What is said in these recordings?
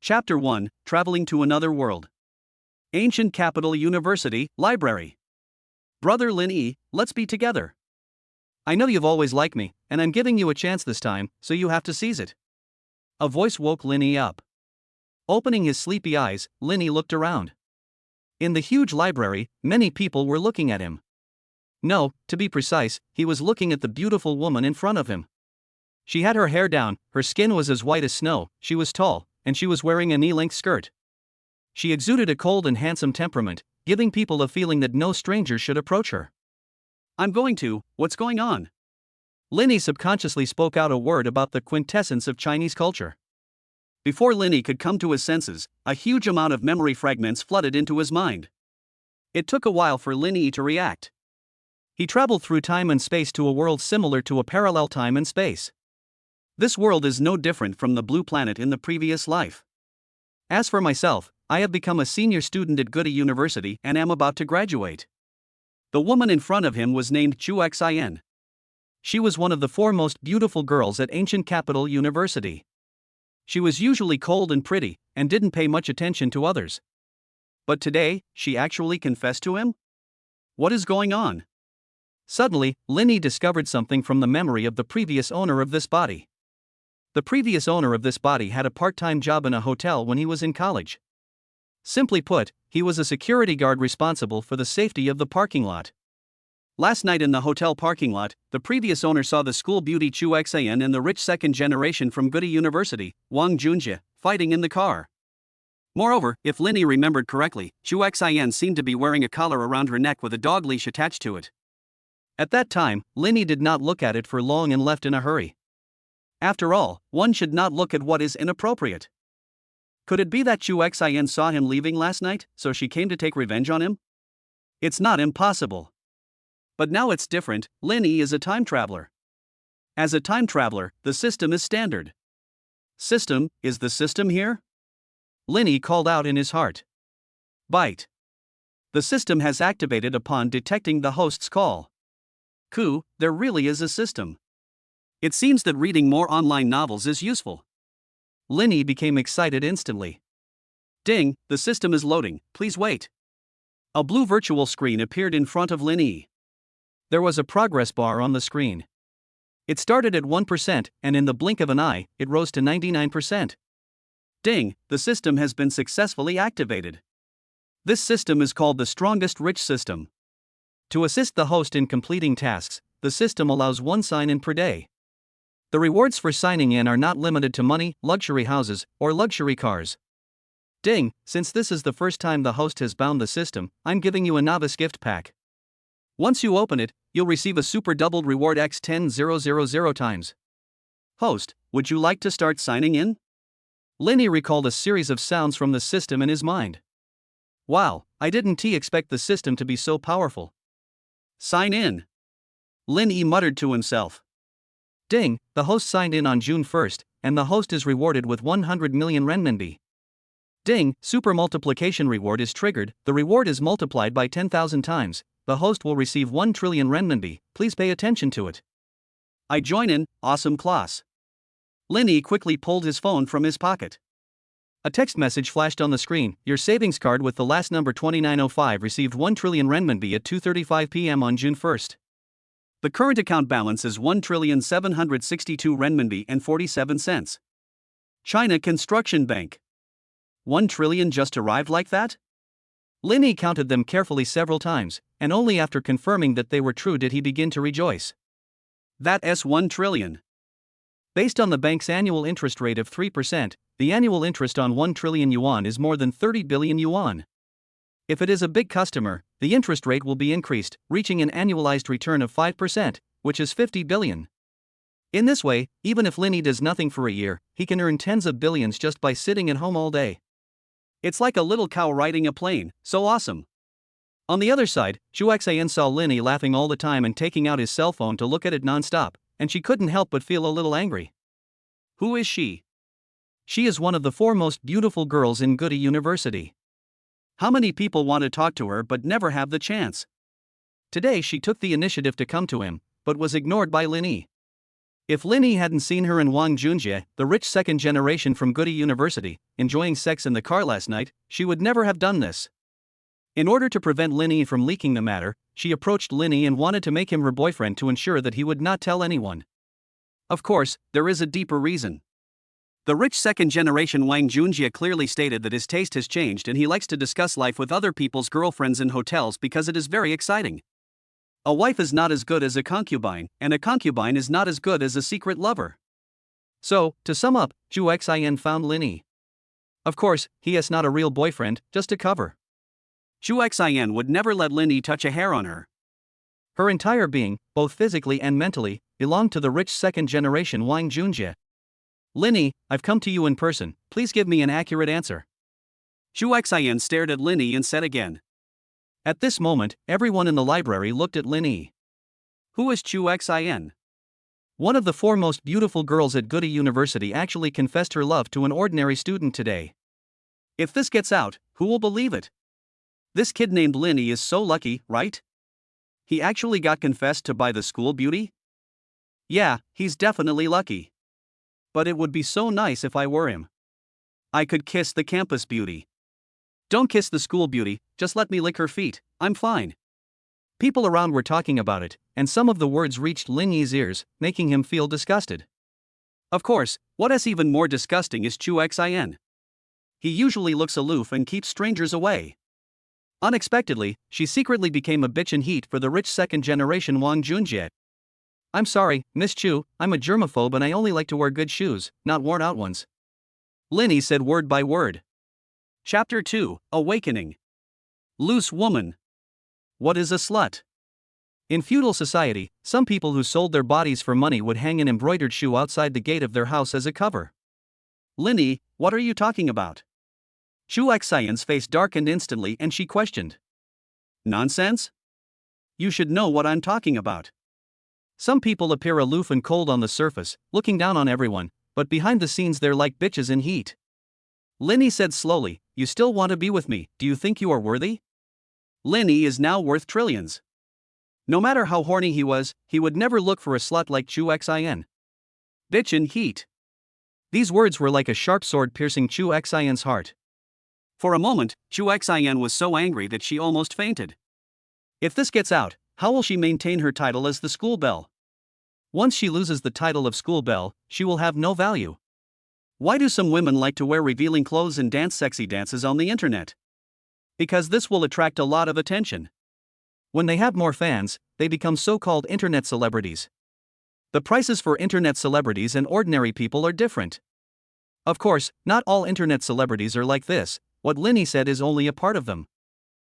Chapter 1, Traveling to Another World. Ancient Capital University, Library. Brother Lin Yi, let's be together. I know you've always liked me, and I'm giving you a chance this time, so you have to seize it. A voice woke Lin Yi up. Opening his sleepy eyes, Lin Yi looked around. In the huge library, many people were looking at him. No, to be precise, he was looking at the beautiful woman in front of him. She had her hair down, her skin was as white as snow, she was tall, and she was wearing a knee-length skirt. She exuded a cold and handsome temperament, giving people a feeling that no stranger should approach her. What's going on? Lin Yi subconsciously spoke out a word about the quintessence of Chinese culture. Before Lin Yi could come to his senses, a huge amount of memory fragments flooded into his mind. It took a while for Lin Yi to react. He traveled through time and space to a world similar to a parallel time and space. This world is no different from the blue planet in the previous life. As for myself, I have become a senior student at Goody University and am about to graduate. The woman in front of him was named Chu Xin. She was one of the four most beautiful girls at Ancient Capital University. She was usually cold and pretty, and didn't pay much attention to others. But today, she actually confessed to him? What is going on? Suddenly, Lin Yi discovered something from the memory of the previous owner of this body. The previous owner of this body had a part-time job in a hotel when he was in college. Simply put, he was a security guard responsible for the safety of the parking lot. Last night in the hotel parking lot, the previous owner saw the school beauty Chu Xian and the rich second generation from Goody University, Wang Junjie, fighting in the car. Moreover, if Lin Yi remembered correctly, Chu Xian seemed to be wearing a collar around her neck with a dog leash attached to it. At that time, Lin Yi did not look at it for long and left in a hurry. After all, one should not look at what is inappropriate. Could it be that Chu Xian saw him leaving last night, so she came to take revenge on him? It's not impossible. But now it's different. Lin Yi is a time traveler. As a time traveler, the system is standard. System, is the system here? Lin Yi called out in his heart. Bite. The system has activated upon detecting the host's call. There really is a system. It seems that reading more online novels is useful. Lin Yi became excited instantly. Ding, the system is loading, please wait. A blue virtual screen appeared in front of Lin Yi. There was a progress bar on the screen. It started at 1%, and in the blink of an eye, it rose to 99%. Ding, the system has been successfully activated. This system is called the Strongest Rich System. To assist the host in completing tasks, the system allows one sign-in per day. The rewards for signing in are not limited to money, luxury houses, or luxury cars. Ding, since this is the first time the host has bound the system, I'm giving you a novice gift pack. Once you open it, you'll receive a super doubled reward x 10,000 times. Host, would you like to start signing in? Lin Yi recalled a series of sounds from the system in his mind. Wow, I didn't expect the system to be so powerful. Sign in. Lin Yi muttered to himself. Ding, the host signed in on June 1st, and the host is rewarded with 100 million renminbi. Ding, super multiplication reward is triggered, the reward is multiplied by 10,000 times, the host will receive 1 trillion renminbi, please pay attention to it. I join in, awesome class. Lin Yi quickly pulled his phone from his pocket. A text message flashed on the screen, your savings card with the last number 2905 received 1 trillion renminbi at 2:35 p.m. on June 1st. The current account balance is 1,762 renminbi and 47 cents. China Construction Bank. 1 trillion just arrived like that? Lin Yi counted them carefully several times, and only after confirming that they were true did he begin to rejoice. That's 1 trillion. Based on the bank's annual interest rate of 3%, the annual interest on 1 trillion yuan is more than 30 billion yuan. If it is a big customer, the interest rate will be increased, reaching an annualized return of 5%, which is 50 billion. In this way, even if Lin Yi does nothing for a year, he can earn tens of billions just by sitting at home all day. It's like a little cow riding a plane, so awesome. On the other side, Chu Xian saw Lin Yi laughing all the time and taking out his cell phone to look at it non-stop, and she couldn't help but feel a little angry. Who is she? She is one of the four most beautiful girls in Goody University. How many people want to talk to her but never have the chance? Today she took the initiative to come to him, but was ignored by Lin Yi. If Linny hadn't seen her and Wang Junjie, the rich second generation from Goody University, enjoying sex in the car last night, she would never have done this. In order to prevent Linny from leaking the matter, she approached Linny and wanted to make him her boyfriend to ensure that he would not tell anyone. Of course, there is a deeper reason. The rich second generation Wang Junjie clearly stated that his taste has changed and he likes to discuss life with other people's girlfriends in hotels because it is very exciting. A wife is not as good as a concubine, and a concubine is not as good as a secret lover. So, to sum up, Zhu Xin found Linny. Of course, he is not a real boyfriend, just a cover. Zhu Xin would never let Linny touch a hair on her. Her entire being, both physically and mentally, belonged to the rich second generation Wang Junjie. Linny, I've come to you in person, please give me an accurate answer. Zhu Xin stared at Linny and said again. At this moment, everyone in the library looked at Linny. Who is Zhu Xin? One of the four most beautiful girls at Goody University actually confessed her love to an ordinary student today. If this gets out, who will believe it? This kid named Linny is so lucky, right? He actually got confessed to by the school beauty? Yeah, he's definitely lucky. But it would be so nice if I were him. I could kiss the campus beauty. Don't kiss the school beauty, just let me lick her feet, I'm fine. People around were talking about it, and some of the words reached Linny's ears, making him feel disgusted. Of course, what is even more disgusting is Zhu Xin. He usually looks aloof and keeps strangers away. Unexpectedly, she secretly became a bitch in heat for the rich second generation Wang Junjie. I'm sorry, Miss Chu, I'm a germaphobe and I only like to wear good shoes, not worn out ones. Linny said word by word. Chapter 2, Awakening. Loose woman. What is a slut? In feudal society, some people who sold their bodies for money would hang an embroidered shoe outside the gate of their house as a cover. Linny, what are you talking about? Zhu Xion's face darkened instantly and she questioned. Nonsense? You should know what I'm talking about. Some people appear aloof and cold on the surface, looking down on everyone, but behind the scenes they're like bitches in heat. Linny said slowly, you still want to be with me, do you think you are worthy? Linny is now worth trillions. No matter how horny he was, he would never look for a slut like Zhu Xin. Bitch in heat. These words were like a sharp sword piercing Zhu Xion's heart. For a moment, Zhu Xian was so angry that she almost fainted. If this gets out, how will she maintain her title as the school belle? Once she loses the title of school belle, she will have no value. Why do some women like to wear revealing clothes and dance sexy dances on the internet? Because this will attract a lot of attention. When they have more fans, they become so-called internet celebrities. The prices for internet celebrities and ordinary people are different. Of course, not all internet celebrities are like this, what Linny said is only a part of them.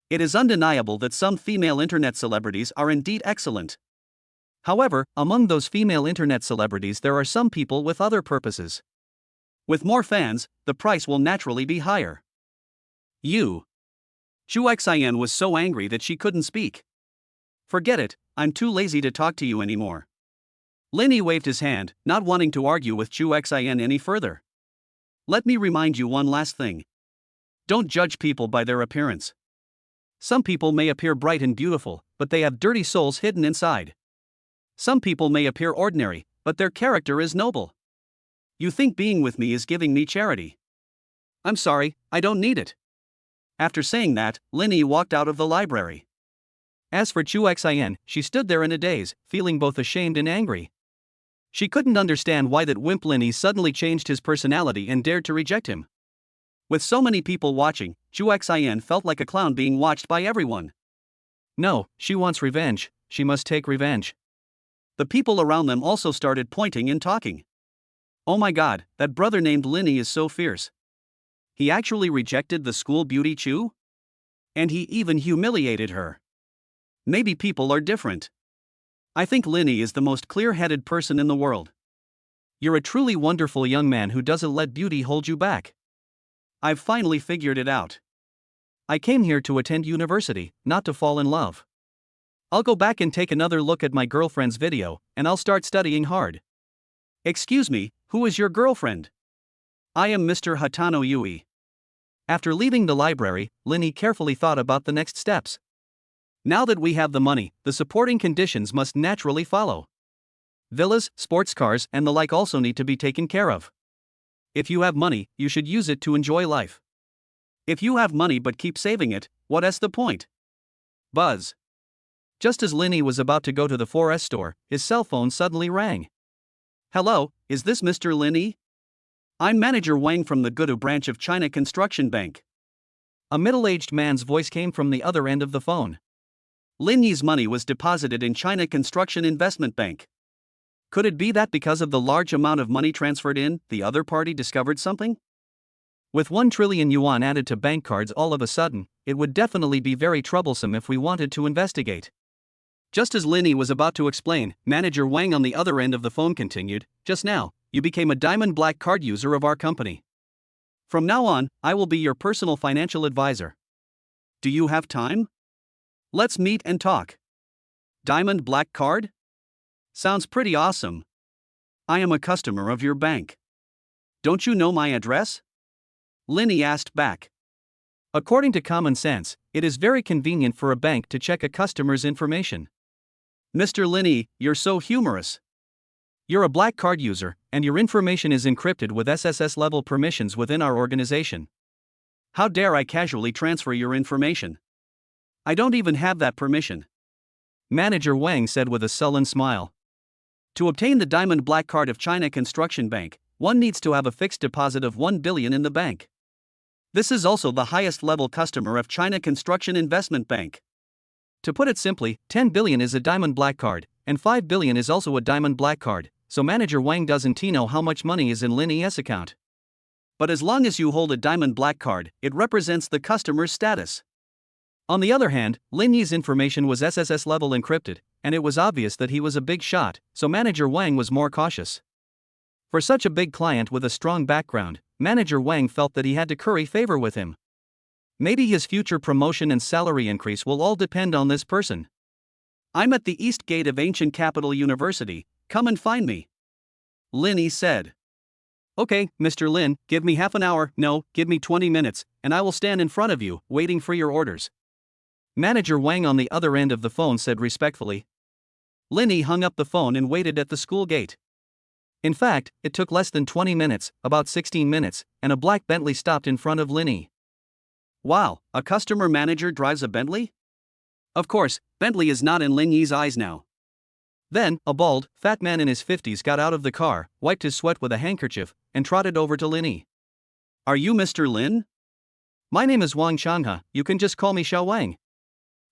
It is undeniable that some female internet celebrities are indeed excellent. However, among those female internet celebrities there are some people with other purposes. With more fans, the price will naturally be higher. You. Zhu Xian was so angry that she couldn't speak. Forget it, I'm too lazy to talk to you anymore. Linny waved his hand, not wanting to argue with Zhu Xian any further. Let me remind you one last thing. Don't judge people by their appearance. Some people may appear bright and beautiful, but they have dirty souls hidden inside. Some people may appear ordinary, but their character is noble. You think being with me is giving me charity. I'm sorry, I don't need it. After saying that, Linny walked out of the library. As for Zhu Xian, she stood there in a daze, feeling both ashamed and angry. She couldn't understand why that wimp Linny suddenly changed his personality and dared to reject him. With so many people watching, Zhu Xian felt like a clown being watched by everyone. No, she wants revenge, she must take revenge. The people around them also started pointing and talking. Oh my god, that brother named Linny is so fierce. He actually rejected the school beauty Chu? And he even humiliated her. Maybe people are different. I think Linny is the most clear-headed person in the world. You're a truly wonderful young man who doesn't let beauty hold you back. I've finally figured it out. I came here to attend university, not to fall in love. I'll go back and take another look at my girlfriend's video, and I'll start studying hard. Excuse me, who is your girlfriend? I am Mr. Hatano Yui. After leaving the library, Linny carefully thought about the next steps. Now that we have the money, the supporting conditions must naturally follow. Villas, sports cars, and the like also need to be taken care of. If you have money, you should use it to enjoy life. If you have money but keep saving it, what's the point? Buzz. Just as Linny was about to go to the 4S store, his cell phone suddenly rang. Hello, is this Mr. Linny? I'm Manager Wang from the Gudu branch of China Construction Bank. A middle-aged man's voice came from the other end of the phone. Linny's money was deposited in China Construction Investment Bank. Could it be that because of the large amount of money transferred in, the other party discovered something? With 1 trillion yuan added to bank cards all of a sudden, it would definitely be very troublesome if we wanted to investigate. Just as Linny was about to explain, Manager Wang on the other end of the phone continued, just now, you became a diamond black card user of our company. From now on, I will be your personal financial advisor. Do you have time? Let's meet and talk. Diamond black card? Sounds pretty awesome. I am a customer of your bank. Don't you know my address? Linny asked back. According to common sense, it is very convenient for a bank to check a customer's information. Mr. Linny, you're so humorous. You're a black card user, and your information is encrypted with SSS level permissions within our organization. How dare I casually transfer your information? I don't even have that permission. Manager Wang said with a sullen smile. To obtain the Diamond Black Card of China Construction Bank, one needs to have a fixed deposit of 1 billion in the bank. This is also the highest level customer of China Construction Investment Bank. To put it simply, 10 billion is a Diamond Black Card, and 5 billion is also a Diamond Black Card, so Manager Wang doesn't know how much money is in Linny's account. But as long as you hold a Diamond Black Card, it represents the customer's status. On the other hand, Linny's information was SSS level encrypted, and it was obvious that he was a big shot, so Manager Wang was more cautious. For such a big client with a strong background, Manager Wang felt that he had to curry favor with him. Maybe his future promotion and salary increase will all depend on this person. I'm at the east gate of Ancient Capital University, come and find me. Linny said. Okay, Mr. Lin, give me half an hour, no, give me 20 minutes, and I will stand in front of you, waiting for your orders. Manager Wang on the other end of the phone said respectfully. Linny hung up the phone and waited at the school gate. In fact, it took less than 20 minutes, about 16 minutes, and a black Bentley stopped in front of Linny. Wow, a customer manager drives a Bentley? Of course, Bentley is not in Linny's eyes now. Then, a bald, fat man in his 50s got out of the car, wiped his sweat with a handkerchief, and trotted over to Linny. Are you Mr. Lin? My name is Wang Changhe, you can just call me Xiao Wang.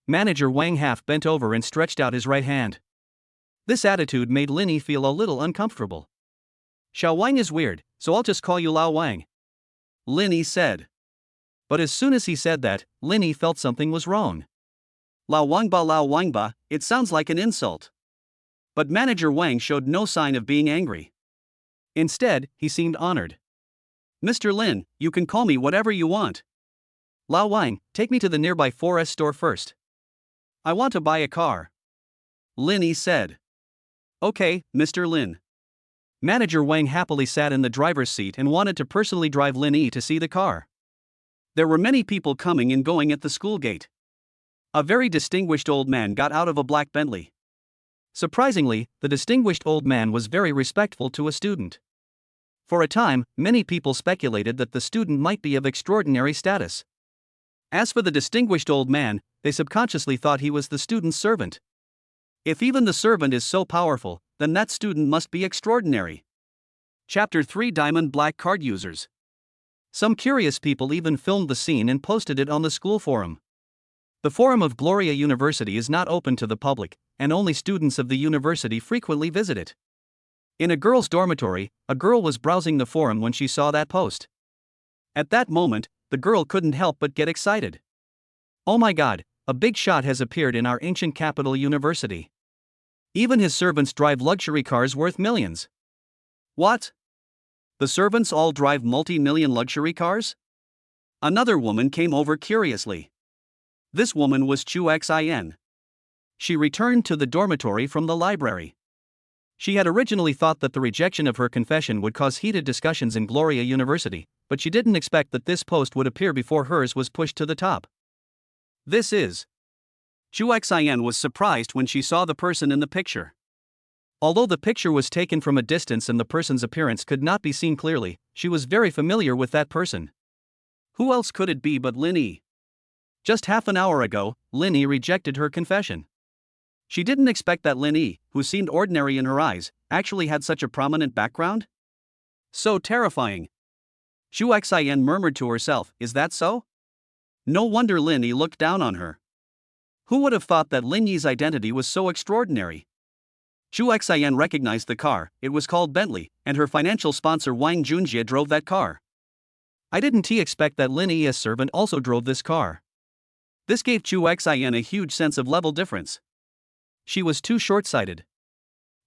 Manager Wang half bent over and stretched out his right hand. This attitude made Linny feel a little uncomfortable. Xiao Wang is weird, so I'll just call you Lao Wang. Linny said. But as soon as he said that, Linny felt something was wrong. Lao Wangba, it sounds like an insult. But Manager Wang showed no sign of being angry. Instead, he seemed honored. Mr. Lin, you can call me whatever you want. Lao Wang, take me to the nearby 4S store first. I want to buy a car. Linny said. Okay, Mr. Lin. Manager Wang happily sat in the driver's seat and wanted to personally drive Linny to see the car. There were many people coming and going at the school gate. A very distinguished old man got out of a black Bentley. Surprisingly, the distinguished old man was very respectful to a student. For a time, many people speculated that the student might be of extraordinary status. As for the distinguished old man, they subconsciously thought he was the student's servant. If even the servant is so powerful, then that student must be extraordinary. Chapter 3 Diamond Black Card Users. Some curious people even filmed the scene and posted it on the school forum. The forum of Gloria University is not open to the public, and only students of the university frequently visit it. In a girls' dormitory, a girl was browsing the forum when she saw that post. At that moment, the girl couldn't help but get excited. Oh my god, a big shot has appeared in our ancient capital university. Even his servants drive luxury cars worth millions. What? The servants all drive multi-million luxury cars? Another woman came over curiously. This woman was Chu Xin. She returned to the dormitory from the library. She had originally thought that the rejection of her confession would cause heated discussions in Gloria University, but she didn't expect that this post would appear before hers was pushed to the top. This is. Chu Xin was surprised when she saw the person in the picture. Although the picture was taken from a distance and the person's appearance could not be seen clearly, she was very familiar with that person. Who else could it be but Lin Yi? Just half an hour ago, Lin Yi rejected her confession. She didn't expect that Lin Yi, who seemed ordinary in her eyes, actually had such a prominent background. So terrifying. Xu Xian murmured to herself, is that so? No wonder Lin Yi looked down on her. Who would have thought that Lin Yi's identity was so extraordinary? Xu Xian recognized the car, it was called Bentley, and her financial sponsor Wang Junjie drove that car. I didn't expect that Lin Yi's servant also drove this car. This gave Xu Xian a huge sense of level difference. She was too short-sighted.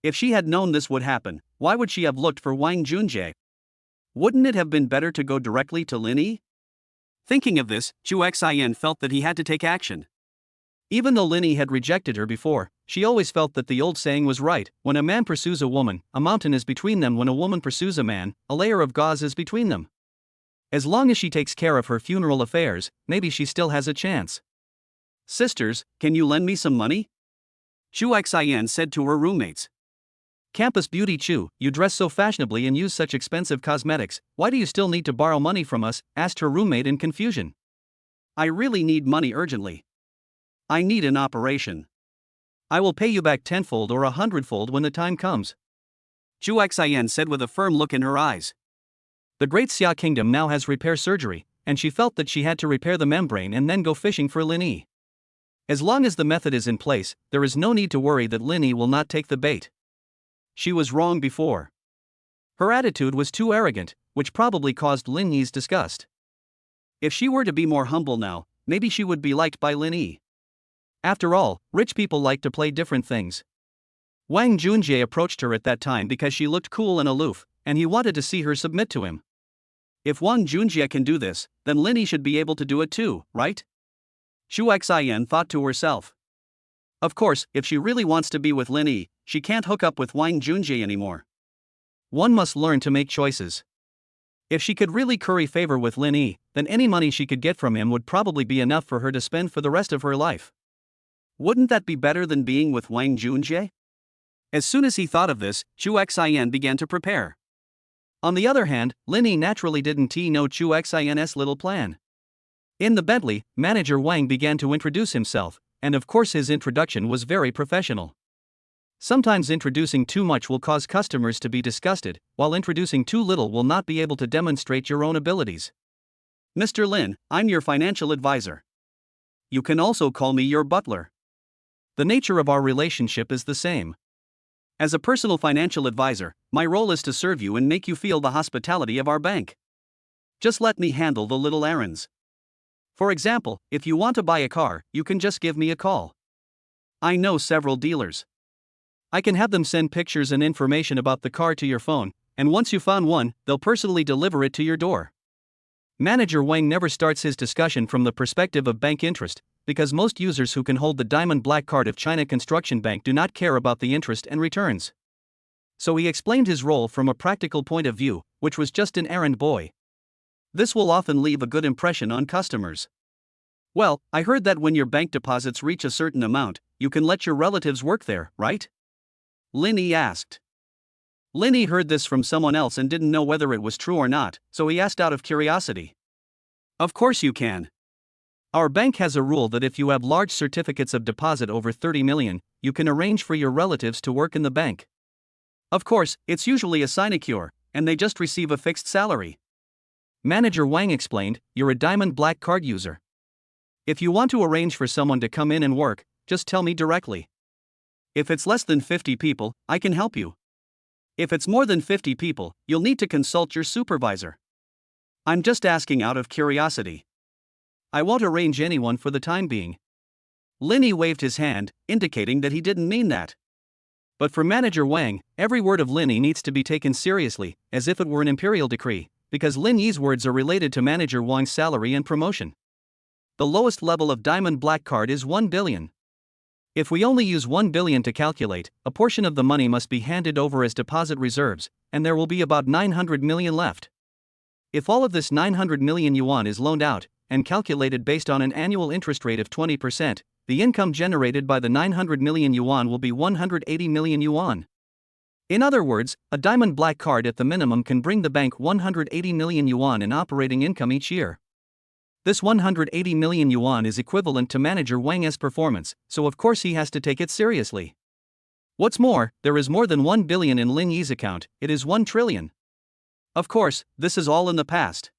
If she had known this would happen, why would she have looked for Wang Junjie? Wouldn't it have been better to go directly to Lin Yi? Thinking of this, Xu Xian felt that he had to take action. Even though Lin Yi had rejected her before, she always felt that the old saying was right: when a man pursues a woman, a mountain is between them. When a woman pursues a man, a layer of gauze is between them. As long as she takes care of her funeral affairs, maybe she still has a chance. Sisters, can you lend me some money? Xu Xian said to her roommates. Campus beauty Chu, you dress so fashionably and use such expensive cosmetics, why do you still need to borrow money from us? Asked her roommate in confusion. I really need money urgently. I need an operation. I will pay you back tenfold or 100-fold when the time comes. Xu Xian said with a firm look in her eyes. The Great Xia Kingdom now has repair surgery, and she felt that she had to repair the membrane and then go fishing for Lin Yi. As long as the method is in place, there is no need to worry that Lin Yi will not take the bait. She was wrong before. Her attitude was too arrogant, which probably caused Lin Yi's disgust. If she were to be more humble now, maybe she would be liked by Lin Yi. After all, rich people like to play different things. Wang Junjie approached her at that time because she looked cool and aloof, and he wanted to see her submit to him. If Wang Junjie can do this, then Lin Yi should be able to do it too, right? Xu Xian thought to herself. Of course, if she really wants to be with Lin Yi, she can't hook up with Wang Junjie anymore. One must learn to make choices. If she could really curry favor with Lin Yi, then any money she could get from him would probably be enough for her to spend for the rest of her life. Wouldn't that be better than being with Wang Junjie? As soon as he thought of this, Xu Xian began to prepare. On the other hand, Lin Yi naturally didn't know Xu Xian's little plan. In the Bentley, manager Wang began to introduce himself, and of course his introduction was very professional. Sometimes introducing too much will cause customers to be disgusted, while introducing too little will not be able to demonstrate your own abilities. Mr. Lin, I'm your financial advisor. You can also call me your butler. The nature of our relationship is the same. As a personal financial advisor, my role is to serve you and make you feel the hospitality of our bank. Just let me handle the little errands. For example, if you want to buy a car, you can just give me a call. I know several dealers. I can have them send pictures and information about the car to your phone, and once you found one, they'll personally deliver it to your door. Manager Wang never starts his discussion from the perspective of bank interest, because most users who can hold the Diamond Black Card of China Construction Bank do not care about the interest and returns. So he explained his role from a practical point of view, which was just an errand boy. This will often leave a good impression on customers. Well, I heard that when your bank deposits reach a certain amount, you can let your relatives work there, right? Lin Yi asked. Lin Yi heard this from someone else and didn't know whether it was true or not, so he asked out of curiosity. Of course you can. Our bank has a rule that if you have large certificates of deposit over 30 million, you can arrange for your relatives to work in the bank. Of course, it's usually a sinecure, and they just receive a fixed salary. Manager Wang explained, you're a Diamond Black Card user. If you want to arrange for someone to come in and work, just tell me directly. If it's less than 50 people, I can help you. If it's more than 50 people, you'll need to consult your supervisor. I'm just asking out of curiosity. I won't arrange anyone for the time being. Lin Yi waved his hand, indicating that he didn't mean that. But for Manager Wang, every word of Lin Yi needs to be taken seriously, as if it were an imperial decree, because Lin Yi's words are related to Manager Wang's salary and promotion. The lowest level of Diamond Black Card is 1 billion. If we only use 1 billion to calculate, a portion of the money must be handed over as deposit reserves, and there will be about 900 million left. If all of this 900 million yuan is loaned out, and calculated based on an annual interest rate of 20%, the income generated by the 900 million yuan will be 180 million yuan. In other words, a diamond black card at the minimum can bring the bank 180 million yuan in operating income each year. This 180 million yuan is equivalent to manager Wang's performance, so of course he has to take it seriously. What's more, there is more than 1 billion in Lin Yi's account, it is 1 trillion. Of course, this is all in the past.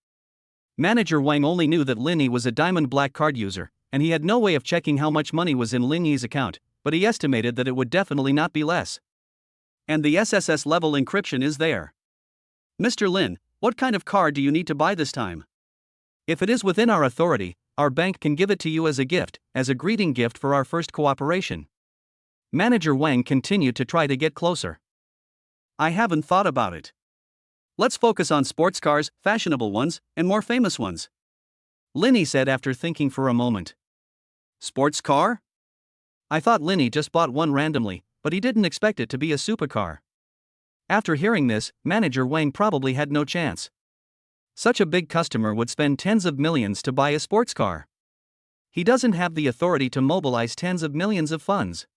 Manager Wang only knew that Lin Yi was a diamond black card user, and he had no way of checking how much money was in Lin Yi's account, but he estimated that it would definitely not be less. And the SSS level encryption is there. Mr. Lin, what kind of car do you need to buy this time? If it is within our authority, our bank can give it to you as a gift, as a greeting gift for our first cooperation. Manager Wang continued to try to get closer. I haven't thought about it. Let's focus on sports cars, fashionable ones, and more famous ones. Lin Yi said after thinking for a moment. Sports car? I thought Lin Yi just bought one randomly, but he didn't expect it to be a supercar. After hearing this, Manager Wang probably had no chance. Such a big customer would spend tens of millions to buy a sports car. He doesn't have the authority to mobilize tens of millions of funds.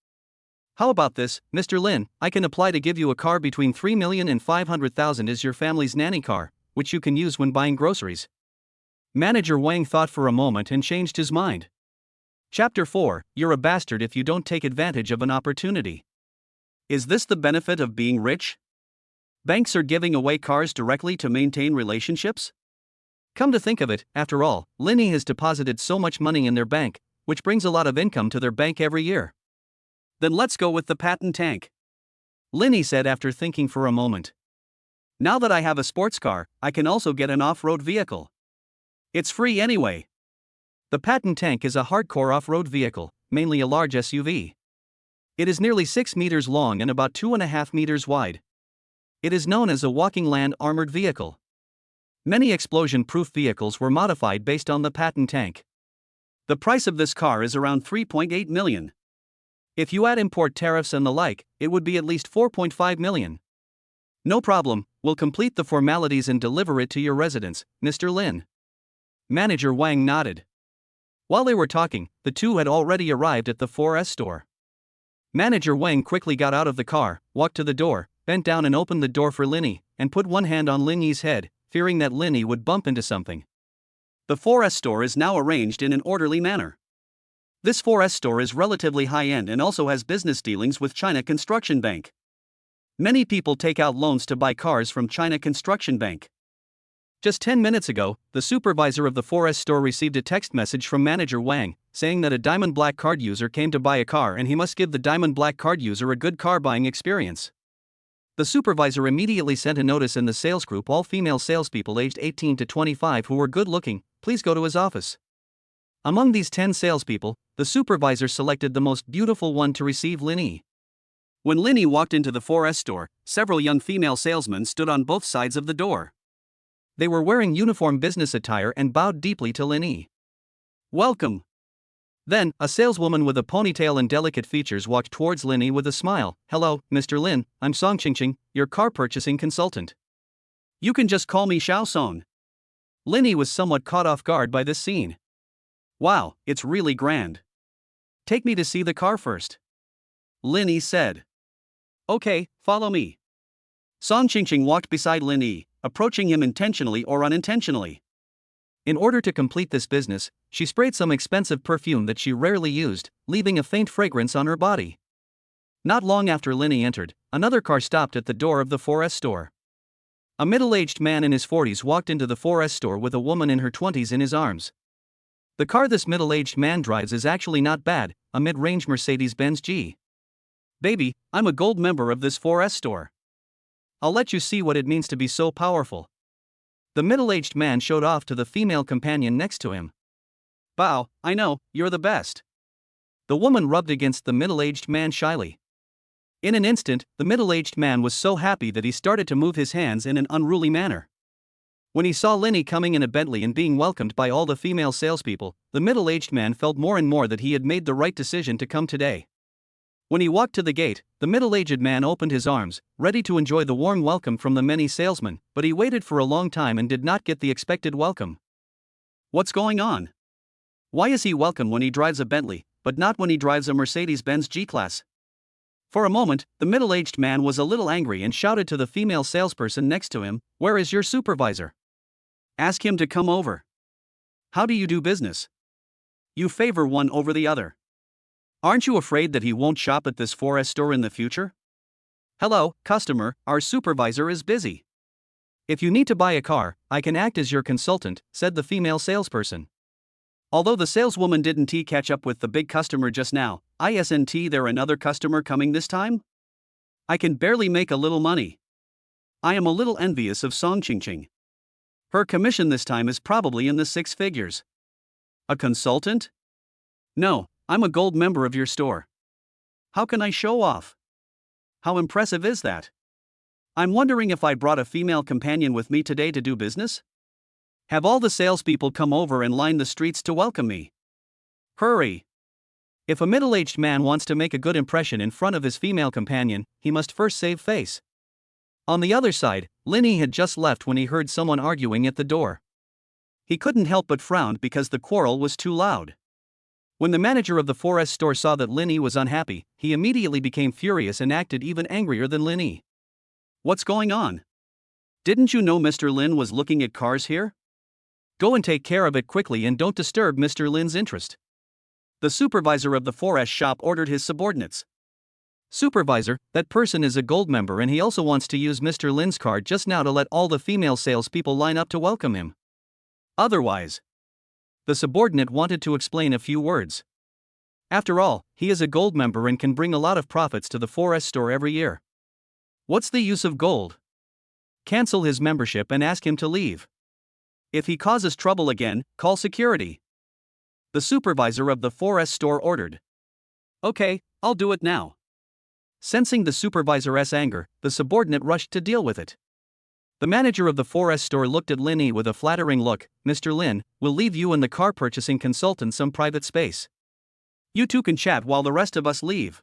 How about this, Mr. Lin? I can apply to give you a car between 3 million and 500,000 as your family's nanny car, which you can use when buying groceries. Manager Wang thought for a moment and changed his mind. Chapter 4, You're a bastard if you don't take advantage of an opportunity. Is this the benefit of being rich? Banks are giving away cars directly to maintain relationships? Come to think of it, after all, Lin Yi has deposited so much money in their bank, which brings a lot of income to their bank every year. Then let's go with the patent tank. Lin Yi said after thinking for a moment. Now that I have a sports car, I can also get an off-road vehicle. It's free anyway. The patent tank is a hardcore off-road vehicle, mainly a large SUV. It is nearly 6 meters long and about 2.5 meters wide. It is known as a walking land armored vehicle. Many explosion-proof vehicles were modified based on the patent tank. The price of this car is around 3.8 million. If you add import tariffs and the like, it would be at least 4.5 million. No problem, we'll complete the formalities and deliver it to your residence, Mr. Lin. Manager Wang nodded. While they were talking, the two had already arrived at the 4S store. Manager Wang quickly got out of the car, walked to the door, bent down and opened the door for Lin Yi, and put one hand on Lin Yi's head, fearing that Lin Yi would bump into something. The 4S store is now arranged in an orderly manner. This 4S store is relatively high-end and also has business dealings with China Construction Bank. Many people take out loans to buy cars from China Construction Bank. Just 10 minutes ago, the supervisor of the 4S store received a text message from Manager Wang, saying that a Diamond Black card user came to buy a car and he must give the Diamond Black card user a good car buying experience. The supervisor immediately sent a notice in the sales group all female salespeople aged 18 to 25 who were good looking, please go to his office. Among these 10 salespeople, the supervisor selected the most beautiful one to receive Lin Yi. When Lin Yi walked into the 4S store, several young female salesmen stood on both sides of the door. They were wearing uniform business attire and bowed deeply to Lin Yi. Welcome. Then, a saleswoman with a ponytail and delicate features walked towards Lin Yi with a smile. Hello, Mr. Lin, I'm Song Qingqing, your car purchasing consultant. You can just call me Xiao Song. Lin Yi was somewhat caught off guard by this scene. Wow, it's really grand. Take me to see the car first. Lin Yi said. Okay, follow me. Song Qingqing walked beside Lin Yi, approaching him intentionally or unintentionally. In order to complete this business, she sprayed some expensive perfume that she rarely used, leaving a faint fragrance on her body. Not long after Lin Yi entered, another car stopped at the door of the 4S store. A middle-aged man in his 40s walked into the 4S store with a woman in her 20s in his arms. The car this middle-aged man drives is actually not bad, a mid-range Mercedes-Benz G. Baby, I'm a gold member of this 4S store. I'll let you see what it means to be so powerful. The middle-aged man showed off to the female companion next to him. Bow, I know, you're the best. The woman rubbed against the middle-aged man shyly. In an instant, the middle-aged man was so happy that he started to move his hands in an unruly manner. When he saw Lin Yi coming in a Bentley and being welcomed by all the female salespeople, the middle-aged man felt more and more that he had made the right decision to come today. When he walked to the gate, the middle-aged man opened his arms, ready to enjoy the warm welcome from the many salesmen, but he waited for a long time and did not get the expected welcome. What's going on? Why is he welcome when he drives a Bentley, but not when he drives a Mercedes-Benz G-Class? For a moment, the middle-aged man was a little angry and shouted to the female salesperson next to him, "Where is your supervisor? Ask him to come over. How do you do business? You favor one over the other. Aren't you afraid that he won't shop at this 4S store in the future? Hello, customer, our supervisor is busy. If you need to buy a car, I can act as your consultant," said the female salesperson. Although the saleswoman didn't catch up with the big customer just now, isn't there another customer coming this time? I can barely make a little money. I am a little envious of Song Ching. Her commission this time is probably in the six figures. A consultant? No, I'm a gold member of your store. How can I show off? How impressive is that? I'm wondering if I brought a female companion with me today to do business? Have all the salespeople come over and line the streets to welcome me? Hurry! If a middle-aged man wants to make a good impression in front of his female companion, he must first save face. On the other side, Linny had just left when he heard someone arguing at the door. He couldn't help but frown because the quarrel was too loud. When the manager of the 4S store saw that Linny was unhappy, he immediately became furious and acted even angrier than Linny. What's going on? Didn't you know Mr. Lin was looking at cars here? Go and take care of it quickly and don't disturb Mr. Lin's interest. The supervisor of the 4S shop ordered his subordinates. Supervisor, that person is a gold member and he also wants to use Mr. Lin's card just now to let all the female salespeople line up to welcome him. Otherwise, the subordinate wanted to explain a few words. After all, he is a gold member and can bring a lot of profits to the 4S store every year. What's the use of gold? Cancel his membership and ask him to leave. If he causes trouble again, call security. The supervisor of the 4S store ordered. Okay, I'll do it now. Sensing the supervisor's anger, the subordinate rushed to deal with it. The manager of the 4S store looked at Linny with a flattering look. "Mr. Lin, we'll leave you and the car purchasing consultant some private space. You two can chat while the rest of us leave."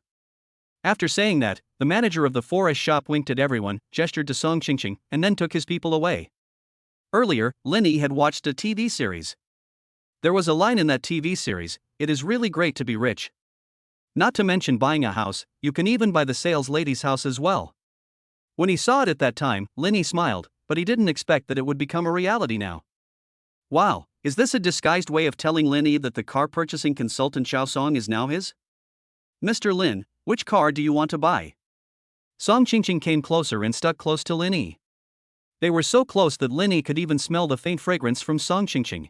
After saying that, the manager of the 4S shop winked at everyone, gestured to Song Ching, and then took his people away. Earlier, Linny had watched a TV series. There was a line in that TV series, "It is really great to be rich. Not to mention buying a house, you can even buy the sales lady's house as well." When he saw it at that time, Linny smiled, but he didn't expect that it would become a reality now. Wow, is this a disguised way of telling Linny that the car purchasing consultant Xiao Song is now his? "Mr. Lin, which car do you want to buy?" Song Ching came closer and stuck close to Linny. They were so close that Linny could even smell the faint fragrance from Song Ching.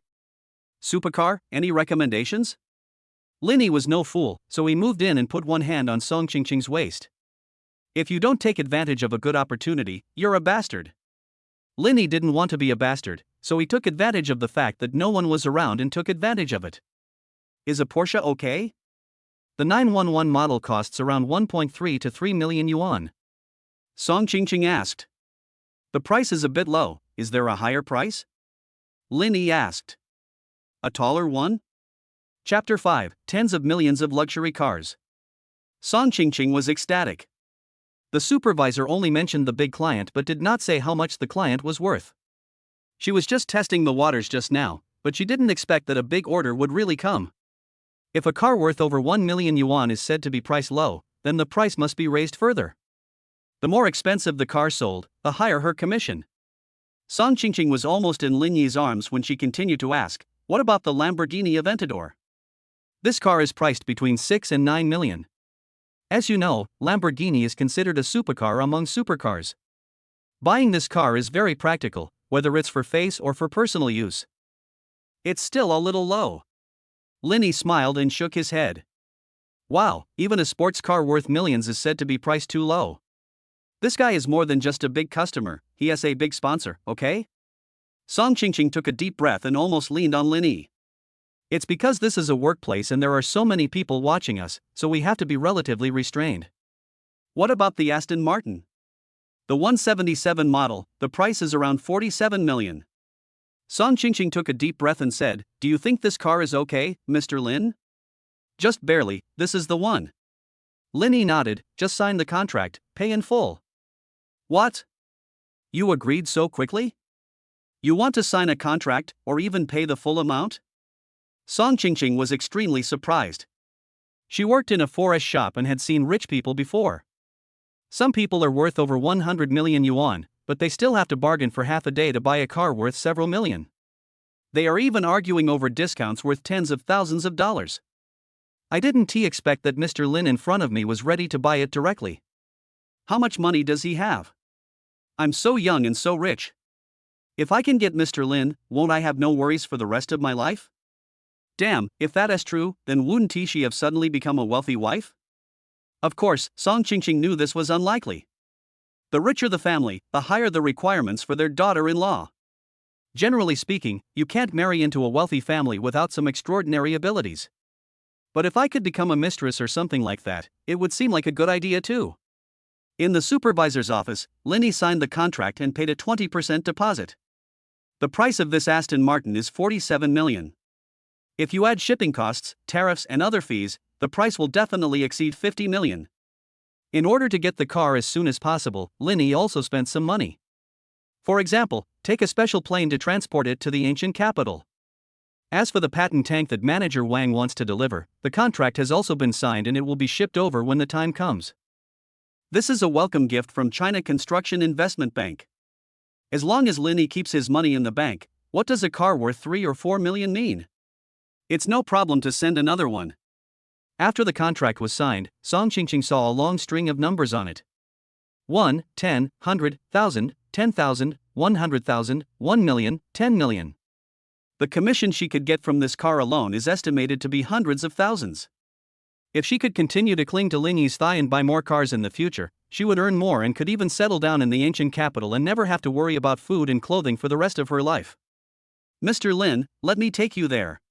"Supercar, any recommendations?" Linny was no fool, so he moved in and put one hand on Song Ching's waist. "If you don't take advantage of a good opportunity, you're a bastard." Linny didn't want to be a bastard, so he took advantage of the fact that no one was around and took advantage of it. "Is a Porsche okay?" The 911 model costs around 1.3 to 3 million yuan. Song Ching asked. "The price is a bit low, is there a higher price?" Linny asked. "A taller one?" Chapter 5, Tens of Millions of Luxury Cars. Song Ching was ecstatic. The supervisor only mentioned the big client but did not say how much the client was worth. She was just testing the waters just now, but she didn't expect that a big order would really come. If a car worth over 1 million yuan is said to be priced low, then the price must be raised further. The more expensive the car sold, the higher her commission. Song Ching was almost in Linny's arms when she continued to ask, "What about the Lamborghini Aventador? This car is priced between 6 and 9 million. As you know, Lamborghini is considered a supercar among supercars. Buying this car is very practical, whether it's for face or for personal use." "It's still a little low." Linny smiled and shook his head. "Wow, even a sports car worth millions is said to be priced too low. This guy is more than just a big customer, he is a big sponsor, okay?" Song Ching took a deep breath and almost leaned on Linny. "It's because this is a workplace and there are so many people watching us, so we have to be relatively restrained." "What about the Aston Martin? The 177 model, the price is around 47 million. Song Ching took a deep breath and said, "Do you think this car is okay, Mr. Lin?" "Just barely, this is the one." Linny nodded. "Just sign the contract, pay in full." "What? You agreed so quickly? You want to sign a contract, or even pay the full amount?" Song Ching was extremely surprised. She worked in a forest shop and had seen rich people before. Some people are worth over 100 million yuan, but they still have to bargain for half a day to buy a car worth several million. They are even arguing over discounts worth tens of thousands of dollars. I didn't expect that Mr. Lin in front of me was ready to buy it directly. How much money does he have? I'm so young and so rich. If I can get Mr. Lin, won't I have no worries for the rest of my life? Damn, if that is true, then wouldn't she have suddenly become a wealthy wife? Of course, Song Qingqing knew this was unlikely. The richer the family, the higher the requirements for their daughter-in-law. Generally speaking, you can't marry into a wealthy family without some extraordinary abilities. But if I could become a mistress or something like that, it would seem like a good idea too. In the supervisor's office, Linny signed the contract and paid a 20% deposit. The price of this Aston Martin is 47 million. If you add shipping costs, tariffs and other fees, the price will definitely exceed 50 million. In order to get the car as soon as possible, Linny also spent some money. For example, take a special plane to transport it to the ancient capital. As for the patent tank that manager Wang wants to deliver, the contract has also been signed and it will be shipped over when the time comes. This is a welcome gift from China Construction Investment Bank. As long as Linny keeps his money in the bank, what does a car worth 3 or 4 million mean? It's no problem to send another one. After the contract was signed, Song Qingqing saw a long string of numbers on it. 1, 10, 100, 1,000, 10,000, 100,000, 1 million, 10 million. The commission she could get from this car alone is estimated to be hundreds of thousands. If she could continue to cling to Linny's thigh and buy more cars in the future, she would earn more and could even settle down in the ancient capital and never have to worry about food and clothing for the rest of her life. Mr. Lin, let me take you there.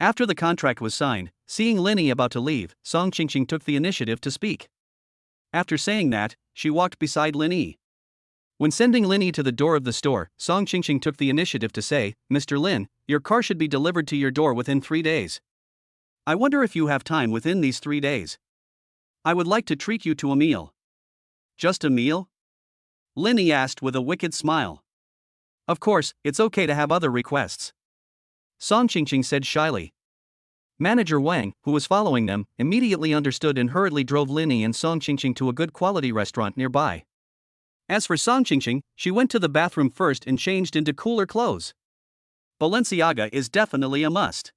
After the contract was signed, seeing Linny about to leave, Song Qingqing took the initiative to speak. After saying that, she walked beside Linny. When sending Linny to the door of the store, Song Qingqing took the initiative to say, Mr. Lin, your car should be delivered to your door within 3 days. I wonder if you have time within these 3 days. I would like to treat you to a meal. Just a meal? Linny asked with a wicked smile. Of course, it's okay to have other requests. Song Qingqing said shyly. Manager Wang, who was following them, immediately understood and hurriedly drove Linny and Song Qingqing to a good quality restaurant nearby. As for Song Qingqing, she went to the bathroom first and changed into cooler clothes. Balenciaga is definitely a must.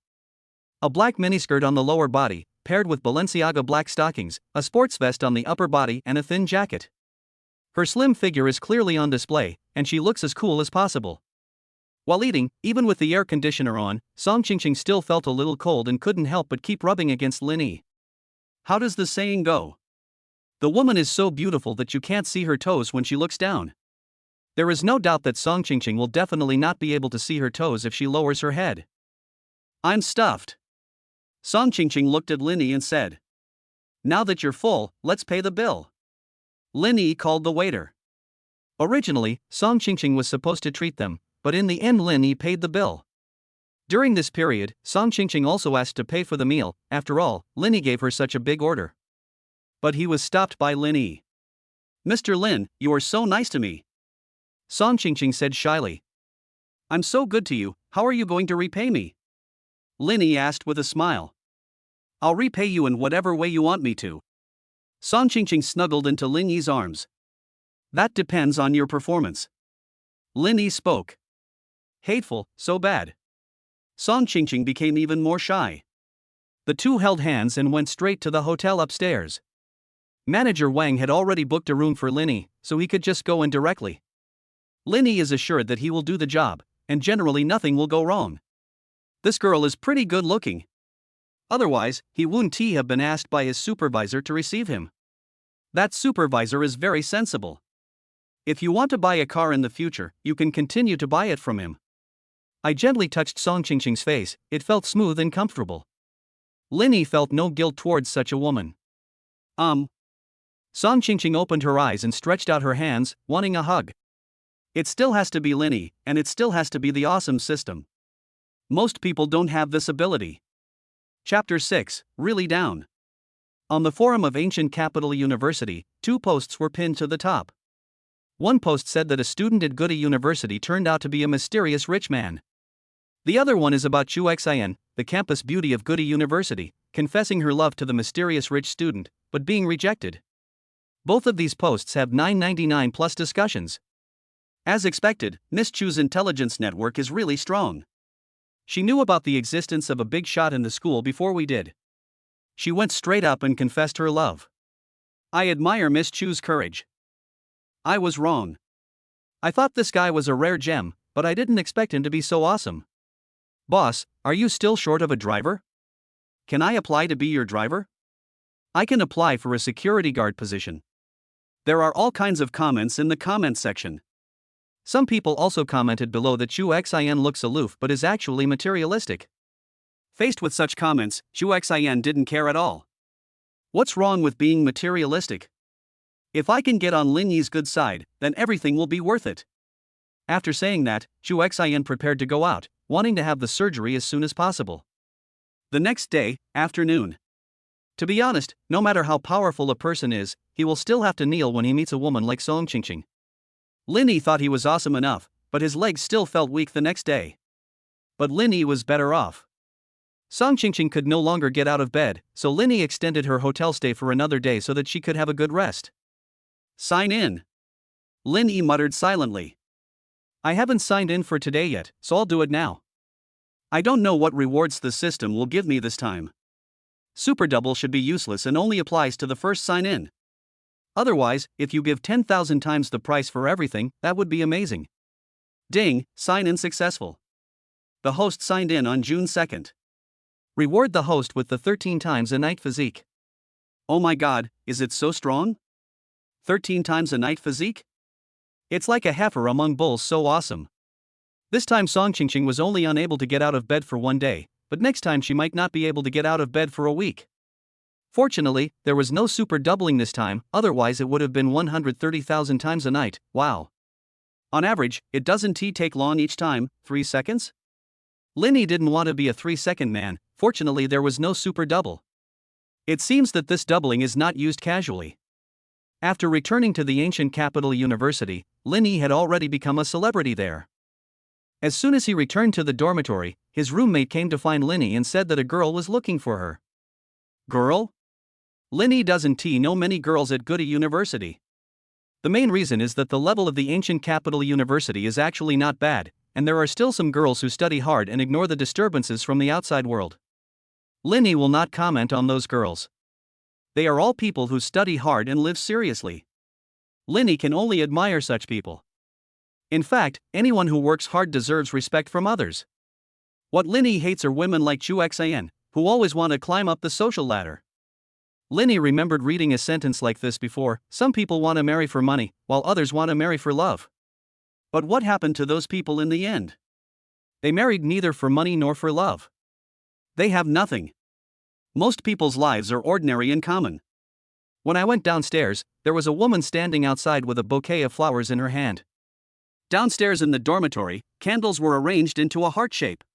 A black miniskirt on the lower body, paired with Balenciaga black stockings, a sports vest on the upper body and a thin jacket. Her slim figure is clearly on display, and she looks as cool as possible. While eating, even with the air conditioner on, Song Qingqing still felt a little cold and couldn't help but keep rubbing against Linny. How does the saying go? The woman is so beautiful that you can't see her toes when she looks down. There is no doubt that Song Qingqing will definitely not be able to see her toes if she lowers her head. I'm stuffed. Song Qingqing looked at Linny and said. Now that you're full, let's pay the bill. Linny called the waiter. Originally, Song Qingqing was supposed to treat them, but in the end Linny paid the bill. During this period, Song Qingqing also asked to pay for the meal. After all, Linny gave her such a big order. But he was stopped by Linny. Mr. Lin, you are so nice to me. Song Qingqing said shyly. I'm so good to you, how are you going to repay me? Linny asked with a smile. I'll repay you in whatever way you want me to. Song Qingqing snuggled into Linny's arms. That depends on your performance. Linny spoke. Hateful, so bad. Song Qingqing became even more shy. The two held hands and went straight to the hotel upstairs. Manager Wang had already booked a room for Linny, so he could just go in directly. Linny is assured that he will do the job, and generally nothing will go wrong. This girl is pretty good looking. Otherwise, he wouldn't have been asked by his supervisor to receive him. That supervisor is very sensible. If you want to buy a car in the future, you can continue to buy it from him. I gently touched Song Qingqing's face, it felt smooth and comfortable. Linny felt no guilt towards such a woman. Song Qingqing opened her eyes and stretched out her hands, wanting a hug. It still has to be Linny, and it still has to be the awesome system. Most people don't have this ability. Chapter 6, Really Down. On the forum of Ancient Capital University, 2 posts were pinned to the top. One post said that a student at Goody University turned out to be a mysterious rich man. The other one is about Chu Xian, the campus beauty of Goody University, confessing her love to the mysterious rich student, but being rejected. Both of these posts have 999 plus discussions. As expected, Miss Chu's intelligence network is really strong. She knew about the existence of a big shot in the school before we did. She went straight up and confessed her love. I admire Miss Chu's courage. I was wrong. I thought this guy was a rare gem, but I didn't expect him to be so awesome. Boss, are you still short of a driver? Can I apply to be your driver? I can apply for a security guard position. There are all kinds of comments in the comment section. Some people also commented below that Chu Xin looks aloof but is actually materialistic. Faced with such comments, Chu Xin didn't care at all. What's wrong with being materialistic? If I can get on Lin Yi's good side, then everything will be worth it. After saying that, Chu Xin prepared to go out, wanting to have the surgery as soon as possible. The next day, afternoon. To be honest, no matter how powerful a person is, he will still have to kneel when he meets a woman like Song Qingqing. Lin Yi thought he was awesome enough, but his legs still felt weak the next day. But Lin Yi was better off. Song Qingqing could no longer get out of bed, so Lin Yi extended her hotel stay for another day so that she could have a good rest. Sign in. Lin Yi muttered silently. I haven't signed in for today yet, so I'll do it now. I don't know what rewards the system will give me this time. Super Double should be useless and only applies to the first sign in. Otherwise, if you give 10,000 times the price for everything, that would be amazing. Ding, sign in successful. The host signed in on June 2nd. Reward the host with the 13 times a night physique. Oh my god, is it so strong? 13 times a night physique? It's like a heifer among bulls, so awesome. This time Song Qingqing was only unable to get out of bed for one day, but next time she might not be able to get out of bed for a week. Fortunately, there was no super doubling this time, otherwise it would have been 130,000 times a night, wow. On average, it doesn't take long each time, 3 seconds? Lin Yi didn't want to be a 3-second man, fortunately there was no super double. It seems that this doubling is not used casually. After returning to the ancient capital university, Lin Yi had already become a celebrity there. As soon as he returned to the dormitory, his roommate came to find Lin Yi and said that a girl was looking for her. Girl? Lin Yi doesn't know many girls at Goody University. The main reason is that the level of the ancient capital university is actually not bad, and there are still some girls who study hard and ignore the disturbances from the outside world. Lin Yi will not comment on those girls. They are all people who study hard and live seriously. Lin Yi can only admire such people. In fact, anyone who works hard deserves respect from others. What Lin Yi hates are women like Chu Xin, who always want to climb up the social ladder. Lin Yi remembered reading a sentence like this before: some people want to marry for money, while others want to marry for love. But what happened to those people in the end? They married neither for money nor for love. They have nothing. Most people's lives are ordinary and common. When I went downstairs, there was a woman standing outside with a bouquet of flowers in her hand. Downstairs in the dormitory, candles were arranged into a heart shape.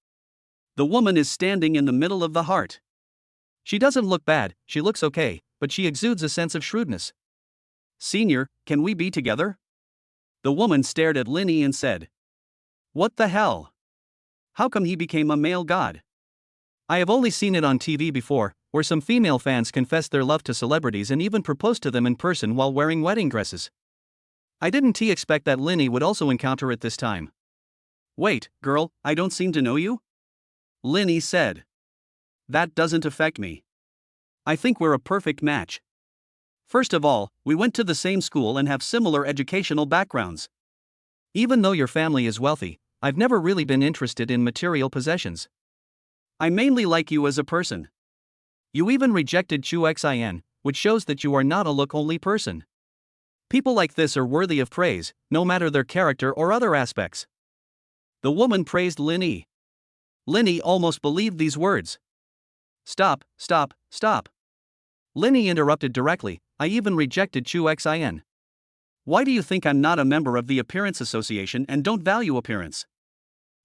The woman is standing in the middle of the heart. She doesn't look bad, she looks okay, but she exudes a sense of shrewdness. Senior, can we be together? The woman stared at Lin Yi and said. What the hell? How come he became a male god? I have only seen it on TV before, where some female fans confess their love to celebrities and even propose to them in person while wearing wedding dresses. I didn't expect that Lin Yi would also encounter it this time. Wait, girl, I don't seem to know you? Lin Yi said. That doesn't affect me. I think we're a perfect match. First of all, we went to the same school and have similar educational backgrounds. Even though your family is wealthy, I've never really been interested in material possessions. I mainly like you as a person. You even rejected Chu Xin, which shows that you are not a look-only person. People like this are worthy of praise, no matter their character or other aspects. The woman praised Lin Yi. Lin Yi almost believed these words. Stop, stop, stop. Lin Yi interrupted directly. I even rejected Chu Xin. Why do you think I'm not a member of the Appearance Association and don't value appearance?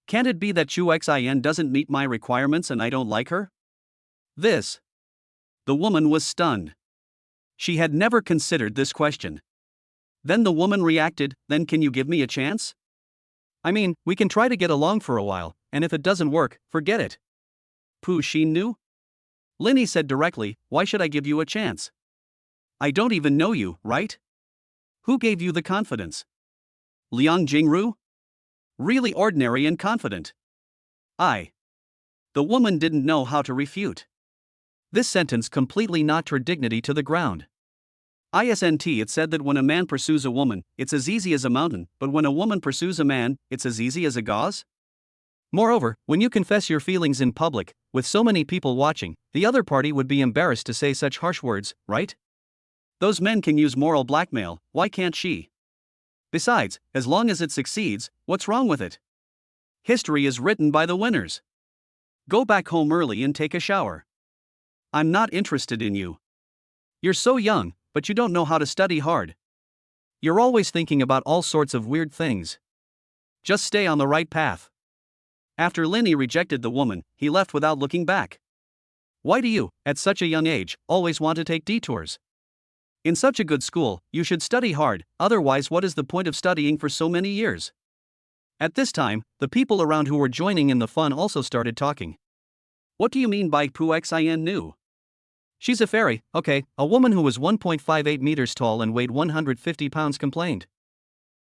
Can't it be that Chu Xin doesn't meet my requirements and I don't like her? This. The woman was stunned. She had never considered this question. Then the woman reacted, then can you give me a chance? I mean, we can try to get along for a while, and if it doesn't work, forget it. Pu Xin knew? Linny said directly, why should I give you a chance? I don't even know you, right? Who gave you the confidence? Liang Jingru? Really ordinary and confident. The woman didn't know how to refute. This sentence completely knocked her dignity to the ground. It said that when a man pursues a woman, it's as easy as a mountain, but when a woman pursues a man, it's as easy as a gauze? Moreover, when you confess your feelings in public, with so many people watching, the other party would be embarrassed to say such harsh words, right? Those men can use moral blackmail, why can't she? Besides, as long as it succeeds, what's wrong with it? History is written by the winners. Go back home early and take a shower. I'm not interested in you. You're so young, but you don't know how to study hard. You're always thinking about all sorts of weird things. Just stay on the right path. After Linny rejected the woman, he left without looking back. Why do you, at such a young age, always want to take detours? In such a good school, you should study hard, otherwise what is the point of studying for so many years? At this time, the people around who were joining in the fun also started talking. What do you mean by Puxin new? She's a fairy, okay, a woman who was 1.58 meters tall and weighed 150 pounds complained.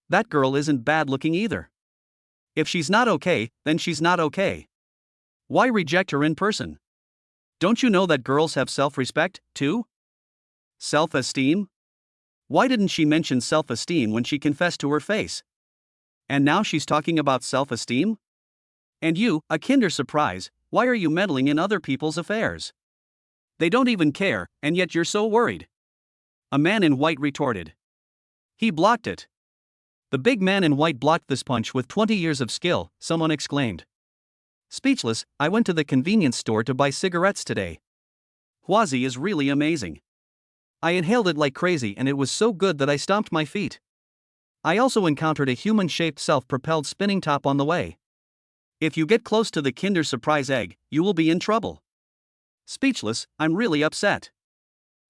That girl isn't bad looking either. If she's not okay, then she's not okay. Why reject her in person? Don't you know that girls have self-respect, too? Self-esteem? Why didn't she mention self-esteem when she confessed to her face? And now she's talking about self-esteem? And you, a kinder surprise, why are you meddling in other people's affairs? They don't even care, and yet you're so worried. A man in white retorted. He blocked it. The big man in white blocked this punch with 20 years of skill, someone exclaimed. Speechless, I went to the convenience store to buy cigarettes today. Huazi is really amazing. I inhaled it like crazy and it was so good that I stomped my feet. I also encountered a human-shaped self-propelled spinning top on the way. If you get close to the Kinder Surprise egg, you will be in trouble. Speechless, I'm really upset.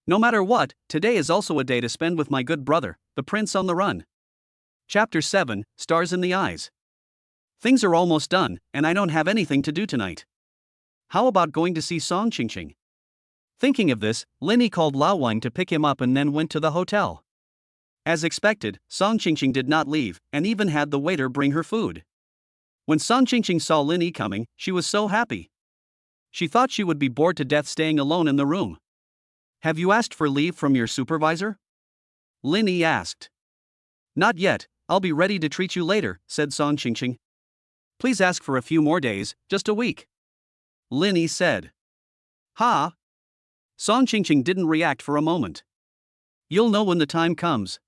No matter what, today is also a day to spend with my good brother, the Prince on the Run. Chapter 7, Stars in the Eyes. Things are almost done, and I don't have anything to do tonight. How about going to see Song Qingqing? Thinking of this, Linny called Lao Wang to pick him up and then went to the hotel. As expected, Song Qingqing did not leave, and even had the waiter bring her food. When Song Qingqing saw Linny coming, she was so happy. She thought she would be bored to death staying alone in the room. Have you asked for leave from your supervisor? Linny asked. Not yet, I'll be ready to treat you later, said Song Qingqing. Please ask for a few more days, just a week. Linny said. Ha! Song Qingqing didn't react for a moment. You'll know when the time comes.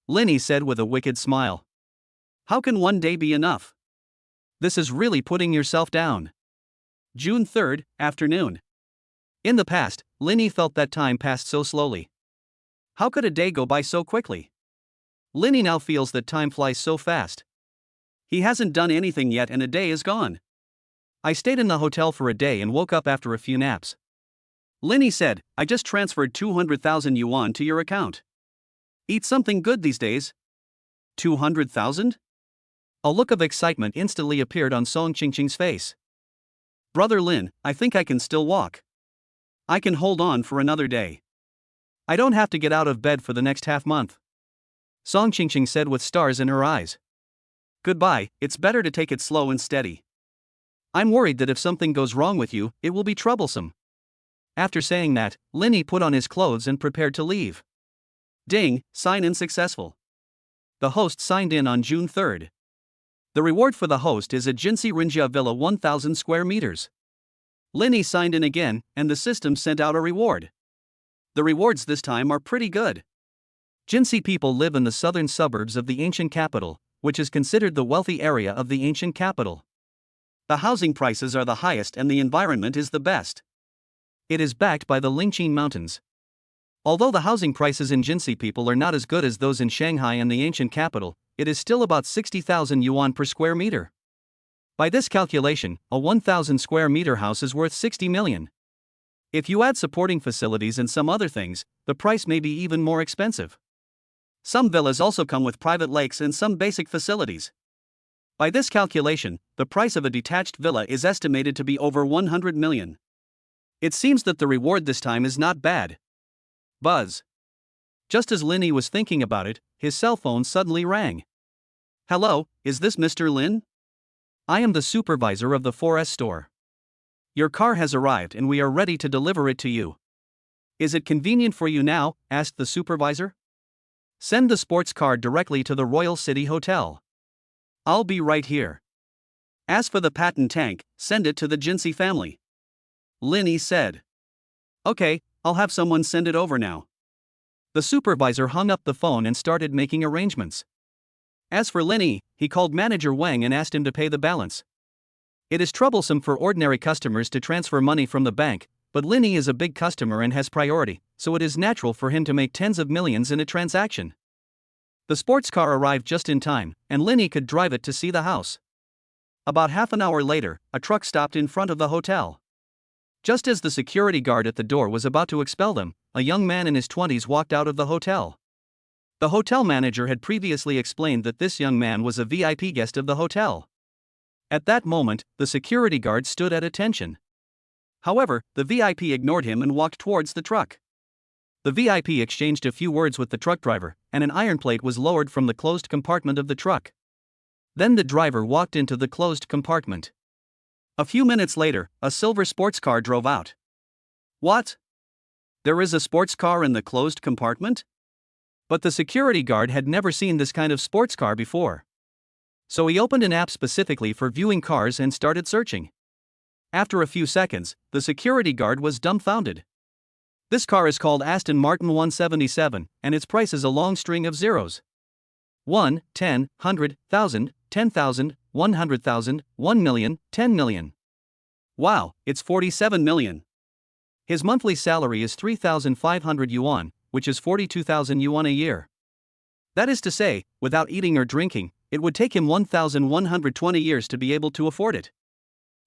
Linny said with a wicked smile. How can one day be enough? This is really putting yourself down. June 3rd, afternoon. In the past, Linny felt that time passed so slowly. How could a day go by so quickly? Linny now feels that time flies so fast. He hasn't done anything yet and a day is gone. I stayed in the hotel for a day and woke up after a few naps. Linny said, I just transferred 200,000 yuan to your account. Eat something good these days. 200,000? A look of excitement instantly appeared on Song Qingqing's face. Brother Lin, I think I can still walk. I can hold on for another day. I don't have to get out of bed for the next half month. Song Qingqing said with stars in her eyes. Goodbye, it's better to take it slow and steady. I'm worried that if something goes wrong with you, it will be troublesome. After saying that, Linny put on his clothes and prepared to leave. Ding, sign-in successful. The host signed in on June 3rd. The reward for the host is a Jinsi Rinjia Villa 1,000 square meters. Linny signed in again, and the system sent out a reward. The rewards this time are pretty good. Jinsi people live in the southern suburbs of the ancient capital, which is considered the wealthy area of the ancient capital. The housing prices are the highest and the environment is the best. It is backed by the Lingqin Mountains. Although the housing prices in Jinsi people are not as good as those in Shanghai and the ancient capital, it is still about 60,000 yuan per square meter. By this calculation, a 1,000 square meter house is worth 60 million. If you add supporting facilities and some other things, the price may be even more expensive. Some villas also come with private lakes and some basic facilities. By this calculation, the price of a detached villa is estimated to be over 100 million. It seems that the reward this time is not bad. Buzz. Just as Linny was thinking about it, his cell phone suddenly rang. Hello, is this Mr. Lin? I am the supervisor of the 4S store. Your car has arrived and we are ready to deliver it to you. Is it convenient for you now? Asked the supervisor. Send the sports car directly to the Royal City Hotel. I'll be right here. As for the patent tank, send it to the Jinsey family. Linny said. Okay, I'll have someone send it over now. The supervisor hung up the phone and started making arrangements. As for Linny, he called manager Wang and asked him to pay the balance. It is troublesome for ordinary customers to transfer money from the bank, but Linny is a big customer and has priority, so it is natural for him to make tens of millions in a transaction. The sports car arrived just in time, and Linny could drive it to see the house. About half an hour later, a truck stopped in front of the hotel. Just as the security guard at the door was about to expel them, a young man in his 20s walked out of the hotel. The hotel manager had previously explained that this young man was a VIP guest of the hotel. At that moment, the security guard stood at attention. However, the VIP ignored him and walked towards the truck. The VIP exchanged a few words with the truck driver, and an iron plate was lowered from the closed compartment of the truck. Then the driver walked into the closed compartment. A few minutes later, a silver sports car drove out. What? There is a sports car in the closed compartment? But the security guard had never seen this kind of sports car before. So he opened an app specifically for viewing cars and started searching. After a few seconds, the security guard was dumbfounded. This car is called Aston Martin 177, and its price is a long string of zeros. 1, 10, 100, 1000, 10,000, 100,000, 1 million, 10 million. Wow, it's 47 million. His monthly salary is 3,500 yuan, which is 42,000 yuan a year. That is to say, without eating or drinking, it would take him 1,120 years to be able to afford it.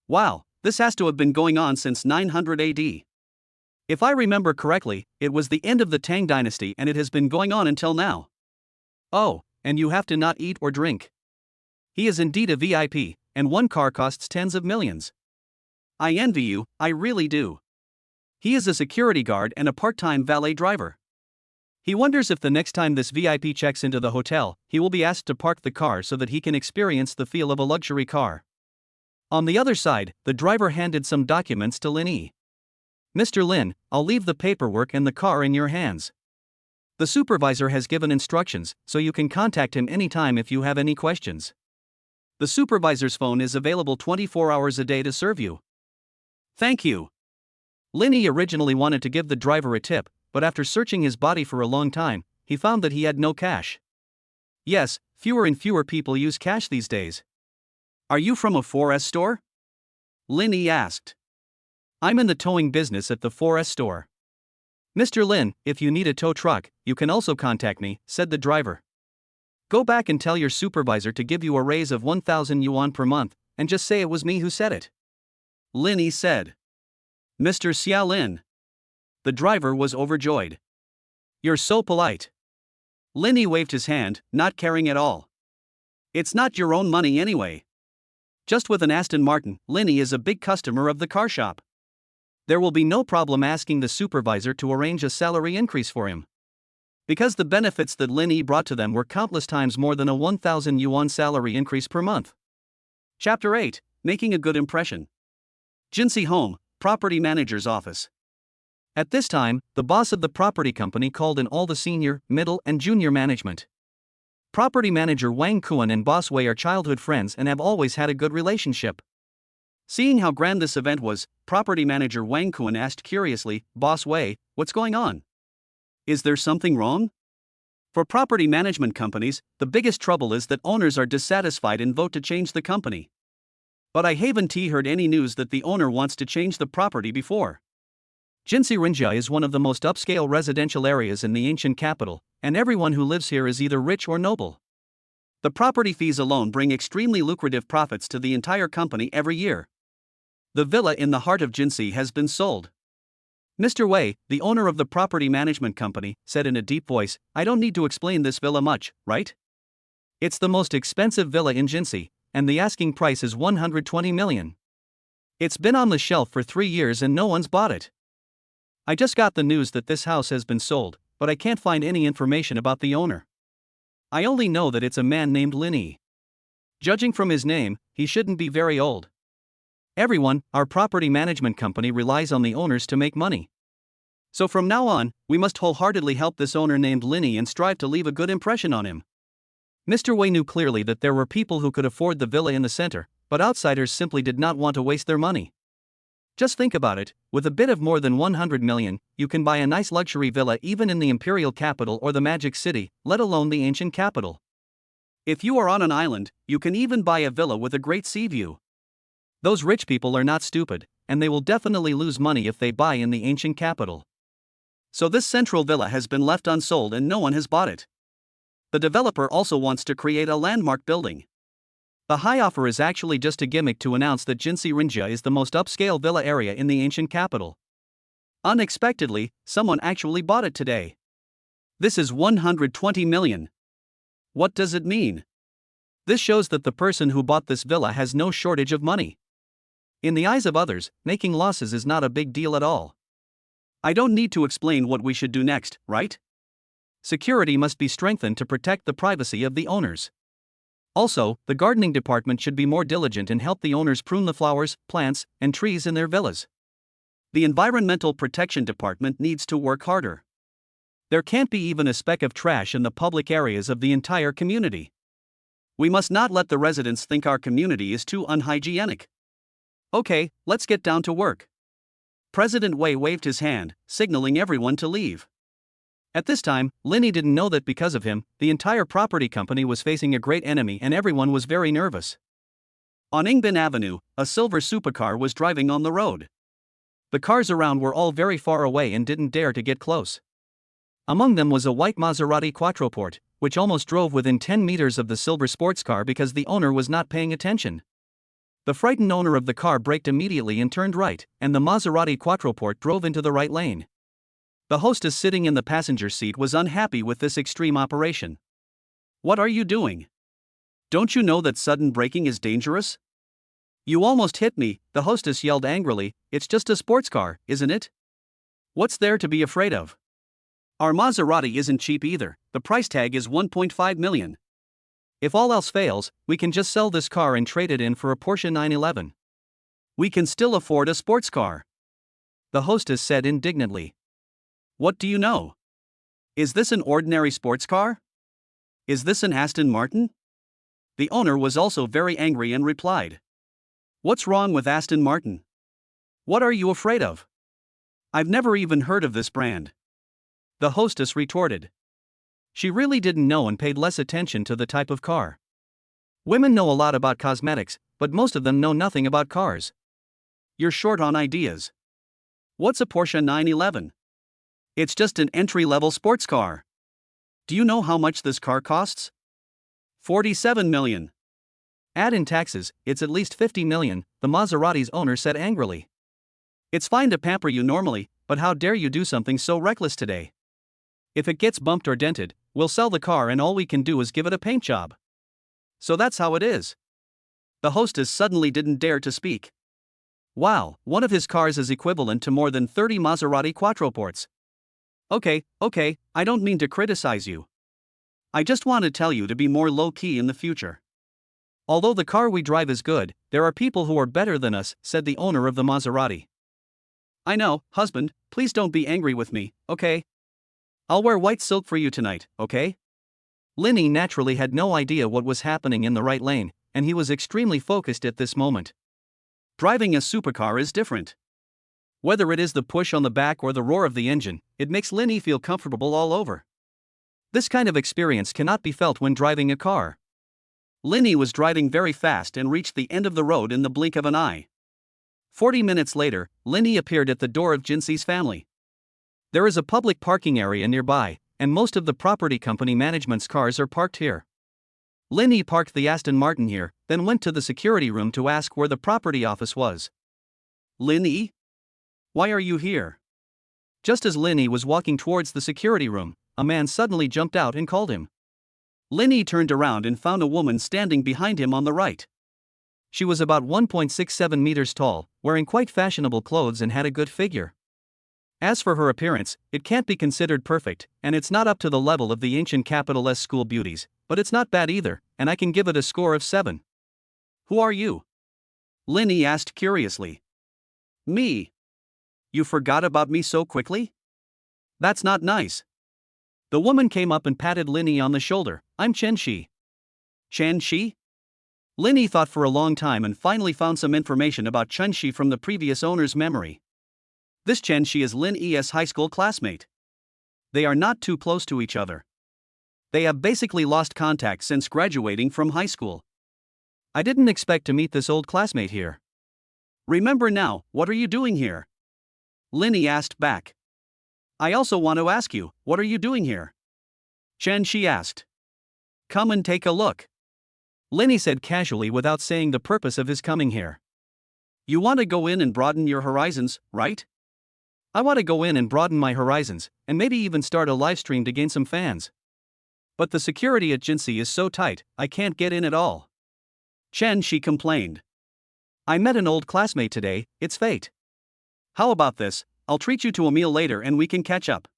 Wow, this has to have been going on since 900 AD. If I remember correctly, it was the end of the Tang dynasty and it has been going on until now. Oh, and you have to not eat or drink. He is indeed a VIP, and one car costs tens of millions. I envy you, I really do. He is a security guard and a part-time valet driver. He wonders if the next time this VIP checks into the hotel, he will be asked to park the car so that he can experience the feel of a luxury car. On the other side, the driver handed some documents to Linny. Mr. Lin, I'll leave the paperwork and the car in your hands. The supervisor has given instructions, so you can contact him anytime if you have any questions. The supervisor's phone is available 24 hours a day to serve you. Thank you. Linny originally wanted to give the driver a tip, but after searching his body for a long time, he found that he had no cash. Yes, fewer and fewer people use cash these days. Are you from a 4S store? Linny asked. I'm in the towing business at the 4S store. Mr. Lin, if you need a tow truck, you can also contact me, said the driver. Go back and tell your supervisor to give you a raise of 1,000 yuan per month, and just say it was me who said it. Linny said. Mr. Xiao Lin. The driver was overjoyed. You're so polite. Linny waved his hand, not caring at all. It's not your own money anyway. Just with an Aston Martin, Linny is a big customer of the car shop. There will be no problem asking the supervisor to arrange a salary increase for him. Because the benefits that Linny brought to them were countless times more than a 1,000 yuan salary increase per month. Chapter 8, Making a Good Impression. Jinsey Home, Property Manager's Office. At this time, the boss of the property company called in all the senior, middle, and junior management. Property manager Wang Kuan and Boss Wei are childhood friends and have always had a good relationship. Seeing how grand this event was, property manager Wang Kuan asked curiously, Boss Wei, what's going on? Is there something wrong? For property management companies, the biggest trouble is that owners are dissatisfied and vote to change the company. But I haven't heard any news that the owner wants to change the property before. Jinsey Rinjia is one of the most upscale residential areas in the ancient capital, and everyone who lives here is either rich or noble. The property fees alone bring extremely lucrative profits to the entire company every year. The villa in the heart of Jinsey has been sold. Mr. Wei, the owner of the property management company, said in a deep voice, I don't need to explain this villa much, right? It's the most expensive villa in Jinsey, and the asking price is 120 million. It's been on the shelf for 3 years and no one's bought it. I just got the news that this house has been sold, but I can't find any information about the owner. I only know that it's a man named Linny. Judging from his name, he shouldn't be very old. Everyone, our property management company relies on the owners to make money. So from now on, we must wholeheartedly help this owner named Linny and strive to leave a good impression on him. Mr. Wei knew clearly that there were people who could afford the villa in the center, but outsiders simply did not want to waste their money. Just think about it, with a bit of more than 100 million, you can buy a nice luxury villa even in the imperial capital or the magic city, let alone the ancient capital. If you are on an island, you can even buy a villa with a great sea view. Those rich people are not stupid, and they will definitely lose money if they buy in the ancient capital. So this central villa has been left unsold and no one has bought it. The developer also wants to create a landmark building. The high offer is actually just a gimmick to announce that Jinsi Rinjia is the most upscale villa area in the ancient capital. Unexpectedly, someone actually bought it today. This is 120 million. What does it mean? This shows that the person who bought this villa has no shortage of money. In the eyes of others, making losses is not a big deal at all. I don't need to explain what we should do next, right? Security must be strengthened to protect the privacy of the owners. Also, the gardening department should be more diligent and help the owners prune the flowers, plants, and trees in their villas. The environmental protection department needs to work harder. There can't be even a speck of trash in the public areas of the entire community. We must not let the residents think our community is too unhygienic. Okay, let's get down to work. President Wei waved his hand, signaling everyone to leave. At this time, Linny didn't know that because of him, the entire property company was facing a great enemy and everyone was very nervous. On Ingbin Avenue, a silver supercar was driving on the road. The cars around were all very far away and didn't dare to get close. Among them was a white Maserati Quattroporte, which almost drove within 10 meters of the silver sports car because the owner was not paying attention. The frightened owner of the car braked immediately and turned right, and the Maserati Quattroporte drove into the right lane. The hostess sitting in the passenger seat was unhappy with this extreme operation. What are you doing? Don't you know that sudden braking is dangerous? You almost hit me, the hostess yelled angrily. It's just a sports car, isn't it? What's there to be afraid of? Our Maserati isn't cheap either, the price tag is 1.5 million. If all else fails, we can just sell this car and trade it in for a Porsche 911. We can still afford a sports car. The hostess said indignantly. What do you know? Is this an ordinary sports car? Is this an Aston Martin? The owner was also very angry and replied. What's wrong with Aston Martin? What are you afraid of? I've never even heard of this brand. The hostess retorted. She really didn't know and paid less attention to the type of car. Women know a lot about cosmetics, but most of them know nothing about cars. You're short on ideas. What's a Porsche 911? It's just an entry-level sports car. Do you know how much this car costs? 47 million. Add in taxes, it's at least 50 million, the Maserati's owner said angrily. It's fine to pamper you normally, but how dare you do something so reckless today? If it gets bumped or dented, we'll sell the car and all we can do is give it a paint job. So that's how it is. The hostess suddenly didn't dare to speak. Wow, one of his cars is equivalent to more than 30 Maserati Quattroportes. Okay, I don't mean to criticize you. I just want to tell you to be more low-key in the future. Although the car we drive is good, there are people who are better than us, said the owner of the Maserati. I know, husband, please don't be angry with me, okay? I'll wear white silk for you tonight, okay? Linny naturally had no idea what was happening in the right lane, and he was extremely focused at this moment. Driving a supercar is different. Whether it is the push on the back or the roar of the engine, it makes Linny feel comfortable all over. This kind of experience cannot be felt when driving a car. Linny was driving very fast and reached the end of the road in the blink of an eye. 40 minutes later, Linny appeared at the door of Jinsi's family. There is a public parking area nearby, and most of the property company management's cars are parked here. Linny parked the Aston Martin here, then went to the security room to ask where the property office was. Linny? Why are you here? Just as Linny was walking towards the security room, a man suddenly jumped out and called him. Linny turned around and found a woman standing behind him on the right. She was about 1.67 meters tall, wearing quite fashionable clothes and had a good figure. As for her appearance, it can't be considered perfect, and it's not up to the level of the ancient capital school beauties, but it's not bad either, and I can give it a score of 7. Who are you? Linny asked curiously. Me. You forgot about me so quickly? That's not nice. The woman came up and patted Linny on the shoulder. I'm Chen Shi. Chen Shi? Linny thought for a long time and finally found some information about Chen Shi from the previous owner's memory. This Chen Shi is Lin Yi's high school classmate. They are not too close to each other. They have basically lost contact since graduating from high school. I didn't expect to meet this old classmate here. Remember now, what are you doing here? Linny asked back. I also want to ask you, what are you doing here? Chen Shi asked. Come and take a look. Linny said casually without saying the purpose of his coming here. You want to go in and broaden your horizons, right? I want to go in and broaden my horizons, and maybe even start a live stream to gain some fans. But the security at Jinxi is so tight, I can't get in at all. Chen Shi complained. I met an old classmate today, it's fate. How about this, I'll treat you to a meal later and we can catch up.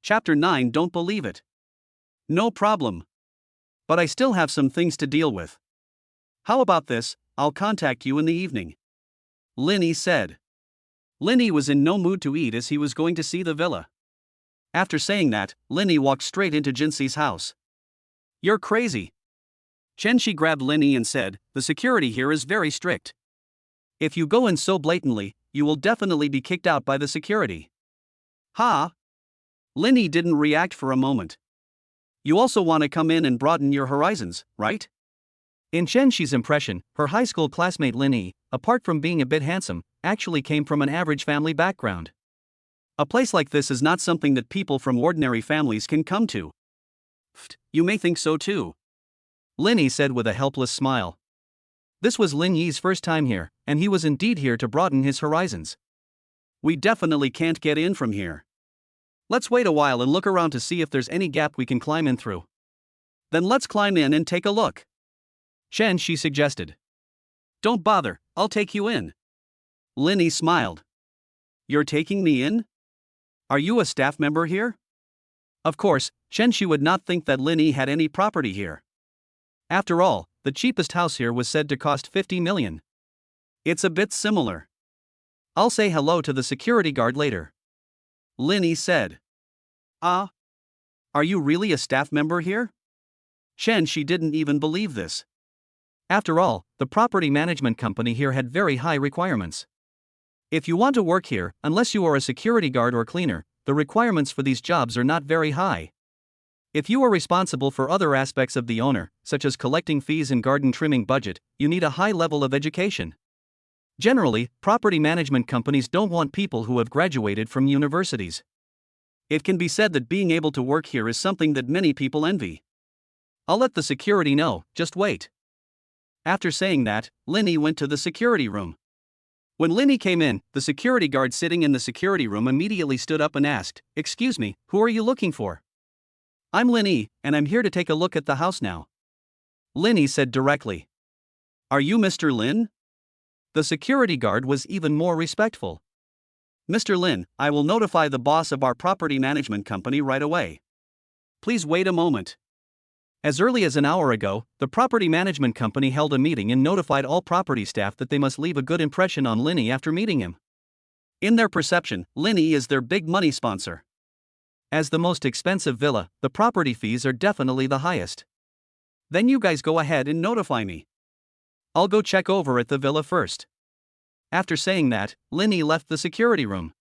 Chapter 9. Don't believe it. No problem. But I still have some things to deal with. How about this, I'll contact you in the evening. Linny said. Linny was in no mood to eat as he was going to see the villa. After saying that, Linny walked straight into Jinxi's house. You're crazy. Chen Shi grabbed Linny and said, the security here is very strict. If you go in so blatantly, you will definitely be kicked out by the security. Ha! Linny didn't react for a moment. You also want to come in and broaden your horizons, right? In Chen Shi's impression, her high school classmate Linny, apart from being a bit handsome, actually came from an average family background. A place like this is not something that people from ordinary families can come to. You may think so too. Linny said with a helpless smile. This was Lin Yi's first time here, and he was indeed here to broaden his horizons. We definitely can't get in from here. Let's wait a while and look around to see if there's any gap we can climb in through. Then let's climb in and take a look. Chen Shi suggested. Don't bother, I'll take you in. Linny smiled. You're taking me in? Are you a staff member here? Of course, Chen Shi would not think that Linny had any property here. After all, the cheapest house here was said to cost 50 million. It's a bit similar. I'll say hello to the security guard later. Linny said. Ah? Are you really a staff member here? Chen Shi didn't even believe this. After all, the property management company here had very high requirements. If you want to work here, unless you are a security guard or cleaner, the requirements for these jobs are not very high. If you are responsible for other aspects of the owner, such as collecting fees and garden trimming budget, you need a high level of education. Generally, property management companies don't want people who have graduated from universities. It can be said that being able to work here is something that many people envy. I'll let the security know, just wait. After saying that, Linny went to the security room. When Linny came in, the security guard sitting in the security room immediately stood up and asked, Excuse me, who are you looking for? I'm Linny, and I'm here to take a look at the house now. Linny said directly. Are you Mr. Lin? The security guard was even more respectful. Mr. Lin, I will notify the boss of our property management company right away. Please wait a moment. As early as an hour ago, the property management company held a meeting and notified all property staff that they must leave a good impression on Linny after meeting him. In their perception, Linny is their big money sponsor. As the most expensive villa, the property fees are definitely the highest. Then you guys go ahead and notify me. I'll go check over at the villa first. After saying that, Linny left the security room.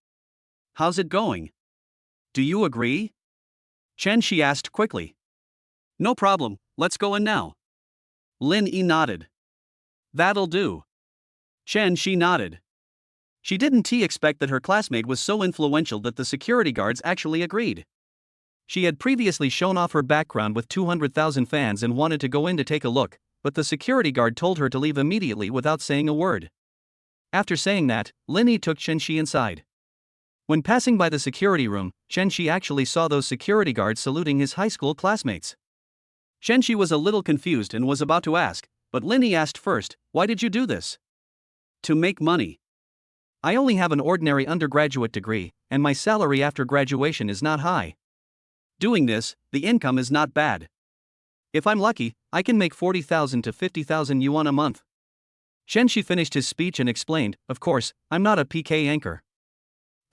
How's it going? Do you agree? Chen Shi asked quickly. No problem, let's go in now. Lin Yi nodded. That'll do. Chen Shi nodded. She didn't expect that her classmate was so influential that the security guards actually agreed. She had previously shown off her background with 200,000 fans and wanted to go in to take a look, but the security guard told her to leave immediately without saying a word. After saying that, Lin Yi took Chen Shi inside. When passing by the security room, Chen Shi actually saw those security guards saluting his high school classmates. Chen Shi was a little confused and was about to ask, But Linny asked first, "Why did you do this?" "To make money. I only have an ordinary undergraduate degree, and my salary after graduation is not high. Doing this, the income is not bad. If I'm lucky, I can make 40,000 to 50,000 yuan a month." Shenshi finished his speech and explained, "Of course, I'm not a PK anchor.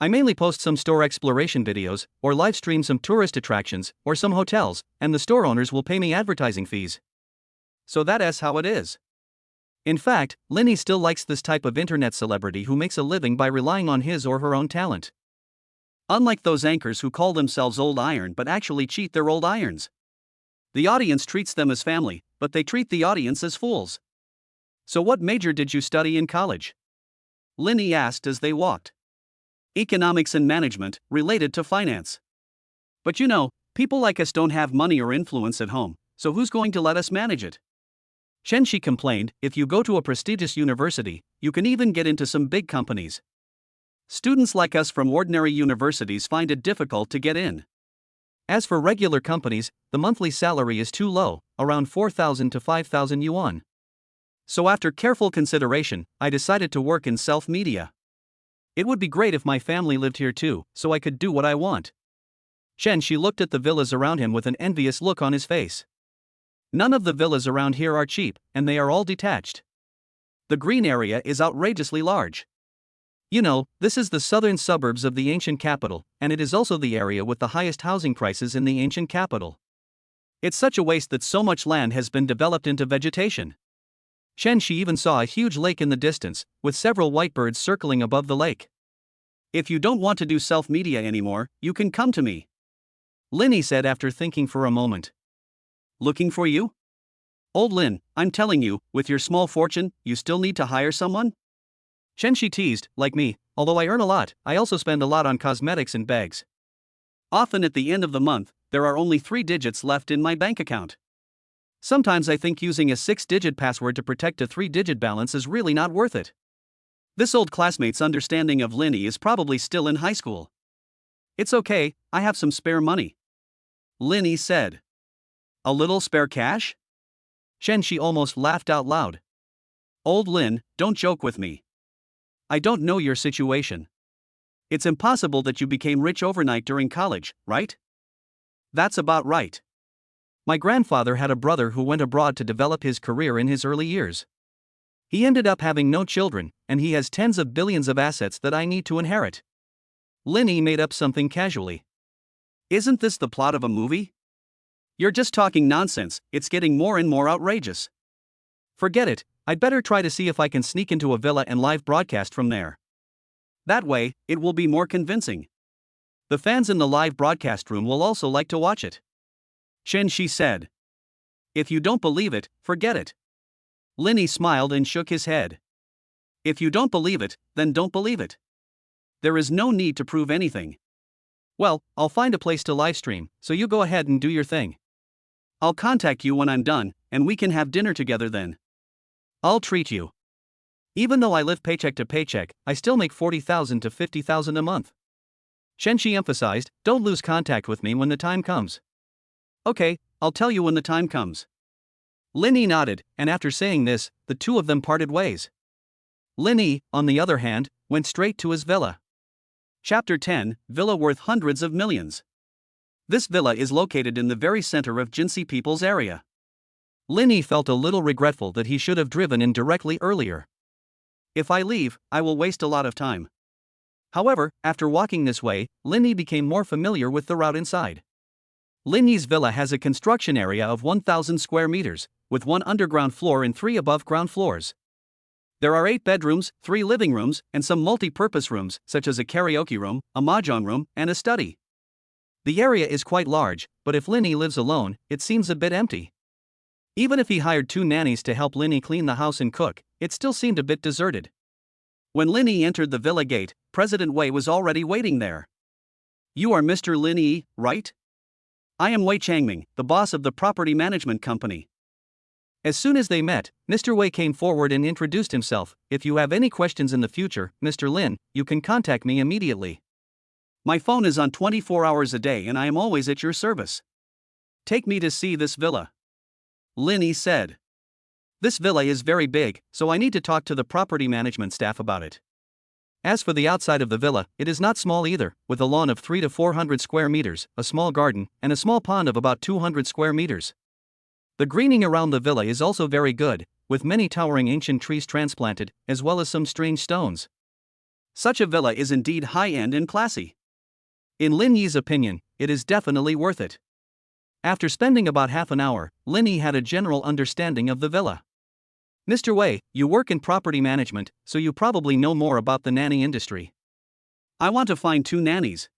I mainly post some store exploration videos, or live stream some tourist attractions, or some hotels, and the store owners will pay me advertising fees. So that's how it is." In fact, Linny still likes this type of internet celebrity who makes a living by relying on his or her own talent. Unlike those anchors who call themselves old iron but actually cheat their old irons. The audience treats them as family, but they treat the audience as fools. "So what major did you study in college?" Linny asked as they walked. "Economics and management, related to finance. But you know, people like us don't have money or influence at home, so who's going to let us manage it?" Shenshi complained, "If you go to a prestigious university, you can even get into some big companies. Students like us from ordinary universities find it difficult to get in. As for regular companies, the monthly salary is too low, around 4,000 to 5,000 yuan. So after careful consideration, I decided to work in self-media. It would be great if my family lived here too, so I could do what I want." Shenshi looked at the villas around him with an envious look on his face. None of the villas around here are cheap, and they are all detached. The green area is outrageously large. You know, this is the southern suburbs of the ancient capital, and it is also the area with the highest housing prices in the ancient capital. It's such a waste that so much land has been developed into vegetation. Shenshi even saw a huge lake in the distance, with several white birds circling above the lake. "If you don't want to do self-media anymore, you can come to me," Linny said after thinking for a moment. "Looking for you? Old Lin, I'm telling you, with your small fortune, you still need to hire someone?" Shenshi teased, "Like me, although I earn a lot, I also spend a lot on cosmetics and bags. Often at the end of the month, there are only 3 digits left in my bank account. Sometimes I think using a 6-digit password to protect a 3-digit balance is really not worth it." This old classmate's understanding of Linny is probably still in high school. "It's okay, I have some spare money," Linny said. "A little spare cash?" Shenshi almost laughed out loud. "Old Lin, don't joke with me. I don't know your situation. It's impossible that you became rich overnight during college, right?" "That's about right. My grandfather had a brother who went abroad to develop his career in his early years. He ended up having no children, and he has tens of billions of assets that I need to inherit." Linny made up something casually. "Isn't this the plot of a movie? You're just talking nonsense, it's getting more and more outrageous." "Forget it, I'd better try to see if I can sneak into a villa and live broadcast from there. That way, it will be more convincing. The fans in the live broadcast room will also like to watch it," Shenshi said. "If you don't believe it, forget it." Linny smiled and shook his head. "If you don't believe it, then don't believe it. There is no need to prove anything. Well, I'll find a place to livestream, so you go ahead and do your thing. I'll contact you when I'm done, and we can have dinner together then. I'll treat you. Even though I live paycheck to paycheck, I still make 40,000 to 50,000 a month." Shenshi emphasized, "Don't lose contact with me when the time comes." "Okay, I'll tell you when the time comes." Linny nodded, and after saying this, the two of them parted ways. Linny, on the other hand, went straight to his villa. Chapter 10, Villa worth hundreds of millions. This villa is located in the very center of Jinsi people's area. Linny felt a little regretful that he should have driven in directly earlier. "If I leave, I will waste a lot of time." However, after walking this way, Linny became more familiar with the route inside. Linny's villa has a construction area of 1,000 square meters, with 1 underground floor and 3 above-ground floors. There are 8 bedrooms, 3 living rooms, and some multi-purpose rooms, such as a karaoke room, a mahjong room, and a study. The area is quite large, but if Linny lives alone, it seems a bit empty. Even if he hired 2 nannies to help Linny clean the house and cook, it still seemed a bit deserted. When Linny entered the villa gate, President Wei was already waiting there. "You are Mr. Linny, right? I am Wei Changming, the boss of the property management company." As soon as they met, Mr. Wei came forward and introduced himself. "If you have any questions in the future, Mr. Lin, you can contact me immediately. My phone is on 24 hours a day and I am always at your service. Take me to see this villa," Linny said. This villa is very big, so I need to talk to the property management staff about it. As for the outside of the villa, it is not small either, with a lawn of 3 to 400 square meters, a small garden, and a small pond of about 200 square meters. The greening around the villa is also very good, with many towering ancient trees transplanted, as well as some strange stones. Such a villa is indeed high-end and classy. In Lin Yi's opinion, it is definitely worth it. After spending about half an hour, Lin Yi had a general understanding of the villa. Mr. Wei, you work in property management, so you probably know more about the nanny industry. I want to find 2 nannies.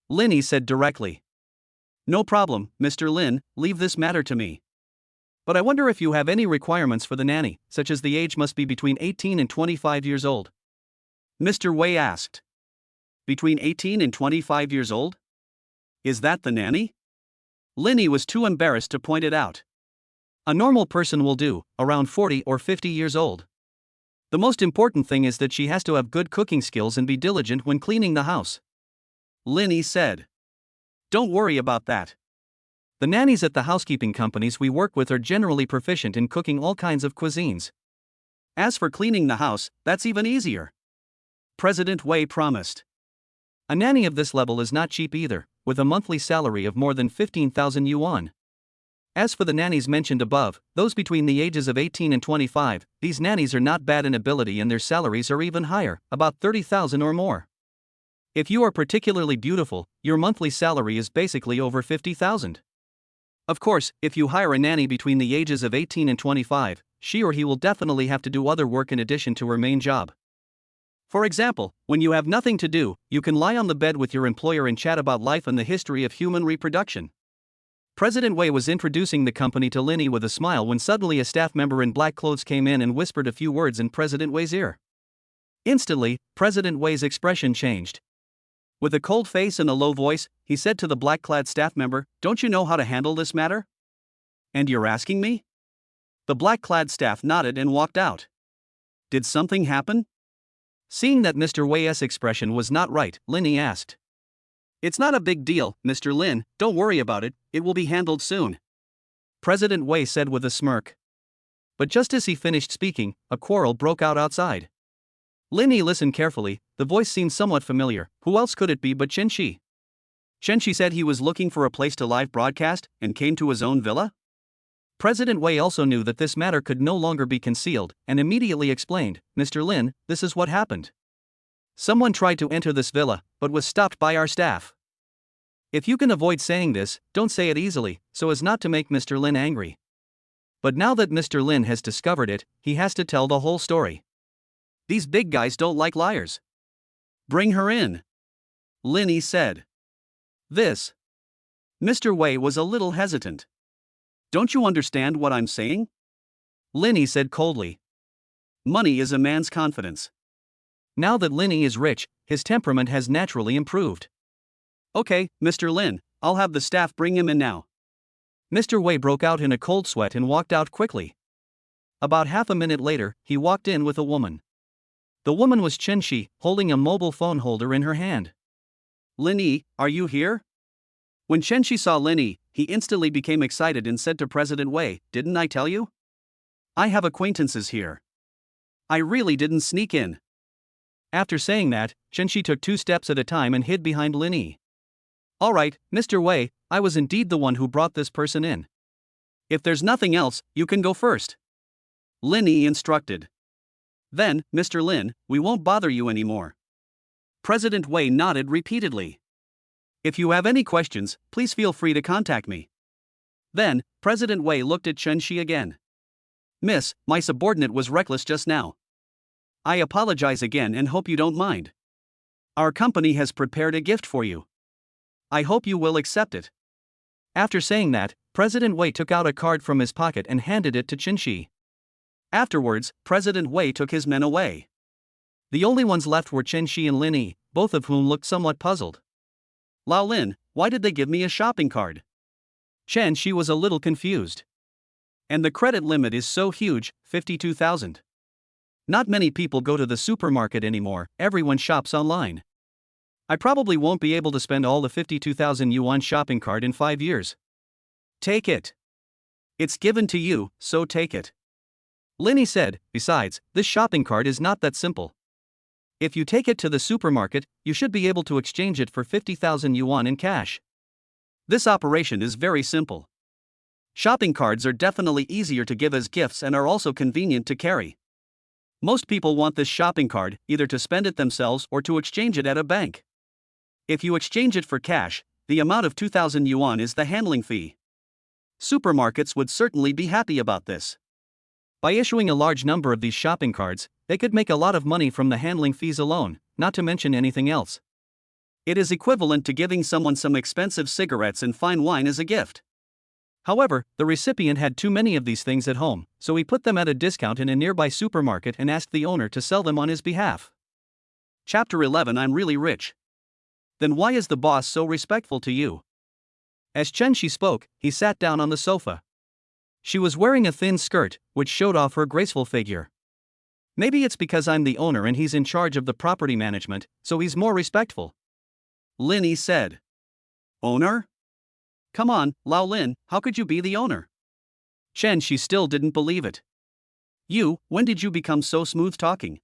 Lin Yi said directly. No problem, Mr. Lin, leave this matter to me. But I wonder if you have any requirements for the nanny, such as the age must be between 18 and 25 years old. Mr. Wei asked. Between 18 and 25 years old? Is that the nanny? Lin Yi was too embarrassed to point it out. A normal person will do, around 40 or 50 years old. The most important thing is that she has to have good cooking skills and be diligent when cleaning the house. Lin Yi said. Don't worry about that. The nannies at the housekeeping companies we work with are generally proficient in cooking all kinds of cuisines. As for cleaning the house, that's even easier. President Wei promised. A nanny of this level is not cheap either, with a monthly salary of more than 15,000 yuan. As for the nannies mentioned above, those between the ages of 18 and 25, these nannies are not bad in ability and their salaries are even higher, about 30,000 or more. If you are particularly beautiful, your monthly salary is basically over 50,000. Of course, if you hire a nanny between the ages of 18 and 25, she or he will definitely have to do other work in addition to her main job. For example, when you have nothing to do, you can lie on the bed with your employer and chat about life and the history of human reproduction. President Wei was introducing the company to Lin Yi with a smile when suddenly a staff member in black clothes came in and whispered a few words in President Wei's ear. Instantly, President Wei's expression changed. With a cold face and a low voice, he said to the black-clad staff member, "Don't you know how to handle this matter? And you're asking me?" The black-clad staff nodded and walked out. Did something happen? Seeing that Mr. Wei's expression was not right, Lin Yi asked. It's not a big deal, Mr. Lin, don't worry about it, it will be handled soon. President Wei said with a smirk. But just as he finished speaking, a quarrel broke out outside. Lin Yi listened carefully, the voice seemed somewhat familiar. Who else could it be but Chen Shi? Chen Shi said he was looking for a place to live broadcast, and came to his own villa? President Wei also knew that this matter could no longer be concealed, and immediately explained, Mr. Lin, this is what happened. Someone tried to enter this villa, but was stopped by our staff. If you can avoid saying this, don't say it easily, so as not to make Mr. Lin angry. But now that Mr. Lin has discovered it, he has to tell the whole story. These big guys don't like liars. Bring her in. Lin Yi said. This. Mr. Wei was a little hesitant. Don't you understand what I'm saying? Lin Yi said coldly. Money is a man's confidence. Now that Lin Yi is rich, his temperament has naturally improved. Okay, Mr. Lin, I'll have the staff bring him in now. Mr. Wei broke out in a cold sweat and walked out quickly. About half a minute later, he walked in with a woman. The woman was Chen Shi, holding a mobile phone holder in her hand. Lin Yi, are you here? When Chen Shi saw Lin Yi, he instantly became excited and said to President Wei, didn't I tell you? I have acquaintances here. I really didn't sneak in. After saying that, Chen Shi took 2 steps at a time and hid behind Lin Yi. Alright, Mr. Wei, I was indeed the one who brought this person in. If there's nothing else, you can go first. Lin Yi instructed. Then, Mr. Lin, we won't bother you anymore. President Wei nodded repeatedly. If you have any questions, please feel free to contact me. Then, President Wei looked at Chen Shi again. Miss, my subordinate was reckless just now. I apologize again and hope you don't mind. Our company has prepared a gift for you. I hope you will accept it. After saying that, President Wei took out a card from his pocket and handed it to Chen Shi. Afterwards, President Wei took his men away. The only ones left were Chen Shi and Lin Yi, both of whom looked somewhat puzzled. Lao Lin, why did they give me a shopping card? Chen Shi was a little confused. And the credit limit is so huge, 52,000. Not many people go to the supermarket anymore, everyone shops online. I probably won't be able to spend all the 52,000 yuan shopping cart in 5 years. Take it. It's given to you, so take it. Linny said, besides, this shopping cart is not that simple. If you take it to the supermarket, you should be able to exchange it for 50,000 yuan in cash. This operation is very simple. Shopping cards are definitely easier to give as gifts and are also convenient to carry. Most people want this shopping card either to spend it themselves or to exchange it at a bank. If you exchange it for cash, the amount of 2,000 yuan is the handling fee. Supermarkets would certainly be happy about this. By issuing a large number of these shopping cards, they could make a lot of money from the handling fees alone, not to mention anything else. It is equivalent to giving someone some expensive cigarettes and fine wine as a gift. However, the recipient had too many of these things at home, so he put them at a discount in a nearby supermarket and asked the owner to sell them on his behalf. Chapter 11. I'm really rich. Then why is the boss so respectful to you? As Chen Shi spoke, he sat down on the sofa. She was wearing a thin skirt, which showed off her graceful figure. Maybe it's because I'm the owner and he's in charge of the property management, so he's more respectful. Linny said. Owner? Come on, Lao Lin, how could you be the owner? Chen Shi still didn't believe it. When did you become so smooth talking?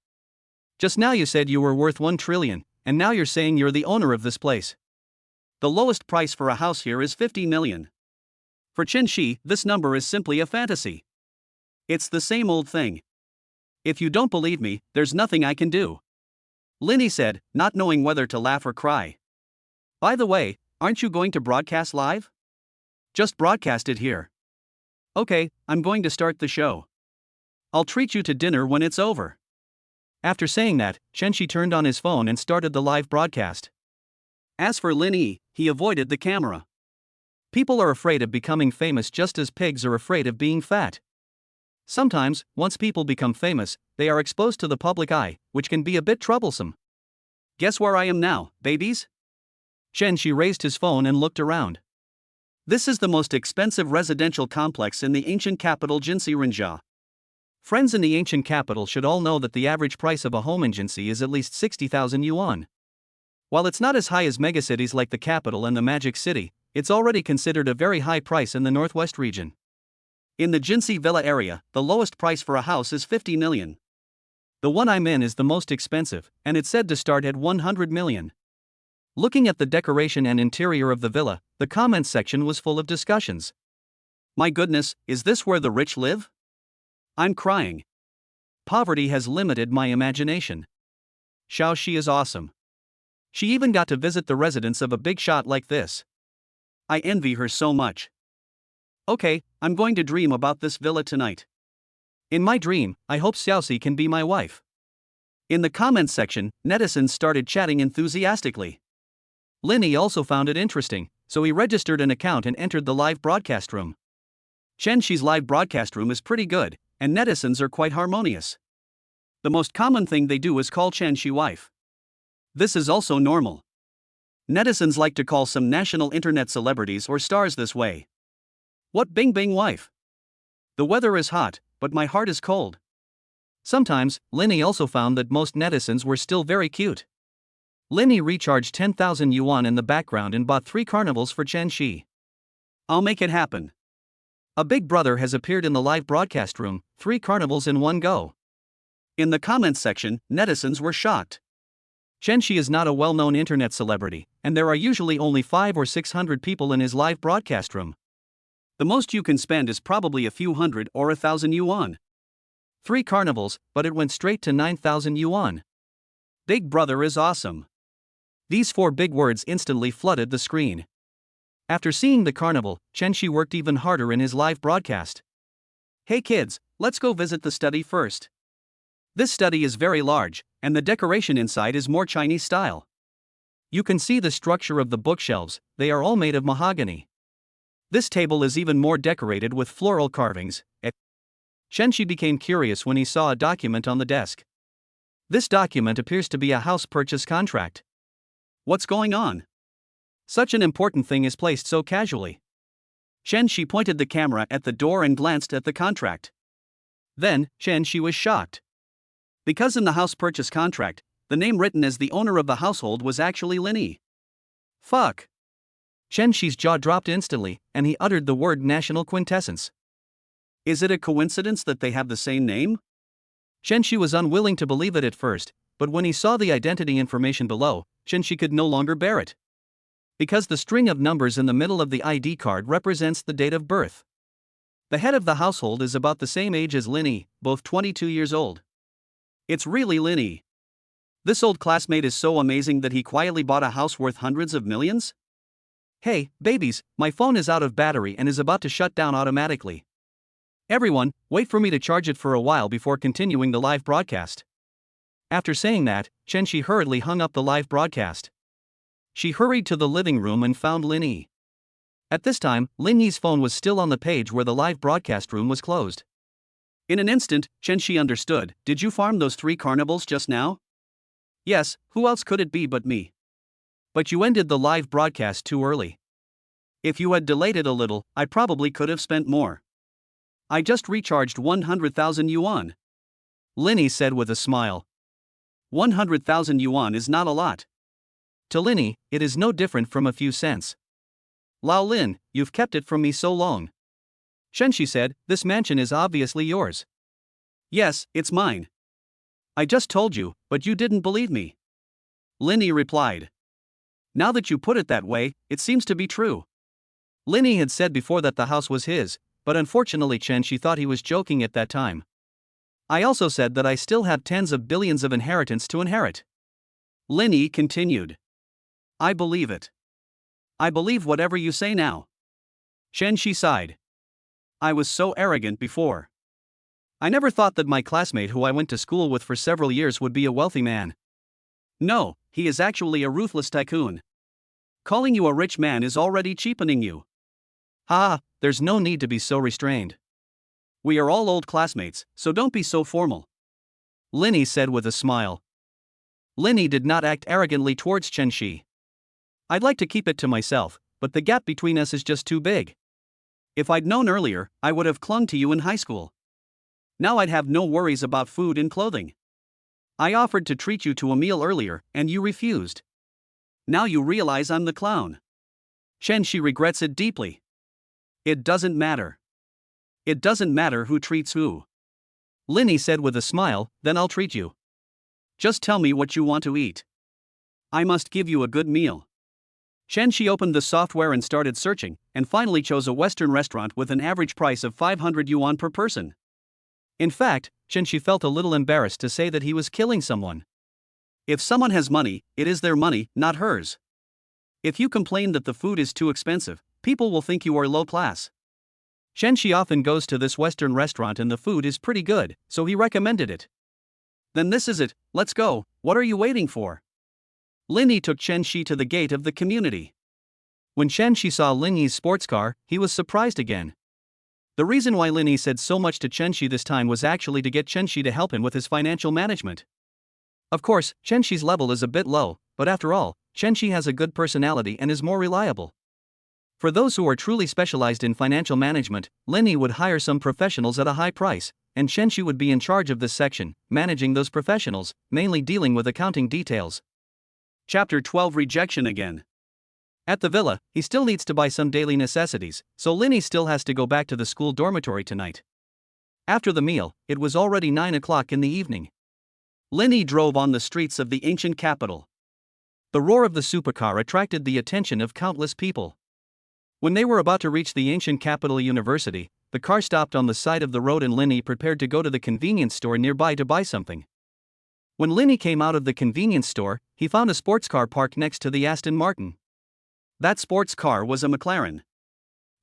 Just now you said you were worth 1 trillion, and now you're saying you're the owner of this place. The lowest price for a house here is 50 million. For Chen Shi, this number is simply a fantasy. It's the same old thing. If you don't believe me, there's nothing I can do. Linny said, not knowing whether to laugh or cry. By the way, aren't you going to broadcast live? Just broadcast it here. Okay, I'm going to start the show. I'll treat you to dinner when it's over. After saying that, Chen Shi turned on his phone and started the live broadcast. As for Linny, he avoided the camera. People are afraid of becoming famous just as pigs are afraid of being fat. Sometimes, once people become famous, they are exposed to the public eye, which can be a bit troublesome. Guess where I am now, babies? Chen Shi raised his phone and looked around. This is the most expensive residential complex in the ancient capital Jinsi. Friends in the ancient capital should all know that the average price of a home in Jinsi is at least 60,000 yuan. While it's not as high as megacities like the capital and the Magic City, it's already considered a very high price in the northwest region. In the Jinsi Villa area, the lowest price for a house is 50 million. The one I'm in is the most expensive, and it's said to start at 100 million. Looking at the decoration and interior of the villa, the comments section was full of discussions. My goodness, is this where the rich live? I'm crying. Poverty has limited my imagination. Xiao Shi is awesome. She even got to visit the residence of a big shot like this. I envy her so much. Okay, I'm going to dream about this villa tonight. In my dream, I hope Xiaoxi can be my wife. In the comments section, netizens started chatting enthusiastically. Linny also found it interesting, so he registered an account and entered the live broadcast room. Chen Shi's live broadcast room is pretty good, and netizens are quite harmonious. The most common thing they do is call Chen Shi wife. This is also normal. Netizens like to call some national internet celebrities or stars this way. What bing bing wife? The weather is hot, but my heart is cold. Sometimes, Linny also found that most netizens were still very cute. Linny recharged 10,000 yuan in the background and bought 3 carnivals for Chen Shi. I'll make it happen. A big brother has appeared in the live broadcast room, 3 carnivals in one go. In the comments section, netizens were shocked. Chen Shi is not a well-known internet celebrity, and there are usually only 500 or 600 people in his live broadcast room. The most you can spend is probably a few hundred or 1,000 yuan. 3 carnivals, but it went straight to 9,000 yuan. Big brother is awesome. These 4 big words instantly flooded the screen. After seeing the carnival, Chen Shi worked even harder in his live broadcast. Hey kids, let's go visit the study first. This study is very large, and the decoration inside is more Chinese style. You can see the structure of the bookshelves, they are all made of mahogany. This table is even more decorated with floral carvings. Chen Shi became curious when he saw a document on the desk. This document appears to be a house purchase contract. What's going on? Such an important thing is placed so casually. Chen Shi pointed the camera at the door and glanced at the contract. Then, Chen Shi was shocked. Because in the house purchase contract, the name written as the owner of the household was actually Linny. Fuck. Chen Shi's jaw dropped instantly, and he uttered the word national quintessence. Is it a coincidence that they have the same name? Shenshi was unwilling to believe it at first, but when he saw the identity information below, Shenshi could no longer bear it. Because the string of numbers in the middle of the ID card represents the date of birth. The head of the household is about the same age as Linny, both 22 years old. It's really Linny. This old classmate is so amazing that he quietly bought a house worth hundreds of millions? Hey, babies, my phone is out of battery and is about to shut down automatically. Everyone, wait for me to charge it for a while before continuing the live broadcast. After saying that, Shenshi hurriedly hung up the live broadcast. She hurried to the living room and found Linny. At this time, Linny's phone was still on the page where the live broadcast room was closed. In an instant, Shenshi understood. Did you farm those 3 carnivals just now? Yes, who else could it be but me? But you ended the live broadcast too early. If you had delayed it a little, I probably could have spent more. I just recharged 100,000 yuan. Linny said with a smile. 100,000 yuan is not a lot. To Linny, it is no different from a few cents. Lao Lin, you've kept it from me so long. Shenshi said, this mansion is obviously yours. Yes, it's mine. I just told you, but you didn't believe me. Linny replied. Now that you put it that way, it seems to be true. Linny had said before that the house was his, but unfortunately Shenshi thought he was joking at that time. I also said that I still have tens of billions of inheritance to inherit. Linny continued. I believe it. I believe whatever you say now. Shenshi sighed. I was so arrogant before. I never thought that my classmate who I went to school with for several years would be a wealthy man. No, he is actually a ruthless tycoon. Calling you a rich man is already cheapening you. There's no need to be so restrained. We are all old classmates, so don't be so formal. Linny said with a smile. Linny did not act arrogantly towards Shenshi. I'd like to keep it to myself, but the gap between us is just too big. If I'd known earlier, I would have clung to you in high school. Now I'd have no worries about food and clothing. I offered to treat you to a meal earlier, and you refused. Now you realize I'm the clown. Shenshi regrets it deeply. It doesn't matter. It doesn't matter who treats who. Linny said with a smile, then I'll treat you. Just tell me what you want to eat. I must give you a good meal. Shenshi opened the software and started searching, and finally chose a Western restaurant with an average price of 500 yuan per person. In fact, Shenshi felt a little embarrassed to say that he was killing someone. If someone has money, it is their money, not hers. If you complain that the food is too expensive, people will think you are low class. Shenshi often goes to this Western restaurant and the food is pretty good, so he recommended it. Then this is it, let's go, what are you waiting for? Linny took Shenshi to the gate of the community. When Shenshi saw Linny's sports car, he was surprised again. The reason why Linny said so much to Shenshi this time was actually to get Shenshi to help him with his financial management. Of course, Shenshi's level is a bit low, but after all, Shenshi has a good personality and is more reliable. For those who are truly specialized in financial management, Linny would hire some professionals at a high price, and Shenshi would be in charge of this section, managing those professionals, mainly dealing with accounting details. Chapter 12 Rejection again. At the villa, he still needs to buy some daily necessities, so Linny still has to go back to the school dormitory tonight. After the meal, it was already 9 o'clock in the evening. Linny drove on the streets of the ancient capital. The roar of the supercar attracted the attention of countless people. When they were about to reach the ancient capital university, the car stopped on the side of the road and Linny prepared to go to the convenience store nearby to buy something. When Linny came out of the convenience store, he found a sports car parked next to the Aston Martin. That sports car was a McLaren.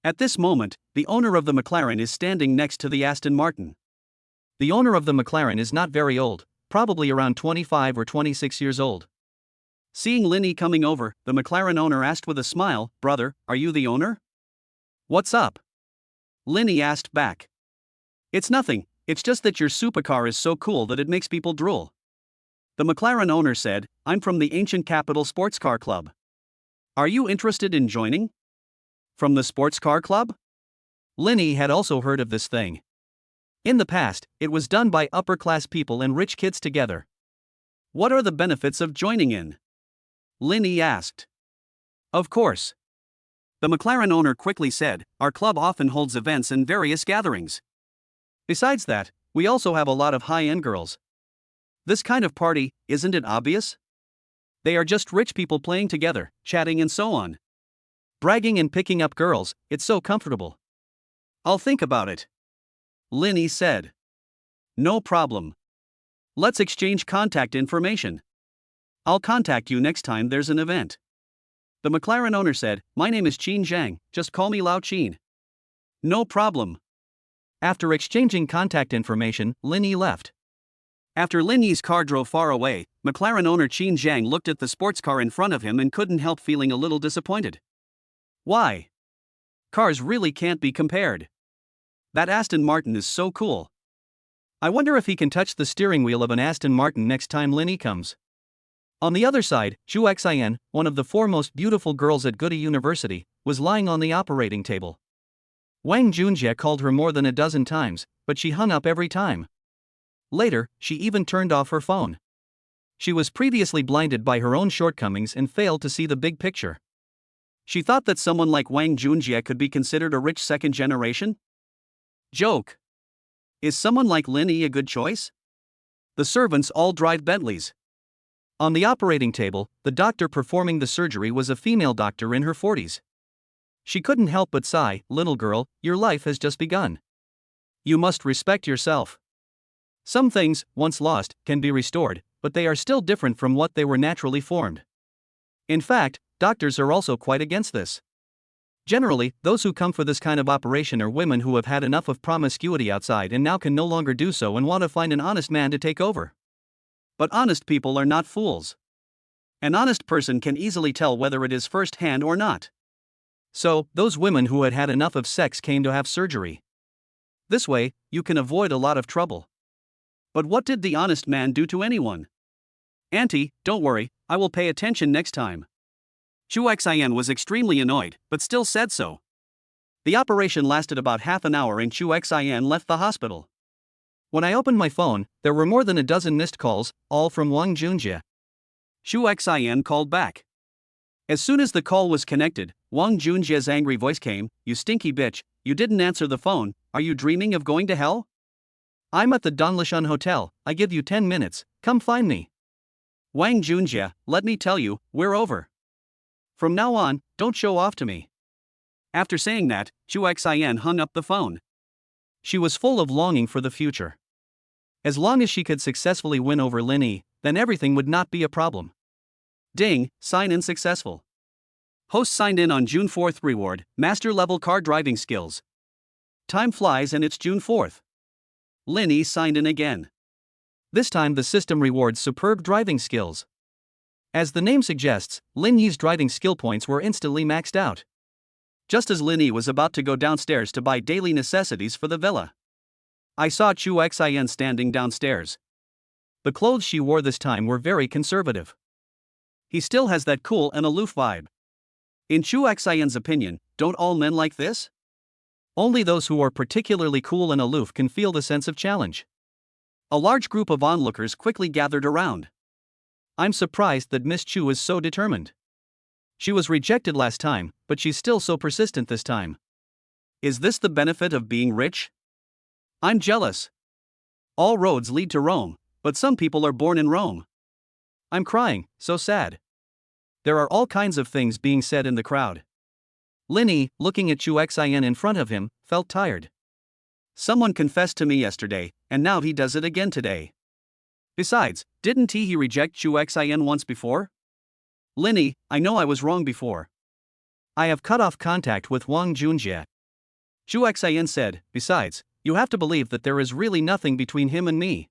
At this moment, the owner of the McLaren is standing next to the Aston Martin. The owner of the McLaren is not very old, probably around 25 or 26 years old. Seeing Linny coming over, the McLaren owner asked with a smile, "Brother, are you the owner?" "What's up?" Linny asked back. "It's nothing, it's just that your supercar is so cool that it makes people drool." The McLaren owner said, "I'm from the Ancient Capital Sports Car Club. Are you interested in joining?" From the Sports Car Club? Linny had also heard of this thing. In the past, it was done by upper-class people and rich kids together. What are the benefits of joining in? Linny asked. Of course. The McLaren owner quickly said, "Our club often holds events and various gatherings. Besides that, we also have a lot of high-end girls. This kind of party, isn't it obvious? They are just rich people playing together, chatting and so on. Bragging and picking up girls, it's so comfortable. I'll think about it. Linny said. No problem. Let's exchange contact information. I'll contact you next time there's an event. The McLaren owner said, My name is Qin Zhang, just call me Lao Qin. No problem. After exchanging contact information, Linny left. After Linny's car drove far away, McLaren owner Qin Zhang looked at the sports car in front of him and couldn't help feeling a little disappointed. Why? Cars really can't be compared. That Aston Martin is so cool. I wonder if he can touch the steering wheel of an Aston Martin next time Linny comes. On the other side, Zhu Xian, one of the foremost beautiful girls at Goody University, was lying on the operating table. Wang Junjie called her more than a dozen times, but she hung up every time. Later, she even turned off her phone. She was previously blinded by her own shortcomings and failed to see the big picture. She thought that someone like Wang Junjie could be considered a rich second generation? Joke. Is someone like Linny a good choice? The servants all drive Bentleys. On the operating table, the doctor performing the surgery was a female doctor in her 40s. She couldn't help but sigh, Little girl, your life has just begun. You must respect yourself. Some things, once lost, can be restored, but they are still different from what they were naturally formed. In fact, doctors are also quite against this. Generally, those who come for this kind of operation are women who have had enough of promiscuity outside and now can no longer do so and want to find an honest man to take over. But honest people are not fools. An honest person can easily tell whether it is first-hand or not. So, those women who had had enough of sex came to have surgery. This way, you can avoid a lot of trouble. But what did the honest man do to anyone? Auntie, don't worry, I will pay attention next time. Zhu Xian was extremely annoyed, but still said so. The operation lasted about half an hour and Zhu Xian left the hospital. When I opened my phone, there were more than a dozen missed calls, all from Wang Junjie. Zhu Xian called back. As soon as the call was connected, Wang Junjie's angry voice came, You stinky bitch, you didn't answer the phone, are you dreaming of going to hell? I'm at the Donglishun Hotel, I give you 10 minutes, come find me. Wang Junjie, let me tell you, we're over. From now on, don't show off to me. After saying that, Zhu Xian hung up the phone. She was full of longing for the future. As long as she could successfully win over Linny, then everything would not be a problem. Ding, sign in successful. Host signed in on June 4th. Reward, master level car driving skills. Time flies and it's June 4th. Linny signed in again. This time the system rewards superb driving skills. As the name suggests, Linny's driving skill points were instantly maxed out. Just as Linny was about to go downstairs to buy daily necessities for the villa, I saw Zhu Xian standing downstairs. The clothes she wore this time were very conservative. He still has that cool and aloof vibe. In Zhu Xian's opinion, don't all men like this? Only those who are particularly cool and aloof can feel the sense of challenge. A large group of onlookers quickly gathered around. I'm surprised that Miss Chu is so determined. She was rejected last time, but she's still so persistent this time. Is this the benefit of being rich? I'm jealous. All roads lead to Rome, but some people are born in Rome. I'm crying, so sad. There are all kinds of things being said in the crowd. Linny, looking at Zhu Xian in front of him, felt tired. Someone confessed to me yesterday, and now he does it again today. Besides, didn't he reject Zhu Xian once before? Linny, I know I was wrong before. I have cut off contact with Wang Junjie. Zhu Xian said, besides, you have to believe that there is really nothing between him and me.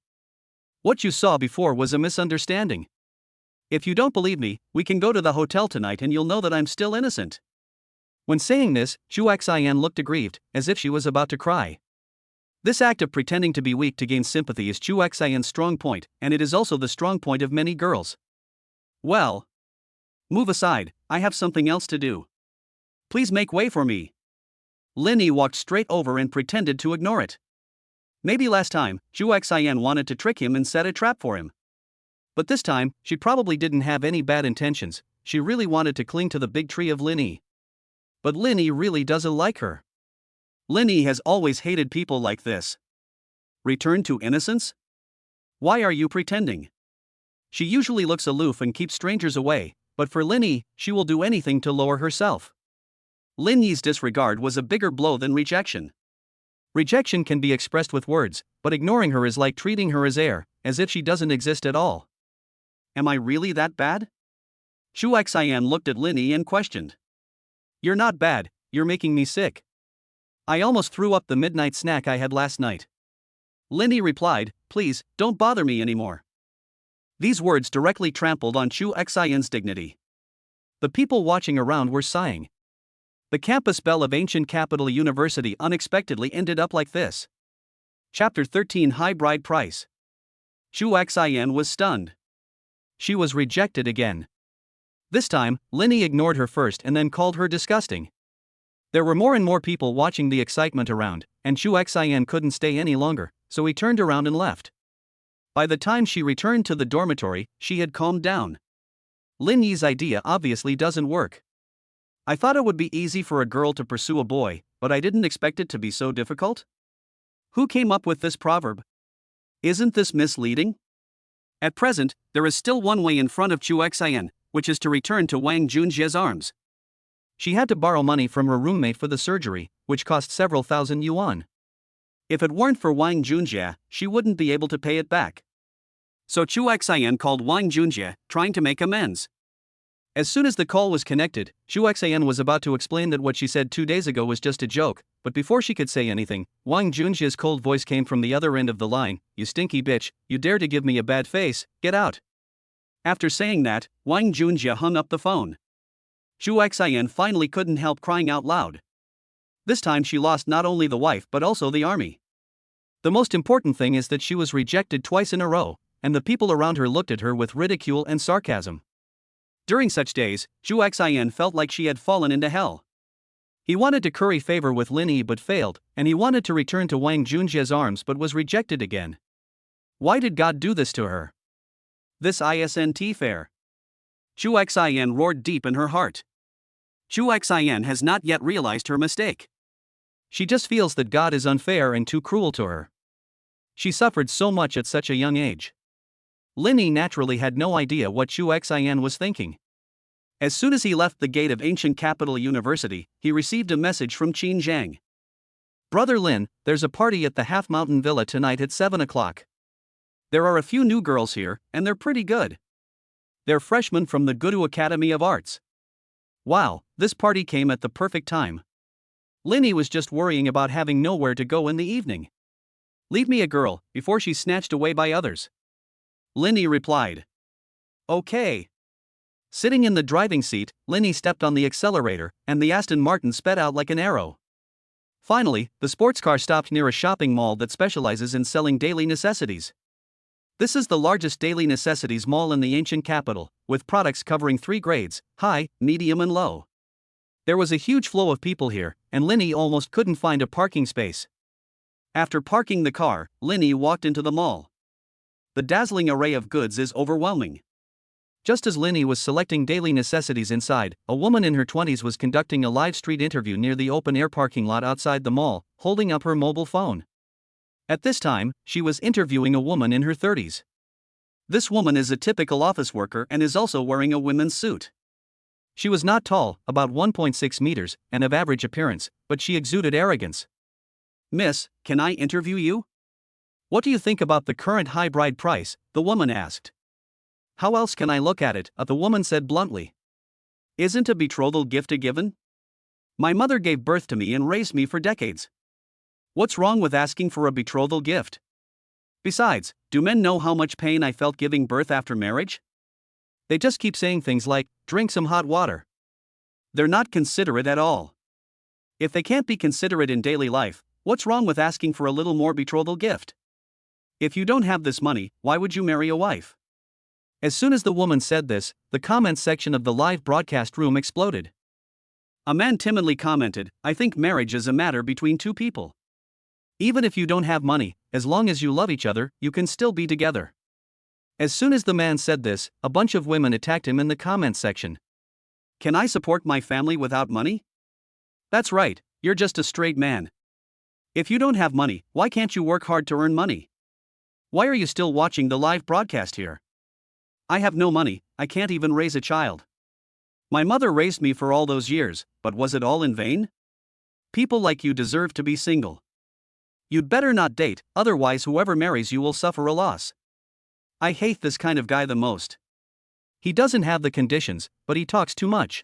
What you saw before was a misunderstanding. If you don't believe me, we can go to the hotel tonight and you'll know that I'm still innocent. When saying this, Zhu Xian looked aggrieved, as if she was about to cry. This act of pretending to be weak to gain sympathy is Zhu Xian's strong point, and it is also the strong point of many girls. Well, move aside, I have something else to do. Please make way for me. Linny walked straight over and pretended to ignore it. Maybe last time, Zhu Xian wanted to trick him and set a trap for him. But this time, she probably didn't have any bad intentions, she really wanted to cling to the big tree of Linny. But Linny really doesn't like her. Linny has always hated people like this. Return to innocence? Why are you pretending? She usually looks aloof and keeps strangers away, but for Lin Yi, she will do anything to lower herself. Lin Yi's disregard was a bigger blow than rejection. Rejection can be expressed with words, but ignoring her is like treating her as air, as if she doesn't exist at all. Am I really that bad? Shu Xian looked at Lin Yi and questioned. You're not bad, you're making me sick. I almost threw up the midnight snack I had last night. Lin Yi replied, please, don't bother me anymore. These words directly trampled on Shu Xian's dignity. The people watching around were sighing. The campus bell of ancient capital university unexpectedly ended up like this. Chapter 13 High Bride Price. Shu Xian was stunned. She was rejected again. This time, Lin Yi ignored her first and then called her disgusting. There were more and more people watching the excitement around, and Shu Xian couldn't stay any longer, so he turned around and left. By the time she returned to the dormitory, she had calmed down. Lin Yi's idea obviously doesn't work. I thought it would be easy for a girl to pursue a boy, but I didn't expect it to be so difficult. Who came up with this proverb? Isn't this misleading? At present, there is still one way in front of Shu Xian, which is to return to Wang Junjie's arms. She had to borrow money from her roommate for the surgery, which cost several thousand yuan. If it weren't for Wang Junjie, she wouldn't be able to pay it back. So Shu Xian called Wang Junjie, trying to make amends. As soon as the call was connected, Shu Xian was about to explain that what she said 2 days ago was just a joke, but before she could say anything, Wang Junjie's cold voice came from the other end of the line. You stinky bitch, you dare to give me a bad face, get out. After saying that, Wang Junjie hung up the phone. Shu Xian finally couldn't help crying out loud. This time she lost not only the wife but also the army. The most important thing is that she was rejected twice in a row, and the people around her looked at her with ridicule and sarcasm. During such days, Shu Xian felt like she had fallen into hell. He wanted to curry favor with Lin Yi but failed, and he wanted to return to Wang Junjie's arms but was rejected again. Why did God do this to her? This isn't fair. Shu Xian roared deep in her heart. Shu Xian has not yet realized her mistake. She just feels that God is unfair and too cruel to her. She suffered so much at such a young age. Lin Yi naturally had no idea what Shu Xian was thinking. As soon as he left the gate of ancient capital university, he received a message from Qin Zhang. Brother Lin, there's a party at the Half Mountain Villa tonight at 7 o'clock. There are a few new girls here, and they're pretty good. They're freshmen from the Gudu Academy of Arts. Wow, this party came at the perfect time. Lin Yi was just worrying about having nowhere to go in the evening. Leave me a girl, before she's snatched away by others. Lin Yi replied. Okay. Sitting in the driving seat, Lin Yi stepped on the accelerator, and the Aston Martin sped out like an arrow. Finally, the sports car stopped near a shopping mall that specializes in selling daily necessities. This is the largest daily necessities mall in the ancient capital, with products covering 3 grades, high, medium and low. There was a huge flow of people here, and Lin Yi almost couldn't find a parking space. After parking the car, Lin Yi walked into the mall. The dazzling array of goods is overwhelming. Just as Lin Yi was selecting daily necessities inside, a woman in her 20s was conducting a live street interview near the open-air parking lot outside the mall, holding up her mobile phone. At this time, she was interviewing a woman in her 30s. This woman is a typical office worker and is also wearing a women's suit. She was not tall, about 1.6 meters, and of average appearance, but she exuded arrogance. Miss, can I interview you? What do you think about the current high bride price? The woman asked. How else can I look at it? The woman said bluntly. Isn't a betrothal gift a given? My mother gave birth to me and raised me for decades. What's wrong with asking for a betrothal gift? Besides, do men know how much pain I felt giving birth after marriage? They just keep saying things like, drink some hot water. They're not considerate at all. If they can't be considerate in daily life, what's wrong with asking for a little more betrothal gift? If you don't have this money, why would you marry a wife? As soon as the woman said this, the comments section of the live broadcast room exploded. A man timidly commented, I think marriage is a matter between 2 people. Even if you don't have money, as long as you love each other, you can still be together. As soon as the man said this, a bunch of women attacked him in the comments section. Can I support my family without money? That's right, you're just a straight man. If you don't have money, why can't you work hard to earn money? Why are you still watching the live broadcast here? I have no money, I can't even raise a child. My mother raised me for all those years, but was it all in vain? People like you deserve to be single. You'd better not date, otherwise whoever marries you will suffer a loss. I hate this kind of guy the most. He doesn't have the conditions, but he talks too much.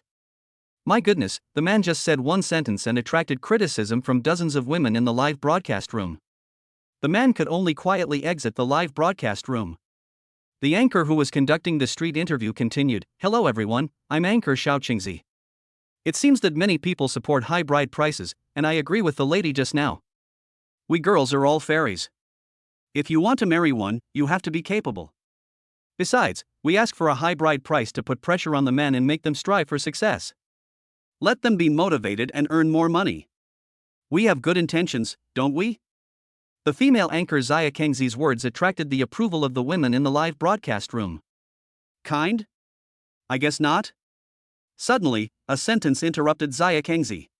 My goodness, the man just said one sentence and attracted criticism from dozens of women in the live broadcast room. The man could only quietly exit the live broadcast room. The anchor who was conducting the street interview continued, "Hello everyone, I'm anchor Xiao Qingzi. It seems that many people support high bride prices, and I agree with the lady just now. We girls are all fairies. If you want to marry one, you have to be capable. Besides, we ask for a high bride price to put pressure on the men and make them strive for success. Let them be motivated and earn more money. We have good intentions, don't we?" The female anchor Xia Kengzi's words attracted the approval of the women in the live broadcast room. Kind? I guess not. Suddenly, a sentence interrupted Xia Kengzi.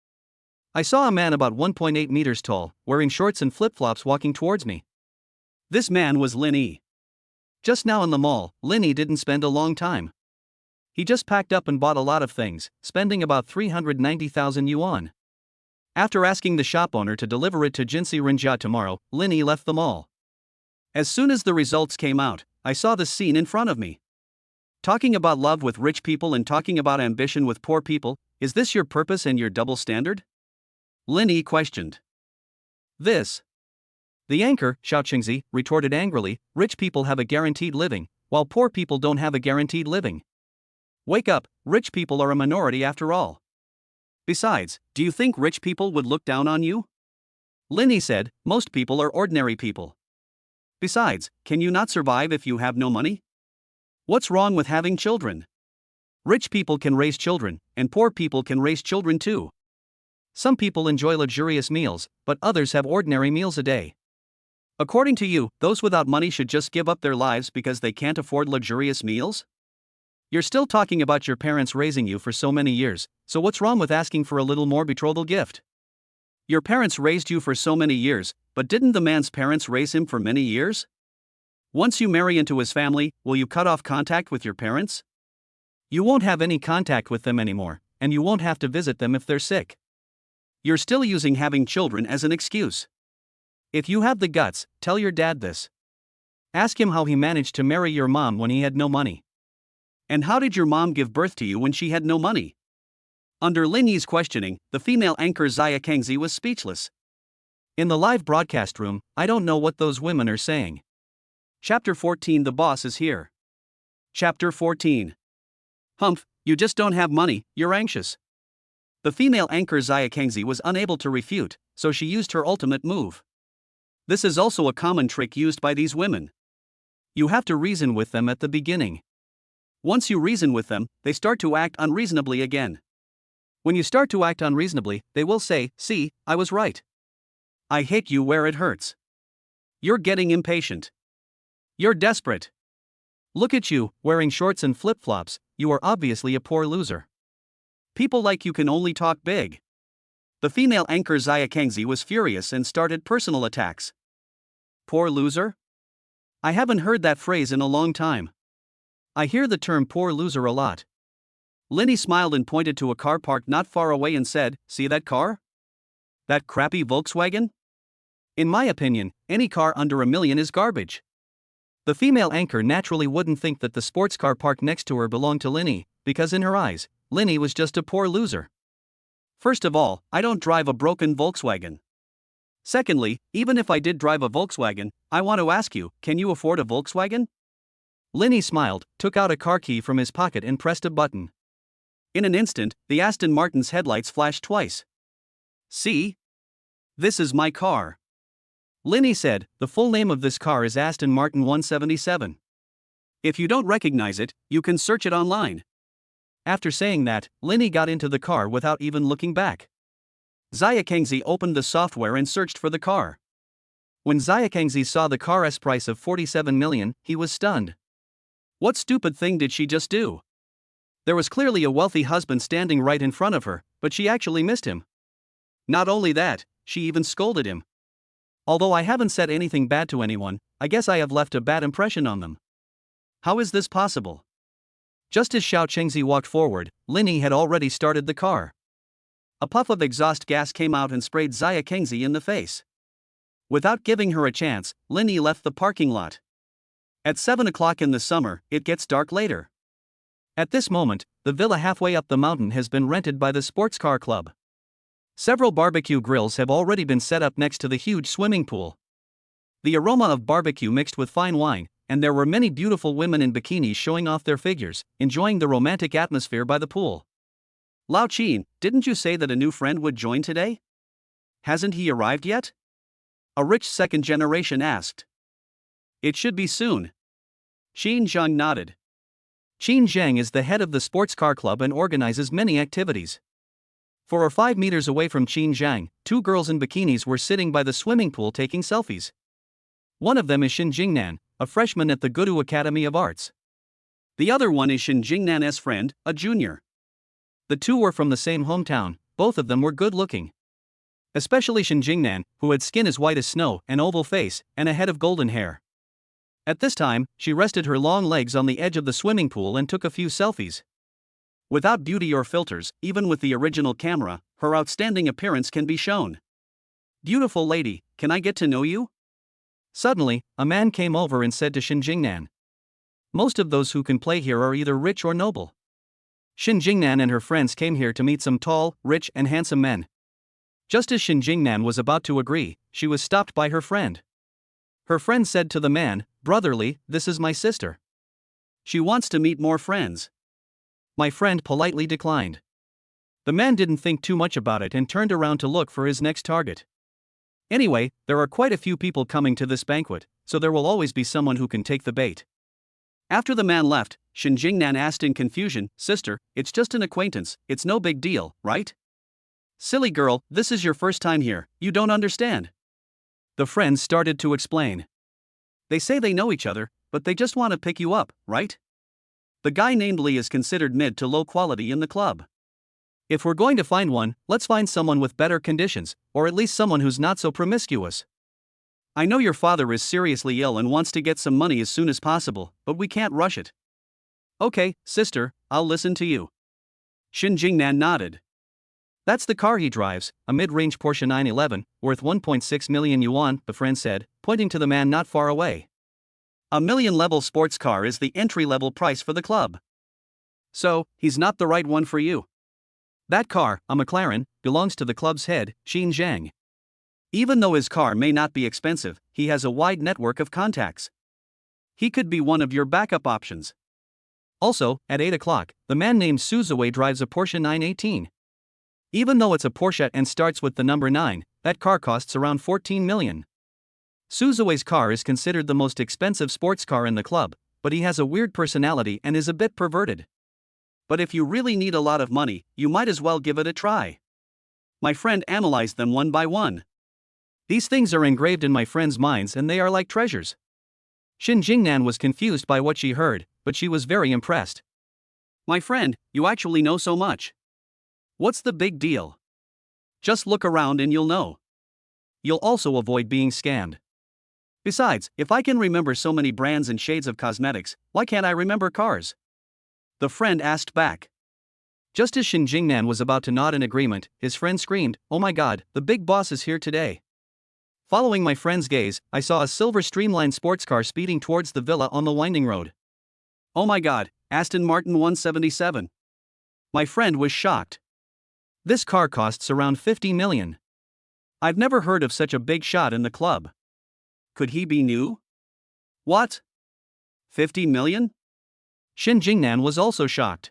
I saw a man about 1.8 meters tall, wearing shorts and flip-flops walking towards me. This man was Lin Yi. Just now in the mall, Lin Yi didn't spend a long time. He just packed up and bought a lot of things, spending about 390,000 yuan. After asking the shop owner to deliver it to Jinsi Rinjia tomorrow, Lin Yi left the mall. As soon as the results came out, I saw the scene in front of me. Talking about love with rich people and talking about ambition with poor people, is this your purpose and your double standard? Lin Yi questioned. This. The anchor, Xiao Qingzi, retorted angrily, rich people have a guaranteed living, while poor people don't have a guaranteed living. Wake up, rich people are a minority after all. Besides, do you think rich people would look down on you? Lin Yi said, most people are ordinary people. Besides, can you not survive if you have no money? What's wrong with having children? Rich people can raise children, and poor people can raise children too. Some people enjoy luxurious meals, but others have ordinary meals a day. According to you, those without money should just give up their lives because they can't afford luxurious meals? You're still talking about your parents raising you for so many years, so what's wrong with asking for a little more betrothal gift? Your parents raised you for so many years, but didn't the man's parents raise him for many years? Once you marry into his family, will you cut off contact with your parents? You won't have any contact with them anymore, and you won't have to visit them if they're sick. You're still using having children as an excuse. If you have the guts, tell your dad this. Ask him how he managed to marry your mom when he had no money. And how did your mom give birth to you when she had no money? Under Lin Yi's questioning, the female anchor Xia Kengzi was speechless. In the live broadcast room, I don't know what those women are saying. Chapter 14. The boss is here. Chapter 14. Humph, you just don't have money, you're anxious. The female anchor Xia Kengzi was unable to refute, so she used her ultimate move. This is also a common trick used by these women. You have to reason with them at the beginning. Once you reason with them, they start to act unreasonably again. When you start to act unreasonably, they will say, "See, I was right. I hit you where it hurts. You're getting impatient. You're desperate. Look at you, wearing shorts and flip-flops, you are obviously a poor loser. People like you can only talk big." The female anchor Xia Kengzi was furious and started personal attacks. Poor loser? I haven't heard that phrase in a long time. I hear the term poor loser a lot. Lin Yi smiled and pointed to a car parked not far away and said, "See that car? That crappy Volkswagen? In my opinion, any car under $1 million is garbage." The female anchor naturally wouldn't think that the sports car parked next to her belonged to Lin Yi, because in her eyes, Lin Yi was just a poor loser. First of all, I don't drive a broken Volkswagen. Secondly, even if I did drive a Volkswagen, I want to ask you, can you afford a Volkswagen? Lin Yi smiled, took out a car key from his pocket and pressed a button. In an instant, the Aston Martin's headlights flashed twice. "See? This is my car." Lin Yi said, "The full name of this car is Aston Martin 177. If you don't recognize it, you can search it online." After saying that, Lin Yi got into the car without even looking back. Xia Kengzi opened the software and searched for the car. When Xia Kengzi saw the car's price of 47 million, he was stunned. What stupid thing did she just do? There was clearly a wealthy husband standing right in front of her, but she actually missed him. Not only that, she even scolded him. Although I haven't said anything bad to anyone, I guess I have left a bad impression on them. How is this possible? Just as Xiao Chengzi walked forward, Lin Yi had already started the car. A puff of exhaust gas came out and sprayed Xia Kengzi in the face. Without giving her a chance, Lin Yi left the parking lot. At 7 o'clock in the summer, it gets dark later. At this moment, the villa halfway up the mountain has been rented by the sports car club. Several barbecue grills have already been set up next to the huge swimming pool. The aroma of barbecue mixed with fine wine, and there were many beautiful women in bikinis showing off their figures, enjoying the romantic atmosphere by the pool. Lao Qin, didn't you say that a new friend would join today? Hasn't he arrived yet? A rich second generation asked. It should be soon. Qin Zhang nodded. Qin Zhang is the head of the sports car club and organizes many activities. 4 or 5 meters away from Qin Zhang, 2 girls in bikinis were sitting by the swimming pool taking selfies. One of them is Shin Jingnan, a freshman at the Gudu Academy of Arts. The other one is Shin Jingnan's friend, a junior. The two were from the same hometown, both of them were good looking. Especially Shin Jingnan, who had skin as white as snow, an oval face, and a head of golden hair. At this time, she rested her long legs on the edge of the swimming pool and took a few selfies. Without beauty or filters, even with the original camera, her outstanding appearance can be shown. Beautiful lady, can I get to know you? Suddenly, a man came over and said to Shin Jingnan. Most of those who can play here are either rich or noble. Shin Jingnan and her friends came here to meet some tall, rich and handsome men. Just as Shin Jingnan was about to agree, she was stopped by her friend. Her friend said to the man, "Brotherly, this is my sister. She wants to meet more friends." My friend politely declined. The man didn't think too much about it and turned around to look for his next target. Anyway, there are quite a few people coming to this banquet, so there will always be someone who can take the bait. After the man left, Shin Jingnan asked in confusion, "Sister, it's just an acquaintance, it's no big deal, right?" "Silly girl, this is your first time here, you don't understand." The friends started to explain. They say they know each other, but they just want to pick you up, right? The guy named Lee is considered mid to low quality in the club. If we're going to find one, let's find someone with better conditions, or at least someone who's not so promiscuous. I know your father is seriously ill and wants to get some money as soon as possible, but we can't rush it. Okay, sister, I'll listen to you. Shin Jingnan nodded. That's the car he drives, a mid-range Porsche 911, worth 1.6 million yuan, the friend said, pointing to the man not far away. A million-level sports car is the entry-level price for the club. So, he's not the right one for you. That car, a McLaren, belongs to the club's head, Qin Zhang. Even though his car may not be expensive, he has a wide network of contacts. He could be one of your backup options. Also, at 8 o'clock, the man named Suzue drives a Porsche 918. Even though it's a Porsche and starts with the number 9, that car costs around 14 million. Suzue's car is considered the most expensive sports car in the club, but he has a weird personality and is a bit perverted. But if you really need a lot of money, you might as well give it a try. My friend analyzed them one by one. These things are engraved in my friend's minds and they are like treasures. Shin Jingnan was confused by what she heard, but she was very impressed. My friend, you actually know so much. What's the big deal? Just look around and you'll know. You'll also avoid being scammed. Besides, if I can remember so many brands and shades of cosmetics, why can't I remember cars? The friend asked back. Just as Shin Jingnan was about to nod in agreement, his friend screamed, "Oh my god, the big boss is here today." Following my friend's gaze, I saw a silver streamlined sports car speeding towards the villa on the winding road. Oh my god, Aston Martin 177. My friend was shocked. This car costs around 50 million. I've never heard of such a big shot in the club. Could he be new? What? 50 million? Shin Jingnan was also shocked.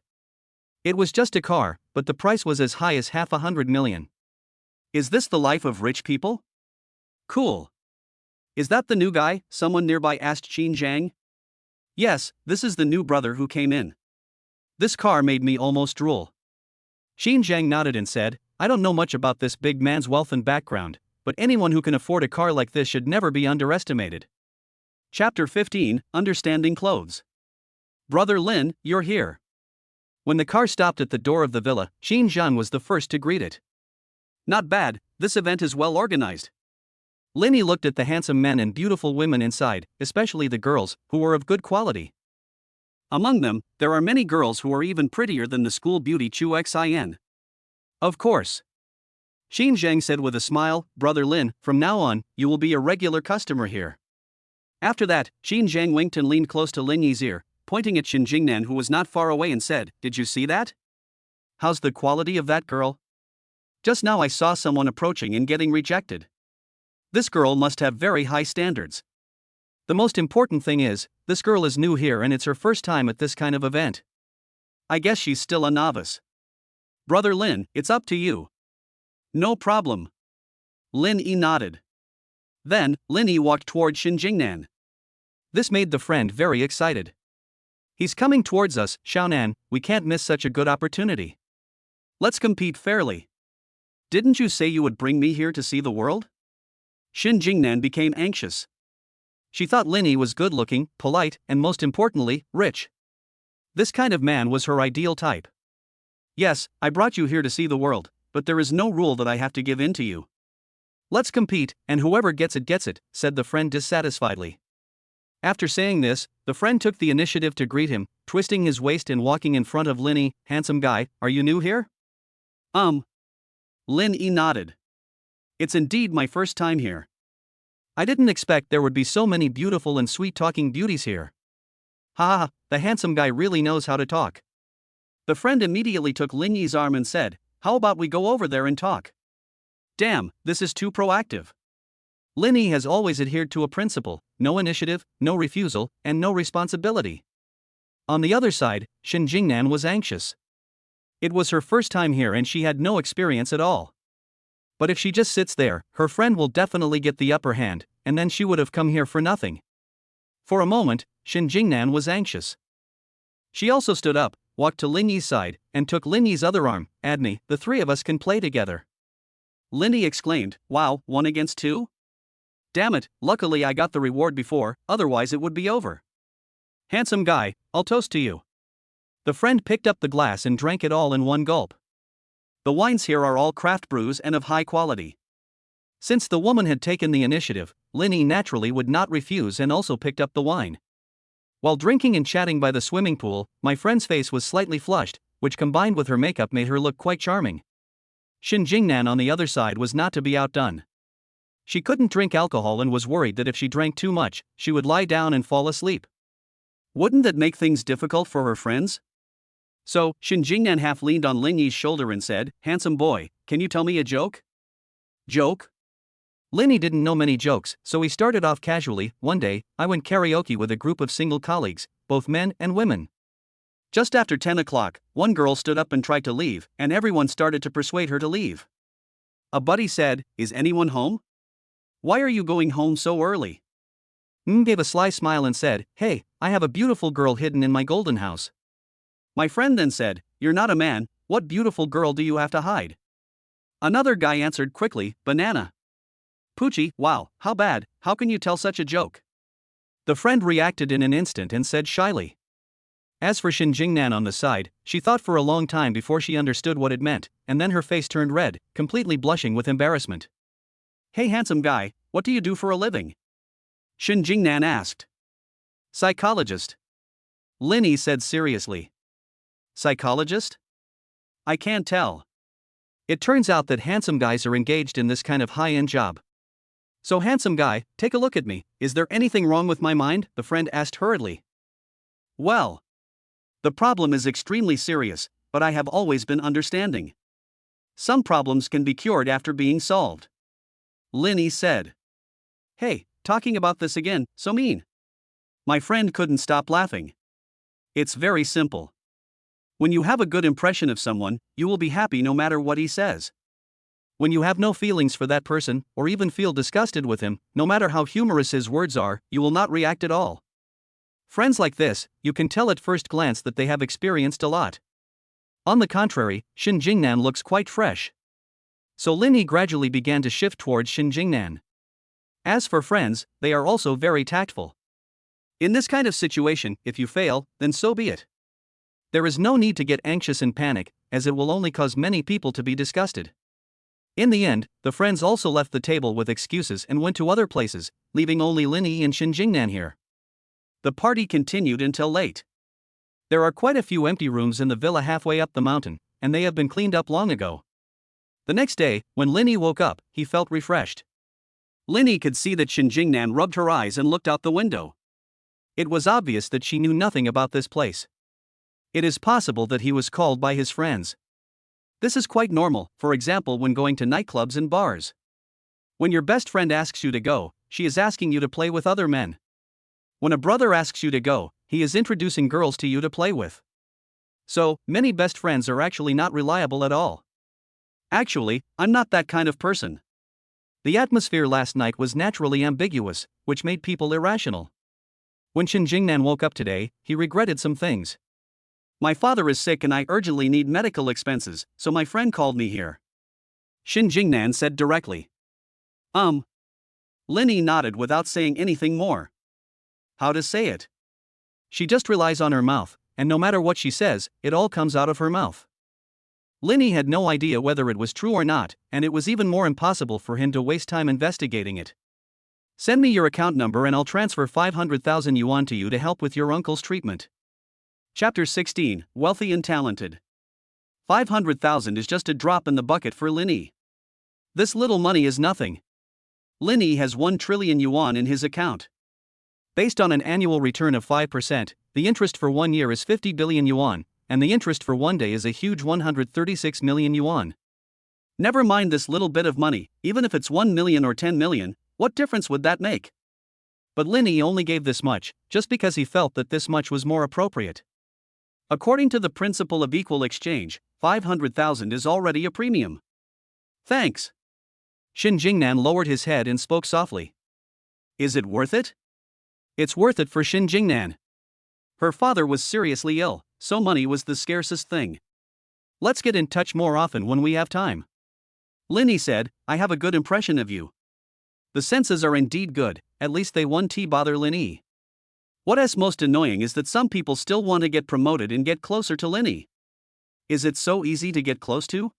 It was just a car, but the price was as high as half 100 million. Is this the life of rich people? Cool. Is that the new guy? Someone nearby asked Qin Zhang. Yes, this is the new brother who came in. This car made me almost drool. Qin Zhang nodded and said, I don't know much about this big man's wealth and background, but anyone who can afford a car like this should never be underestimated. Chapter 15, Understanding Clothes. Brother Lin, you're here. When the car stopped at the door of the villa, Qin Zhang was the first to greet it. Not bad, this event is well organized. Linny looked at the handsome men and beautiful women inside, especially the girls, who were of good quality. Among them, there are many girls who are even prettier than the school beauty Chu Xin. Of course. Xin Zheng said with a smile, Brother Lin, from now on, you will be a regular customer here. After that, Xin Zheng winked and leaned close to Lin Yi's ear, pointing at Xin Jingnan who was not far away and said, Did you see that? How's the quality of that girl? Just now I saw someone approaching and getting rejected. This girl must have very high standards. The most important thing is, this girl is new here and it's her first time at this kind of event. I guess she's still a novice. Brother Lin, it's up to you. No problem. Lin Yi nodded. Then, Lin Yi walked toward Xin Jingnan. This made the friend very excited. He's coming towards us, Xiaonan, we can't miss such a good opportunity. Let's compete fairly. Didn't you say you would bring me here to see the world? Xin Jingnan became anxious. She thought Lin Yi was good-looking, polite, and most importantly, rich. This kind of man was her ideal type. Yes, I brought you here to see the world, but there is no rule that I have to give in to you. Let's compete, and whoever gets it, said the friend dissatisfiedly. After saying this, the friend took the initiative to greet him, twisting his waist and walking in front of Lin Yi. Handsome guy, are you new here? Lin Yi nodded. It's indeed my first time here. I didn't expect there would be so many beautiful and sweet-talking beauties here. Ha, the handsome guy really knows how to talk. The friend immediately took Lin Yi's arm and said, how about we go over there and talk? Damn, this is too proactive. Lin Yi has always adhered to a principle, no initiative, no refusal, and no responsibility. On the other side, Xin Jingnan was anxious. It was her first time here and she had no experience at all. But if she just sits there, her friend will definitely get the upper hand, and then she would have come here for nothing. For a moment, Xin Jingnan was anxious. She also stood up, walked to Lin Yi's side, and took Lin Yi's other arm. Adney, the three of us can play together. Lin Yi exclaimed, wow, 1 against 2? Damn it, luckily I got the reward before, otherwise it would be over. Handsome guy, I'll toast to you. The friend picked up the glass and drank it all in one gulp. The wines here are all craft brews and of high quality. Since the woman had taken the initiative, Lin Yi naturally would not refuse and also picked up the wine. While drinking and chatting by the swimming pool, my friend's face was slightly flushed, which combined with her makeup made her look quite charming. Xin Jingnan on the other side was not to be outdone. She couldn't drink alcohol and was worried that if she drank too much, she would lie down and fall asleep. Wouldn't that make things difficult for her friends? So, Xin Jingnan half leaned on Lin Yi's shoulder and said, handsome boy, can you tell me a joke? Joke? Lin Yi didn't know many jokes, so he started off casually. One day, I went karaoke with a group of single colleagues, both men and women. Just after 10 o'clock, one girl stood up and tried to leave, and everyone started to persuade her to leave. A buddy said, is anyone home? Why are you going home so early? Gave a sly smile and said, hey, I have a beautiful girl hidden in my golden house. My friend then said, you're not a man, what beautiful girl do you have to hide? Another guy answered quickly, banana. Poochie, wow, how bad, how can you tell such a joke? The friend reacted in an instant and said shyly. As for Xin Jingnan on the side, she thought for a long time before she understood what it meant, and then her face turned red, completely blushing with embarrassment. Hey handsome guy, what do you do for a living? Xin Jingnan asked. Psychologist. Lin Yi said seriously. Psychologist? I can't tell. It turns out that handsome guys are engaged in this kind of high-end job. So handsome guy, take a look at me, is there anything wrong with my mind? The friend asked hurriedly. Well, the problem is extremely serious, but I have always been understanding. Some problems can be cured after being solved. Lin Yi said. Hey, talking about this again, so mean. My friend couldn't stop laughing. It's very simple. When you have a good impression of someone, you will be happy no matter what he says. When you have no feelings for that person, or even feel disgusted with him, no matter how humorous his words are, you will not react at all. Friends like this, you can tell at first glance that they have experienced a lot. On the contrary, Xin Jingnan looks quite fresh. So Lin Yi gradually began to shift towards Xin Jingnan. As for friends, they are also very tactful. In this kind of situation, if you fail, then so be it. There is no need to get anxious and panic, as it will only cause many people to be disgusted. In the end, the friends also left the table with excuses and went to other places, leaving only Linny and Shinjingnan here. The party continued until late. There are quite a few empty rooms in the villa halfway up the mountain, and they have been cleaned up long ago. The next day, when Linny woke up, he felt refreshed. Linny could see that Shinjingnan rubbed her eyes and looked out the window. It was obvious that she knew nothing about this place. It is possible that he was called by his friends. This is quite normal, for example when going to nightclubs and bars. When your best friend asks you to go, she is asking you to play with other men. When a brother asks you to go, he is introducing girls to you to play with. So, many best friends are actually not reliable at all. Actually, I'm not that kind of person. The atmosphere last night was naturally ambiguous, which made people irrational. When Shinjingnan woke up today, he regretted some things. My father is sick and I urgently need medical expenses, so my friend called me here. Shinjingnan said directly. Linny nodded without saying anything more. How to say it? She just relies on her mouth, and no matter what she says, it all comes out of her mouth. Linny had no idea whether it was true or not, and it was even more impossible for him to waste time investigating it. Send me your account number and I'll transfer 500,000 yuan to you to help with your uncle's treatment. Chapter 16, Wealthy and Talented. 500,000 is just a drop in the bucket for Linny. This little money is nothing. Linny has 1 trillion yuan in his account. Based on an annual return of 5%, the interest for 1 year is 50 billion yuan, and the interest for 1 day is a huge 136 million yuan. Never mind this little bit of money, even if it's 1 million or 10 million, what difference would that make? But Linny only gave this much, just because he felt that this much was more appropriate. According to the principle of equal exchange, 500,000 is already a premium. Thanks. Shinjingnan lowered his head and spoke softly. Is it worth it? It's worth it for Shinjingnan. Her father was seriously ill, so money was the scarcest thing. Let's get in touch more often when we have time. Linny said, I have a good impression of you. The senses are indeed good, at least they won't bother Linny. What is most annoying is that some people still want to get promoted and get closer to Linny. Is it so easy to get close to?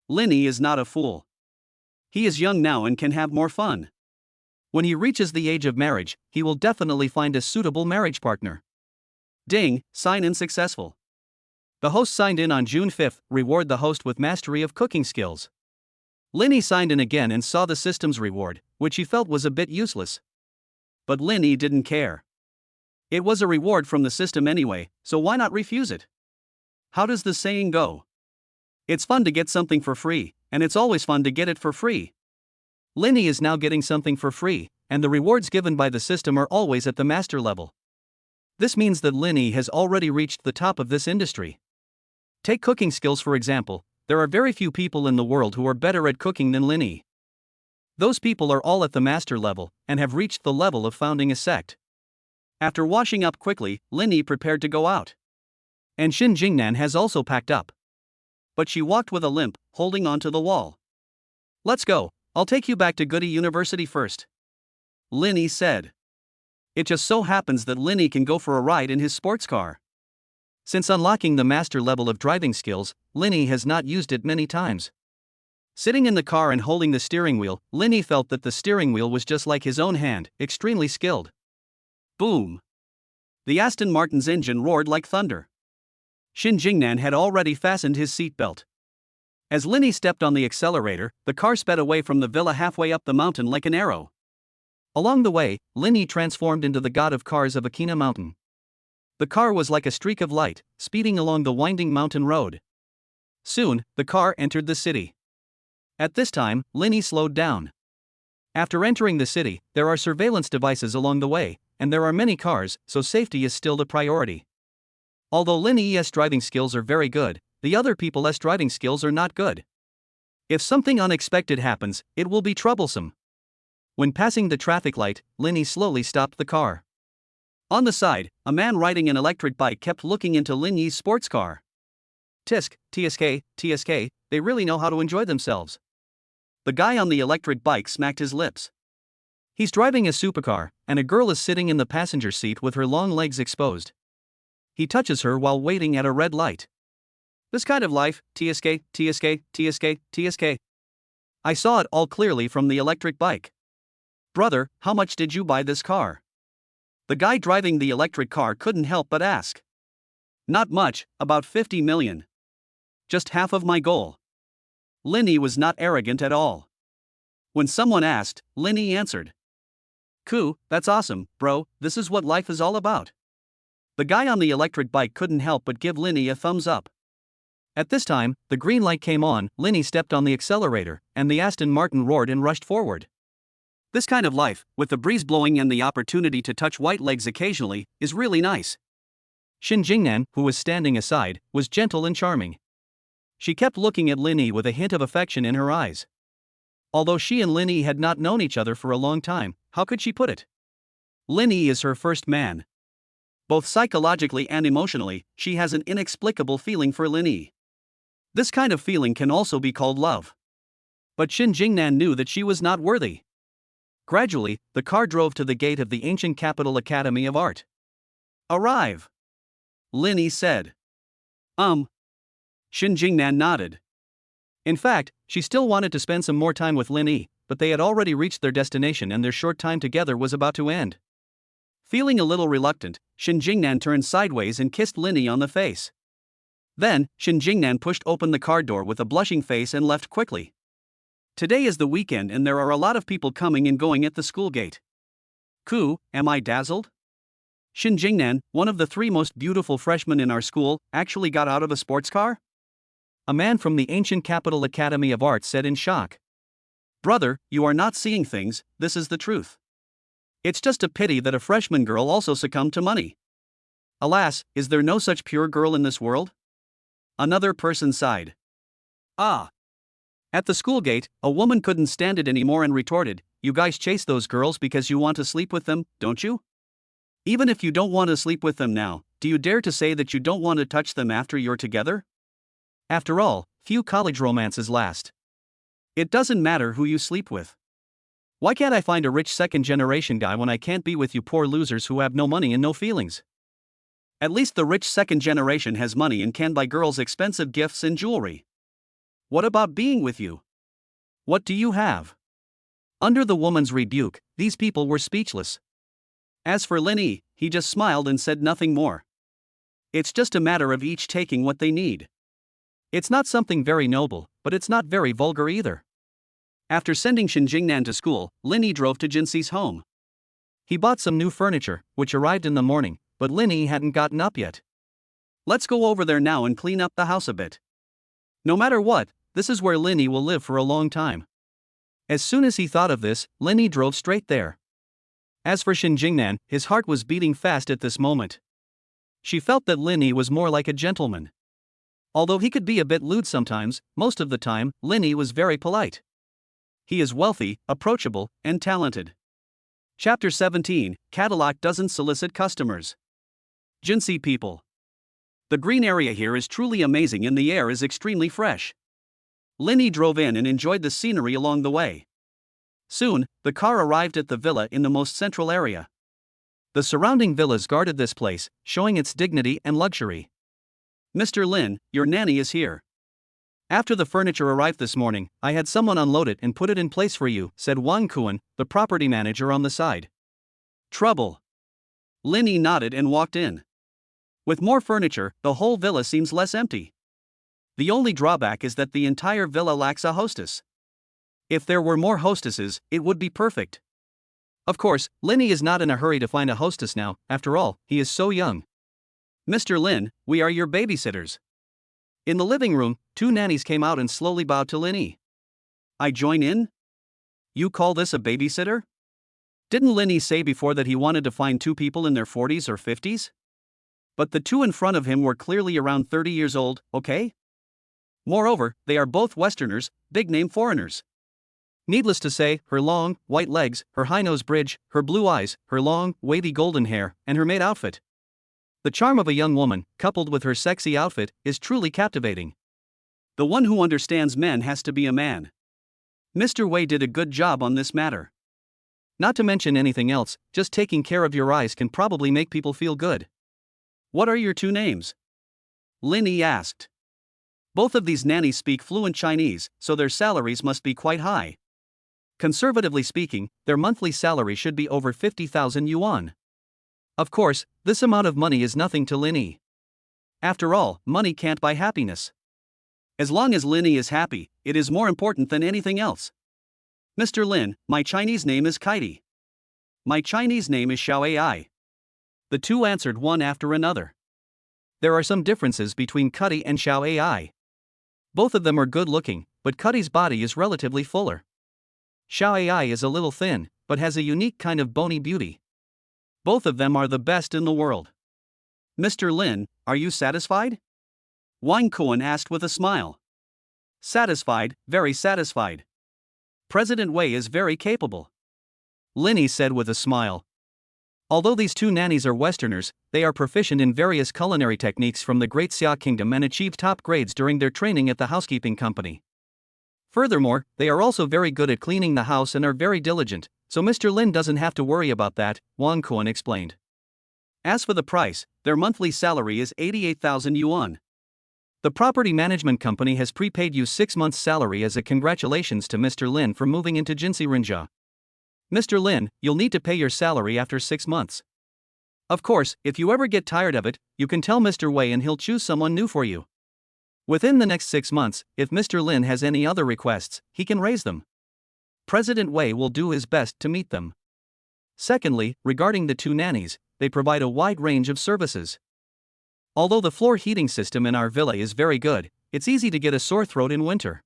Linny is not a fool. He is young now and can have more fun. When he reaches the age of marriage, he will definitely find a suitable marriage partner. Ding, sign in successful. The host signed in on June 5th, reward the host with mastery of cooking skills. Linny signed in again and saw the system's reward, which he felt was a bit useless. But Linny didn't care. It was a reward from the system anyway, so why not refuse it? How does the saying go? It's fun to get something for free, and it's always fun to get it for free. Linny is now getting something for free, and the rewards given by the system are always at the master level. This means that Linny has already reached the top of this industry. Take cooking skills for example, there are very few people in the world who are better at cooking than Linny. Those people are all at the master level, and have reached the level of founding a sect. After washing up quickly, Linny prepared to go out. And Shinjingnan has also packed up. But she walked with a limp, holding onto the wall. Let's go, I'll take you back to Goody University first. Linny said. It just so happens that Linny can go for a ride in his sports car. Since unlocking the master level of driving skills, Linny has not used it many times. Sitting in the car and holding the steering wheel, Linny felt that the steering wheel was just like his own hand, extremely skilled. Boom! The Aston Martin's engine roared like thunder. Shinjingnan had already fastened his seatbelt. As Linny stepped on the accelerator, the car sped away from the villa halfway up the mountain like an arrow. Along the way, Linny transformed into the god of cars of Akina Mountain. The car was like a streak of light, speeding along the winding mountain road. Soon, the car entered the city. At this time, Linny slowed down. After entering the city, there are surveillance devices along the way, and there are many cars, so safety is still the priority. Although Linny's driving skills are very good, the other people's driving skills are not good. If something unexpected happens, it will be troublesome. When passing the traffic light, Linny slowly stopped the car. On the side, a man riding an electric bike kept looking into Linny's sports car. Tisk, TSK, TSK, they really know how to enjoy themselves. The guy on the electric bike smacked his lips. He's driving a supercar, and a girl is sitting in the passenger seat with her long legs exposed. He touches her while waiting at a red light. This kind of life, TSK, TSK, TSK, TSK. I saw it all clearly from the electric bike. Brother, how much did you buy this car? The guy driving the electric car couldn't help but ask. Not much, about 50 million. Just half of my goal. Linny was not arrogant at all. When someone asked, Linny answered. Cool, that's awesome, bro, this is what life is all about. The guy on the electric bike couldn't help but give Linny a thumbs up. At this time, the green light came on, Linny stepped on the accelerator, and the Aston Martin roared and rushed forward. This kind of life, with the breeze blowing and the opportunity to touch white legs occasionally, is really nice. Shin Jingnan, who was standing aside, was gentle and charming. She kept looking at Linny with a hint of affection in her eyes. Although she and Linny had not known each other for a long time, how could she put it? Linny is her first man. Both psychologically and emotionally, she has an inexplicable feeling for Linny. This kind of feeling can also be called love. But Shin Jingnan knew that she was not worthy. Gradually, the car drove to the gate of the ancient capital Academy of Art. Arrive! Linny said. Shin Jingnan nodded. In fact, she still wanted to spend some more time with Linny, but they had already reached their destination and their short time together was about to end. Feeling a little reluctant, Shin Jingnan turned sideways and kissed Linny on the face. Then, Shin Jingnan pushed open the car door with a blushing face and left quickly. Today is the weekend and there are a lot of people coming and going at the school gate. Am I dazzled? Shin Jingnan, one of the 3 most beautiful freshmen in our school, actually got out of a sports car? A man from the ancient capital Academy of Arts said in shock. Brother, you are not seeing things, this is the truth. It's just a pity that a freshman girl also succumbed to money. Alas, is there no such pure girl in this world? Another person sighed. At the school gate, a woman couldn't stand it anymore and retorted, you guys chase those girls because you want to sleep with them, don't you? Even if you don't want to sleep with them now, do you dare to say that you don't want to touch them after you're together? After all, few college romances last. It doesn't matter who you sleep with. Why can't I find a rich second-generation guy when I can't be with you poor losers who have no money and no feelings? At least the rich second generation has money and can buy girls expensive gifts and jewelry. What about being with you? What do you have? Under the woman's rebuke, these people were speechless. As for Linny, he just smiled and said nothing more. It's just a matter of each taking what they need. It's not something very noble, but it's not very vulgar either. After sending Shin Jingnan to school, Linny drove to Jinxi's home. He bought some new furniture, which arrived in the morning, but Linny hadn't gotten up yet. Let's go over there now and clean up the house a bit. No matter what, this is where Linny will live for a long time. As soon as he thought of this, Linny drove straight there. As for Shin Jingnan, his heart was beating fast at this moment. She felt that Linny was more like a gentleman. Although he could be a bit lewd sometimes, most of the time, Linny was very polite. He is wealthy, approachable, and talented. Chapter 17, Cadillac doesn't solicit customers. Jinxi people. The green area here is truly amazing and the air is extremely fresh. Linny drove in and enjoyed the scenery along the way. Soon, the car arrived at the villa in the most central area. The surrounding villas guarded this place, showing its dignity and luxury. Mr. Lin, your nanny is here. After the furniture arrived this morning, I had someone unload it and put it in place for you, said Wang Kuan, the property manager on the side. Trouble. Linny nodded and walked in. With more furniture, the whole villa seems less empty. The only drawback is that the entire villa lacks a hostess. If there were more hostesses, it would be perfect. Of course, Linny is not in a hurry to find a hostess now, after all, he is so young. Mr. Lin, we are your babysitters. In the living room, 2 nannies came out and slowly bowed to Linny. I join in? You call this a babysitter? Didn't Linny say before that he wanted to find 2 people in their 40s or 50s? But the 2 in front of him were clearly around 30 years old, okay? Moreover, they are both Westerners, big-name foreigners. Needless to say, her long, white legs, her high-nose bridge, her blue eyes, her long, wavy golden hair, and her maid outfit. The charm of a young woman, coupled with her sexy outfit, is truly captivating. The one who understands men has to be a man. Mr. Wei did a good job on this matter. Not to mention anything else, just taking care of your eyes can probably make people feel good. What are your 2 names? Linny asked. Both of these nannies speak fluent Chinese, so their salaries must be quite high. Conservatively speaking, their monthly salary should be over 50,000 yuan. Of course, this amount of money is nothing to Lin Yi. After all, money can't buy happiness. As long as Lin Yi is happy, it is more important than anything else. Mr. Lin, my Chinese name is Kaiti. My Chinese name is Xiao Ai. The two answered one after another. There are some differences between Cuddy and Xiao Ai. Both of them are good looking, but Cuddy's body is relatively fuller. Xiao Ai is a little thin, but has a unique kind of bony beauty. Both of them are the best in the world. Mr. Lin, are you satisfied? Wang Kuan asked with a smile. Satisfied, very satisfied. President Wei is very capable. Lin Yi said with a smile. Although these two nannies are Westerners, they are proficient in various culinary techniques from the Great Xia Kingdom and achieved top grades during their training at the housekeeping company. Furthermore, they are also very good at cleaning the house and are very diligent, so Mr. Lin doesn't have to worry about that, Wang Kuan explained. As for the price, their monthly salary is 88,000 yuan. The property management company has prepaid you 6 months' salary as a congratulations to Mr. Lin for moving into Jinsi Rinjia. Mr. Lin, you'll need to pay your salary after 6 months. Of course, if you ever get tired of it, you can tell Mr. Wei and he'll choose someone new for you. Within the next 6 months, if Mr. Lin has any other requests, he can raise them. President Wei will do his best to meet them. Secondly, regarding the two nannies, they provide a wide range of services. Although the floor heating system in our villa is very good, it's easy to get a sore throat in winter.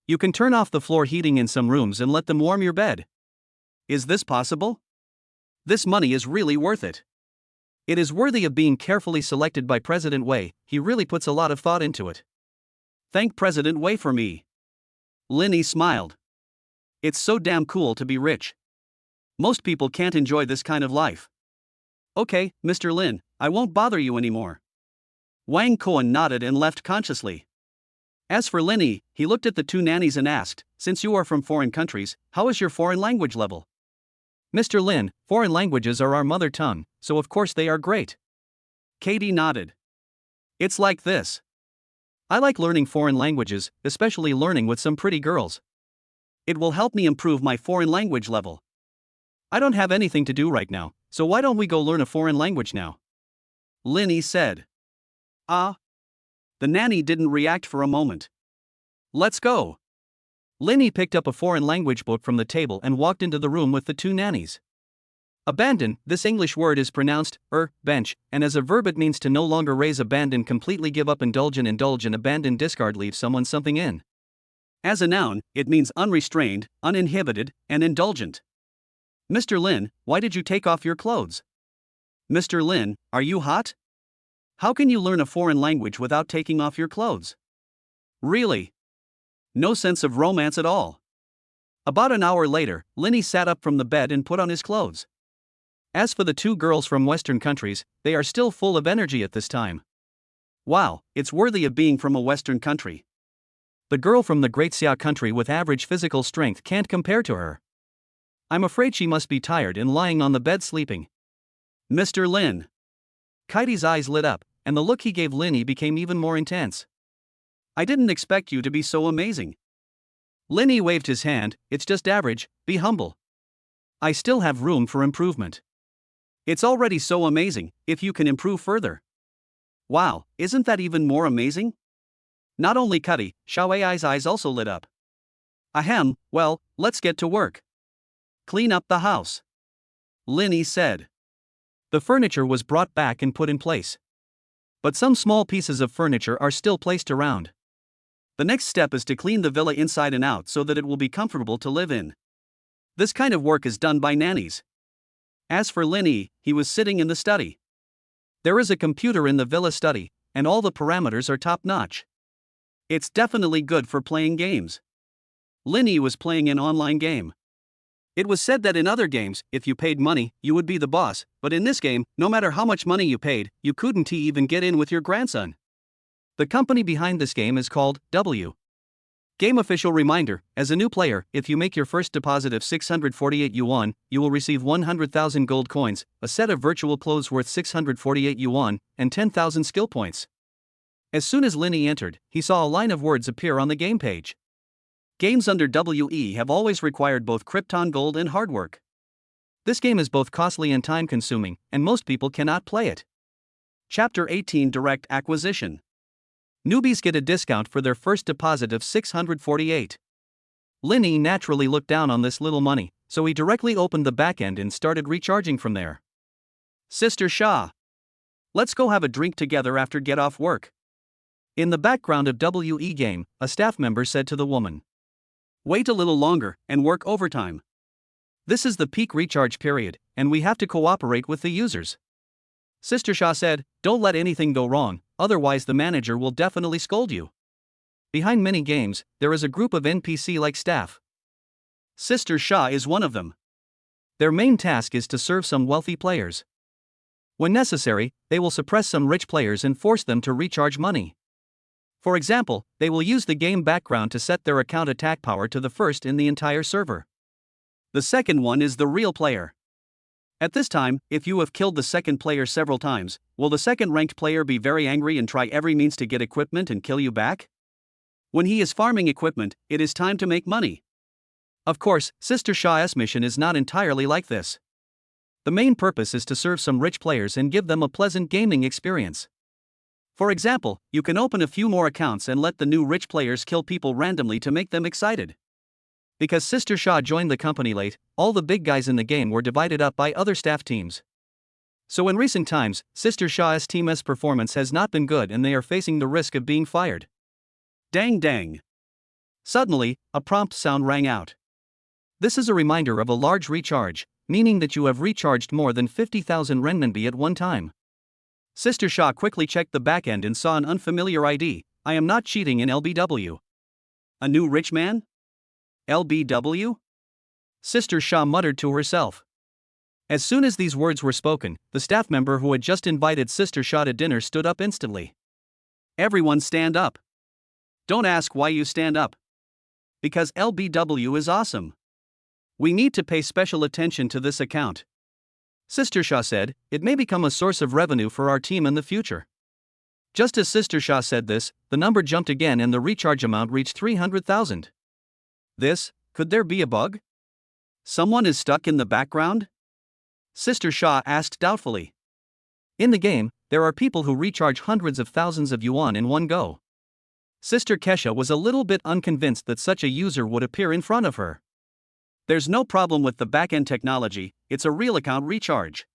You can turn off the floor heating in some rooms and let them warm your bed. Is this possible? This money is really worth it. It is worthy of being carefully selected by President Wei, he really puts a lot of thought into it. Thank President Wei for me. Lin Yi smiled. It's so damn cool to be rich. Most people can't enjoy this kind of life. Okay, Mr. Lin, I won't bother you anymore. Wang Kuan nodded and left consciously. As for Lin Yi, he looked at the two nannies and asked, since you are from foreign countries, how is your foreign language level? Mr. Lin, foreign languages are our mother tongue, so of course they are great. Katie nodded. It's like this. I like learning foreign languages, especially learning with some pretty girls. It will help me improve my foreign language level. I don't have anything to do right now, so why don't we go learn a foreign language now? Lin Yi said. Ah. The nanny didn't react for a moment. Let's go. Lin Yi picked up a foreign language book from the table and walked into the room with the two nannies. Abandon, this English word is pronounced, bench, and as a verb it means to no longer raise, abandon, completely give up, indulge and abandon, discard, leave someone, something in. As a noun, it means unrestrained, uninhibited, and indulgent. Mr. Lin, why did you take off your clothes? Mr. Lin, are you hot? How can you learn a foreign language without taking off your clothes? Really? No sense of romance at all. About an hour later, Lin Yi sat up from the bed and put on his clothes. As for the two girls from Western countries, they are still full of energy at this time. Wow, it's worthy of being from a Western country. The girl from the Great Xia country with average physical strength can't compare to her. I'm afraid she must be tired and lying on the bed sleeping. Mr. Lin. Kaiti's eyes lit up, and the look he gave Lin Yi became even more intense. I didn't expect you to be so amazing. Lin Yi waved his hand, it's just average, be humble. I still have room for improvement. It's already so amazing, if you can improve further. Wow, isn't that even more amazing? Not only Cuddy, Xiao Ai's eyes also lit up. Ahem, well, let's get to work. Clean up the house. Lin Yi said. The furniture was brought back and put in place. But some small pieces of furniture are still placed around. The next step is to clean the villa inside and out so that it will be comfortable to live in. This kind of work is done by nannies. As for Lin Yi, he was sitting in the study. There is a computer in the villa study, and all the parameters are top-notch. It's definitely good for playing games. Lin Yi was playing an online game. It was said that in other games, if you paid money, you would be the boss, but in this game, no matter how much money you paid, you couldn't even get in with your grandson. The company behind this game is called W. Game official reminder, as a new player, if you make your first deposit of 648 yuan, you will receive 100,000 gold coins, a set of virtual clothes worth 648 yuan, and 10,000 skill points. As soon as Linny entered, he saw a line of words appear on the game page. Games under WE have always required both Krypton Gold and hard work. This game is both costly and time-consuming, and most people cannot play it. Chapter 18 Direct Acquisition. Newbies get a discount for their first deposit of 648. Linny naturally looked down on this little money, so he directly opened the backend and started recharging from there. Sister Shah. Let's go have a drink together after get off work. In the background of WE game, a staff member said to the woman. Wait a little longer and work overtime. This is the peak recharge period, and we have to cooperate with the users. Sister Shah said, don't let anything go wrong, otherwise the manager will definitely scold you. Behind many games, there is a group of NPC-like staff. Sister Shah is one of them. Their main task is to serve some wealthy players. When necessary, they will suppress some rich players and force them to recharge money. For example, they will use the game background to set their account attack power to the first in the entire server. The second one is the real player. At this time, if you have killed the second player several times, will the second ranked player be very angry and try every means to get equipment and kill you back? When he is farming equipment, it is time to make money. Of course, Sister Shah's mission is not entirely like this. The main purpose is to serve some rich players and give them a pleasant gaming experience. For example, you can open a few more accounts and let the new rich players kill people randomly to make them excited. Because Sister Shah joined the company late, all the big guys in the game were divided up by other staff teams. So in recent times, Sister Shah's team's performance has not been good and they are facing the risk of being fired. Dang dang. Suddenly, a prompt sound rang out. This is a reminder of a large recharge, meaning that you have recharged more than 50,000 renminbi at one time. Sister Shah quickly checked the backend and saw an unfamiliar ID. I am not cheating in LBW. A new rich man? LBW? Sister Shah muttered to herself. As soon as these words were spoken, the staff member who had just invited Sister Shah to dinner stood up instantly. Everyone stand up. Don't ask why you stand up. Because LBW is awesome. We need to pay special attention to this account. Sister Shah said, it may become a source of revenue for our team in the future. Just as Sister Shah said this, the number jumped again and the recharge amount reached 300,000. Could there be a bug? Someone is stuck in the background? Sister Shah asked doubtfully. In the game, there are people who recharge hundreds of thousands of yuan in one go. Sister Kesha was a little bit unconvinced that such a user would appear in front of her. There's no problem with the backend technology, it's a real account recharge.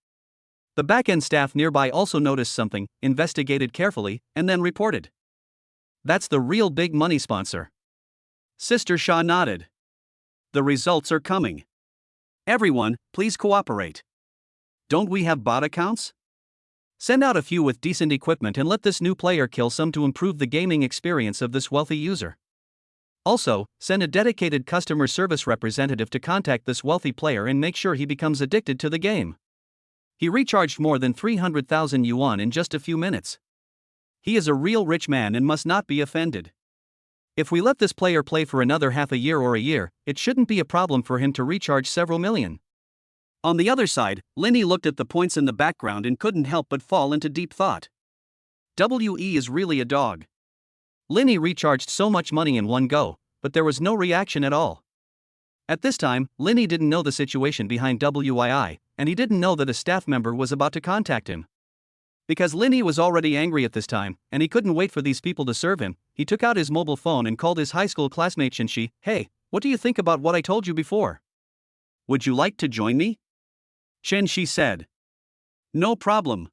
The backend staff nearby also noticed something, investigated carefully, and then reported. That's the real big money sponsor. Sister Shah nodded. The results are coming. Everyone, please cooperate. Don't we have bot accounts? Send out a few with decent equipment and let this new player kill some to improve the gaming experience of this wealthy user. Also, send a dedicated customer service representative to contact this wealthy player and make sure he becomes addicted to the game. He recharged more than 300,000 yuan in just a few minutes. He is a real rich man and must not be offended. If we let this player play for another half a year or a year, it shouldn't be a problem for him to recharge several million. On the other side, Linny looked at the points in the background and couldn't help but fall into deep thought. WE is really a dog. Linny recharged so much money in one go, but there was no reaction at all. At this time, Linny didn't know the situation behind WII, and he didn't know that a staff member was about to contact him. Because Linny was already angry at this time, and he couldn't wait for these people to serve him, he took out his mobile phone and called his high school classmate Shinshi. Hey, what do you think about what I told you before? Would you like to join me? Shinshi said. No problem.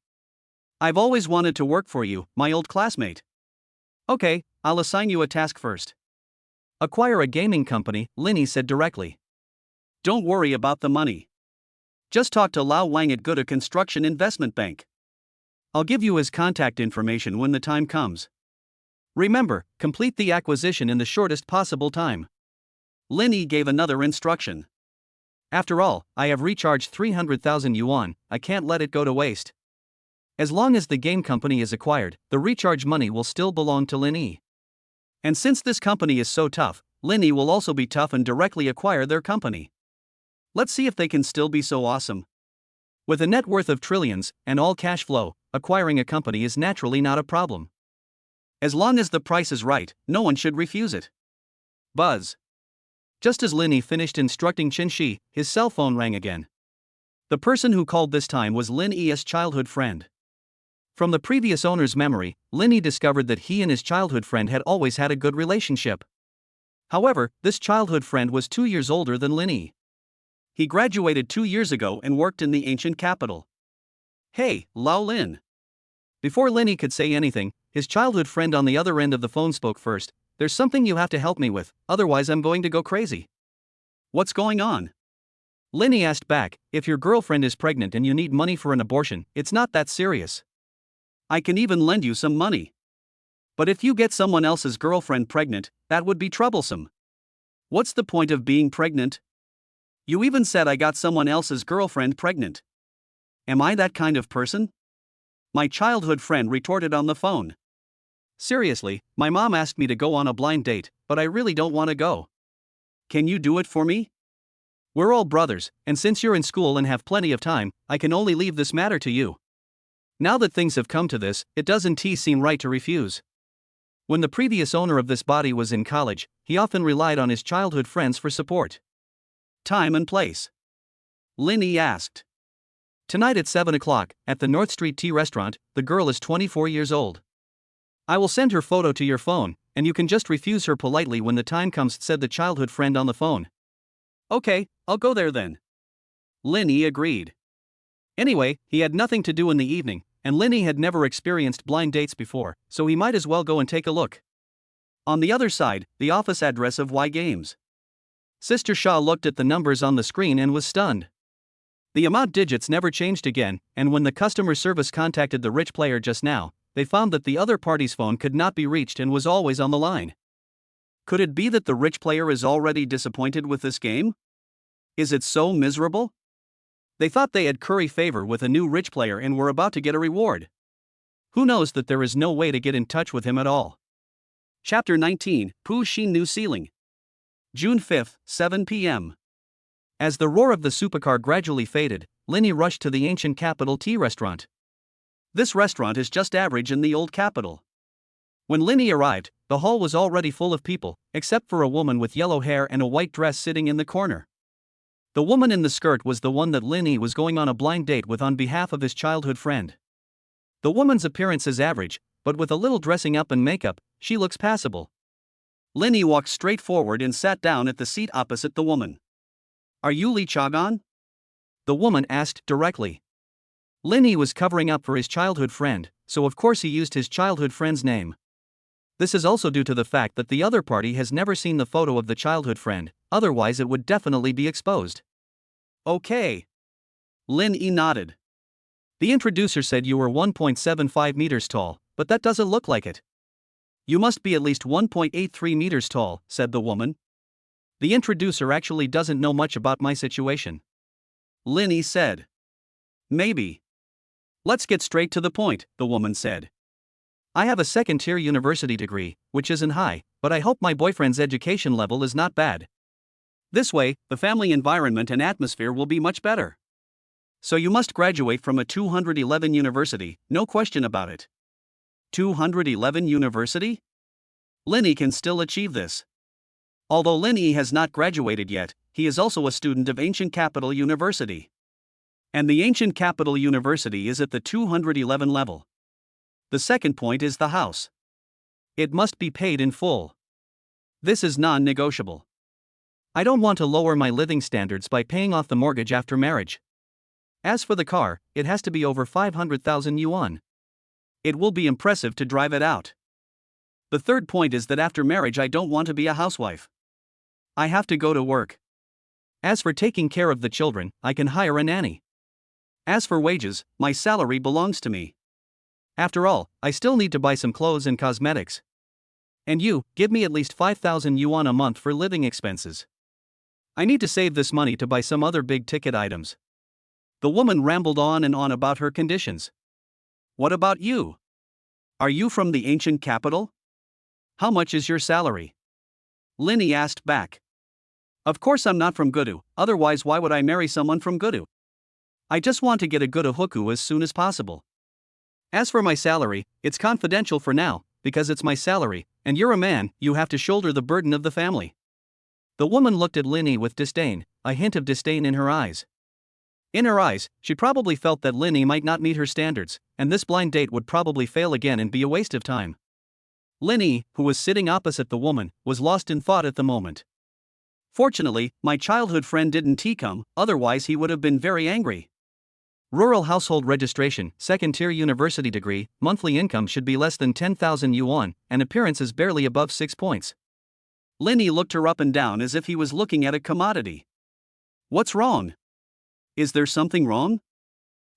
I've always wanted to work for you, my old classmate. Okay, I'll assign you a task first. Acquire a gaming company, Linny said directly. Don't worry about the money. Just talk to Lao Wang at Guda Construction Investment Bank. I'll give you his contact information when the time comes. Remember, complete the acquisition in the shortest possible time. Linny gave another instruction. After all, I have recharged 300,000 yuan, I can't let it go to waste. As long as the game company is acquired, the recharge money will still belong to Linny. And since this company is so tough, Linny will also be tough and directly acquire their company. Let's see if they can still be so awesome. With a net worth of trillions, and all cash flow, acquiring a company is naturally not a problem. As long as the price is right, no one should refuse it. Buzz. Just as Linny finished instructing Qin-shi, his cell phone rang again. The person who called this time was Lin Yi's childhood friend. From the previous owner's memory, Linny discovered that he and his childhood friend had always had a good relationship. However, this childhood friend was 2 years older than Linny. He graduated 2 years ago and worked in the ancient capital. Hey, Lao Lin. Before Linny could say anything, his childhood friend on the other end of the phone spoke first. There's something you have to help me with, otherwise I'm going to go crazy. What's going on? Linny asked back. If your girlfriend is pregnant and you need money for an abortion, it's not that serious. I can even lend you some money. But if you get someone else's girlfriend pregnant, that would be troublesome. What's the point of being pregnant? You even said I got someone else's girlfriend pregnant. Am I that kind of person? My childhood friend retorted on the phone. Seriously, my mom asked me to go on a blind date, but I really don't want to go. Can you do it for me? We're all brothers, and since you're in school and have plenty of time, I can only leave this matter to you. Now that things have come to this, it doesn't seem right to refuse. When the previous owner of this body was in college, he often relied on his childhood friends for support. Time and place. Linny asked. Tonight at 7 o'clock, at the North Street Tea Restaurant. The girl is 24 years old. I will send her photo to your phone, and you can just refuse her politely when the time comes, said the childhood friend on the phone. Okay, I'll go there then. Linny agreed. Anyway, he had nothing to do in the evening, and Linny had never experienced blind dates before, so he might as well go and take a look. On the other side, the office address of Y Games. Sister Shaw looked at the numbers on the screen and was stunned. The amount digits never changed again, and when the customer service contacted the rich player just now, they found that the other party's phone could not be reached and was always on the line. Could it be that the rich player is already disappointed with this game? Is it so miserable? They thought they had curry favor with a new rich player and were about to get a reward. Who knows that there is no way to get in touch with him at all? Chapter 19, Pu Xin New Ceiling. June 5, 7 p.m. As the roar of the supercar gradually faded, Linny rushed to the ancient capital tea restaurant. This restaurant is just average in the old capital. When Linny arrived, the hall was already full of people, except for a woman with yellow hair and a white dress sitting in the corner. The woman in the skirt was the one that Linny was going on a blind date with on behalf of his childhood friend. The woman's appearance is average, but with a little dressing up and makeup, she looks passable. Linny walked straight forward and sat down at the seat opposite the woman. Are you Lee Chagan? The woman asked directly. Linny was covering up for his childhood friend, so of course he used his childhood friend's name. This is also due to the fact that the other party has never seen the photo of the childhood friend, otherwise it would definitely be exposed. Okay. Linny nodded. The introducer said you were 1.75 meters tall, but that doesn't look like it. You must be at least 1.83 meters tall, said the woman. The introducer actually doesn't know much about my situation. Linny said. Maybe. Let's get straight to the point, the woman said. I have a second-tier university degree, which isn't high, but I hope my boyfriend's education level is not bad. This way, the family environment and atmosphere will be much better. So you must graduate from a 211 university, no question about it. 211 university? Linny can still achieve this. Although Linny has not graduated yet, he is also a student of Ancient Capital University. And the Ancient Capital University is at the 211 level. The second point is the house. It must be paid in full. This is non-negotiable. I don't want to lower my living standards by paying off the mortgage after marriage. As for the car, it has to be over 500,000 yuan. It will be impressive to drive it out. The third point is that after marriage I don't want to be a housewife. I have to go to work. As for taking care of the children, I can hire a nanny. As for wages, my salary belongs to me. After all, I still need to buy some clothes and cosmetics. And you, give me at least 5,000 yuan a month for living expenses. I need to save this money to buy some other big-ticket items. The woman rambled on and on about her conditions. What about you? Are you from the ancient capital? How much is your salary? Linny asked back. Of course I'm not from Gudu, otherwise why would I marry someone from Gudu? I just want to get a Gudu huku as soon as possible. As for my salary, it's confidential for now, because it's my salary, and you're a man, you have to shoulder the burden of the family. The woman looked at Linny with disdain, a hint of disdain in her eyes. In her eyes, she probably felt that Linny might not meet her standards, and this blind date would probably fail again and be a waste of time. Linny, who was sitting opposite the woman, was lost in thought at the moment. Fortunately, my childhood friend didn't come, otherwise he would have been very angry. Rural household registration, second-tier university degree, monthly income should be less than 10,000 yuan, and appearance is barely above 6 points. Linny looked her up and down as if he was looking at a commodity. What's wrong? Is there something wrong?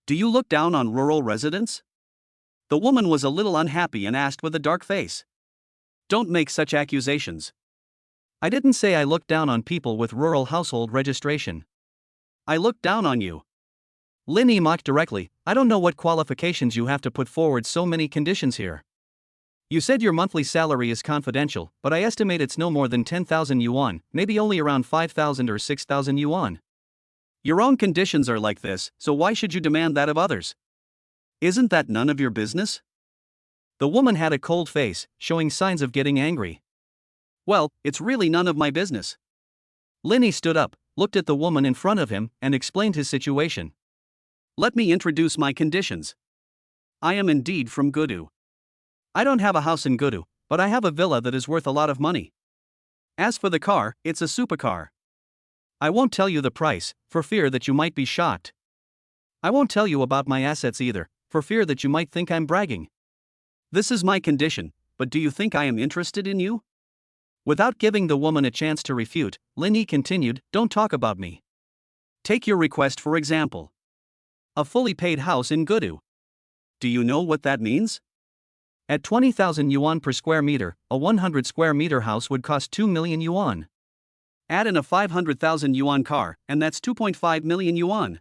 Do you look down on rural residents? The woman was a little unhappy and asked with a dark face. Don't make such accusations. I didn't say I looked down on people with rural household registration. I looked down on you. Linny mocked directly. I don't know what qualifications you have to put forward, so many conditions here. You said your monthly salary is confidential, but I estimate it's no more than 10,000 yuan, maybe only around 5,000 or 6,000 yuan. Your own conditions are like this, so why should you demand that of others? Isn't that none of your business? The woman had a cold face, showing signs of getting angry. Well, it's really none of my business. Linny stood up, looked at the woman in front of him, and explained his situation. Let me introduce my conditions. I am indeed from Gudu. I don't have a house in Gudu, but I have a villa that is worth a lot of money. As for the car, it's a supercar. I won't tell you the price, for fear that you might be shocked. I won't tell you about my assets either, for fear that you might think I'm bragging. This is my condition, but do you think I am interested in you? Without giving the woman a chance to refute, Linny continued, don't talk about me. Take your request for example. A fully paid house in Gudu. Do you know what that means? At 20,000 yuan per square meter, a 100 square meter house would cost 2 million yuan. Add in a 500,000 yuan car, and that's 2.5 million yuan.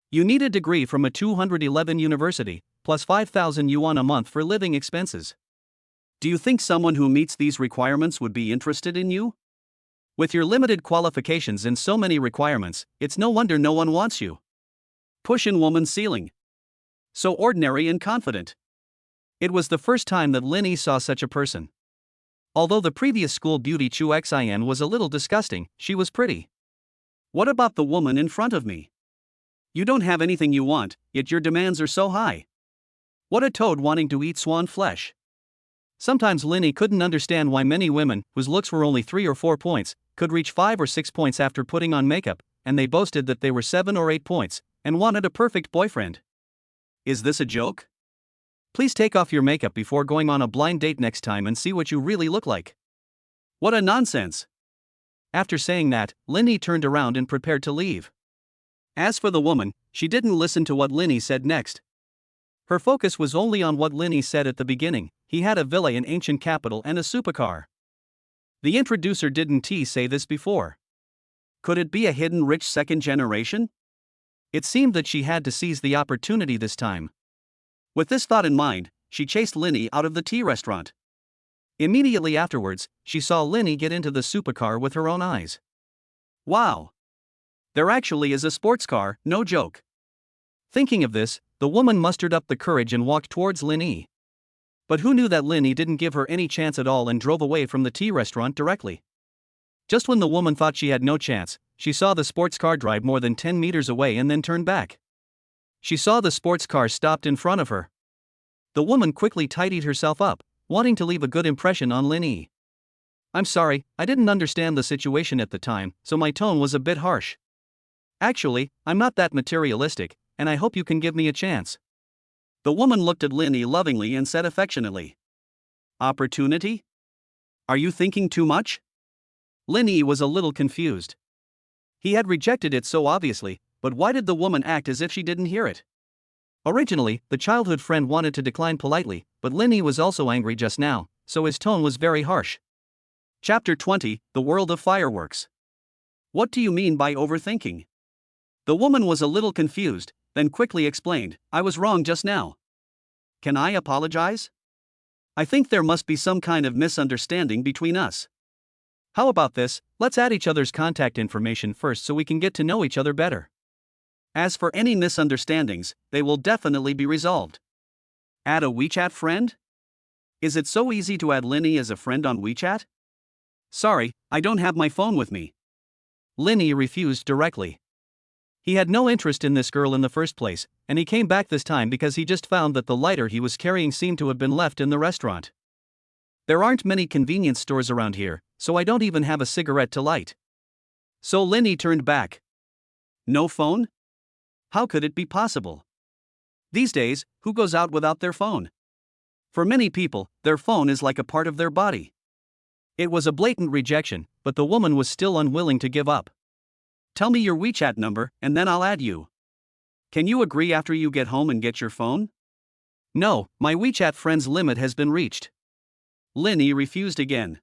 You need a degree from a 211 university, plus 5,000 yuan a month for living expenses. Do you think someone who meets these requirements would be interested in you? With your limited qualifications and so many requirements, it's no wonder no one wants you. Push-in woman's ceiling. So ordinary and confident. It was the first time that Linny saw such a person. Although the previous school beauty Chu Xin was a little disgusting, she was pretty. What about the woman in front of me? You don't have anything you want, yet your demands are so high. What a toad wanting to eat swan flesh. Sometimes Linny couldn't understand why many women, whose looks were only 3 or 4 points, could reach 5 or 6 points after putting on makeup, and they boasted that they were 7 or 8 points, and wanted a perfect boyfriend. Is this a joke? Please take off your makeup before going on a blind date next time and see what you really look like. What a nonsense. After saying that, Linny turned around and prepared to leave. As for the woman, she didn't listen to what Linny said next. Her focus was only on what Linny said at the beginning. He had a villa in ancient capital and a supercar. The introducer didn't say this before. Could it be a hidden rich second generation? It seemed that she had to seize the opportunity this time. With this thought in mind, she chased Linny out of the tea restaurant. Immediately afterwards, she saw Linny get into the supercar with her own eyes. Wow! There actually is a sports car, no joke. Thinking of this, the woman mustered up the courage and walked towards Linny. But who knew that Linny didn't give her any chance at all and drove away from the tea restaurant directly. Just when the woman thought she had no chance, she saw the sports car drive more than 10 meters away and then turn back. She saw the sports car stopped in front of her. The woman quickly tidied herself up, wanting to leave a good impression on Linny. I'm sorry, I didn't understand the situation at the time, so my tone was a bit harsh. Actually, I'm not that materialistic, and I hope you can give me a chance. The woman looked at Linny lovingly and said affectionately. Opportunity? Are you thinking too much? Linny was a little confused. He had rejected it so obviously, but why did the woman act as if she didn't hear it? Originally, the childhood friend wanted to decline politely, but Linny was also angry just now, so his tone was very harsh. Chapter 20, The World of Fireworks. What do you mean by overthinking? The woman was a little confused, then quickly explained, I was wrong just now. Can I apologize? I think there must be some kind of misunderstanding between us. How about this, let's add each other's contact information first so we can get to know each other better. As for any misunderstandings, they will definitely be resolved. Add a WeChat friend? Is it so easy to add Linny as a friend on WeChat? Sorry, I don't have my phone with me. Linny refused directly. He had no interest in this girl in the first place, and he came back this time because he just found that the lighter he was carrying seemed to have been left in the restaurant. There aren't many convenience stores around here, so I don't even have a cigarette to light. So Linny turned back. No phone? How could it be possible? These days, who goes out without their phone? For many people, their phone is like a part of their body. It was a blatant rejection, but the woman was still unwilling to give up. Tell me your WeChat number, and then I'll add you. Can you agree after you get home and get your phone? No, my WeChat friends limit has been reached. Linny refused again.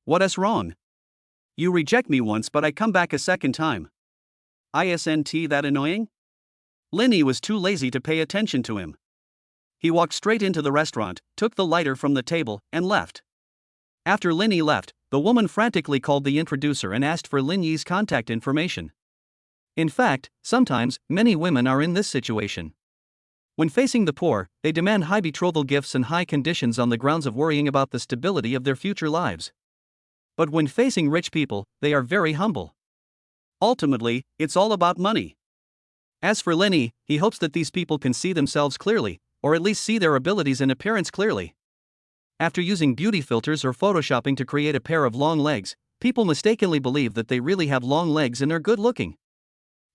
What is wrong? You reject me once but I come back a second time. Isn't that annoying? Linny was too lazy to pay attention to him. He walked straight into the restaurant, took the lighter from the table, and left. After Linny left, the woman frantically called the introducer and asked for Linny's contact information. In fact, sometimes, many women are in this situation. When facing the poor, they demand high betrothal gifts and high conditions on the grounds of worrying about the stability of their future lives. But when facing rich people, they are very humble. Ultimately, it's all about money. As for Linny, he hopes that these people can see themselves clearly, or at least see their abilities and appearance clearly. After using beauty filters or photoshopping to create a pair of long legs, people mistakenly believe that they really have long legs and are good looking.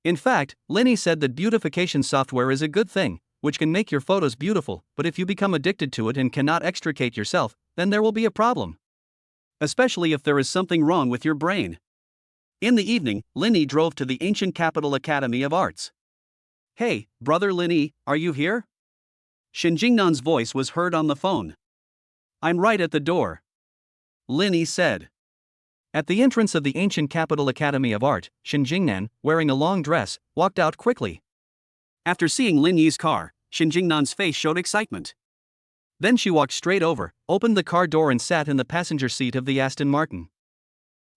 In fact, Linny said that beautification software is a good thing, which can make your photos beautiful, but if you become addicted to it and cannot extricate yourself, then there will be a problem. Especially if there is something wrong with your brain. In the evening, Linny drove to the ancient capital Academy of Arts. Hey, brother Linny, are you here? Shin Jingnan's voice was heard on the phone. I'm right at the door. Linny said. At the entrance of the ancient capital Academy of Art, Shin Jingnan, wearing a long dress, walked out quickly. After seeing Linny's car, Shin Jingnan's face showed excitement. Then she walked straight over, opened the car door and sat in the passenger seat of the Aston Martin.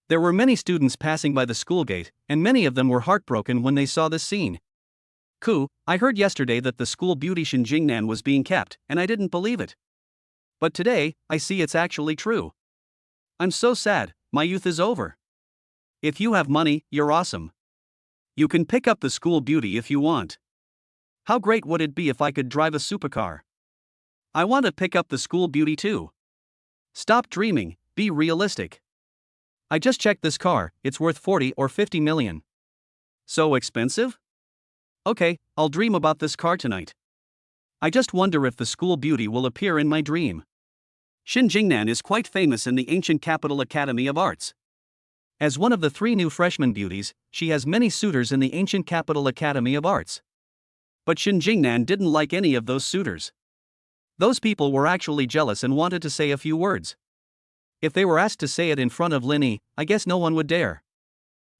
There were many students passing by the school gate, and many of them were heartbroken when they saw this scene. I heard yesterday that the school beauty Shin Jingnan was being kept, and I didn't believe it. But today, I see it's actually true. I'm so sad, my youth is over. If you have money, you're awesome. You can pick up the school beauty if you want. How great would it be if I could drive a supercar? I want to pick up the school beauty too. Stop dreaming, be realistic. I just checked this car, it's worth 40 or 50 million. So expensive? Okay, I'll dream about this car tonight. I just wonder if the school beauty will appear in my dream. Shin Jingnan is quite famous in the ancient capital Academy of Arts. As one of the 3 new freshman beauties, she has many suitors in the ancient capital Academy of Arts. But Shin Jingnan didn't like any of those suitors. Those people were actually jealous and wanted to say a few words. If they were asked to say it in front of Linny, I guess no one would dare.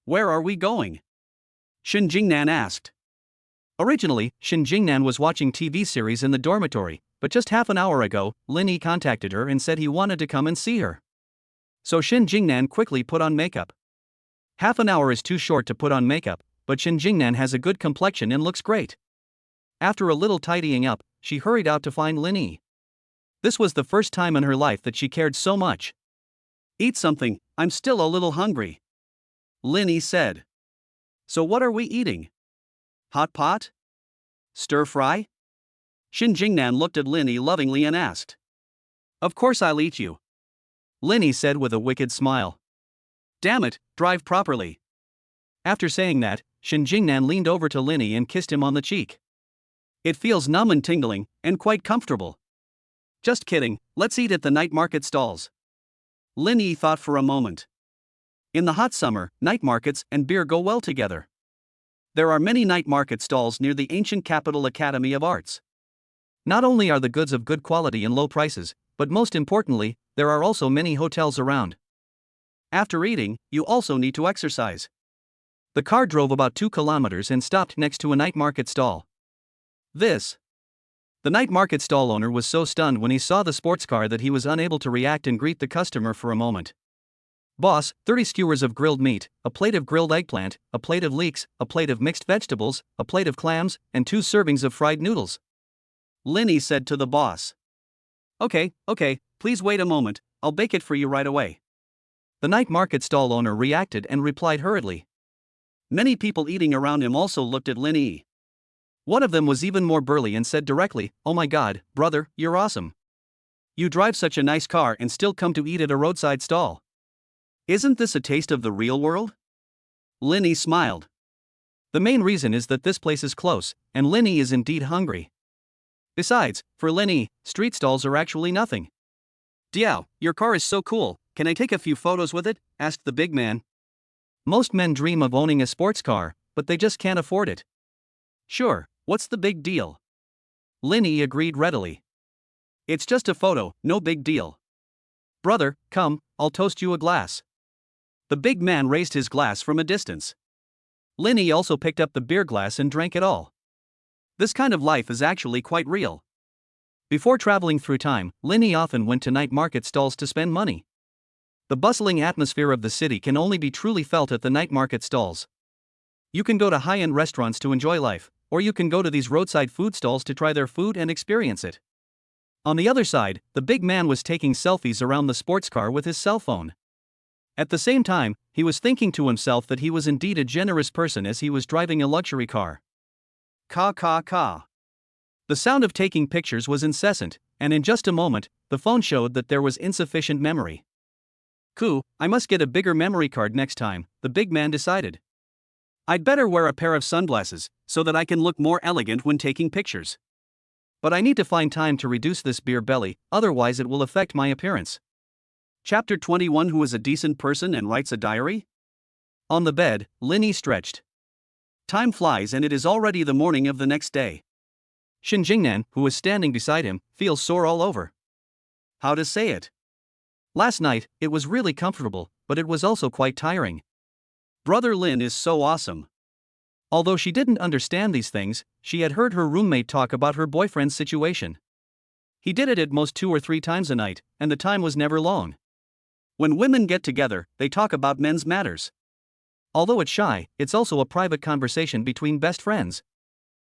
Where are we going? Shin Jingnan asked. Originally, Shin Jingnan was watching TV series in the dormitory, but just half an hour ago, Linny contacted her and said he wanted to come and see her. So Shin Jingnan quickly put on makeup. Half an hour is too short to put on makeup, but Shin Jingnan has a good complexion and looks great. After a little tidying up, she hurried out to find Linny. This was the first time in her life that she cared so much. Eat something, I'm still a little hungry. Linny said. So what are we eating? Hot pot? Stir fry? Shin Jingnan looked at Linny lovingly and asked. Of course I'll eat you. Linny said with a wicked smile. Damn it, drive properly. After saying that, Shin Jingnan leaned over to Linny and kissed him on the cheek. It feels numb and tingling, and quite comfortable. Just kidding, let's eat at the night market stalls. Linny thought for a moment. In the hot summer, night markets and beer go well together. There are many night market stalls near the ancient capital Academy of Arts. Not only are the goods of good quality and low prices, but most importantly, there are also many hotels around. After eating, you also need to exercise. The car drove about 2 kilometers and stopped next to a night market stall. The night market stall owner was so stunned when he saw the sports car that he was unable to react and greet the customer for a moment. Boss, 30 skewers of grilled meat, a plate of grilled eggplant, a plate of leeks, a plate of mixed vegetables, a plate of clams, and 2 servings of fried noodles. Linny said to the boss. Okay, please wait a moment, I'll bake it for you right away. The night market stall owner reacted and replied hurriedly. Many people eating around him also looked at Lin Yi. One of them was even more burly and said directly, "Oh my god, brother, you're awesome. You drive such a nice car and still come to eat at a roadside stall. Isn't this a taste of the real world?" Lin Yi smiled. The main reason is that this place is close, and Lin Yi is indeed hungry. Besides, for Lin Yi, street stalls are actually nothing. "Diao, your car is so cool, can I take a few photos with it?" asked the big man. Most men dream of owning a sports car, but they just can't afford it. "Sure, what's the big deal?" Lin Yi agreed readily. "It's just a photo, no big deal." "Brother, come, I'll toast you a glass." The big man raised his glass from a distance. Lin Yi also picked up the beer glass and drank it all. This kind of life is actually quite real. Before traveling through time, Lin Yi often went to night market stalls to spend money. The bustling atmosphere of the city can only be truly felt at the night market stalls. You can go to high-end restaurants to enjoy life, or you can go to these roadside food stalls to try their food and experience it. On the other side, the big man was taking selfies around the sports car with his cell phone. At the same time, he was thinking to himself that he was indeed a generous person as he was driving a luxury car. Ka ka ka. The sound of taking pictures was incessant, and in just a moment, the phone showed that there was insufficient memory. I must get a bigger memory card next time, the big man decided. I'd better wear a pair of sunglasses, so that I can look more elegant when taking pictures. But I need to find time to reduce this beer belly, otherwise it will affect my appearance. Chapter 21. Who is a decent person and writes a diary? On the bed, Lin Yi stretched. Time flies and it is already the morning of the next day. Shin Jingnan, who was standing beside him, feels sore all over. How to say it? Last night, it was really comfortable, but it was also quite tiring. Brother Lin is so awesome. Although she didn't understand these things, she had heard her roommate talk about her boyfriend's situation. He did it at most 2 or 3 times a night, and the time was never long. When women get together, they talk about men's matters. Although it's shy, it's also a private conversation between best friends.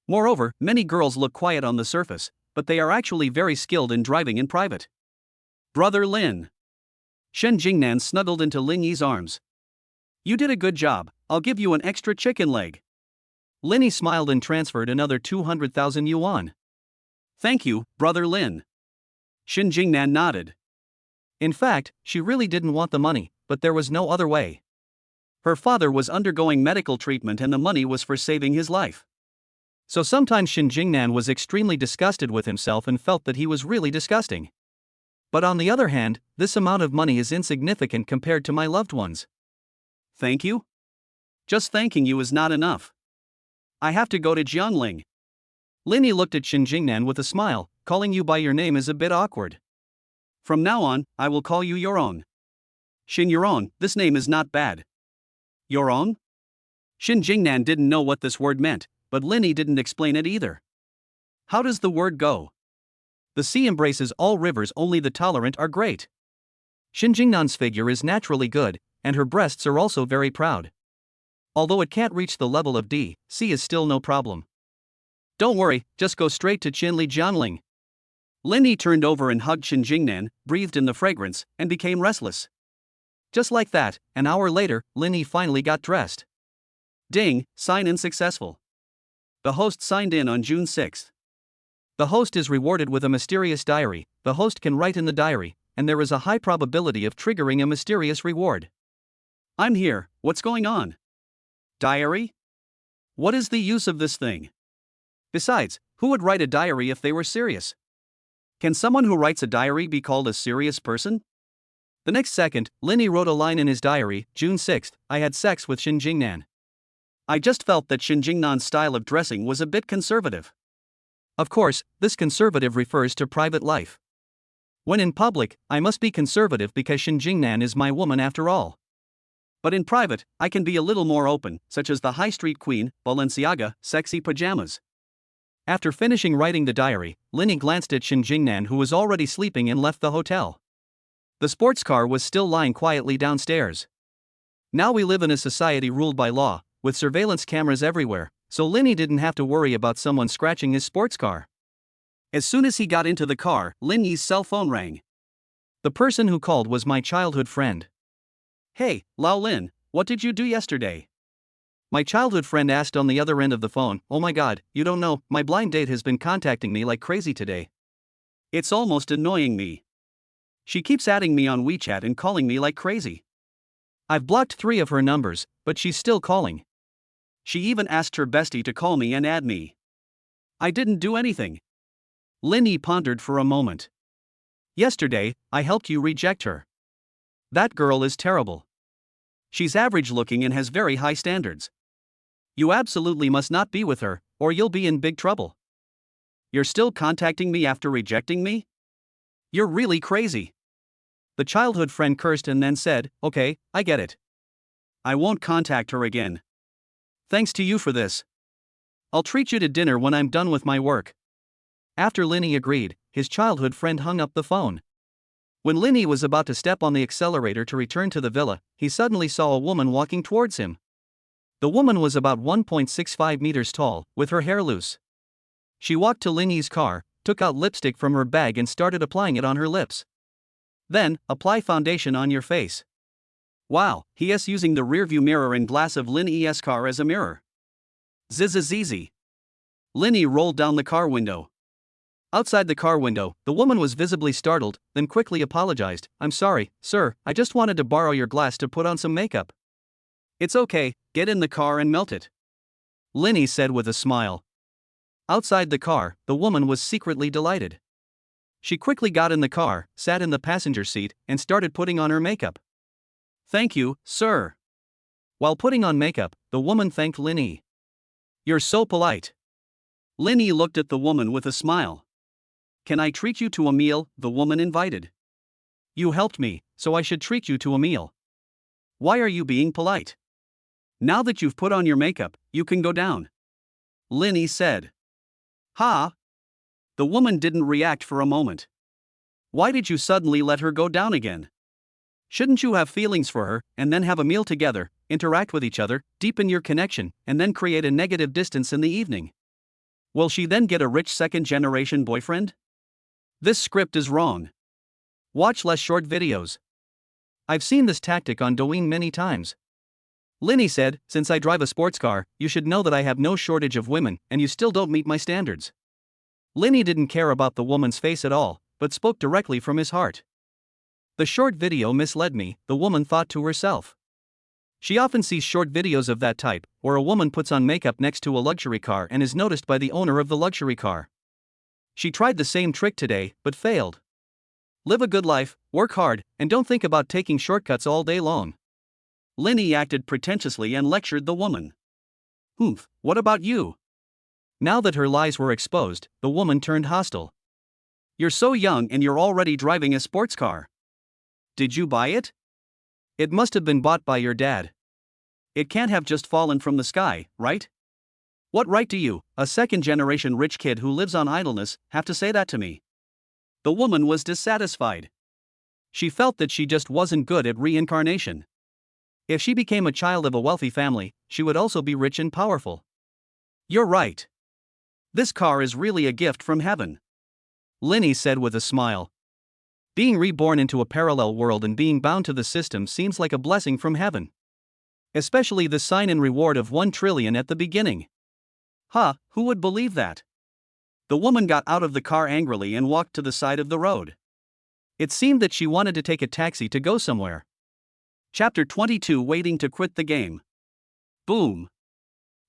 Moreover, many girls look quiet on the surface, but they are actually very skilled in driving in private. Brother Lin. Shen Jingnan snuggled into Lin Yi's arms. You did a good job, I'll give you an extra chicken leg. Lin Yi smiled and transferred another 200,000 yuan. Thank you, Brother Lin. Shen Jingnan nodded. In fact, she really didn't want the money, but there was no other way. Her father was undergoing medical treatment and the money was for saving his life. So sometimes Shen Jingnan was extremely disgusted with himself and felt that he was really disgusting. But on the other hand, this amount of money is insignificant compared to my loved ones. Thank you? Just thanking you is not enough. I have to go to Jiangling. Lin Yi looked at Shen Jingnan with a smile. Calling you by your name is a bit awkward. From now on, I will call you Yoron. Shin Yoron, this name is not bad. Yoron? Shin Jingnan didn't know what this word meant, but Lin Yi didn't explain it either. How does the word go? The sea embraces all rivers, only the tolerant are great. Shin Jingnan's figure is naturally good, and her breasts are also very proud. Although it can't reach the level of D, C is still no problem. Don't worry, just go straight to Qinli Jiangling. Lin Yi turned over and hugged Shin Jingnan, breathed in the fragrance, and became restless. Just like that, an hour later, Lin Yi finally got dressed. Ding, sign-in successful. The host signed in on June 6th. The host is rewarded with a mysterious diary. The host can write in the diary, and there is a high probability of triggering a mysterious reward. I'm here, what's going on? Diary? What is the use of this thing? Besides, who would write a diary if they were serious? Can someone who writes a diary be called a serious person? The next second, Lin Yi wrote a line in his diary, June 6th, I had sex with Shin Jingnan. I just felt that Shin Jingnan's style of dressing was a bit conservative. Of course, this conservative refers to private life. When in public, I must be conservative because Shin Jingnan is my woman after all. But in private, I can be a little more open, such as the High Street Queen, Balenciaga, sexy pajamas. After finishing writing the diary, Lin Yi glanced at Shin Jingnan, who was already sleeping, and left the hotel. The sports car was still lying quietly downstairs. Now we live in a society ruled by law, with surveillance cameras everywhere, so Lin Yi didn't have to worry about someone scratching his sports car. As soon as he got into the car, Lin Yi's cell phone rang. The person who called was my childhood friend. Hey, Lao Lin, what did you do yesterday? My childhood friend asked on the other end of the phone. Oh my god, you don't know, my blind date has been contacting me like crazy today. It's almost annoying me. She keeps adding me on WeChat and calling me like crazy. I've blocked 3 of her numbers, but she's still calling. She even asked her bestie to call me and add me. I didn't do anything. Lin Yi pondered for a moment. Yesterday, I helped you reject her. That girl is terrible. She's average looking and has very high standards. You absolutely must not be with her, or you'll be in big trouble. You're still contacting me after rejecting me? You're really crazy. The childhood friend cursed and then said, okay, I get it. I won't contact her again. Thanks to you for this. I'll treat you to dinner when I'm done with my work. After Lin Yi agreed, his childhood friend hung up the phone. When Lin Yi was about to step on the accelerator to return to the villa, he suddenly saw a woman walking towards him. The woman was about 1.65 meters tall, with her hair loose. She walked to Lin Yi's car, took out lipstick from her bag and started applying it on her lips. Then, apply foundation on your face. Wow, he is using the rearview mirror and glass of Lin Yi's car as a mirror. Zizizizi. Lin Yi rolled down the car window. Outside the car window, the woman was visibly startled, then quickly apologized. I'm sorry, sir, I just wanted to borrow your glass to put on some makeup. It's okay, get in the car and melt it. Lin Yi said with a smile. Outside the car, the woman was secretly delighted. She quickly got in the car, sat in the passenger seat, and started putting on her makeup. Thank you, sir. While putting on makeup, the woman thanked Lin Yi. You're so polite. Lin Yi looked at the woman with a smile. Can I treat you to a meal? The woman invited. You helped me, so I should treat you to a meal. Why are you being polite? Now that you've put on your makeup, you can go down. Lin Yi said. Ha! The woman didn't react for a moment. Why did you suddenly let her go down again? Shouldn't you have feelings for her, and then have a meal together, interact with each other, deepen your connection, and then create a negative distance in the evening? Will she then get a rich second-generation boyfriend? This script is wrong. Watch less short videos. I've seen this tactic on Douyin many times. Lin Yi said, since I drive a sports car, you should know that I have no shortage of women, and you still don't meet my standards. Lin Yi didn't care about the woman's face at all, but spoke directly from his heart. The short video misled me, the woman thought to herself. She often sees short videos of that type, where a woman puts on makeup next to a luxury car and is noticed by the owner of the luxury car. She tried the same trick today, but failed. Live a good life, work hard, and don't think about taking shortcuts all day long. Lin Yi acted pretentiously and lectured the woman. Humph, what about you? Now that her lies were exposed, the woman turned hostile. You're so young and you're already driving a sports car. Did you buy it? It must have been bought by your dad. It can't have just fallen from the sky, right? What right do you, a second-generation rich kid who lives on idleness, have to say that to me? The woman was dissatisfied. She felt that she just wasn't good at reincarnation. If she became a child of a wealthy family, she would also be rich and powerful. You're right. This car is really a gift from heaven. Lin Yi said with a smile. Being reborn into a parallel world and being bound to the system seems like a blessing from heaven. Especially the sign and reward of 1 trillion at the beginning. Who would believe that? The woman got out of the car angrily and walked to the side of the road. It seemed that she wanted to take a taxi to go somewhere. Chapter 22 Waiting to quit the game. Boom.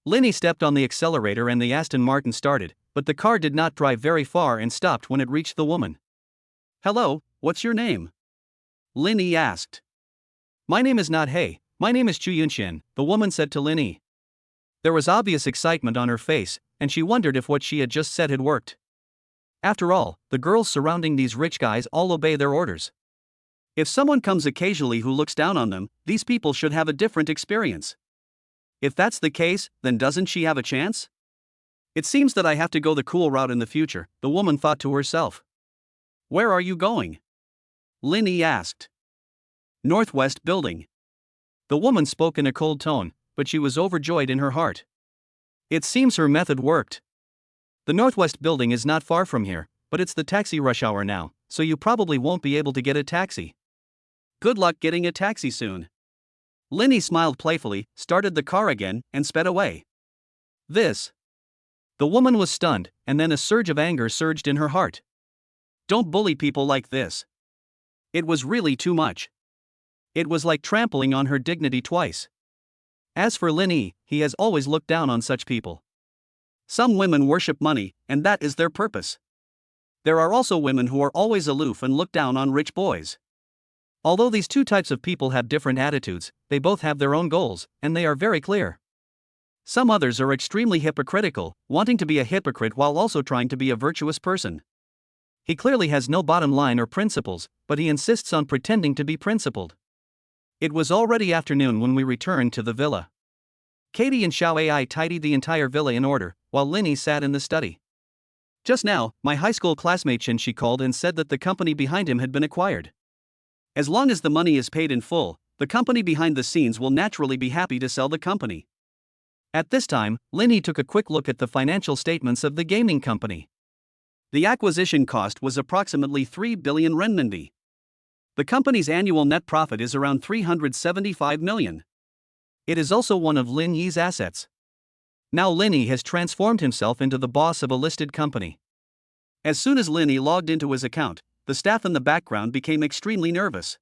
Lin Yi stepped on the accelerator and the Aston Martin started, but the car did not drive very far and stopped when it reached the woman. Hello, what's your name? Lin Yi asked. My name is not Hey, my name is Chu Yunxian, the woman said to Lin Yi. There was obvious excitement on her face, and she wondered if what she had just said had worked. After all, the girls surrounding these rich guys all obey their orders. If someone comes occasionally who looks down on them, these people should have a different experience. If that's the case, then doesn't she have a chance? It seems that I have to go the cool route in the future, the woman thought to herself. Where are you going? Lin Yi asked. Northwest Building. The woman spoke in a cold tone, but she was overjoyed in her heart. It seems her method worked. The Northwest building is not far from here, but it's the taxi rush hour now, so you probably won't be able to get a taxi. Good luck getting a taxi soon. Linny smiled playfully, started the car again, and sped away. This. The woman was stunned, and then a surge of anger surged in her heart. Don't bully people like this. It was really too much. It was like trampling on her dignity twice. As for Linny, he has always looked down on such people. Some women worship money, and that is their purpose. There are also women who are always aloof and look down on rich boys. Although these two types of people have different attitudes, they both have their own goals, and they are very clear. Some others are extremely hypocritical, wanting to be a hypocrite while also trying to be a virtuous person. He clearly has no bottom line or principles, but he insists on pretending to be principled. It was already afternoon when we returned to the villa. Katie and Xiao Ai tidied the entire villa in order, while Linny sat in the study. Just now, my high school classmate Shin called and said that the company behind him had been acquired. As long as the money is paid in full, the company behind the scenes will naturally be happy to sell the company. At this time, Linny took a quick look at the financial statements of the gaming company. The acquisition cost was approximately 3 billion renminbi. The company's annual net profit is around 375 million. It is also one of Lin Yi's assets. Now Linny has transformed himself into the boss of a listed company. As soon as Linny logged into his account, the staff in the background became extremely nervous.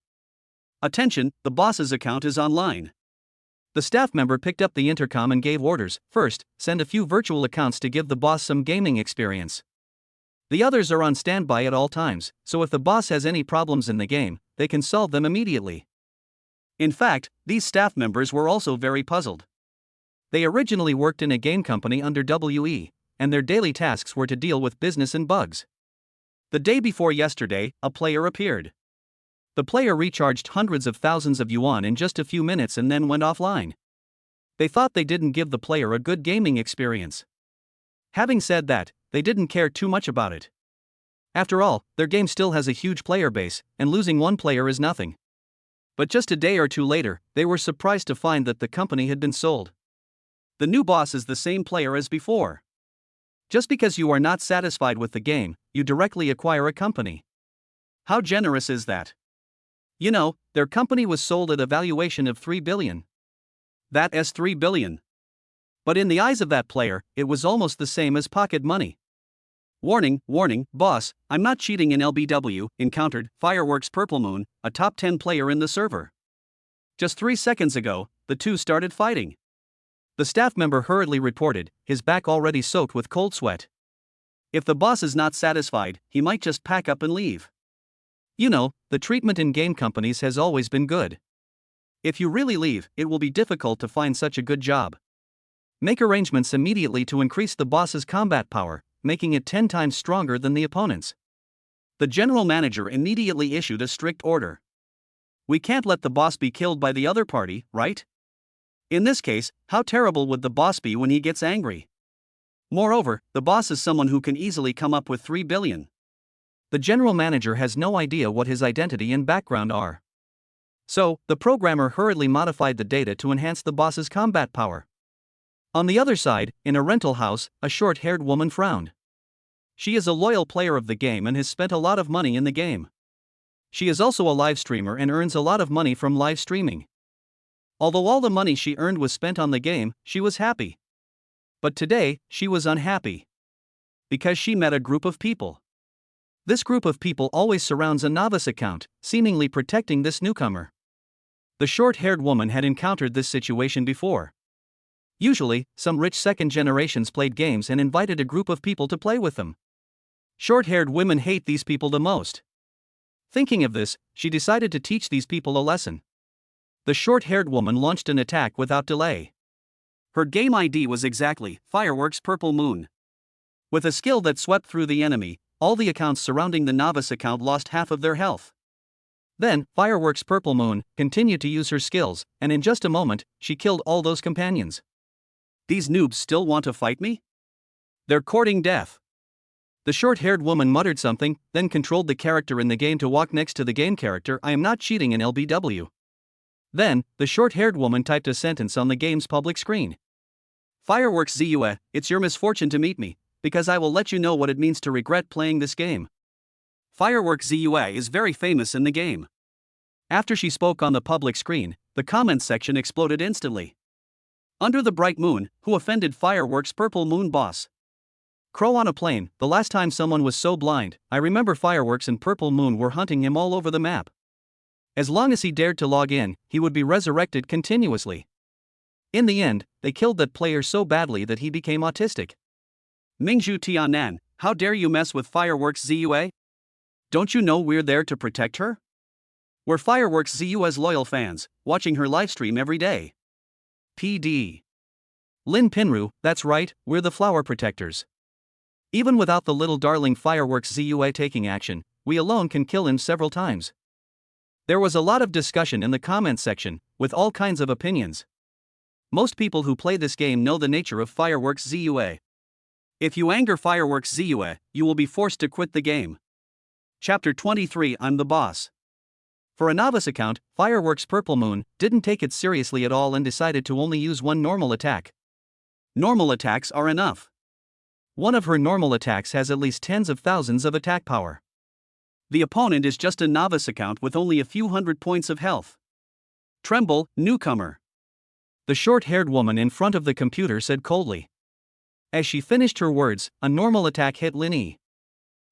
Attention, the boss's account is online. The staff member picked up the intercom and gave orders. First, send a few virtual accounts to give the boss some gaming experience. The others are on standby at all times, so if the boss has any problems in the game, they can solve them immediately. In fact, these staff members were also very puzzled. They originally worked in a game company under WE, and their daily tasks were to deal with business and bugs. The day before yesterday, a player appeared. The player recharged hundreds of thousands of yuan in just a few minutes and then went offline. They thought they didn't give the player a good gaming experience. Having said that, they didn't care too much about it. After all, their game still has a huge player base, and losing one player is nothing. But just a day or two later, they were surprised to find that the company had been sold. The new boss is the same player as before. Just because you are not satisfied with the game, you directly acquire a company. How generous is that? You know, their company was sold at a valuation of 3 billion. That's 3 billion. But in the eyes of that player, it was almost the same as pocket money. Warning, warning, boss, I'm not cheating in LBW, encountered Fireworks Purple Moon, a top 10 player in the server. Just 3 seconds ago, the two started fighting. The staff member hurriedly reported, his back already soaked with cold sweat. If the boss is not satisfied, he might just pack up and leave. You know, the treatment in game companies has always been good. If you really leave, it will be difficult to find such a good job. Make arrangements immediately to increase the boss's combat power, making it 10 times stronger than the opponent's. The general manager immediately issued a strict order. We can't let the boss be killed by the other party, right? In this case, how terrible would the boss be when he gets angry? Moreover, the boss is someone who can easily come up with 3 billion. The general manager has no idea what his identity and background are. So, the programmer hurriedly modified the data to enhance the boss's combat power. On the other side, in a rental house, a short-haired woman frowned. She is a loyal player of the game and has spent a lot of money in the game. She is also a live streamer and earns a lot of money from live streaming. Although all the money she earned was spent on the game, she was happy. But today, she was unhappy. Because she met a group of people. This group of people always surrounds a novice account, seemingly protecting this newcomer. The short-haired woman had encountered this situation before. Usually, some rich second generations played games and invited a group of people to play with them. Short-haired women hate these people the most. Thinking of this, she decided to teach these people a lesson. The short-haired woman launched an attack without delay. Her game ID was exactly Fireworks Purple Moon. With a skill that swept through the enemy, all the accounts surrounding the novice account lost half of their health. Then, Fireworks Purple Moon continued to use her skills, and in just a moment, she killed all those companions. These noobs still want to fight me? They're courting death. The short-haired woman muttered something, then controlled the character in the game to walk next to the game character. I am not cheating in LBW. Then, the short-haired woman typed a sentence on the game's public screen. Fireworks Zue, it's your misfortune to meet me, because I will let you know what it means to regret playing this game. Fireworks ZUA is very famous in the game. After she spoke on the public screen, the comments section exploded instantly. Under the bright moon, who offended Fireworks Purple Moon boss? Crow on a plane. The last time someone was so blind, I remember Fireworks and Purple Moon were hunting him all over the map. As long as he dared to log in, he would be resurrected continuously. In the end, they killed that player so badly that he became autistic. Mingzhu Tianan, how dare you mess with Fireworks ZUA? Don't you know we're there to protect her? We're Fireworks ZUA's loyal fans, watching her livestream every day. PD. Lin Pinru, that's right, we're the flower protectors. Even without the little darling Fireworks ZUA taking action, we alone can kill him several times. There was a lot of discussion in the comments section, with all kinds of opinions. Most people who play this game know the nature of Fireworks ZUA. If you anger Fireworks ZUA, you will be forced to quit the game. Chapter 23 I'm the boss. For a novice account, Fireworks Purple Moon didn't take it seriously at all and decided to only use one normal attack. Normal attacks are enough. One of her normal attacks has at least tens of thousands of attack power. The opponent is just a novice account with only a few hundred points of health. Tremble, newcomer. The short-haired woman in front of the computer said coldly. As she finished her words, a normal attack hit Lin E.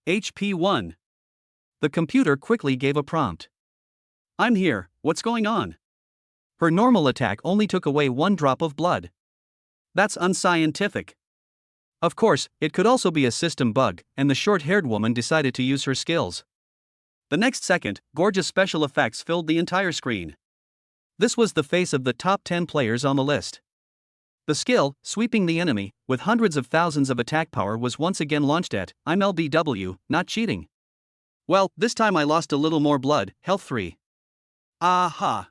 HP 1. The computer quickly gave a prompt. I'm here, what's going on? Her normal attack only took away 1 drop of blood. That's unscientific. Of course, it could also be a system bug, and the short-haired woman decided to use her skills. The next second, gorgeous special effects filled the entire screen. This was the face of the top 10 players on the list. The skill, sweeping the enemy, with hundreds of thousands of attack power was once again launched at, I'm LBW, not cheating. Well, this time I lost a little more blood, health 3. Aha!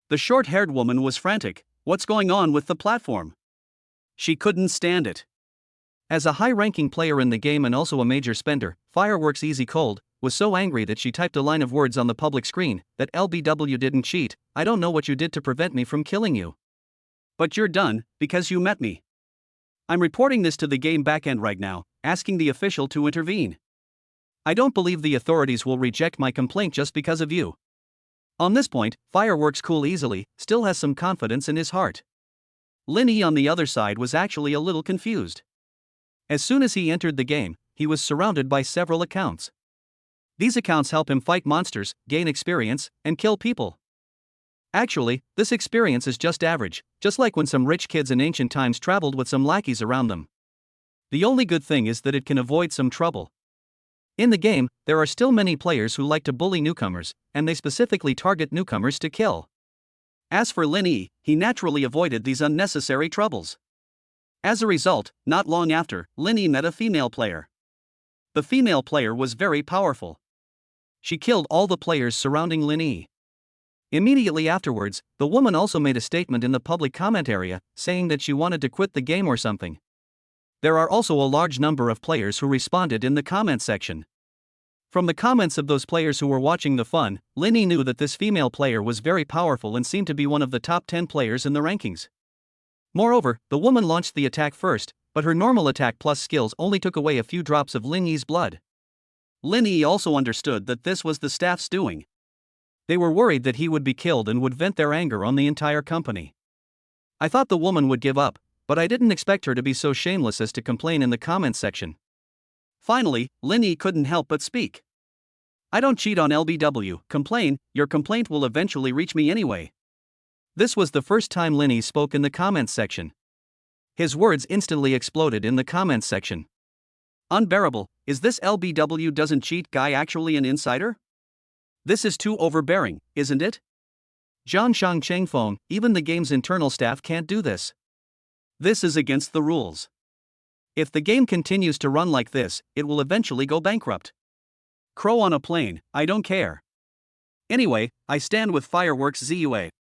The short-haired woman was frantic, what's going on with the platform? She couldn't stand it. As a high-ranking player in the game and also a major spender, Fireworks Easy Cold was so angry that she typed a line of words on the public screen, that LBW didn't cheat, I don't know what you did to prevent me from killing you. But you're done, because you met me. I'm reporting this to the game backend right now, asking the official to intervene. I don't believe the authorities will reject my complaint just because of you. On this point, Fireworks Cool Easily still has some confidence in his heart. Lin E on the other side was actually a little confused. As soon as he entered the game, he was surrounded by several accounts. These accounts help him fight monsters, gain experience, and kill people. Actually, this experience is just average, just like when some rich kids in ancient times traveled with some lackeys around them. The only good thing is that it can avoid some trouble. In the game, there are still many players who like to bully newcomers, and they specifically target newcomers to kill. As for Lin E, he naturally avoided these unnecessary troubles. As a result, not long after, Lin E met a female player. The female player was very powerful. She killed all the players surrounding Lin E. Immediately afterwards, the woman also made a statement in the public comment area, saying that she wanted to quit the game or something. There are also a large number of players who responded in the comment section. From the comments of those players who were watching the fun, Lin E knew that this female player was very powerful and seemed to be one of the top 10 players in the rankings. Moreover, the woman launched the attack first, but her normal attack plus skills only took away a few drops of Lin E's blood. Lin E also understood that this was the staff's doing. They were worried that he would be killed and would vent their anger on the entire company. I thought the woman would give up, but I didn't expect her to be so shameless as to complain in the comments section. Finally, Lin E couldn't help but speak. I don't cheat on LBW, complain, your complaint will eventually reach me anyway. This was the first time Lin E spoke in the comments section. His words instantly exploded in the comments section. Unbearable, is this LBW doesn't cheat guy actually an insider? This is too overbearing, isn't it? Zhang Shang Chengfeng, even the game's internal staff can't do this. This is against the rules. If the game continues to run like this, it will eventually go bankrupt. Crow on a plane, I don't care. Anyway, I stand with Fireworks ZUA.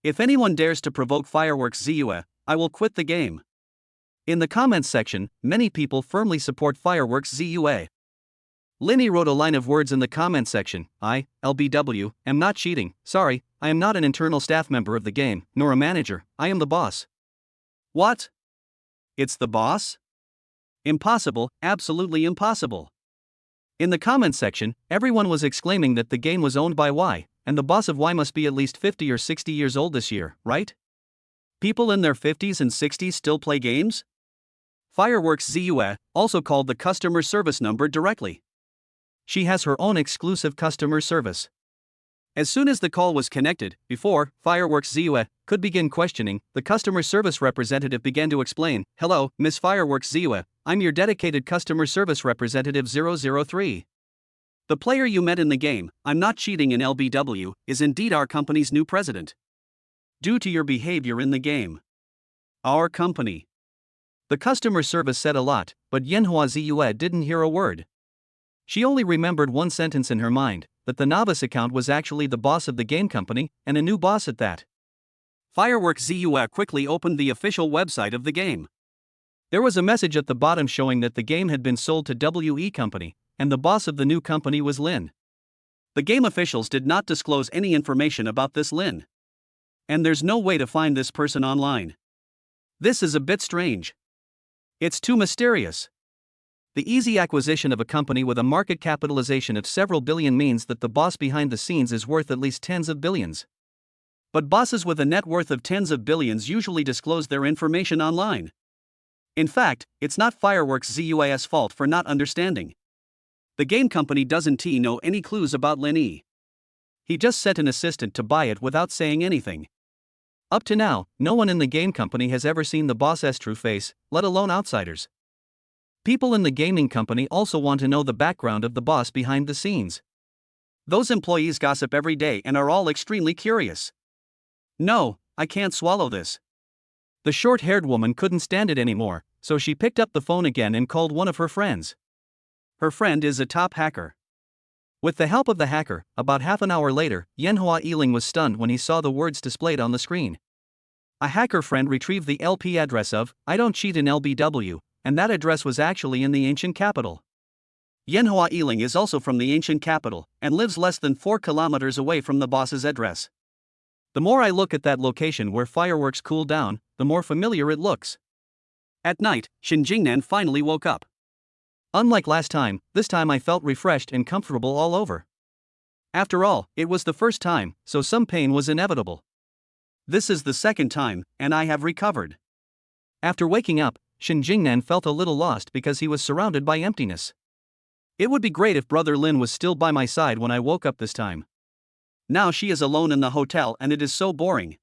If anyone dares to provoke Fireworks ZUA, I will quit the game. In the comments section, many people firmly support Fireworks ZUA. Lin E wrote a line of words in the comments section, I, LBW, am not cheating, sorry, I am not an internal staff member of the game, nor a manager, I am the boss. What? It's the boss? Impossible, absolutely impossible. In the comments section, everyone was exclaiming that the game was owned by Y, and the boss of Y must be at least 50 or 60 years old this year, right? People in their 50s and 60s still play games? Fireworks ZUE, also called the customer service number directly. She has her own exclusive customer service. As soon as the call was connected, before Fireworks ZUE could begin questioning, the customer service representative began to explain, "Hello, Miss Fireworks ZUE, I'm your dedicated customer service representative 003. The player you met in the game, I'm not cheating in LBW, is indeed our company's new president. Due to your behavior in the game. Our company." The customer service said a lot, but Yenhua ZUE didn't hear a word. She only remembered one sentence in her mind, that the novice account was actually the boss of the game company, and a new boss at that. Fireworks ZUE quickly opened the official website of the game. There was a message at the bottom showing that the game had been sold to WE Company, and the boss of the new company was Lin. The game officials did not disclose any information about this Lin. And there's no way to find this person online. This is a bit strange. It's too mysterious. The easy acquisition of a company with a market capitalization of several billion means that the boss behind the scenes is worth at least tens of billions. But bosses with a net worth of tens of billions usually disclose their information online. In fact, it's not Fireworks ZUE's fault for not understanding. The game company doesn't know any clues about Lin E. He just sent an assistant to buy it without saying anything. Up to now, no one in the game company has ever seen the boss's true face, let alone outsiders. People in the gaming company also want to know the background of the boss behind the scenes. Those employees gossip every day and are all extremely curious. No, I can't swallow this. The short-haired woman couldn't stand it anymore, so she picked up the phone again and called one of her friends. Her friend is a top hacker. With the help of the hacker, about half an hour later, Yenhua Yiling was stunned when he saw the words displayed on the screen. A hacker friend retrieved the LP address of "I don't cheat in LBW," and that address was actually in the ancient capital. Yenhua Yiling is also from the ancient capital, and lives less than 4 kilometers away from the boss's address. The more I look at that location where fireworks cool down, the more familiar it looks. At night, Shin Jingnan finally woke up. Unlike last time, this time I felt refreshed and comfortable all over. After all, it was the first time, so some pain was inevitable. This is the second time, and I have recovered. After waking up, Shin Jingnan felt a little lost because he was surrounded by emptiness. It would be great if Brother Lin was still by my side when I woke up this time. Now she is alone in the hotel and it is so boring.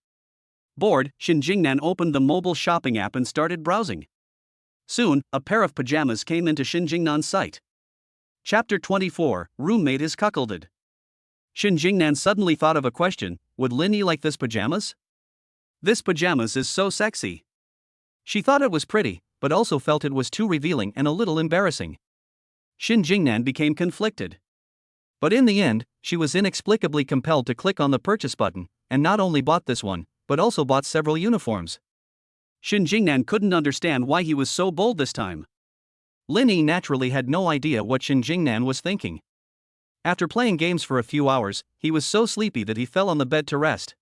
Bored, Shin Jingnan opened the mobile shopping app and started browsing. Soon, a pair of pajamas came into Shin Jingnan's sight. Chapter 24, Roommate is Cuckolded. Shin Jingnan suddenly thought of a question: would Lin Yi like this pajamas? This pajamas is so sexy. She thought it was pretty, but also felt it was too revealing and a little embarrassing. Shin Jingnan became conflicted. But in the end, she was inexplicably compelled to click on the purchase button, and not only bought this one, but also bought several uniforms. Shin Jingnan couldn't understand why he was so bold this time. Lin Yi naturally had no idea what Shin Jingnan was thinking. After playing games for a few hours, he was so sleepy that he fell on the bed to rest.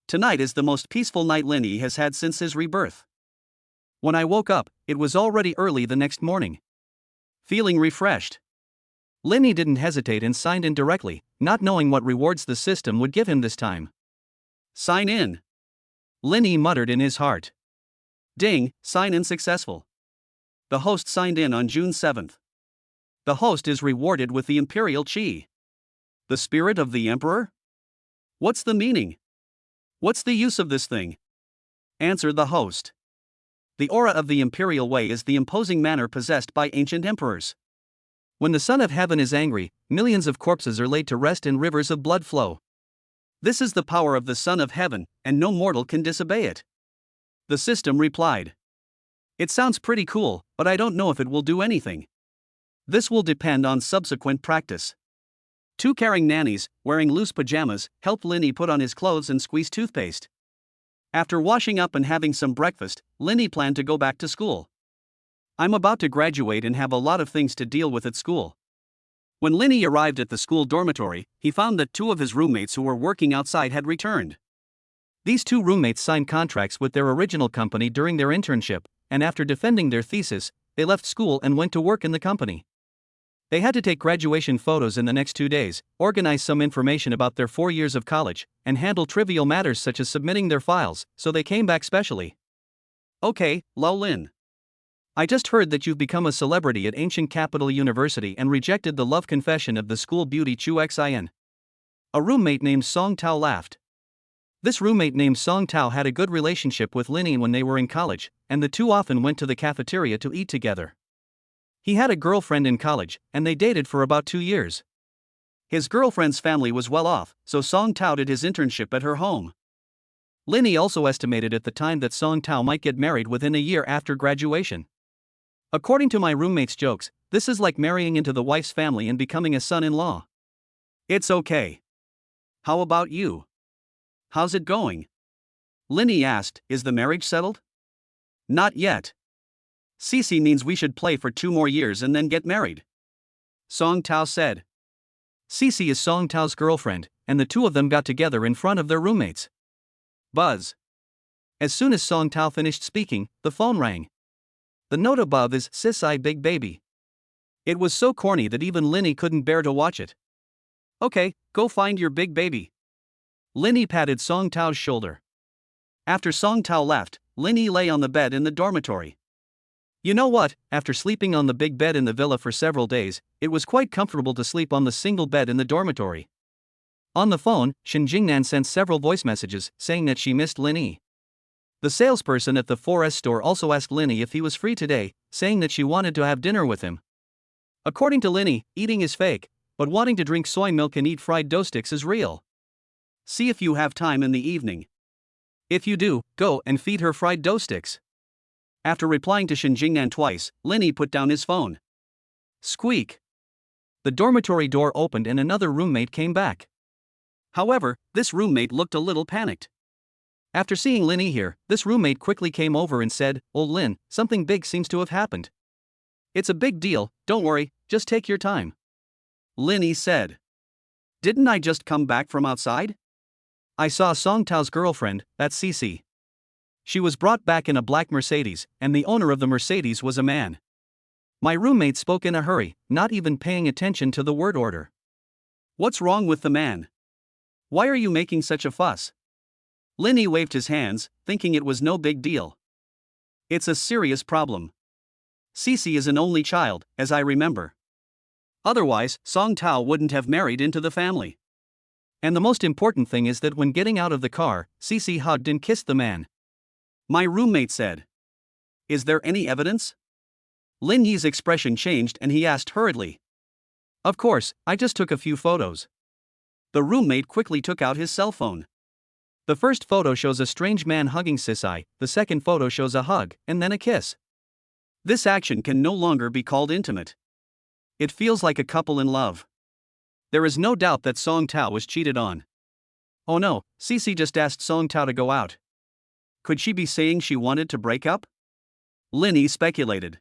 Tonight is the most peaceful night Lin Yi has had since his rebirth. When I woke up, it was already early the next morning. Feeling refreshed, Lin Yi didn't hesitate and signed in directly, not knowing what rewards the system would give him this time. Sign in, Lin Yi muttered in his heart. Ding, sign in successful. The host signed in on June 7th. The host is rewarded with the Imperial Chi. The spirit of the Emperor? What's the meaning? What's the use of this thing? Answer the host. The aura of the Imperial Way is the imposing manner possessed by ancient emperors. When the Son of Heaven is angry, millions of corpses are laid to rest and rivers of blood flow. This is the power of the Son of Heaven, and no mortal can disobey it. The system replied. It sounds pretty cool, but I don't know if it will do anything. This will depend on subsequent practice. 2 caring nannies, wearing loose pajamas, helped Lin Yi put on his clothes and squeeze toothpaste. After washing up and having some breakfast, Lin Yi planned to go back to school. I'm about to graduate and have a lot of things to deal with at school. When Lin Yi arrived at the school dormitory, he found that 2 of his roommates who were working outside had returned. These 2 roommates signed contracts with their original company during their internship, and after defending their thesis, they left school and went to work in the company. They had to take graduation photos in the next 2 days, organize some information about their 4 years of college, and handle trivial matters such as submitting their files, so they came back specially. Okay, Lao Lin. I just heard that you've become a celebrity at Ancient Capital University and rejected the love confession of the school beauty Chu Xin. A roommate named Song Tao laughed. This roommate named Song Tao had a good relationship with Linny when they were in college, and the two often went to the cafeteria to eat together. He had a girlfriend in college, and they dated for about 2 years. His girlfriend's family was well off, so Song Tao did his internship at her home. Linny also estimated at the time that Song Tao might get married within a year after graduation. According to my roommate's jokes, this is like marrying into the wife's family and becoming a son-in-law. It's okay. How about you? How's it going? Linny asked, is the marriage settled? Not yet. Cece means we should play for 2 more years and then get married. Song Tao said. Cece is Song Tao's girlfriend, and the two of them got together in front of their roommates. Buzz. As soon as Song Tao finished speaking, the phone rang. The note above is Sis I Big Baby. It was so corny that even Linny couldn't bear to watch it. Okay, go find your big baby. Linny patted Song Tao's shoulder. After Song Tao left, Linny lay on the bed in the dormitory. You know what, after sleeping on the big bed in the villa for several days, it was quite comfortable to sleep on the single bed in the dormitory. On the phone, Shin Jingnan sent several voice messages saying that she missed Linny. The salesperson at the 4S store also asked Linny if he was free today, saying that she wanted to have dinner with him. According to Linny, eating is fake, but wanting to drink soy milk and eat fried dough sticks is real. See if you have time in the evening. If you do, go and feed her fried dough sticks. After replying to Shin Jingnan twice, Linny put down his phone. Squeak. The dormitory door opened and another roommate came back. However, this roommate looked a little panicked. After seeing Linny here, this roommate quickly came over and said, "Old Lin, something big seems to have happened." "It's a big deal, don't worry, just take your time," Linny said. "Didn't I just come back from outside? I saw Song Tao's girlfriend, that's Cece. She was brought back in a black Mercedes, and the owner of the Mercedes was a man." My roommate spoke in a hurry, not even paying attention to the word order. "What's wrong with the man? Why are you making such a fuss?" Linny waved his hands, thinking it was no big deal. "It's a serious problem. Cece is an only child, as I remember. Otherwise, Song Tao wouldn't have married into the family. And the most important thing is that when getting out of the car, Cece hugged and kissed the man," my roommate said. "Is there any evidence?" Lin Yi's expression changed and he asked hurriedly. "Of course, I just took a few photos." The roommate quickly took out his cell phone. The first photo shows a strange man hugging Sisai, the second photo shows a hug, and then a kiss. This action can no longer be called intimate. It feels like a couple in love. There is no doubt that Song Tao was cheated on. Oh no, Cece just asked Song Tao to go out. Could she be saying she wanted to break up? Linny speculated.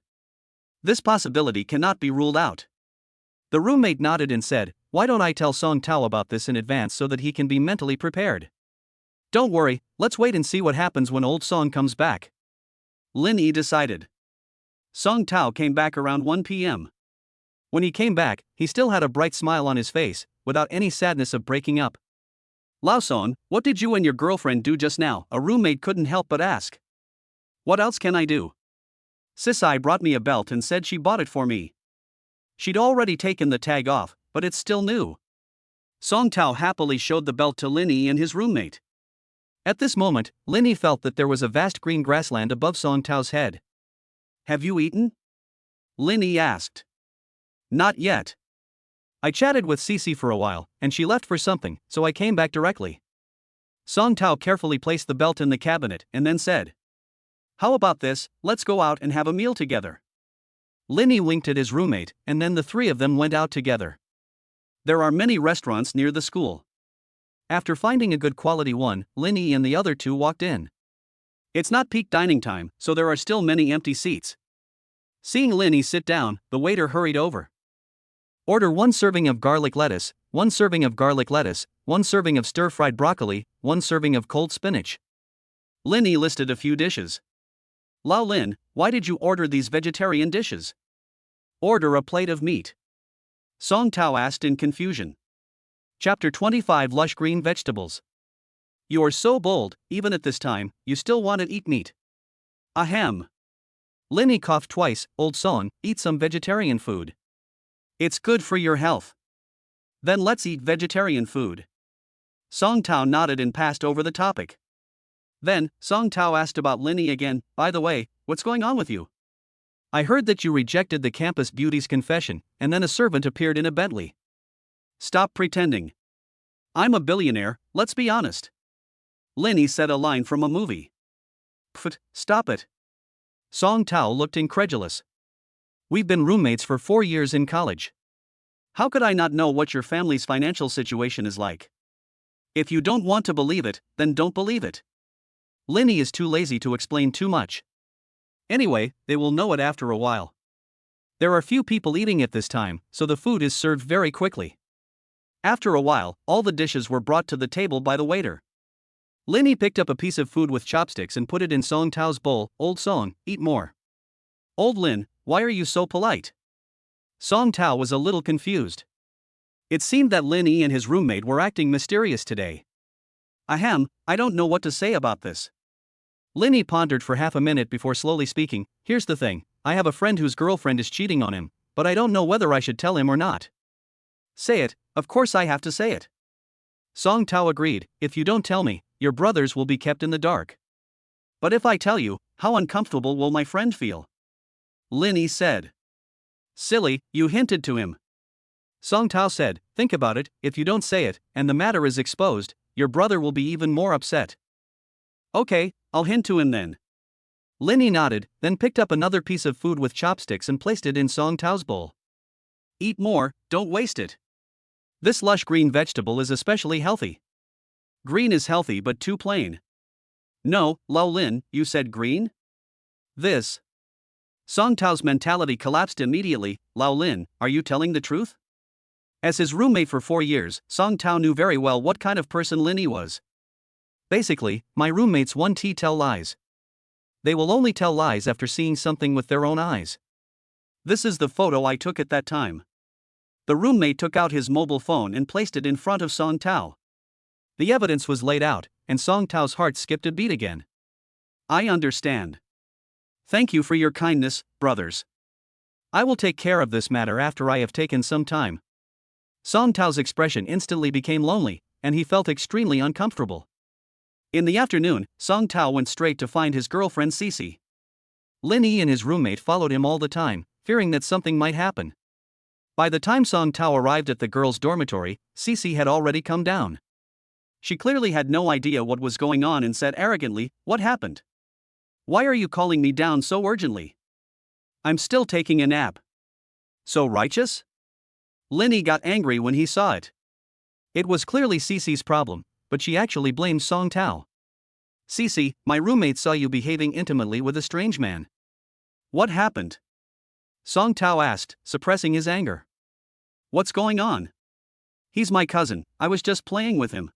This possibility cannot be ruled out. The roommate nodded and said, "Why don't I tell Song Tao about this in advance so that he can be mentally prepared?" "Don't worry, let's wait and see what happens when old Song comes back," Linny decided. Song Tao came back around 1 p.m. When he came back, he still had a bright smile on his face, without any sadness of breaking up. "Lao Song, what did you and your girlfriend do just now?" a roommate couldn't help but ask. "What else can I do? Sisai brought me a belt and said she bought it for me. She'd already taken the tag off, but it's still new." Song Tao happily showed the belt to Linny and his roommate. At this moment, Linny felt that there was a vast green grassland above Song Tao's head. "Have you eaten?" Linny asked. "Not yet. I chatted with Cece for a while, and she left for something, so I came back directly." Song Tao carefully placed the belt in the cabinet and then said, "How about this, let's go out and have a meal together." Linny winked at his roommate, and then the three of them went out together. There are many restaurants near the school. After finding a good quality one, Linny and the other two walked in. It's not peak dining time, so there are still many empty seats. Seeing Linny sit down, the waiter hurried over. "Order 1 serving of garlic lettuce, 1 serving of garlic lettuce, 1 serving of stir-fried broccoli, 1 serving of cold spinach." Linny listed a few dishes. Lao Lin, why did you order these vegetarian dishes? Order a plate of meat. Song Tao asked in confusion. Chapter 25 Lush Green Vegetables. You're so bold, even at this time, you still want to eat meat. Ahem. Linny coughed twice. Old Song, eat some vegetarian food. It's good for your health. Then let's eat vegetarian food. Song Tao nodded and passed over the topic. Then, Song Tao asked about Linny again. By the way, what's going on with you? I heard that you rejected the campus beauty's confession, and then a servant appeared in a Bentley. Stop pretending. I'm a billionaire, let's be honest. Linny said a line from a movie. Pfft, stop it. Song Tao looked incredulous. We've been roommates for 4 years in college. How could I not know what your family's financial situation is like? If you don't want to believe it, then don't believe it. Linny is too lazy to explain too much. Anyway, they will know it after a while. There are few people eating at this time, so the food is served very quickly. After a while, all the dishes were brought to the table by the waiter. Linny picked up a piece of food with chopsticks and put it in Song Tao's bowl. Old Song, eat more. Old Lin, why are you so polite? Song Tao was a little confused. It seemed that Linny and his roommate were acting mysterious today. Ahem, I don't know what to say about this. Linny pondered for half a minute before slowly speaking. Here's the thing, I have a friend whose girlfriend is cheating on him, but I don't know whether I should tell him or not. Say it, of course I have to say it. Song Tao agreed. If you don't tell me, your brothers will be kept in the dark. But if I tell you, how uncomfortable will my friend feel? Linny said. Silly, you hinted to him. Song Tao said, think about it, if you don't say it, and the matter is exposed, your brother will be even more upset. Okay, I'll hint to him then. Linny nodded, then picked up another piece of food with chopsticks and placed it in Song Tao's bowl. Eat more, don't waste it. This lush green vegetable is especially healthy. Green is healthy but too plain. No, Lao Lin, you said green? This. Song Tao's mentality collapsed immediately. Lao Lin, are you telling the truth? As his roommate for 4 years, Song Tao knew very well what kind of person Linny was. Basically, my roommates won't tell lies. They will only tell lies after seeing something with their own eyes. This is the photo I took at that time. The roommate took out his mobile phone and placed it in front of Song Tao. The evidence was laid out, and Song Tao's heart skipped a beat again. I understand. Thank you for your kindness, brothers. I will take care of this matter after I have taken some time. Song Tao's expression instantly became lonely, and he felt extremely uncomfortable. In the afternoon, Song Tao went straight to find his girlfriend Cece. Linny and his roommate followed him all the time, fearing that something might happen. By the time Song Tao arrived at the girls' dormitory, Cece had already come down. She clearly had no idea what was going on and said arrogantly, "What happened? Why are you calling me down so urgently? I'm still taking a nap." So righteous? Linny got angry when he saw it. It was clearly Cece's problem, but she actually blamed Song Tao. Cece, my roommate saw you behaving intimately with a strange man. What happened? Song Tao asked, suppressing his anger. What's going on? He's my cousin, I was just playing with him.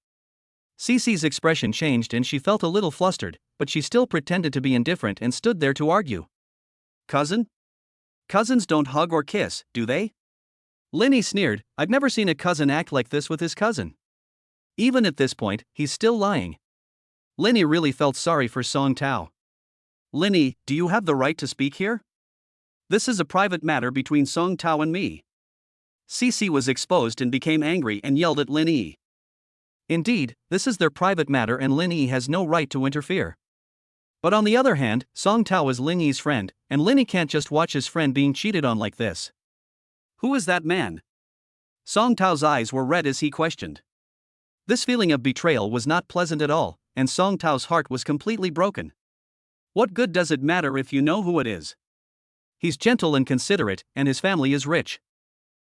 Cece's expression changed and she felt a little flustered, but she still pretended to be indifferent and stood there to argue. Cousin? Cousins don't hug or kiss, do they? Linny sneered, I've never seen a cousin act like this with his cousin. Even at this point, he's still lying. Linny really felt sorry for Song Tao. Linny, do you have the right to speak here? This is a private matter between Song Tao and me. Cece was exposed and became angry and yelled at Linny. Indeed, this is their private matter and Linny has no right to interfere. But on the other hand, Song Tao is Linny's friend, and Linny can't just watch his friend being cheated on like this. Who is that man? Song Tao's eyes were red as he questioned. This feeling of betrayal was not pleasant at all, and Song Tao's heart was completely broken. What good does it matter if you know who it is? He's gentle and considerate, and his family is rich.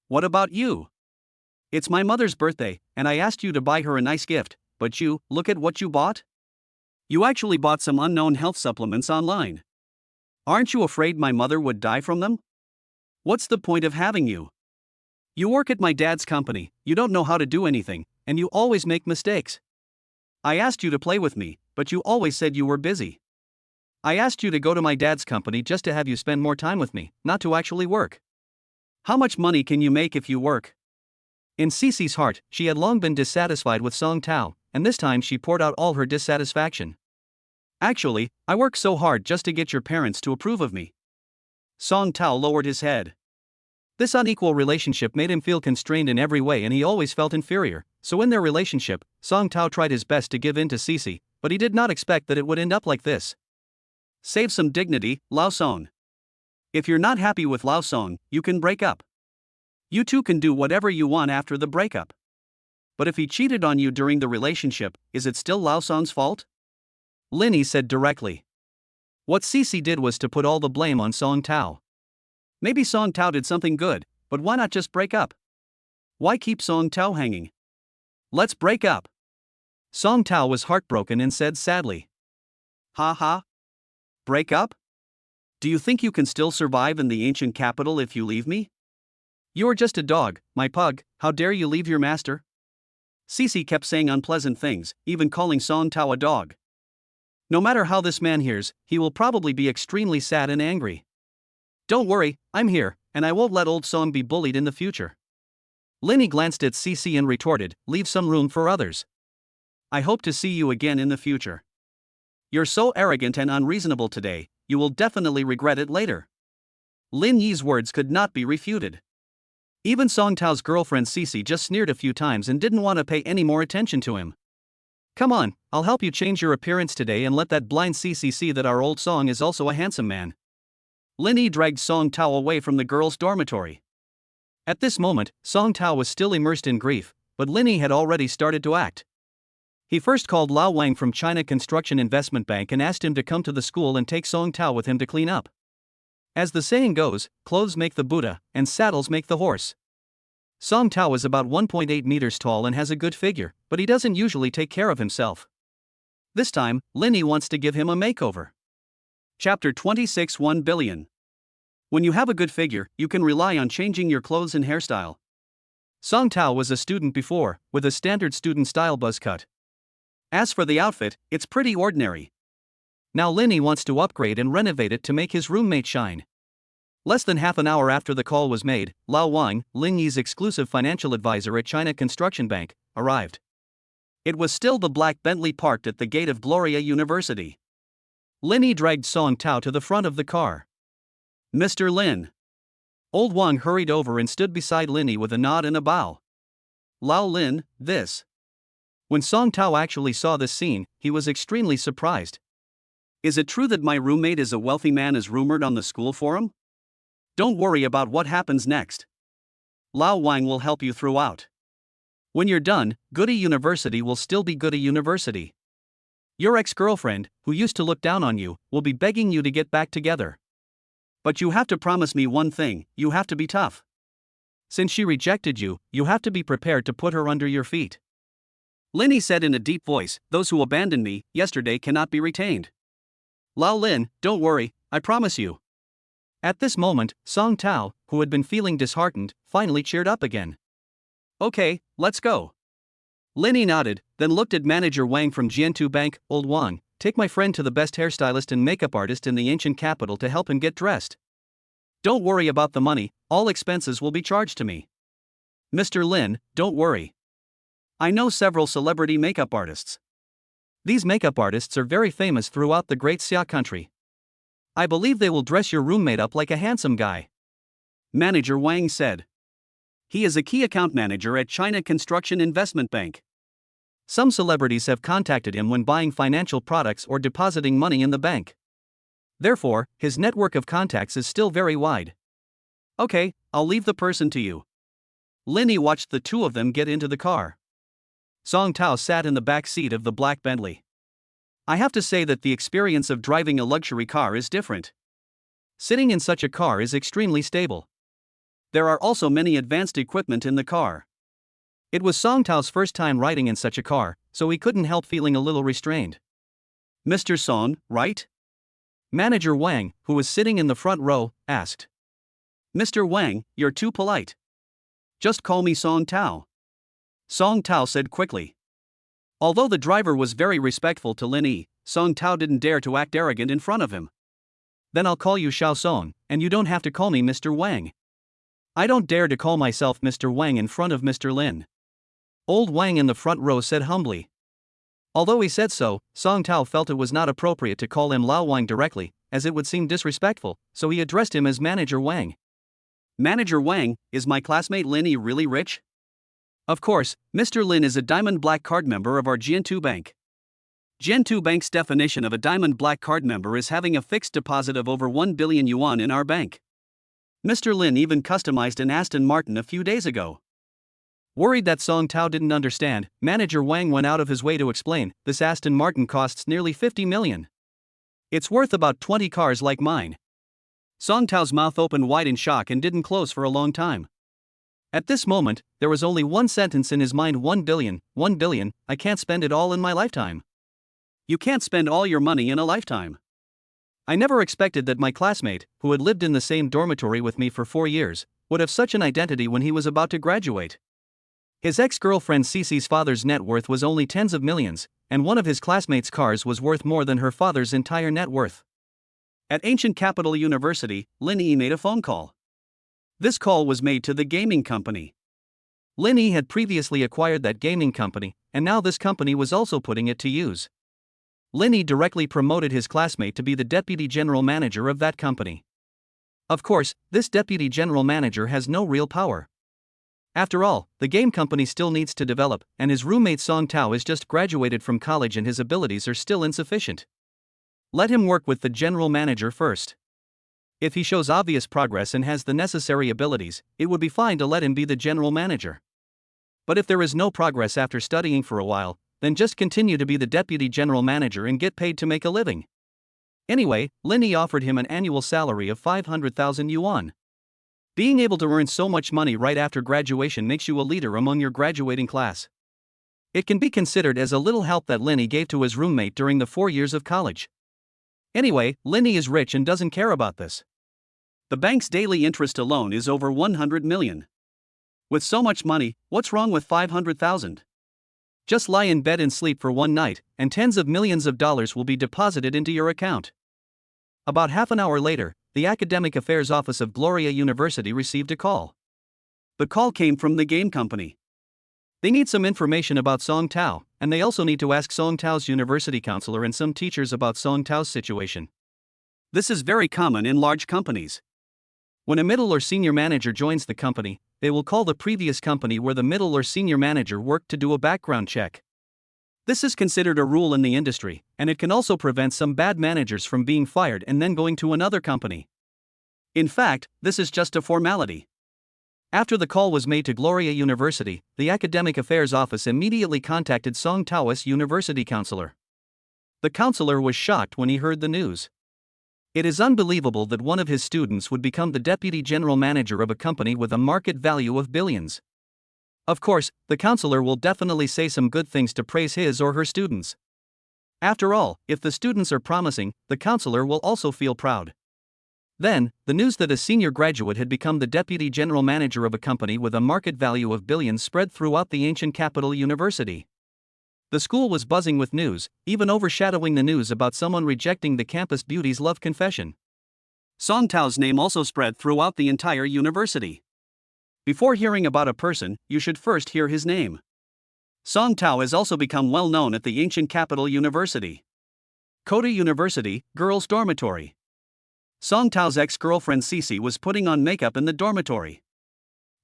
What about you? It's my mother's birthday, and I asked you to buy her a nice gift, but you, look at what you bought? You actually bought some unknown health supplements online. Aren't you afraid my mother would die from them? What's the point of having you? You work at my dad's company, you don't know how to do anything, and you always make mistakes. I asked you to play with me, but you always said you were busy. I asked you to go to my dad's company just to have you spend more time with me, not to actually work. How much money can you make if you work? In Cece's heart, she had long been dissatisfied with Song Tao, and this time she poured out all her dissatisfaction. Actually, I work so hard just to get your parents to approve of me. Song Tao lowered his head. This unequal relationship made him feel constrained in every way and he always felt inferior, so in their relationship, Song Tao tried his best to give in to Cece, but he did not expect that it would end up like this. Save some dignity, Lao Song. If you're not happy with Lao Song, you can break up. You two can do whatever you want after the breakup. But if he cheated on you during the relationship, is it still Lao Song's fault? Linny said directly. What Cece did was to put all the blame on Song Tao. Maybe Song Tao did something good, but why not just break up? Why keep Song Tao hanging? Let's break up. Song Tao was heartbroken and said sadly. Ha ha. Break up? Do you think you can still survive in the ancient capital if you leave me? You're just a dog, my pug, how dare you leave your master? Cece kept saying unpleasant things, even calling Song Tao a dog. No matter how this man hears, he will probably be extremely sad and angry. Don't worry, I'm here, and I won't let old Song be bullied in the future. Linny glanced at Cece and retorted, leave some room for others. I hope to see you again in the future. You're so arrogant and unreasonable today, you will definitely regret it later. Lin Yi's words could not be refuted. Even Song Tao's girlfriend Cece just sneered a few times and didn't want to pay any more attention to him. Come on, I'll help you change your appearance today and let that blind Cece see that our old Song is also a handsome man. Lin Yi dragged Song Tao away from the girls' dormitory. At this moment, Song Tao was still immersed in grief, but Lin Yi had already started to act. He first called Lao Wang from China Construction Investment Bank and asked him to come to the school and take Song Tao with him to clean up. As the saying goes, clothes make the Buddha, and saddles make the horse. Song Tao is about 1.8 meters tall and has a good figure, but he doesn't usually take care of himself. This time, Lin Yi wants to give him a makeover. Chapter 26 1 billion. When you have a good figure, you can rely on changing your clothes and hairstyle. Song Tao was a student before, with a standard student style buzz cut. As for the outfit, it's pretty ordinary. Now Lin Yi wants to upgrade and renovate it to make his roommate shine. Less than half an hour after the call was made, Lao Wang, Lin Yi's exclusive financial advisor at China Construction Bank, arrived. It was still the black Bentley parked at the gate of Gloria University. Lin Yi dragged Song Tao to the front of the car. Mr. Lin. Old Wang hurried over and stood beside Lin Yi with a nod and a bow. Lao Lin, this. When Song Tao actually saw this scene, he was extremely surprised. Is it true that my roommate is a wealthy man as rumored on the school forum? Don't worry about what happens next. Lao Wang will help you throughout. When you're done, Goody University will still be Goody University. Your ex-girlfriend, who used to look down on you, will be begging you to get back together. But you have to promise me one thing, you have to be tough. Since she rejected you, you have to be prepared to put her under your feet. Lin Yi said in a deep voice, those who abandoned me yesterday cannot be retained. Lao Lin, don't worry, I promise you. At this moment, Song Tao, who had been feeling disheartened, finally cheered up again. Okay, let's go. Lin Yi nodded, then looked at manager Wang from Jiantu Bank, Old Wang, take my friend to the best hairstylist and makeup artist in the ancient capital to help him get dressed. Don't worry about the money, all expenses will be charged to me. Mr. Lin, don't worry. I know several celebrity makeup artists. These makeup artists are very famous throughout the great Xia country. I believe they will dress your roommate up like a handsome guy. Manager Wang said. He is a key account manager at China Construction Investment Bank. Some celebrities have contacted him when buying financial products or depositing money in the bank. Therefore, his network of contacts is still very wide. Okay, I'll leave the person to you. Lin Yi watched the two of them get into the car. Song Tao sat in the back seat of the black Bentley. I have to say that the experience of driving a luxury car is different. Sitting in such a car is extremely stable. There are also many advanced equipment in the car. It was Song Tao's first time riding in such a car, so he couldn't help feeling a little restrained. Mr. Song, right? Manager Wang, who was sitting in the front row, asked. Mr. Wang, you're too polite. Just call me Song Tao. Song Tao said quickly. Although the driver was very respectful to Lin Yi, Song Tao didn't dare to act arrogant in front of him. Then I'll call you Xiao Song, and you don't have to call me Mr. Wang. I don't dare to call myself Mr. Wang in front of Mr. Lin. Old Wang in the front row said humbly. Although he said so, Song Tao felt it was not appropriate to call him Lao Wang directly, as it would seem disrespectful, so he addressed him as Manager Wang. Manager Wang, is my classmate Lin Yi really rich? Of course, Mr. Lin is a Diamond Black card member of our Jiantu Bank. Jiantu Bank's definition of a Diamond Black card member is having a fixed deposit of over 1 billion yuan in our bank. Mr. Lin even customized an Aston Martin a few days ago. Worried that Song Tao didn't understand, Manager Wang went out of his way to explain, this Aston Martin costs nearly 50 million. It's worth about 20 cars like mine. Song Tao's mouth opened wide in shock and didn't close for a long time. At this moment, there was only one sentence in his mind: 1 billion, I can't spend it all in my lifetime. You can't spend all your money in a lifetime. I never expected that my classmate, who had lived in the same dormitory with me for 4 years, would have such an identity when he was about to graduate. His ex-girlfriend Cece's father's net worth was only tens of millions, and one of his classmates' cars was worth more than her father's entire net worth. At Ancient Capital University, Lin Yi made a phone call. This call was made to the gaming company. Lin Yi had previously acquired that gaming company, and now this company was also putting it to use. Lin Yi directly promoted his classmate to be the deputy general manager of that company. Of course, this deputy general manager has no real power. After all, the game company still needs to develop, and his roommate Song Tao is just graduated from college and his abilities are still insufficient. Let him work with the general manager first. If he shows obvious progress and has the necessary abilities, it would be fine to let him be the general manager. But if there is no progress after studying for a while, then just continue to be the deputy general manager and get paid to make a living. Anyway, Lin Yi offered him an annual salary of 500,000 yuan. Being able to earn so much money right after graduation makes you a leader among your graduating class. It can be considered as a little help that Lin Yi gave to his roommate during the 4 years of college. Anyway, Lin Yi is rich and doesn't care about this. The bank's daily interest alone is over 100 million. With so much money, what's wrong with 500,000? Just lie in bed and sleep for one night, and tens of millions of dollars will be deposited into your account. About half an hour later, the Academic Affairs Office of Gloria University received a call. The call came from the game company. They need some information about Song Tao, and they also need to ask Song Tao's university counselor and some teachers about Song Tao's situation. This is very common in large companies. When a middle or senior manager joins the company, they will call the previous company where the middle or senior manager worked to do a background check. This is considered a rule in the industry, and it can also prevent some bad managers from being fired and then going to another company. In fact, this is just a formality. After the call was made to Gloria University, the Academic Affairs Office immediately contacted Song Tao's university counselor. The counselor was shocked when he heard the news. It is unbelievable that one of his students would become the deputy general manager of a company with a market value of billions. Of course, the counselor will definitely say some good things to praise his or her students. After all, if the students are promising, the counselor will also feel proud. Then, the news that a senior graduate had become the deputy general manager of a company with a market value of billions spread throughout the Ancient Capital University. The school was buzzing with news, even overshadowing the news about someone rejecting the campus beauty's love confession. Song Tao's name also spread throughout the entire university. Before hearing about a person, you should first hear his name. Song Tao has also become well known at the Ancient Capital University. Kota University, Girls' Dormitory. Song Tao's ex-girlfriend Cece was putting on makeup in the dormitory.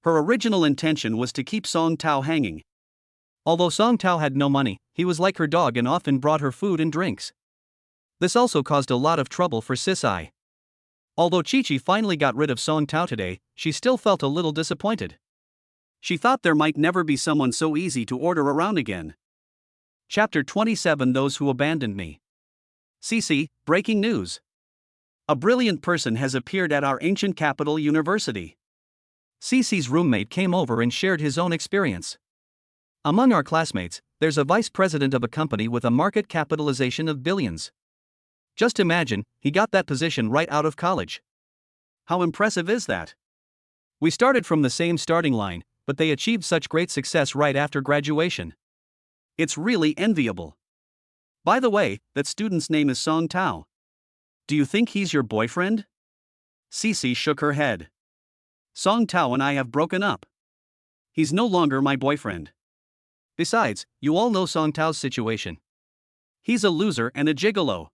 Her original intention was to keep Song Tao hanging. Although Song Tao had no money, he was like her dog and often brought her food and drinks. This also caused a lot of trouble for Cece. Although Chi-Chi finally got rid of Song Tao today, she still felt a little disappointed. She thought there might never be someone so easy to order around again. Chapter 27: Those Who Abandoned Me. Cece, breaking news. A brilliant person has appeared at our Ancient Capital University. Cece's roommate came over and shared his own experience. Among our classmates, there's a vice president of a company with a market capitalization of billions. Just imagine, he got that position right out of college. How impressive is that? We started from the same starting line, but they achieved such great success right after graduation. It's really enviable. By the way, that student's name is Song Tao. Do you think he's your boyfriend? Cece shook her head. Song Tao and I have broken up. He's no longer my boyfriend. Besides, you all know Song Tao's situation. He's a loser and a gigolo.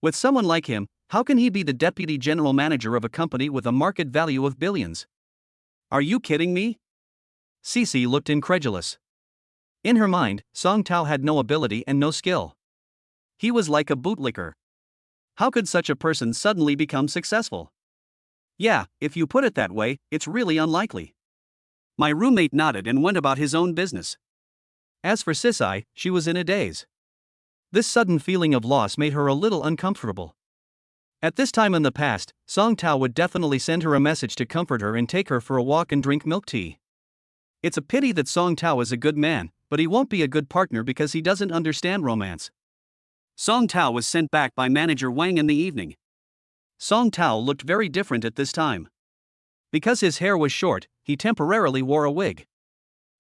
With someone like him, how can he be the deputy general manager of a company with a market value of billions? Are you kidding me? Cece looked incredulous. In her mind, Song Tao had no ability and no skill. He was like a bootlicker. How could such a person suddenly become successful? Yeah, if you put it that way, it's really unlikely. My roommate nodded and went about his own business. As for Sisai, she was in a daze. This sudden feeling of loss made her a little uncomfortable. At this time in the past, Song Tao would definitely send her a message to comfort her and take her for a walk and drink milk tea. It's a pity that Song Tao is a good man, but he won't be a good partner because he doesn't understand romance. Song Tao was sent back by manager Wang in the evening. Song Tao looked very different at this time. Because his hair was short, he temporarily wore a wig.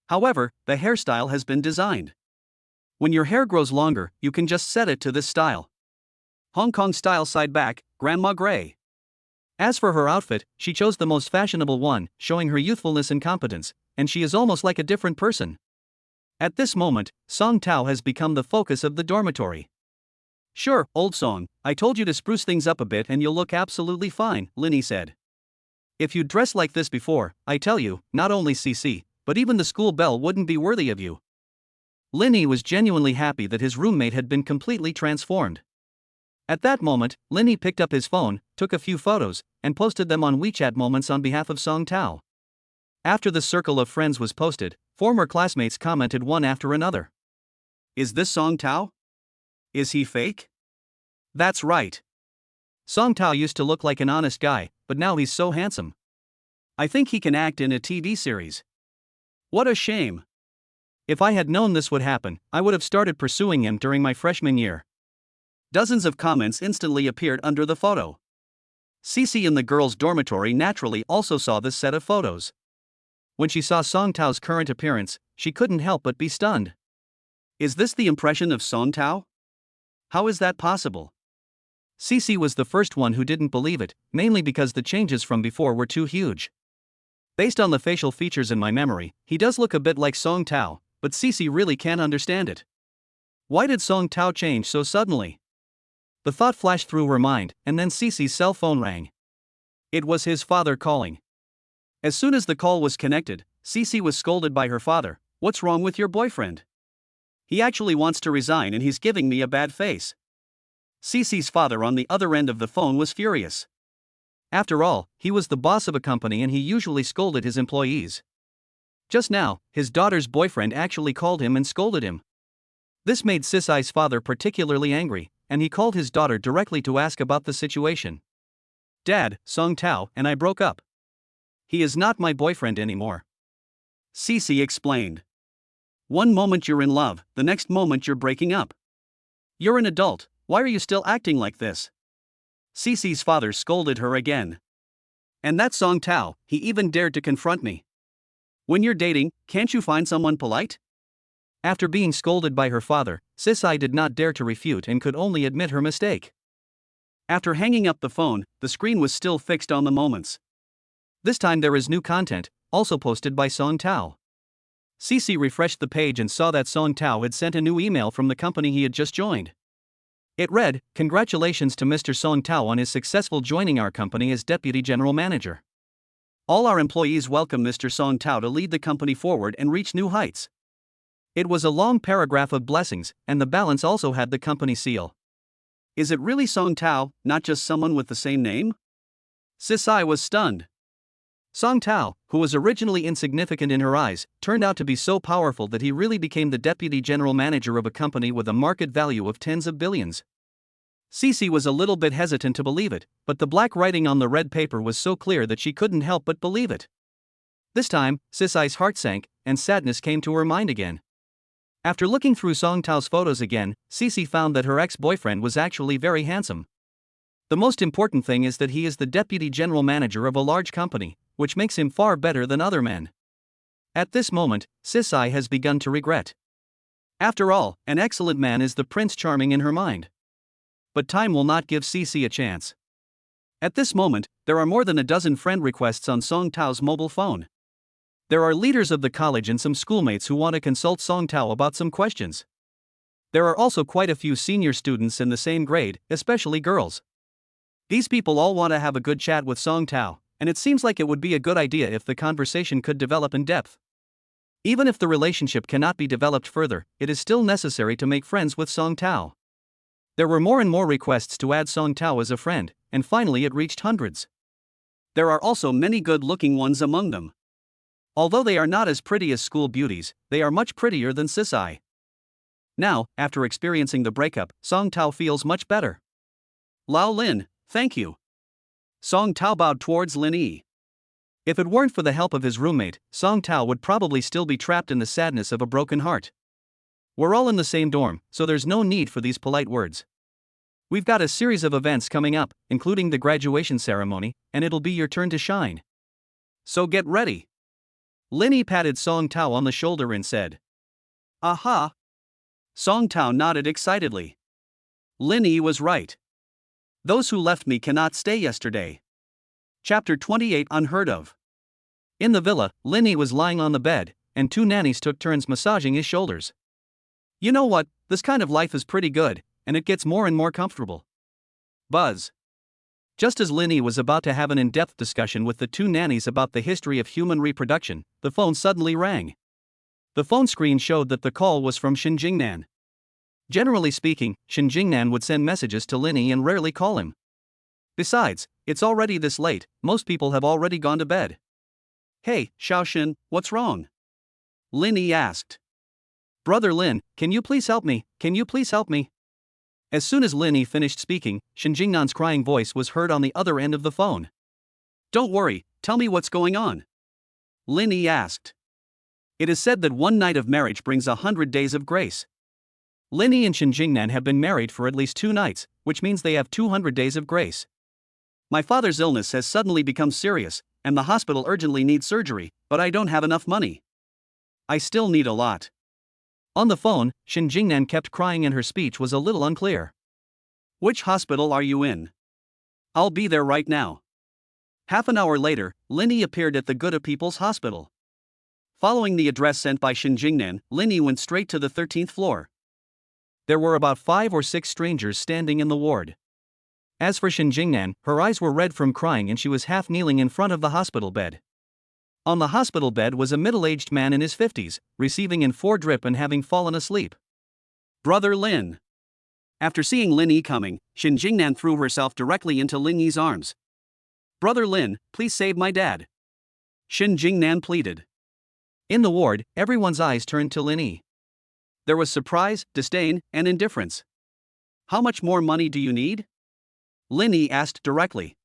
However, the hairstyle has been designed. When your hair grows longer, you can just set it to this style. Hong Kong style side back, grandma gray. As for her outfit, she chose the most fashionable one, showing her youthfulness and competence, and she is almost like a different person. At this moment, Song Tao has become the focus of the dormitory. Sure, old Song, I told you to spruce things up a bit and you'll look absolutely fine, Linny said. If you'd dressed like this before, I tell you, not only CC, but even the school bell wouldn't be worthy of you. Linny was genuinely happy that his roommate had been completely transformed. At that moment, Linny picked up his phone, took a few photos, and posted them on WeChat Moments on behalf of Song Tao. After the circle of friends was posted, former classmates commented one after another. Is this Song Tao? Is he fake? That's right. Song Tao used to look like an honest guy, but now he's so handsome. I think he can act in a TV series. What a shame. If I had known this would happen, I would have started pursuing him during my freshman year. Dozens of comments instantly appeared under the photo. Cece in the girls' dormitory naturally also saw this set of photos. When she saw Song Tao's current appearance, she couldn't help but be stunned. Is this the impression of Song Tao? How is that possible? Cece was the first one who didn't believe it, mainly because the changes from before were too huge. Based on the facial features in my memory, he does look a bit like Song Tao, but Cece really can't understand it. Why did Song Tao change so suddenly? The thought flashed through her mind, and then Cece's cell phone rang. It was his father calling. As soon as the call was connected, Cece was scolded by her father. What's wrong with your boyfriend? He actually wants to resign and he's giving me a bad face. Cece's father on the other end of the phone was furious. After all, he was the boss of a company and he usually scolded his employees. Just now, his daughter's boyfriend actually called him and scolded him. This made Sisai's father particularly angry, and he called his daughter directly to ask about the situation. Dad, Song Tao and I broke up. He is not my boyfriend anymore. Cece explained. One moment you're in love, the next moment you're breaking up. You're an adult, why are you still acting like this? Cece's father scolded her again. And that Song Tao, he even dared to confront me. When you're dating, can't you find someone polite? After being scolded by her father, Sisai did not dare to refute and could only admit her mistake. After hanging up the phone, the screen was still fixed on the moments. This time there is new content, also posted by Song Tao. Cece refreshed the page and saw that Song Tao had sent a new email from the company he had just joined. It read, "Congratulations to Mr. Song Tao on his successful joining our company as Deputy General Manager. All our employees welcome Mr. Song Tao to lead the company forward and reach new heights." It was a long paragraph of blessings, and the balance also had the company seal. Is it really Song Tao, not just someone with the same name? Sisai was stunned. Song Tao, who was originally insignificant in her eyes, turned out to be so powerful that he really became the deputy general manager of a company with a market value of tens of billions. Cece was a little bit hesitant to believe it, but the black writing on the red paper was so clear that she couldn't help but believe it. This time, Sisai's heart sank, and sadness came to her mind again. After looking through Song Tao's photos again, Cece found that her ex-boyfriend was actually very handsome. The most important thing is that he is the deputy general manager of a large company, which makes him far better than other men. At this moment, Sisai has begun to regret. After all, an excellent man is the Prince Charming in her mind. But time will not give Cece a chance. At this moment, there are more than a dozen friend requests on Song Tao's mobile phone. There are leaders of the college and some schoolmates who want to consult Song Tao about some questions. There are also quite a few senior students in the same grade, especially girls. These people all want to have a good chat with Song Tao, and it seems like it would be a good idea if the conversation could develop in depth. Even if the relationship cannot be developed further, it is still necessary to make friends with Song Tao. There were more and more requests to add Song Tao as a friend, and finally it reached hundreds. There are also many good-looking ones among them. Although they are not as pretty as school beauties, they are much prettier than Sisai. Now, after experiencing the breakup, Song Tao feels much better. Lao Lin, thank you. Song Tao bowed towards Lin Yi. If it weren't for the help of his roommate, Song Tao would probably still be trapped in the sadness of a broken heart. We're all in the same dorm, so there's no need for these polite words. We've got a series of events coming up, including the graduation ceremony, and it'll be your turn to shine. So get ready. Lin Yi patted Song Tao on the shoulder and said, "Aha!" Song Tao nodded excitedly. Lin Yi was right. Those who left me cannot stay yesterday. Chapter 28 Unheard of. In the villa, Lin Yi was lying on the bed, and two nannies took turns massaging his shoulders. You know what, this kind of life is pretty good, and it gets more and more comfortable. Buzz. Just as Lin Yi was about to have an in-depth discussion with the two nannies about the history of human reproduction, the phone suddenly rang. The phone screen showed that the call was from Shin Jingnan. Generally speaking, Shin Jingnan would send messages to Lin Yi and rarely call him. Besides, it's already this late, most people have already gone to bed. Hey, Xiaoxin, what's wrong? Lin Yi asked. Brother Lin, can you please help me? As soon as Lin Yi finished speaking, Shin Jingnan's crying voice was heard on the other end of the phone. Don't worry, tell me what's going on. Lin Yi asked. It is said that one night of marriage brings 100 days of grace. Lin Yi and Shin Jingnan have been married for at least 2 nights, which means they have 200 days of grace. My father's illness has suddenly become serious, and the hospital urgently needs surgery, but I don't have enough money. I still need a lot. On the phone, Shin Jingnan kept crying and her speech was a little unclear. Which hospital are you in? I'll be there right now. Half an hour later, Lin Yi appeared at the Good People's Hospital. Following the address sent by Shin Jingnan, Lin Yi went straight to the 13th floor. There were about 5 or 6 strangers standing in the ward. As for Shin Jingnan, her eyes were red from crying and she was half kneeling in front of the hospital bed. On the hospital bed was a middle-aged man in his 50s, receiving in 4 drip and having fallen asleep. Brother Lin. After seeing Lin Yi coming, Shin Jingnan threw herself directly into Lin Yi's arms. Brother Lin, please save my dad. Shin Jingnan pleaded. In the ward, everyone's eyes turned to Lin Yi. There was surprise, disdain, and indifference. How much more money do you need? Lin Yi asked directly.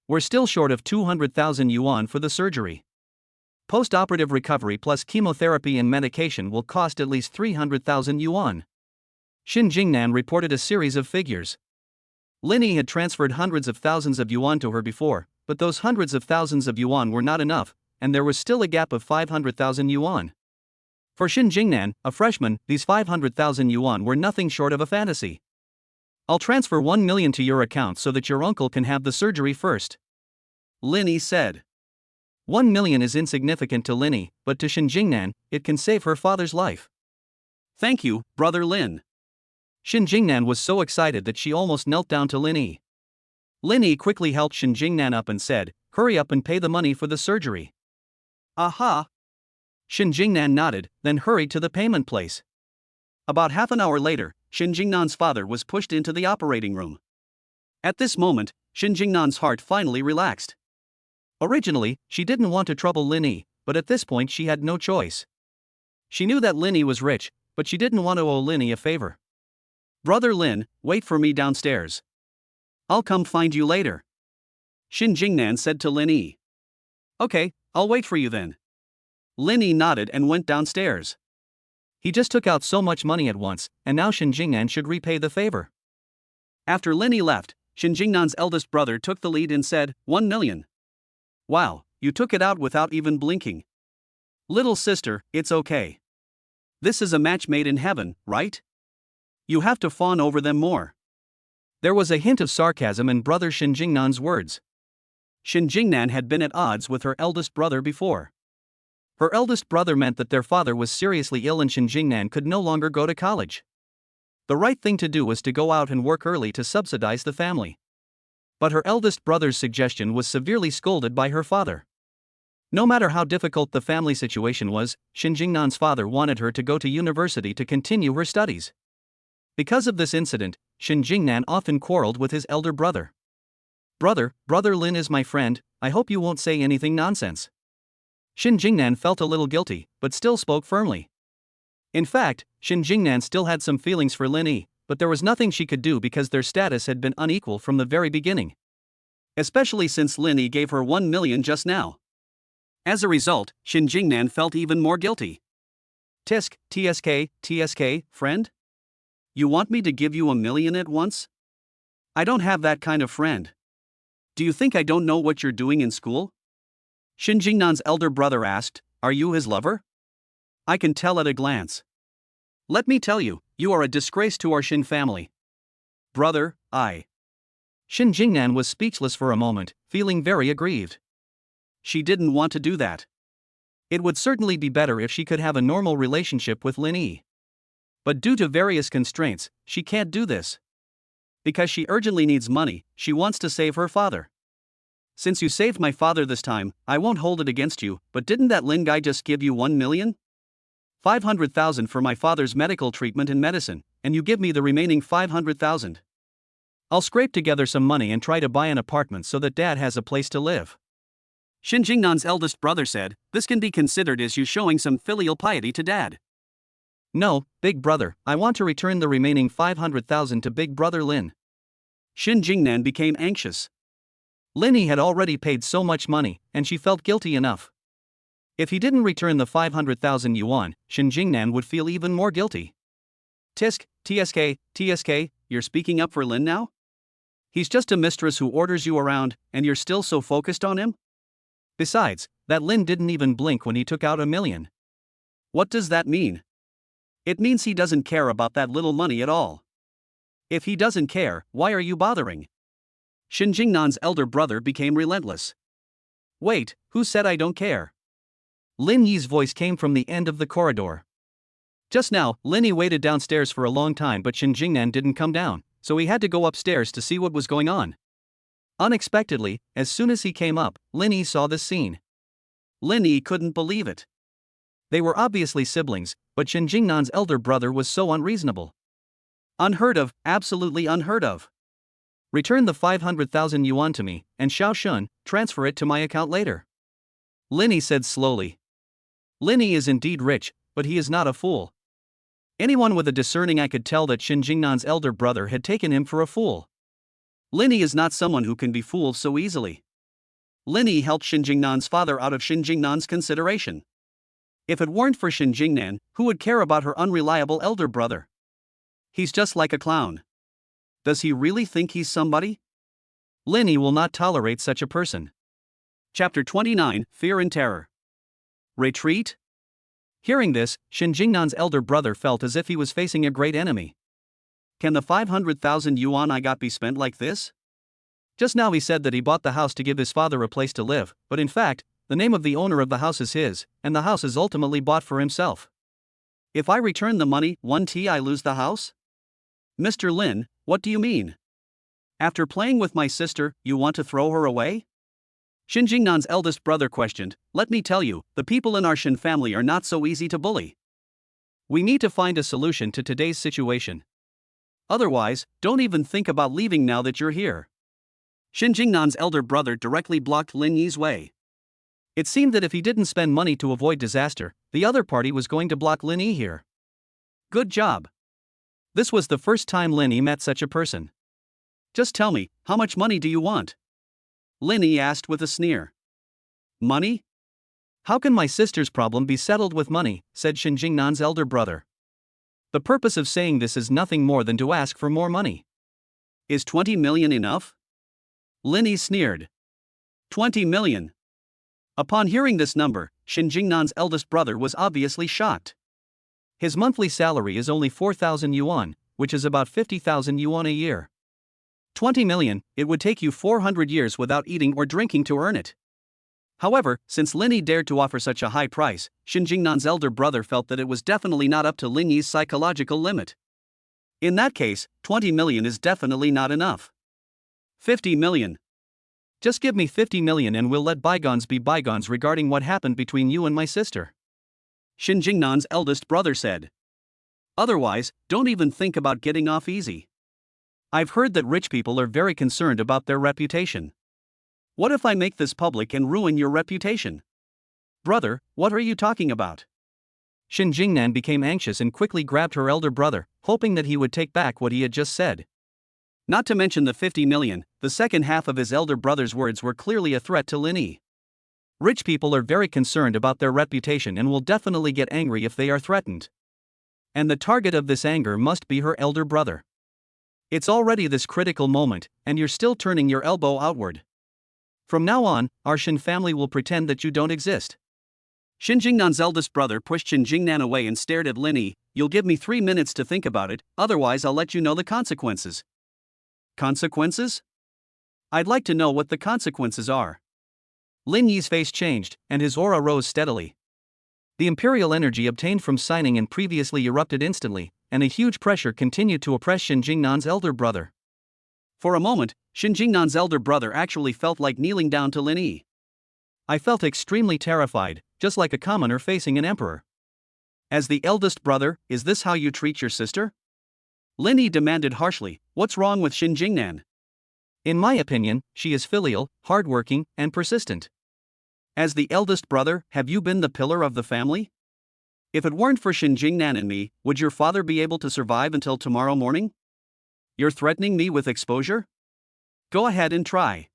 We're still short of 200,000 yuan for the surgery. Post-operative recovery plus chemotherapy and medication will cost at least 300,000 yuan. Shin Jingnan reported a series of figures. Lin Yi had transferred hundreds of thousands of yuan to her before, but those hundreds of thousands of yuan were not enough, and there was still a gap of 500,000 yuan. For Shin Jingnan, a freshman, these 500,000 yuan were nothing short of a fantasy. I'll transfer 1 million to your account so that your uncle can have the surgery first. Lin Yi said. 1 million is insignificant to Lin Yi, but to Shin Jingnan, it can save her father's life. Thank you, Brother Lin. Shin Jingnan was so excited that she almost knelt down to Lin Yi. Lin Yi quickly helped Shin Jingnan up and said, hurry up and pay the money for the surgery. Aha! Shin Jingnan nodded, then hurried to the payment place. About half an hour later, Shin Jingnan's father was pushed into the operating room. At this moment, Shin Jingnan's heart finally relaxed. Originally, she didn't want to trouble Lin Yi, but at this point she had no choice. She knew that Lin Yi was rich, but she didn't want to owe Lin Yi a favor. Brother Lin, wait for me downstairs. I'll come find you later. Shin Jingnan said to Lin Yi. Okay, I'll wait for you then. Lin Yi nodded and went downstairs. He just took out so much money at once, and now Shin Jingnan should repay the favor. After Lin Yi left, Shin Jingnan's eldest brother took the lead and said, 1 million. Wow, you took it out without even blinking. Little sister, it's okay. This is a match made in heaven, right? You have to fawn over them more. There was a hint of sarcasm in brother Shin Jingnan's words. Shin Jingnan had been at odds with her eldest brother before. Her eldest brother meant that their father was seriously ill and Shin Jingnan could no longer go to college. The right thing to do was to go out and work early to subsidize the family. But her eldest brother's suggestion was severely scolded by her father. No matter how difficult the family situation was, Shin Jingnan's father wanted her to go to university to continue her studies. Because of this incident, Shin Jingnan often quarreled with his elder brother. Brother Lin is my friend, I hope you won't say anything nonsense. Shin Jingnan felt a little guilty, but still spoke firmly. In fact, Shin Jingnan still had some feelings for Lin Yi, but there was nothing she could do because their status had been unequal from the very beginning. Especially since Lin Yi gave her 1 million just now. As a result, Shin Jingnan felt even more guilty. TSK, friend? You want me to give you 1 million at once? I don't have that kind of friend. Do you think I don't know what you're doing in school? Shin Jingnan's elder brother asked, are you his lover? I can tell at a glance. Let me tell you, you are a disgrace to our Shin family. Brother, Shin Jingnan was speechless for a moment, feeling very aggrieved. She didn't want to do that. It would certainly be better if she could have a normal relationship with Lin Yi. But due to various constraints, she can't do this. Because she urgently needs money, she wants to save her father. Since you saved my father this time, I won't hold it against you, but didn't that Lin guy just give you 1 million? 500,000 for my father's medical treatment and medicine, and you give me the remaining 500,000. I'll scrape together some money and try to buy an apartment so that dad has a place to live. Shin Jingnan's eldest brother said, this can be considered as you showing some filial piety to dad. No, big brother, I want to return the remaining 500,000 to big brother Lin. Shin Jingnan became anxious. Lin Yi had already paid so much money, and she felt guilty enough. If he didn't return the 500,000 yuan, Shin Jingnan would feel even more guilty. TSK, you're speaking up for Lin now? He's just a mistress who orders you around, and you're still so focused on him? Besides, that Lin didn't even blink when he took out 1 million. What does that mean? It means he doesn't care about that little money at all. If he doesn't care, why are you bothering? Shin Jingnan's elder brother became relentless. Wait, who said I don't care? Lin Yi's voice came from the end of the corridor. Just now, Lin Yi waited downstairs for a long time, but Shin Jingnan didn't come down, so he had to go upstairs to see what was going on. Unexpectedly, as soon as he came up, Lin Yi saw this scene. Lin Yi couldn't believe it. They were obviously siblings, but Shin Jingnan's elder brother was so unreasonable. Unheard of, absolutely unheard of. Return the 500,000 yuan to me, and Xiao Shun, transfer it to my account later. Lin Yi said slowly. Lin Yi is indeed rich, but he is not a fool. Anyone with a discerning eye could tell that Shin Jingnan's elder brother had taken him for a fool. Lin Yi is not someone who can be fooled so easily. Lin Yi helped Shin Jingnan's father out of Shin Jingnan's consideration. If it weren't for Shin Jingnan, who would care about her unreliable elder brother? He's just like a clown. Does he really think he's somebody? Lin Yi will not tolerate such a person. Chapter 29, Fear and Terror. Retreat? Hearing this, Shin Jingnan's elder brother felt as if he was facing a great enemy. Can the 500,000 yuan I got be spent like this? Just now he said that he bought the house to give his father a place to live, but in fact, the name of the owner of the house is his, and the house is ultimately bought for himself. If I return the money, I lose the house? Mr. Lin, what do you mean? After playing with my sister, you want to throw her away? Shin Jingnan's eldest brother questioned. Let me tell you, the people in our Shin family are not so easy to bully. We need to find a solution to today's situation. Otherwise, don't even think about leaving now that you're here. Shin Jingnan's elder brother directly blocked Lin Yi's way. It seemed that if he didn't spend money to avoid disaster, the other party was going to block Lin Yi here. Good job. This was the first time Lin Yi met such a person. Just tell me, how much money do you want? Lin Yi asked with a sneer. Money? How can my sister's problem be settled with money, said Shin Jingnan's elder brother. The purpose of saying this is nothing more than to ask for more money. Is 20 million enough? Lin Yi sneered. 20 million. Upon hearing this number, Shin Jingnan's eldest brother was obviously shocked. His monthly salary is only 4,000 yuan, which is about 50,000 yuan a year. 20 million, it would take you 400 years without eating or drinking to earn it. However, since Lin Yi dared to offer such a high price, Xin Jingnan's elder brother felt that it was definitely not up to Lin Yi's psychological limit. In that case, 20 million is definitely not enough. 50 million. Just give me 50 million and we'll let bygones be bygones regarding what happened between you and my sister. Xin Jingnan's eldest brother said. Otherwise, don't even think about getting off easy. I've heard that rich people are very concerned about their reputation. What if I make this public and ruin your reputation? Brother, what are you talking about? Xin Jingnan became anxious and quickly grabbed her elder brother, hoping that he would take back what he had just said. Not to mention the 50 million, the second half of his elder brother's words were clearly a threat to Lin Yi. Rich people are very concerned about their reputation and will definitely get angry if they are threatened. And the target of this anger must be her elder brother. It's already this critical moment, and you're still turning your elbow outward. From now on, our Xin family will pretend that you don't exist. Xin Jingnan's eldest brother pushed Xin Jingnan away and stared at Lin Yi. You'll give me 3 minutes to think about it, otherwise I'll let you know the consequences. Consequences? I'd like to know what the consequences are. Lin Yi's face changed, and his aura rose steadily. The imperial energy obtained from signing and previously erupted instantly, and a huge pressure continued to oppress Xin Jingnan's elder brother. For a moment, Xin Jingnan's elder brother actually felt like kneeling down to Lin Yi. I felt extremely terrified, just like a commoner facing an emperor. As the eldest brother, is this how you treat your sister? Lin Yi demanded harshly. What's wrong with Xin Jingnan? In my opinion, she is filial, hardworking, and persistent. As the eldest brother, have you been the pillar of the family? If it weren't for Xin Jingnan and me, would your father be able to survive until tomorrow morning? You're threatening me with exposure? Go ahead and try.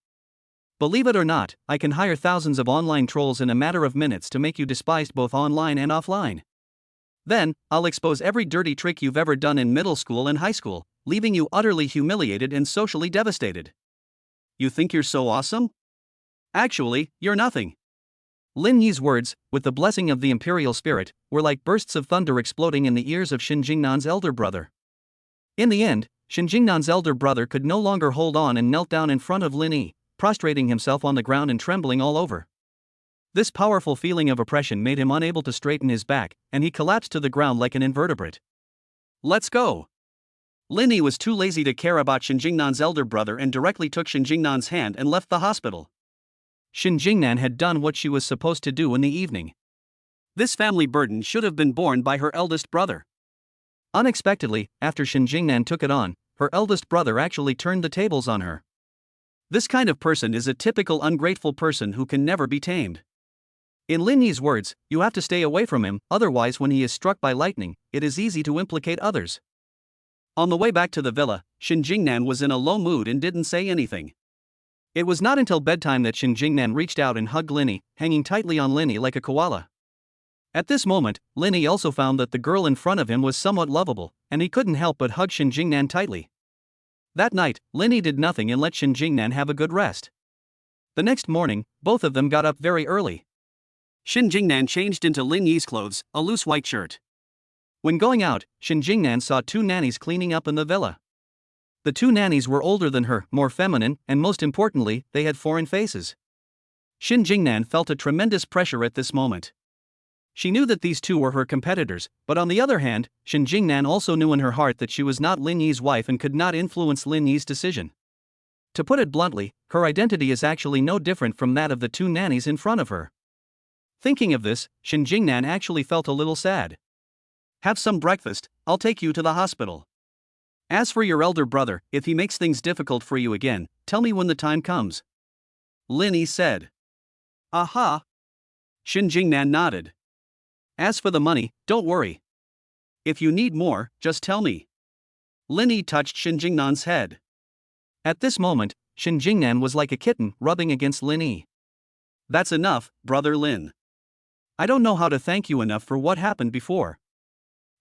Believe it or not, I can hire thousands of online trolls in a matter of minutes to make you despised both online and offline. Then, I'll expose every dirty trick you've ever done in middle school and high school, leaving you utterly humiliated and socially devastated. You think you're so awesome? Actually, you're nothing. Lin Yi's words, with the blessing of the imperial spirit, were like bursts of thunder exploding in the ears of Xin Jingnan's elder brother. In the end, Xin Jingnan's elder brother could no longer hold on and knelt down in front of Lin Yi, prostrating himself on the ground and trembling all over. This powerful feeling of oppression made him unable to straighten his back, and he collapsed to the ground like an invertebrate. Let's go. Lin Yi was too lazy to care about Xin Jingnan's elder brother and directly took Xin Jingnan's hand and left the hospital. Xin Jingnan had done what she was supposed to do in the evening. This family burden should have been borne by her eldest brother. Unexpectedly, after Xin Jingnan took it on, her eldest brother actually turned the tables on her. This kind of person is a typical ungrateful person who can never be tamed. In Lin Yi's words, you have to stay away from him, otherwise when he is struck by lightning, it is easy to implicate others. On the way back to the villa, Xin Jingnan was in a low mood and didn't say anything. It was not until bedtime that Xin Jingnan reached out and hugged Lin Yi, hanging tightly on Lin Yi like a koala. At this moment, Lin Yi also found that the girl in front of him was somewhat lovable, and he couldn't help but hug Xin Jingnan tightly. That night, Lin Yi did nothing and let Xin Jingnan have a good rest. The next morning, both of them got up very early. Xin Jingnan changed into Lin Yi's clothes, a loose white shirt. When going out, Xin Jingnan saw 2 nannies cleaning up in the villa. The 2 nannies were older than her, more feminine, and most importantly, they had foreign faces. Xin Jingnan felt a tremendous pressure at this moment. She knew that these 2 were her competitors, but on the other hand, Xin Jingnan also knew in her heart that she was not Lin Yi's wife and could not influence Lin Yi's decision. To put it bluntly, her identity is actually no different from that of the 2 nannies in front of her. Thinking of this, Xin Jingnan actually felt a little sad. Have some breakfast, I'll take you to the hospital. As for your elder brother, if he makes things difficult for you again, tell me when the time comes. Lin Yi said. Aha. Xin Jingnan nodded. As for the money, don't worry. If you need more, just tell me. Lin Yi touched Xin Jingnan's head. At this moment, Xin Jingnan was like a kitten rubbing against Lin Yi. That's enough, brother Lin. I don't know how to thank you enough for what happened before.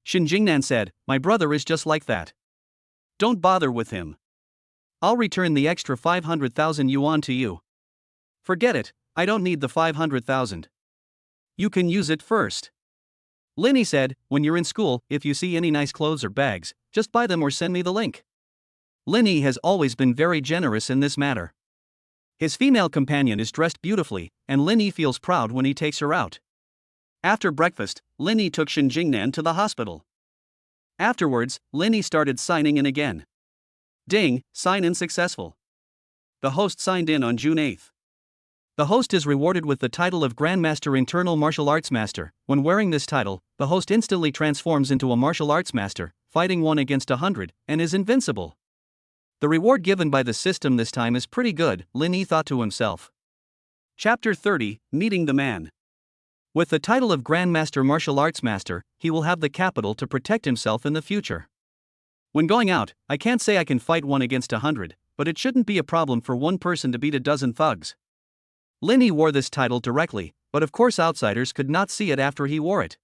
Xin Jingnan said, my brother is just like that. Don't bother with him. I'll return the extra 500,000 yuan to you. Forget it, I don't need the 500,000. You can use it first. Linny said, when you're in school, if you see any nice clothes or bags, just buy them or send me the link. Linny has always been very generous in this matter. His female companion is dressed beautifully, and Linny feels proud when he takes her out. After breakfast, Linny took Shinjingnan to the hospital. Afterwards, Linny started signing in again. Ding, sign in successful. The host signed in on June 8th. The host is rewarded with the title of Grandmaster Internal Martial Arts Master. When wearing this title, the host instantly transforms into a martial arts master, fighting 1 against 100, and is invincible. The reward given by the system this time is pretty good, Linny thought to himself. Chapter 30, Meeting the Man. With the title of Grandmaster Martial Arts Master, he will have the capital to protect himself in the future. When going out, I can't say I can fight 1 against 100, but it shouldn't be a problem for one person to beat a dozen thugs. Linny wore this title directly, but of course outsiders could not see it after he wore it.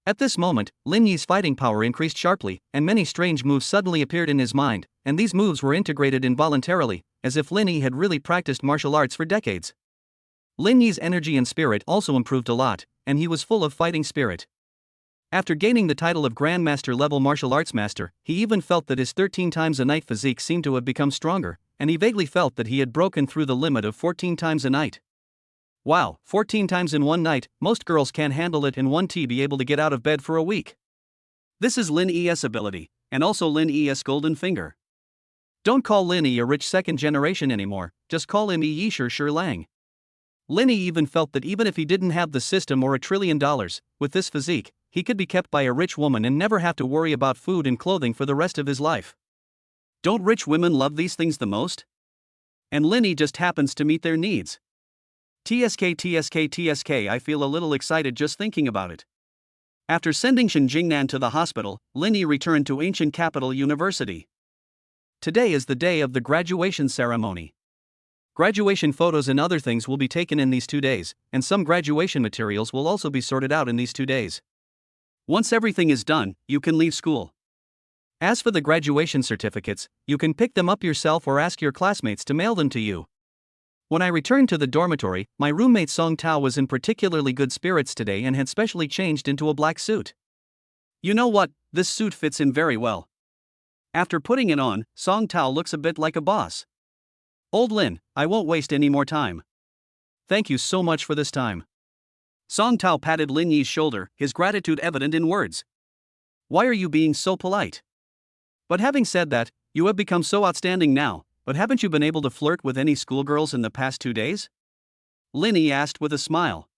At this moment, Linny's fighting power increased sharply, and many strange moves suddenly appeared in his mind, and these moves were integrated involuntarily, as if Linny had really practiced martial arts for decades. Linny's energy and spirit also improved a lot, and he was full of fighting spirit. After gaining the title of Grandmaster level martial arts master, he even felt that his 13 times a night physique seemed to have become stronger, and he vaguely felt that he had broken through the limit of 14 times a night. Wow, 14 times in one night, most girls can't handle it in one T be able to get out of bed for a week. This is Lin Es ability, and also Lin Es golden finger. Don't call Linny a rich second generation anymore, just call him Yishir Shir Lang. Linny even felt that even if he didn't have the system or $1 trillion, with this physique, he could be kept by a rich woman and never have to worry about food and clothing for the rest of his life. Don't rich women love these things the most? And Linny just happens to meet their needs. TSK, I feel a little excited just thinking about it. After sending Shinjingnan to the hospital, Linny returned to ancient capital university. Today is the day of the graduation ceremony. Graduation photos and other things will be taken in these 2 days, and some graduation materials will also be sorted out in these 2 days. Once everything is done, you can leave school. As for the graduation certificates, you can pick them up yourself or ask your classmates to mail them to you. When I returned to the dormitory, my roommate Song Tao was in particularly good spirits today and had specially changed into a black suit. You know what, this suit fits in very well. After putting it on, Song Tao looks a bit like a boss. Old Lin, I won't waste any more time. Thank you so much for this time. Song Tao patted Lin Yi's shoulder, his gratitude evident in words. Why are you being so polite? But having said that, you have become so outstanding now, but haven't you been able to flirt with any schoolgirls in the past 2 days? Linny asked with a smile.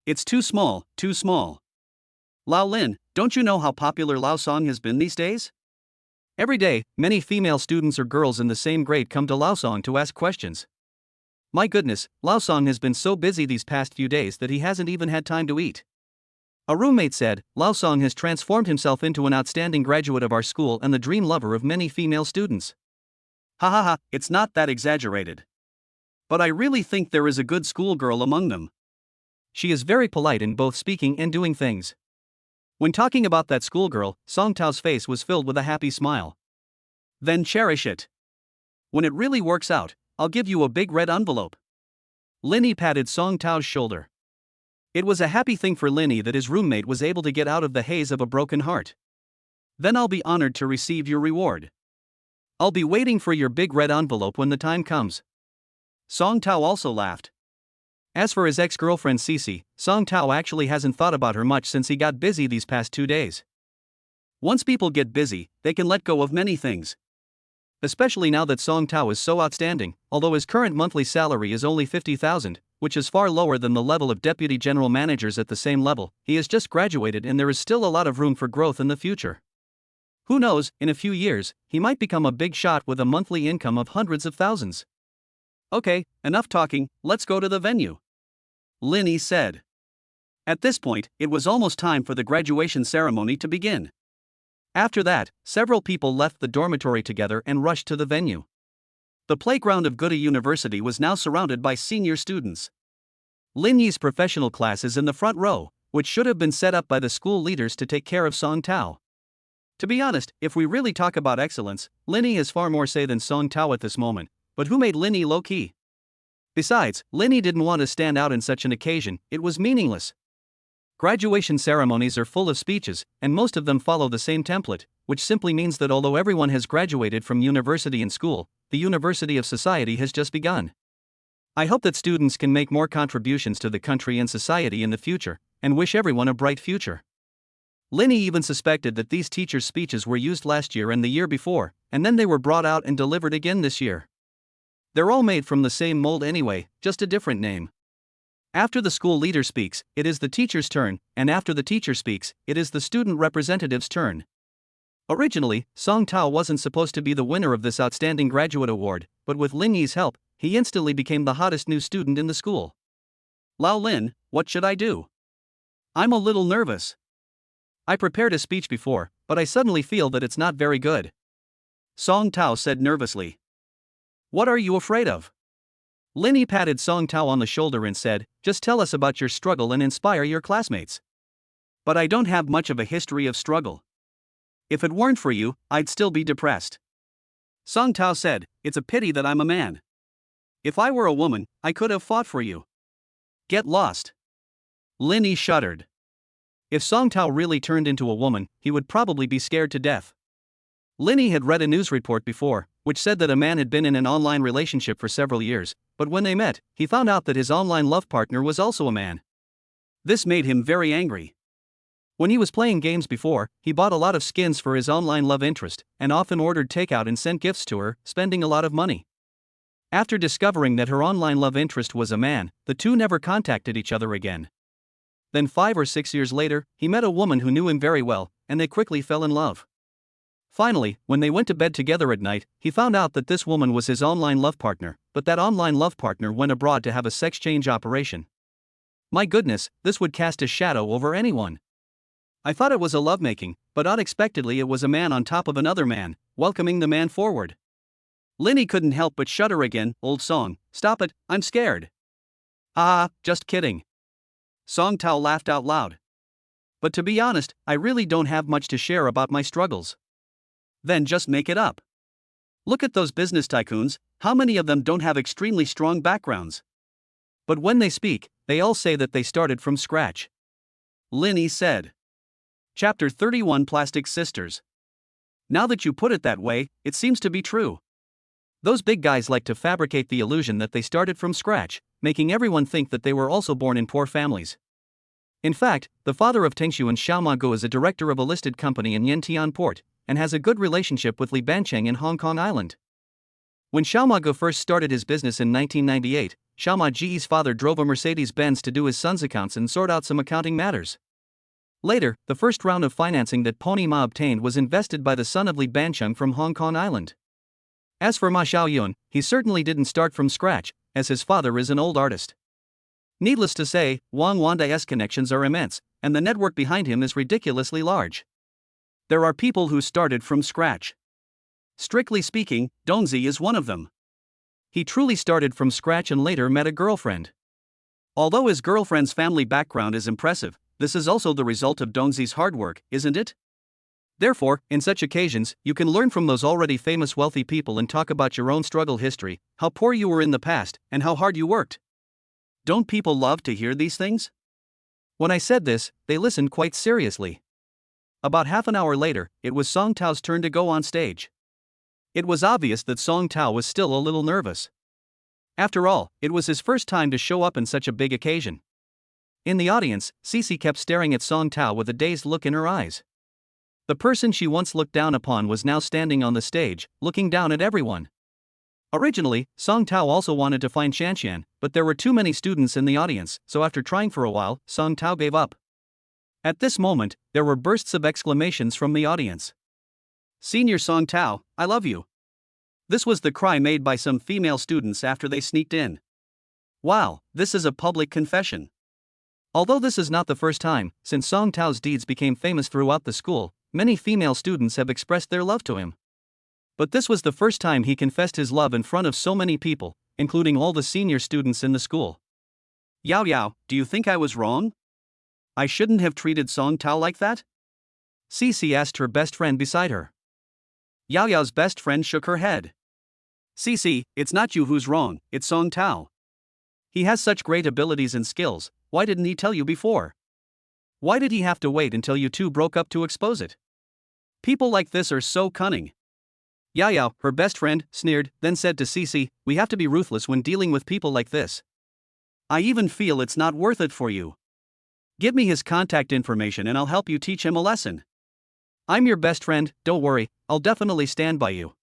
It's too small, too small. Lao Lin, don't you know how popular Lao Song has been these days? Every day, many female students or girls in the same grade come to Lao Song to ask questions. My goodness, Lao Song has been so busy these past few days that he hasn't even had time to eat. A roommate said, Lao Song has transformed himself into an outstanding graduate of our school and the dream lover of many female students. Ha ha ha, it's not that exaggerated. But I really think there is a good schoolgirl among them. She is very polite in both speaking and doing things. When talking about that schoolgirl, Song Tao's face was filled with a happy smile. Then cherish it. When it really works out, I'll give you a big red envelope. Linny patted Song Tao's shoulder. It was a happy thing for Linny that his roommate was able to get out of the haze of a broken heart. Then I'll be honored to receive your reward. I'll be waiting for your big red envelope when the time comes. Song Tao also laughed. As for his ex-girlfriend Cece, Song Tao actually hasn't thought about her much since he got busy these past 2 days. Once people get busy, they can let go of many things. Especially now that Song Tao is so outstanding, although his current monthly salary is only 50,000, which is far lower than the level of deputy general managers at the same level, he has just graduated and there is still a lot of room for growth in the future. Who knows, in a few years, he might become a big shot with a monthly income of hundreds of thousands. Okay, enough talking, let's go to the venue. Linny said. At this point, it was almost time for the graduation ceremony to begin. After that, several people left the dormitory together and rushed to the venue. The playground of Goda University was now surrounded by senior students. Lin Yi's professional class is in the front row, which should have been set up by the school leaders to take care of Song Tao. To be honest, if we really talk about excellence, Linny has far more say than Song Tao at this moment, but who made Linny low-key? Besides, Linny didn't want to stand out in such an occasion, it was meaningless. Graduation ceremonies are full of speeches, and most of them follow the same template, which simply means that although everyone has graduated from university and school, the university of society has just begun. I hope that students can make more contributions to the country and society in the future, and wish everyone a bright future. Linny even suspected that these teachers' speeches were used last year and the year before, and then they were brought out and delivered again this year. They're all made from the same mold anyway, just a different name. After the school leader speaks, it is the teacher's turn, and after the teacher speaks, it is the student representative's turn. Originally, Song Tao wasn't supposed to be the winner of this outstanding graduate award, but with Lin Yi's help, he instantly became the hottest new student in the school. Lao Lin, what should I do? I'm a little nervous. I prepared a speech before, but I suddenly feel that it's not very good. Song Tao said nervously. What are you afraid of? Lin Yi patted Song Tao on the shoulder and said, just tell us about your struggle and inspire your classmates. But I don't have much of a history of struggle. If it weren't for you, I'd still be depressed. Song Tao said, it's a pity that I'm a man. If I were a woman, I could have fought for you. Get lost. Lin Yi shuddered. If Song Tao really turned into a woman, he would probably be scared to death. Lin Yi had read a news report before, which said that a man had been in an online relationship for several years, but when they met, he found out that his online love partner was also a man. This made him very angry. When he was playing games before, he bought a lot of skins for his online love interest, and often ordered takeout and sent gifts to her, spending a lot of money. After discovering that her online love interest was a man, the two never contacted each other again. Then 5 or 6 years later, he met a woman who knew him very well, and they quickly fell in love. Finally, when they went to bed together at night, he found out that this woman was his online love partner, but that online love partner went abroad to have a sex change operation. My goodness, this would cast a shadow over anyone. I thought it was a lovemaking, but unexpectedly it was a man on top of another man, welcoming the man forward. Linny couldn't help but shudder again. Old song, stop it, I'm scared. Ah, just kidding. Song Tao laughed out loud. But to be honest, I really don't have much to share about my struggles. Then just make it up. Look at those business tycoons, how many of them don't have extremely strong backgrounds? But when they speak, they all say that they started from scratch. Linny said. Chapter 31 Plastic Sisters. Now that you put it that way, it seems to be true. Those big guys like to fabricate the illusion that they started from scratch, making everyone think that they were also born in poor families. In fact, the father of Tengshu and Xiaomago is a director of a listed company in Yantian Port, and has a good relationship with Li Bancheng in Hong Kong Island. When Xiaomago first started his business in 1998, Xiaoma Ji's father drove a Mercedes-Benz to do his son's accounts and sort out some accounting matters. Later, the first round of financing that Pony Ma obtained was invested by the son of Li Bancheng from Hong Kong Island. As for Ma Xiaoyun, he certainly didn't start from scratch, as his father is an old artist. Needless to say, Wang Wandai's connections are immense, and the network behind him is ridiculously large. There are people who started from scratch. Strictly speaking, Dongzi is one of them. He truly started from scratch and later met a girlfriend. Although his girlfriend's family background is impressive, this is also the result of Dongzi's hard work, isn't it? Therefore, in such occasions, you can learn from those already famous wealthy people and talk about your own struggle history, how poor you were in the past, and how hard you worked. Don't people love to hear these things? When I said this, they listened quite seriously. About half an hour later, it was Song Tao's turn to go on stage. It was obvious that Song Tao was still a little nervous. After all, it was his first time to show up in such a big occasion. In the audience, Cece kept staring at Song Tao with a dazed look in her eyes. The person she once looked down upon was now standing on the stage, looking down at everyone. Originally, Song Tao also wanted to find Shanshan, but there were too many students in the audience, so after trying for a while, Song Tao gave up. At this moment, there were bursts of exclamations from the audience. Senior Song Tao, I love you. This was the cry made by some female students after they sneaked in. Wow, this is a public confession. Although this is not the first time, since Song Tao's deeds became famous throughout the school, many female students have expressed their love to him. But this was the first time he confessed his love in front of so many people, including all the senior students in the school. Yao Yao, do you think I was wrong? I shouldn't have treated Song Tao like that? Cece asked her best friend beside her. Yao Yao's best friend shook her head. Cece, it's not you who's wrong, it's Song Tao. He has such great abilities and skills, why didn't he tell you before? Why did he have to wait until you two broke up to expose it? People like this are so cunning. Yao Yao, her best friend, sneered, then said to Cici, "We have to be ruthless when dealing with people like this. I even feel it's not worth it for you. Give me his contact information and I'll help you teach him a lesson. I'm your best friend, don't worry, I'll definitely stand by you."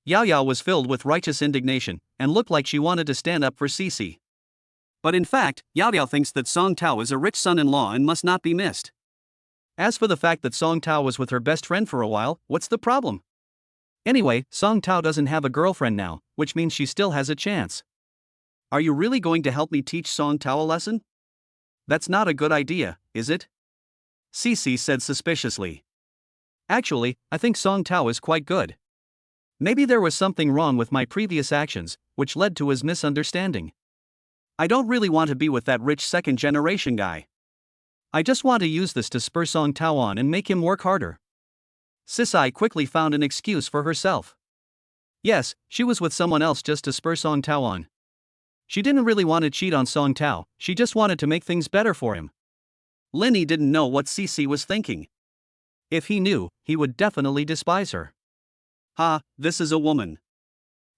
Yao Yao was filled with righteous indignation, and looked like she wanted to stand up for Cici. But in fact, Yao Yao thinks that Song Tao is a rich son-in-law and must not be missed. As for the fact that Song Tao was with her best friend for a while, what's the problem? Anyway, Song Tao doesn't have a girlfriend now, which means she still has a chance. Are you really going to help me teach Song Tao a lesson? That's not a good idea, is it? Cici said suspiciously. Actually, I think Song Tao is quite good. Maybe there was something wrong with my previous actions, which led to his misunderstanding. I don't really want to be with that rich second-generation guy. I just want to use this to spur Song Tao on and make him work harder. Cici quickly found an excuse for herself. Yes, she was with someone else just to spur Song Tao on. She didn't really want to cheat on Song Tao, she just wanted to make things better for him. Linny didn't know what Cici was thinking. If he knew, he would definitely despise her. Ha, this is a woman.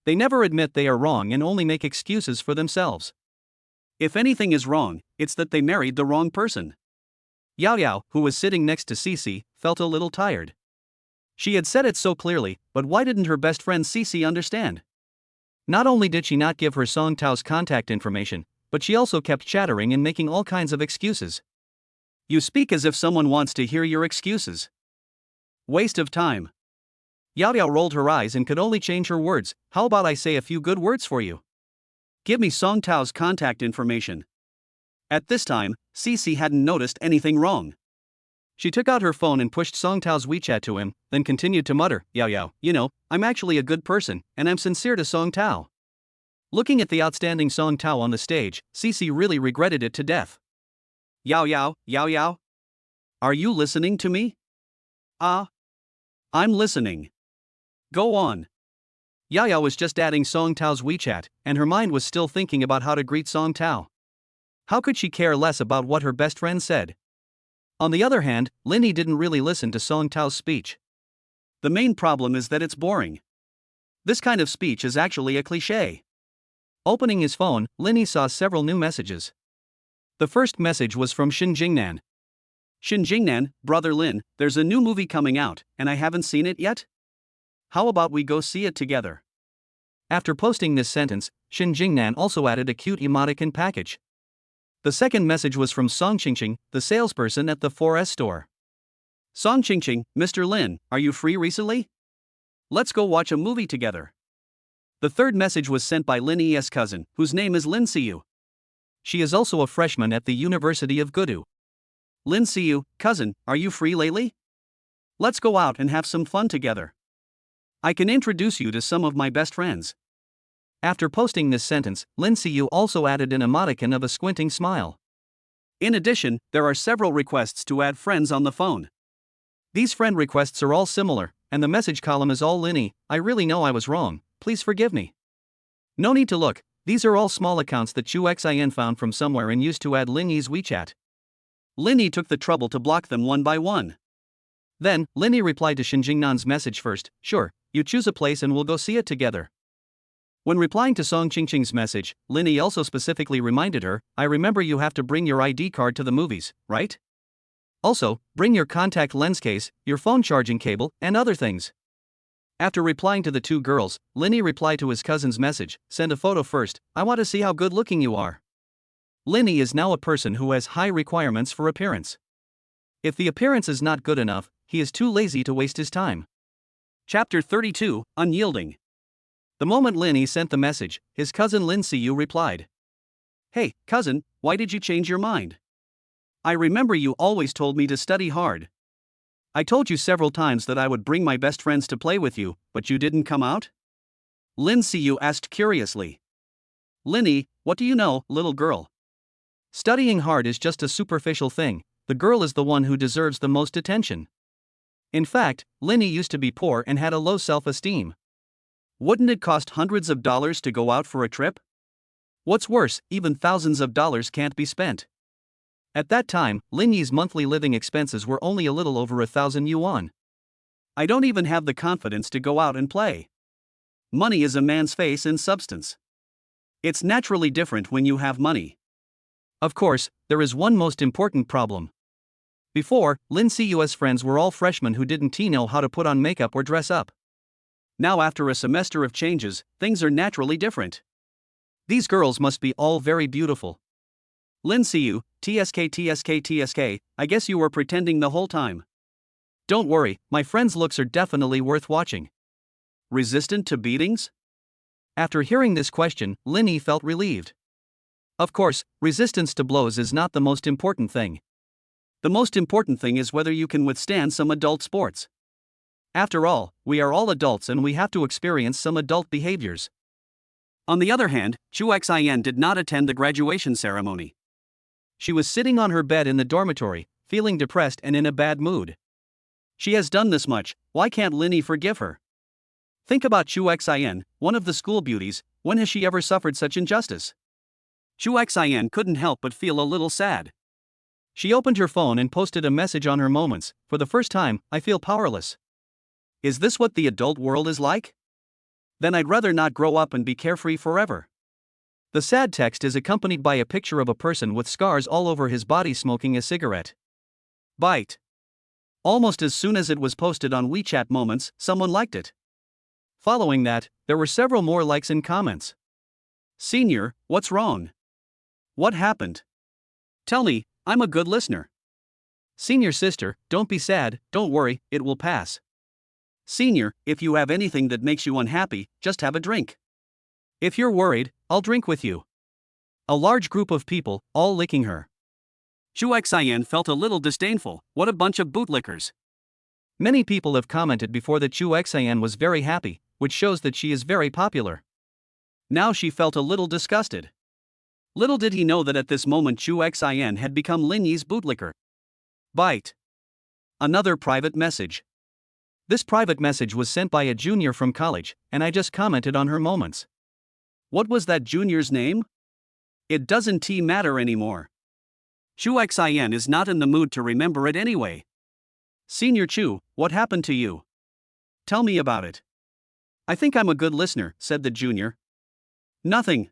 They never admit they are wrong and only make excuses for themselves. If anything is wrong, it's that they married the wrong person. Yao Yao, who was sitting next to Cici, felt a little tired. She had said it so clearly, but why didn't her best friend Cici understand? Not only did she not give her Song Tao's contact information, but she also kept chattering and making all kinds of excuses. You speak as if someone wants to hear your excuses. Waste of time. Yao Yao rolled her eyes and could only change her words. How about I say a few good words for you? Give me Song Tao's contact information. At this time, Cici hadn't noticed anything wrong. She took out her phone and pushed Song Tao's WeChat to him, then continued to mutter, "Yao Yao, you know, I'm actually a good person, and I'm sincere to Song Tao." Looking at the outstanding Song Tao on the stage, Cici really regretted it to death. Yao Yao, Yao Yao? Are you listening to me? I'm listening. Go on. Yao Yao was just adding Song Tao's WeChat, and her mind was still thinking about how to greet Song Tao. How could she care less about what her best friend said? On the other hand, Linny didn't really listen to Song Tao's speech. The main problem is that it's boring. This kind of speech is actually a cliché. Opening his phone, Linny saw several new messages. The first message was from Shin Jingnan. Shin Jingnan, brother Lin, there's a new movie coming out, and I haven't seen it yet? How about we go see it together? After posting this sentence, Shin Jingnan also added a cute emoticon package. The second message was from Song Qingqing, the salesperson at the 4S store. Song Qingqing, Mr. Lin, are you free recently? Let's go watch a movie together. The third message was sent by Lin Yi's cousin, whose name is Lin Siyu. She is also a freshman at the University of Gudu. Lin Siyu, cousin, are you free lately? Let's go out and have some fun together. I can introduce you to some of my best friends. After posting this sentence, Lin Siyu also added an emoticon of a squinting smile. In addition, there are several requests to add friends on the phone. These friend requests are all similar, and the message column is all Linny. I really know I was wrong, please forgive me. No need to look, these are all small accounts that Chu Xin found from somewhere and used to add Linny's WeChat. Linny took the trouble to block them one by one. Then, Linny replied to Shin Jingnan's message first, "Sure, you choose a place and we'll go see it together." When replying to Song Qingqing's message, Linny also specifically reminded her, "I remember you have to bring your ID card to the movies, right? Also, bring your contact lens case, your phone charging cable, and other things." After replying to the two girls, Linny replied to his cousin's message, "Send a photo first, I want to see how good looking you are." Linny is now a person who has high requirements for appearance. If the appearance is not good enough, he is too lazy to waste his time. Chapter 32, Unyielding. The moment Linny sent the message, his cousin Lin Siyu replied. "Hey, cousin, why did you change your mind? I remember you always told me to study hard. I told you several times that I would bring my best friends to play with you, but you didn't come out?" Lin Siyu asked curiously. "Linny, what do you know, little girl? Studying hard is just a superficial thing, the girl is the one who deserves the most attention." In fact, Linny used to be poor and had a low self-esteem. Wouldn't it cost hundreds of dollars to go out for a trip? What's worse, even thousands of dollars can't be spent. At that time, Lin Yi's monthly living expenses were only a little over 1,000 yuan. I don't even have the confidence to go out and play. Money is a man's face and substance. It's naturally different when you have money. Of course, there is one most important problem. Before, Lin Cu's friends were all freshmen who didn't know how to put on makeup or dress up. Now after a semester of changes, things are naturally different. These girls must be all very beautiful. Lin Cu, TSK, I guess you were pretending the whole time. Don't worry, my friend's looks are definitely worth watching. Resistant to beatings? After hearing this question, Lin Yi felt relieved. Of course, resistance to blows is not the most important thing. The most important thing is whether you can withstand some adult sports. After all, we are all adults and we have to experience some adult behaviors. On the other hand, Chu Xian did not attend the graduation ceremony. She was sitting on her bed in the dormitory, feeling depressed and in a bad mood. She has done this much, why can't Lin Yi forgive her? Think about Chu Xian, one of the school beauties. When has she ever suffered such injustice? Chu Xian couldn't help but feel a little sad. She opened her phone and posted a message on her moments. For the first time, I feel powerless. Is this what the adult world is like? Then I'd rather not grow up and be carefree forever. The sad text is accompanied by a picture of a person with scars all over his body smoking a cigarette. Bite. Almost as soon as it was posted on WeChat Moments, someone liked it. Following that, there were several more likes and comments. Senior, what's wrong? What happened? Tell me, I'm a good listener. Senior sister, don't be sad, don't worry, it will pass. Senior, if you have anything that makes you unhappy, just have a drink. If you're worried, I'll drink with you. A large group of people, all licking her. Chu Xian felt a little disdainful. What a bunch of bootlickers. Many people have commented before that Chu Xian was very happy, which shows that she is very popular. Now she felt a little disgusted. Little did he know that at this moment Chu Xian had become Lin Yi's bootlicker. Bite. Another private message. This private message was sent by a junior from college, and I just commented on her moments. What was that junior's name? It doesn't matter anymore. Chu Xian is not in the mood to remember it anyway. Senior Chu, what happened to you? Tell me about it. I think I'm a good listener, said the junior. Nothing.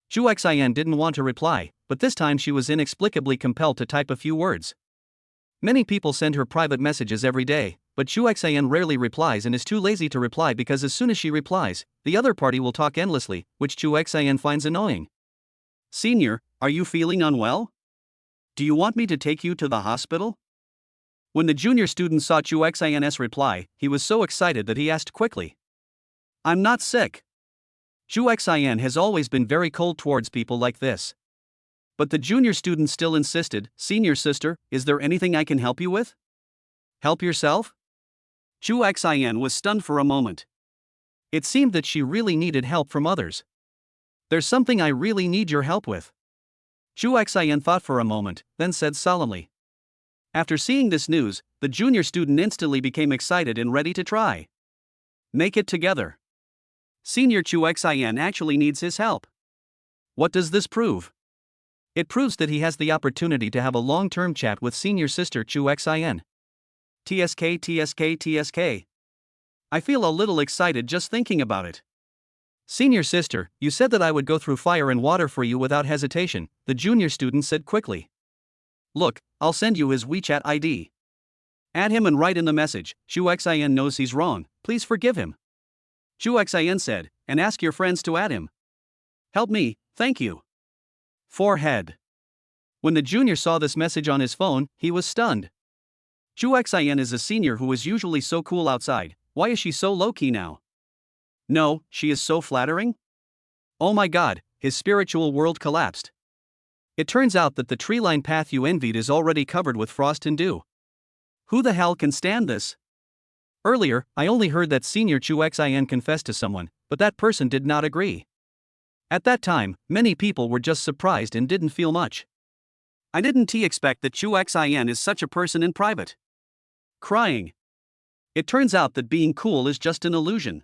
Chu Xian didn't want to reply, but this time she was inexplicably compelled to type a few words. Many people send her private messages every day, but Chu Xian rarely replies and is too lazy to reply because as soon as she replies, the other party will talk endlessly, which Chu Xian finds annoying. Senior, are you feeling unwell? Do you want me to take you to the hospital? When the junior student saw Chu Xian's reply, he was so excited that he asked quickly. I'm not sick. Chu Xian has always been very cold towards people like this. But the junior student still insisted, Senior sister, is there anything I can help you with? Help yourself? Chu Xian was stunned for a moment. It seemed that she really needed help from others. There's something I really need your help with. Chu Xian thought for a moment, then said solemnly. After seeing this news, the junior student instantly became excited and ready to try. Make it together. Senior Chu Xian actually needs his help. What does this prove? It proves that he has the opportunity to have a long-term chat with senior sister Chu Xian. TSK. I feel a little excited just thinking about it. Senior sister, you said that I would go through fire and water for you without hesitation, the junior student said quickly. Look, I'll send you his WeChat ID. Add him and write in the message, Chu Xian knows he's wrong, please forgive him. Chu Xian said, and ask your friends to add him. Help me, thank you. Forehead. When the junior saw this message on his phone, he was stunned. Chu Xian is a senior who is usually so cool outside, why is she so low-key now? No, she is so flattering? Oh my god, his spiritual world collapsed. It turns out that the tree-lined path you envied is already covered with frost and dew. Who the hell can stand this? Earlier, I only heard that senior Chu Xian confessed to someone, but that person did not agree. At that time, many people were just surprised and didn't feel much. I didn't expect that Chu Xian is such a person in private. Crying. It turns out that being cool is just an illusion.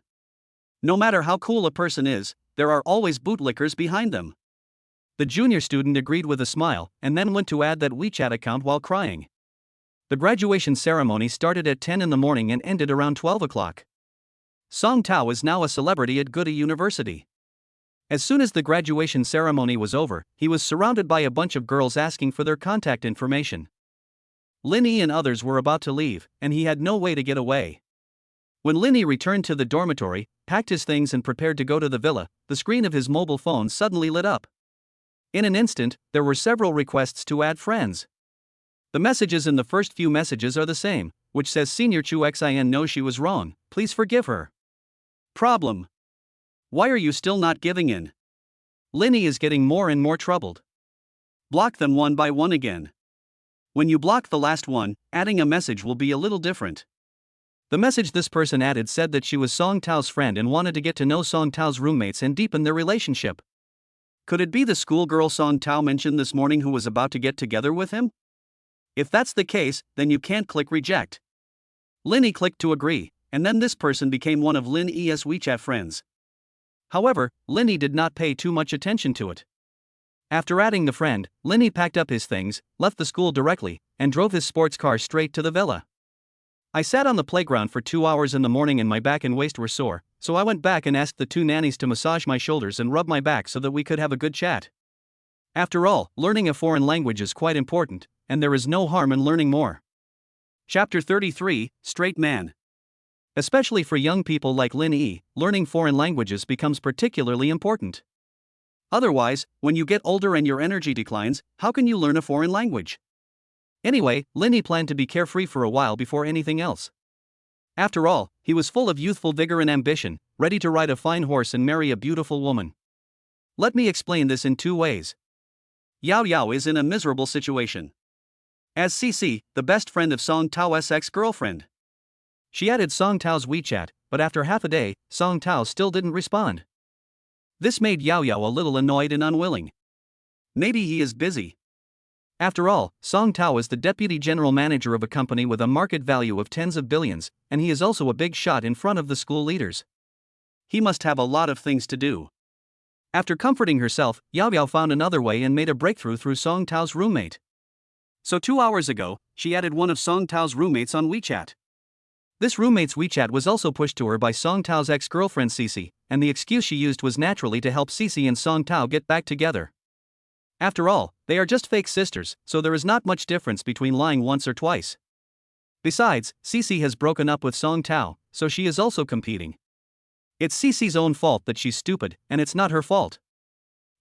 No matter how cool a person is, there are always bootlickers behind them. The junior student agreed with a smile and then went to add that WeChat account while crying. The graduation ceremony started at 10 in the morning and ended around 12 o'clock. Song Tao is now a celebrity at Goody University. As soon as the graduation ceremony was over, he was surrounded by a bunch of girls asking for their contact information. Lin Yi and others were about to leave, and he had no way to get away. When Lin Yi returned to the dormitory, packed his things and prepared to go to the villa, the screen of his mobile phone suddenly lit up. In an instant, there were several requests to add friends. The messages in the first few messages are the same, which says Senior Chu Xin knows she was wrong, please forgive her. Problem. Why are you still not giving in? Lin Yi is getting more and more troubled. Block them one by one again. When you block the last one, adding a message will be a little different. The message this person added said that she was Song Tao's friend and wanted to get to know Song Tao's roommates and deepen their relationship. Could it be the schoolgirl Song Tao mentioned this morning who was about to get together with him? If that's the case, then you can't click reject. Lin Yi clicked to agree, and then this person became one of Lin Yi's WeChat friends. However, Lin Yi did not pay too much attention to it. After adding the friend, Lin Yi packed up his things, left the school directly, and drove his sports car straight to the villa. I sat on the playground for 2 hours in the morning and my back and waist were sore, so I went back and asked the 2 nannies to massage my shoulders and rub my back so that we could have a good chat. After all, learning a foreign language is quite important, and there is no harm in learning more. Chapter 33, Straight Man. Especially for young people like Lin Yi, learning foreign languages becomes particularly important. Otherwise, when you get older and your energy declines, how can you learn a foreign language? Anyway, Lin Yi planned to be carefree for a while before anything else. After all, he was full of youthful vigor and ambition, ready to ride a fine horse and marry a beautiful woman. Let me explain this in 2 ways. Yao Yao is in a miserable situation. As CC, the best friend of Song Tao's ex-girlfriend. She added Song Tao's WeChat, but after half a day, Song Tao still didn't respond. This made Yao Yao a little annoyed and unwilling. Maybe he is busy. After all, Song Tao is the deputy general manager of a company with a market value of tens of billions, and he is also a big shot in front of the school leaders. He must have a lot of things to do. After comforting herself, Yao Yao found another way and made a breakthrough through Song Tao's roommate. So 2 hours ago, she added one of Song Tao's roommates on WeChat. This roommate's WeChat was also pushed to her by Song Tao's ex-girlfriend Cici, and the excuse she used was naturally to help Cici and Song Tao get back together. After all, they are just fake sisters, so there is not much difference between lying once or twice. Besides, Cici has broken up with Song Tao, so she is also competing. It's Cici's own fault that she's stupid, and it's not her fault.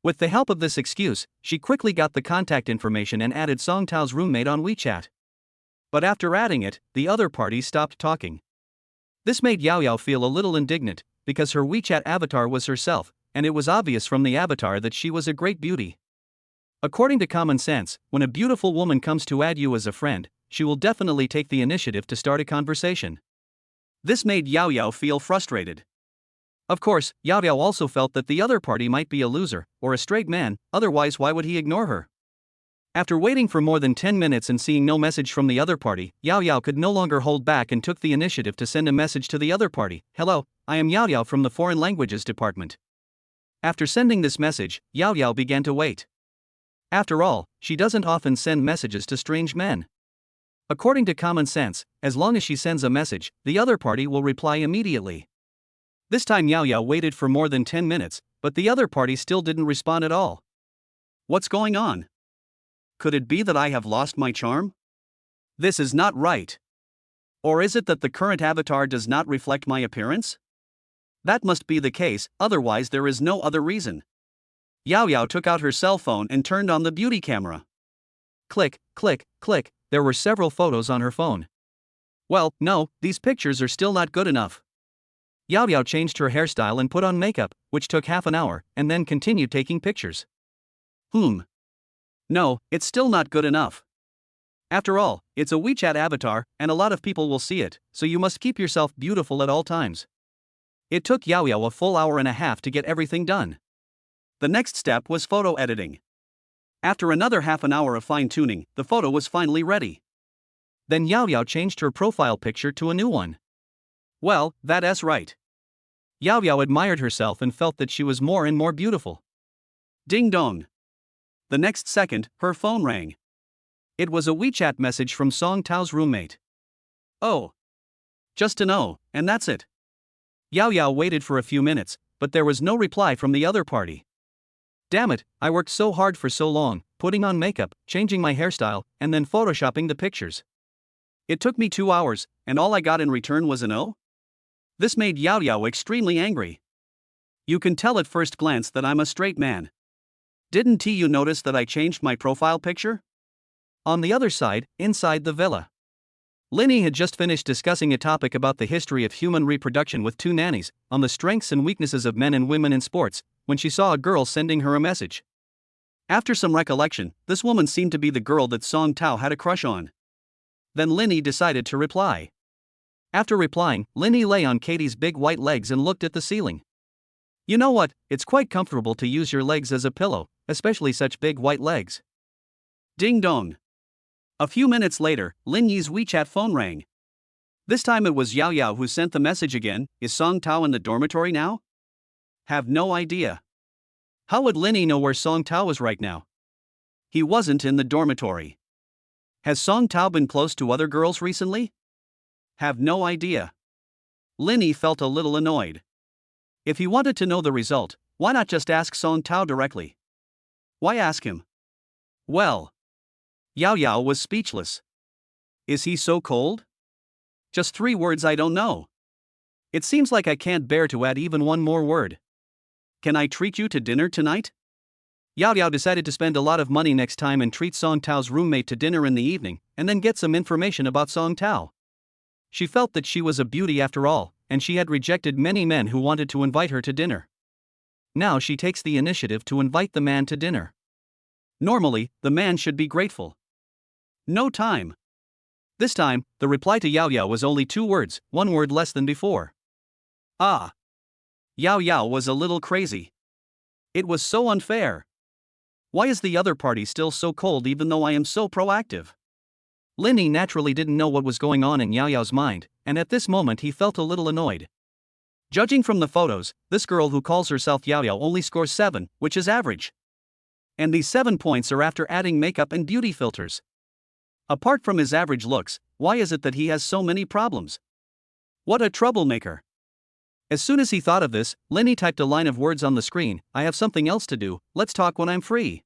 With the help of this excuse, she quickly got the contact information and added Song Tao's roommate on WeChat. But after adding it, the other party stopped talking. This made Yao Yao feel a little indignant, because her WeChat avatar was herself, and it was obvious from the avatar that she was a great beauty. According to common sense, when a beautiful woman comes to add you as a friend, she will definitely take the initiative to start a conversation. This made Yao Yao feel frustrated. Of course, Yao Yao also felt that the other party might be a loser, or a straight man, otherwise why would he ignore her? After waiting for more than 10 minutes and seeing no message from the other party, Yao Yao could no longer hold back and took the initiative to send a message to the other party. Hello, I am Yao Yao from the Foreign Languages Department. After sending this message, Yao Yao began to wait. After all, she doesn't often send messages to strange men. According to common sense, as long as she sends a message, the other party will reply immediately. This time Yao Yao waited for more than 10 minutes, but the other party still didn't respond at all. What's going on? Could it be that I have lost my charm? This is not right. Or is it that the current avatar does not reflect my appearance? That must be the case, otherwise there is no other reason. Yao Yao took out her cell phone and turned on the beauty camera. Click, click, click, there were several photos on her phone. Well, no, these pictures are still not good enough. Yao Yao changed her hairstyle and put on makeup, which took half an hour, and then continued taking pictures. No, it's still not good enough. After all, it's a WeChat avatar, and a lot of people will see it, so you must keep yourself beautiful at all times. It took Yao Yao a full hour and a half to get everything done. The next step was photo editing. After another half an hour of fine-tuning, the photo was finally ready. Then Yao Yao changed her profile picture to a new one. Well, that's right. Yao Yao admired herself and felt that she was more and more beautiful. Ding dong. The next second, her phone rang. It was a WeChat message from Song Tao's roommate. Oh. Just to know, and that's it. Yao Yao waited for a few minutes, but there was no reply from the other party. Damn it, I worked so hard for so long, putting on makeup, changing my hairstyle, and then photoshopping the pictures. It took me 2 hours, and all I got in return was a no? This made Yao Yao extremely angry. You can tell at first glance that I'm a straight man. Didn't you notice that I changed my profile picture? On the other side, inside the villa, Linny had just finished discussing a topic about the history of human reproduction with two nannies, on the strengths and weaknesses of men and women in sports, when she saw a girl sending her a message. After some recollection, this woman seemed to be the girl that Song Tao had a crush on. Then Linny decided to reply. After replying, Linny lay on Katie's big white legs and looked at the ceiling. You know what, it's quite comfortable to use your legs as a pillow, especially such big white legs. Ding dong. A few minutes later, Lin Yi's WeChat phone rang. This time it was Yao Yao who sent the message again. Is Song Tao in the dormitory now? Have no idea. How would Linny know where Song Tao is right now? He wasn't in the dormitory. Has Song Tao been close to other girls recently? Have no idea. Linny felt a little annoyed. If he wanted to know the result, why not just ask Song Tao directly? Why ask him? Well. Yao Yao was speechless. Is he so cold? Just 3 words I don't know. It seems like I can't bear to add even one more word. Can I treat you to dinner tonight? Yao Yao decided to spend a lot of money next time and treat Song Tao's roommate to dinner in the evening, and then get some information about Song Tao. She felt that she was a beauty after all, and she had rejected many men who wanted to invite her to dinner. Now she takes the initiative to invite the man to dinner. Normally, the man should be grateful. No time. This time, the reply to Yao Yao was only 2 words, 1 word less than before. Ah. Yao Yao was a little crazy. It was so unfair. Why is the other party still so cold even though I am so proactive? Linny naturally didn't know what was going on in Yao Yao's mind, and at this moment he felt a little annoyed. Judging from the photos, this girl who calls herself Yao Yao only scores 7, which is average. And these 7 points are after adding makeup and beauty filters. Apart from his average looks, why is it that he has so many problems? What a troublemaker. As soon as he thought of this, Linny typed a line of words on the screen. I have something else to do, let's talk when I'm free.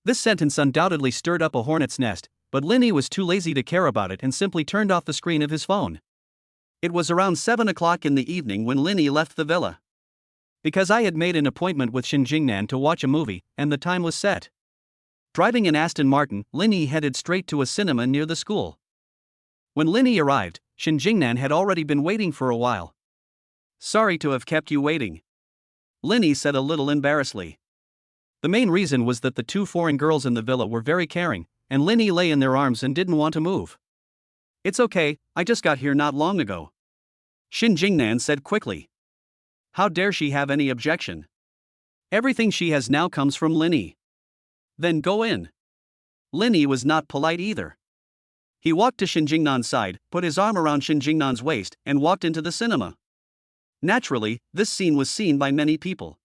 This sentence undoubtedly stirred up a hornet's nest, but Linny was too lazy to care about it and simply turned off the screen of his phone. It was around 7 o'clock in the evening when Linny left the villa. Because I had made an appointment with Shin Jingnan to watch a movie, and the time was set. Driving an Aston Martin, Linny headed straight to a cinema near the school. When Linny arrived, Shin Jingnan had already been waiting for a while. Sorry to have kept you waiting, Linny said a little embarrassedly. The main reason was that the 2 foreign girls in the villa were very caring, and Linny lay in their arms and didn't want to move. It's okay, I just got here not long ago, Shin Jingnan said quickly. How dare she have any objection? Everything she has now comes from Linny. Then go in. Linny was not polite either. He walked to Shin Jingnan's side, put his arm around Shin Jingnan's waist, and walked into the cinema. Naturally, this scene was seen by many people.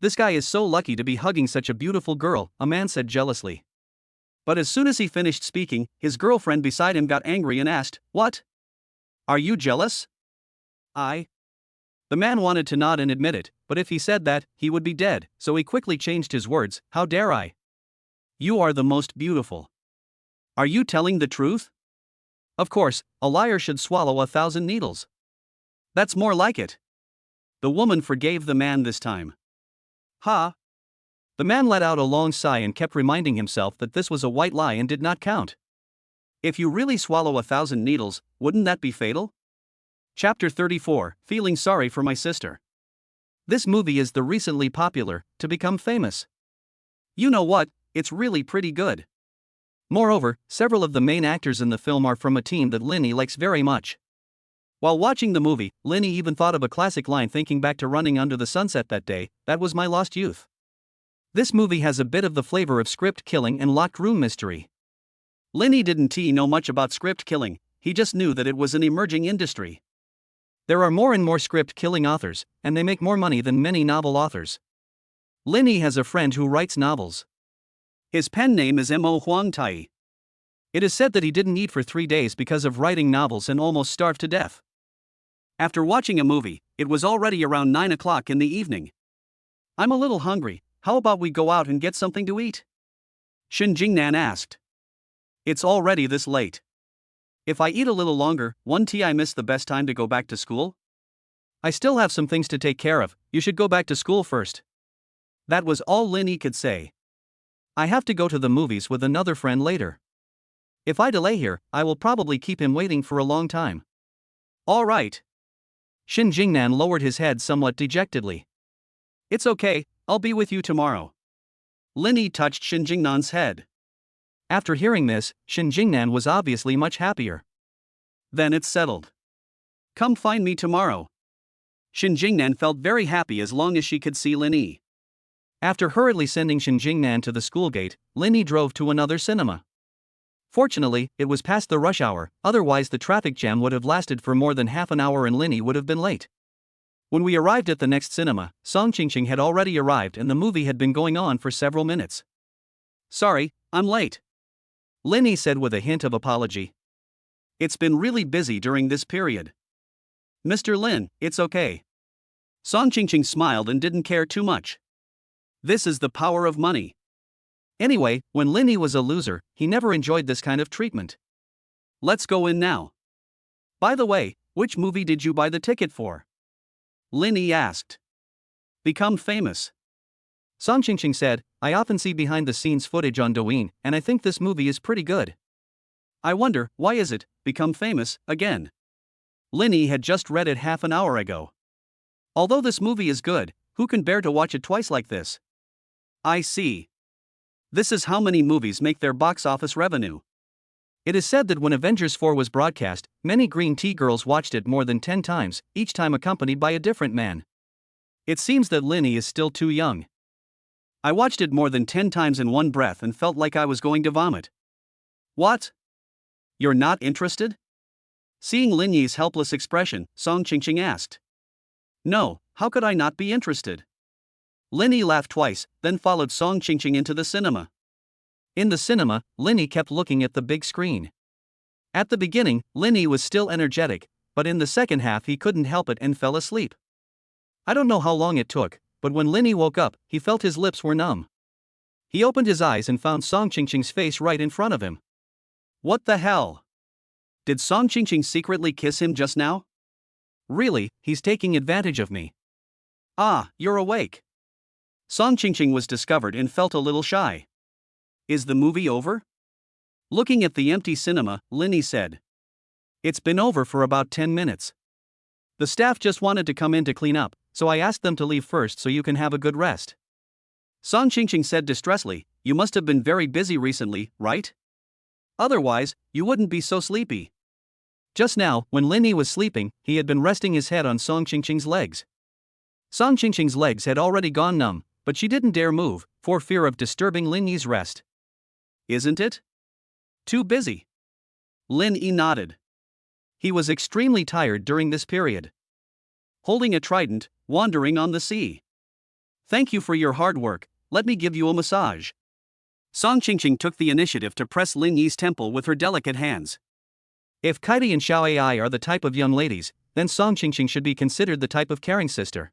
This guy is so lucky to be hugging such a beautiful girl, a man said jealously. But as soon as he finished speaking, his girlfriend beside him got angry and asked, What? Are you jealous? The man wanted to nod and admit it, but if he said that, he would be dead, so he quickly changed his words. How dare I? You are the most beautiful. Are you telling the truth? Of course, a liar should swallow 1,000 needles. That's more like it. The woman forgave the man this time. Ha! The man let out a long sigh and kept reminding himself that this was a white lie and did not count. If you really swallow 1,000 needles, wouldn't that be fatal? Chapter 34, Feeling Sorry for My Sister. This movie is the recently popular, to become famous. You know what, it's really pretty good. Moreover, several of the main actors in the film are from a team that Linny likes very much. While watching the movie, Linny even thought of a classic line thinking back to running under the sunset that day, that was my lost youth. This movie has a bit of the flavor of script killing and locked room mystery. Linny didn't know much about script killing, he just knew that it was an emerging industry. There are more and more script killing authors, and they make more money than many novel authors. Linny has a friend who writes novels. His pen name is Mo Huang Tai. It is said that he didn't eat for 3 days because of writing novels and almost starved to death. After watching a movie, it was already around 9 o'clock in the evening. I'm a little hungry, how about we go out and get something to eat? Shin Jingnan asked. It's already this late. If I eat a little longer, won't I miss the best time to go back to school? I still have some things to take care of, you should go back to school first. That was all Lin Yi could say. I have to go to the movies with another friend later. If I delay here, I will probably keep him waiting for a long time. All right. Shin Jingnan lowered his head somewhat dejectedly. It's okay, I'll be with you tomorrow. Lin Yi touched Shin Jingnan's head. After hearing this, Shin Jingnan was obviously much happier. Then it's settled. Come find me tomorrow. Shin Jingnan felt very happy as long as she could see Lin Yi. After hurriedly sending Shin Jingnan to the school gate, Lin Yi drove to another cinema. Fortunately, it was past the rush hour, otherwise the traffic jam would have lasted for more than half an hour and Lin Yi would have been late. When we arrived at the next cinema, Song Qingqing had already arrived and the movie had been going on for several minutes. Sorry, I'm late. Lin Yi said with a hint of apology. It's been really busy during this period. Mr. Lin, it's okay. Song Qingqing smiled and didn't care too much. This is the power of money. Anyway, when Lin Yi was a loser, he never enjoyed this kind of treatment. Let's go in now. By the way, which movie did you buy the ticket for? Lin Yi asked. Become famous. Song Qingqing said, I often see behind the scenes footage on Douyin, and I think this movie is pretty good. I wonder, why is it, become famous, again? Lin Yi had just read it half an hour ago. Although this movie is good, who can bear to watch it twice like this? I see. This is how many movies make their box office revenue. It is said that when Avengers 4 was broadcast, many green tea girls watched it more than 10 times, each time accompanied by a different man. It seems that Lin Yi is still too young. I watched it more than 10 times in one breath and felt like I was going to vomit. What? You're not interested? Seeing Lin Yi's helpless expression, Song Qingqing asked. No, how could I not be interested? Lin Yi laughed twice, then followed Song Qingqing into the cinema. In the cinema, Lin Yi kept looking at the big screen. At the beginning, Lin Yi was still energetic, but in the second half he couldn't help it and fell asleep. I don't know how long it took, but when Lin Yi woke up, he felt his lips were numb. He opened his eyes and found Song Qingqing's face right in front of him. What the hell? Did Song Qingqing secretly kiss him just now? Really, he's taking advantage of me. Ah, you're awake. Song Qingqing was discovered and felt a little shy. Is the movie over? Looking at the empty cinema, Lin Yi said. It's been over for about 10 minutes. The staff just wanted to come in to clean up, so I asked them to leave first so you can have a good rest. Song Qingqing said distressfully, you must have been very busy recently, right? Otherwise, you wouldn't be so sleepy. Just now, when Lin Yi was sleeping, he had been resting his head on Song Qingqing's legs. Song Qingqing's legs had already gone numb, but she didn't dare move, for fear of disturbing Lin Yi's rest. Isn't it? Too busy. Lin Yi nodded. He was extremely tired during this period. Holding a trident, wandering on the sea. Thank you for your hard work, let me give you a massage. Song Qingqing took the initiative to press Lin Yi's temple with her delicate hands. If Kaidi and Xiao Ai are the type of young ladies, then Song Qingqing should be considered the type of caring sister.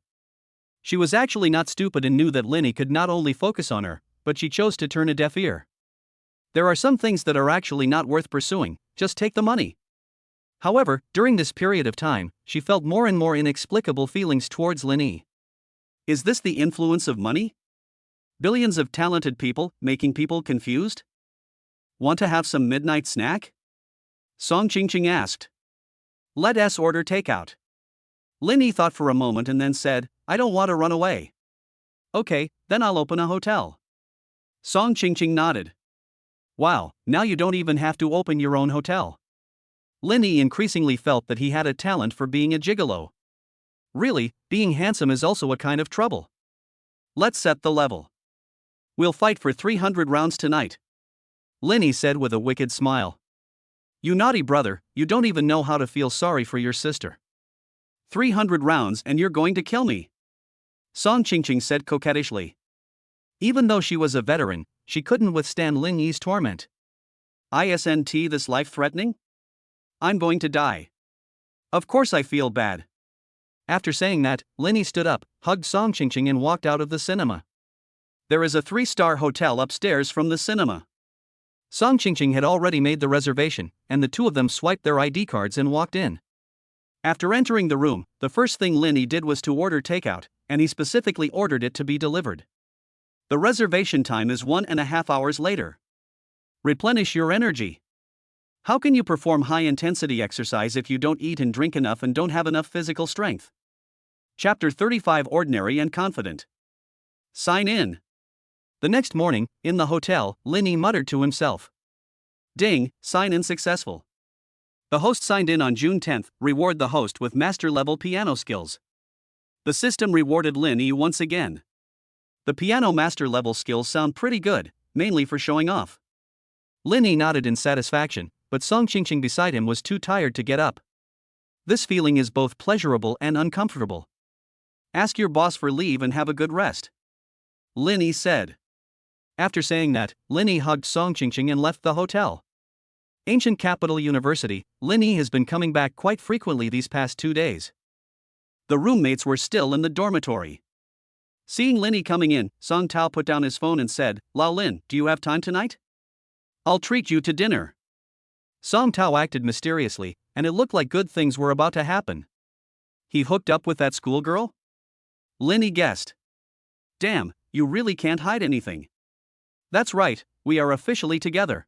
She was actually not stupid and knew that Lin Yi could not only focus on her, but she chose to turn a deaf ear. There are some things that are actually not worth pursuing, just take the money. However, during this period of time, she felt more and more inexplicable feelings towards Lin Yi. Is this the influence of money? Billions of talented people, making people confused? Want to have some midnight snack? Song Qingqing asked. Let us order takeout. Lin Yi thought for a moment and then said, I don't want to run away. Okay, then I'll open a hotel. Song Qingqing nodded. Wow, now you don't even have to open your own hotel. Lin Yi increasingly felt that he had a talent for being a gigolo. Really, being handsome is also a kind of trouble. Let's set the level. We'll fight for 300 rounds tonight. Lin Yi said with a wicked smile. You naughty brother, you don't even know how to feel sorry for your sister. 300 rounds and you're going to kill me. Song Qingqing said coquettishly. Even though she was a veteran, she couldn't withstand Lin Yi's torment. Isn't this life-threatening? I'm going to die. Of course I feel bad. After saying that, Lin Yi stood up, hugged Song Qingqing and walked out of the cinema. There is a 3-star hotel upstairs from the cinema. Song Qingqing had already made the reservation, and the two of them swiped their ID cards and walked in. After entering the room, the first thing Lin Yi did was to order takeout, and he specifically ordered it to be delivered. The reservation time is 1.5 hours later. Replenish your energy. How can you perform high-intensity exercise if you don't eat and drink enough and don't have enough physical strength? Chapter 35 Ordinary and Confident. Sign in. The next morning, in the hotel, Lin Yi muttered to himself. Ding, sign-in successful. The host signed in on June 10th, reward the host with master-level piano skills. The system rewarded Lin Yi once again. The piano master-level skills sound pretty good, mainly for showing off. Lin Yi nodded in satisfaction, but Song Qingqing beside him was too tired to get up. This feeling is both pleasurable and uncomfortable. Ask your boss for leave and have a good rest. Lin Yi said. After saying that, Lin Yi hugged Song Qingqing and left the hotel. Ancient Capital University, Lin Yi has been coming back quite frequently these past 2 days. The roommates were still in the dormitory. Seeing Lin Yi coming in, Song Tao put down his phone and said, Lao Lin, do you have time tonight? I'll treat you to dinner. Song Tao acted mysteriously, and it looked like good things were about to happen. He hooked up with that schoolgirl? Lin Yi guessed. Damn, you really can't hide anything. That's right, we are officially together.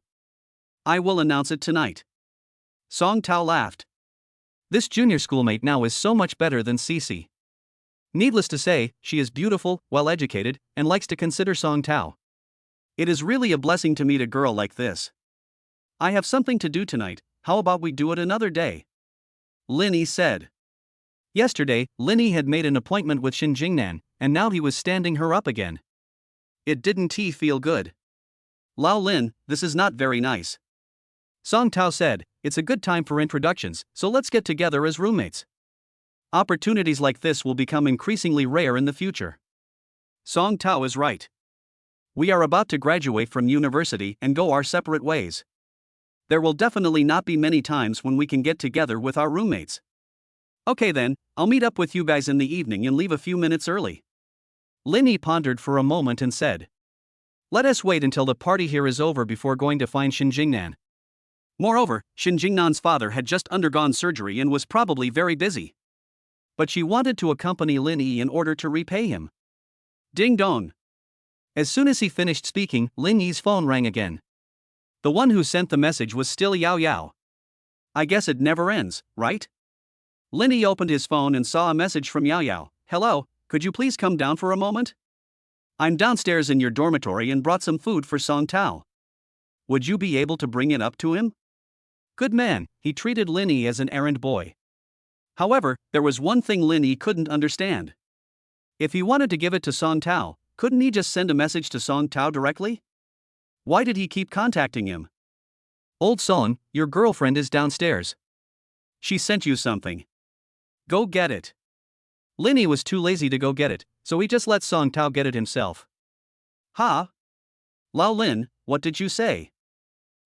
I will announce it tonight. Song Tao laughed. This junior schoolmate now is so much better than Cici. Needless to say, she is beautiful, well-educated, and likes to consider Song Tao. It is really a blessing to meet a girl like this. I have something to do tonight, how about we do it another day? Lin Yi said. Yesterday, Lin Yi had made an appointment with Shin Jingnan, and now he was standing her up again. It didn't feel good. Lao Lin, this is not very nice. Song Tao said, it's a good time for introductions, so let's get together as roommates. Opportunities like this will become increasingly rare in the future. Song Tao is right. We are about to graduate from university and go our separate ways. There will definitely not be many times when we can get together with our roommates. Okay then, I'll meet up with you guys in the evening and leave a few minutes early. Lin Yi pondered for a moment and said. Let us wait until the party here is over before going to find Shin Jingnan. Moreover, Shin Jingnan's father had just undergone surgery and was probably very busy. But she wanted to accompany Lin Yi in order to repay him. Ding dong. As soon as he finished speaking, Lin Yi's phone rang again. The one who sent the message was still Yao Yao. I guess it never ends, right? Lin Yi opened his phone and saw a message from Yao Yao. Hello, could you please come down for a moment? I'm downstairs in your dormitory and brought some food for Song Tao. Would you be able to bring it up to him? Good man, he treated Lin Yi as an errand boy. However, there was one thing Lin Yi couldn't understand. If he wanted to give it to Song Tao, couldn't he just send a message to Song Tao directly? Why did he keep contacting him? Old Song, your girlfriend is downstairs. She sent you something. Go get it. Lin Yi was too lazy to go get it, so he just let Song Tao get it himself. Ha? Lao Lin, what did you say?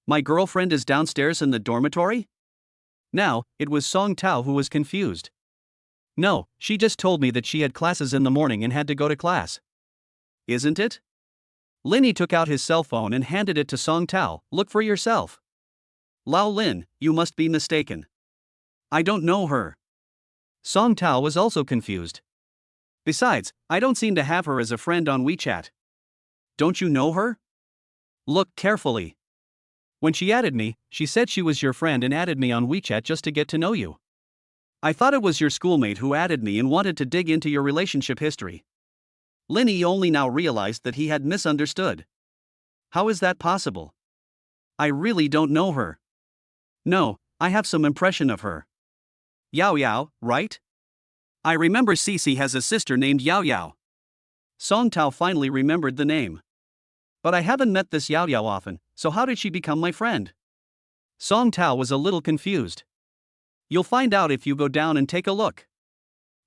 My girlfriend is downstairs in the dormitory? Now, it was Song Tao who was confused. No, she just told me that she had classes in the morning and had to go to class. Isn't it? Lin Yi took out his cell phone and handed it to Song Tao. Look for yourself. Lao Lin, you must be mistaken. I don't know her. Song Tao was also confused. Besides, I don't seem to have her as a friend on WeChat. Don't you know her? Look carefully. When she added me, she said she was your friend and added me on WeChat just to get to know you. I thought it was your schoolmate who added me and wanted to dig into your relationship history. Lin Yi only now realized that he had misunderstood. How is that possible? I really don't know her. No, I have some impression of her. Yao Yao, right? I remember Cici has a sister named Yao Yao. Song Tao finally remembered the name. But I haven't met this Yao Yao often, so how did she become my friend? Song Tao was a little confused. You'll find out if you go down and take a look.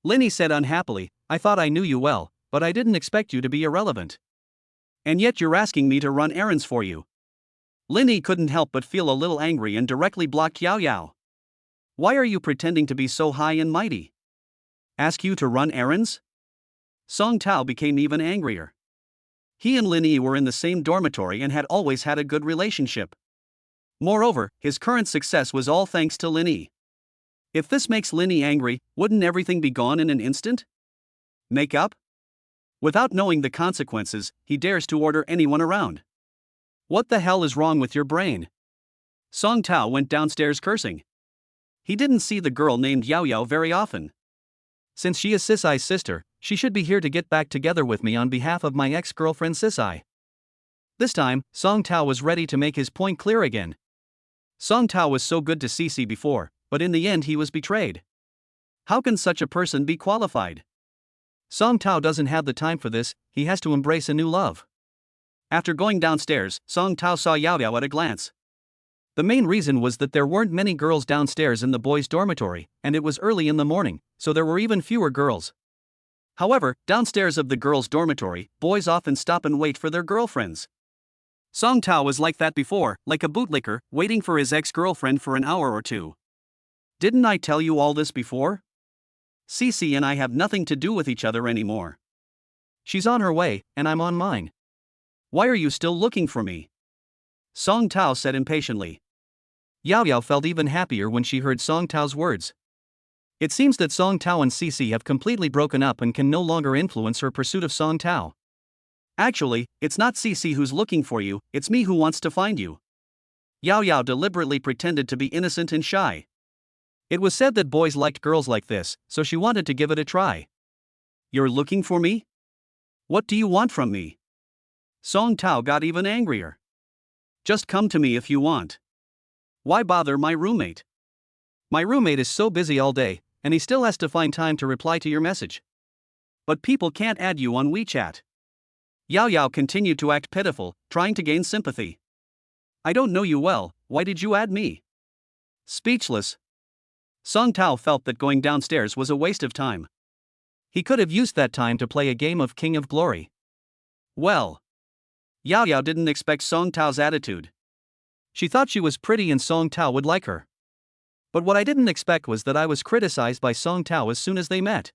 Lin Yi said unhappily, I thought I knew you well, but I didn't expect you to be irrelevant. And yet you're asking me to run errands for you. Lin Yi couldn't help but feel a little angry and directly blocked Yao Yao. Why are you pretending to be so high and mighty? Ask you to run errands? Song Tao became even angrier. He and Lin Yi were in the same dormitory and had always had a good relationship. Moreover, his current success was all thanks to Lin Yi. If this makes Lin Yi angry, wouldn't everything be gone in an instant? Make up? Without knowing the consequences, he dares to order anyone around. What the hell is wrong with your brain? Song Tao went downstairs cursing. He didn't see the girl named Yao Yao very often. Since she is Sisai's sister, she should be here to get back together with me on behalf of my ex-girlfriend Sisai. This time, Song Tao was ready to make his point clear again. Song Tao was so good to Sisi before, but in the end he was betrayed. How can such a person be qualified? Song Tao doesn't have the time for this, he has to embrace a new love. After going downstairs, Song Tao saw Yao Yao at a glance. The main reason was that there weren't many girls downstairs in the boys' dormitory, and it was early in the morning, so there were even fewer girls. However, downstairs of the girls' dormitory, boys often stop and wait for their girlfriends. Song Tao was like that before, like a bootlicker, waiting for his ex-girlfriend for an hour or two. Didn't I tell you all this before? Cece and I have nothing to do with each other anymore. She's on her way, and I'm on mine. Why are you still looking for me? Song Tao said impatiently. Yao Yao felt even happier when she heard Song Tao's words. It seems that Song Tao and Cece have completely broken up and can no longer influence her pursuit of Song Tao. Actually, it's not Cece who's looking for you, it's me who wants to find you. Yao Yao deliberately pretended to be innocent and shy. It was said that boys liked girls like this, so she wanted to give it a try. You're looking for me? What do you want from me? Song Tao got even angrier. Just come to me if you want. Why bother my roommate? My roommate is so busy all day, and he still has to find time to reply to your message. But people can't add you on WeChat. Yao Yao continued to act pitiful, trying to gain sympathy. I don't know you well, why did you add me? Speechless. Song Tao felt that going downstairs was a waste of time. He could have used that time to play a game of King of Glory. Well. Yao Yao didn't expect Song Tao's attitude. She thought she was pretty and Song Tao would like her. But what I didn't expect was that I was criticized by Song Tao as soon as they met.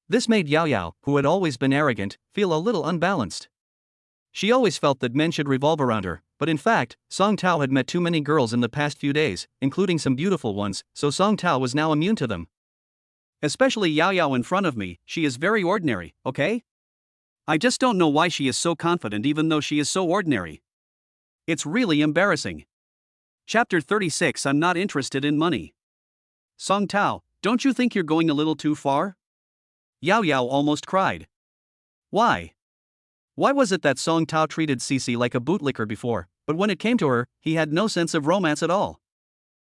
This made Yao Yao, who had always been arrogant, feel a little unbalanced. She always felt that men should revolve around her, but in fact, Song Tao had met too many girls in the past few days, including some beautiful ones, so Song Tao was now immune to them. Especially Yao Yao in front of me, she is very ordinary, okay? I just don't know why she is so confident even though she is so ordinary. It's really embarrassing. Chapter 36 I'm not interested in money. Song Tao, don't you think you're going a little too far? Yao Yao almost cried. Why? Why was it that Song Tao treated Cece like a bootlicker before, but when it came to her, he had no sense of romance at all?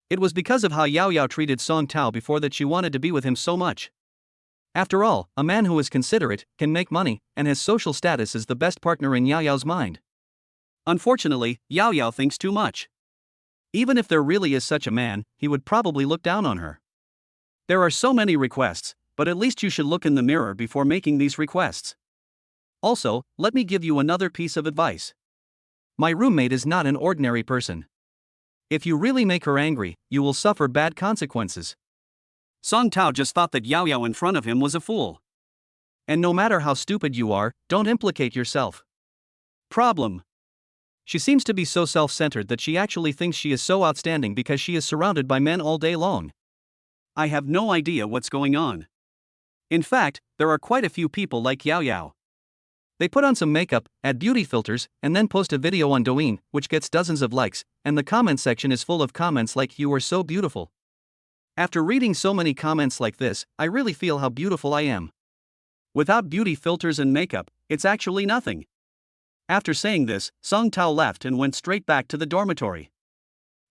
It was because of how Yao Yao treated Song Tao before that she wanted to be with him so much. After all, a man who is considerate, can make money, and has social status is the best partner in Yao Yao's mind. Unfortunately, Yao Yao thinks too much. Even if there really is such a man, he would probably look down on her. There are so many requests, but at least you should look in the mirror before making these requests. Also, let me give you another piece of advice. My roommate is not an ordinary person. If you really make her angry, you will suffer bad consequences. Song Tao just thought that Yao Yao in front of him was a fool. And no matter how stupid you are, don't implicate yourself. Problem. She seems to be so self-centered that she actually thinks she is so outstanding because she is surrounded by men all day long. I have no idea what's going on. In fact, there are quite a few people like Yao Yao. They put on some makeup, add beauty filters, and then post a video on Douyin, which gets dozens of likes, and the comment section is full of comments like "You are so beautiful." After reading so many comments like this, I really feel how beautiful I am. Without beauty filters and makeup, it's actually nothing. After saying this, Song Tao left and went straight back to the dormitory.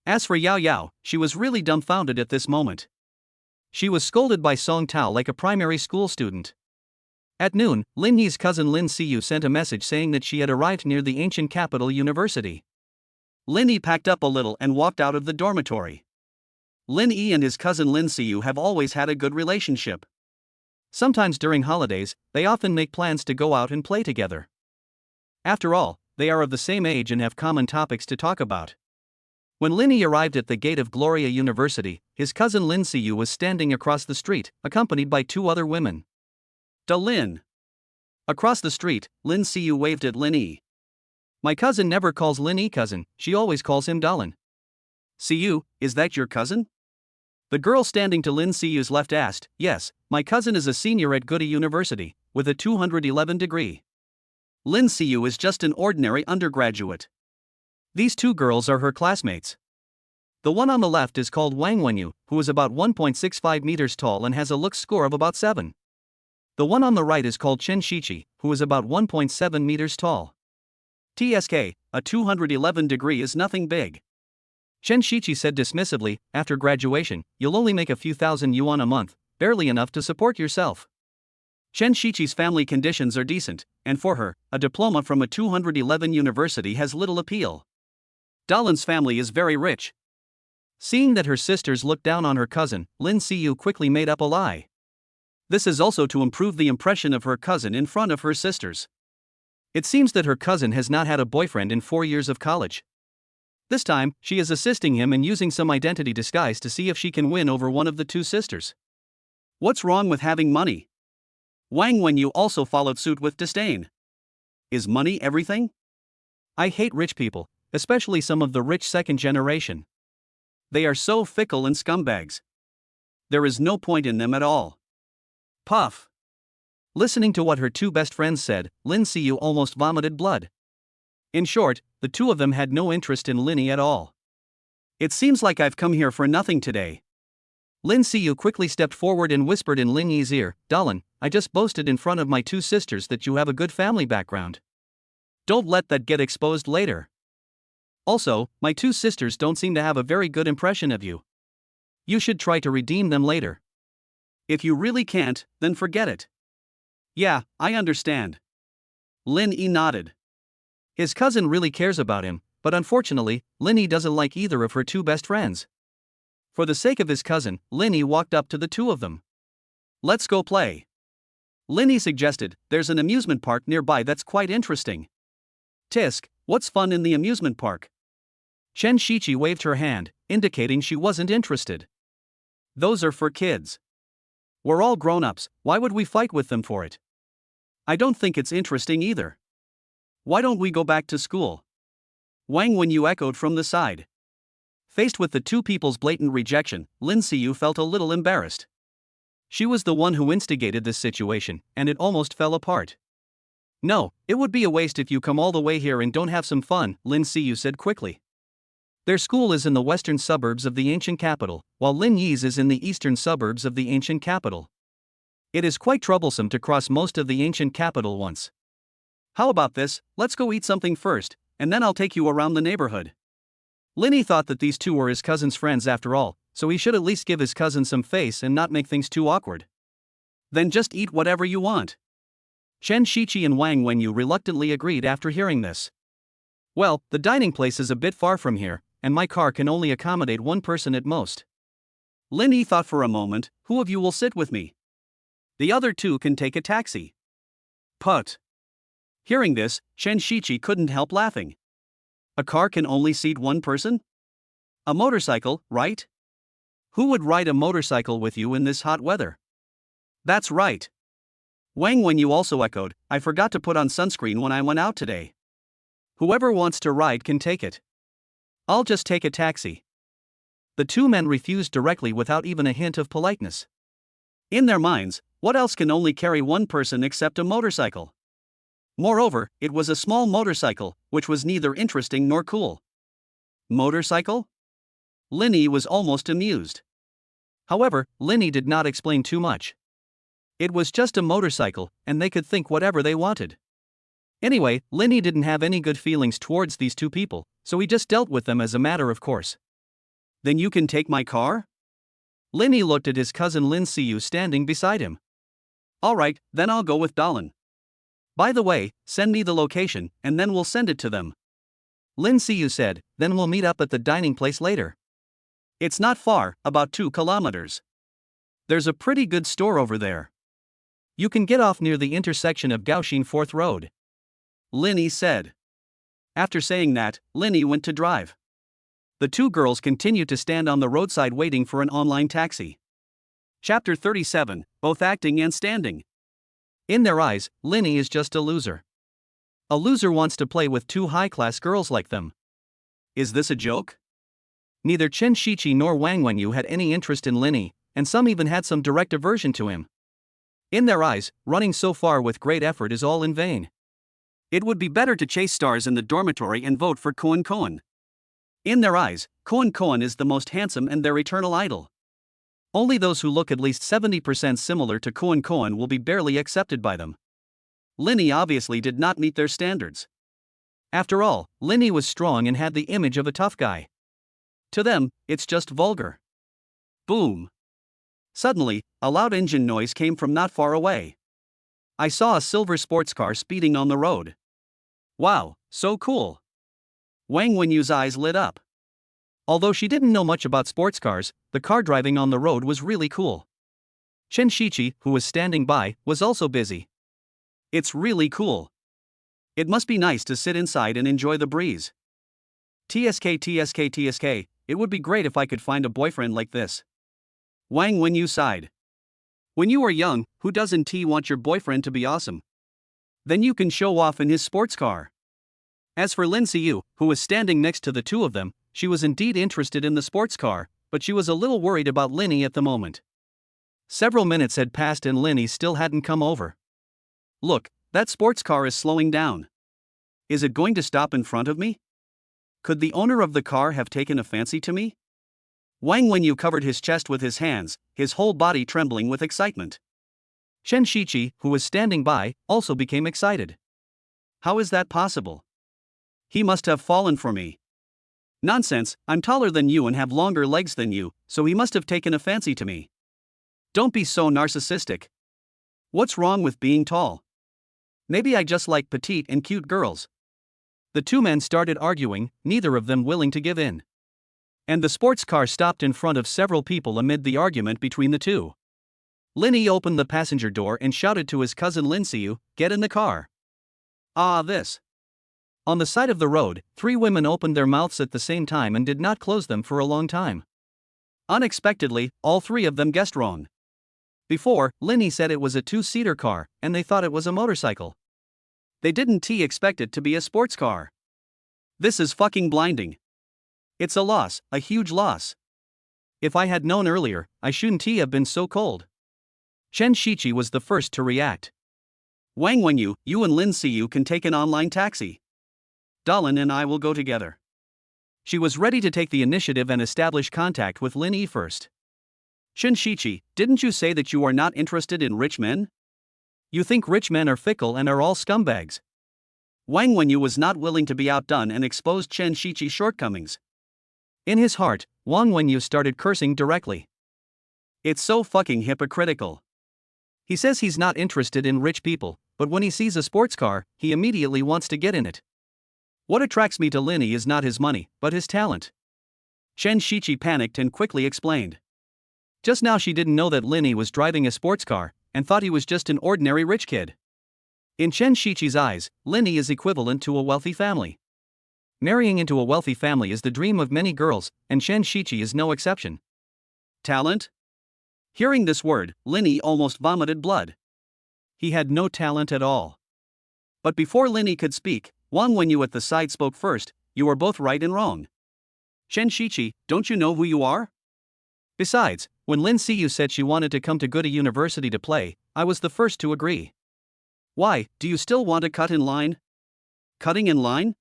As for Yao Yao, she was really dumbfounded at this moment. She was scolded by Song Tao like a primary school student. At noon, Lin Yi's cousin Lin Siyu sent a message saying that she had arrived near the ancient capital university. Lin Yi packed up a little and walked out of the dormitory. Lin Yi and his cousin Lin Siyu have always had a good relationship. Sometimes during holidays, they often make plans to go out and play together. After all, they are of the same age and have common topics to talk about. When Linny arrived at the gate of Gloria University, his cousin Lin Siyu was standing across the street, accompanied by two other women. Lin. Across the street, Lin Siyu waved at Lin Yi. My cousin never calls Lin Yi cousin, she always calls him Dalin. Siyu, is that your cousin? The girl standing to Lin Siyu's left asked. Yes, my cousin is a senior at Goody University, with a 211 degree. Lin Siyu is just an ordinary undergraduate. These two girls are her classmates. The one on the left is called Wang Wenyu, who is about 1.65 meters tall and has a looks score of about 7. The one on the right is called Chen Shichi, who is about 1.7 meters tall. TSK, a 211 degree is nothing big. Chen Shichi said dismissively, after graduation, you'll only make a few thousand yuan a month, barely enough to support yourself. Chen Shichi's family conditions are decent, and for her, a diploma from a 211 university has little appeal. Dalin's family is very rich. Seeing that her sisters looked down on her cousin, Lin Siyu quickly made up a lie. This is also to improve the impression of her cousin in front of her sisters. It seems that her cousin has not had a boyfriend in 4 years of college. This time, she is assisting him in using some identity disguise to see if she can win over one of the two sisters. What's wrong with having money? Wang Wenyu also followed suit with disdain. Is money everything? I hate rich people, especially some of the rich second generation. They are so fickle and scumbags. There is no point in them at all. Puff. Listening to what her two best friends said, Lin Siyu almost vomited blood. In short, the two of them had no interest in Linny at all. It seems like I've come here for nothing today. Lin Siyu quickly stepped forward and whispered in Lin Yi's ear, Dalin, I just boasted in front of my two sisters that you have a good family background. Don't let that get exposed later. Also, my two sisters don't seem to have a very good impression of you. You should try to redeem them later. If you really can't, then forget it. Yeah, I understand. Lin Yi nodded. His cousin really cares about him, but unfortunately, Lin Yi doesn't like either of her two best friends. For the sake of his cousin, Lin Yi walked up to the two of them. Let's go play. Lin Yi suggested, there's an amusement park nearby that's quite interesting. Tisk, what's fun in the amusement park? Chen Shichi waved her hand, indicating she wasn't interested. Those are for kids. We're all grown-ups, why would we fight with them for it? I don't think it's interesting either. Why don't we go back to school? Wang Wenyu echoed from the side. Faced with the two people's blatant rejection, Lin Siyu felt a little embarrassed. She was the one who instigated this situation, and it almost fell apart. No, it would be a waste if you come all the way here and don't have some fun, Lin Siyu said quickly. Their school is in the western suburbs of the ancient capital, while Lin Yi's is in the eastern suburbs of the ancient capital. It is quite troublesome to cross most of the ancient capital once. How about this, let's go eat something first, and then I'll take you around the neighborhood. Linny thought that these two were his cousin's friends after all, so he should at least give his cousin some face and not make things too awkward. Then just eat whatever you want. Chen Shichi and Wang Wenyu reluctantly agreed after hearing this. Well, the dining place is a bit far from here, and my car can only accommodate one person at most. Linny thought for a moment, who of you will sit with me? The other two can take a taxi. Put. Hearing this, Chen Shichi couldn't help laughing. A car can only seat one person? A motorcycle, right? Who would ride a motorcycle with you in this hot weather? That's right. Wang Wenyu also echoed, I forgot to put on sunscreen when I went out today. Whoever wants to ride can take it. I'll just take a taxi. The two men refused directly without even a hint of politeness. In their minds, what else can only carry one person except a motorcycle? Moreover, it was a small motorcycle, which was neither interesting nor cool. Motorcycle? Linny was almost amused. However, Linny did not explain too much. It was just a motorcycle, and they could think whatever they wanted. Anyway, Linny didn't have any good feelings towards these two people, so he just dealt with them as a matter of course. Then you can take my car? Linny looked at his cousin Lin Siyu standing beside him. Alright, then I'll go with Dalin. By the way, send me the location, and then we'll send it to them. Lin Siyu said, then we'll meet up at the dining place later. It's not far, about 2 kilometers. There's a pretty good store over there. You can get off near the intersection of Gaoxin 4th Road. Linny said. After saying that, Linny went to drive. The two girls continued to stand on the roadside waiting for an online taxi. Chapter 37, Both Acting and Standing. In their eyes, Linny is just a loser. A loser wants to play with two high-class girls like them. Is this a joke? Neither Chen Shiqi nor Wang Wenyu had any interest in Linny, and some even had some direct aversion to him. In their eyes, running so far with great effort is all in vain. It would be better to chase stars in the dormitory and vote for Koen Koen. In their eyes, Koen Koen is the most handsome and their eternal idol. Only those who look at least 70% similar to Koen Koen will be barely accepted by them. Linny obviously did not meet their standards. After all, Linny was strong and had the image of a tough guy. To them, it's just vulgar. Boom. Suddenly, a loud engine noise came from not far away. I saw a silver sports car speeding on the road. Wow, so cool. Wang Wenyu's eyes lit up. Although she didn't know much about sports cars, the car driving on the road was really cool. Chen Shiqi, who was standing by, was also busy. It's really cool. It must be nice to sit inside and enjoy the breeze. TSK, it would be great if I could find a boyfriend like this. Wang Wenyu sighed. When you are young, who doesn't want your boyfriend to be awesome? Then you can show off in his sports car. As for Lin Xiyu, who was standing next to the two of them, she was indeed interested in the sports car, but she was a little worried about Linny at the moment. Several minutes had passed and Linny still hadn't come over. Look, that sports car is slowing down. Is it going to stop in front of me? Could the owner of the car have taken a fancy to me? Wang Wenyu covered his chest with his hands, his whole body trembling with excitement. Chen Shiqi, who was standing by, also became excited. How is that possible? He must have fallen for me. Nonsense, I'm taller than you and have longer legs than you, so he must have taken a fancy to me. Don't be so narcissistic. What's wrong with being tall? Maybe I just like petite and cute girls. The two men started arguing, neither of them willing to give in. And the sports car stopped in front of several people amid the argument between the two. Linny opened the passenger door and shouted to his cousin Lin Xiyu, "Get in the car." Ah, this. On the side of the road, three women opened their mouths at the same time and did not close them for a long time. Unexpectedly, all three of them guessed wrong. Before, Linny said it was a two-seater car, and they thought it was a motorcycle. They didn't expect it to be a sports car. This is fucking blinding. It's a loss, a huge loss. If I had known earlier, I shouldn't have been so cold. Chen Shiqi was the first to react. Wang Wenyu, you and Lin Xiyu can take an online taxi. Dalin and I will go together. She was ready to take the initiative and establish contact with Lin Yi first. Chen Shiqi, didn't you say that you are not interested in rich men? You think rich men are fickle and are all scumbags. Wang Wenyu was not willing to be outdone and exposed Chen Shiqi's shortcomings. In his heart, Wang Wenyu started cursing directly. It's so fucking hypocritical. He says he's not interested in rich people, but when he sees a sports car, he immediately wants to get in it. What attracts me to Linny is not his money, but his talent. Chen Shiqi panicked and quickly explained. Just now she didn't know that Linny was driving a sports car, and thought he was just an ordinary rich kid. In Chen Shiqi's eyes, Linny is equivalent to a wealthy family. Marrying into a wealthy family is the dream of many girls, and Chen Shiqi is no exception. Talent? Hearing this word, Linny almost vomited blood. He had no talent at all. But before Linny could speak, Wang Wenyu at the side spoke first. You are both right and wrong. Chen Shiqi, don't you know who you are? Besides, when Lin Xiyu said she wanted to come to Goody University to play, I was the first to agree. Why, do you still want to cut in line? Cutting in line?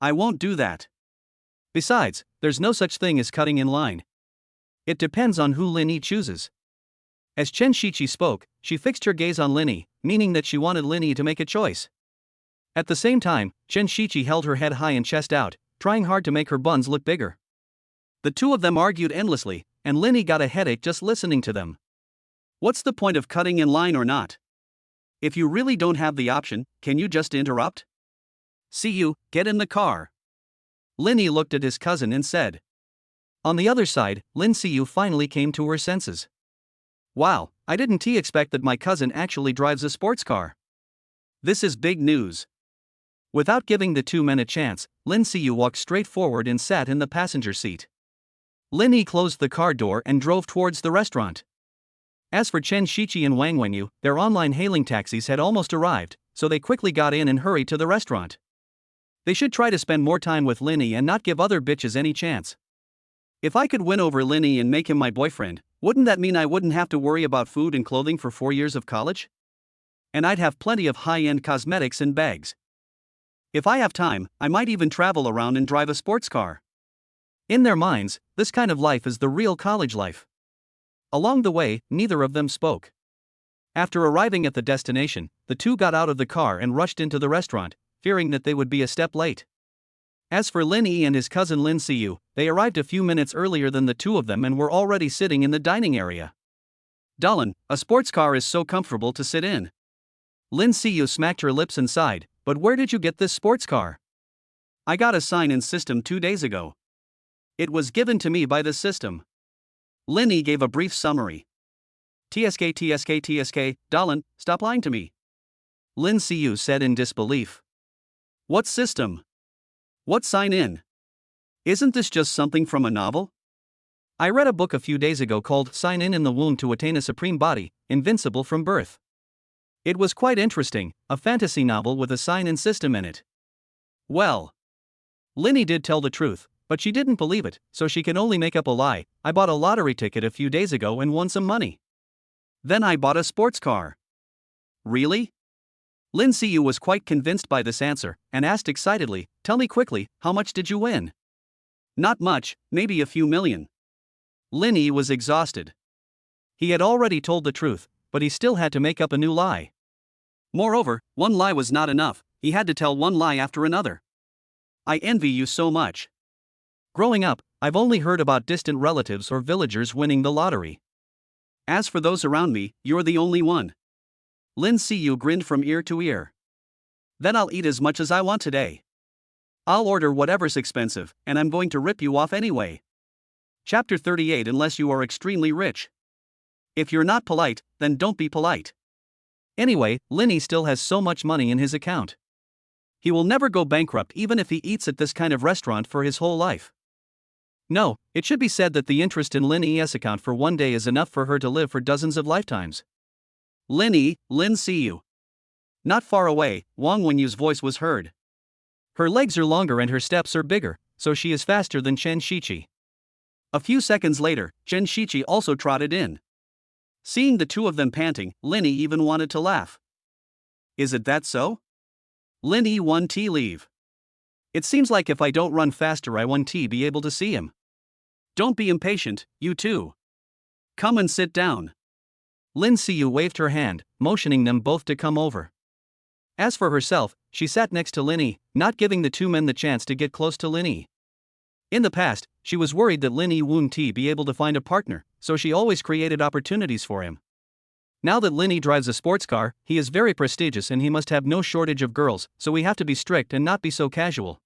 I won't do that. Besides, there's no such thing as cutting in line. It depends on who Linny chooses. As Chen Shiqi spoke, she fixed her gaze on Linny, meaning that she wanted Linny to make a choice. At the same time, Chen Shiqi held her head high and chest out, trying hard to make her buns look bigger. The two of them argued endlessly, and Linny got a headache just listening to them. What's the point of cutting in line or not? If you really don't have the option, can you just interrupt? See you, get in the car. Linny looked at his cousin and said. On the other side, Lin Xiyu finally came to her senses. Wow, I didn't expect that my cousin actually drives a sports car. This is big news. Without giving the two men a chance, Lin Siyu walked straight forward and sat in the passenger seat. Lin Yi closed the car door and drove towards the restaurant. As for Chen Shiqi and Wang Wenyu, their online hailing taxis had almost arrived, so they quickly got in and hurried to the restaurant. They should try to spend more time with Lin Yi and not give other bitches any chance. If I could win over Lin Yi and make him my boyfriend, wouldn't that mean I wouldn't have to worry about food and clothing for 4 years of college? And I'd have plenty of high-end cosmetics and bags. If I have time, I might even travel around and drive a sports car. In their minds, this kind of life is the real college life. Along the way, neither of them spoke. After arriving at the destination, the two got out of the car and rushed into the restaurant, fearing that they would be a step late. As for Lin Yi and his cousin Lin Siyu, they arrived a few minutes earlier than the two of them and were already sitting in the dining area. Darling, a sports car is so comfortable to sit in. Lin Siyu smacked her lips and sighed, but where did you get this sports car? I got a sign-in system 2 days ago. It was given to me by the system. Lin Yi gave a brief summary. TSK, darling, stop lying to me. Lin Siyu said in disbelief. What system? What sign-in? Isn't this just something from a novel? I read a book a few days ago called Sign In the Womb to Attain a Supreme Body, Invincible from Birth. It was quite interesting, a fantasy novel with a sign-in system in it. Well, Lin Yi did tell the truth, but she didn't believe it, so she can only make up a lie. I bought a lottery ticket a few days ago and won some money. Then I bought a sports car. Really? Lin Siyu was quite convinced by this answer, and asked excitedly, tell me quickly, how much did you win? Not much, maybe a few million. Lin Yi was exhausted. He had already told the truth, but he still had to make up a new lie. Moreover, one lie was not enough, he had to tell one lie after another. I envy you so much. Growing up, I've only heard about distant relatives or villagers winning the lottery. As for those around me, you're the only one. Lin Siyu grinned from ear to ear. Then I'll eat as much as I want today. I'll order whatever's expensive, and I'm going to rip you off anyway. Chapter 38. Unless you are extremely rich. If you're not polite, then don't be polite. Anyway, Lin Yi still has so much money in his account. He will never go bankrupt even if he eats at this kind of restaurant for his whole life. No, it should be said that the interest in Lin Yi's account for one day is enough for her to live for dozens of lifetimes. Lin Yi, Lin Siyu. Not far away, Wang Wenyu's voice was heard. Her legs are longer and her steps are bigger, so she is faster than Chen Shiqi. A few seconds later, Chen Shiqi also trotted in. Seeing the two of them panting, Lin Yi even wanted to laugh. Is it that so? Lin Yi won tea leave. It seems like if I don't run faster I won't be able to see him. Don't be impatient, you two. Come and sit down. Lin Siyu waved her hand, motioning them both to come over. As for herself, she sat next to Lin Yi, not giving the two men the chance to get close to Lin Yi. In the past, she was worried that Lin Yi wouldn't be able to find a partner, so she always created opportunities for him. Now that Lin Yi drives a sports car, he is very prestigious and he must have no shortage of girls, so we have to be strict and not be so casual.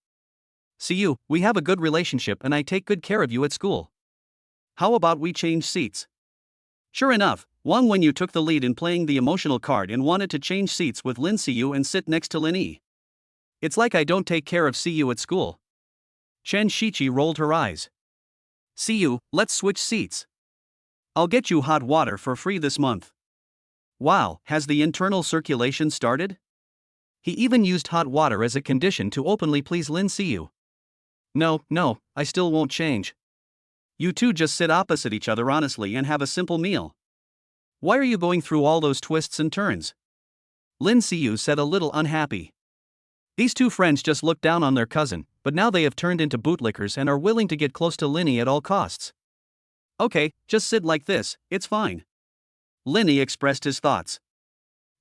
Siyu, we have a good relationship and I take good care of you at school. How about we change seats? Sure enough, Wang Wenyu took the lead in playing the emotional card and wanted to change seats with Lin Siyu and sit next to Lin Yi. It's like I don't take care of Siyu at school. Chen Shiqi rolled her eyes. Siyu, let's switch seats. I'll get you hot water for free this month. Wow, has the internal circulation started? He even used hot water as a condition to openly please Lin Siyu. No, I still won't change. You two just sit opposite each other honestly and have a simple meal. Why are you going through all those twists and turns? Lin Siyu said a little unhappy. These two friends just looked down on their cousin, but now they have turned into bootlickers and are willing to get close to Lin Yi at all costs. Okay, just sit like this, it's fine. Lin Yi expressed his thoughts.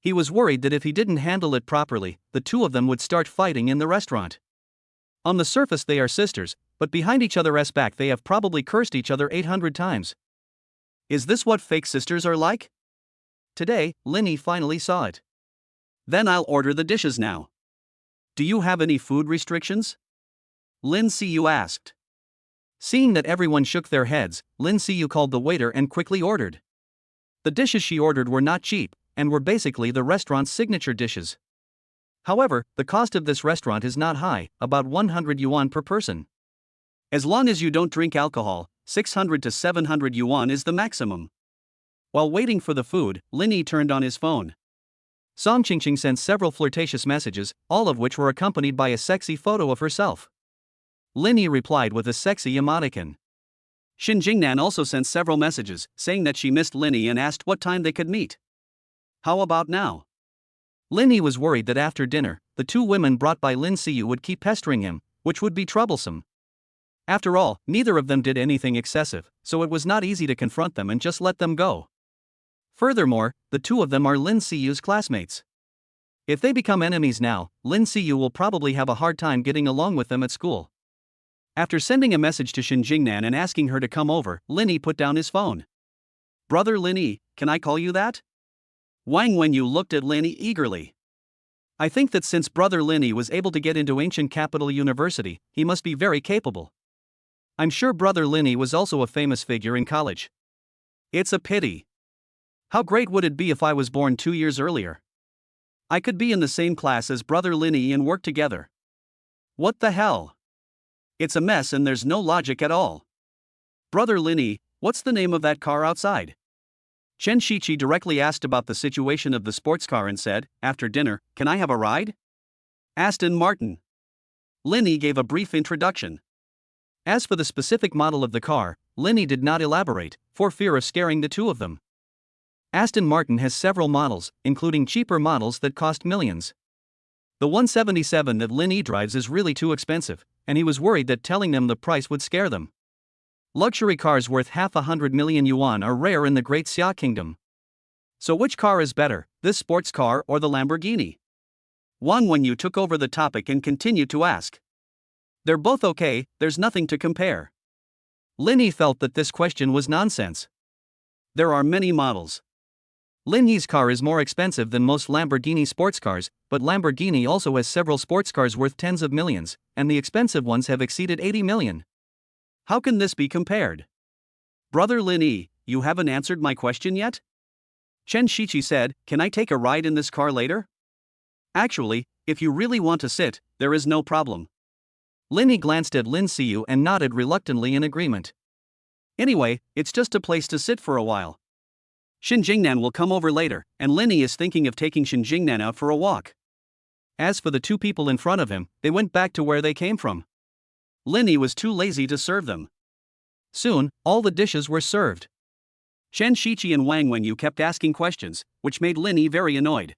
He was worried that if he didn't handle it properly, the two of them would start fighting in the restaurant. On the surface they are sisters, but behind each other's back they have probably cursed each other 800 times. Is this what fake sisters are like? Today, Lin Yi finally saw it. Then I'll order the dishes now. Do you have any food restrictions? Lin Siyu asked. Seeing that everyone shook their heads, Lin Siyu called the waiter and quickly ordered. The dishes she ordered were not cheap, and were basically the restaurant's signature dishes. However, the cost of this restaurant is not high, about 100 yuan per person. As long as you don't drink alcohol, 600 to 700 yuan is the maximum. While waiting for the food, Lin Yi turned on his phone. Song Qingqing sent several flirtatious messages, all of which were accompanied by a sexy photo of herself. Lin Yi replied with a sexy emoticon. Xin Jingnan also sent several messages, saying that she missed Lin Yi and asked what time they could meet. How about now? Lin Yi was worried that after dinner, the two women brought by Lin Siyu would keep pestering him, which would be troublesome. After all, neither of them did anything excessive, so it was not easy to confront them and just let them go. Furthermore, the two of them are Lin Siyu's classmates. If they become enemies now, Lin Siyu will probably have a hard time getting along with them at school. After sending a message to Xin Jingnan and asking her to come over, Lin Yi put down his phone. Brother Lin Yi, can I call you that? Wang Wenyu looked at Lin Yi eagerly. I think that since Brother Lin Yi was able to get into ancient capital university, he must be very capable. I'm sure Brother Lin Yi was also a famous figure in college. It's a pity. How great would it be if I was born 2 years earlier? I could be in the same class as Brother Lin Yi and work together. What the hell? It's a mess and there's no logic at all. Brother Lin Yi, what's the name of that car outside? Chen Shiqi directly asked about the situation of the sports car and said, after dinner, can I have a ride? Aston Martin. Lin Yi gave a brief introduction. As for the specific model of the car, Lin Yi did not elaborate, for fear of scaring the two of them. Aston Martin has several models, including cheaper models that cost millions. The 177 that Lin Yi drives is really too expensive, and he was worried that telling them the price would scare them. Luxury cars worth 500 million yuan are rare in the Great Xia Kingdom. So which car is better, this sports car or the Lamborghini? Wang Wenyu took over the topic and continued to ask. They're both okay, there's nothing to compare. Lin Yi felt that this question was nonsense. There are many models. Lin Yi's car is more expensive than most Lamborghini sports cars, but Lamborghini also has several sports cars worth tens of millions, and the expensive ones have exceeded 80 million. How can this be compared? Brother Lin Yi, you haven't answered my question yet? Chen Shiqi said, can I take a ride in this car later? Actually, if you really want to sit, there is no problem. Lin Yi glanced at Lin Siyu and nodded reluctantly in agreement. Anyway, it's just a place to sit for a while. Xin Jingnan will come over later, and Lin Yi is thinking of taking Xin Jingnan out for a walk. As for the two people in front of him, they went back to where they came from. Lin Yi was too lazy to serve them. Soon, all the dishes were served. Chen Shiqi and Wang Wenyu kept asking questions, which made Lin Yi very annoyed.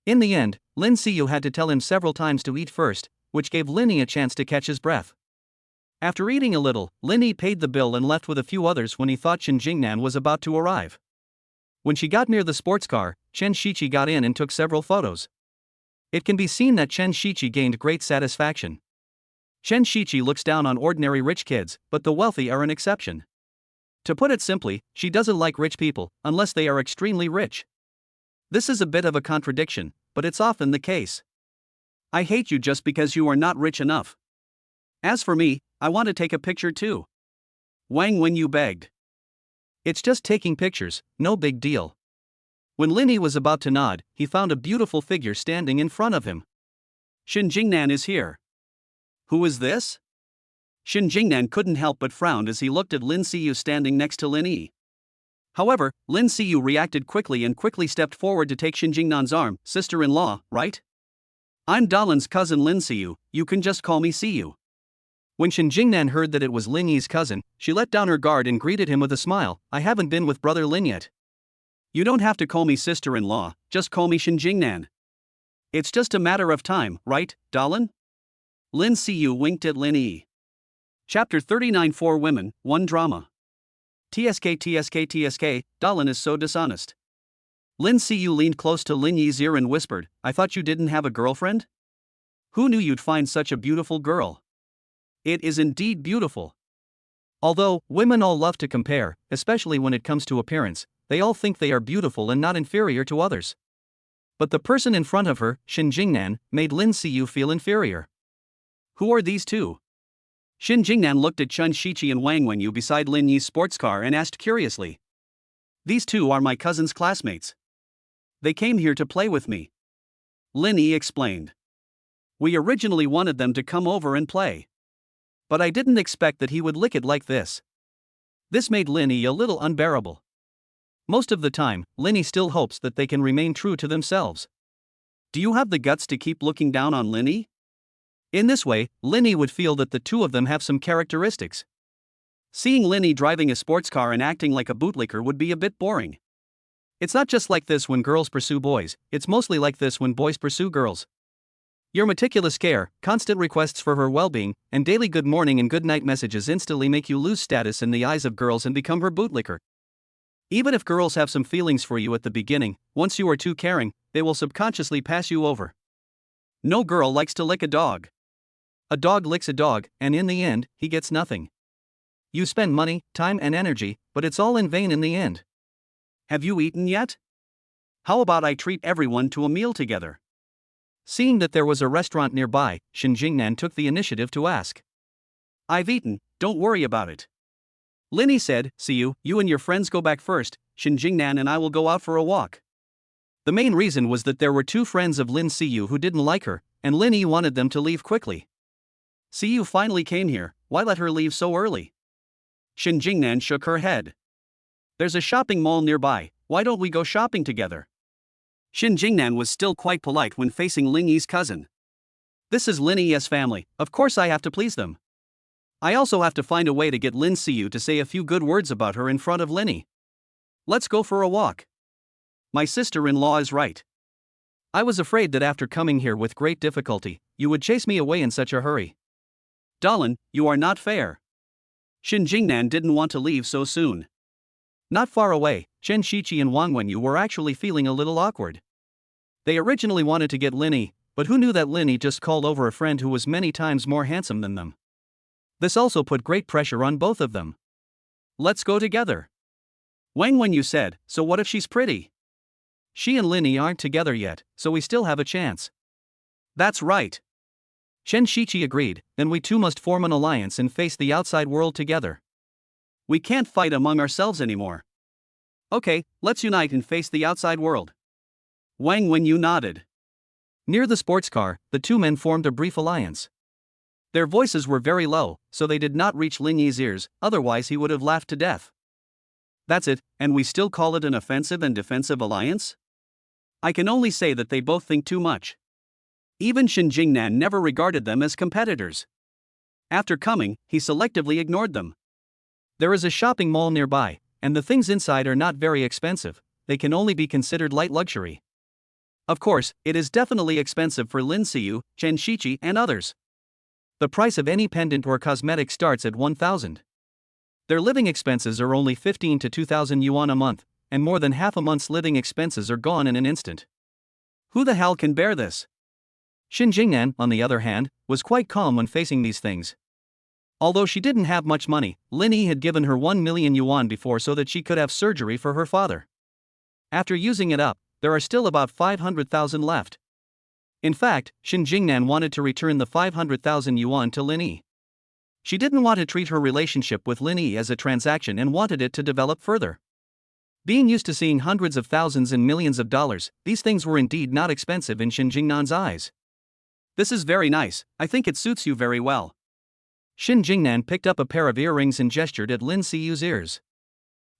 In the end, Lin Siyu had to tell him several times to eat first, which gave Lin Yi a chance to catch his breath. After eating a little, Lin Yi paid the bill and left with a few others when he thought Xin Jingnan was about to arrive. When she got near the sports car, Chen Shiqi got in and took several photos. It can be seen that Chen Shiqi gained great satisfaction. Chen Shiqi looks down on ordinary rich kids, but the wealthy are an exception. To put it simply, she doesn't like rich people, unless they are extremely rich. This is a bit of a contradiction, but it's often the case. I hate you just because you are not rich enough. As for me, I want to take a picture too. Wang Wenyu begged. It's just taking pictures, no big deal. When Lin Yi was about to nod, he found a beautiful figure standing in front of him. Xin Jingnan is here. Who is this? Xin Jingnan couldn't help but frown as he looked at Lin Siyu standing next to Lin Yi. However, Lin Siyu reacted quickly and quickly stepped forward to take Xin Jingnan's arm. Sister-in-law, right? I'm Dalin's cousin Lin Siyu, you can just call me Siyu. When Xin Jingnan heard that it was Lin Yi's cousin, she let down her guard and greeted him with a smile. I haven't been with Brother Lin yet. You don't have to call me sister-in-law, just call me Xin Jingnan. It's just a matter of time, right, Dalin? Lin Siyu winked at Lin Yi. Chapter 39 4 Women, 1 Drama. TSK, Dalin is so dishonest. Lin Siyu leaned close to Lin Yi's ear and whispered, I thought you didn't have a girlfriend? Who knew you'd find such a beautiful girl? It is indeed beautiful. Although, women all love to compare, especially when it comes to appearance, they all think they are beautiful and not inferior to others. But the person in front of her, Xin Jingnan, made Lin Siyu feel inferior. Who are these two? Xin Jingnan looked at Chen Shiqi and Wang Wenyu beside Lin Yi's sports car and asked curiously. These two are my cousin's classmates. They came here to play with me. Lin Yi explained. We originally wanted them to come over and play. But I didn't expect that he would lick it like this. This made Lin Yi a little unbearable. Most of the time, Lin Yi still hopes that they can remain true to themselves. Do you have the guts to keep looking down on Lin Yi? In this way, Lin Yi would feel that the two of them have some characteristics. Seeing Lin Yi driving a sports car and acting like a bootlicker would be a bit boring. It's not just like this when girls pursue boys, it's mostly like this when boys pursue girls. Your meticulous care, constant requests for her well-being, and daily good morning and good night messages instantly make you lose status in the eyes of girls and become her bootlicker. Even if girls have some feelings for you at the beginning, once you are too caring, they will subconsciously pass you over. No girl likes to lick a dog. A dog licks a dog, and in the end, he gets nothing. You spend money, time and energy, but it's all in vain in the end. Have you eaten yet? How about I treat everyone to a meal together? Seeing that there was a restaurant nearby, Shen Jingnan took the initiative to ask. I've eaten, don't worry about it. Lin Yi said, see you and your friends go back first, Shen Jingnan and I will go out for a walk. The main reason was that there were two friends of Lin Siyu who didn't like her, and Lin Yi wanted them to leave quickly. Siyu finally came here, why let her leave so early? Shen Jingnan shook her head. There's a shopping mall nearby, why don't we go shopping together? Shen Jingnan was still quite polite when facing Lin Yi's cousin. This is Lin Yi's family, of course I have to please them. I also have to find a way to get Lin Siyu to say a few good words about her in front of Lin Yi. Let's go for a walk. My sister-in-law is right. I was afraid that after coming here with great difficulty, you would chase me away in such a hurry. Dalin, you are not fair. Shen Jingnan didn't want to leave so soon. Not far away, Chen Shiqi and Wang Wenyu were actually feeling a little awkward. They originally wanted to get Lin Yi, but who knew that Lin Yi just called over a friend who was many times more handsome than them. This also put great pressure on both of them. Let's go together. Wang Wenyu said, so what if she's pretty? She and Lin Yi aren't together yet, so we still have a chance. That's right. Chen Shiqi agreed, then we two must form an alliance and face the outside world together. We can't fight among ourselves anymore. Okay, let's unite and face the outside world. Wang Wenyu nodded. Near the sports car, the two men formed a brief alliance. Their voices were very low, so they did not reach Lin Yi's ears, otherwise he would have laughed to death. That's it, and we still call it an offensive and defensive alliance? I can only say that they both think too much. Even Shen Jingnan never regarded them as competitors. After coming, he selectively ignored them. There is a shopping mall nearby, and the things inside are not very expensive, they can only be considered light luxury. Of course, it is definitely expensive for Lin Siyu, Chen Shiqi, and others. The price of any pendant or cosmetic starts at 1,000. Their living expenses are only 15 to 2,000 yuan a month, and more than half a month's living expenses are gone in an instant. Who the hell can bear this? Shen Jingnan, on the other hand, was quite calm when facing these things. Although she didn't have much money, Lin Yi had given her 1 million yuan before so that she could have surgery for her father. After using it up, there are still about 500,000 left. In fact, Shen Jingnan wanted to return the 500,000 yuan to Lin Yi. She didn't want to treat her relationship with Lin Yi as a transaction and wanted it to develop further. Being used to seeing hundreds of thousands and millions of dollars, these things were indeed not expensive in Shen Jingnan's eyes. This is very nice, I think it suits you very well. Shen Jingnan picked up a pair of earrings and gestured at Lin Siyu's ears.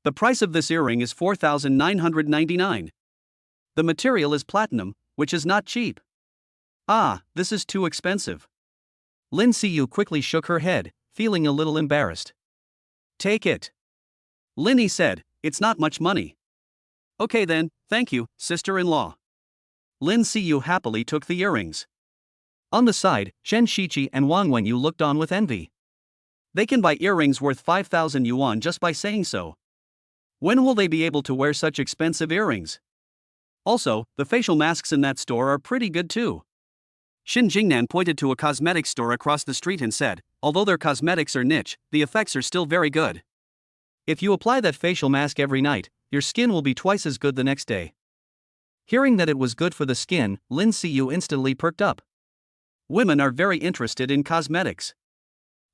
The price of this earring is 4,999. The material is platinum, which is not cheap. Ah, this is too expensive. Lin Siyu quickly shook her head, feeling a little embarrassed. Take it. Lin Yi said, it's not much money. Okay then, thank you, sister-in-law. Lin Siyu happily took the earrings. On the side, Chen Shiqi and Wang Wenyu looked on with envy. They can buy earrings worth 5,000 yuan just by saying so. When will they be able to wear such expensive earrings? Also, the facial masks in that store are pretty good too. Shen Jingnan pointed to a cosmetics store across the street and said, although their cosmetics are niche, the effects are still very good. If you apply that facial mask every night, your skin will be twice as good the next day. Hearing that it was good for the skin, Lin Siyu instantly perked up. Women are very interested in cosmetics.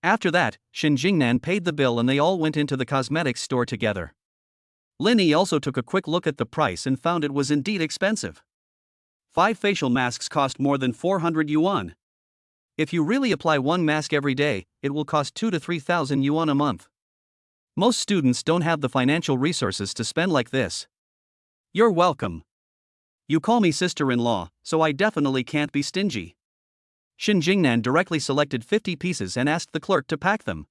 After that, Shen Jingnan paid the bill and they all went into the cosmetics store together. Lin Yi also took a quick look at the price and found it was indeed expensive. 5 facial masks cost more than 400 yuan. If you really apply one mask every day, it will cost 2 to 3,000 yuan a month. Most students don't have the financial resources to spend like this. You're welcome. You call me sister-in-law, so I definitely can't be stingy. Shin Jingnan directly selected 50 pieces and asked the clerk to pack them.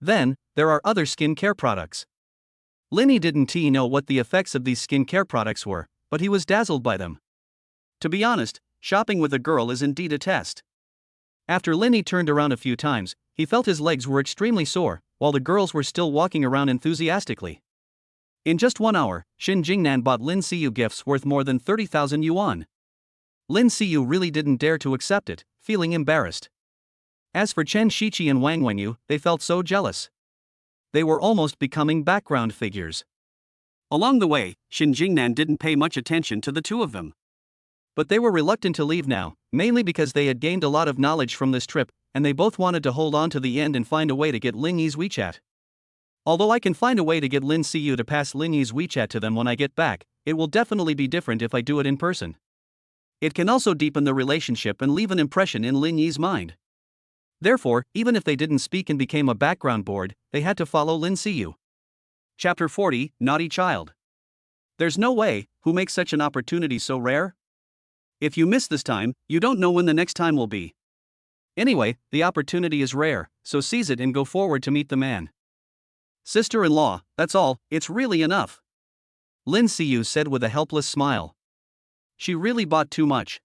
Then, there are other skincare products. Linny didn't know what the effects of these skincare products were, but he was dazzled by them. To be honest, shopping with a girl is indeed a test. After Linny turned around a few times, he felt his legs were extremely sore, while the girls were still walking around enthusiastically. In just 1 hour, Shin Jingnan bought Lin Siyu gifts worth more than 30,000 yuan. Lin Siyu really didn't dare to accept it, feeling embarrassed. As for Chen Shiqi and Wang Wenyu, they felt so jealous. They were almost becoming background figures. Along the way, Shin Jingnan didn't pay much attention to the two of them. But they were reluctant to leave now, mainly because they had gained a lot of knowledge from this trip, and they both wanted to hold on to the end and find a way to get Lin Yi's WeChat. Although I can find a way to get Lin Siyu to pass Lin Yi's WeChat to them when I get back, it will definitely be different if I do it in person. It can also deepen the relationship and leave an impression in Lin Yi's mind. Therefore, even if they didn't speak and became a background board, they had to follow Lin Siyu. Chapter 40, Naughty Child. There's no way, who makes such an opportunity so rare? If you miss this time, you don't know when the next time will be. Anyway, the opportunity is rare, so seize it and go forward to meet the man. Sister-in-law, that's all, it's really enough. Lin Siyu said with a helpless smile. She really bought too much.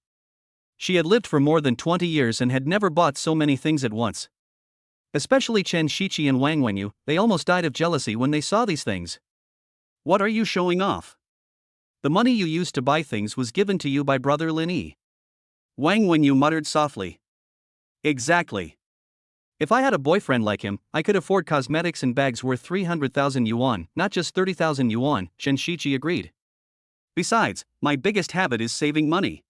She had lived for more than 20 years and had never bought so many things at once. Especially Chen Shiqi and Wang Wenyu, they almost died of jealousy when they saw these things. What are you showing off? The money you used to buy things was given to you by brother Lin Yi. Wang Wenyu muttered softly. Exactly. If I had a boyfriend like him, I could afford cosmetics and bags worth 300,000 yuan, not just 30,000 yuan, Chen Shiqi agreed. Besides, my biggest habit is saving money.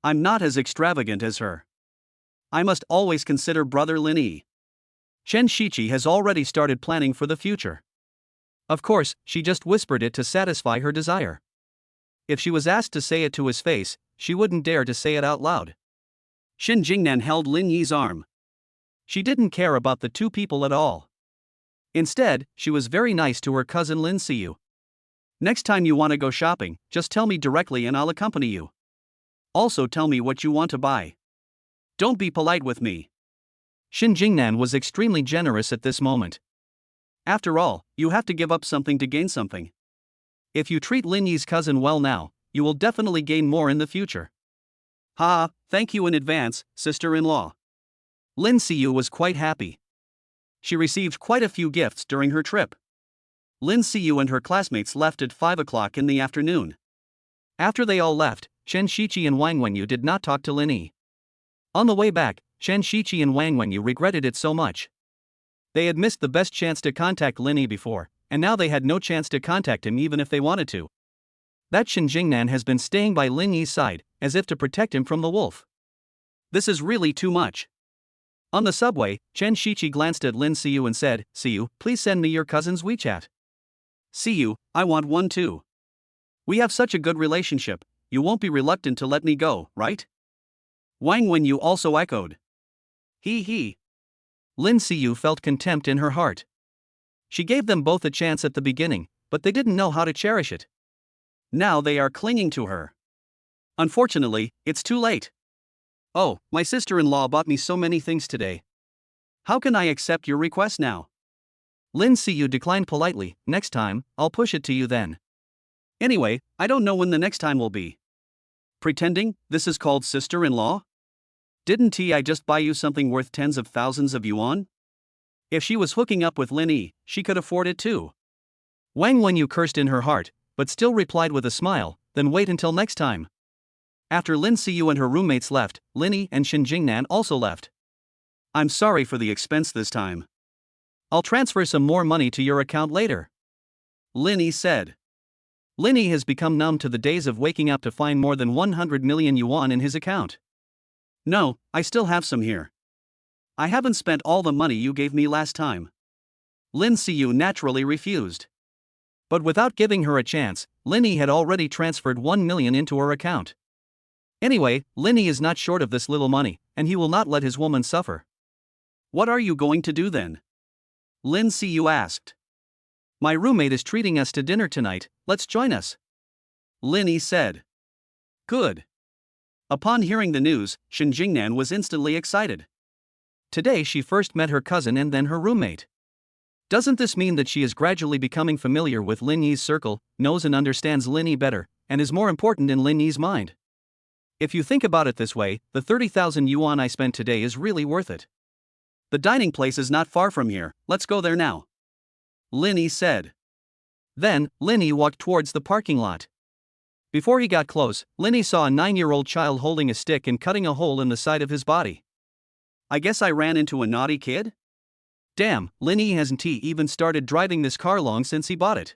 I'm not as extravagant as her. I must always consider brother Lin Yi. Chen Shiqi has already started planning for the future. Of course, she just whispered it to satisfy her desire. If she was asked to say it to his face, she wouldn't dare to say it out loud. Shin Jingnan held Lin Yi's arm. She didn't care about the two people at all. Instead, she was very nice to her cousin Lin Siyu. Next time you want to go shopping, just tell me directly and I'll accompany you. Also tell me what you want to buy. Don't be polite with me. Shin Jingnan was extremely generous at this moment. After all, you have to give up something to gain something. If you treat Lin Yi's cousin well now, you will definitely gain more in the future. Ha, thank you in advance, sister-in-law. Lin Siyu was quite happy. She received quite a few gifts during her trip. Lin Siyu and her classmates left at 5 o'clock in the afternoon. After they all left, Chen Shiqi and Wang Wenyu did not talk to Lin Yi. On the way back, Chen Shiqi and Wang Wenyu regretted it so much. They had missed the best chance to contact Lin Yi before, and now they had no chance to contact him even if they wanted to. That Shin Jingnan has been staying by Lin Yi's side, as if to protect him from the wolf. This is really too much. On the subway, Chen Shiqi glanced at Lin Siyu and said, Siyu, please send me your cousin's WeChat. Siyu, I want one too. We have such a good relationship, you won't be reluctant to let me go, right? Wang Wenyu also echoed. He. Lin Siyu felt contempt in her heart. She gave them both a chance at the beginning, but they didn't know how to cherish it. Now they are clinging to her. Unfortunately, it's too late. Oh, my sister-in-law bought me so many things today. How can I accept your request now? Lin Siyu declined politely. Next time, I'll push it to you then. Anyway, I don't know when the next time will be. Pretending, this is called sister-in-law? Didn't I just buy you something worth tens of thousands of yuan? If she was hooking up with Lin Yi, she could afford it too. Wang Wenyu cursed in her heart, but still replied with a smile, then wait until next time. After Lin Siyu and her roommates left, Lin Yi and Shin Jingnan also left. I'm sorry for the expense this time. I'll transfer some more money to your account later. Lin Yi said. Lin Yi has become numb to the days of waking up to find more than 100 million yuan in his account. No, I still have some here. I haven't spent all the money you gave me last time. Lin Siyu naturally refused. But without giving her a chance, Lin Yi had already transferred 1 million into her account. Anyway, Linny is not short of this little money, and he will not let his woman suffer. What are you going to do then? Lin Siyu asked. My roommate is treating us to dinner tonight, let's join us. Linny said. Good. Upon hearing the news, Shen Jingnan was instantly excited. Today she first met her cousin and then her roommate. Doesn't this mean that she is gradually becoming familiar with Lin Yi's circle, knows and understands Lin Yi better, and is more important in Lin Yi's mind? If you think about it this way, the 30,000 yuan I spent today is really worth it. The dining place is not far from here, let's go there now. Lin Yi said. Then, Lin Yi walked towards the parking lot. Before he got close, Lin Yi saw a 9-year-old child holding a stick and cutting a hole in the side of his body. I guess I ran into a naughty kid? Damn, Lin Yi hasn't even started driving this car long since he bought it.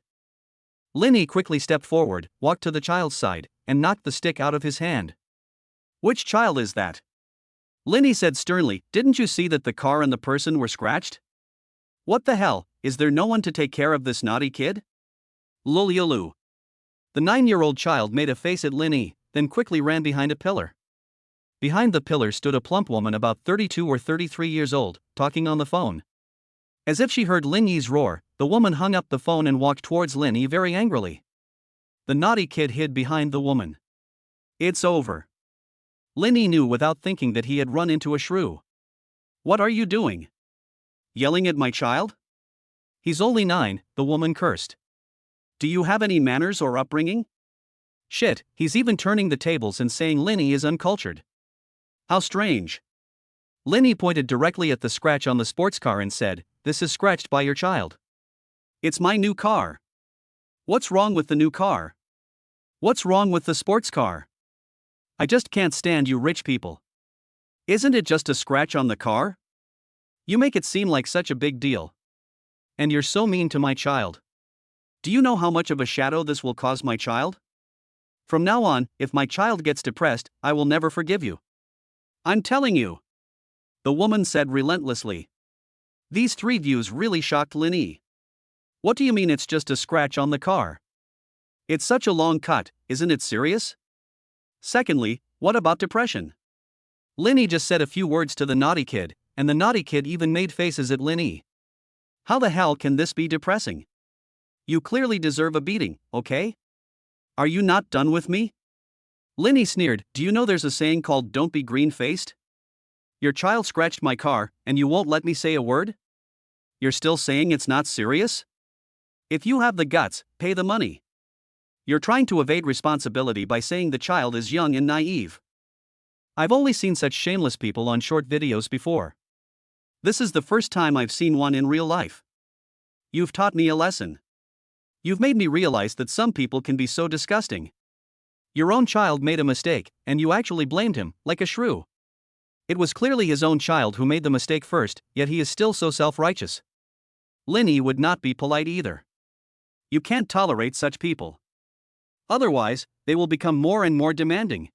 Lin Yi quickly stepped forward, walked to the child's side, and knocked the stick out of his hand. Which child is that? Lin Yi said sternly, didn't you see that the car and the person were scratched? What the hell, is there no one to take care of this naughty kid? Lulyalu. The 9-year-old child made a face at Lin Yi, then quickly ran behind a pillar. Behind the pillar stood a plump woman about 32 or 33 years old, talking on the phone. As if she heard Lin Yi's roar, the woman hung up the phone and walked towards Lin Yi very angrily. The naughty kid hid behind the woman. It's over. Lin Yi knew without thinking that he had run into a shrew. What are you doing? Yelling at my child? He's only 9, the woman cursed. Do you have any manners or upbringing? Shit, he's even turning the tables and saying Lin Yi is uncultured. How strange. Lin Yi pointed directly at the scratch on the sports car and said, this is scratched by your child. It's my new car. What's wrong with the new car? What's wrong with the sports car? I just can't stand you rich people. Isn't it just a scratch on the car? You make it seem like such a big deal. And you're so mean to my child. Do you know how much of a shadow this will cause my child? From now on, if my child gets depressed, I will never forgive you. I'm telling you. The woman said relentlessly. These 3 views really shocked Lin Yi. What do you mean it's just a scratch on the car? It's such a long cut, isn't it serious? Secondly, what about depression? Lin Yi just said a few words to the naughty kid, and the naughty kid even made faces at Lin Yi. How the hell can this be depressing? You clearly deserve a beating, okay? Are you not done with me? Lin Yi sneered, do you know there's a saying called don't be green-faced? Your child scratched my car, and you won't let me say a word? You're still saying it's not serious? If you have the guts, pay the money. You're trying to evade responsibility by saying the child is young and naive. I've only seen such shameless people on short videos before. This is the first time I've seen one in real life. You've taught me a lesson. You've made me realize that some people can be so disgusting. Your own child made a mistake, and you actually blamed him, like a shrew. It was clearly his own child who made the mistake first, yet he is still so self-righteous. Lin Yi would not be polite either. You can't tolerate such people. Otherwise, they will become more and more demanding.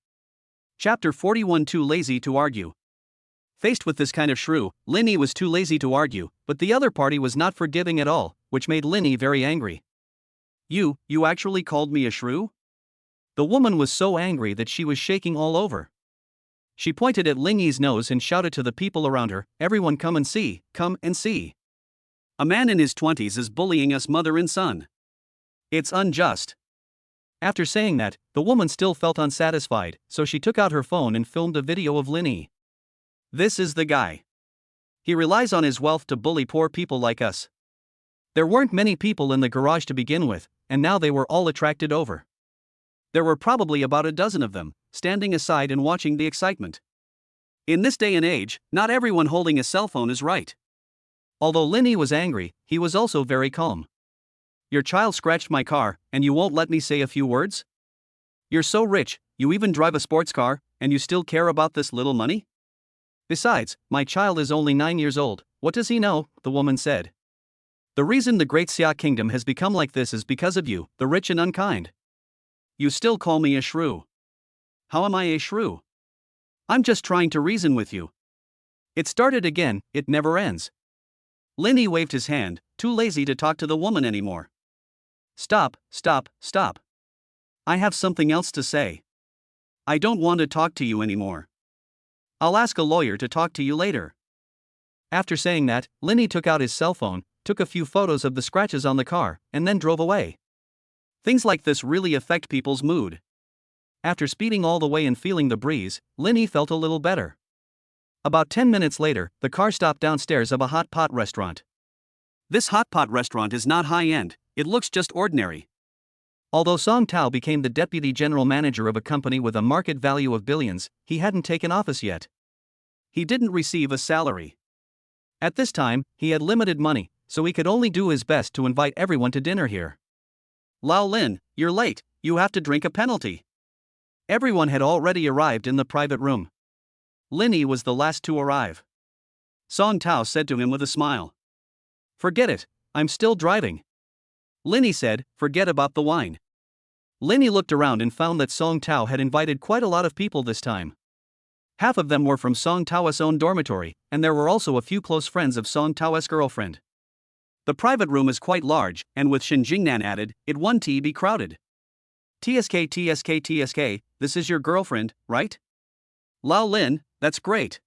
Chapter 41. Too lazy to argue. Faced with this kind of shrew, Lin Yi was too lazy to argue, but the other party was not forgiving at all, which made Lin Yi very angry. You actually called me a shrew? The woman was so angry that she was shaking all over. She pointed at Lin Yi's nose and shouted to the people around her, everyone come and see, come and see. A man in his 20s is bullying us mother and son. It's unjust. After saying that, the woman still felt unsatisfied, so she took out her phone and filmed a video of Lin Yi. This is the guy. He relies on his wealth to bully poor people like us. There weren't many people in the garage to begin with, and now they were all attracted over. There were probably about a dozen of them, standing aside and watching the excitement. In this day and age, not everyone holding a cell phone is right. Although Lin Yi was angry, he was also very calm. Your child scratched my car, and you won't let me say a few words? You're so rich, you even drive a sports car, and you still care about this little money? Besides, my child is only 9 years old, what does he know? The woman said. The reason the Great Xia Kingdom has become like this is because of you, the rich and unkind. You still call me a shrew. How am I a shrew? I'm just trying to reason with you. It started again, it never ends. Lin Yi waved his hand, too lazy to talk to the woman anymore. Stop. I have something else to say. I don't want to talk to you anymore. I'll ask a lawyer to talk to you later. After saying that, Linny took out his cell phone, took a few photos of the scratches on the car, and then drove away. Things like this really affect people's mood. After speeding all the way and feeling the breeze, Linny felt a little better. About 10 minutes later, the car stopped downstairs of a hot pot restaurant. This hot pot restaurant is not high-end, it looks just ordinary. Although Song Tao became the deputy general manager of a company with a market value of billions, he hadn't taken office yet. He didn't receive a salary. At this time, he had limited money, so he could only do his best to invite everyone to dinner here. Lao Lin, you're late, you have to drink a penalty. Everyone had already arrived in the private room. Linny was the last to arrive. Song Tao said to him with a smile. Forget it, I'm still driving. Linny said, forget about the wine. Linny looked around and found that Song Tao had invited quite a lot of people this time. Half of them were from Song Tao's own dormitory, and there were also a few close friends of Song Tao's girlfriend. The private room is quite large, and with Shin Jingnan added, it won't be crowded. TSK, this is your girlfriend, right? Lao Lin, that's great.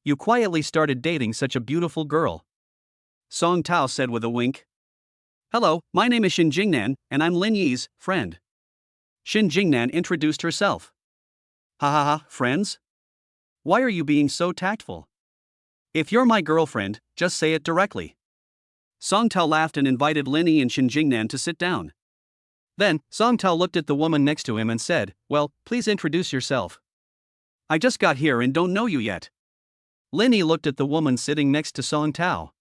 You quietly started dating such a beautiful girl. Song Tao said with a wink. Hello, my name is Shin Jingnan, and I'm Lin Yi's friend. Shin Jingnan introduced herself. Ha ha ha, friends? Why are you being so tactful? If you're my girlfriend, just say it directly. Song Tao laughed and invited Lin Yi and Shin Jingnan to sit down. Then, Song Tao looked at the woman next to him and said, well, please introduce yourself. I just got here and don't know you yet. Lin Yi looked at the woman sitting next to Song Tao.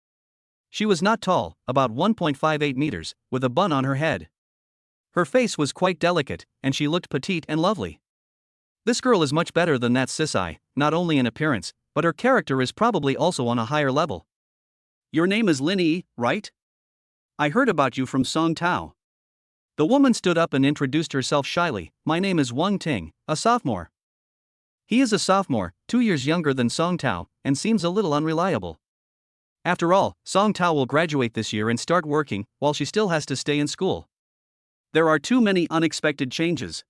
She was not tall, about 1.58 meters, with a bun on her head. Her face was quite delicate, and she looked petite and lovely. This girl is much better than that sisai, not only in appearance, but her character is probably also on a higher level. Your name is Lin Yi, right? I heard about you from Song Tao. The woman stood up and introduced herself shyly. My name is Wang Ting, a sophomore. He is a sophomore, 2 years younger than Song Tao, and seems a little unreliable. After all, Song Tao will graduate this year and start working, while she still has to stay in school. There are too many unexpected changes.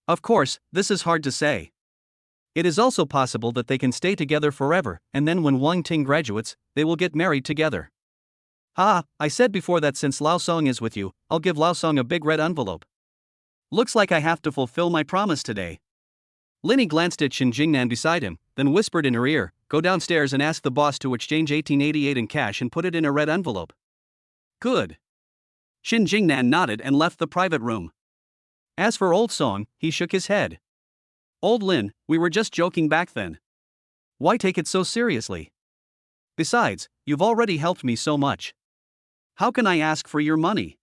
Of course, this is hard to say. It is also possible that they can stay together forever, and then when Wang Ting graduates, they will get married together. I said before that since Lao Song is with you, I'll give Lao Song a big red envelope. Looks like I have to fulfill my promise today. Linny glanced at Shin Jingnan beside him, then whispered in her ear, go downstairs and ask the boss to exchange 1888 in cash and put it in a red envelope. Good. Shin Jingnan nodded and left the private room. As for Old Song, he shook his head. Old Lin, we were just joking back then. Why take it so seriously? Besides, you've already helped me so much. How can I ask for your money?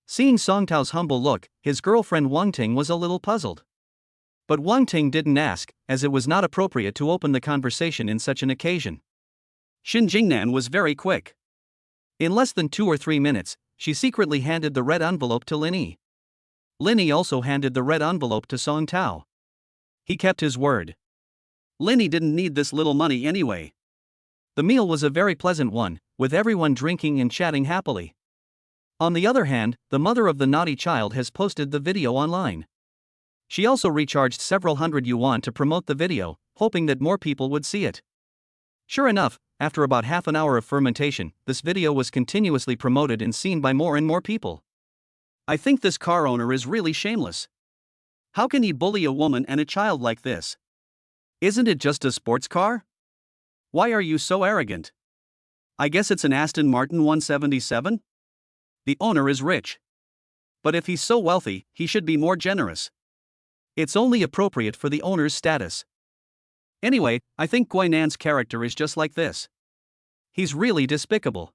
Seeing Song Tao's humble look, his girlfriend Wang Ting was a little puzzled. But Wang Ting didn't ask, as it was not appropriate to open the conversation in such an occasion. Shin Jingnan was very quick. In less than 2 or 3 minutes, she secretly handed the red envelope to Lin Yi. Lin Yi also handed the red envelope to Song Tao. He kept his word. Lin Yi didn't need this little money anyway. The meal was a very pleasant one, with everyone drinking and chatting happily. On the other hand, the mother of the naughty child has posted the video online. She also recharged several hundred yuan to promote the video, hoping that more people would see it. Sure enough, after about half an hour of fermentation, this video was continuously promoted and seen by more and more people. I think this car owner is really shameless. How can he bully a woman and a child like this? Isn't it just a sports car? Why are you so arrogant? I guess it's an Aston Martin 177? The owner is rich. But if he's so wealthy, he should be more generous. It's only appropriate for the owner's status. Anyway, I think Guinan's character is just like this. He's really despicable.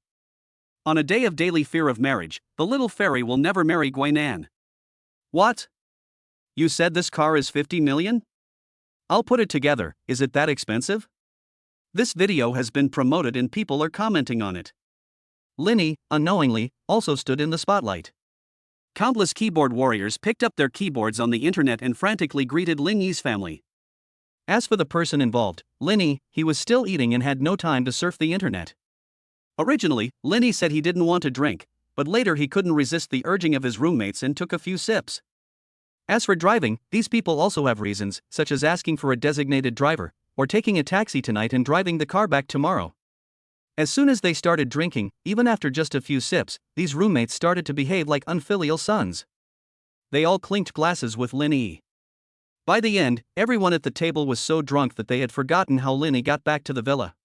On a day of daily fear of marriage, the little fairy will never marry Guinan. What? You said this car is 50 million? I'll put it together, is it that expensive? This video has been promoted and people are commenting on it. Lin Yi, unknowingly, also stood in the spotlight. Countless keyboard warriors picked up their keyboards on the internet and frantically greeted Lin Yi's family. As for the person involved, Lin Yi, he was still eating and had no time to surf the internet. Originally, Lin Yi said he didn't want to drink, but later he couldn't resist the urging of his roommates and took a few sips. As for driving, these people also have reasons, such as asking for a designated driver, or taking a taxi tonight and driving the car back tomorrow. As soon as they started drinking, even after just a few sips, these roommates started to behave like unfilial sons. They all clinked glasses with Linny. By the end, everyone at the table was so drunk that they had forgotten how Linny got back to the villa.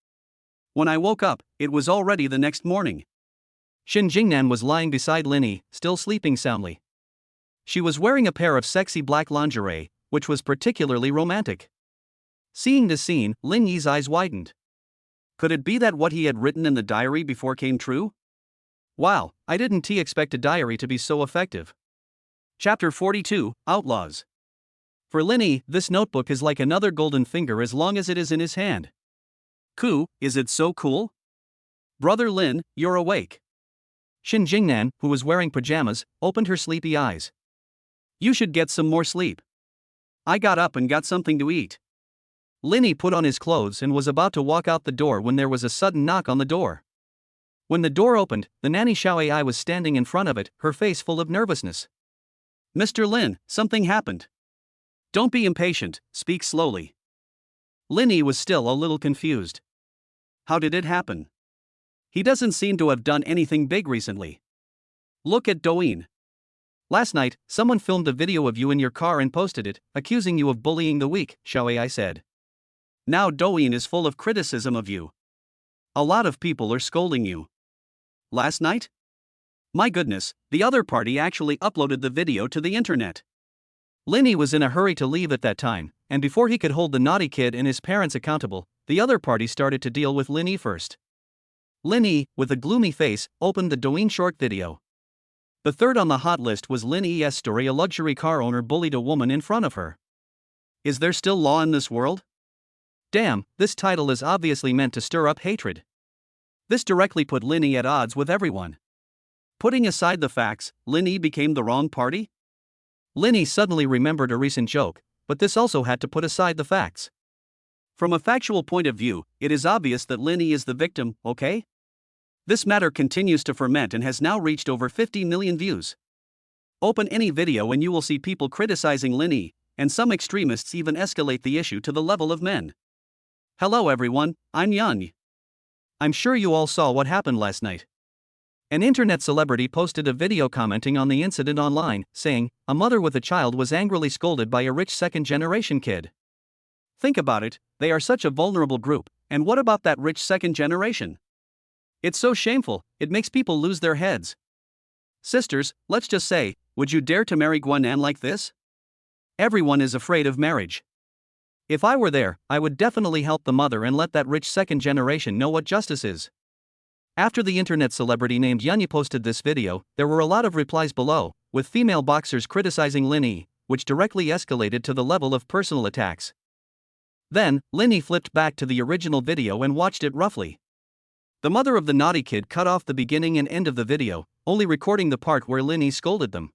When I woke up, it was already the next morning. Shin Jingnan was lying beside Linny, still sleeping soundly. She was wearing a pair of sexy black lingerie, which was particularly romantic. Seeing this scene, Lin Yi's eyes widened. Could it be that what he had written in the diary before came true? Wow, I didn't expect a diary to be so effective. Chapter 42, Outlaws. For Linny, this notebook is like another golden finger as long as it is in his hand. Cool, is it so cool? Brother Lin, you're awake. Shin Jingnan, who was wearing pajamas, opened her sleepy eyes. You should get some more sleep. I got up and got something to eat. Linny put on his clothes and was about to walk out the door when there was a sudden knock on the door. When the door opened, the nanny Xiao Ai was standing in front of it, her face full of nervousness. Mr. Lin, something happened. Don't be impatient, speak slowly. Linny was still a little confused. How did it happen? He doesn't seem to have done anything big recently. Look at Douyin. Last night, someone filmed a video of you in your car and posted it, accusing you of bullying the weak, Xiao Ai said. Now Douyin is full of criticism of you. A lot of people are scolding you. Last night? My goodness, the other party actually uploaded the video to the internet. Linny was in a hurry to leave at that time, and before he could hold the naughty kid and his parents accountable, the other party started to deal with Linny first. Linny, with a gloomy face, opened the Douyin short video. The third on the hot list was Linny's story: a luxury car owner bullied a woman in front of her. Is there still law in this world? Damn, this title is obviously meant to stir up hatred. This directly put Linny at odds with everyone. Putting aside the facts, Linny became the wrong party? Linny suddenly remembered a recent joke, but this also had to put aside the facts. From a factual point of view, it is obvious that Linny is the victim, okay? This matter continues to ferment and has now reached over 50 million views. Open any video and you will see people criticizing Linny, and some extremists even escalate the issue to the level of men. Hello everyone, I'm Yan. I'm sure you all saw what happened last night. An internet celebrity posted a video commenting on the incident online, saying, a mother with a child was angrily scolded by a rich second-generation kid. Think about it, they are such a vulnerable group, and what about that rich second generation? It's so shameful, it makes people lose their heads. Sisters, let's just say, would you dare to marry Guanan like this? Everyone is afraid of marriage. If I were there, I would definitely help the mother and let that rich second generation know what justice is. After the internet celebrity named Yanyi posted this video, there were a lot of replies below, with female boxers criticizing Linny, which directly escalated to the level of personal attacks. Then, Linny flipped back to the original video and watched it roughly. The mother of the naughty kid cut off the beginning and end of the video, only recording the part where Linny scolded them.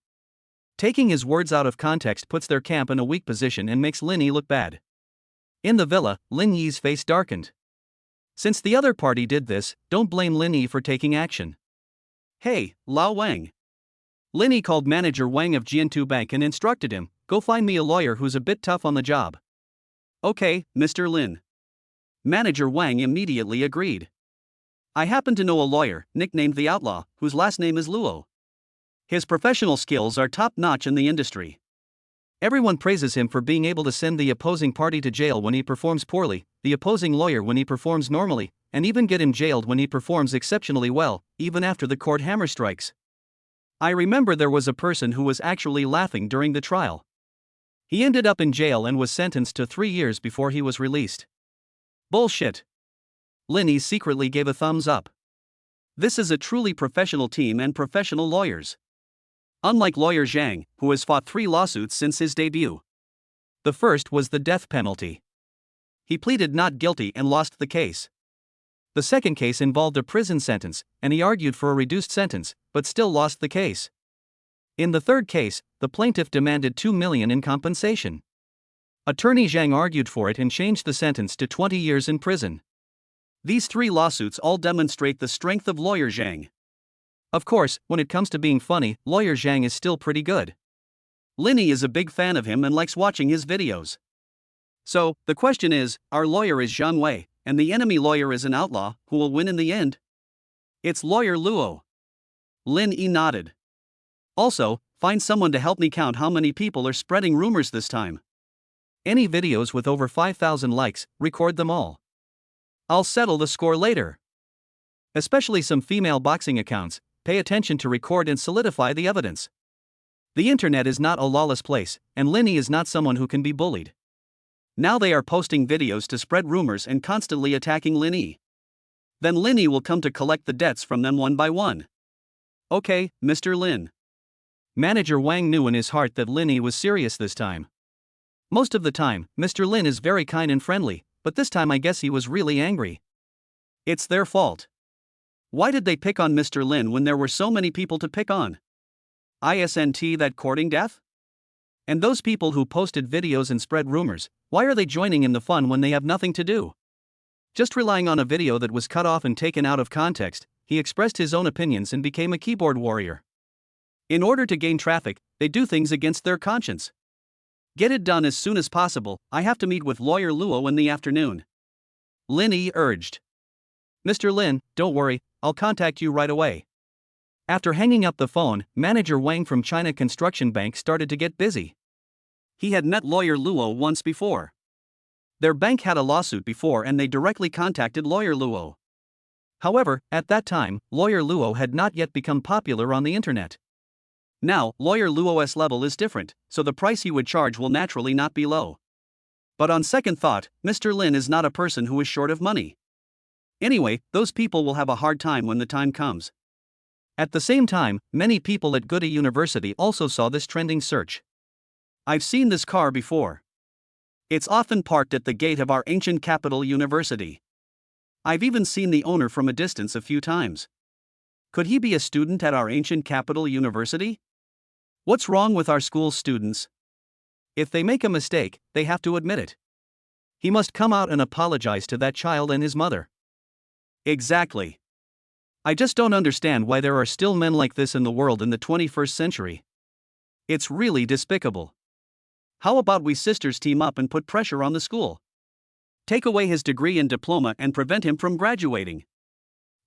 Taking his words out of context puts their camp in a weak position and makes Linny look bad. In the villa, Lin Yi's face darkened. Since the other party did this, don't blame Linny for taking action. Hey, Lao Wang. Linny called manager Wang of Jiantu Bank and instructed him, go find me a lawyer who's a bit tough on the job. Okay, Mr. Lin. Manager Wang immediately agreed. I happen to know a lawyer, nicknamed the Outlaw, whose last name is Luo. His professional skills are top-notch in the industry. Everyone praises him for being able to send the opposing party to jail when he performs poorly, the opposing lawyer when he performs normally, and even get him jailed when he performs exceptionally well, even after the court hammer strikes. I remember there was a person who was actually laughing during the trial. He ended up in jail and was sentenced to 3 years before he was released. Bullshit. Linny secretly gave a thumbs up. This is a truly professional team and professional lawyers. Unlike lawyer Zhang, who has fought 3 lawsuits since his debut. The first was the death penalty. He pleaded not guilty and lost the case. The second case involved a prison sentence, and he argued for a reduced sentence, but still lost the case. In the third case, the plaintiff demanded 2 million in compensation. Attorney Zhang argued for it and changed the sentence to 20 years in prison. These 3 lawsuits all demonstrate the strength of lawyer Zhang. Of course, when it comes to being funny, lawyer Zhang is still pretty good. Linny is a big fan of him and likes watching his videos. So, the question is, our lawyer is Zhang Wei, and the enemy lawyer is an outlaw, who will win in the end? It's lawyer Luo. Lin Yi nodded. Also, find someone to help me count how many people are spreading rumors this time. Any videos with over 5,000 likes, record them all. I'll settle the score later. Especially some female boxing accounts, pay attention to record and solidify the evidence. The internet is not a lawless place, and Linny is not someone who can be bullied. Now they are posting videos to spread rumors and constantly attacking Linny. Then Linny will come to collect the debts from them one by one. Okay, Mr. Lin. Manager Wang knew in his heart that Linny was serious this time. Most of the time, Mr. Lin is very kind and friendly, but this time I guess he was really angry. It's their fault. Why did they pick on Mr. Lin when there were so many people to pick on? Isn't that courting death? And those people who posted videos and spread rumors, why are they joining in the fun when they have nothing to do? Just relying on a video that was cut off and taken out of context, he expressed his own opinions and became a keyboard warrior. In order to gain traffic, they do things against their conscience. Get it done as soon as possible, I have to meet with lawyer Luo in the afternoon. Lin Yi urged. Mr. Lin, don't worry, I'll contact you right away. After hanging up the phone, manager Wang from China Construction Bank started to get busy. He had met lawyer Luo once before. Their bank had a lawsuit before and they directly contacted lawyer Luo. However, at that time, lawyer Luo had not yet become popular on the internet. Now, lawyer Luo's level is different, so the price he would charge will naturally not be low. But on second thought, Mr. Lin is not a person who is short of money. Anyway, those people will have a hard time when the time comes. At the same time, many people at Goody University also saw this trending search. I've seen this car before. It's often parked at the gate of our ancient capital university. I've even seen the owner from a distance a few times. Could he be a student at our ancient capital university? What's wrong with our school's students? If they make a mistake, they have to admit it. He must come out and apologize to that child and his mother. Exactly. I just don't understand why there are still men like this in the world in the 21st century. It's really despicable. How about we sisters team up and put pressure on the school? Take away his degree and diploma and prevent him from graduating.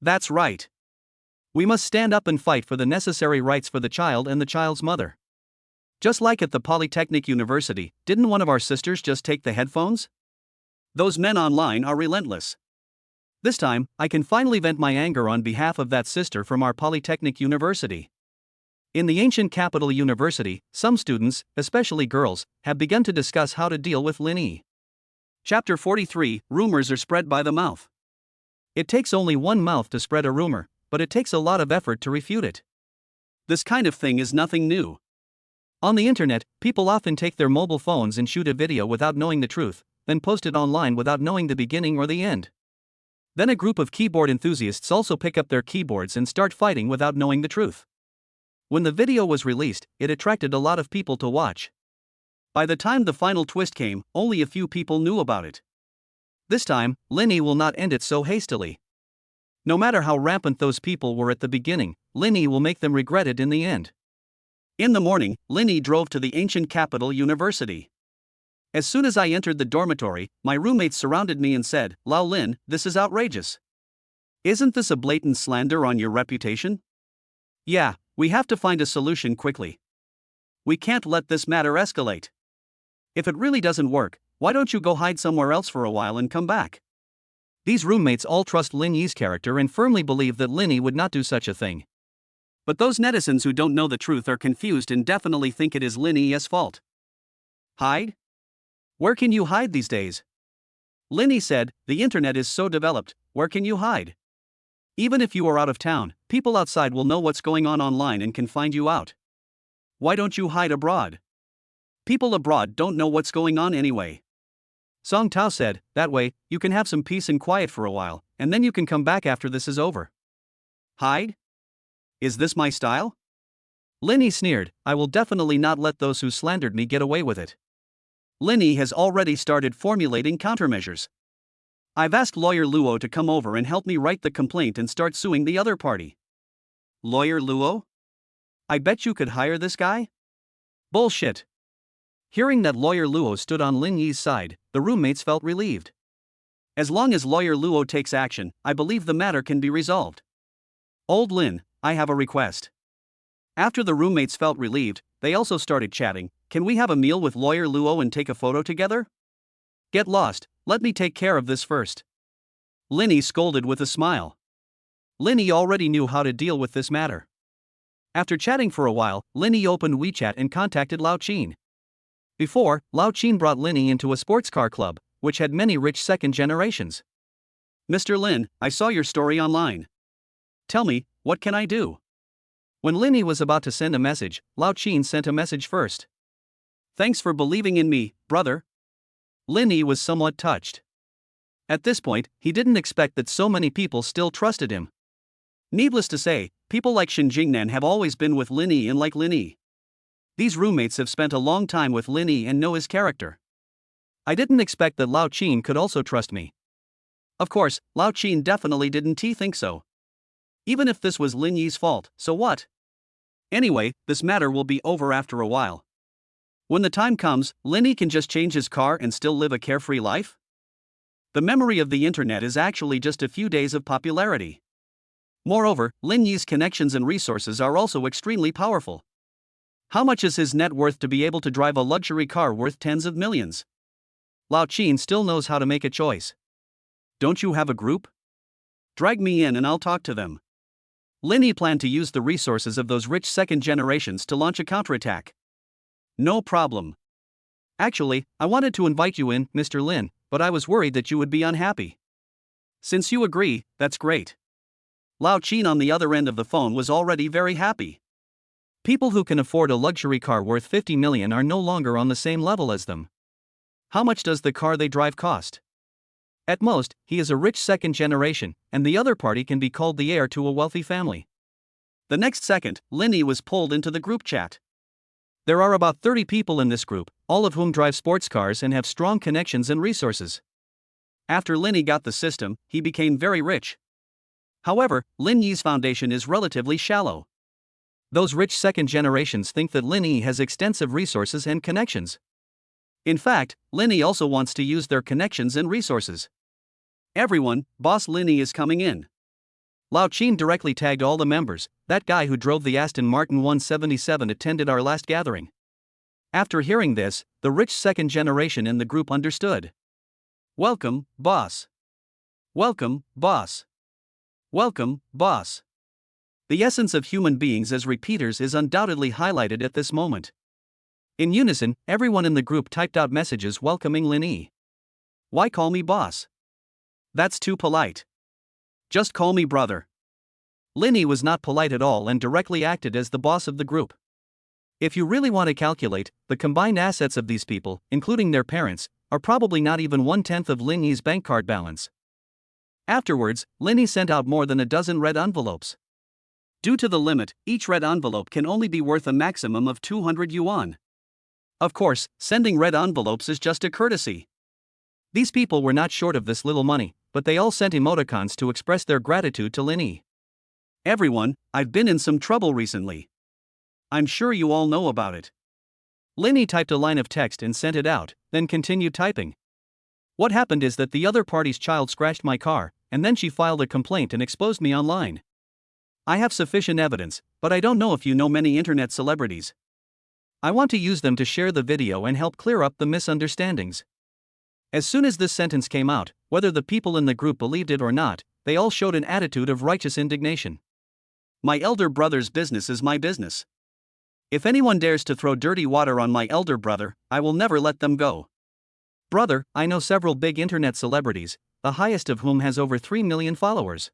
That's right. We must stand up and fight for the necessary rights for the child and the child's mother. Just like at the Polytechnic University, didn't one of our sisters just take the headphones? Those men online are relentless. This time, I can finally vent my anger on behalf of that sister from our Polytechnic University. In the ancient capital university, some students, especially girls, have begun to discuss how to deal with Lin Yi. Chapter 43, Rumors are spread by the mouth. It takes only one mouth to spread a rumor, but it takes a lot of effort to refute it. This kind of thing is nothing new. On the internet, people often take their mobile phones and shoot a video without knowing the truth, then post it online without knowing the beginning or the end. Then a group of keyboard enthusiasts also pick up their keyboards and start fighting without knowing the truth. When the video was released, it attracted a lot of people to watch. By the time the final twist came, only a few people knew about it. This time, Lin Yi will not end it so hastily. No matter how rampant those people were at the beginning, Lin Yi will make them regret it in the end. In the morning, Lin Yi drove to the ancient capital university. As soon as I entered the dormitory, my roommates surrounded me and said, "Lao Lin, this is outrageous. Isn't this a blatant slander on your reputation?" Yeah, we have to find a solution quickly. We can't let this matter escalate. If it really doesn't work, why don't you go hide somewhere else for a while and come back? These roommates all trust Lin Yi's character and firmly believe that Lin Yi would not do such a thing. But those netizens who don't know the truth are confused and definitely think it is Lin Yi's fault. Hide? Where can you hide these days? Lin Yi said, the internet is so developed, where can you hide? Even if you are out of town, people outside will know what's going on online and can find you out. Why don't you hide abroad? People abroad don't know what's going on anyway. Song Tao said, that way, you can have some peace and quiet for a while, and then you can come back after this is over. Hide? Is this my style? Lin Yi sneered, I will definitely not let those who slandered me get away with it. Lin Yi has already started formulating countermeasures. I've asked lawyer Luo to come over and help me write the complaint and start suing the other party. Lawyer Luo? I bet you could hire this guy? Bullshit. Hearing that Lawyer Luo stood on Lin Yi's side, the roommates felt relieved. As long as Lawyer Luo takes action, I believe the matter can be resolved. Old Lin, I have a request. After the roommates felt relieved, they also started chatting. Can we have a meal with Lawyer Luo and take a photo together? Get lost, let me take care of this first. Linny scolded with a smile. Linny already knew how to deal with this matter. After chatting for a while, Linny opened WeChat and contacted Lao Qin. Before, Lao Qin brought Linny into a sports car club, which had many rich second generations. Mr. Lin, I saw your story online. Tell me, what can I do? When Linny was about to send a message, Lao Qin sent a message first. Thanks for believing in me, brother. Linny was somewhat touched. At this point, he didn't expect that so many people still trusted him. Needless to say, people like Shin Jingnan have always been with Linny and like Linny. These roommates have spent a long time with Linny and know his character. I didn't expect that Lao Qin could also trust me. Of course, Lao Qin definitely didn't think so. Even if this was Lin Yi's fault, so what? Anyway, this matter will be over after a while. When the time comes, Lin Yi can just change his car and still live a carefree life? The memory of the internet is actually just a few days of popularity. Moreover, Lin Yi's connections and resources are also extremely powerful. How much is his net worth to be able to drive a luxury car worth tens of millions? Lao Qin still knows how to make a choice. Don't you have a group? Drag me in and I'll talk to them. Lin Yi planned to use the resources of those rich second generations to launch a counterattack. No problem. Actually, I wanted to invite you in, Mr. Lin, but I was worried that you would be unhappy. Since you agree, that's great. Lao Qin on the other end of the phone was already very happy. People who can afford a luxury car worth 50 million are no longer on the same level as them. How much does the car they drive cost? At most, he is a rich second generation, and the other party can be called the heir to a wealthy family. The next second, Linny was pulled into the group chat. There are about 30 people in this group, all of whom drive sports cars and have strong connections and resources. After Linny got the system, he became very rich. However, Lin Yi's foundation is relatively shallow. Those rich second generations think that Lin Yi has extensive resources and connections. In fact, Lin Yi also wants to use their connections and resources. Everyone, Boss Lin Yi is coming in. Lao Qin directly tagged all the members. That guy who drove the Aston Martin 177 attended our last gathering. After hearing this, the rich second generation in the group understood. Welcome, boss. Welcome, boss. Welcome, boss. The essence of human beings as repeaters is undoubtedly highlighted at this moment. In unison, everyone in the group typed out messages welcoming Lin Yi. Why call me boss? That's too polite. Just call me brother. Lin Yi was not polite at all and directly acted as the boss of the group. If you really want to calculate, the combined assets of these people, including their parents, are probably not even 1/10 of Lin Yi's bank card balance. Afterwards, Lin Yi sent out more than a dozen red envelopes. Due to the limit, each red envelope can only be worth a maximum of 200 yuan. Of course, sending red envelopes is just a courtesy. These people were not short of this little money, but they all sent emoticons to express their gratitude to Lin Yi. Everyone, I've been in some trouble recently. I'm sure you all know about it. Lin Yi typed a line of text and sent it out, then continued typing. What happened is that the other party's child scratched my car, and then she filed a complaint and exposed me online. I have sufficient evidence, but I don't know if you know many internet celebrities. I want to use them to share the video and help clear up the misunderstandings. As soon as this sentence came out, whether the people in the group believed it or not, they all showed an attitude of righteous indignation. My elder brother's business is my business. If anyone dares to throw dirty water on my elder brother, I will never let them go. Brother, I know several big internet celebrities, the highest of whom has over 3 million followers.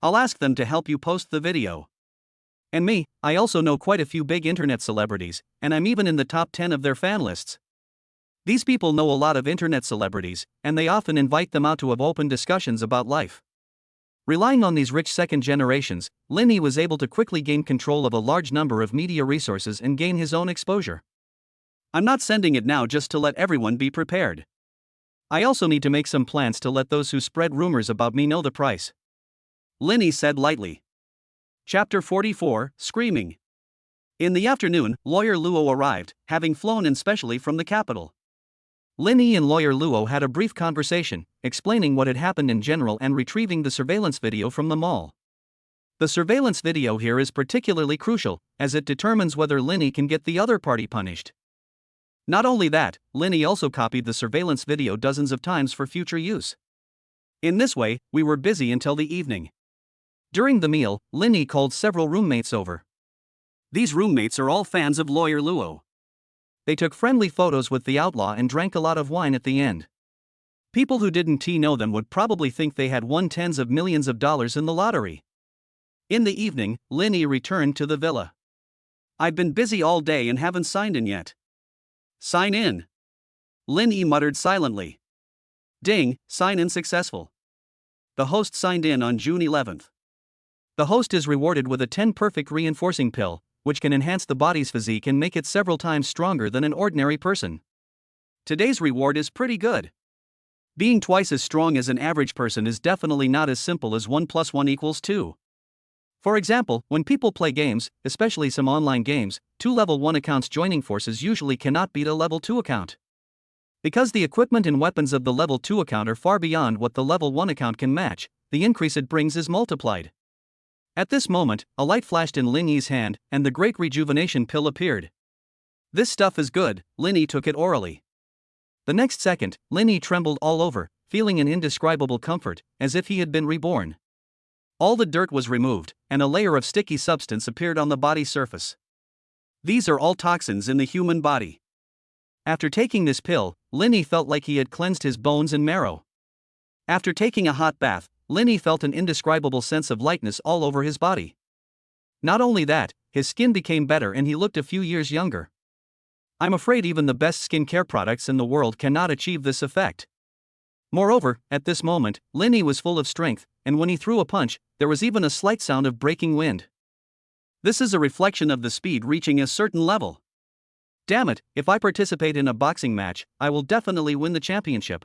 I'll ask them to help you post the video. And me, I also know quite a few big internet celebrities, and I'm even in the top 10 of their fan lists. These people know a lot of internet celebrities, and they often invite them out to have open discussions about life. Relying on these rich second generations, Lin Yi was able to quickly gain control of a large number of media resources and gain his own exposure. I'm not sending it now just to let everyone be prepared. I also need to make some plans to let those who spread rumors about me know the price. Lin Yi said lightly. Chapter 44, Screaming. In the afternoon, Lawyer Luo arrived, having flown in specially from the capital. Lin Yi and Lawyer Luo had a brief conversation, explaining what had happened in general and retrieving the surveillance video from the mall. The surveillance video here is particularly crucial, as it determines whether Lin Yi can get the other party punished. Not only that, Lin Yi also copied the surveillance video dozens of times for future use. In this way, we were busy until the evening. During the meal, Lin Yi called several roommates over. These roommates are all fans of Lawyer Luo. They took friendly photos with the outlaw and drank a lot of wine at the end. People who didn't know them would probably think they had won tens of millions of dollars in the lottery. In the evening, Lin Yi returned to the villa. "I've been busy all day and haven't signed in yet." "Sign in." Lin Yi muttered silently. Ding, sign in successful. The host signed in on June 11th. The host is rewarded with a 10 perfect reinforcing pill, which can enhance the body's physique and make it several times stronger than an ordinary person. Today's reward is pretty good. Being twice as strong as an average person is definitely not as simple as 1 + 1 = 2. For example, when people play games, especially some online games, 2 level 1 accounts joining forces usually cannot beat a level 2 account. Because the equipment and weapons of the level 2 account are far beyond what the level 1 account can match, the increase it brings is multiplied. At this moment, a light flashed in Lin Yi's hand, and the great rejuvenation pill appeared. "This stuff is good." Lin Yi took it orally. The next second, Lin Yi trembled all over, feeling an indescribable comfort, as if he had been reborn. All the dirt was removed, and a layer of sticky substance appeared on the body's surface. These are all toxins in the human body. After taking this pill, Lin Yi felt like he had cleansed his bones and marrow. After taking a hot bath, Lin Yi felt an indescribable sense of lightness all over his body. Not only that, his skin became better and he looked a few years younger. I'm afraid even the best skincare products in the world cannot achieve this effect. Moreover, at this moment, Lin Yi was full of strength, and when he threw a punch, there was even a slight sound of breaking wind. This is a reflection of the speed reaching a certain level. Damn it, if I participate in a boxing match, I will definitely win the championship.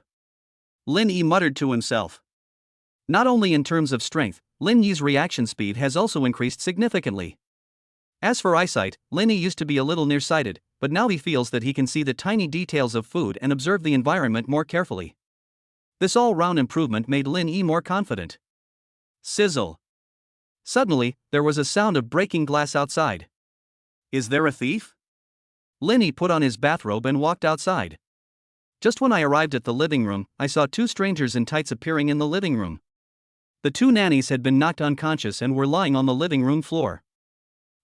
Lin Yi muttered to himself. Not only in terms of strength, Lin Yi's reaction speed has also increased significantly. As for eyesight, Lin Yi used to be a little nearsighted, but now he feels that he can see the tiny details of food and observe the environment more carefully. This all-round improvement made Lin Yi more confident. Sizzle. Suddenly, there was a sound of breaking glass outside. Is there a thief? Lin Yi put on his bathrobe and walked outside. Just when I arrived at the living room, I saw 2 strangers in tights appearing in the living room. The 2 nannies had been knocked unconscious and were lying on the living room floor.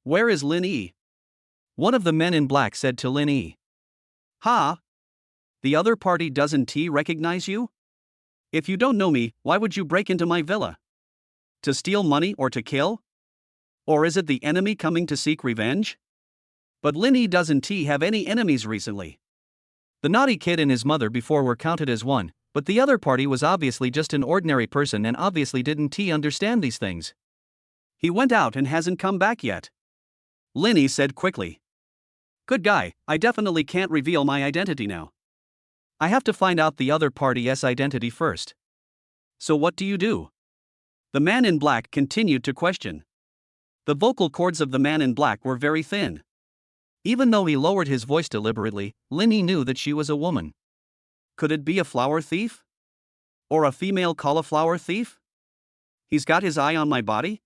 "Where is Lin Yi?" one of the men in black said to Lin Yi. "Ha? The other party doesn't recognize you? If you don't know me, why would you break into my villa? To steal money or to kill? Or is it the enemy coming to seek revenge?" But Lin Yi doesn't have any enemies recently. The naughty kid and his mother before were counted as one, but the other party was obviously just an ordinary person and obviously didn't understand these things. "He went out and hasn't come back yet," Lin Yi said quickly. "Good guy, I definitely can't reveal my identity now. I have to find out the other party's identity first." "So what do you do?" the man in black continued to question. The vocal cords of the man in black were very thin. Even though he lowered his voice deliberately, Lin Yi knew that she was a woman. Could it be a flower thief? Or a female cauliflower thief? He's got his eye on my body?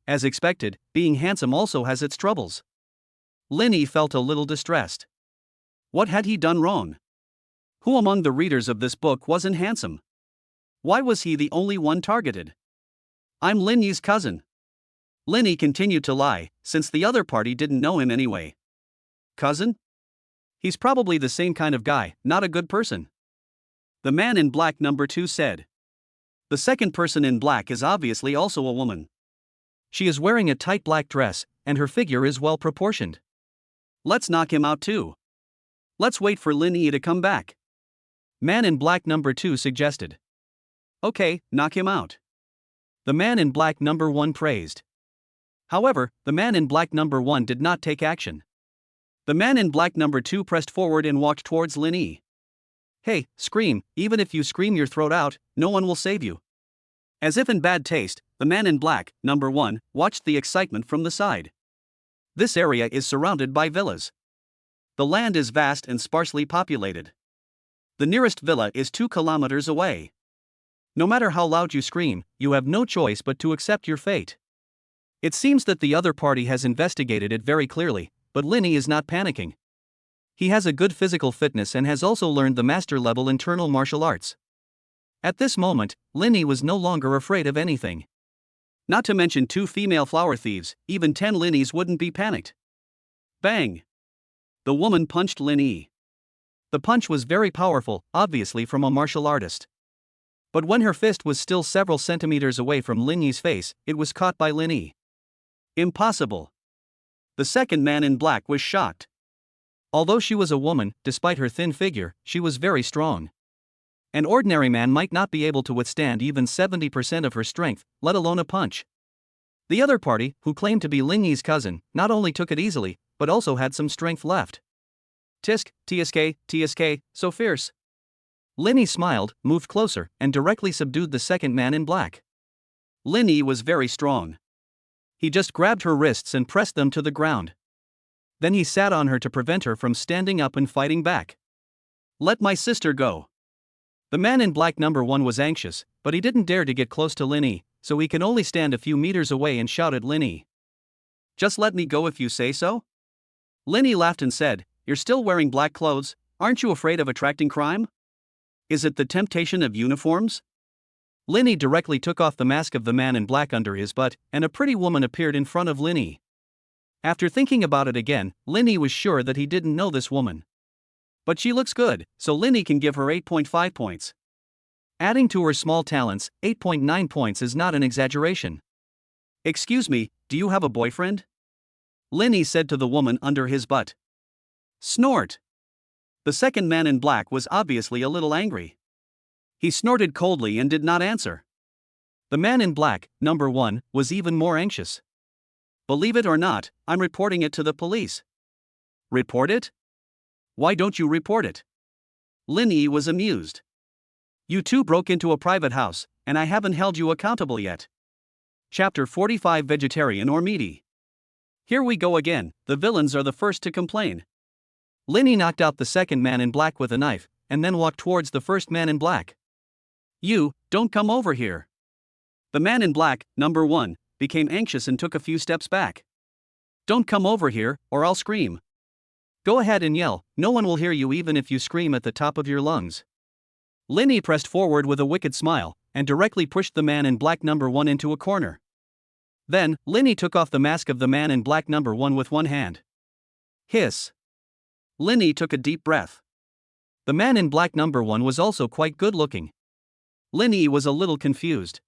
As expected, being handsome also has its troubles. Lin Yi felt a little distressed. What had he done wrong? Who among the readers of this book wasn't handsome? Why was he the only one targeted? "I'm Lin Yi's cousin." Lin Yi continued to lie, since the other party didn't know him anyway. "Cousin? He's probably the same kind of guy, not a good person," the man in black number 2 said. The second person in black is obviously also a woman. She is wearing a tight black dress, and her figure is well proportioned. "Let's knock him out too. Let's wait for Lin Yi to come back," man in black number 2 suggested. "Okay, knock him out," the man in black number 1 praised. However, the man in black number 1 did not take action. The man in black number 2 pressed forward and walked towards Lin Yi. "Hey, scream, even if you scream your throat out, no one will save you." As if in bad taste, the man in black, number 1, watched the excitement from the side. This area is surrounded by villas. The land is vast and sparsely populated. The nearest villa is 2 kilometers away. No matter how loud you scream, you have no choice but to accept your fate. It seems that the other party has investigated it very clearly, but Linny is not panicking. He has a good physical fitness and has also learned the master-level internal martial arts. At this moment, Linny was no longer afraid of anything. Not to mention 2 female flower thieves, even 10 Linnys wouldn't be panicked. Bang! The woman punched Linny. The punch was very powerful, obviously from a martial artist. But when her fist was still several centimeters away from Linny's face, it was caught by Linny. Impossible. The second man in black was shocked. Although she was a woman, despite her thin figure, she was very strong. An ordinary man might not be able to withstand even 70% of her strength, let alone a punch. The other party, who claimed to be Linny's cousin, not only took it easily, but also had some strength left. Tisk, TSK, so fierce. Linny smiled, moved closer, and directly subdued the second man in black. Linny was very strong. He just grabbed her wrists and pressed them to the ground. Then he sat on her to prevent her from standing up and fighting back. Let my sister go. The man in black number 1 was anxious, but he didn't dare to get close to Linny, so he can only stand a few meters away and shout at Linny. Just let me go if you say so? Linny laughed and said, You're still wearing black clothes, aren't you afraid of attracting crime? Is it the temptation of uniforms? Linny directly took off the mask of the man in black under his butt, and a pretty woman appeared in front of Linny. After thinking about it again, Linny was sure that he didn't know this woman. But she looks good, so Linny can give her 8.5 points. Adding to her small talents, 8.9 points is not an exaggeration. Excuse me, do you have a boyfriend? Linny said to the woman under his butt. Snort. The second man in black was obviously a little angry. He snorted coldly and did not answer. The man in black, number 1, was even more anxious. Believe it or not, I'm reporting it to the police. Report it? Why don't you report it? Linny was amused. You 2 broke into a private house, and I haven't held you accountable yet. Chapter 45 Vegetarian or Meaty. Here we go again, the villains are the first to complain. Linny knocked out the second man in black with a knife, and then walked towards the first man in black. You, don't come over here. The man in black, number 1, became anxious and took a few steps back. Don't come over here, or I'll scream. Go ahead and yell, no one will hear you even if you scream at the top of your lungs. Linny pressed forward with a wicked smile, and directly pushed the man in black number 1 into a corner. Then, Linny took off the mask of the man in black number 1 with one hand. Hiss. Linny took a deep breath. The man in black number 1 was also quite good looking. Linny was a little confused.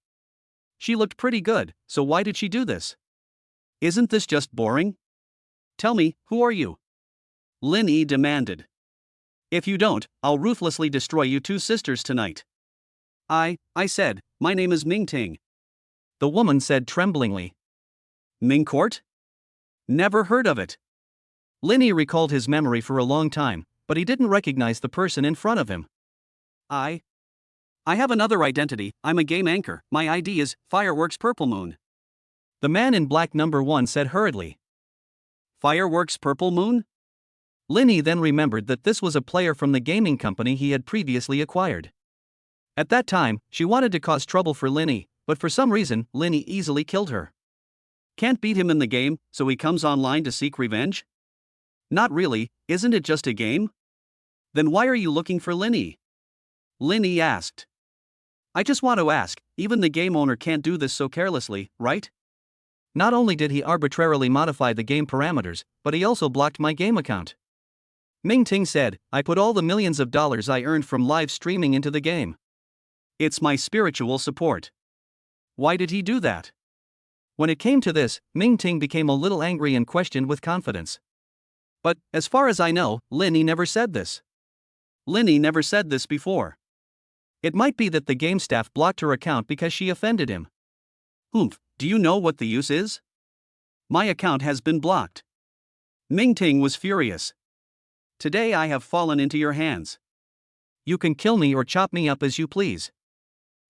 She looked pretty good, so why did she do this? Isn't this just boring? Tell me, who are you? Linny demanded. If you don't, I'll ruthlessly destroy you 2 sisters tonight. I said, my name is Mingting. The woman said tremblingly. Mingcourt? Never heard of it. Linny recalled his memory for a long time, but he didn't recognize the person in front of him. I have another identity, I'm a game anchor, my ID is Fireworks Purple Moon. The man in black number 1 said hurriedly. Fireworks Purple Moon? Linny then remembered that this was a player from the gaming company he had previously acquired. At that time, she wanted to cause trouble for Linny, but for some reason, Linny easily killed her. Can't beat him in the game, so he comes online to seek revenge? Not really, isn't it just a game? Then why are you looking for Linny? Linny asked. I just want to ask, even the game owner can't do this so carelessly, right? Not only did he arbitrarily modify the game parameters, but he also blocked my game account. Mingting said, I put all the millions of dollars I earned from live streaming into the game. It's my spiritual support. Why did he do that? When it came to this, Mingting became a little angry and questioned with confidence. But, as far as I know, Linny never said this. Linny never said this before. It might be that the game staff blocked her account because she offended him. Oomph, do you know what the use is? My account has been blocked. Mingting was furious. Today I have fallen into your hands. You can kill me or chop me up as you please.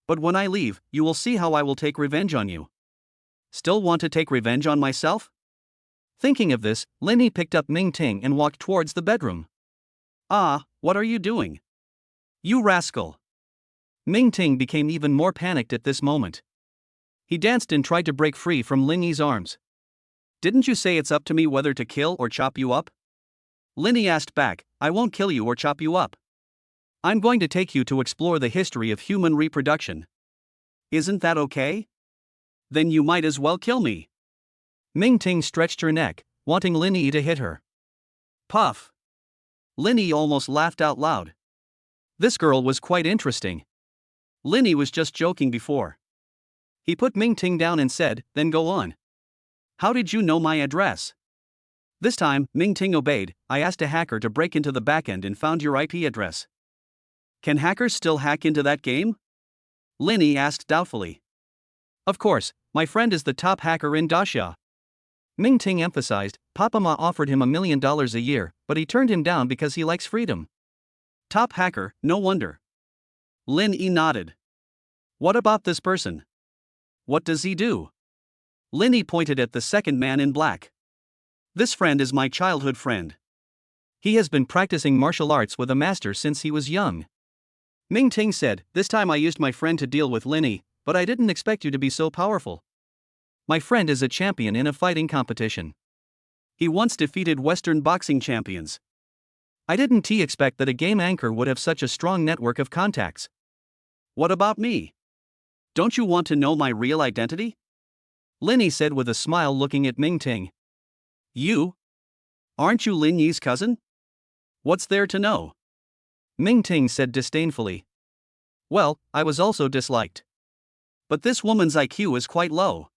But when I leave, you will see how I will take revenge on you. Still want to take revenge on myself? Thinking of this, Linny picked up Ming Ting and walked towards the bedroom. Ah, what are you doing? You rascal! Ming Ting became even more panicked at this moment. He danced and tried to break free from Linny's arms. Didn't you say it's up to me whether to kill or chop you up? Linny asked back, I won't kill you or chop you up. I'm going to take you to explore the history of human reproduction. Isn't that okay? Then you might as well kill me. Ming Ting stretched her neck, wanting Linny to hit her. Puff! Linny almost laughed out loud. This girl was quite interesting. Linny was just joking before. He put Ming Ting down and said, then go on. How did you know my address? This time, Ming Ting obeyed. I asked a hacker to break into the backend and found your IP address. Can hackers still hack into that game? Linny asked doubtfully. Of course, my friend is the top hacker in Daxia. Ming Ting emphasized. Papa Ma offered him $1 million a year, but he turned him down because he likes freedom. Top hacker, no wonder. Lin Yi nodded. What about this person? What does he do? Linny pointed at the second man in black. This friend is my childhood friend. He has been practicing martial arts with a master since he was young. Ming Ting said, this time I used my friend to deal with Linny, but I didn't expect you to be so powerful. My friend is a champion in a fighting competition. He once defeated Western boxing champions. I didn't expect that a game anchor would have such a strong network of contacts. What about me? Don't you want to know my real identity? Linny said with a smile looking at Ming Ting. You? Aren't you Lin Yi's cousin? What's there to know? Ming Ting said disdainfully. Well, I was also disliked. But this woman's IQ is quite low.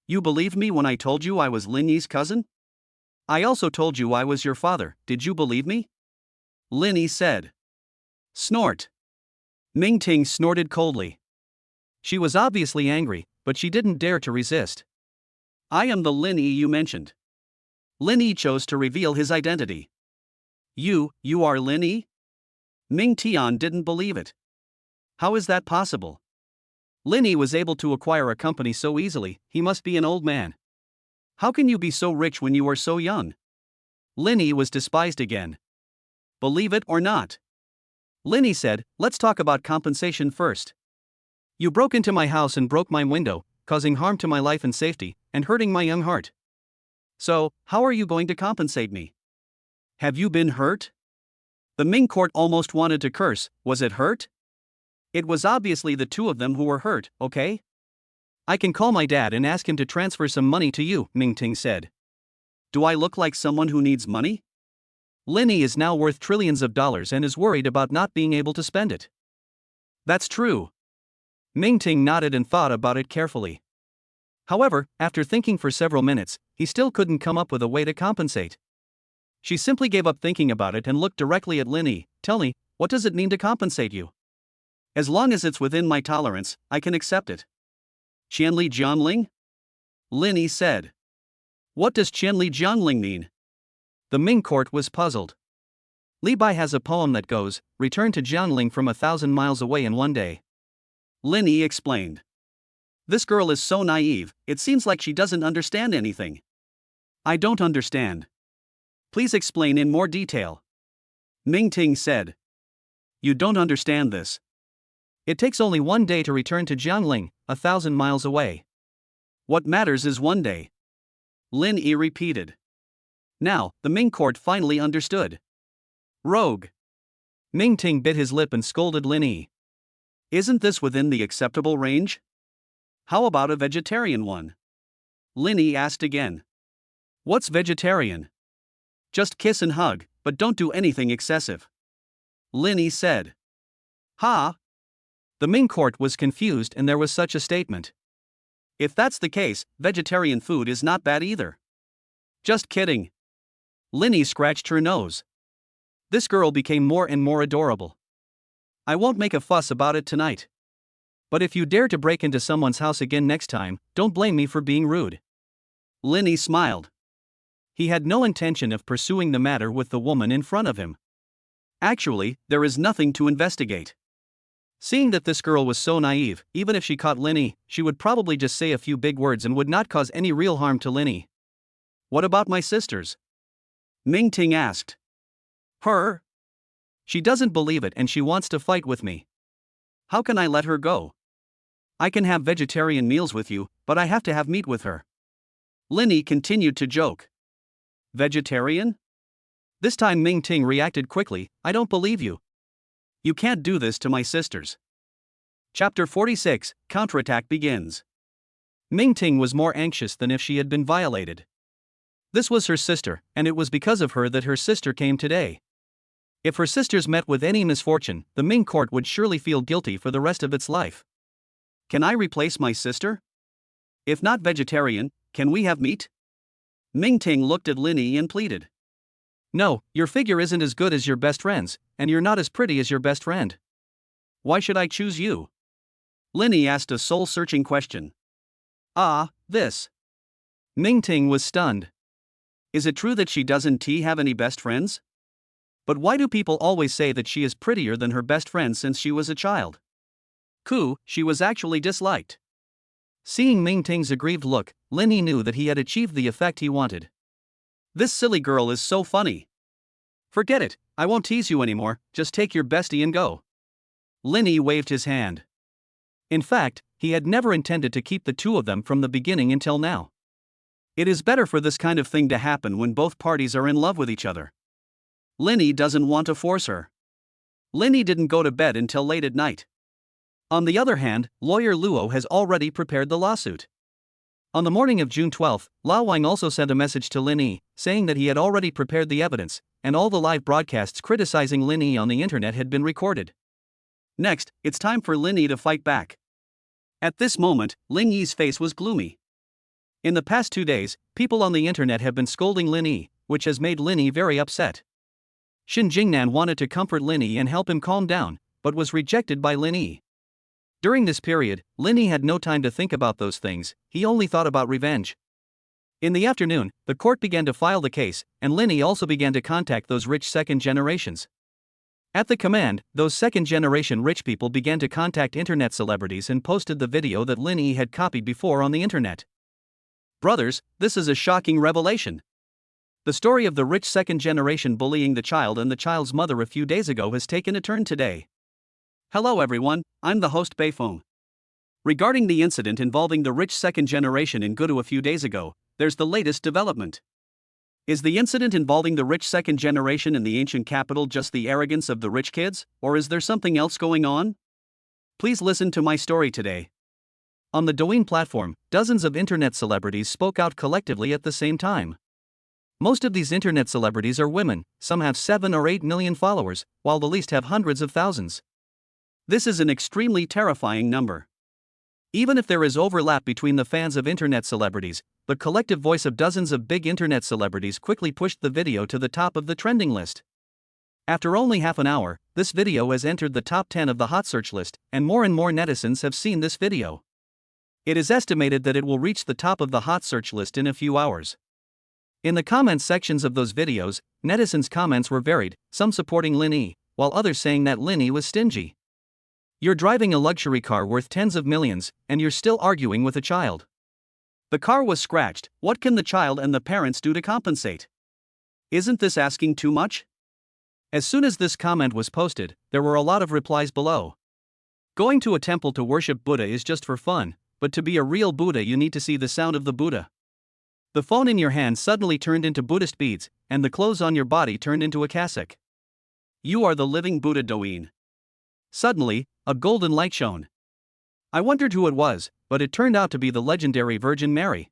You believed me when I told you I was Lin Yi's cousin? I also told you I was your father, did you believe me? Linny said. Snort. Ming Ting snorted coldly. She was obviously angry, but she didn't dare to resist. I am the Lin Yi you mentioned. Lin Yi chose to reveal his identity. You are Lin Yi? Ming Tian didn't believe it. How is that possible? Lin Yi was able to acquire a company so easily, he must be an old man. How can you be so rich when you are so young? Lin Yi was despised again. Believe it or not. Lin Yi said, let's talk about compensation first. You broke into my house and broke my window, causing harm to my life and safety, and hurting my young heart. So, how are you going to compensate me? Have you been hurt? The Ming court almost wanted to curse. Was it hurt? It was obviously the two of them who were hurt, okay? I can call my dad and ask him to transfer some money to you, Ming Ting said. Do I look like someone who needs money? Linny is now worth trillions of dollars and is worried about not being able to spend it. That's true. Ming Ting nodded and thought about it carefully. However, after thinking for several minutes, he still couldn't come up with a way to compensate. She simply gave up thinking about it and looked directly at Linny. Tell me, what does it mean to compensate you? As long as it's within my tolerance, I can accept it. Qianli Jiangling? Linny said. What does Qianli Jiangling mean? The Ming court was puzzled. Li Bai has a poem that goes, return to Jiangling from 1,000 miles away in one day. Linny explained. This girl is so naive, it seems like she doesn't understand anything. I don't understand. Please explain in more detail. Ming Ting said. You don't understand this. It takes only 1 day to return to Jiangling, 1,000 miles away. What matters is 1 day. Lin Yi repeated. Now, the Ming court finally understood. Rogue. Ming Ting bit his lip and scolded Lin Yi. Isn't this within the acceptable range? How about a vegetarian one? Lin Yi asked again. What's vegetarian? Just kiss and hug, but don't do anything excessive. Lin Yi said. Ha! The Ming court was confused and there was such a statement. If that's the case, vegetarian food is not bad either. Just kidding. Lin Yi scratched her nose. This girl became more and more adorable. I won't make a fuss about it tonight. But if you dare to break into someone's house again next time, don't blame me for being rude. Lin Yi smiled. He had no intention of pursuing the matter with the woman in front of him. Actually, there is nothing to investigate. Seeing that this girl was so naive, even if she caught Lin Yi, she would probably just say a few big words and would not cause any real harm to Lin Yi. What about my sisters? Ming Ting asked. Her? She doesn't believe it and she wants to fight with me. How can I let her go? I can have vegetarian meals with you, but I have to have meat with her. Linny continued to joke. Vegetarian? This time Ming Ting reacted quickly. I don't believe you. You can't do this to my sisters. Chapter 46, Counterattack begins. Ming Ting was more anxious than if she had been violated. This was her sister, and it was because of her that her sister came today. If her sisters met with any misfortune, the Ming court would surely feel guilty for the rest of its life. Can I replace my sister? If not vegetarian, can we have meat? Ming Ting looked at Linny and pleaded. No, your figure isn't as good as your best friend's, and you're not as pretty as your best friend. Why should I choose you? Linny asked a soul-searching question. This. Ming Ting was stunned. Is it true that she doesn't have any best friends? But why do people always say that she is prettier than her best friend since she was a child? She was actually disliked. Seeing Ming Ting's aggrieved look, Linny knew that he had achieved the effect he wanted. This silly girl is so funny. Forget it, I won't tease you anymore, just take your bestie and go. Linny waved his hand. In fact, he had never intended to keep the two of them from the beginning until now. It is better for this kind of thing to happen when both parties are in love with each other. Linny doesn't want to force her. Linny didn't go to bed until late at night. On the other hand, lawyer Luo has already prepared the lawsuit. On the morning of June 12, Lao Wang also sent a message to Linny, saying that he had already prepared the evidence, and all the live broadcasts criticizing Linny on the internet had been recorded. Next, it's time for Linny to fight back. At this moment, Ling Yi's face was gloomy. In the past 2 days, people on the internet have been scolding Linny, which has made Linny very upset. Shin Jingnan wanted to comfort Linny and help him calm down, but was rejected by Linny. During this period, Linny had no time to think about those things, he only thought about revenge. In the afternoon, the court began to file the case, and Linny also began to contact those rich second generations. At the command, those second-generation rich people began to contact internet celebrities and posted the video that Linny had copied before on the internet. Brothers, this is a shocking revelation. The story of the rich second-generation bullying the child and the child's mother a few days ago has taken a turn today. Hello everyone, I'm the host Beifeng. Regarding the incident involving the rich second generation in Gudu a few days ago, there's the latest development. Is the incident involving the rich second generation in the ancient capital just the arrogance of the rich kids, or is there something else going on? Please listen to my story today. On the Douyin platform, dozens of internet celebrities spoke out collectively at the same time. Most of these internet celebrities are women, some have 7 or 8 million followers, while the least have hundreds of thousands. This is an extremely terrifying number. Even if there is overlap between the fans of internet celebrities, the collective voice of dozens of big internet celebrities quickly pushed the video to the top of the trending list. After only half an hour, this video has entered the top 10 of the hot search list, and more netizens have seen this video. It is estimated that it will reach the top of the hot search list in a few hours. In the comments sections of those videos, netizens' comments were varied, some supporting Linny, while others saying that Linny was stingy. You're driving a luxury car worth tens of millions, and you're still arguing with a child. The car was scratched, what can the child and the parents do to compensate? Isn't this asking too much? As soon as this comment was posted, there were a lot of replies below. Going to a temple to worship Buddha is just for fun, but to be a real Buddha you need to see the sound of the Buddha. The phone in your hand suddenly turned into Buddhist beads, and the clothes on your body turned into a cassock. You are the living Buddha Douyin. Suddenly, a golden light shone. I wondered who it was, but it turned out to be the legendary Virgin Mary.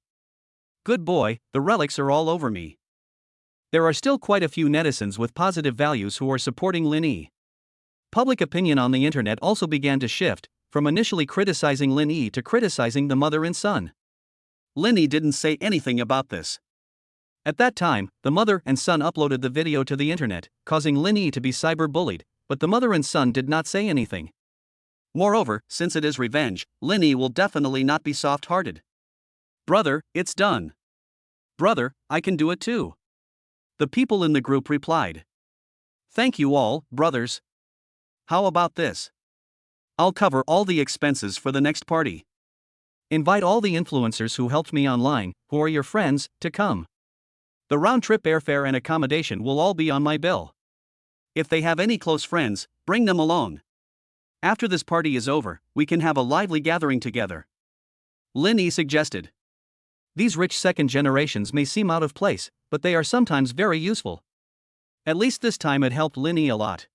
Good boy, the relics are all over me. There are still quite a few netizens with positive values who are supporting Linny. Public opinion on the internet also began to shift, from initially criticizing Linny to criticizing the mother and son. Linny didn't say anything about this. At that time, the mother and son uploaded the video to the internet, causing Linny to be cyber-bullied, but the mother and son did not say anything. Moreover, since it is revenge, Linny will definitely not be soft-hearted. Brother, it's done. Brother, I can do it too. The people in the group replied. Thank you all, brothers. How about this? I'll cover all the expenses for the next party. Invite all the influencers who helped me online, who are your friends, to come. The round-trip airfare and accommodation will all be on my bill. If they have any close friends, bring them along. After this party is over, we can have a lively gathering together. Lin Yi suggested. These rich second generations may seem out of place, but they are sometimes very useful. At least this time it helped Lin Yi a lot.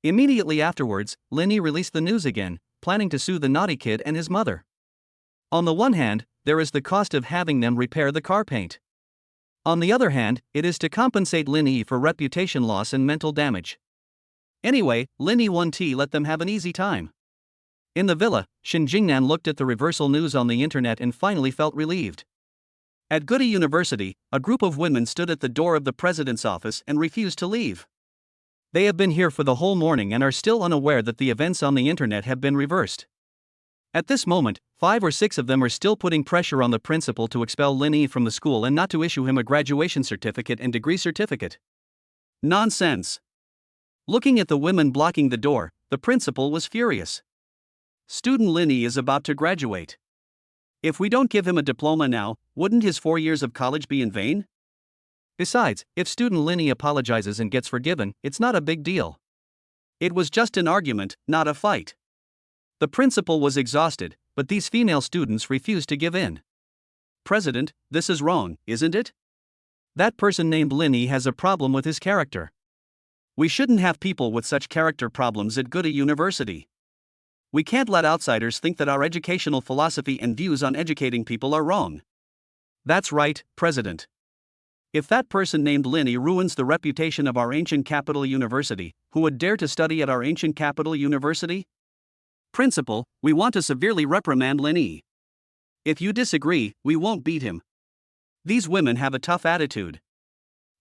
Immediately afterwards, Lin Yi released the news again, planning to sue the naughty kid and his mother. On the one hand, there is the cost of having them repair the car paint. On the other hand, it is to compensate Lin Yi for reputation loss and mental damage. Anyway, Lin Yi 1T let them have an easy time. In the villa, Shin Jingnan looked at the reversal news on the internet and finally felt relieved. At Goody University, a group of women stood at the door of the president's office and refused to leave. They have been here for the whole morning and are still unaware that the events on the internet have been reversed. At this moment, 5 or 6 of them are still putting pressure on the principal to expel Lin Yi from the school and not to issue him a graduation certificate and degree certificate. Nonsense. Looking at the women blocking the door, the principal was furious. Student Lin Yi is about to graduate. If we don't give him a diploma now, wouldn't his 4 years of college be in vain? Besides, if student Lin Yi apologizes and gets forgiven, it's not a big deal. It was just an argument, not a fight. The principal was exhausted, but these female students refused to give in. President, this is wrong, isn't it? That person named Lin Yi has a problem with his character. We shouldn't have people with such character problems at Goody University. We can't let outsiders think that our educational philosophy and views on educating people are wrong. That's right, President. If that person named Lin Yi ruins the reputation of our ancient capital university, who would dare to study at our ancient capital university? Principal, we want to severely reprimand Lin Yi. If you disagree, we won't beat him. These women have a tough attitude.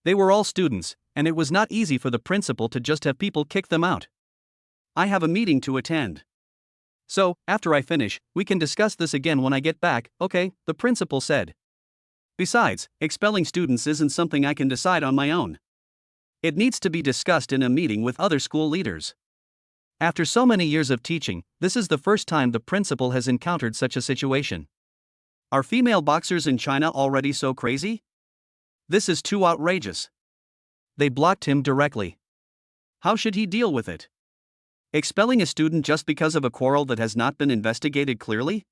They were all students, and it was not easy for the principal to just have people kick them out. I have a meeting to attend. So, after I finish, we can discuss this again when I get back, okay? The principal said. Besides, expelling students isn't something I can decide on my own. It needs to be discussed in a meeting with other school leaders. After so many years of teaching, this is the first time the principal has encountered such a situation. Are female boxers in China already so crazy? This is too outrageous. They blocked him directly. How should he deal with it? Expelling a student just because of a quarrel that has not been investigated clearly?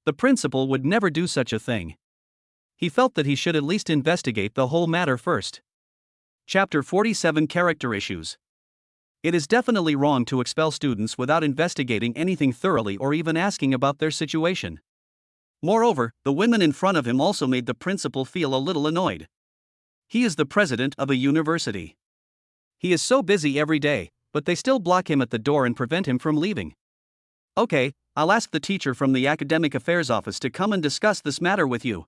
The principal would never do such a thing. He felt that he should at least investigate the whole matter first. Chapter 47 Character Issues. It is definitely wrong to expel students without investigating anything thoroughly or even asking about their situation. Moreover, the women in front of him also made the principal feel a little annoyed. He is the president of a university. He is so busy every day, but they still block him at the door and prevent him from leaving. Okay, I'll ask the teacher from the academic affairs office to come and discuss this matter with you.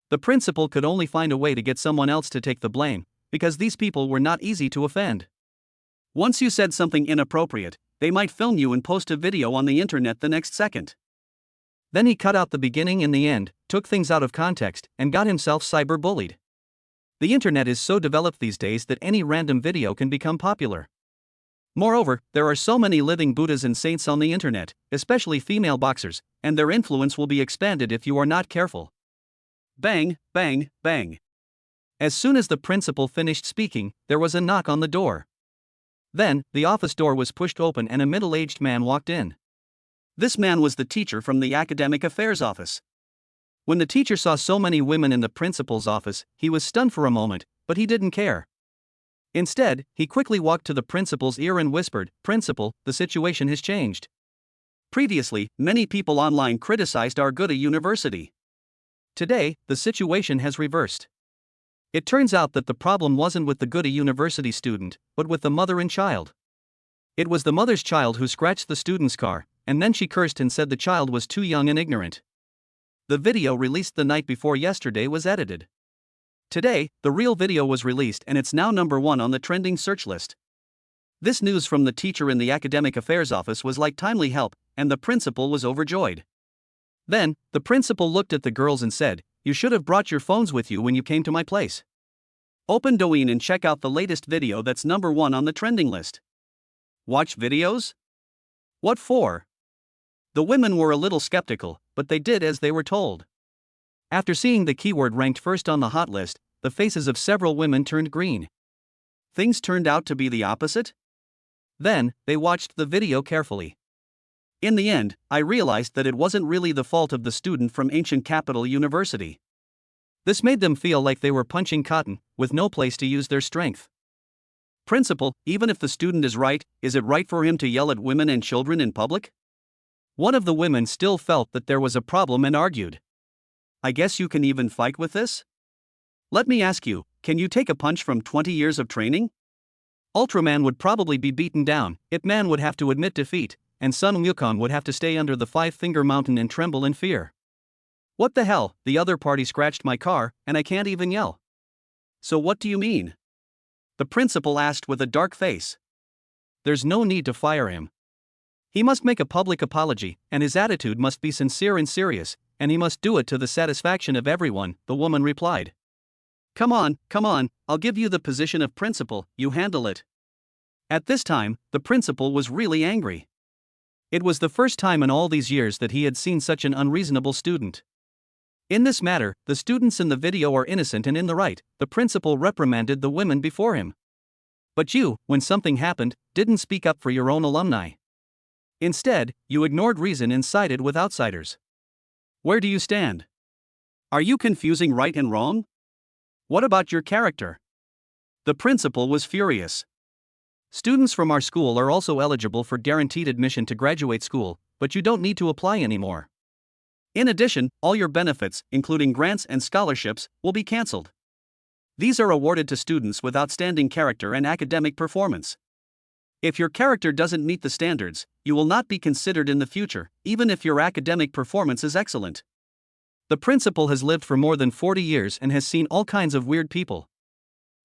The principal could only find a way to get someone else to take the blame, because these people were not easy to offend. Once you said something inappropriate, they might film you and post a video on the internet the next second. Then he cut out the beginning and the end, took things out of context, and got himself cyberbullied. The internet is so developed these days that any random video can become popular. Moreover, there are so many living Buddhas and saints on the internet, especially female boxers, and their influence will be expanded if you are not careful. Bang, bang, bang. As soon as the principal finished speaking, there was a knock on the door. Then, the office door was pushed open and a middle-aged man walked in. This man was the teacher from the academic affairs office. When the teacher saw so many women in the principal's office, he was stunned for a moment, but he didn't care. Instead, he quickly walked to the principal's ear and whispered, "Principal, the situation has changed. Previously, many people online criticized our Goody University. Today, the situation has reversed. It turns out that the problem wasn't with the Goody University student, but with the mother and child. It was the mother's child who scratched the student's car, and then she cursed and said the child was too young and ignorant. The video released the night before yesterday was edited. Today, the real video was released and it's now #1 on the trending search list." This news from the teacher in the academic affairs office was like timely help, and the principal was overjoyed. Then, the principal looked at the girls and said, "You should have brought your phones with you when you came to my place. Open Douyin and check out the latest video that's #1 on the trending list." Watch videos? What for? The women were a little skeptical, but they did as they were told. After seeing the keyword ranked first on the hot list, the the faces of several women turned green. Things turned out to be the opposite? Then, they watched the video carefully. In the end, I realized that it wasn't really the fault of the student from ancient capital university. This made them feel like they were punching cotton, with no place to use their strength. Principal, even if the student is right, is it right for him to yell at women and children in public? One of the women still felt that there was a problem and argued. I guess you can even fight with this? Let me ask you, can you take a punch from 20 years of training? Ultraman would probably be beaten down, Ip Man would have to admit defeat, and Sun Wukong would have to stay under the five-finger mountain and tremble in fear. What the hell, the other party scratched my car, and I can't even yell. So what do you mean? The principal asked with a dark face. There's no need to fire him. He must make a public apology, and his attitude must be sincere and serious, and he must do it to the satisfaction of everyone, the woman replied. Come on, I'll give you the position of principal, you handle it. At this time, the principal was really angry. It was the first time in all these years that he had seen such an unreasonable student. In this matter, the students in the video are innocent and in the right, the principal reprimanded the women before him. But you, when something happened, didn't speak up for your own alumni. Instead, you ignored reason and sided with outsiders. Where do you stand? Are you confusing right and wrong? What about your character? The principal was furious. Students from our school are also eligible for guaranteed admission to graduate school, but you don't need to apply anymore. In addition, all your benefits, including grants and scholarships, will be cancelled. These are awarded to students with outstanding character and academic performance. If your character doesn't meet the standards, you will not be considered in the future, even if your academic performance is excellent. The principal has lived for more than 40 years and has seen all kinds of weird people.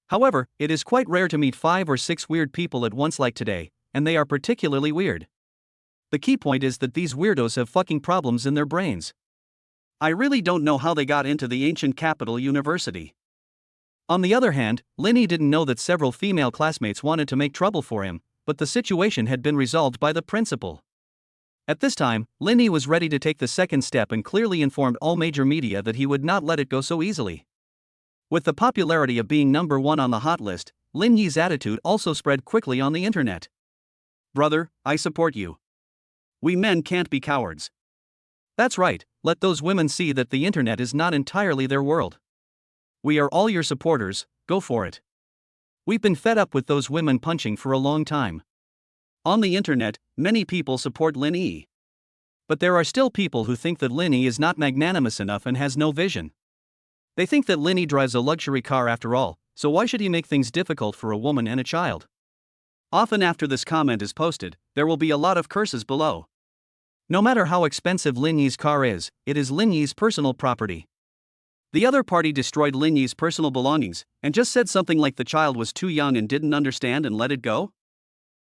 However, it is quite rare to meet 5 or 6 weird people at once like today, and they are particularly weird. The key point is that these weirdos have fucking problems in their brains. I really don't know how they got into the ancient capital university. On the other hand, Linny didn't know that several female classmates wanted to make trouble for him, but the situation had been resolved by the principal. At this time, Linny was ready to take the second step and clearly informed all major media that he would not let it go so easily. With the popularity of being number 1 on the hot list, Lin Yi's attitude also spread quickly on the internet. Brother, I support you. We men can't be cowards. That's right, let those women see that the internet is not entirely their world. We are all your supporters, go for it. We've been fed up with those women punching for a long time. On the internet, many people support Lin Yi. But there are still people who think that Lin Yi is not magnanimous enough and has no vision. They think that Lin Yi drives a luxury car after all, so why should he make things difficult for a woman and a child? Often after this comment is posted, there will be a lot of curses below. No matter how expensive Lin Yi's car is, it is Lin Yi's personal property. The other party destroyed Lin Yi's personal belongings, and just said something like the child was too young and didn't understand and let it go?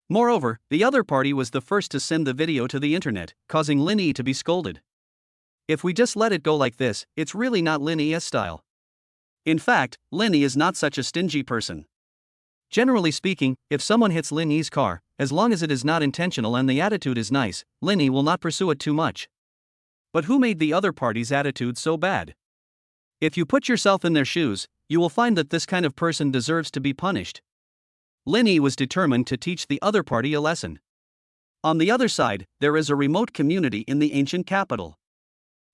Moreover, the other party was the first to send the video to the internet, causing Lin Yi to be scolded. If we just let it go like this, it's really not Lin Yi's style. In fact, Lin Yi is not such a stingy person. Generally speaking, if someone hits Lin Yi's car, as long as it is not intentional and the attitude is nice, Lin Yi will not pursue it too much. But who made the other party's attitude so bad? If you put yourself in their shoes, you will find that this kind of person deserves to be punished. Lin Yi was determined to teach the other party a lesson. On the other side, there is a remote community in the ancient capital.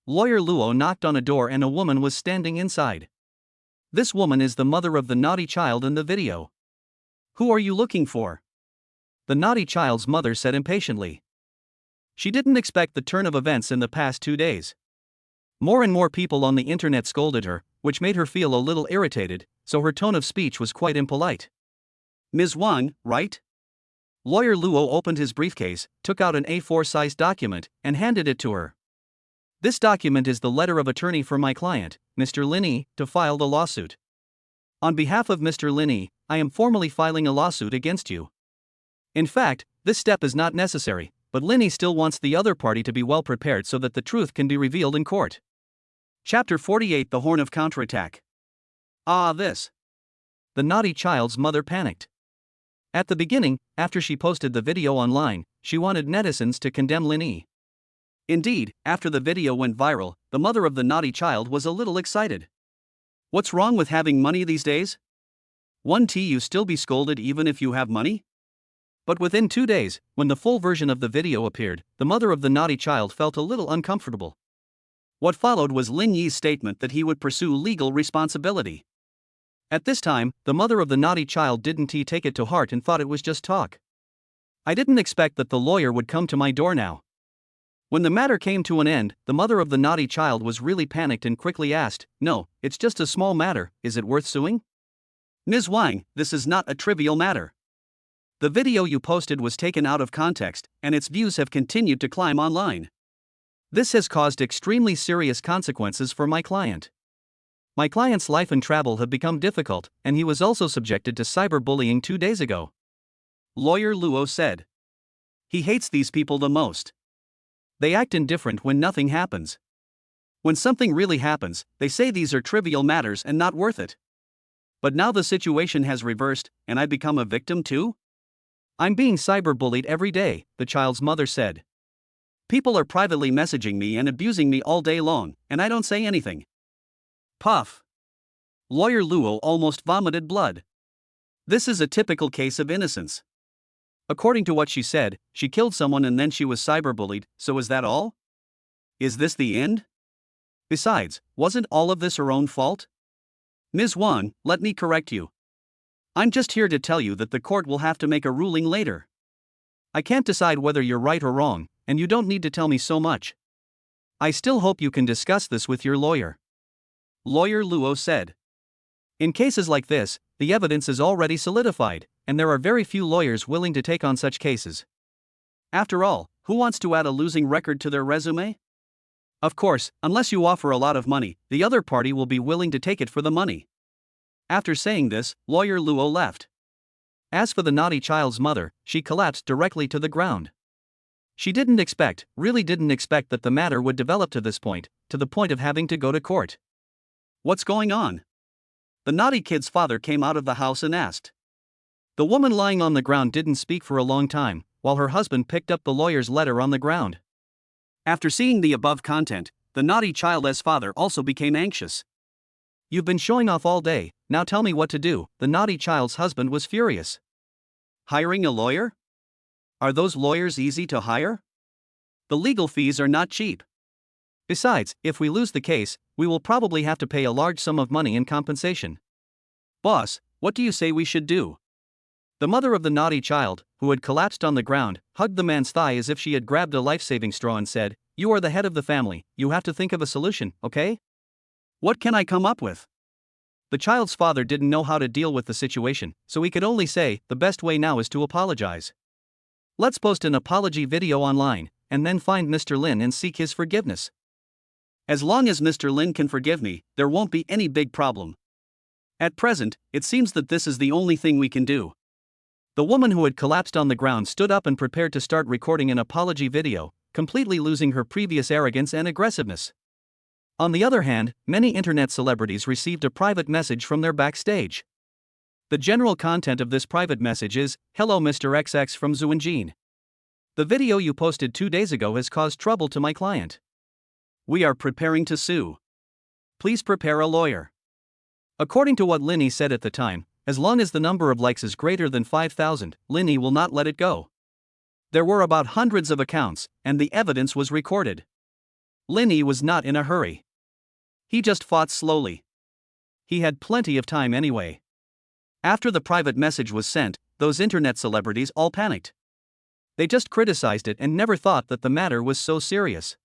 Lawyer Luo knocked on a door and a woman was standing inside. This woman is the mother of the naughty child in the video. Who are you looking for? The naughty child's mother said impatiently. She didn't expect the turn of events in the past 2 days. More and more people on the internet scolded her, which made her feel a little irritated, so her tone of speech was quite impolite. Ms. Wang, right? Lawyer Luo opened his briefcase, took out an A4-sized document, and handed it to her. This document is the letter of attorney for my client, Mr. Lin Yi, to file the lawsuit. On behalf of Mr. Lin Yi, I am formally filing a lawsuit against you. In fact, this step is not necessary, but Lin Yi still wants the other party to be well prepared so that the truth can be revealed in court. Chapter 48: The Horn of Counterattack. This. The naughty child's mother panicked. At the beginning, after she posted the video online, she wanted netizens to condemn Lin Yi. Indeed, after the video went viral, the mother of the naughty child was a little excited. What's wrong with having money these days? One T you still be scolded even if you have money? But within 2 days, when the full version of the video appeared, the mother of the naughty child felt a little uncomfortable. What followed was Lin Yi's statement that he would pursue legal responsibility. At this time, the mother of the naughty child didn't take it to heart and thought it was just talk. I didn't expect that the lawyer would come to my door now. When the matter came to an end, the mother of the naughty child was really panicked and quickly asked, "No, it's just a small matter, is it worth suing?" Ms. Wang, this is not a trivial matter. The video you posted was taken out of context, and its views have continued to climb online. This has caused extremely serious consequences for my client. My client's life and travel have become difficult, and he was also subjected to cyberbullying 2 days ago. Lawyer Luo said. He hates these people the most. They act indifferent when nothing happens. When something really happens, they say these are trivial matters and not worth it. But now the situation has reversed, and I become a victim too? I'm being cyberbullied every day, the child's mother said. People are privately messaging me and abusing me all day long, and I don't say anything. Puff. Lawyer Luo almost vomited blood. This is a typical case of innocence. According to what she said, she killed someone and then she was cyberbullied, so is that all? Is this the end? Besides, wasn't all of this her own fault? Ms. Wang, let me correct you. I'm just here to tell you that the court will have to make a ruling later. I can't decide whether you're right or wrong, and you don't need to tell me so much. I still hope you can discuss this with your lawyer. Lawyer Luo said. In cases like this, the evidence is already solidified, and there are very few lawyers willing to take on such cases. After all, who wants to add a losing record to their resume? Of course, unless you offer a lot of money, the other party will be willing to take it for the money. After saying this, Lawyer Luo left. As for the naughty child's mother, she collapsed directly to the ground. She really didn't expect that the matter would develop to this point, to the point of having to go to court. What's going on? The naughty kid's father came out of the house and asked. The woman lying on the ground didn't speak for a long time, while her husband picked up the lawyer's letter on the ground. After seeing the above content, the naughty child's father also became anxious. You've been showing off all day, now tell me what to do, the naughty child's husband was furious. Hiring a lawyer? Are those lawyers easy to hire? The legal fees are not cheap. Besides, if we lose the case, we will probably have to pay a large sum of money in compensation. Boss, what do you say we should do? The mother of the naughty child, who had collapsed on the ground, hugged the man's thigh as if she had grabbed a life-saving straw and said, "You are the head of the family, you have to think of a solution, okay? What can I come up with?" The child's father didn't know how to deal with the situation, so he could only say, the best way now is to apologize. Let's post an apology video online, and then find Mr. Lin and seek his forgiveness. As long as Mr. Lin can forgive me, there won't be any big problem. At present, it seems that this is the only thing we can do. The woman who had collapsed on the ground stood up and prepared to start recording an apology video, completely losing her previous arrogance and aggressiveness. On the other hand, many internet celebrities received a private message from their backstage. The general content of this private message is, "Hello Mr. XX from Zuanjin. The video you posted 2 days ago has caused trouble to my client. We are preparing to sue. Please prepare a lawyer." According to what Linny said at the time, as long as the number of likes is greater than 5,000, Linny will not let it go. There were about hundreds of accounts, and the evidence was recorded. Linny was not in a hurry. He just fought slowly. He had plenty of time anyway. After the private message was sent, those internet celebrities all panicked. They just criticized it and never thought that the matter was so serious.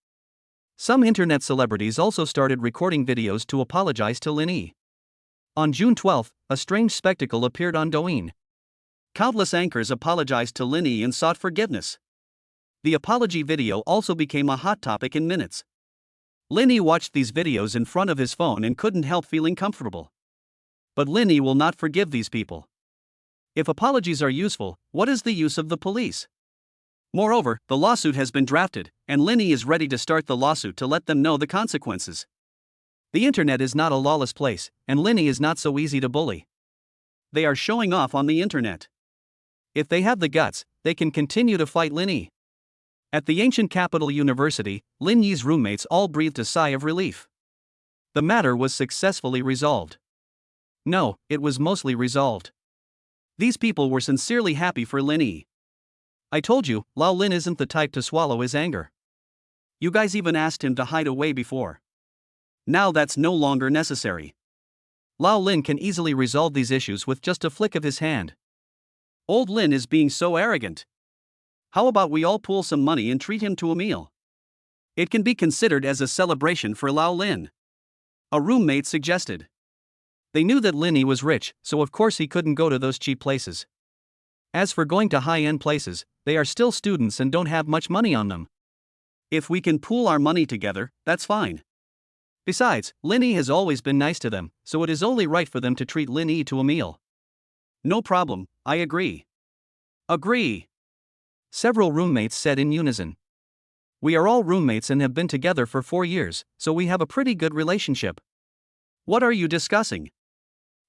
Some internet celebrities also started recording videos to apologize to Linny. On June 12, a strange spectacle appeared on Douyin. Countless anchors apologized to Linny and sought forgiveness. The apology video also became a hot topic in minutes. Linny watched these videos in front of his phone and couldn't help feeling comfortable. But Linny will not forgive these people. If apologies are useful, what is the use of the police? Moreover, the lawsuit has been drafted, and Linny is ready to start the lawsuit to let them know the consequences. The internet is not a lawless place, and Linny is not so easy to bully. They are showing off on the internet. If they have the guts, they can continue to fight Linny. At the ancient capital university, Lin Yi's roommates all breathed a sigh of relief. The matter was successfully resolved. No, it was mostly resolved. These people were sincerely happy for Lin Yi. I told you, Lao Lin isn't the type to swallow his anger. You guys even asked him to hide away before. Now that's no longer necessary. Lao Lin can easily resolve these issues with just a flick of his hand. Old Lin is being so arrogant. How about we all pool some money and treat him to a meal? It can be considered as a celebration for Lao Lin. A roommate suggested. They knew that Lin Yi was rich, so of course he couldn't go to those cheap places. As for going to high-end places, they are still students and don't have much money on them. If we can pool our money together, that's fine. Besides, Lin Yi has always been nice to them, so it is only right for them to treat Lin Yi to a meal. No problem, I agree. Agree. Several roommates said in unison. We are all roommates and have been together for 4 years, so we have a pretty good relationship. What are you discussing?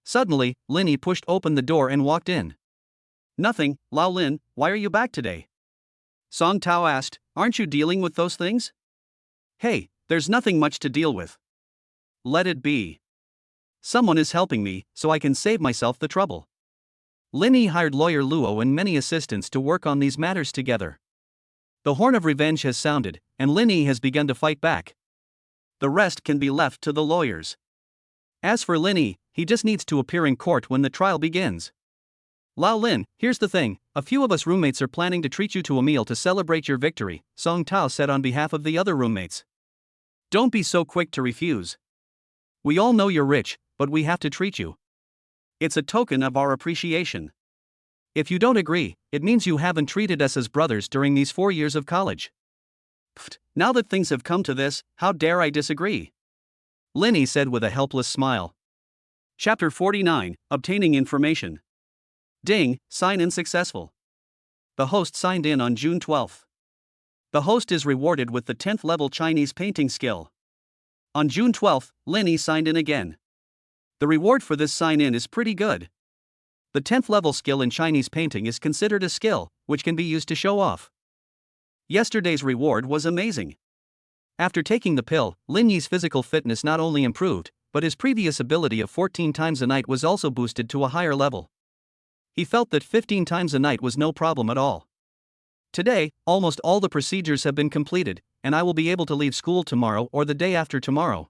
Suddenly, Lin Yi pushed open the door and walked in. Nothing, Lao Lin, why are you back today? Song Tao asked, aren't you dealing with those things? Hey, there's nothing much to deal with. Let it be. Someone is helping me, so I can save myself the trouble. Lin Yi hired lawyer Luo and many assistants to work on these matters together. The horn of revenge has sounded, and Lin Yi has begun to fight back. The rest can be left to the lawyers. As for Lin Yi, he just needs to appear in court when the trial begins. Lao Lin, here's the thing, a few of us roommates are planning to treat you to a meal to celebrate your victory, Song Tao said on behalf of the other roommates. Don't be so quick to refuse. We all know you're rich, but we have to treat you. It's a token of our appreciation. If you don't agree, it means you haven't treated us as brothers during these 4 years of college. Pfft, now that things have come to this, how dare I disagree? Lin Yi said with a helpless smile. Chapter 49, Obtaining Information. Ding, sign-in successful. The host signed in on June 12th. The host is rewarded with the 10th level Chinese painting skill. On June 12th, Lin Yi signed in again. The reward for this sign-in is pretty good. The 10th level skill in Chinese painting is considered a skill, which can be used to show off. Yesterday's reward was amazing. After taking the pill, Lin Yi's physical fitness not only improved, but his previous ability of 14 times a night was also boosted to a higher level. He felt that 15 times a night was no problem at all. Today, almost all the procedures have been completed, and I will be able to leave school tomorrow or the day after tomorrow.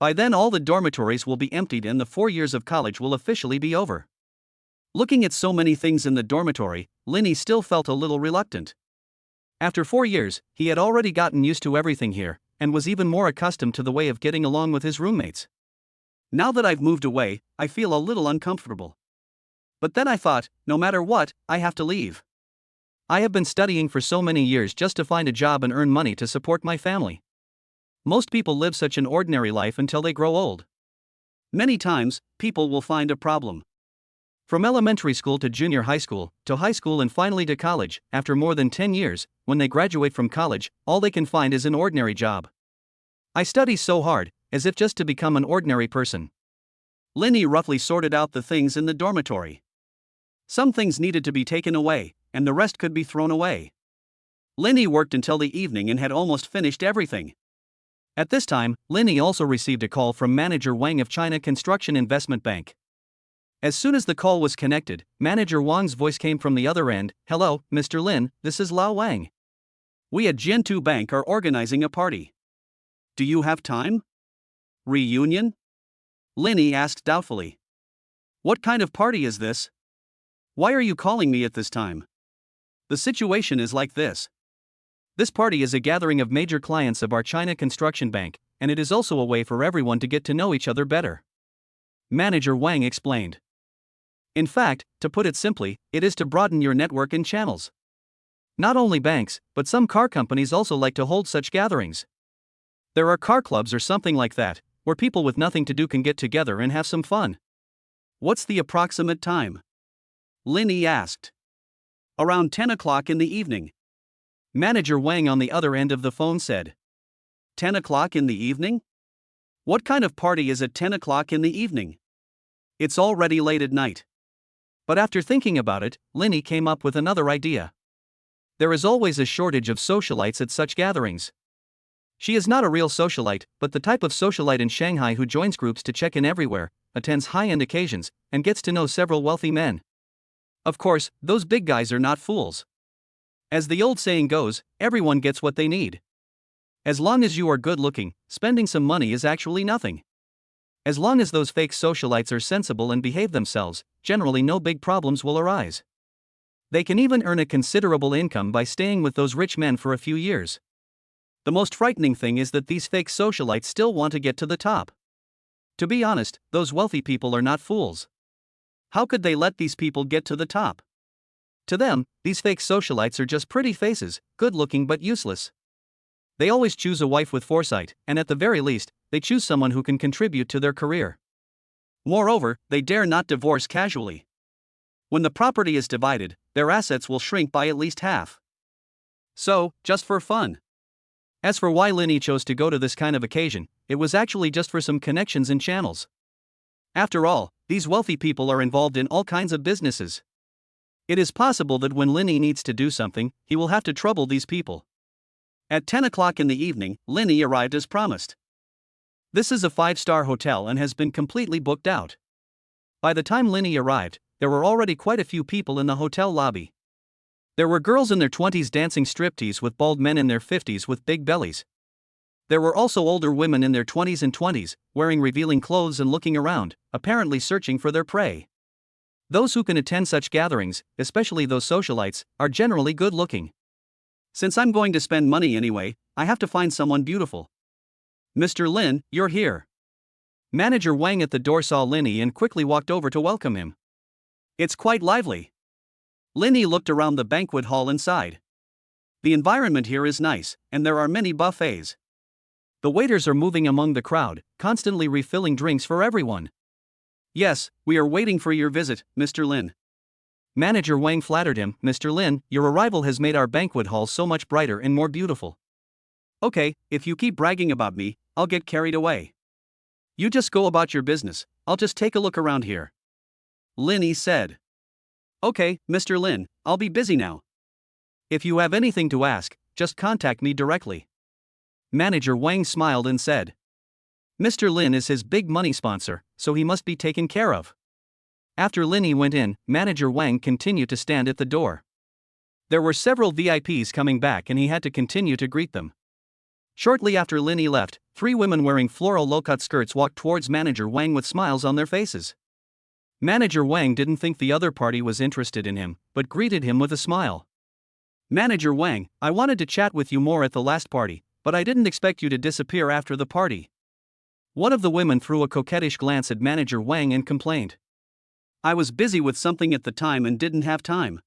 By then all the dormitories will be emptied and the 4 years of college will officially be over. Looking at so many things in the dormitory, Lin Yi still felt a little reluctant. After 4 years, he had already gotten used to everything here, and was even more accustomed to the way of getting along with his roommates. Now that I've moved away, I feel a little uncomfortable. But then I thought, no matter what, I have to leave. I have been studying for so many years just to find a job and earn money to support my family. Most people live such an ordinary life until they grow old. Many times, people will find a problem. From elementary school to junior high school and finally to college, after more than 10 years, when they graduate from college, all they can find is an ordinary job. I study so hard, as if just to become an ordinary person. Lin Yi roughly sorted out the things in the dormitory. Some things needed to be taken away, and the rest could be thrown away. Lin Yi worked until the evening and had almost finished everything. At this time, Lin Yi also received a call from Manager Wang of China Construction Investment Bank. As soon as the call was connected, Manager Wang's voice came from the other end. Hello, Mr. Lin, this is Lao Wang. We at Jiantu Bank are organizing a party. Do you have time? Reunion? Lin Yi asked doubtfully. What kind of party is this? Why are you calling me at this time? The situation is like this. This party is a gathering of major clients of our China Construction Bank, and it is also a way for everyone to get to know each other better. Manager Wang explained. In fact, to put it simply, it is to broaden your network and channels. Not only banks, but some car companies also like to hold such gatherings. There are car clubs or something like that, where people with nothing to do can get together and have some fun. What's the approximate time? Lin Yi asked. Around 10 o'clock in the evening. Manager Wang on the other end of the phone said. 10 o'clock in the evening? What kind of party is at 10 o'clock in the evening? It's already late at night. But after thinking about it, Lin Yi came up with another idea. There is always a shortage of socialites at such gatherings. She is not a real socialite, but the type of socialite in Shanghai who joins groups to check in everywhere, attends high-end occasions, and gets to know several wealthy men. Of course, those big guys are not fools. As the old saying goes, everyone gets what they need. As long as you are good looking, spending some money is actually nothing. As long as those fake socialites are sensible and behave themselves, generally no big problems will arise. They can even earn a considerable income by staying with those rich men for a few years. The most frightening thing is that these fake socialites still want to get to the top. To be honest, those wealthy people are not fools. How could they let these people get to the top? To them, these fake socialites are just pretty faces, good looking but useless. They always choose a wife with foresight, and at the very least, they choose someone who can contribute to their career. Moreover, they dare not divorce casually. When the property is divided, their assets will shrink by at least half. So, just for fun. As for why Linny chose to go to this kind of occasion, it was actually just for some connections and channels. After all, these wealthy people are involved in all kinds of businesses. It is possible that when Linny needs to do something, he will have to trouble these people. At 10 o'clock in the evening, Linny arrived as promised. This is a 5-star hotel and has been completely booked out. By the time Linny arrived, there were already quite a few people in the hotel lobby. There were girls in their 20s dancing striptease with bald men in their 50s with big bellies. There were also older women in their 20s and 20s, wearing revealing clothes and looking around, apparently searching for their prey. Those who can attend such gatherings, especially those socialites, are generally good looking. Since I'm going to spend money anyway, I have to find someone beautiful. Mr. Lin, you're here. Manager Wang at the door saw Linny and quickly walked over to welcome him. It's quite lively. Linny looked around the banquet hall and sighed. The environment here is nice, and there are many buffets. The waiters are moving among the crowd, constantly refilling drinks for everyone. Yes, we are waiting for your visit, Mr. Lin. Manager Wang flattered him. Mr. Lin, your arrival has made our banquet hall so much brighter and more beautiful. Okay, if you keep bragging about me, I'll get carried away. You just go about your business, I'll just take a look around here. Linny said. Okay, Mr. Lin, I'll be busy now. If you have anything to ask, just contact me directly. Manager Wang smiled and said. Mr. Lin is his big money sponsor, so he must be taken care of. After Linny went in, Manager Wang continued to stand at the door. There were several VIPs coming back and he had to continue to greet them. Shortly after Linny left, 3 women wearing floral low-cut skirts walked towards Manager Wang with smiles on their faces. Manager Wang didn't think the other party was interested in him, but greeted him with a smile. Manager Wang, I wanted to chat with you more at the last party, but I didn't expect you to disappear after the party. One of the women threw a coquettish glance at Manager Wang and complained. I was busy with something at the time and didn't have time.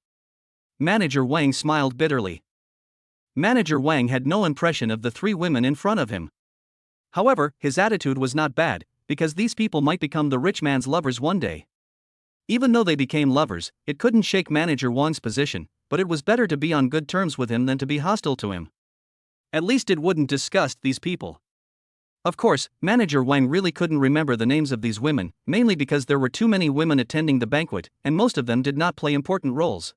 Manager Wang smiled bitterly. Manager Wang had no impression of the 3 women in front of him. However, his attitude was not bad, because these people might become the rich man's lovers one day. Even though they became lovers, it couldn't shake Manager Wang's position, but it was better to be on good terms with him than to be hostile to him. At least it wouldn't disgust these people. Of course, Manager Wang really couldn't remember the names of these women, mainly because there were too many women attending the banquet, and most of them did not play important roles.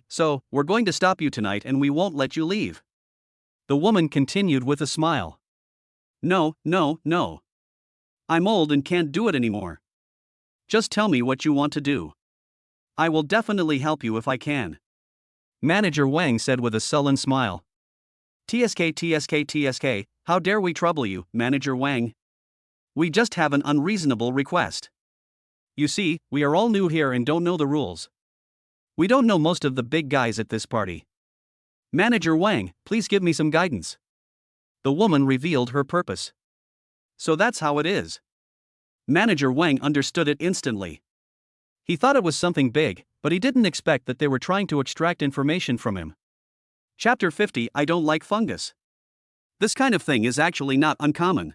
So, we're going to stop you tonight and we won't let you leave. The woman continued with a smile. No. I'm old and can't do it anymore. Just tell me what you want to do. I will definitely help you if I can. Manager Wang said with a sullen smile. TSK, how dare we trouble you, Manager Wang? We just have an unreasonable request. You see, we are all new here and don't know the rules. We don't know most of the big guys at this party. Manager Wang, please give me some guidance. The woman revealed her purpose. So that's how it is. Manager Wang understood it instantly. He thought it was something big, but he didn't expect that they were trying to extract information from him. Chapter 50 I don't like fungus. This kind of thing is actually not uncommon.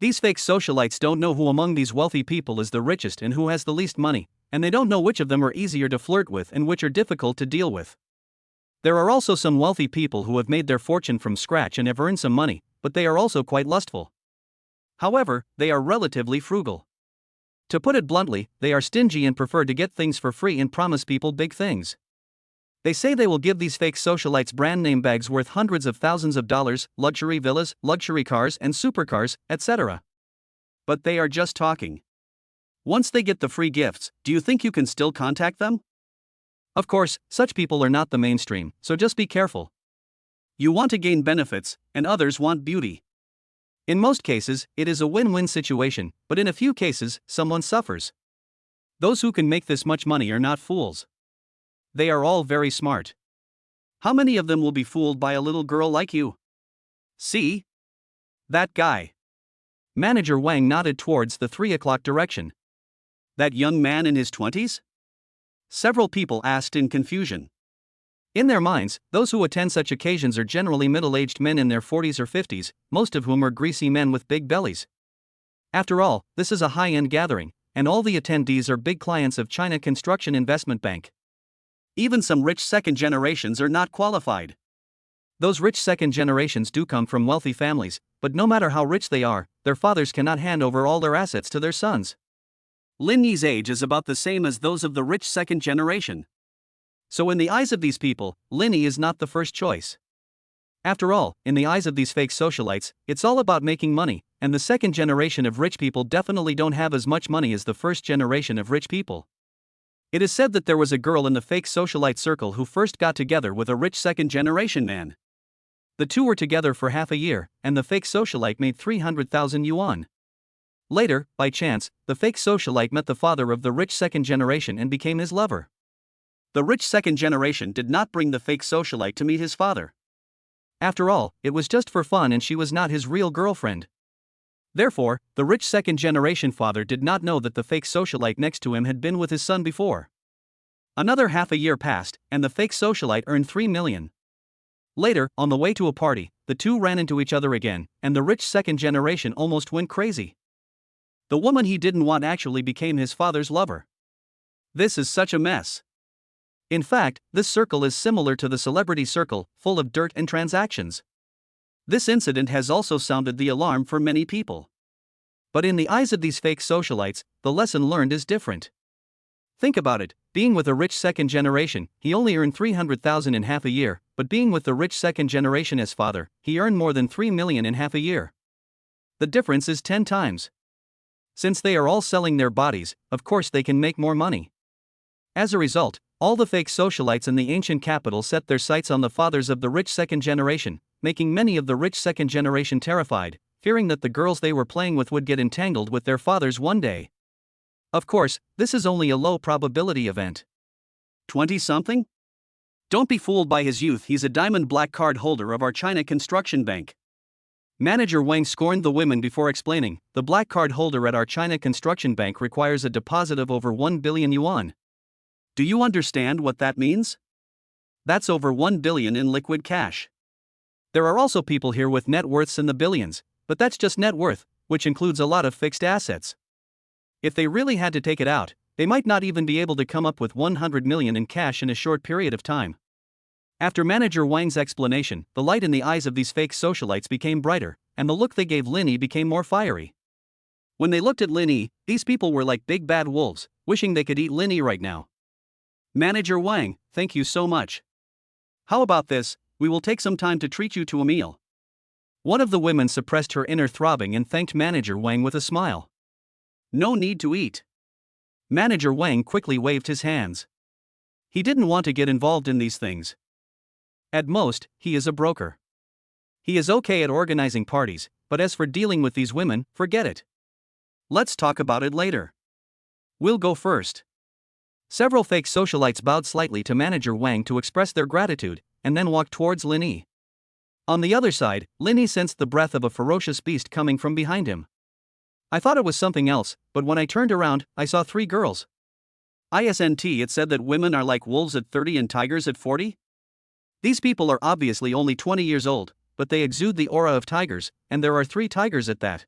These fake socialites don't know who among these wealthy people is the richest and who has the least money, and they don't know which of them are easier to flirt with and which are difficult to deal with. There are also some wealthy people who have made their fortune from scratch and have earned some money, but they are also quite lustful. However, they are relatively frugal. To put it bluntly, they are stingy and prefer to get things for free and promise people big things. They say they will give these fake socialites brand name bags worth hundreds of thousands of dollars, luxury villas, luxury cars and supercars, etc. But they are just talking. Once they get the free gifts, do you think you can still contact them? Of course, such people are not the mainstream, so just be careful. You want to gain benefits, and others want beauty. In most cases, it is a win-win situation, but in a few cases, someone suffers. Those who can make this much money are not fools. They are all very smart. How many of them will be fooled by a little girl like you? See? That guy. Manager Wang nodded towards the 3 o'clock direction. That young man in his 20s? Several people asked in confusion. In their minds, those who attend such occasions are generally middle-aged men in their 40s or 50s, most of whom are greasy men with big bellies. After all, this is a high-end gathering, and all the attendees are big clients of China Construction Investment Bank. Even some rich second generations are not qualified. Those rich second generations do come from wealthy families, but no matter how rich they are, their fathers cannot hand over all their assets to their sons. Lin Yi's age is about the same as those of the rich second generation. So in the eyes of these people, Lin Yi is not the first choice. After all, in the eyes of these fake socialites, it's all about making money, and the second generation of rich people definitely don't have as much money as the first generation of rich people. It is said that there was a girl in the fake socialite circle who first got together with a rich second generation man. The two were together for half a year, and the fake socialite made 300,000 yuan. Later, by chance, the fake socialite met the father of the rich second generation and became his lover. The rich second generation did not bring the fake socialite to meet his father. After all, it was just for fun and she was not his real girlfriend. Therefore, the rich second generation father did not know that the fake socialite next to him had been with his son before. Another half a year passed, and the fake socialite earned 3 million. Later, on the way to a party, the two ran into each other again, and the rich second generation almost went crazy. The woman he didn't want actually became his father's lover. This is such a mess. In fact, this circle is similar to the celebrity circle, full of dirt and transactions. This incident has also sounded the alarm for many people. But in the eyes of these fake socialites, the lesson learned is different. Think about it, being with a rich second generation, he only earned 300,000 in half a year, but being with the rich second generation as father, he earned more than 3 million in half a year. The difference is 10 times. Since they are all selling their bodies, of course they can make more money. As a result, all the fake socialites in the ancient capital set their sights on the fathers of the rich second generation, making many of the rich second generation terrified, fearing that the girls they were playing with would get entangled with their fathers one day. Of course, this is only a low probability event. 20-something? Don't be fooled by his youth, he's a diamond black card holder of our China Construction Bank. Manager Wang scorned the women before explaining, the black card holder at our China Construction Bank requires a deposit of over 1 billion yuan. Do you understand what that means? That's over 1 billion in liquid cash. There are also people here with net worths in the billions, but that's just net worth, which includes a lot of fixed assets. If they really had to take it out, they might not even be able to come up with 100 million in cash in a short period of time. After Manager Wang's explanation, the light in the eyes of these fake socialites became brighter, and the look they gave Lin Yi became more fiery. When they looked at Lin Yi, these people were like big bad wolves, wishing they could eat Lin Yi right now. Manager Wang, thank you so much. How about this, we will take some time to treat you to a meal. One of the women suppressed her inner throbbing and thanked Manager Wang with a smile. No need to eat. Manager Wang quickly waved his hands. He didn't want to get involved in these things. At most, he is a broker. He is okay at organizing parties, but as for dealing with these women, forget it. Let's talk about it later. We'll go first. Several fake socialites bowed slightly to Manager Wang to express their gratitude, and then walked towards Lin Yi. On the other side, Lin Yi sensed the breath of a ferocious beast coming from behind him. I thought it was something else, but when I turned around, I saw 3 girls. Isn't it said that women are like wolves at 30 and tigers at 40? These people are obviously only 20 years old, but they exude the aura of tigers, and there are 3 tigers at that.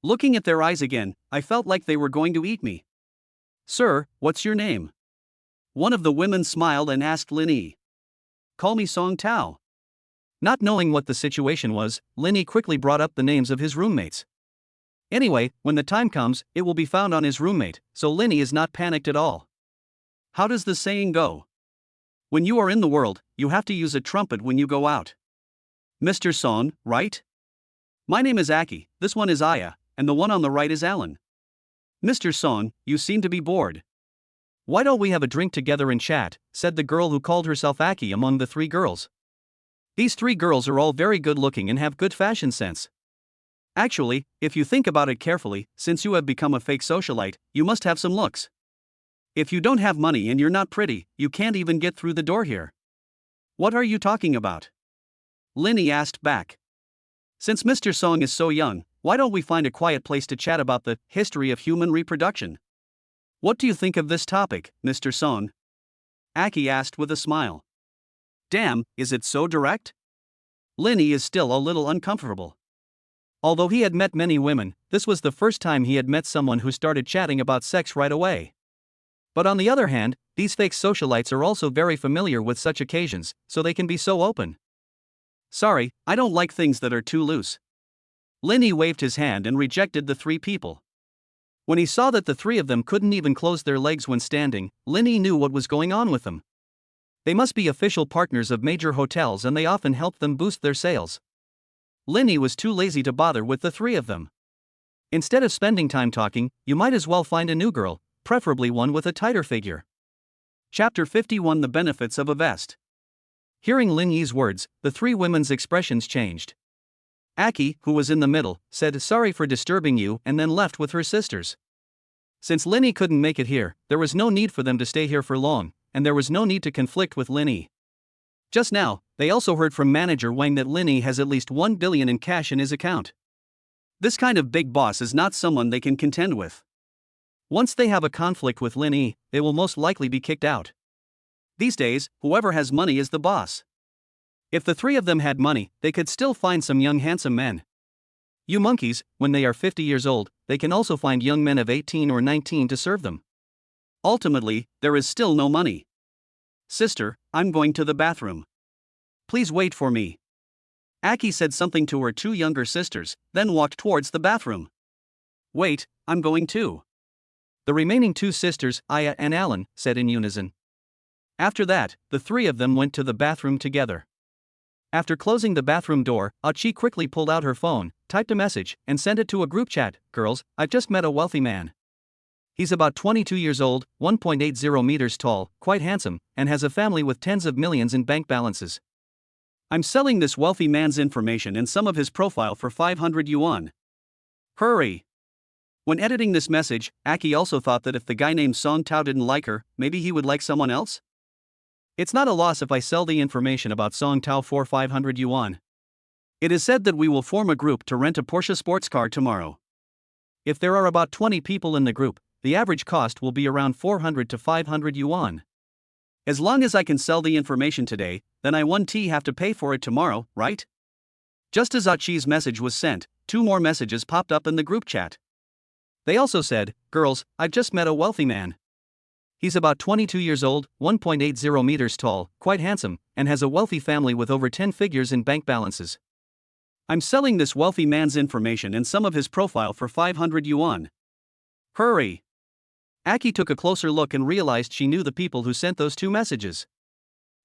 Looking at their eyes again, I felt like they were going to eat me. Sir, what's your name? One of the women smiled and asked Lin Yi. Call me Song Tao. Not knowing what the situation was, Lin Yi quickly brought up the names of his roommates. Anyway, when the time comes, it will be found on his roommate, so Lin Yi is not panicked at all. How does the saying go? When you are in the world, you have to use a trumpet when you go out. Mr. Song, right? My name is Aki, this one is Aya, and the one on the right is Alan. Mr. Song, you seem to be bored. Why don't we have a drink together and chat, said the girl who called herself Aki among the three girls. These three girls are all very good looking and have good fashion sense. Actually, if you think about it carefully, since you have become a fake socialite, you must have some looks. If you don't have money and you're not pretty, you can't even get through the door here. What are you talking about? Linny asked back. Since Mr. Song is so young, why don't we find a quiet place to chat about the history of human reproduction? What do you think of this topic, Mr. Song? Aki asked with a smile. Damn, is it so direct? Linny is still a little uncomfortable. Although he had met many women, this was the first time he had met someone who started chatting about sex right away. But on the other hand, these fake socialites are also very familiar with such occasions, so they can be so open. Sorry, I don't like things that are too loose. Linny waved his hand and rejected the three people. When he saw that the three of them couldn't even close their legs when standing, Linny knew what was going on with them. They must be official partners of major hotels and they often help them boost their sales. Linny was too lazy to bother with the three of them. Instead of spending time talking, you might as well find a new girl, preferably one with a tighter figure. Chapter 51 The Benefits of a Vest. Hearing Lin Yi's words, the three women's expressions changed. Aki, who was in the middle, said sorry for disturbing you and then left with her sisters. Since Linny couldn't make it here, there was no need for them to stay here for long, and there was no need to conflict with Linny. Just now, they also heard from manager Wang that Linny has at least 1 billion in cash in his account. This kind of big boss is not someone they can contend with. Once they have a conflict with Linny, they will most likely be kicked out. These days, whoever has money is the boss. If the three of them had money, they could still find some young handsome men. You monkeys, when they are 50 years old, they can also find young men of 18 or 19 to serve them. Ultimately, there is still no money. Sister, I'm going to the bathroom. Please wait for me. Aki said something to her two younger sisters, then walked towards the bathroom. Wait, I'm going too. The remaining two sisters, Aya and Alan, said in unison. After that, the three of them went to the bathroom together. After closing the bathroom door, Achi quickly pulled out her phone, typed a message, and sent it to a group chat. Girls, I've just met a wealthy man. He's about 22 years old, 1.80 meters tall, quite handsome, and has a family with tens of millions in bank balances. I'm selling this wealthy man's information and some of his profile for 500 yuan. Hurry! When editing this message, Aki also thought that if the guy named Song Tao didn't like her, maybe he would like someone else? It's not a loss if I sell the information about Song Tao for 500 yuan. It is said that we will form a group to rent a Porsche sports car tomorrow. If there are about 20 people in the group, the average cost will be around 400 to 500 yuan. As long as I can sell the information today, then I 1T have to pay for it tomorrow, right? Just as Achi's message was sent, two more messages popped up in the group chat. They also said, girls, I've just met a wealthy man. He's about 22 years old, 1.80 meters tall, quite handsome, and has a wealthy family with over 10 figures in bank balances. I'm selling this wealthy man's information and some of his profile for 500 yuan. Hurry! Aki took a closer look and realized she knew the people who sent those two messages.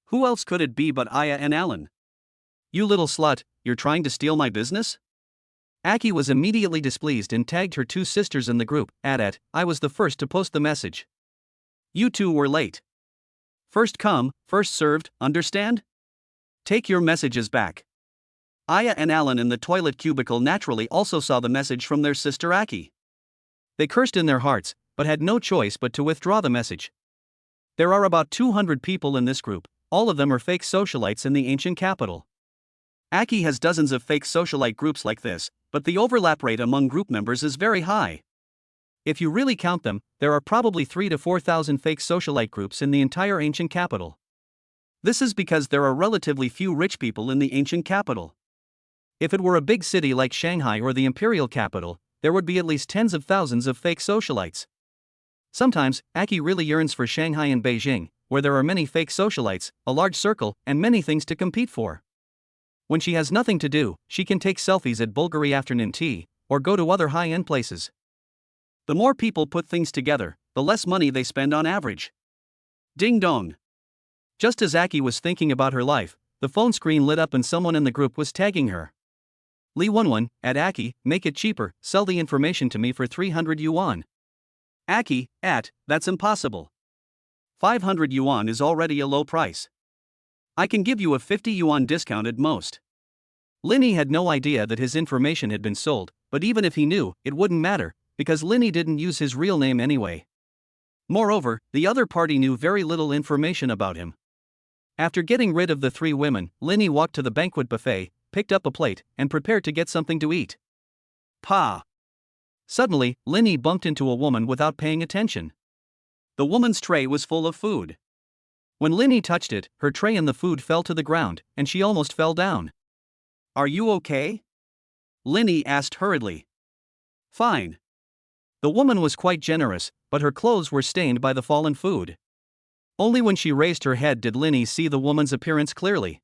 Who else could it be but Aya and Alan? You little slut, you're trying to steal my business? Aki was immediately displeased and tagged her two sisters in the group. I was the first to post the message. You two were late. First come, first served, understand? Take your messages back. Aya and Alan in the toilet cubicle naturally also saw the message from their sister Aki. They cursed in their hearts, but had no choice but to withdraw the message. There are about 200 people in this group, all of them are fake socialites in the ancient capital. Aki has dozens of fake socialite groups like this, but the overlap rate among group members is very high. If you really count them, there are probably 3,000 to 4,000 fake socialite groups in the entire ancient capital. This is because there are relatively few rich people in the ancient capital. If it were a big city like Shanghai or the imperial capital, there would be at least tens of thousands of fake socialites. Sometimes, Aki really yearns for Shanghai and Beijing, where there are many fake socialites, a large circle, and many things to compete for. When she has nothing to do, she can take selfies at Bulgari afternoon tea, or go to other high-end places. The more people put things together, the less money they spend on average. Ding dong. Just as Aki was thinking about her life, the phone screen lit up and someone in the group was tagging her. Lee 11, at Aki, make it cheaper, sell the information to me for 300 yuan. Aki, that's impossible. 500 yuan is already a low price. I can give you a 50 yuan discount at most. Linny had no idea that his information had been sold, but even if he knew, it wouldn't matter, because Linny didn't use his real name anyway. Moreover, the other party knew very little information about him. After getting rid of the three women, Linny walked to the banquet buffet, picked up a plate, and prepared to get something to eat. Pa! Suddenly, Linny bumped into a woman without paying attention. The woman's tray was full of food. When Linny touched it, her tray and the food fell to the ground, and she almost fell down. Are you okay? Linny asked hurriedly. Fine. The woman was quite generous, but her clothes were stained by the fallen food. Only when she raised her head did Linny see the woman's appearance clearly.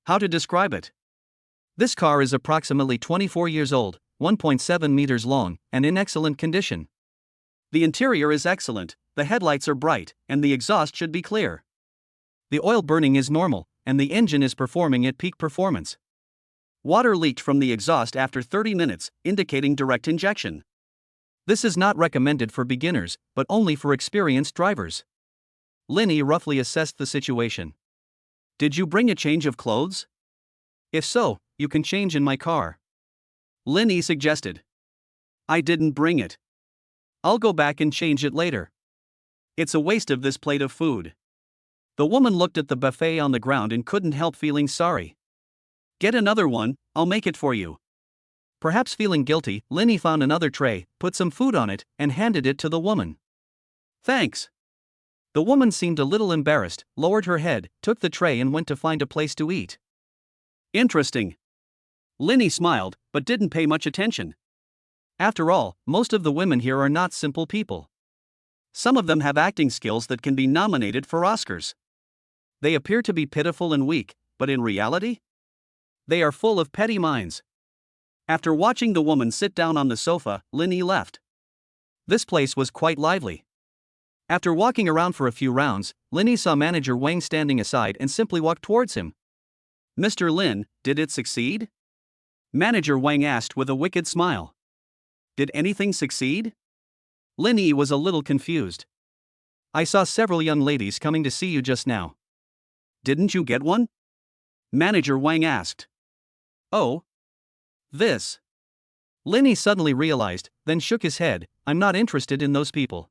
How to describe it? This car is approximately 24 years old, 1.7 meters long, and in excellent condition. The interior is excellent, the headlights are bright, and the exhaust should be clear. The oil burning is normal, and the engine is performing at peak performance. Water leaked from the exhaust after 30 minutes, indicating direct injection. This is not recommended for beginners, but only for experienced drivers. Linny roughly assessed the situation. Did you bring a change of clothes? If so, you can change in my car. Linny suggested. I didn't bring it. I'll go back and change it later. It's a waste of this plate of food. The woman looked at the buffet on the ground and couldn't help feeling sorry. Get another one, I'll make it for you. Perhaps feeling guilty, Linny found another tray, put some food on it, and handed it to the woman. Thanks. The woman seemed a little embarrassed, lowered her head, took the tray and went to find a place to eat. Interesting. Linny smiled, but didn't pay much attention. After all, most of the women here are not simple people. Some of them have acting skills that can be nominated for Oscars. They appear to be pitiful and weak, but in reality, they are full of petty minds. After watching the woman sit down on the sofa, Linny left. This place was quite lively. After walking around for a few rounds, Linny saw manager Wang standing aside and simply walked towards him. Mr. Lin, did it succeed? Manager Wang asked with a wicked smile. Did anything succeed? Linny was a little confused. I saw several young ladies coming to see you just now. Didn't you get one? Manager Wang asked. Oh. This. Linny suddenly realized, then shook his head, I'm not interested in those people.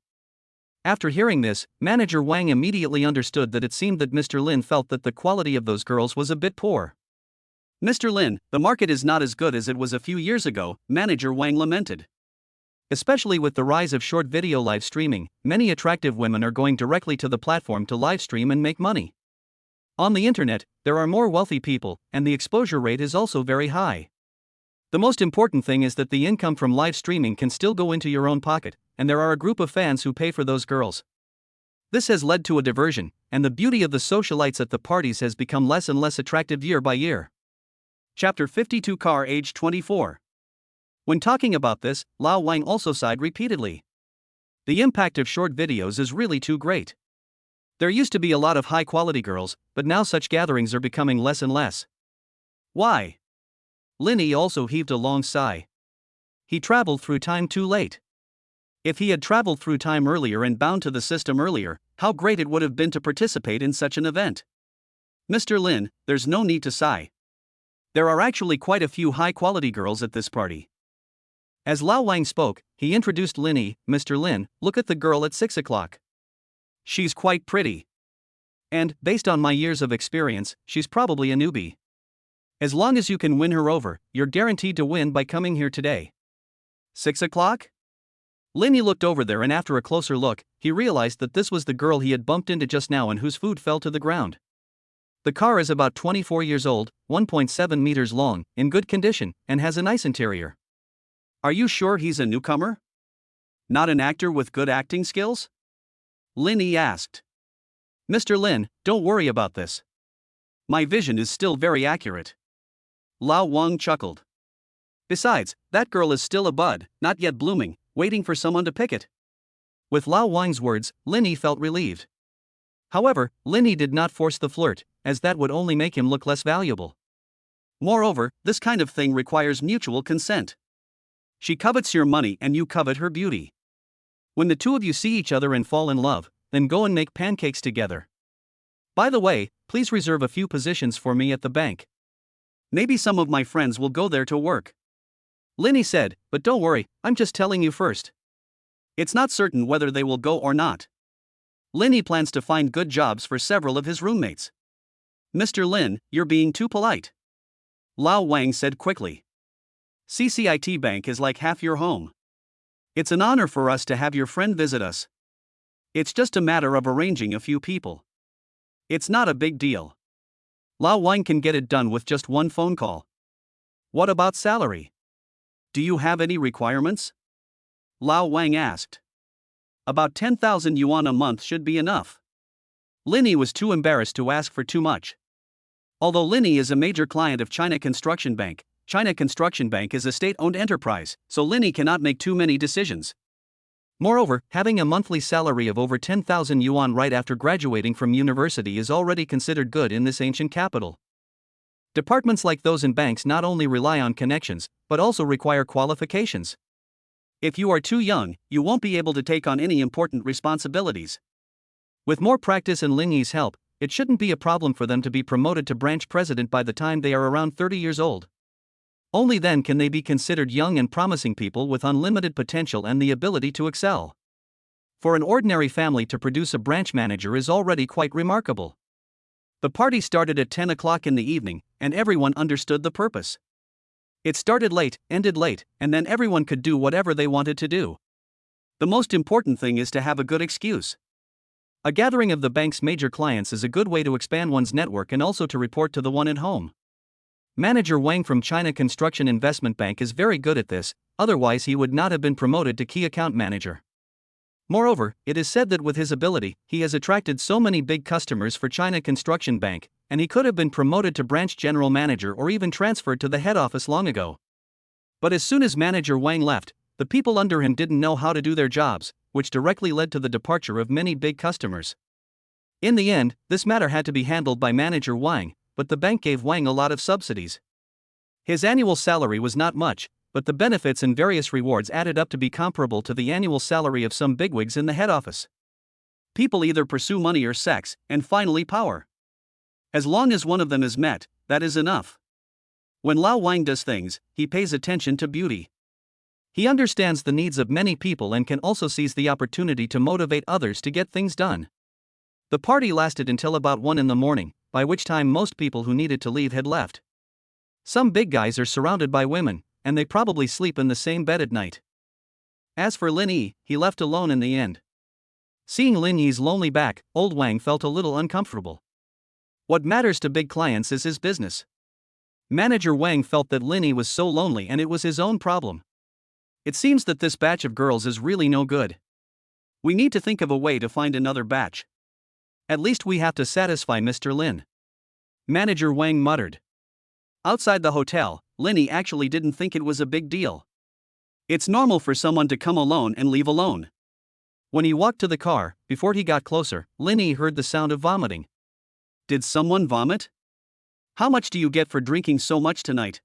After hearing this, Manager Wang immediately understood that it seemed that Mr. Lin felt that the quality of those girls was a bit poor. Mr. Lin, the market is not as good as it was a few years ago, Manager Wang lamented. Especially with the rise of short video live streaming, many attractive women are going directly to the platform to live stream and make money. On the internet, there are more wealthy people, and the exposure rate is also very high. The most important thing is that the income from live streaming can still go into your own pocket, and there are a group of fans who pay for those girls. This has led to a diversion, and the beauty of the socialites at the parties has become less and less attractive year by year. Chapter 52 Car Age 24. When talking about this, Lao Wang also sighed repeatedly. The impact of short videos is really too great. There used to be a lot of high-quality girls, but now such gatherings are becoming less and less. Why? Linny also heaved a long sigh. He traveled through time too late. If he had traveled through time earlier and bound to the system earlier, how great it would have been to participate in such an event. Mr. Lin, there's no need to sigh. There are actually quite a few high-quality girls at this party. As Lao Wang spoke, he introduced Linny. Mr. Lin, look at the girl at 6 o'clock. She's quite pretty. And, based on my years of experience, she's probably a newbie. As long as you can win her over, you're guaranteed to win by coming here today. 6 o'clock? Linny looked over there and after a closer look, he realized that this was the girl he had bumped into just now and whose food fell to the ground. The car is about 24 years old, 1.7 meters long, in good condition, and has a nice interior. Are you sure he's a newcomer? Not an actor with good acting skills? Linny asked. Mr. Lin, don't worry about this. My vision is still very accurate. Lao Wang chuckled. Besides, that girl is still a bud, not yet blooming, waiting for someone to pick it. With Lao Wang's words, Linny felt relieved. However, Linny did not force the flirt, as that would only make him look less valuable. Moreover, this kind of thing requires mutual consent. She covets your money and you covet her beauty. When the two of you see each other and fall in love, then go and make pancakes together. By the way, please reserve a few positions for me at the bank. Maybe some of my friends will go there to work. Linny said, but don't worry, I'm just telling you first. It's not certain whether they will go or not. Linny plans to find good jobs for several of his roommates. Mr. Lin, you're being too polite. Lao Wang said quickly. CCIT Bank is like half your home. It's an honor for us to have your friend visit us. It's just a matter of arranging a few people. It's not a big deal. Lao Wang can get it done with just one phone call. What about salary? Do you have any requirements? Lao Wang asked. About 10,000 yuan a month should be enough. Linny was too embarrassed to ask for too much. Although Linny is a major client of China Construction Bank is a state-owned enterprise, so Linny cannot make too many decisions. Moreover, having a monthly salary of over 10,000 yuan right after graduating from university is already considered good in this ancient capital. Departments like those in banks not only rely on connections, but also require qualifications. If you are too young, you won't be able to take on any important responsibilities. With more practice and Lingy's help, it shouldn't be a problem for them to be promoted to branch president by the time they are around 30 years old. Only then can they be considered young and promising people with unlimited potential and the ability to excel. For an ordinary family to produce a branch manager is already quite remarkable. The party started at 10 o'clock in the evening, and everyone understood the purpose. It started late, ended late, and then everyone could do whatever they wanted to do. The most important thing is to have a good excuse. A gathering of the bank's major clients is a good way to expand one's network and also to report to the one at home. Manager Wang from China Construction Investment Bank is very good at this, otherwise he would not have been promoted to key account manager. Moreover, it is said that with his ability, he has attracted so many big customers for China Construction Bank, and he could have been promoted to branch general manager or even transferred to the head office long ago. But as soon as manager Wang left, the people under him didn't know how to do their jobs, which directly led to the departure of many big customers. In the end, this matter had to be handled by manager Wang, but the bank gave Wang a lot of subsidies. His annual salary was not much, but the benefits and various rewards added up to be comparable to the annual salary of some bigwigs in the head office. People either pursue money or sex, and finally power. As long as one of them is met, that is enough. When Lao Wang does things, he pays attention to beauty. He understands the needs of many people and can also seize the opportunity to motivate others to get things done. The party lasted until about 1 in the morning, by which time most people who needed to leave had left. Some big guys are surrounded by women, and they probably sleep in the same bed at night. As for Lin Yi, he left alone in the end. Seeing Lin Yi's lonely back, old Wang felt a little uncomfortable. What matters to big clients is his business. Manager Wang felt that Lin Yi was so lonely and it was his own problem. It seems that this batch of girls is really no good. We need to think of a way to find another batch. At least we have to satisfy Mr. Lin. Manager Wang muttered. Outside the hotel, Linny actually didn't think it was a big deal. It's normal for someone to come alone and leave alone. When he walked to the car, before he got closer, Linny heard the sound of vomiting. Did someone vomit? How much do you get for drinking so much tonight?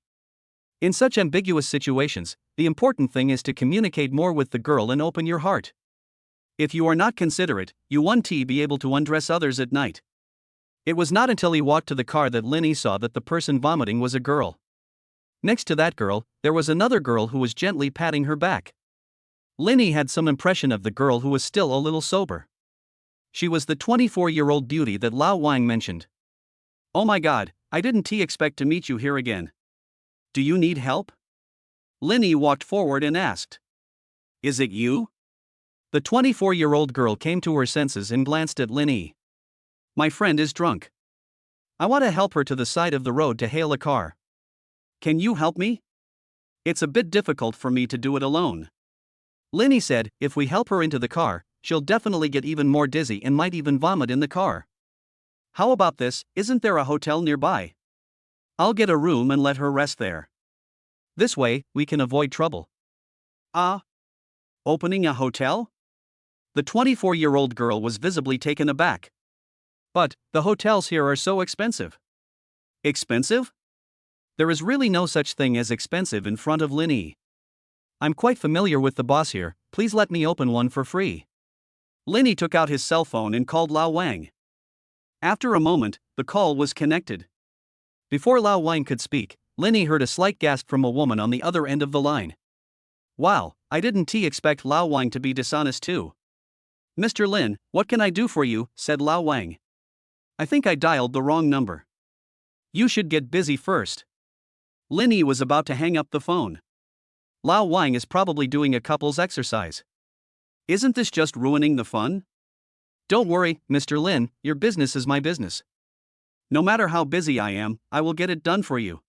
In such ambiguous situations, the important thing is to communicate more with the girl and open your heart. If you are not considerate, you won't be able to undress others at night. It was not until he walked to the car that Linny saw that the person vomiting was a girl. Next to that girl, there was another girl who was gently patting her back. Linny had some impression of the girl who was still a little sober. She was the 24-year-old beauty that Lao Wang mentioned. Oh my god, I didn't expect to meet you here again. Do you need help? Linny walked forward and asked. Is it you? The 24-year-old girl came to her senses and glanced at Linny. My friend is drunk. I want to help her to the side of the road to hail a car. Can you help me? It's a bit difficult for me to do it alone. Linny said, if we help her into the car, she'll definitely get even more dizzy and might even vomit in the car. How about this, isn't there a hotel nearby? I'll get a room and let her rest there. This way, we can avoid trouble. Ah? Opening a hotel? The 24-year-old girl was visibly taken aback. But the hotels here are so expensive. Expensive? There is really no such thing as expensive in front of Lin Yi. I'm quite familiar with the boss here, please let me open one for free. Lin Yi took out his cell phone and called Lao Wang. After a moment, the call was connected. Before Lao Wang could speak, Lin Yi heard a slight gasp from a woman on the other end of the line. Wow, I didn't expect Lao Wang to be dishonest too. Mr. Lin, what can I do for you? Said Lao Wang. I think I dialed the wrong number. You should get busy first. Lin Yi was about to hang up the phone. Lao Wang is probably doing a couple's exercise. Isn't this just ruining the fun? Don't worry, Mr. Lin, your business is my business. No matter how busy I am, I will get it done for you.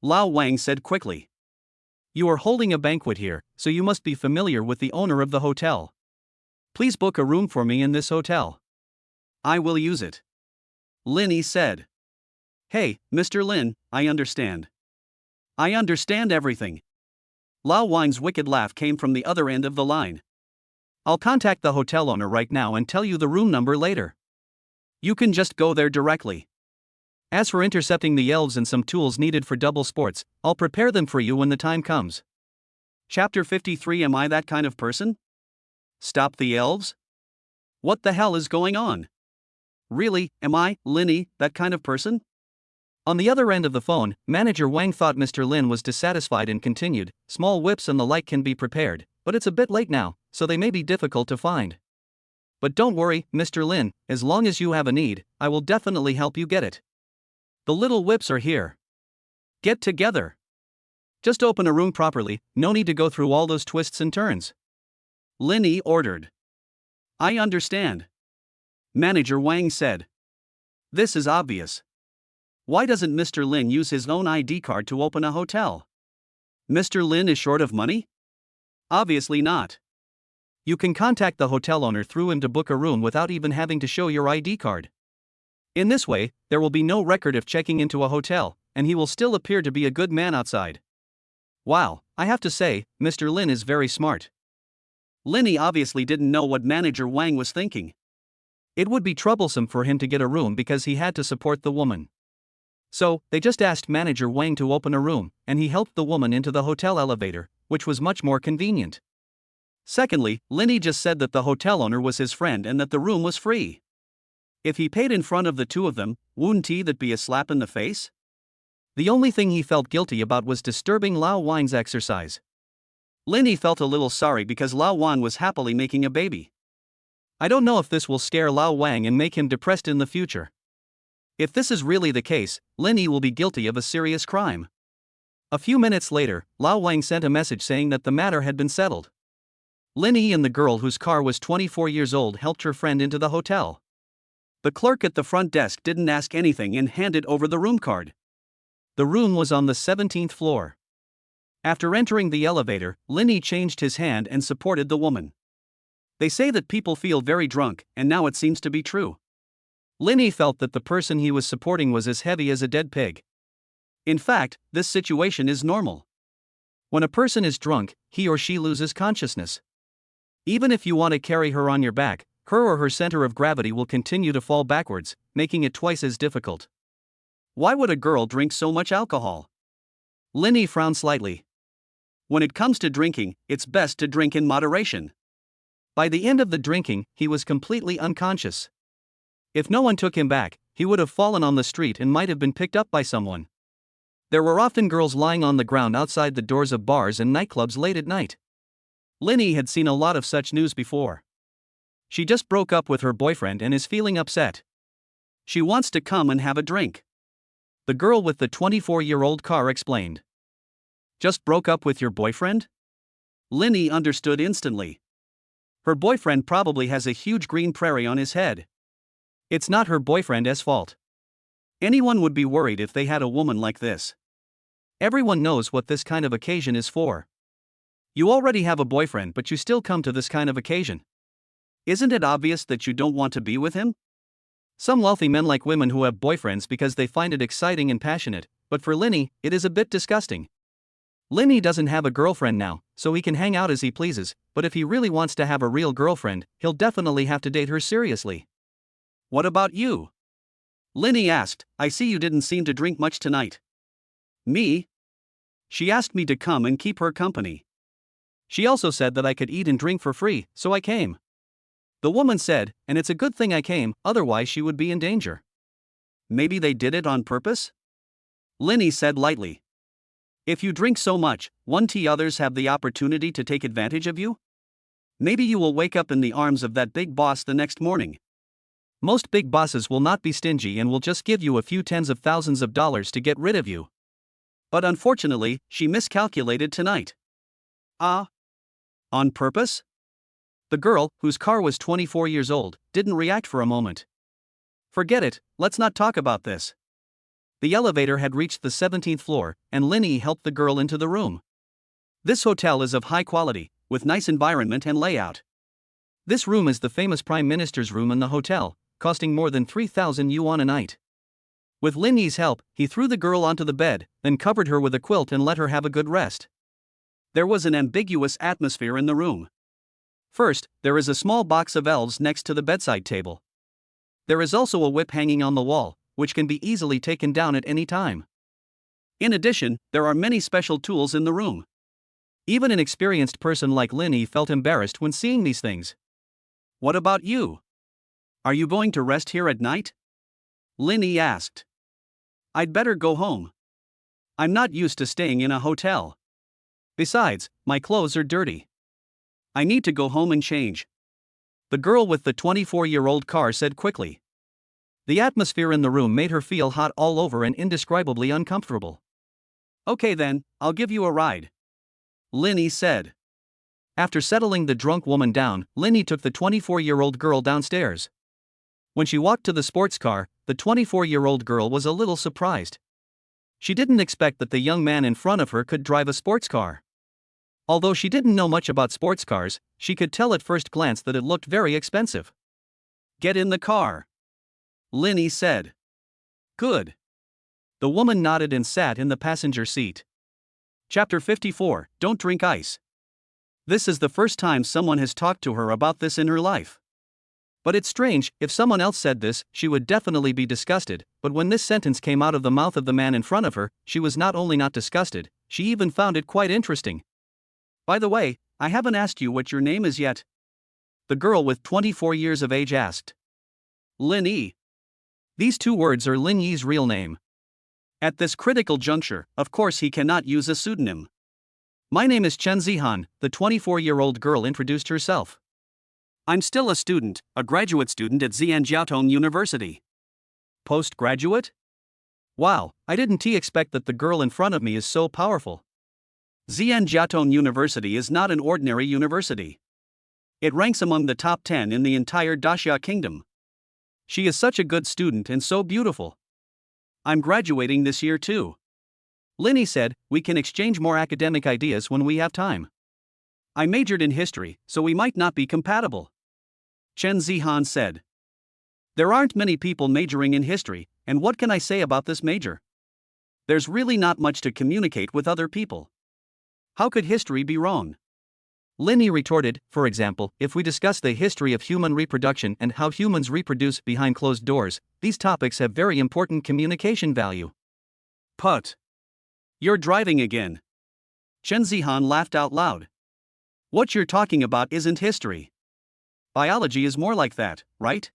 Lao Wang said quickly. You are holding a banquet here, so you must be familiar with the owner of the hotel. Please book a room for me in this hotel. I will use it. Lin Yi said. Hey, Mr. Lin, I understand. I understand everything. Lao Wang's wicked laugh came from the other end of the line. I'll contact the hotel owner right now and tell you the room number later. You can just go there directly. As for intercepting the elves and some tools needed for double sports, I'll prepare them for you when the time comes. Chapter 53. Am I that kind of person? Stop the elves? What the hell is going on? Really, am I, Lin Yi, that kind of person? On the other end of the phone, Manager Wang thought Mr. Lin was dissatisfied and continued, small whips and the like can be prepared, but it's a bit late now, so they may be difficult to find. But don't worry, Mr. Lin, as long as you have a need, I will definitely help you get it. The little whips are here. Get together. Just open a room properly, no need to go through all those twists and turns. Lin Yi ordered. I understand. Manager Wang said. This is obvious. Why doesn't Mr. Lin use his own ID card to open a hotel? Mr. Lin is short of money? Obviously not. You can contact the hotel owner through him to book a room without even having to show your ID card. In this way, there will be no record of checking into a hotel, and he will still appear to be a good man outside. Wow, I have to say, Mr. Lin is very smart. Lin Yi obviously didn't know what Manager Wang was thinking. It would be troublesome for him to get a room because he had to support the woman. So, they just asked Manager Wang to open a room, and he helped the woman into the hotel elevator, which was much more convenient. Secondly, Lin Yi just said that the hotel owner was his friend and that the room was free. If he paid in front of the two of them, wouldn't that be a slap in the face? The only thing he felt guilty about was disturbing Lao Wang's exercise. Lin Yi felt a little sorry because Lao Wang was happily making a baby. I don't know if this will scare Lao Wang and make him depressed in the future. If this is really the case, Lin Yi will be guilty of a serious crime. A few minutes later, Lao Wang sent a message saying that the matter had been settled. Lin Yi and the girl whose car was 24 years old helped her friend into the hotel. The clerk at the front desk didn't ask anything and handed over the room card. The room was on the 17th floor. After entering the elevator, Lin Yi changed his hand and supported the woman. They say that people feel very drunk, and now it seems to be true. Lin Yi felt that the person he was supporting was as heavy as a dead pig. In fact, this situation is normal. When a person is drunk, he or she loses consciousness. Even if you want to carry her on your back, her or her center of gravity will continue to fall backwards, making it twice as difficult. Why would a girl drink so much alcohol? Lin Yi frowned slightly. When it comes to drinking, it's best to drink in moderation. By the end of the drinking, he was completely unconscious. If no one took him back, he would have fallen on the street and might have been picked up by someone. There were often girls lying on the ground outside the doors of bars and nightclubs late at night. Lin Yi had seen a lot of such news before. She just broke up with her boyfriend and is feeling upset. She wants to come and have a drink. The girl with the 24-year-old car explained. Just broke up with your boyfriend? Lin Yi understood instantly. Her boyfriend probably has a huge green prairie on his head. It's not her boyfriend's fault. Anyone would be worried if they had a woman like this. Everyone knows what this kind of occasion is for. You already have a boyfriend, but you still come to this kind of occasion. Isn't it obvious that you don't want to be with him? Some wealthy men like women who have boyfriends because they find it exciting and passionate, but for Lin Yi, it is a bit disgusting. Lin Yi doesn't have a girlfriend now, so he can hang out as he pleases, but if he really wants to have a real girlfriend, he'll definitely have to date her seriously. What about you? Linny asked. I see you didn't seem to drink much tonight. Me? She asked me to come and keep her company. She also said that I could eat and drink for free, so I came. The woman said, and it's a good thing I came, otherwise she would be in danger. Maybe they did it on purpose? Linny said lightly. If you drink so much, won't others have the opportunity to take advantage of you? Maybe you will wake up in the arms of that big boss the next morning. Most big bosses will not be stingy and will just give you a few tens of thousands of dollars to get rid of you. But unfortunately, she miscalculated tonight. On purpose? The girl, whose car was 24 years old, didn't react for a moment. Forget it, let's not talk about this. The elevator had reached the 17th floor, and Linny helped the girl into the room. This hotel is of high quality, with nice environment and layout. This room is the famous Prime Minister's room in the hotel, costing more than 3,000 yuan a night. With Linny's help, he threw the girl onto the bed, then covered her with a quilt and let her have a good rest. There was an ambiguous atmosphere in the room. First, there is a small box of elves next to the bedside table. There is also a whip hanging on the wall, which can be easily taken down at any time. In addition, there are many special tools in the room. Even an experienced person like Linny felt embarrassed when seeing these things. What about you? Are you going to rest here at night? Linny asked. I'd better go home. I'm not used to staying in a hotel. Besides, my clothes are dirty. I need to go home and change. The girl with the 24-year-old car said quickly. The atmosphere in the room made her feel hot all over and indescribably uncomfortable. Okay then, I'll give you a ride. Linny said. After settling the drunk woman down, Linny took the 24-year-old girl downstairs. When she walked to the sports car, the 24-year-old girl was a little surprised. She didn't expect that the young man in front of her could drive a sports car. Although she didn't know much about sports cars, she could tell at first glance that it looked very expensive. Get in the car, Linny said. Good. The woman nodded and sat in the passenger seat. Chapter 54, Don't Drink Ice. This is the first time someone has talked to her about this in her life. But it's strange, if someone else said this, she would definitely be disgusted, but when this sentence came out of the mouth of the man in front of her, she was not only not disgusted, she even found it quite interesting. By the way, I haven't asked you what your name is yet. The girl with 24 years of age asked. Linny. These two words are Lin Yi's real name. At this critical juncture, of course he cannot use a pseudonym. My name is Chen Zihan, the 24-year-old girl introduced herself. I'm still a student, a graduate student at Zhejiang University. Postgraduate? Wow, I didn't expect that the girl in front of me is so powerful. Zhejiang University is not an ordinary university. It ranks among the top 10 in the entire Daxia Kingdom. She is such a good student and so beautiful. I'm graduating this year too. Linny said, we can exchange more academic ideas when we have time. I majored in history, so we might not be compatible. Chen Zihan said. There aren't many people majoring in history, and what can I say about this major? There's really not much to communicate with other people. How could history be wrong? Linny retorted, for example, if we discuss the history of human reproduction and how humans reproduce behind closed doors, these topics have very important communication value. Put. You're driving again. Chen Zihan laughed out loud. What you're talking about isn't history. Biology is more like that, right?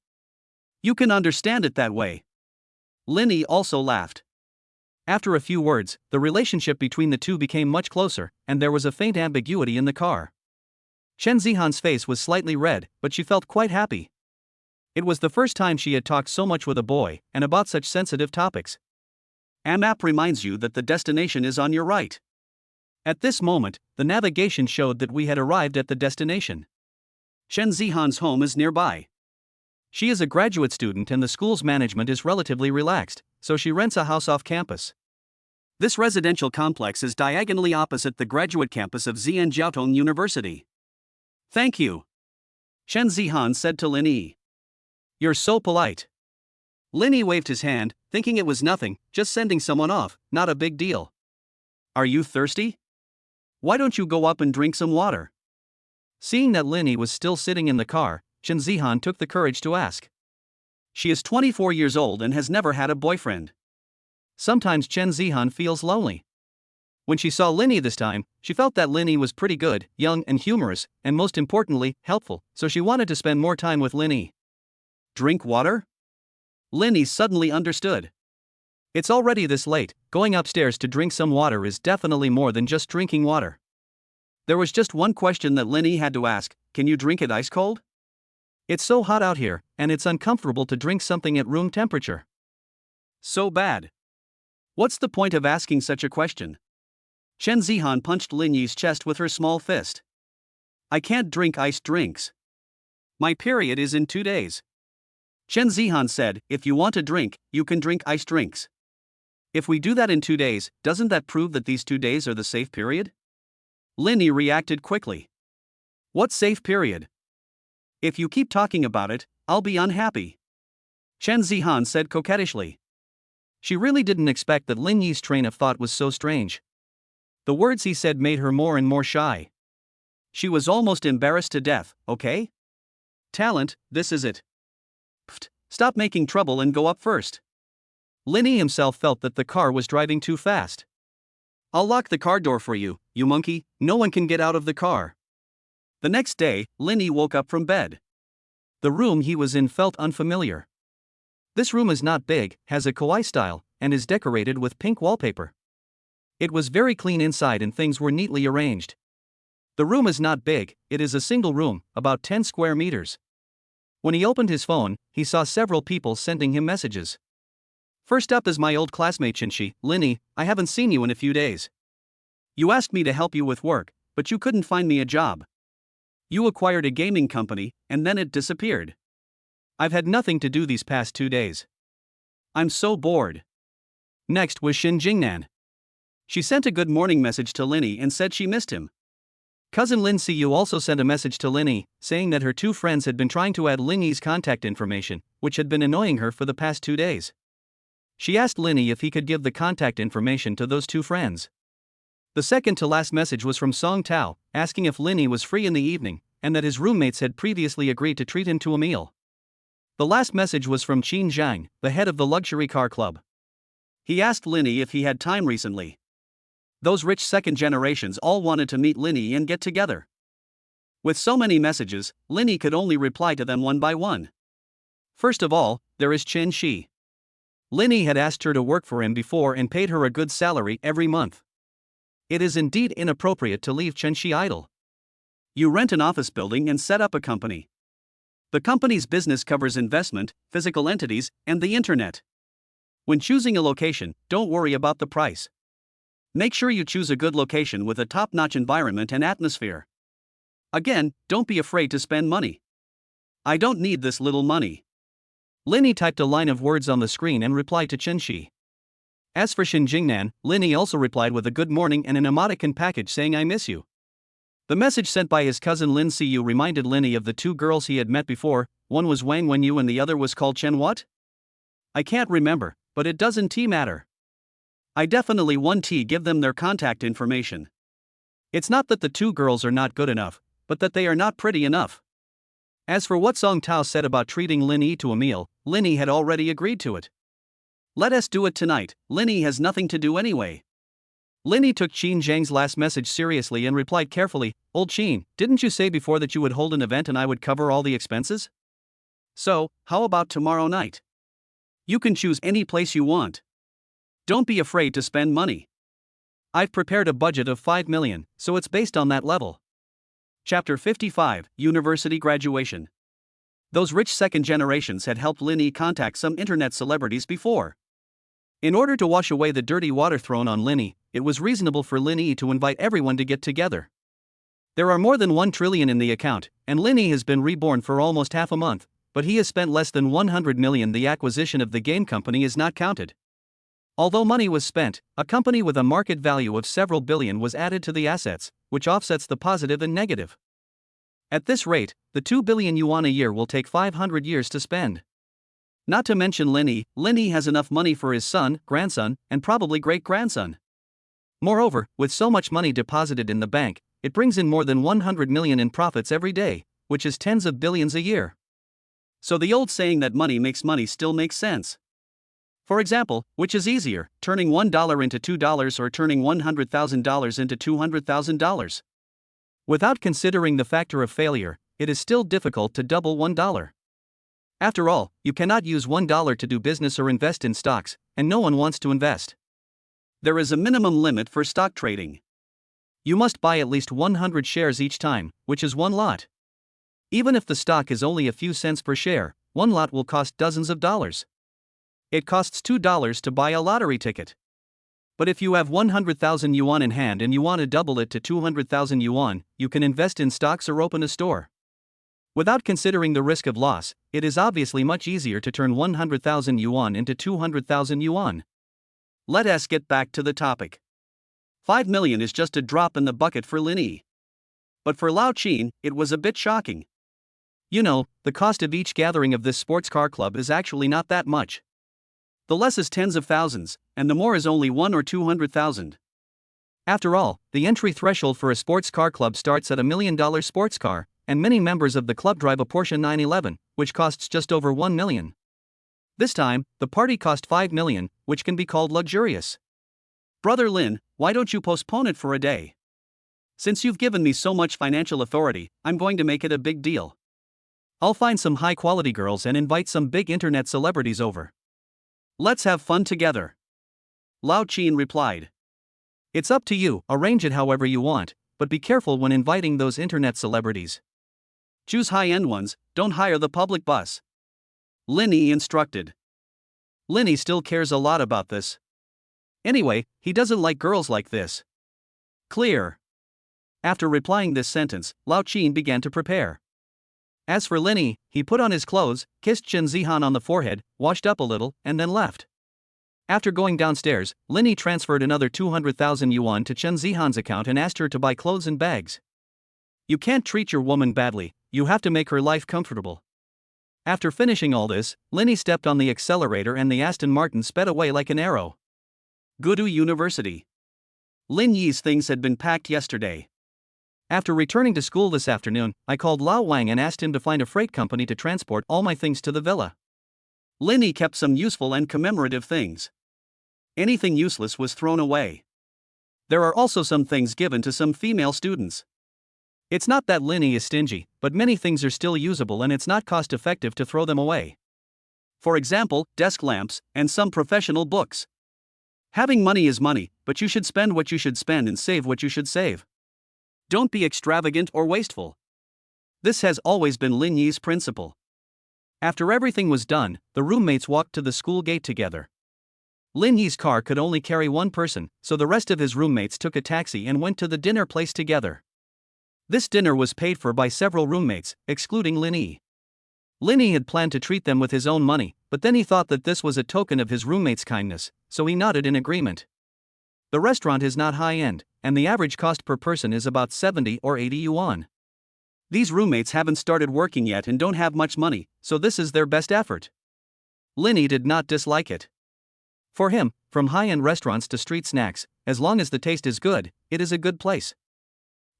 You can understand it that way. Linny also laughed. After a few words, the relationship between the two became much closer, and there was a faint ambiguity in the car. Chen Zihan's face was slightly red, but she felt quite happy. It was the first time she had talked so much with a boy, and about such sensitive topics. A map reminds you that the destination is on your right. At this moment, the navigation showed that we had arrived at the destination. Chen Zihan's home is nearby. She is a graduate student and the school's management is relatively relaxed, so she rents a house off campus. This residential complex is diagonally opposite the graduate campus of Zhejiang University. Thank you, Chen Zihan said to Linny. You're so polite. Linny waved his hand, thinking it was nothing, just sending someone off, not a big deal. Are you thirsty? Why don't you go up and drink some water? Seeing that Linny was still sitting in the car, Chen Zihan took the courage to ask. She is 24 years old and has never had a boyfriend. Sometimes Chen Zihan feels lonely. When she saw Linny this time, she felt that Linny was pretty good, young and humorous, and most importantly, helpful, so she wanted to spend more time with Linny. Drink water? Linny suddenly understood. It's already this late, going upstairs to drink some water is definitely more than just drinking water. There was just one question that Linny had to ask: can you drink it ice cold? It's so hot out here, and it's uncomfortable to drink something at room temperature. So bad. What's the point of asking such a question? Chen Zihan punched Lin Yi's chest with her small fist. I can't drink iced drinks. My period is in 2 days. Chen Zihan said, if you want a drink, you can drink iced drinks. If we do that in 2 days, doesn't that prove that these 2 days are the safe period? Lin Yi reacted quickly. What safe period? If you keep talking about it, I'll be unhappy. Chen Zihan said coquettishly. She really didn't expect that Lin Yi's train of thought was so strange. The words he said made her more and more shy. She was almost embarrassed to death. Okay? Talent, this is it. Pfft, stop making trouble and go up first. Lin Yi himself felt that the car was driving too fast. I'll lock the car door for you, you monkey, no one can get out of the car. The next day, Lin Yi woke up from bed. The room he was in felt unfamiliar. This room is not big, has a kawaii style, and is decorated with pink wallpaper. It was very clean inside and things were neatly arranged. The room is not big, it is a single room, about 10 square meters. When he opened his phone, he saw several people sending him messages. First up is my old classmate Chinchi. Linny, I haven't seen you in a few days. You asked me to help you with work, but you couldn't find me a job. You acquired a gaming company, and then it disappeared. I've had nothing to do these past 2 days. I'm so bored. Next was Xin Jingnan. She sent a good morning message to Linny and said she missed him. Cousin Lin Siyu also sent a message to Linny, saying that her 2 friends had been trying to add Linny's contact information, which had been annoying her for the past 2 days. She asked Linny if he could give the contact information to those 2 friends. The second to last message was from Song Tao, asking if Linny was free in the evening, and that his roommates had previously agreed to treat him to a meal. The last message was from Qin Zhang, the head of the luxury car club. He asked Linny if he had time recently. Those rich second generations all wanted to meet Linny and get together. With so many messages, Linny could only reply to them one by one. First of all, there is Chen Shi. Linny had asked her to work for him before and paid her a good salary every month. It is indeed inappropriate to leave Chen Shi idle. You rent an office building and set up a company. The company's business covers investment, physical entities, and the internet. When choosing a location, don't worry about the price. Make sure you choose a good location with a top-notch environment and atmosphere. Again, don't be afraid to spend money. I don't need this little money. Linny typed a line of words on the screen and replied to Chen Shi. As for Xin Jingnan, Linny also replied with a good morning and an emoticon package saying I miss you. The message sent by his cousin Lin Siyu reminded Linny of the 2 girls he had met before. One was Wang Wenyu and the other was called Chen what? I can't remember, but it doesn't matter. I definitely want to give them their contact information. It's not that the 2 girls are not good enough, but that they are not pretty enough. As for what Song Tao said about treating Linny to a meal, Linny had already agreed to it. Let us do it tonight, Linny has nothing to do anyway. Linny took Qin Zhang's last message seriously and replied carefully, Old Qin, didn't you say before that you would hold an event and I would cover all the expenses? So, how about tomorrow night? You can choose any place you want. Don't be afraid to spend money. I've prepared a budget of 5 million, so it's based on that level. Chapter 55, University Graduation. Those rich second generations had helped Linny contact some internet celebrities before. In order to wash away the dirty water thrown on Linny, it was reasonable for Linny to invite everyone to get together. There are more than 1 trillion in the account, and Linny has been reborn for almost half a month, but he has spent less than 100 million. The acquisition of the game company is not counted. Although money was spent, a company with a market value of several billion was added to the assets, which offsets the positive and negative. At this rate, the 2 billion yuan a year will take 500 years to spend. Not to mention Linny has enough money for his son, grandson, and probably great-grandson. Moreover, with so much money deposited in the bank, it brings in more than 100 million in profits every day, which is tens of billions a year. So the old saying that money makes money still makes sense. For example, which is easier, turning $1 into $2 or turning $100,000 into $200,000? Without considering the factor of failure, it is still difficult to double $1. After all, you cannot use $1 to do business or invest in stocks, and no one wants to invest. There is a minimum limit for stock trading. You must buy at least 100 shares each time, which is one lot. Even if the stock is only a few cents per share, one lot will cost dozens of dollars. It costs $2 to buy a lottery ticket. But if you have 100,000 yuan in hand and you want to double it to 200,000 yuan, you can invest in stocks or open a store. Without considering the risk of loss, it is obviously much easier to turn 100,000 yuan into 200,000 yuan. Let us get back to the topic. 5 million is just a drop in the bucket for Lin Yi. But for Lao Qin, it was a bit shocking. You know, the cost of each gathering of this sports car club is actually not that much. The less is tens of thousands, and the more is only 1 or 200,000. After all, the entry threshold for a sports car club starts at $1 million sports car, and many members of the club drive a Porsche 911, which costs just over 1 million. This time, the party cost 5 million, which can be called luxurious. Brother Lin, why don't you postpone it for a day? Since you've given me so much financial authority, I'm going to make it a big deal. I'll find some high-quality girls and invite some big internet celebrities over. Let's have fun together. Lao Qin replied. It's up to you, arrange it however you want, but be careful when inviting those internet celebrities. Choose high-end ones, don't hire the public bus. Lin Yi instructed. Lin Yi still cares a lot about this. Anyway, he doesn't like girls like this. Clear. After replying this sentence, Lao Qin began to prepare. As for Lin Yi, he put on his clothes, kissed Chen Zihan on the forehead, washed up a little, and then left. After going downstairs, Lin Yi transferred another 200,000 yuan to Chen Zihan's account and asked her to buy clothes and bags. You can't treat your woman badly, you have to make her life comfortable. After finishing all this, Lin Yi stepped on the accelerator and the Aston Martin sped away like an arrow. Gudu University. Lin Yi's things had been packed yesterday. After returning to school this afternoon, I called Lao Wang and asked him to find a freight company to transport all my things to the villa. Lin Yi kept some useful and commemorative things. Anything useless was thrown away. There are also some things given to some female students. It's not that Lin Yi is stingy, but many things are still usable and it's not cost-effective to throw them away. For example, desk lamps, and some professional books. Having money is money, but you should spend what you should spend and save what you should save. Don't be extravagant or wasteful. This has always been Lin Yi's principle. After everything was done, the roommates walked to the school gate together. Lin Yi's car could only carry one person, so the rest of his roommates took a taxi and went to the dinner place together. This dinner was paid for by several roommates, excluding Lin Yi. Lin Yi had planned to treat them with his own money, but then he thought that this was a token of his roommates' kindness, so he nodded in agreement. The restaurant is not high-end, and the average cost per person is about 70 or 80 yuan. These roommates haven't started working yet and don't have much money, so this is their best effort. Lin Yi did not dislike it. For him, from high-end restaurants to street snacks, as long as the taste is good, it is a good place.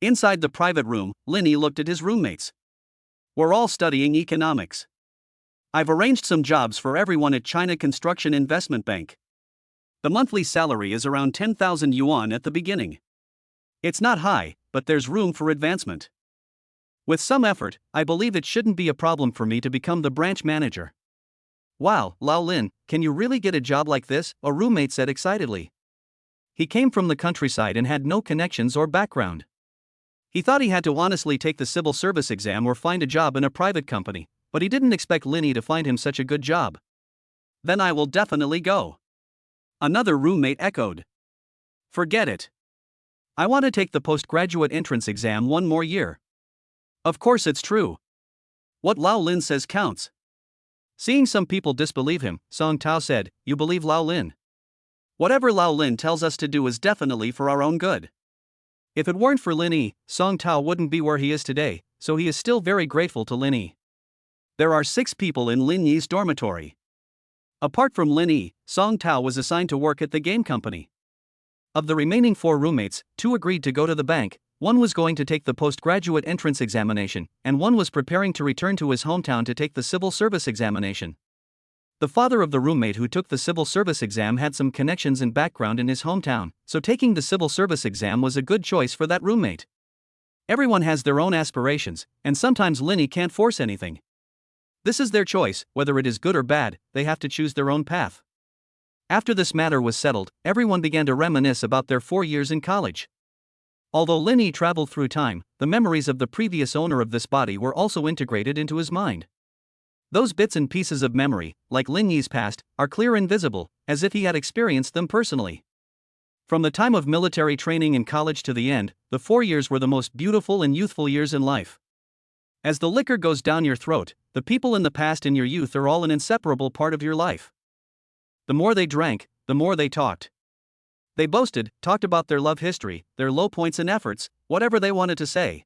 Inside the private room, Lin Yi looked at his roommates. We're all studying economics. I've arranged some jobs for everyone at China Construction Investment Bank. The monthly salary is around 10,000 yuan at the beginning. It's not high, but there's room for advancement. With some effort, I believe it shouldn't be a problem for me to become the branch manager. Wow, Lao Lin, can you really get a job like this? A roommate said excitedly. He came from the countryside and had no connections or background. He thought he had to honestly take the civil service exam or find a job in a private company, but he didn't expect Lin Yi to find him such a good job. Then I will definitely go. Another roommate echoed. Forget it. I want to take the postgraduate entrance exam one more year. Of course it's true. What Lao Lin says counts. Seeing some people disbelieve him, Song Tao said, You believe Lao Lin? Whatever Lao Lin tells us to do is definitely for our own good. If it weren't for Lin Yi, Song Tao wouldn't be where he is today, so he is still very grateful to Lin Yi. There are 6 people in Lin Yi's dormitory. Apart from Lin Yi, Song Tao was assigned to work at the game company. Of the remaining 4 roommates, 2 agreed to go to the bank, one was going to take the postgraduate entrance examination, and one was preparing to return to his hometown to take the civil service examination. The father of the roommate who took the civil service exam had some connections and background in his hometown, so taking the civil service exam was a good choice for that roommate. Everyone has their own aspirations, and sometimes Linny can't force anything. This is their choice, whether it is good or bad, they have to choose their own path. After this matter was settled, everyone began to reminisce about their 4 years in college. Although Linny traveled through time, the memories of the previous owner of this body were also integrated into his mind. Those bits and pieces of memory, like Linny's past, are clear and visible, as if he had experienced them personally. From the time of military training in college to the end, the 4 years were the most beautiful and youthful years in life. As the liquor goes down your throat, the people in the past and your youth are all an inseparable part of your life. The more they drank, the more they talked. They boasted, talked about their love history, their low points and efforts, whatever they wanted to say.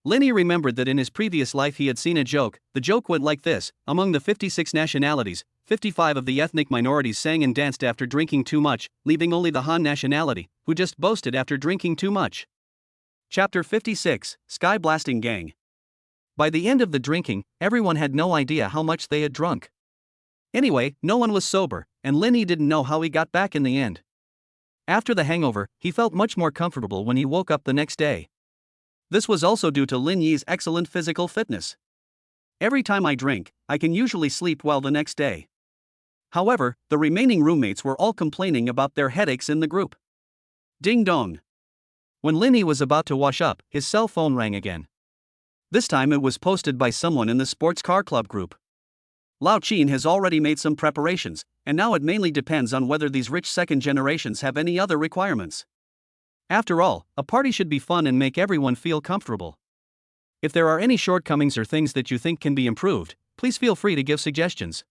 Linny remembered that in his previous life he had seen a joke. The joke went like this: among the 56 nationalities, 55 of the ethnic minorities sang and danced after drinking too much, leaving only the Han nationality, who just boasted after drinking too much. Chapter 56, Sky Blasting Gang. By the end of the drinking, everyone had no idea how much they had drunk. Anyway, no one was sober, and Linny didn't know how he got back in the end. After the hangover, he felt much more comfortable when he woke up the next day. This was also due to Linny's excellent physical fitness. Every time I drink, I can usually sleep well the next day. However, the remaining roommates were all complaining about their headaches in the group. Ding dong. When Linny was about to wash up, his cell phone rang again. This time it was posted by someone in the sports car club group. Lao Chin has already made some preparations, and now it mainly depends on whether these rich second generations have any other requirements. After all, a party should be fun and make everyone feel comfortable. If there are any shortcomings or things that you think can be improved, please feel free to give suggestions.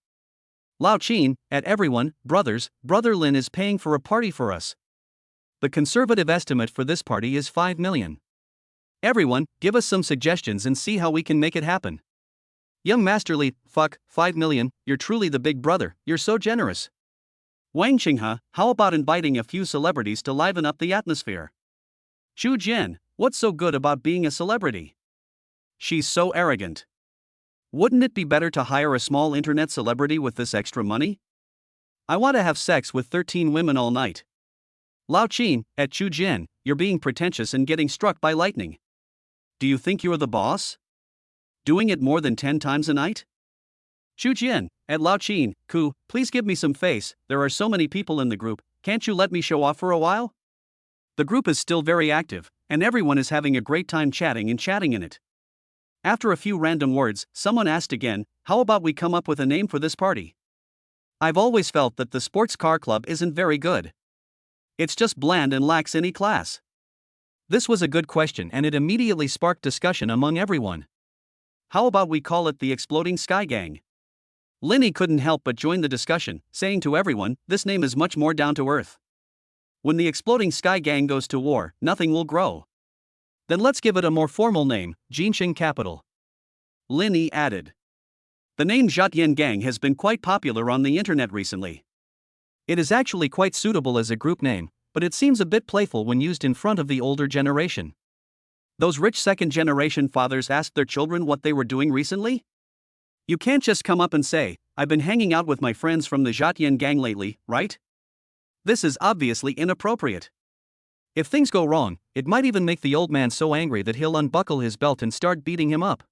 Lao Chin, at everyone, brothers, Brother Lin is paying for a party for us. The conservative estimate for this party is 5 million. Everyone, give us some suggestions and see how we can make it happen. Young Masterly, fuck, 5 million, you're truly the big brother, you're so generous. Wang Qinghe, how about inviting a few celebrities to liven up the atmosphere? Chu Jian, what's so good about being a celebrity? She's so arrogant. Wouldn't it be better to hire a small internet celebrity with this extra money? I want to have sex with 13 women all night. Lao Chin, at Chu Jian, you're being pretentious and getting struck by lightning. Do you think you're the boss? Doing it more than 10 times a night? Chu Jian, at Lao Chin, Ku, please give me some face, there are so many people in the group, can't you let me show off for a while? The group is still very active, and everyone is having a great time chatting in it. After a few random words, someone asked again, how about we come up with a name for this party? I've always felt that the sports car club isn't very good. It's just bland and lacks any class. This was a good question and it immediately sparked discussion among everyone. How about we call it the Exploding Sky Gang? Linny couldn't help but join the discussion, saying to everyone, this name is much more down to earth. When the Exploding Sky Gang goes to war, nothing will grow. Then let's give it a more formal name, Jinxing Capital. Linny added. The name Zhatian Gang has been quite popular on the internet recently. It is actually quite suitable as a group name, but it seems a bit playful when used in front of the older generation. Those rich second-generation fathers asked their children what they were doing recently? You can't just come up and say, I've been hanging out with my friends from the Zhatian Gang lately, right? This is obviously inappropriate. If things go wrong, it might even make the old man so angry that he'll unbuckle his belt and start beating him up.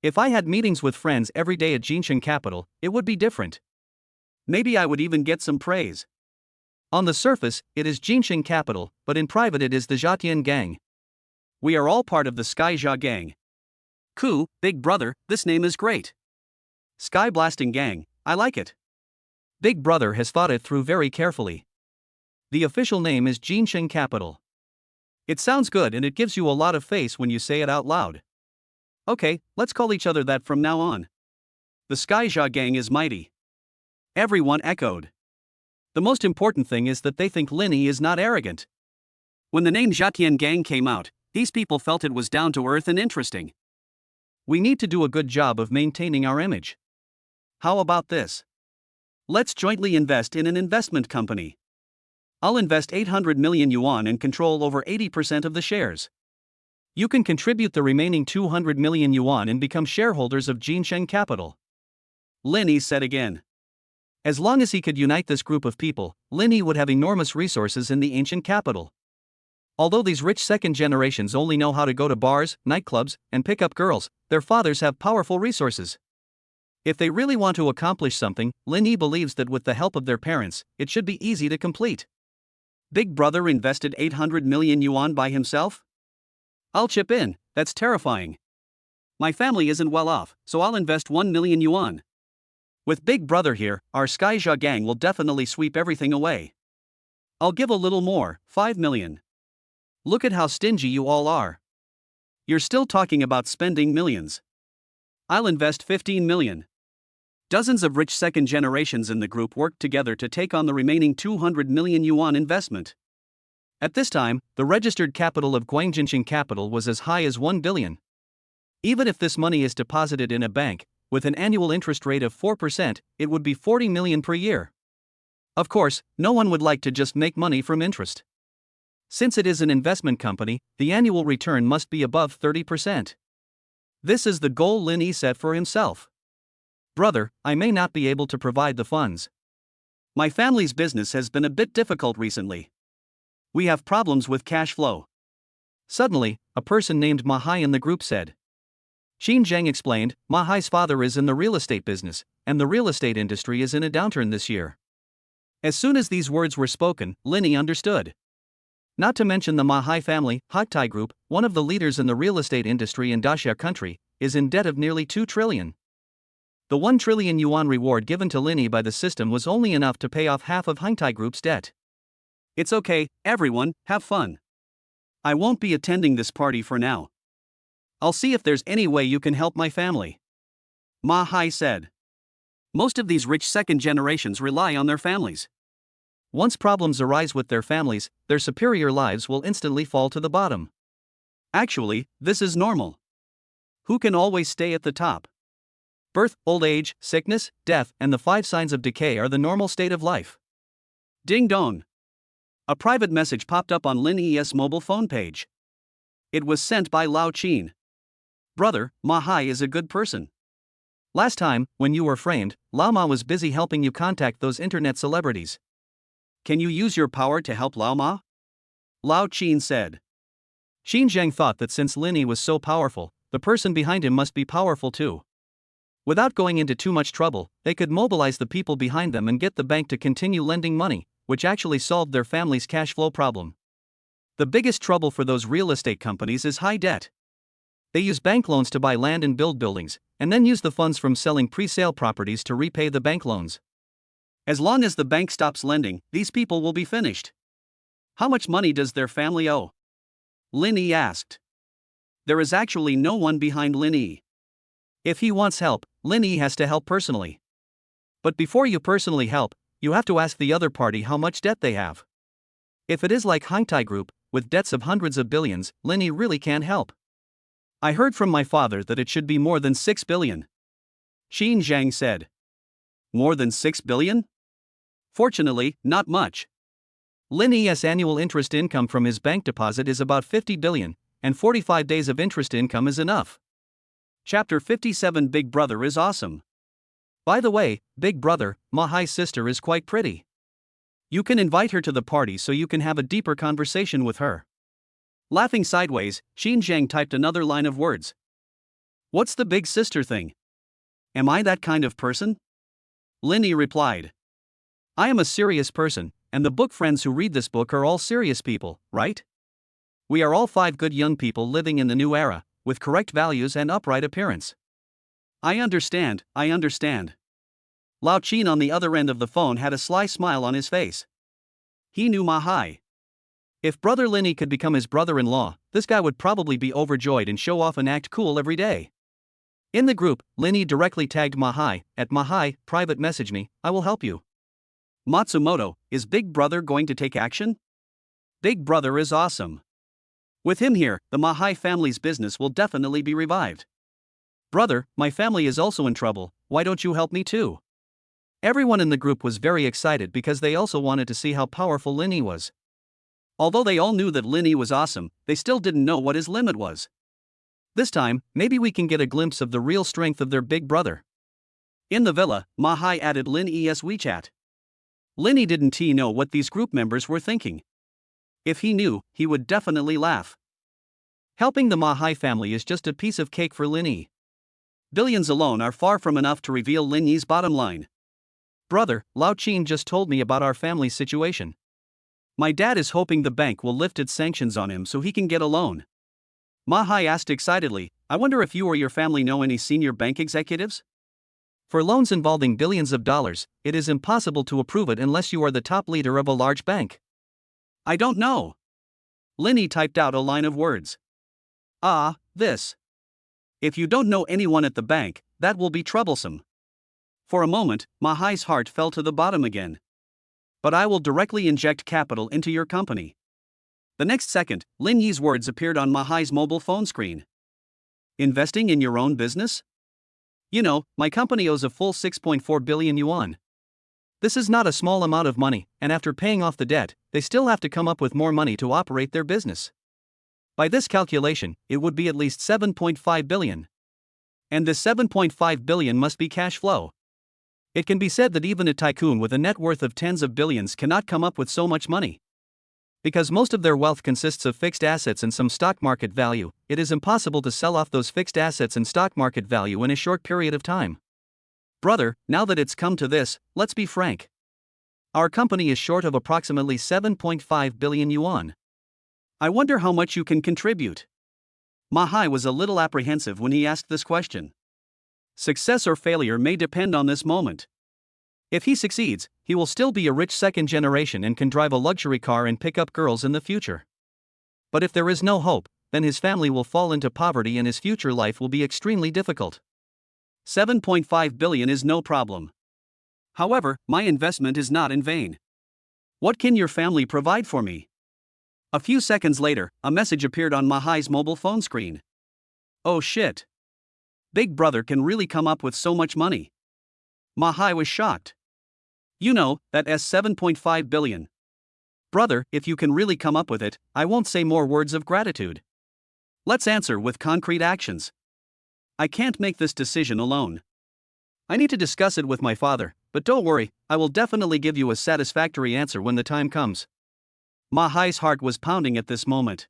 If I had meetings with friends every day at Jinxing Capital, it would be different. Maybe I would even get some praise. On the surface, it is Jinxing Capital, but in private it is the Zhatian Gang. We are all part of the Sky Jia Gang. Ku, big brother, this name is great. Sky Blasting Gang, I like it. Big brother has thought it through very carefully. The official name is Jinxing Capital. It sounds good and it gives you a lot of face when you say it out loud. Okay, let's call each other that from now on. The Sky Jia Gang is mighty. Everyone echoed. The most important thing is that they think Linny is not arrogant. When the name Zhatian Gang came out, these people felt it was down to earth and interesting. We need to do a good job of maintaining our image. How about this? Let's jointly invest in an investment company. I'll invest 800 million yuan and control over 80% of the shares. You can contribute the remaining 200 million yuan and become shareholders of Jinsheng Capital. Lin Yi said again. As long as he could unite this group of people, Lin Yi would have enormous resources in the ancient capital. Although these rich second generations only know how to go to bars, nightclubs, and pick up girls, their fathers have powerful resources. If they really want to accomplish something, Lin Yi believes that with the help of their parents, it should be easy to complete. Big brother invested 800 million yuan by himself? I'll chip in, that's terrifying. My family isn't well off, so I'll invest 1 million yuan. With Big Brother here, our Skyja gang will definitely sweep everything away. I'll give a little more, 5 million. Look at how stingy you all are. You're still talking about spending millions. I'll invest 15 million. Dozens of rich second generations in the group worked together to take on the remaining 200 million yuan investment. At this time, the registered capital of Guangjinsheng Capital was as high as 1 billion. Even if this money is deposited in a bank, with an annual interest rate of 4%, it would be 40 million per year. Of course, no one would like to just make money from interest. Since it is an investment company, the annual return must be above 30%. This is the goal Lin Yi set for himself. Brother, I may not be able to provide the funds. My family's business has been a bit difficult recently. We have problems with cash flow. Suddenly, a person named Mahai in the group said. Xin Zheng explained, Mahai's father is in the real estate business, and the real estate industry is in a downturn this year. As soon as these words were spoken, Lin Yi understood. Not to mention the Mahai family, Haktai Group, one of the leaders in the real estate industry in Daxia country, is in debt of nearly 2 trillion. The 1 trillion yuan reward given to Lin Yi by the system was only enough to pay off half of Haktai Group's debt. It's okay, everyone, have fun. I won't be attending this party for now. I'll see if there's any way you can help my family. Ma Hai said. Most of these rich second generations rely on their families. Once problems arise with their families, their superior lives will instantly fall to the bottom. Actually, this is normal. Who can always stay at the top? Birth, old age, sickness, death, and the 5 signs of decay are the normal state of life. Ding dong. A private message popped up on Lin Yi's mobile phone page. It was sent by Lao Qin. Brother, Ma Hai is a good person. Last time, when you were framed, Lao Ma was busy helping you contact those internet celebrities. Can you use your power to help Lao Ma? Lao Qin said. Xin Zheng thought that since Lin Yi was so powerful, the person behind him must be powerful too. Without going into too much trouble, they could mobilize the people behind them and get the bank to continue lending money, which actually solved their family's cash flow problem. The biggest trouble for those real estate companies is high debt. They use bank loans to buy land and build buildings, and then use the funds from selling pre-sale properties to repay the bank loans. As long as the bank stops lending, these people will be finished. How much money does their family owe? Lin Yi asked. There is actually no one behind Lin Yi. If he wants help, Lin Yi has to help personally. But before you personally help, you have to ask the other party how much debt they have. If it is like Haktai Group, with debts of hundreds of billions, Lin Yi really can't help. I heard from my father that it should be more than 6 billion. Xin Zhang said. More than 6 billion? Fortunately, not much. Lin Yi's annual interest income from his bank deposit is about 50 billion, and 45 days of interest income is enough. Chapter 57 Big Brother is awesome. By the way, Big Brother, Ma Hai's sister is quite pretty. You can invite her to the party so you can have a deeper conversation with her. Laughing sideways, Xin Zhang typed another line of words. What's the big sister thing? Am I that kind of person? Lin Yi replied. I am a serious person, and the book friends who read this book are all serious people, right? We are all 5 good young people living in the new era, with correct values and upright appearance. I understand. Lao Qin on the other end of the phone had a sly smile on his face. He knew Ma Hai. If Brother Lin Yi could become his brother-in-law, this guy would probably be overjoyed and show off and act cool every day. In the group, Lin Yi directly tagged Ma Hai, at Ma Hai, private message me, I will help you. Matsumoto, is Big Brother going to take action? Big Brother is awesome. With him here, the Ma Hai family's business will definitely be revived. Brother, my family is also in trouble, why don't you help me too? Everyone in the group was very excited because they also wanted to see how powerful Lin Yi was. Although they all knew that Lin Yi was awesome, they still didn't know what his limit was. This time, maybe we can get a glimpse of the real strength of their big brother. In the villa, Ma Hai added Lin Yi's WeChat. Lin Yi didn't know what these group members were thinking. If he knew, he would definitely laugh. Helping the Ma Hai family is just a piece of cake for Lin Yi. Billions alone are far from enough to reveal Lin Yi's bottom line. Brother, Lao Qin just told me about our family's situation. My dad is hoping the bank will lift its sanctions on him so he can get a loan. Ma Hai asked excitedly, I wonder if you or your family know any senior bank executives? For loans involving billions of dollars, it is impossible to approve it unless you are the top leader of a large bank. I don't know. Lin Yi typed out a line of words. This. If you don't know anyone at the bank, that will be troublesome. For a moment, Ma Hai's heart fell to the bottom again. But I will directly inject capital into your company. The next second, Lin Yi's words appeared on Ma Hai's mobile phone screen. Investing in your own business? You know, my company owes a full 6.4 billion yuan. This is not a small amount of money, and after paying off the debt, they still have to come up with more money to operate their business. By this calculation, it would be at least 7.5 billion. And this 7.5 billion must be cash flow. It can be said that even a tycoon with a net worth of tens of billions cannot come up with so much money. Because most of their wealth consists of fixed assets and some stock market value, it is impossible to sell off those fixed assets and stock market value in a short period of time. Brother, now that it's come to this, let's be frank. Our company is short of approximately 7.5 billion yuan. I wonder how much you can contribute. Ma Hai was a little apprehensive when he asked this question. Success or failure may depend on this moment. If he succeeds, he will still be a rich second generation and can drive a luxury car and pick up girls in the future. But if there is no hope, then his family will fall into poverty and his future life will be extremely difficult. 7.5 billion is no problem. However, my investment is not in vain. What can your family provide for me? A few seconds later, a message appeared on Ma Hai's mobile phone screen. Oh shit. Big brother can really come up with so much money. Ma Hai was shocked. You know, that's 7.5 billion. Brother, if you can really come up with it, I won't say more words of gratitude. Let's answer with concrete actions. I can't make this decision alone. I need to discuss it with my father, but don't worry, I will definitely give you a satisfactory answer when the time comes. Ma Hai's heart was pounding at this moment.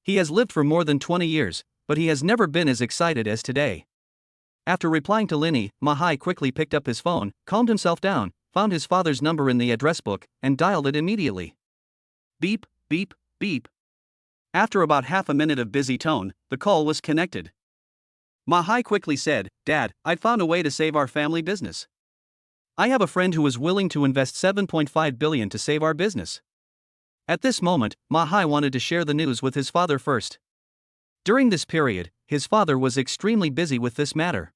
He has lived for more than 20 years, but he has never been as excited as today. After replying to Lin Yi, Ma Hai quickly picked up his phone, calmed himself down, found his father's number in the address book, and dialed it immediately. Beep, beep, beep. After about half a minute of busy tone, the call was connected. Ma Hai quickly said, Dad, I found a way to save our family business. I have a friend who is willing to invest 7.5 billion to save our business. At this moment, Ma Hai wanted to share the news with his father first. During this period, his father was extremely busy with this matter.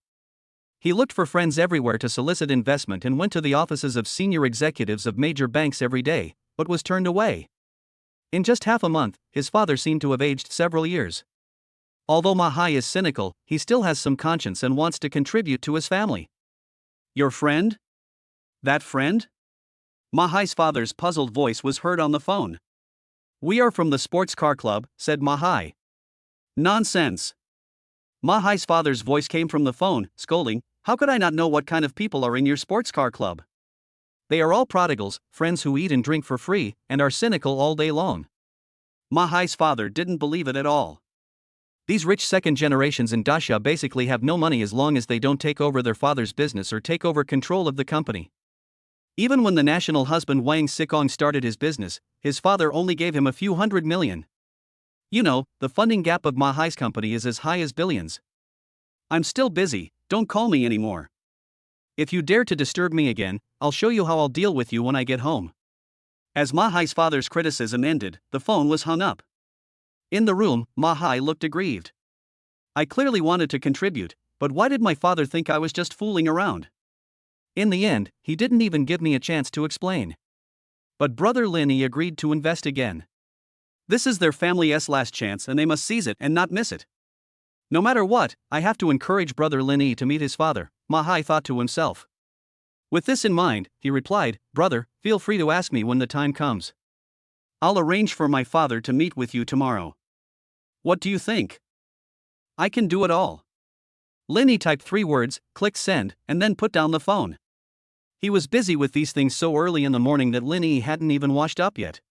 He looked for friends everywhere to solicit investment and went to the offices of senior executives of major banks every day, but was turned away. In just half a month, his father seemed to have aged several years. Although Ma Hai is cynical, he still has some conscience and wants to contribute to his family. Your friend? That friend? Ma Hai's father's puzzled voice was heard on the phone. We are from the sports car club, said Ma Hai. Nonsense. Ma Hai's father's voice came from the phone, scolding, how could I not know what kind of people are in your sports car club? They are all prodigals, friends who eat and drink for free, and are cynical all day long. Ma Hai's father didn't believe it at all. These rich second generations in Daxia basically have no money as long as they don't take over their father's business or take over control of the company. Even when the national husband Wang Sikong started his business, his father only gave him a few $100 million. You know, the funding gap of Ma Hai's company is as high as billions. I'm still busy, don't call me anymore. If you dare to disturb me again, I'll show you how I'll deal with you when I get home. As Ma Hai's father's criticism ended, the phone was hung up. In the room, Ma Hai looked aggrieved. I clearly wanted to contribute, but why did my father think I was just fooling around? In the end, he didn't even give me a chance to explain. But brother Lin Yi agreed to invest again. This is their family's last chance and they must seize it and not miss it. No matter what, I have to encourage brother Lin Yi to meet his father, Ma Hai thought to himself. With this in mind, he replied, Brother, feel free to ask me when the time comes. I'll arrange for my father to meet with you tomorrow. What do you think? I can do it all. Linny typed 3 words, clicked send, and then put down the phone. He was busy with these things so early in the morning that Linny hadn't even washed up yet.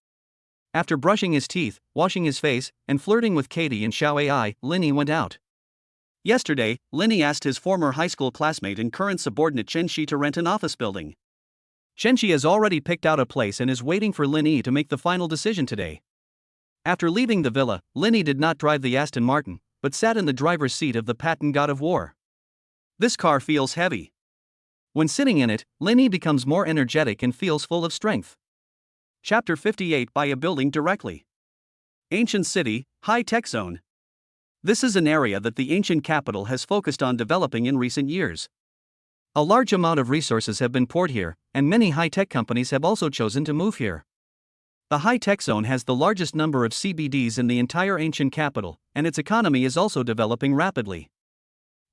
After brushing his teeth, washing his face, and flirting with Katie and Xiao Ai, Linny went out. Yesterday, Linny asked his former high school classmate and current subordinate Chen Shi to rent an office building. Chen Shi has already picked out a place and is waiting for Linny to make the final decision today. After leaving the villa, Linny did not drive the Aston Martin, but sat in the driver's seat of the Patton God of War. This car feels heavy. When sitting in it, Linny becomes more energetic and feels full of strength. Chapter 58 Buy a building directly. Ancient City, High-Tech Zone. This is an area that the ancient capital has focused on developing in recent years. A large amount of resources have been poured here, and many high-tech companies have also chosen to move here. The high-tech zone has the largest number of CBDs in the entire ancient capital, and its economy is also developing rapidly.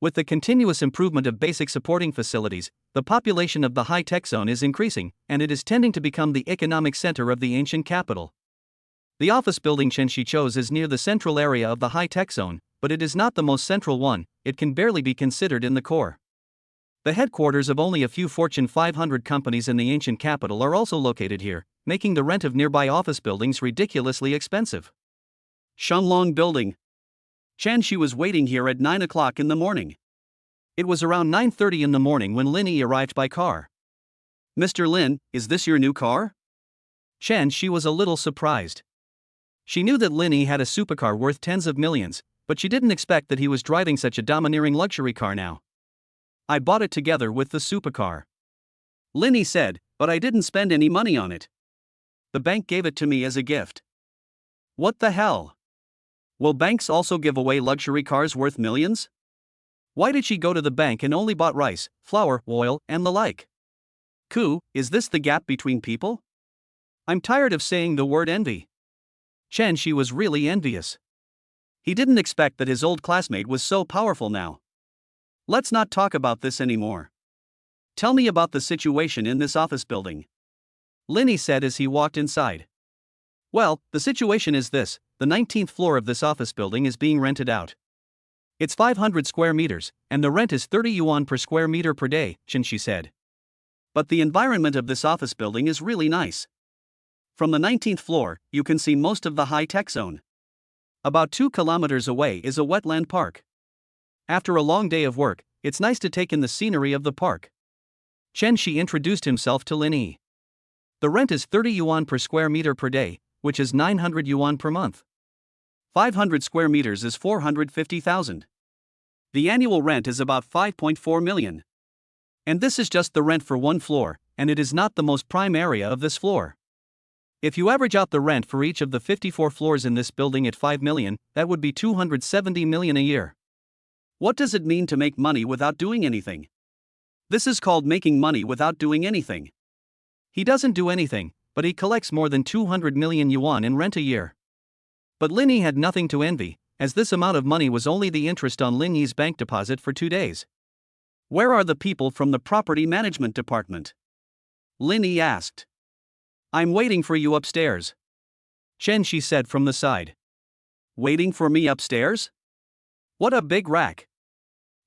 With the continuous improvement of basic supporting facilities, the population of the high-tech zone is increasing, and it is tending to become the economic center of the ancient capital. The office building Chen Shi chose is near the central area of the high-tech zone, but it is not the most central one. It can barely be considered in the core. The headquarters of only a few Fortune 500 companies in the ancient capital are also located here, making the rent of nearby office buildings ridiculously expensive. Shanglong Building. Chen Shi was waiting here at 9 o'clock in the morning. It was around 9:30 in the morning when Linny arrived by car. Mr. Lin, is this your new car? Chen Shi was a little surprised. She knew that Linny had a supercar worth tens of millions, but she didn't expect that he was driving such a domineering luxury car now. I bought it together with the supercar. Linny said, but I didn't spend any money on it. The bank gave it to me as a gift. What the hell? Will banks also give away luxury cars worth millions? Why did she go to the bank and only bought rice, flour, oil, and the like? Is this the gap between people? I'm tired of saying the word envy. Chen Shi was really envious. He didn't expect that his old classmate was so powerful now. Let's not talk about this anymore. Tell me about the situation in this office building. Linny said as he walked inside. Well, the situation is this: the 19th floor of this office building is being rented out. It's 500 square meters, and the rent is 30 yuan per square meter per day, Chen Shi said. But the environment of this office building is really nice. From the 19th floor, you can see most of the high-tech zone. About 2 kilometers away is a wetland park. After a long day of work, it's nice to take in the scenery of the park. Chen Shi introduced himself to Linny. The rent is 30 yuan per square meter per day, which is 900 yuan per month. 500 square meters is 450,000. The annual rent is about 5.4 million. And this is just the rent for one floor, and it is not the most prime area of this floor. If you average out the rent for each of the 54 floors in this building at 5 million, that would be 270 million a year. What does it mean to make money without doing anything? This is called making money without doing anything. He doesn't do anything, but he collects more than 200 million yuan in rent a year. But Linny had nothing to envy, as this amount of money was only the interest on Linny's bank deposit for 2 days. Where are the people from the property management department? Linny asked. I'm waiting for you upstairs. Chen Shi said from the side. Waiting for me upstairs? What a big rack.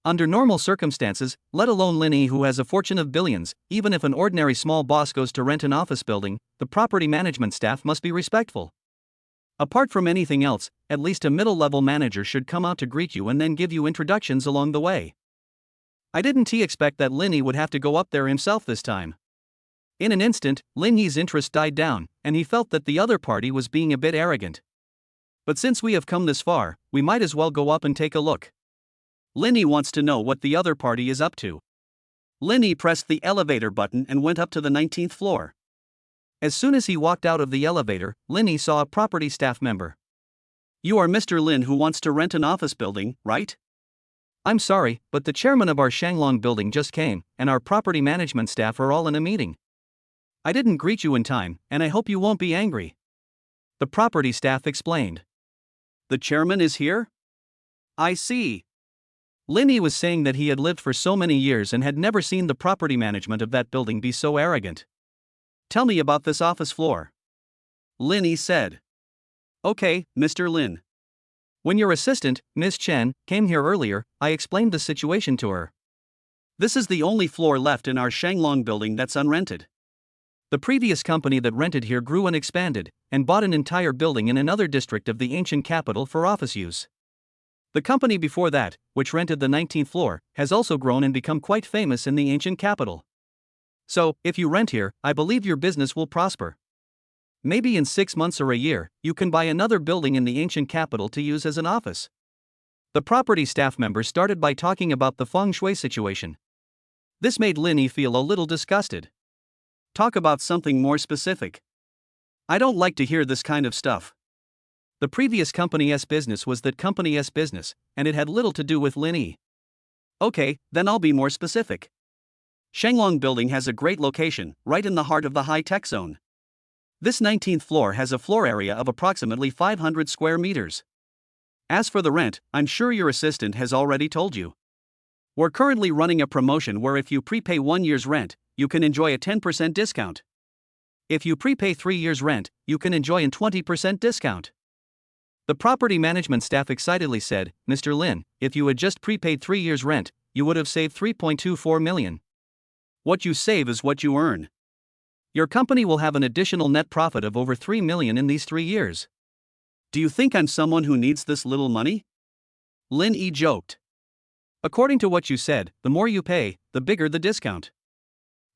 Under normal circumstances, let alone Linny who has a fortune of billions, even if an ordinary small boss goes to rent an office building, the property management staff must be respectful. Apart from anything else, at least a middle-level manager should come out to greet you and then give you introductions along the way. I didn't expect that Linny would have to go up there himself this time. In an instant, Linny's interest died down, and he felt that the other party was being a bit arrogant. But since we have come this far, we might as well go up and take a look. Linny wants to know what the other party is up to. Linny pressed the elevator button and went up to the 19th floor. As soon as he walked out of the elevator, Linny saw a property staff member. You are Mr. Lin who wants to rent an office building, right? I'm sorry, but the chairman of our Shanglong building just came, and our property management staff are all in a meeting. I didn't greet you in time, and I hope you won't be angry. The property staff explained. The chairman is here? I see. Linny was saying that he had lived for so many years and had never seen the property management of that building be so arrogant. Tell me about this office floor. Lin said. Okay, Mr. Lin. When your assistant, Ms. Chen, came here earlier, I explained the situation to her. This is the only floor left in our Shanglong building that's unrented. The previous company that rented here grew and expanded, and bought an entire building in another district of the ancient capital for office use. The company before that, which rented the 19th floor, has also grown and become quite famous in the ancient capital. So, if you rent here, I believe your business will prosper. Maybe in 6 months or a year, you can buy another building in the ancient capital to use as an office. The property staff member started by talking about the feng shui situation. This made Linny feel a little disgusted. Talk about something more specific. I don't like to hear this kind of stuff. The previous company's business was that company's business, and it had little to do with Linny. Okay, then I'll be more specific. Shanglong building has a great location, right in the heart of the high-tech zone. This 19th floor has a floor area of approximately 500 square meters. As for the rent, I'm sure your assistant has already told you. We're currently running a promotion where if you prepay 1 year's rent, you can enjoy a 10% discount. If you prepay 3 years' rent, you can enjoy a 20% discount. The property management staff excitedly said, Mr. Lin, if you had just prepaid 3 years' rent, you would have saved 3.24 million. What you save is what you earn. Your company will have an additional net profit of over 3 million in these 3 years. Do you think I'm someone who needs this little money? Lin joked. According to what you said, the more you pay, the bigger the discount.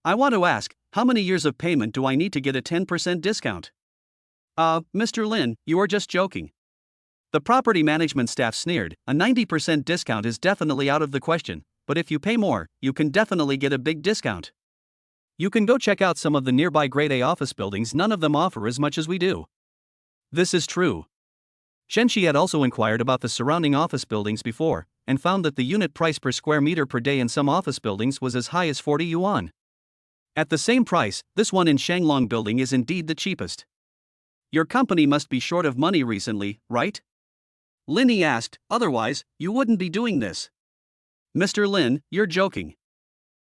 I want to ask, how many years of payment do I need to get a 10% discount? Mr. Lin, you are just joking. The property management staff sneered, a 90% discount is definitely out of the question, but if you pay more, you can definitely get a big discount. You can go check out some of the nearby Grade A office buildings, none of them offer as much as we do. This is true. Shenxi had also inquired about the surrounding office buildings before, and found that the unit price per square meter per day in some office buildings was as high as 40 yuan. At the same price, this one in Shanglong building is indeed the cheapest. Your company must be short of money recently, right? Linny asked, otherwise, you wouldn't be doing this. Mr. Lin, you're joking.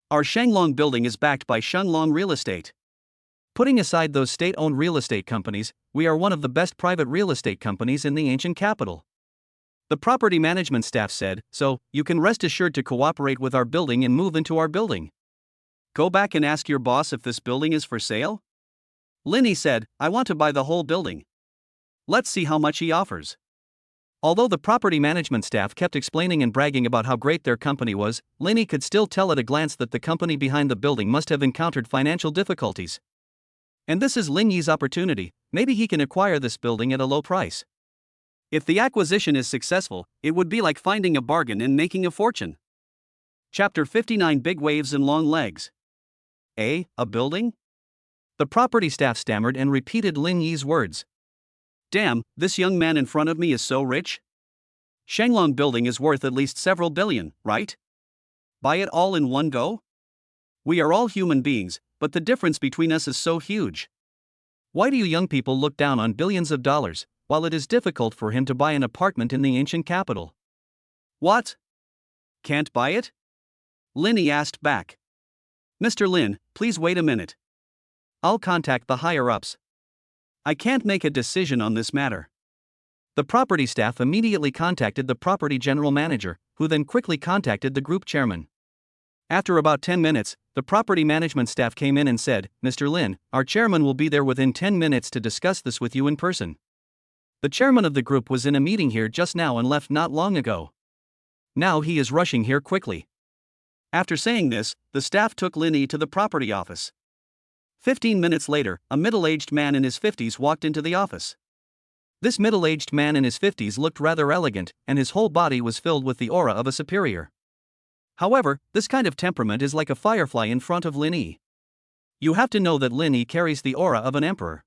Our Shanglong building is backed by Shanglong Real Estate. Putting aside those state-owned real estate companies, we are one of the best private real estate companies in the ancient capital. The property management staff said, so, you can rest assured to cooperate with our building and move into our building. Go back and ask your boss if this building is for sale? Linny said, I want to buy the whole building. Let's see how much he offers. Although the property management staff kept explaining and bragging about how great their company was, Linny could still tell at a glance that the company behind the building must have encountered financial difficulties. And this is Lin Yi's opportunity, maybe he can acquire this building at a low price. If the acquisition is successful, it would be like finding a bargain and making a fortune. Chapter 59 Big Waves and Long Legs. A building? The property staff stammered and repeated Lin Yi's words. Damn, this young man in front of me is so rich. Shanglong building is worth at least several billion, right? Buy it all in one go? We are all human beings, but the difference between us is so huge. Why do you young people look down on billions of dollars, while it is difficult for him to buy an apartment in the ancient capital? What? Can't buy it? Linny asked back. Mr. Lin, please wait a minute. I'll contact the higher-ups. I can't make a decision on this matter. The property staff immediately contacted the property general manager, who then quickly contacted the group chairman. After about 10 minutes, the property management staff came in and said, Mr. Lin, our chairman will be there within 10 minutes to discuss this with you in person. The chairman of the group was in a meeting here just now and left not long ago. Now he is rushing here quickly. After saying this, the staff took Linny to the property office. 15 minutes later, a middle-aged man in his 50s walked into the office. This middle-aged man in his 50s looked rather elegant, and his whole body was filled with the aura of a superior. However, this kind of temperament is like a firefly in front of Linny. You have to know that Linny carries the aura of an emperor.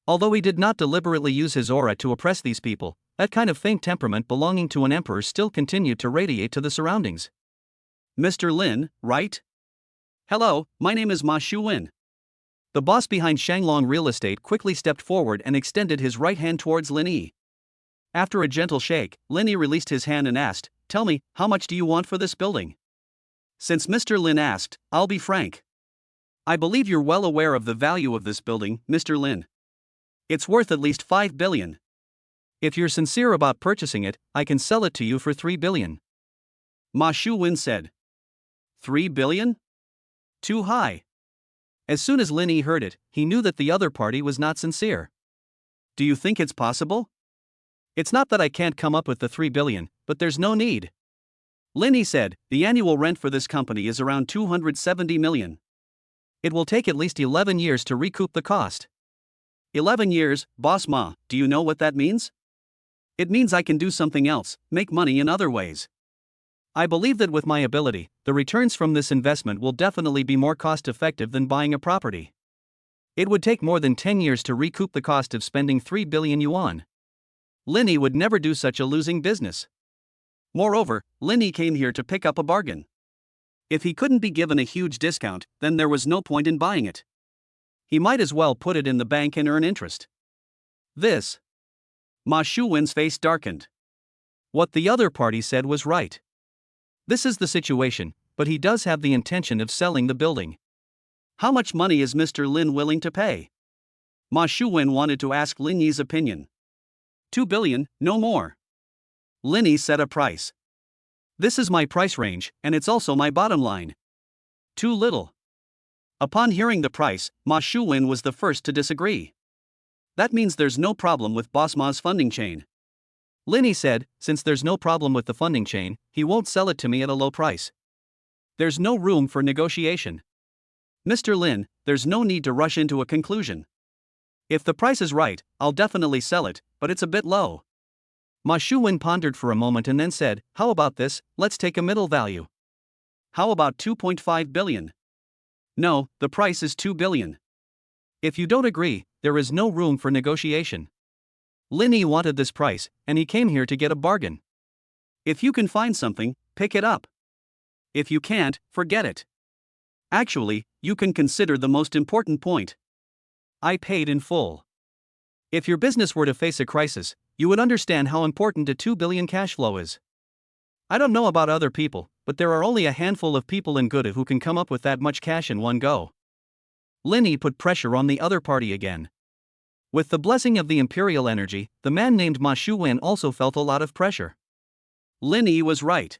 Although he did not deliberately use his aura to oppress these people, that kind of faint temperament belonging to an emperor still continued to radiate to the surroundings. Mr. Lin, right? Hello, my name is Ma Shuwen. The boss behind Shanglong Real Estate quickly stepped forward and extended his right hand towards Linny. After a gentle shake, Linny released his hand and asked, Tell me, how much do you want for this building? Since Mr. Lin asked, I'll be frank. I believe you're well aware of the value of this building, Mr. Lin. It's worth at least 5 billion. If you're sincere about purchasing it, I can sell it to you for 3 billion. Ma Shuwen said. 3 billion? Too high. As soon as Lin Yi heard it, he knew that the other party was not sincere. Do you think it's possible? It's not that I can't come up with the 3 billion, but there's no need. Lin Yi said, the annual rent for this company is around 270 million. It will take at least 11 years to recoup the cost. 11 years, Boss Ma, do you know what that means? It means I can do something else, make money in other ways. I believe that with my ability, the returns from this investment will definitely be more cost-effective than buying a property. It would take more than 10 years to recoup the cost of spending 3 billion yuan. Lin Yi would never do such a losing business. Moreover, Lin Yi came here to pick up a bargain. If he couldn't be given a huge discount, then there was no point in buying it. He might as well put it in the bank and earn interest. This. Ma Shuwen's face darkened. What the other party said was right. This is the situation, but he does have the intention of selling the building. How much money is Mr. Lin willing to pay? Ma Shuwen wanted to ask Lin Yi's opinion. 2 billion, no more. Lin Yi set a price. This is my price range, and it's also my bottom line. Too little. Upon hearing the price, Ma Shuwen was the first to disagree. That means there's no problem with Boss Ma's funding chain. Lin Yi said, since there's no problem with the funding chain, he won't sell it to me at a low price. There's no room for negotiation. Mr. Lin, there's no need to rush into a conclusion. If the price is right, I'll definitely sell it, but it's a bit low. Ma Shuwen pondered for a moment and then said, how about this, let's take a middle value. How about 2.5 billion? No, the price is 2 billion. If you don't agree, there is no room for negotiation. Lin Yi wanted this price, and he came here to get a bargain. If you can find something, pick it up. If you can't, forget it. Actually, you can consider the most important point. I paid in full. If your business were to face a crisis, you would understand how important a 2 billion cash flow is. I don't know about other people, but there are only a handful of people in Gouda who can come up with that much cash in one go. Lin Yi put pressure on the other party again. With the blessing of the imperial energy, the man named Ma Shuwen also felt a lot of pressure. Lin Yi was right.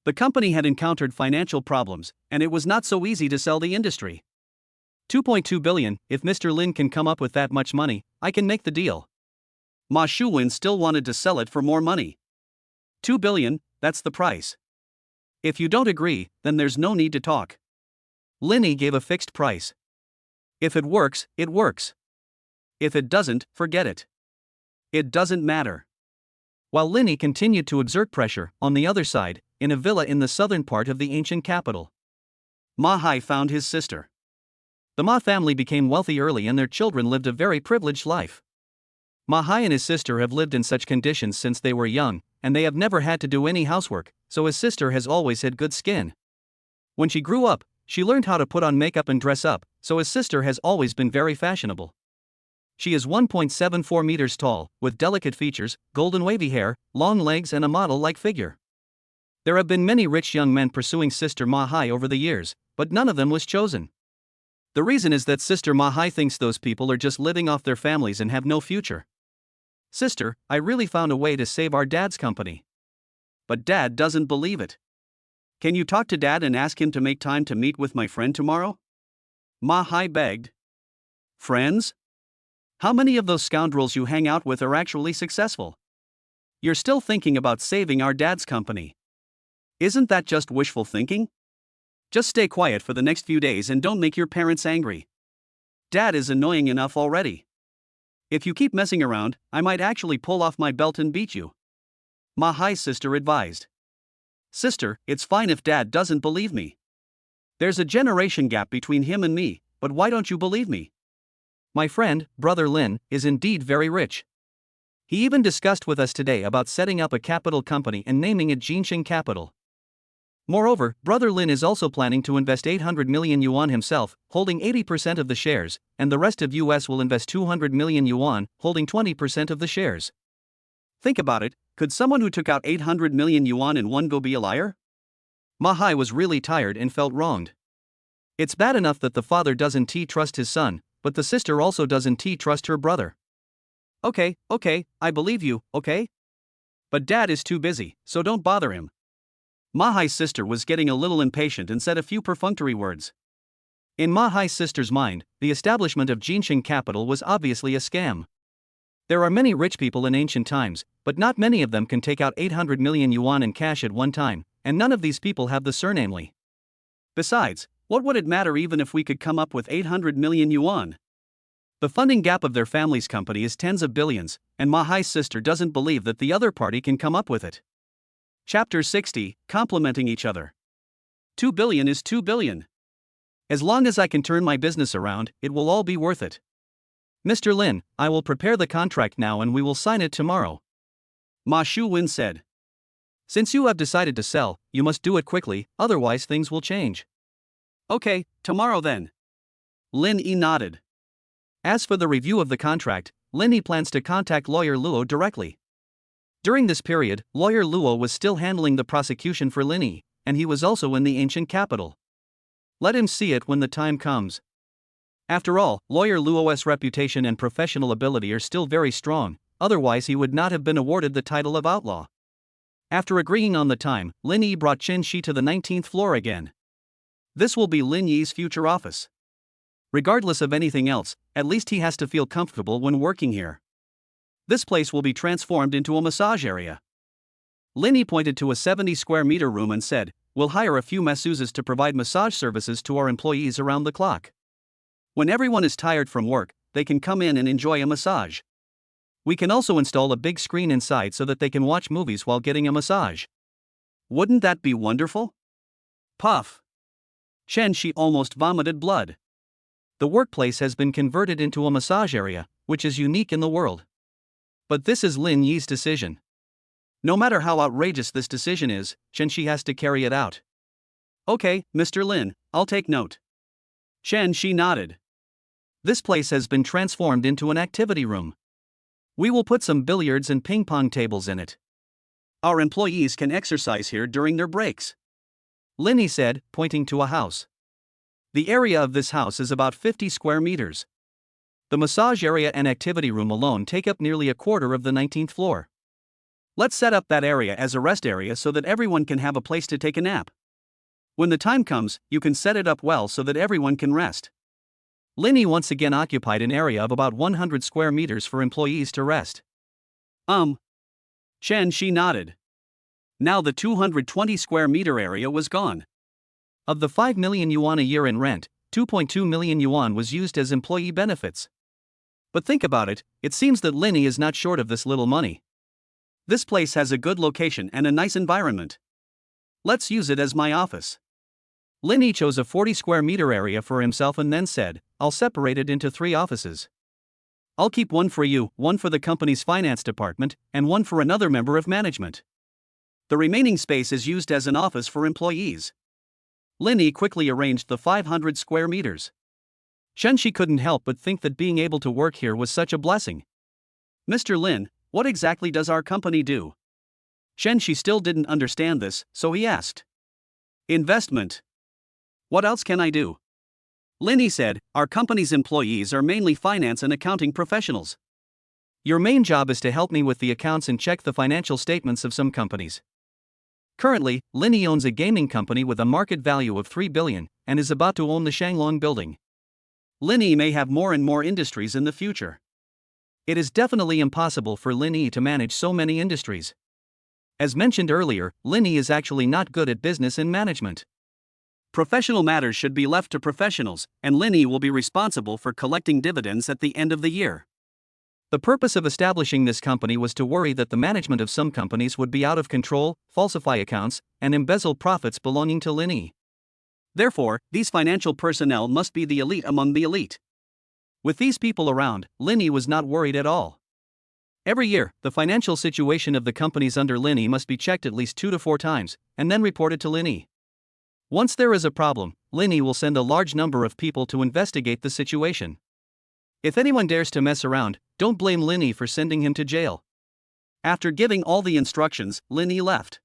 The company had encountered financial problems, and it was not so easy to sell the industry. 2.2 billion, if Mr. Lin can come up with that much money, I can make the deal. Ma Shuwen still wanted to sell it for more money. 2 billion, that's the price. If you don't agree, then there's no need to talk. Lin Yi gave a fixed price. If it works, it works. If it doesn't, forget it. It doesn't matter. While Lin Yi continued to exert pressure, on the other side, in a villa in the southern part of the ancient capital, Ma Hai found his sister. The Ma family became wealthy early and their children lived a very privileged life. Ma Hai and his sister have lived in such conditions since they were young, and they have never had to do any housework, so his sister has always had good skin. When she grew up, she learned how to put on makeup and dress up, so his sister has always been very fashionable. She is 1.74 meters tall, with delicate features, golden wavy hair, long legs and a model-like figure. There have been many rich young men pursuing Sister Ma Hai over the years, but none of them was chosen. The reason is that Sister Ma Hai thinks those people are just living off their families and have no future. Sister, I really found a way to save our dad's company. But Dad doesn't believe it. Can you talk to Dad and ask him to make time to meet with my friend tomorrow? Ma Hai begged. Friends? How many of those scoundrels you hang out with are actually successful? You're still thinking about saving our dad's company. Isn't that just wishful thinking? Just stay quiet for the next few days and don't make your parents angry. Dad is annoying enough already. If you keep messing around, I might actually pull off my belt and beat you. Ma Hai's sister advised. Sister, it's fine if Dad doesn't believe me. There's a generation gap between him and me, but why don't you believe me? My friend, Brother Lin, is indeed very rich. He even discussed with us today about setting up a capital company and naming it Jinxing Capital. Moreover, Brother Lin is also planning to invest 800 million yuan himself, holding 80% of the shares, and the rest of US will invest 200 million yuan, holding 20% of the shares. Think about it, could someone who took out 800 million yuan in one go be a liar? Ma Hai was really tired and felt wronged. It's bad enough that the father doesn't trust his son, but the sister also doesn't trust her brother. Okay, I believe you, okay? But dad is too busy, so don't bother him. Mahai's sister was getting a little impatient and said a few perfunctory words. In Mahai's sister's mind, the establishment of Jinxing Capital was obviously a scam. There are many rich people in ancient times, but not many of them can take out 800 million yuan in cash at one time, and none of these people have the surname Li. Besides, what would it matter even if we could come up with 800 million yuan? The funding gap of their family's company is tens of billions, and Mahai's sister doesn't believe that the other party can come up with it. Chapter 60, Complementing Each Other. 2 billion is 2 billion. As long as I can turn my business around, it will all be worth it. Mr. Lin, I will prepare the contract now and we will sign it tomorrow. Ma Shuwen said. Since you have decided to sell, you must do it quickly, otherwise things will change. Okay, tomorrow then. Lin Yi nodded. As for the review of the contract, Lin Yi plans to contact lawyer Luo directly. During this period, lawyer Luo was still handling the prosecution for Lin Yi, and he was also in the ancient capital. Let him see it when the time comes. After all, lawyer Luo's reputation and professional ability are still very strong, otherwise he would not have been awarded the title of outlaw. After agreeing on the time, Lin Yi brought Chen Shi to the 19th floor again. This will be Lin Yi's future office. Regardless of anything else, at least he has to feel comfortable when working here. This place will be transformed into a massage area. Lin Yi pointed to a 70 square meter room and said, "We'll hire a few masseuses to provide massage services to our employees around the clock. When everyone is tired from work, they can come in and enjoy a massage. We can also install a big screen inside so that they can watch movies while getting a massage. Wouldn't that be wonderful?" Puff. Chen Shi almost vomited blood. The workplace has been converted into a massage area, which is unique in the world. But this is Lin Yi's decision. No matter how outrageous this decision is, Chen Shi has to carry it out. Okay, Mr. Lin, I'll take note. Chen Shi nodded. This place has been transformed into an activity room. We will put some billiards and ping pong tables in it. Our employees can exercise here during their breaks. Lin Yi said, pointing to a house. The area of this house is about 50 square meters. The massage area and activity room alone take up nearly a quarter of the 19th floor. Let's set up that area as a rest area so that everyone can have a place to take a nap. When the time comes, you can set it up well so that everyone can rest. Lin Yi once again occupied an area of about 100 square meters for employees to rest. Chen Shi nodded. Now the 220 square meter area was gone. Of the 5 million yuan a year in rent, 2.2 million yuan was used as employee benefits. But think about it, it seems that Lin Yi is not short of this little money. This place has a good location and a nice environment. Let's use it as my office. Lin Yi chose a 40 square meter area for himself and then said, I'll separate it into 3 offices. I'll keep one for you, one for the company's finance department, and one for another member of management. The remaining space is used as an office for employees. Lin Yi quickly arranged the 500 square meters. Chen Shi couldn't help but think that being able to work here was such a blessing. Mr. Lin, what exactly does our company do? Chen Shi still didn't understand this, so he asked. Investment. What else can I do? Lin Yi said, our company's employees are mainly finance and accounting professionals. Your main job is to help me with the accounts and check the financial statements of some companies. Currently, Lin Yi owns a gaming company with a market value of 3 billion and is about to own the Shanglong building. Lin Yi may have more and more industries in the future. It is definitely impossible for Lin Yi to manage so many industries. As mentioned earlier, Lin Yi is actually not good at business and management. Professional matters should be left to professionals, and Lin Yi will be responsible for collecting dividends at the end of the year. The purpose of establishing this company was to worry that the management of some companies would be out of control, falsify accounts, and embezzle profits belonging to Lin Yi. Therefore, these financial personnel must be the elite among the elite. With these people around, Lin Yi was not worried at all. Every year, the financial situation of the companies under Lin Yi must be checked at least 2 to 4 times, and then reported to Lin Yi. Once there is a problem, Lin Yi will send a large number of people to investigate the situation. If anyone dares to mess around, don't blame Lin Yi for sending him to jail. After giving all the instructions, Lin Yi left.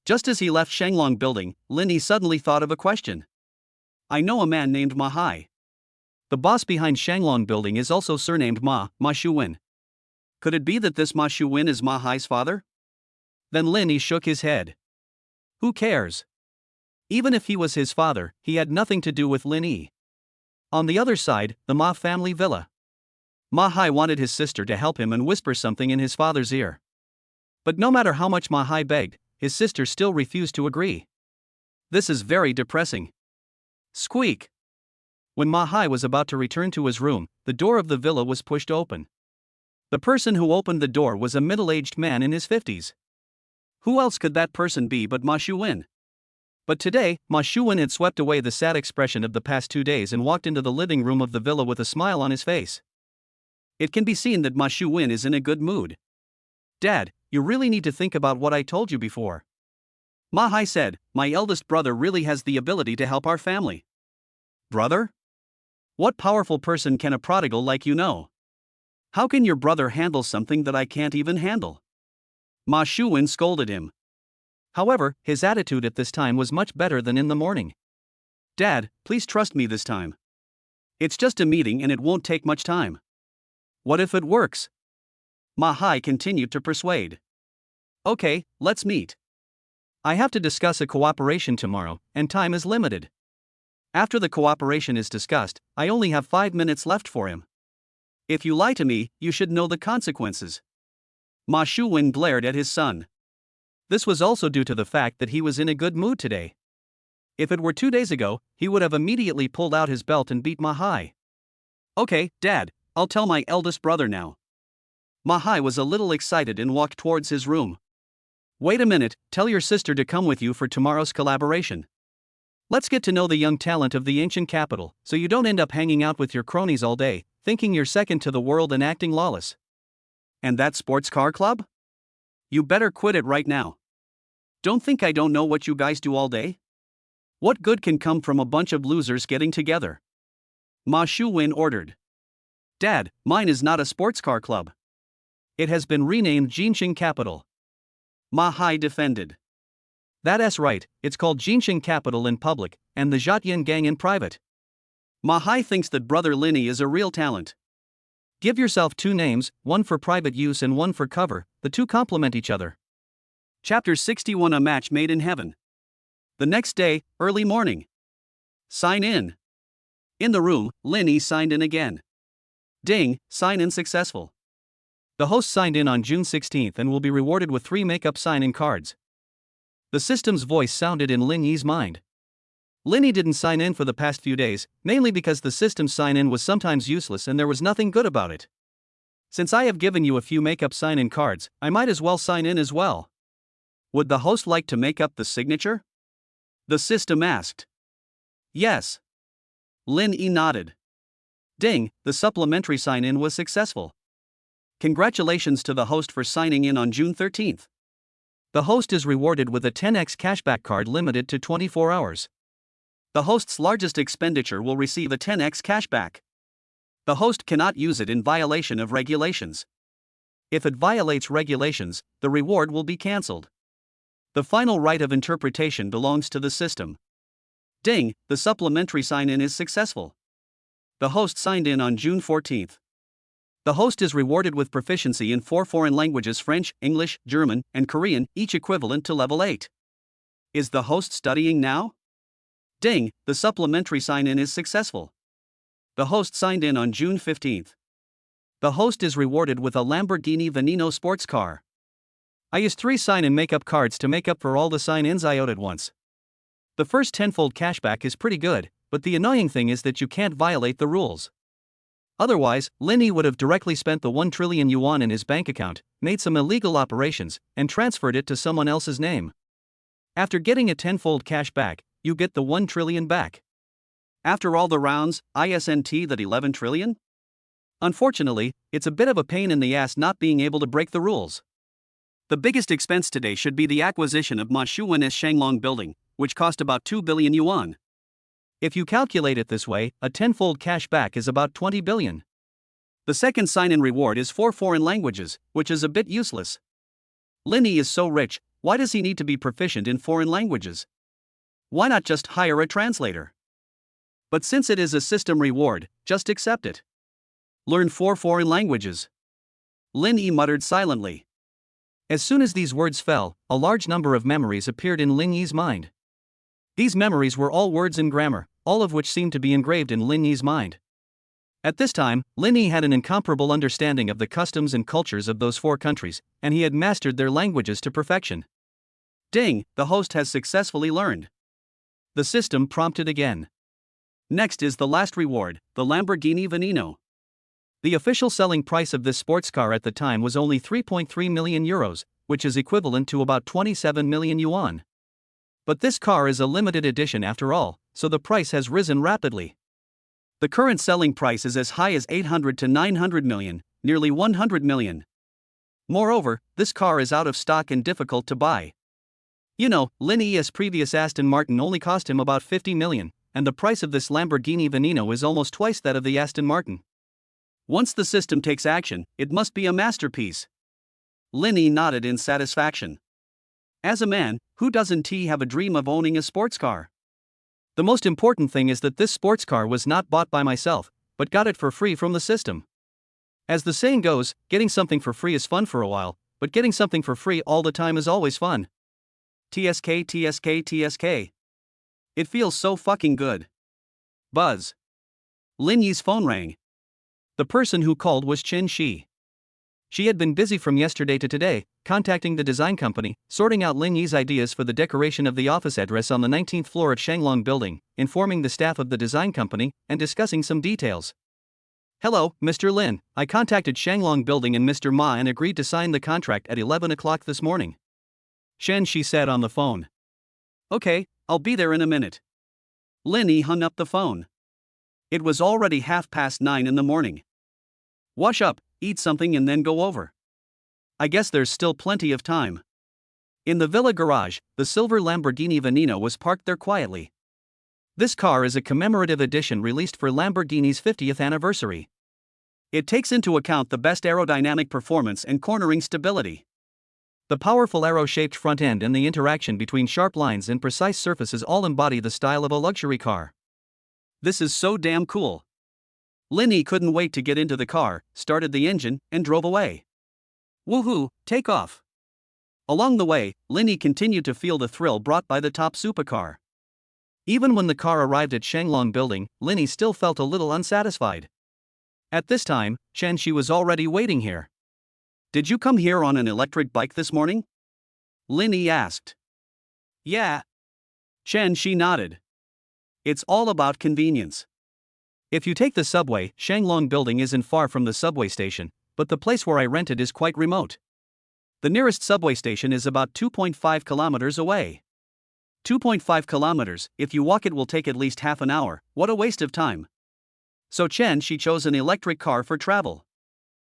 Just as he left Shanglong building, Lin Yi suddenly thought of a question. I know a man named Mahai. The boss behind Shanglong Building is also surnamed Ma Shuwen. Could it be that this Ma Shuwen is Ma Hai's father? Then Lin Yi shook his head. Who cares? Even if he was his father, he had nothing to do with Lin Yi. On the other side, the Ma family villa. Ma Hai wanted his sister to help him and whisper something in his father's ear. But no matter how much Ma Hai begged, his sister still refused to agree. This is very depressing. Squeak! When Ma Hai was about to return to his room, the door of the villa was pushed open. The person who opened the door was a middle-aged man in his 50s. Who else could that person be but Ma Shuwen? But today, Ma Shuwen had swept away the sad expression of the past 2 days and walked into the living room of the villa with a smile on his face. It can be seen that Ma Shuwen is in a good mood. Dad, you really need to think about what I told you before. Ma Hai said, my eldest brother really has the ability to help our family. Brother? What powerful person can a prodigal like you know? How can your brother handle something that I can't even handle? Ma Shuwen scolded him. However, his attitude at this time was much better than in the morning. Dad, please trust me this time. It's just a meeting and it won't take much time. What if it works? Ma Hai continued to persuade. Okay, let's meet. I have to discuss a cooperation tomorrow, and time is limited. After the cooperation is discussed, I only have 5 minutes left for him. If you lie to me, you should know the consequences. Ma Shuwen glared at his son. This was also due to the fact that he was in a good mood today. If it were 2 days ago, he would have immediately pulled out his belt and beat Ma Hai. Okay, Dad, I'll tell my eldest brother now. Ma Hai was a little excited and walked towards his room. Wait a minute, tell your sister to come with you for tomorrow's collaboration. Let's get to know the young talent of the ancient capital, so you don't end up hanging out with your cronies all day, thinking you're second to the world and acting lawless. And that sports car club? You better quit it right now. Don't think I don't know what you guys do all day? What good can come from a bunch of losers getting together? Ma Shuwen ordered. Dad, mine is not a sports car club. It has been renamed Jinxing Capital. Ma Hai defended. That's right, it's called Jinxing Capital in public, and the Zhatyin Gang in private. Ma Hai thinks that brother Lin Yi is a real talent. Give yourself 2 names, one for private use and one for cover, the two complement each other. Chapter 61 A Match Made in Heaven. The next day, early morning. Sign in. In the room, Lin Yi signed in again. Ding, sign in successful. The host signed in on June 16th and will be rewarded with 3 make-up sign-in cards. The system's voice sounded in Lin Yi's mind. Lin Yi didn't sign in for the past few days, mainly because the system's sign-in was sometimes useless and there was nothing good about it. Since I have given you a few make-up sign-in cards, I might as well sign in as well. Would the host like to make up the signature? The system asked. Yes. Lin Yi nodded. Ding, the supplementary sign-in was successful. Congratulations to the host for signing in on June 13th. The host is rewarded with a 10x cashback card limited to 24 hours. The host's largest expenditure will receive a 10x cashback. The host cannot use it in violation of regulations. If it violates regulations, the reward will be cancelled. The final right of interpretation belongs to the system. Ding, the supplementary sign-in is successful. The host signed in on June 14th. The host is rewarded with proficiency in 4 foreign languages: French, English, German, and Korean, each equivalent to level 8. Is the host studying now? Ding, the supplementary sign-in is successful. The host signed in on June 15th. The host is rewarded with a Lamborghini Veneno sports car. I used 3 sign-in make-up cards to make up for all the sign-ins I owed at once. The first tenfold cashback is pretty good, but the annoying thing is that you can't violate the rules. Otherwise, Lin Yi would have directly spent the 1 trillion yuan in his bank account, made some illegal operations, and transferred it to someone else's name. After getting a tenfold cash back, you get the 1 trillion back. After all the rounds, isn't that 11 trillion? Unfortunately, it's a bit of a pain in the ass not being able to break the rules. The biggest expense today should be the acquisition of Ma Shuwen's Shanglong Building, which cost about 2 billion yuan. If you calculate it this way, a tenfold cash back is about 20 billion. The second sign-in reward is 4 foreign languages, which is a bit useless. Lin Yi is so rich, why does he need to be proficient in foreign languages? Why not just hire a translator? But since it is a system reward, just accept it. Learn 4 foreign languages. Lin Yi muttered silently. As soon as these words fell, a large number of memories appeared in Lin Yi's mind. These memories were all words and grammar, all of which seemed to be engraved in Lin Yi's mind. At this time, Lin Yi had an incomparable understanding of the customs and cultures of those 4 countries, and he had mastered their languages to perfection. Ding, the host has successfully learned. The system prompted again. Next is the last reward, the Lamborghini Veneno. The official selling price of this sports car at the time was only 3.3 million euros, which is equivalent to about 27 million yuan. But this car is a limited edition after all, so the price has risen rapidly. The current selling price is as high as 800 to 900 million, nearly 100 million. Moreover, this car is out of stock and difficult to buy. You know, Lin Yi's previous Aston Martin only cost him about 50 million, and the price of this Lamborghini Veneno is almost twice that of the Aston Martin. Once the system takes action, it must be a masterpiece. Lin Yi nodded in satisfaction. As a man, who doesn't he have a dream of owning a sports car? The most important thing is that this sports car was not bought by myself, but got it for free from the system. As the saying goes, getting something for free is fun for a while, but getting something for free all the time is always fun. TSK TSK TSK. It feels so fucking good. Buzz. Lin Yi's phone rang. The person who called was Chen Shi. She had been busy from yesterday to today, contacting the design company, sorting out Lin Yi's ideas for the decoration of the office address on the 19th floor of Shanglong Building, informing the staff of the design company, and discussing some details. Hello, Mr. Lin, I contacted Shanglong Building and Mr. Ma and agreed to sign the contract at 11 o'clock this morning. Chen Shi said on the phone. Okay, I'll be there in a minute. Lin Yi hung up the phone. It was already 9:30 in the morning. Wash up, eat something and then go over. I guess there's still plenty of time. In the villa garage, the silver Lamborghini Veneno was parked there quietly. This car is a commemorative edition released for Lamborghini's 50th anniversary. It takes into account the best aerodynamic performance and cornering stability. The powerful arrow-shaped front end and the interaction between sharp lines and precise surfaces all embody the style of a luxury car. This is so damn cool. Lin Yi couldn't wait to get into the car, started the engine, and drove away. Woohoo, take off. Along the way, Lin Yi continued to feel the thrill brought by the top supercar. Even when the car arrived at Shanglong Building, Lin Yi still felt a little unsatisfied. At this time, Chen Shi was already waiting here. Did you come here on an electric bike this morning? Lin Yi asked. Yeah. Chen Shi nodded. It's all about convenience. If you take the subway, Shanglong Building isn't far from the subway station, but the place where I rented is quite remote. The nearest subway station is about 2.5 kilometers away. 2.5 kilometers, if you walk it will take at least half an hour, what a waste of time. So Chen Shi chose an electric car for travel.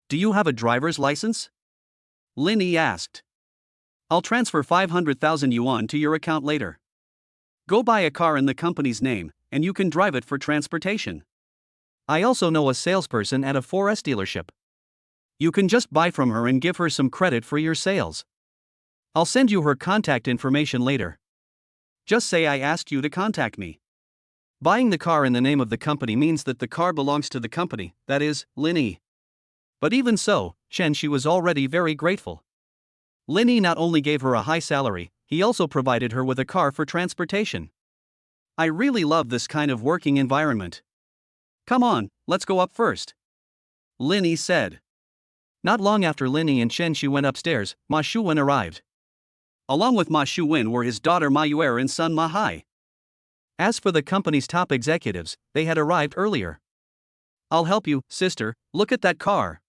Do you have a driver's license? Lin Yi asked. I'll transfer 500,000 yuan to your account later. Go buy a car in the company's name, and you can drive it for transportation. I also know a salesperson at a 4S dealership. You can just buy from her and give her some credit for your sales. I'll send you her contact information later. Just say I asked you to contact me. Buying the car in the name of the company means that the car belongs to the company, that is, Lin Yi. But even so, Chen Shi was already very grateful. Lin Yi not only gave her a high salary, he also provided her with a car for transportation. I really love this kind of working environment. Come on, let's go up first. Lin Yi said. Not long after Lin Yi and Chen Shi went upstairs, Ma Shuwen arrived. Along with Ma Shuwen were his daughter Ma Yuer and son Ma Hai. As for the company's top executives, they had arrived earlier. I'll help you, sister, look at that car.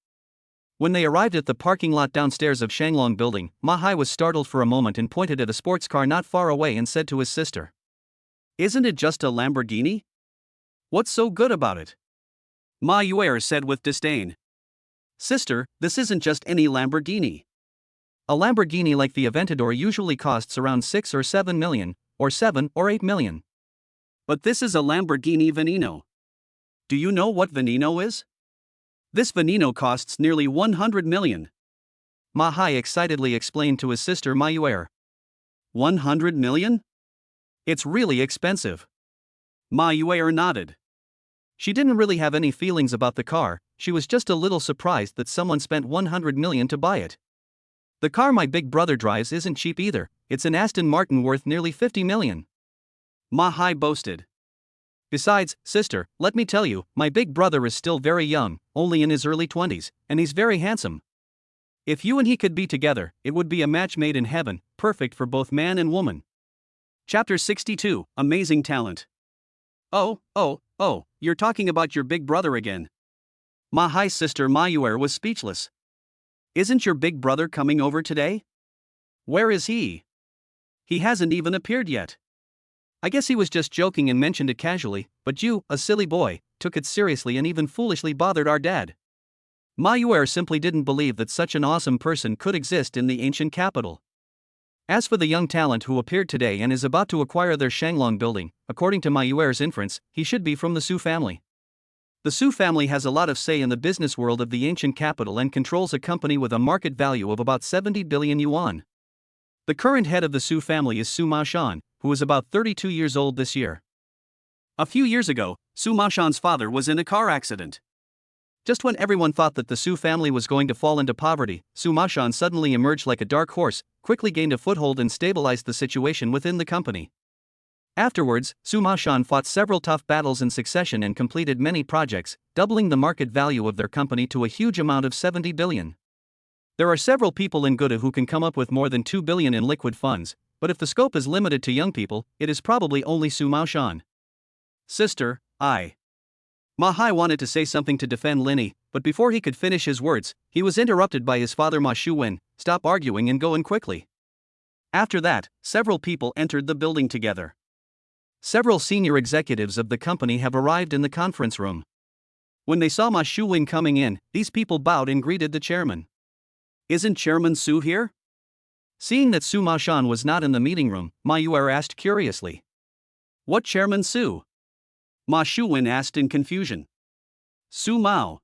When they arrived at the parking lot downstairs of Shanglong Building, Ma Hai was startled for a moment and pointed at a sports car not far away and said to his sister. Isn't it just a Lamborghini? What's so good about it? Ma Yuer said with disdain. Sister, this isn't just any Lamborghini. A Lamborghini like the Aventador usually costs around 6 or 7 million, or 7 or 8 million. But this is a Lamborghini Veneno. Do you know what Veneno is? This Veneno costs nearly 100 million. Ma Hai excitedly explained to his sister Ma Yuer. 100 million? It's really expensive. Ma Yuer nodded. She didn't really have any feelings about the car, she was just a little surprised that someone spent 100 million to buy it. The car my big brother drives isn't cheap either, it's an Aston Martin worth nearly 50 million. Ma Hai boasted. Besides, sister, let me tell you, my big brother is still very young, only in his early 20s, and he's very handsome. If you and he could be together, it would be a match made in heaven, perfect for both man and woman. Chapter 62, Amazing Talent. Oh, you're talking about your big brother again. Ma Hai's sister Ma Yuer was speechless. Isn't your big brother coming over today? Where is he? He hasn't even appeared yet. I guess he was just joking and mentioned it casually, but you, a silly boy, took it seriously and even foolishly bothered our dad. Ma Yuer simply didn't believe that such an awesome person could exist in the ancient capital. As for the young talent who appeared today and is about to acquire their Shanglong building, according to Ma Yuer's inference, he should be from the Su family. The Su family has a lot of say in the business world of the ancient capital and controls a company with a market value of about 70 billion yuan. The current head of the Su family is Su Maoshan, who is about 32 years old this year. A few years ago, Su Maoshan's father was in a car accident. Just when everyone thought that the Su family was going to fall into poverty, Su Maoshan suddenly emerged like a dark horse, quickly gained a foothold and stabilized the situation within the company. Afterwards, Su Maoshan fought several tough battles in succession and completed many projects, doubling the market value of their company to a huge amount of 70 billion. There are several people in Gouda who can come up with more than 2 billion in liquid funds, but if the scope is limited to young people, it is probably only Su Maoshan. Sister, Ma Hai wanted to say something to defend Linny, but before he could finish his words, he was interrupted by his father Ma Shuwen. Stop arguing and go in quickly. After that, several people entered the building together. Several senior executives of the company have arrived in the conference room. When they saw Ma Shuwen coming in, these people bowed and greeted the chairman. Isn't Chairman Su here? Seeing that Su Maoshan was not in the meeting room, Ma Yuer asked curiously. What Chairman Su? Ma Shuwen asked in confusion. Su Mao.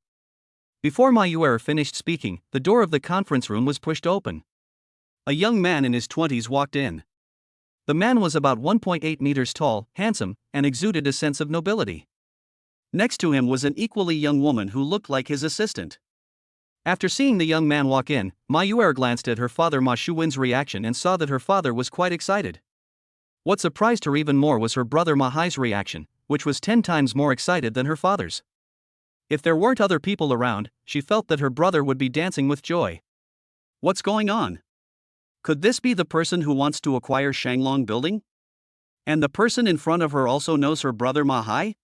Before Ma Yuer finished speaking, the door of the conference room was pushed open. A young man in his 20s walked in. The man was about 1.8 meters tall, handsome, and exuded a sense of nobility. Next to him was an equally young woman who looked like his assistant. After seeing the young man walk in, Ma Yuer glanced at her father Ma Shuwen's reaction and saw that her father was quite excited. What surprised her even more was her brother Ma Hai's reaction, which was 10 times more excited than her father's. If there weren't other people around, she felt that her brother would be dancing with joy. What's going on? Could this be the person who wants to acquire Shanglong building? And the person in front of her also knows her brother Ma Hai?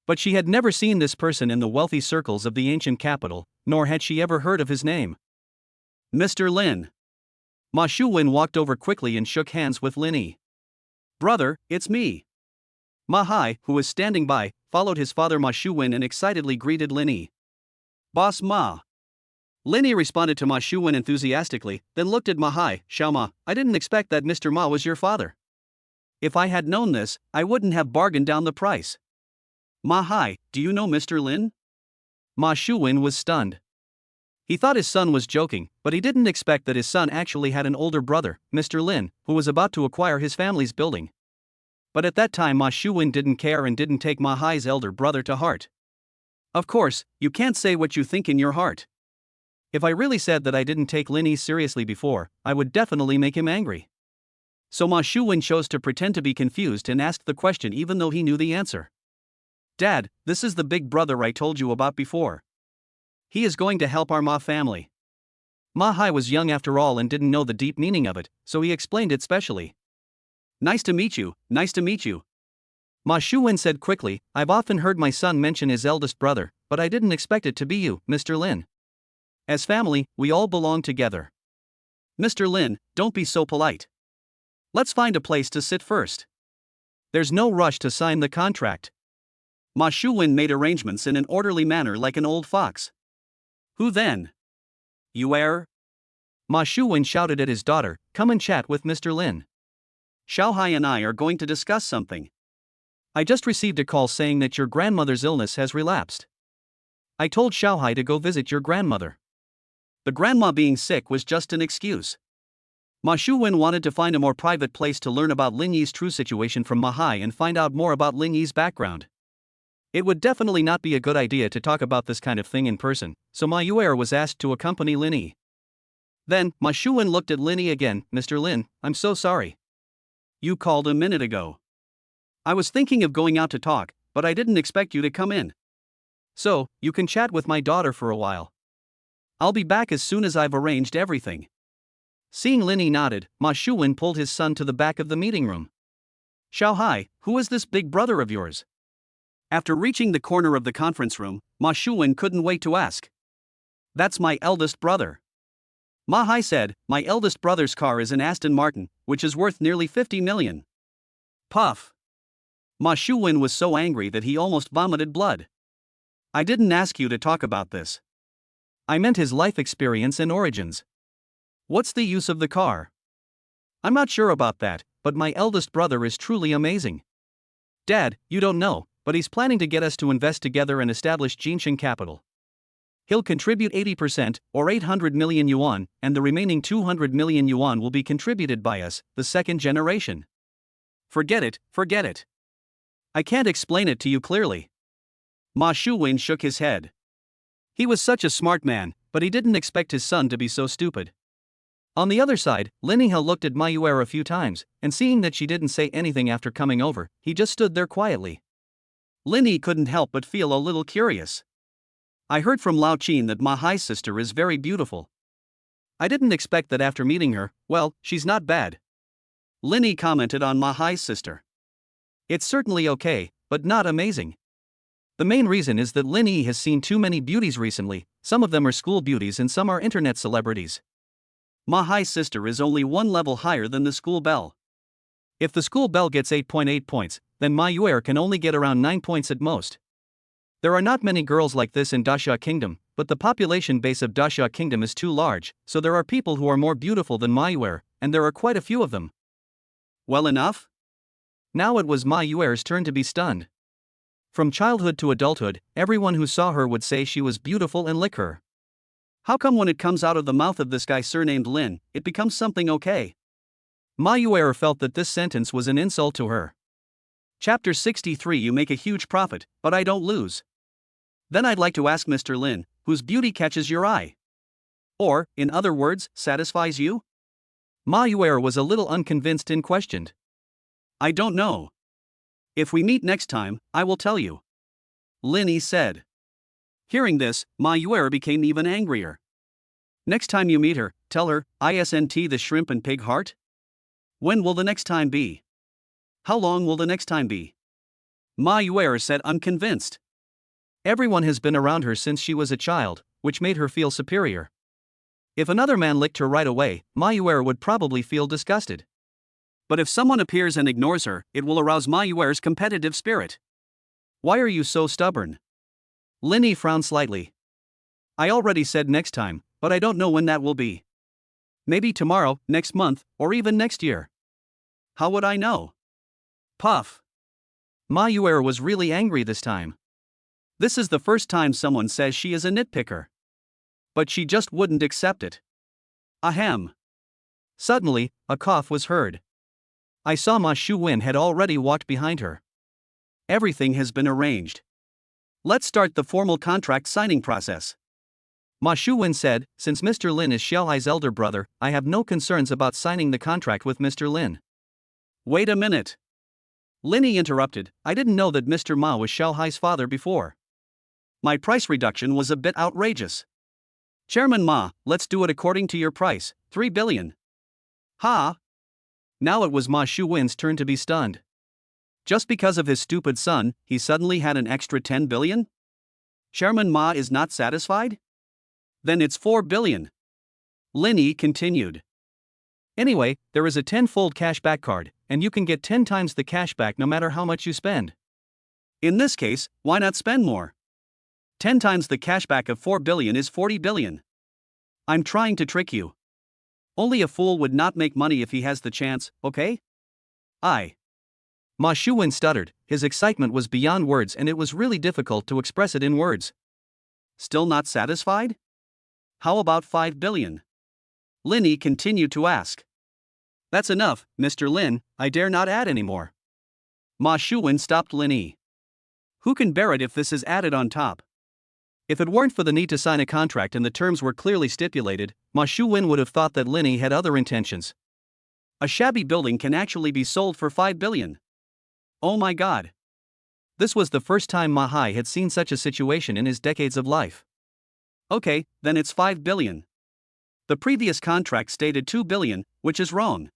But she had never seen this person in the wealthy circles of the ancient capital, nor had she ever heard of his name. Mr. Lin. Ma Shuwen walked over quickly and shook hands with Linny. Brother, it's me. Ma Hai, who was standing by, followed his father Ma Shuwen and excitedly greeted Linny. Boss Ma. Linny responded to Ma Shuwen enthusiastically, then looked at Ma Hai. Xiao Ma, I didn't expect that Mr. Ma was your father. If I had known this, I wouldn't have bargained down the price. Ma Hai, do you know Mr. Lin? Ma Shuwen was stunned. He thought his son was joking, but he didn't expect that his son actually had an older brother, Mr. Lin, who was about to acquire his family's building. But at that time Ma Shuwen didn't care and didn't take Ma Hai's elder brother to heart. Of course, you can't say what you think in your heart. If I really said that I didn't take Linny seriously before, I would definitely make him angry. So Ma Shuwen chose to pretend to be confused and asked the question even though he knew the answer. Dad, this is the big brother I told you about before. He is going to help our Ma family. Ma Hai was young after all and didn't know the deep meaning of it, so he explained it specially. Nice to meet you, nice to meet you. Ma Shuwen said quickly, I've often heard my son mention his eldest brother, but I didn't expect it to be you, Mr. Lin. As family, we all belong together. Mr. Lin, don't be so polite. Let's find a place to sit first. There's no rush to sign the contract. Ma Shuwen made arrangements in an orderly manner like an old fox. Who then? Yuer? Ma Shuwen shouted at his daughter, come and chat with Mr. Lin. Xiao Hai and I are going to discuss something. I just received a call saying that your grandmother's illness has relapsed. I told Xiao Hai to go visit your grandmother. The grandma being sick was just an excuse. Ma Shuwen wanted to find a more private place to learn about Lin Yi's true situation from Ma Hai and find out more about Lin Yi's background. It would definitely not be a good idea to talk about this kind of thing in person, so Ma Yuer was asked to accompany Lin Yi. Then, Ma Shuwen looked at Lin Yi again. Mr. Lin, I'm so sorry. You called a minute ago. I was thinking of going out to talk, but I didn't expect you to come in. So, you can chat with my daughter for a while. I'll be back as soon as I've arranged everything. Seeing Lin Yi nodded, Ma Shuwen pulled his son to the back of the meeting room. Xiao Hai, who is this big brother of yours? After reaching the corner of the conference room, Ma Shuwen couldn't wait to ask. That's my eldest brother. Ma Hai said, my eldest brother's car is an Aston Martin, which is worth nearly 50 million. Puff. Ma Shuwen was so angry that he almost vomited blood. I didn't ask you to talk about this. I meant his life experience and origins. What's the use of the car? I'm not sure about that, but my eldest brother is truly amazing. Dad, you don't know, but he's planning to get us to invest together and establish Jinshan Capital. He'll contribute 80%, or 800 million yuan, and the remaining 200 million yuan will be contributed by us, the second generation. Forget it, forget it. I can't explain it to you clearly. Ma Shuwen shook his head. He was such a smart man, but he didn't expect his son to be so stupid. On the other side, Lin Yi looked at Ma Yuer a few times, and seeing that she didn't say anything after coming over, he just stood there quietly. Lin Yi couldn't help but feel a little curious. I heard from Lao Qin that Ma Hai's sister is very beautiful. I didn't expect that after meeting her. Well, she's not bad. Lin Yi commented on Ma Hai's sister. It's certainly okay, but not amazing. The main reason is that Lin Yi has seen too many beauties recently. Some of them are school beauties and some are internet celebrities. Ma Hai's sister is only one level higher than the school belle. If the school belle gets 8.8 points, then Ma Yuer can only get around 9 points at most. There are not many girls like this in Dasha Kingdom, but the population base of Dasha Kingdom is too large, so there are people who are more beautiful than Ma Yuer, and there are quite a few of them. Well enough? Now it was Ma Yuer's turn to be stunned. From childhood to adulthood, everyone who saw her would say she was beautiful and lick her. How come when it comes out of the mouth of this guy surnamed Lin, it becomes something okay? Ma Yuer felt that this sentence was an insult to her. Chapter 63. You make a huge profit, but I don't lose. Then I'd like to ask Mr. Lin, whose beauty catches your eye? Or, in other words, satisfies you? Ma Yuer was a little unconvinced and questioned. I don't know. If we meet next time, I will tell you. Lin Yi said. Hearing this, Ma Yuer became even angrier. Next time you meet her, tell her, isn't the shrimp and pig heart? When will the next time be? How long will the next time be? Ma Yuer said, unconvinced. Everyone has been around her since she was a child, which made her feel superior. If another man licked her right away, Ma Yuer would probably feel disgusted. But if someone appears and ignores her, it will arouse Ma Yuer's competitive spirit. Why are you so stubborn? Lin Yi frowned slightly. I already said next time, but I don't know when that will be. Maybe tomorrow, next month, or even next year. How would I know? Puff. Ma Yuer was really angry this time. This is the first time someone says she is a nitpicker. But she just wouldn't accept it. Ahem. Suddenly, a cough was heard. I saw Ma Shuwen had already walked behind her. Everything has been arranged. Let's start the formal contract signing process. Ma Shuwen said, since Mr. Lin is Xiao Hai's elder brother, I have no concerns about signing the contract with Mr. Lin. Wait a minute. Lin Yi interrupted, I didn't know that Mr. Ma was Xiao Hai's father before. My price reduction was a bit outrageous. Chairman Ma, let's do it according to your price, 3 billion. Ha! Now it was Ma Shuwen's turn to be stunned. Just because of his stupid son, he suddenly had an extra 10 billion? Chairman Ma is not satisfied? Then it's 4 billion. Lin Yi continued. Anyway, there is a 10-fold cashback card, and you can get 10 times the cashback no matter how much you spend. In this case, why not spend more? 10 times the cashback of 4 billion is 40 billion. I'm trying to trick you. Only a fool would not make money if he has the chance, okay? Ma Shuwen stuttered, his excitement was beyond words and it was really difficult to express it in words. Still not satisfied? How about 5 billion? Lin Yi continued to ask. That's enough, Mr. Lin, I dare not add any more. Ma Shuwen stopped Lin Yi. Who can bear it if this is added on top? If it weren't for the need to sign a contract and the terms were clearly stipulated, Ma Shuwen would have thought that Lin Yi had other intentions. A shabby building can actually be sold for 5 billion. Oh my god. This was the first time Ma Hai had seen such a situation in his decades of life. Okay, then it's 5 billion. The previous contract stated 2 billion, which is wrong.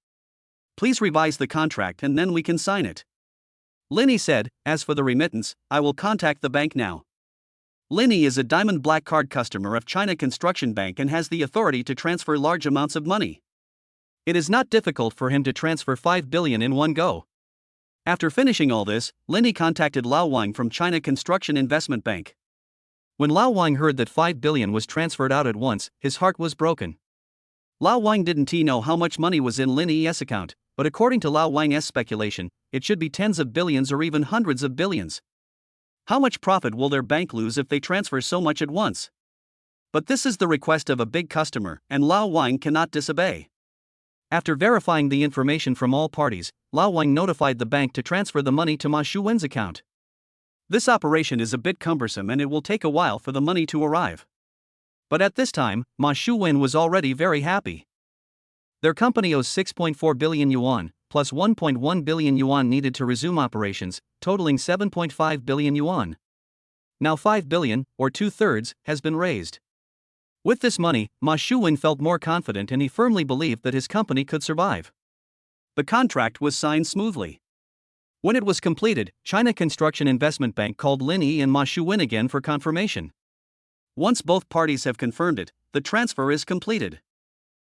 Please revise the contract and then we can sign it. Lin Yi said, as for the remittance, I will contact the bank now. Lin Yi is a Diamond Black Card customer of China Construction Bank and has the authority to transfer large amounts of money. It is not difficult for him to transfer 5 billion in one go. After finishing all this, Lin Yi contacted Lao Wang from China Construction Investment Bank. When Lao Wang heard that 5 billion was transferred out at once, his heart was broken. Lao Wang didn't know how much money was in Lin Yi's account, but according to Lao Wang's speculation, it should be tens of billions or even hundreds of billions. How much profit will their bank lose if they transfer so much at once? But this is the request of a big customer, and Lao Wang cannot disobey. After verifying the information from all parties, Lao Wang notified the bank to transfer the money to Ma Shuwen's account. This operation is a bit cumbersome and it will take a while for the money to arrive. But at this time, Ma Shuwen was already very happy. Their company owes 6.4 billion yuan, plus 1.1 billion yuan needed to resume operations, totaling 7.5 billion yuan. Now 5 billion, or 2/3, has been raised. With this money, Ma Shuwen felt more confident and he firmly believed that his company could survive. The contract was signed smoothly. When it was completed, China Construction Investment Bank called Lin Yi and Ma Shuwen again for confirmation. Once both parties have confirmed it, the transfer is completed.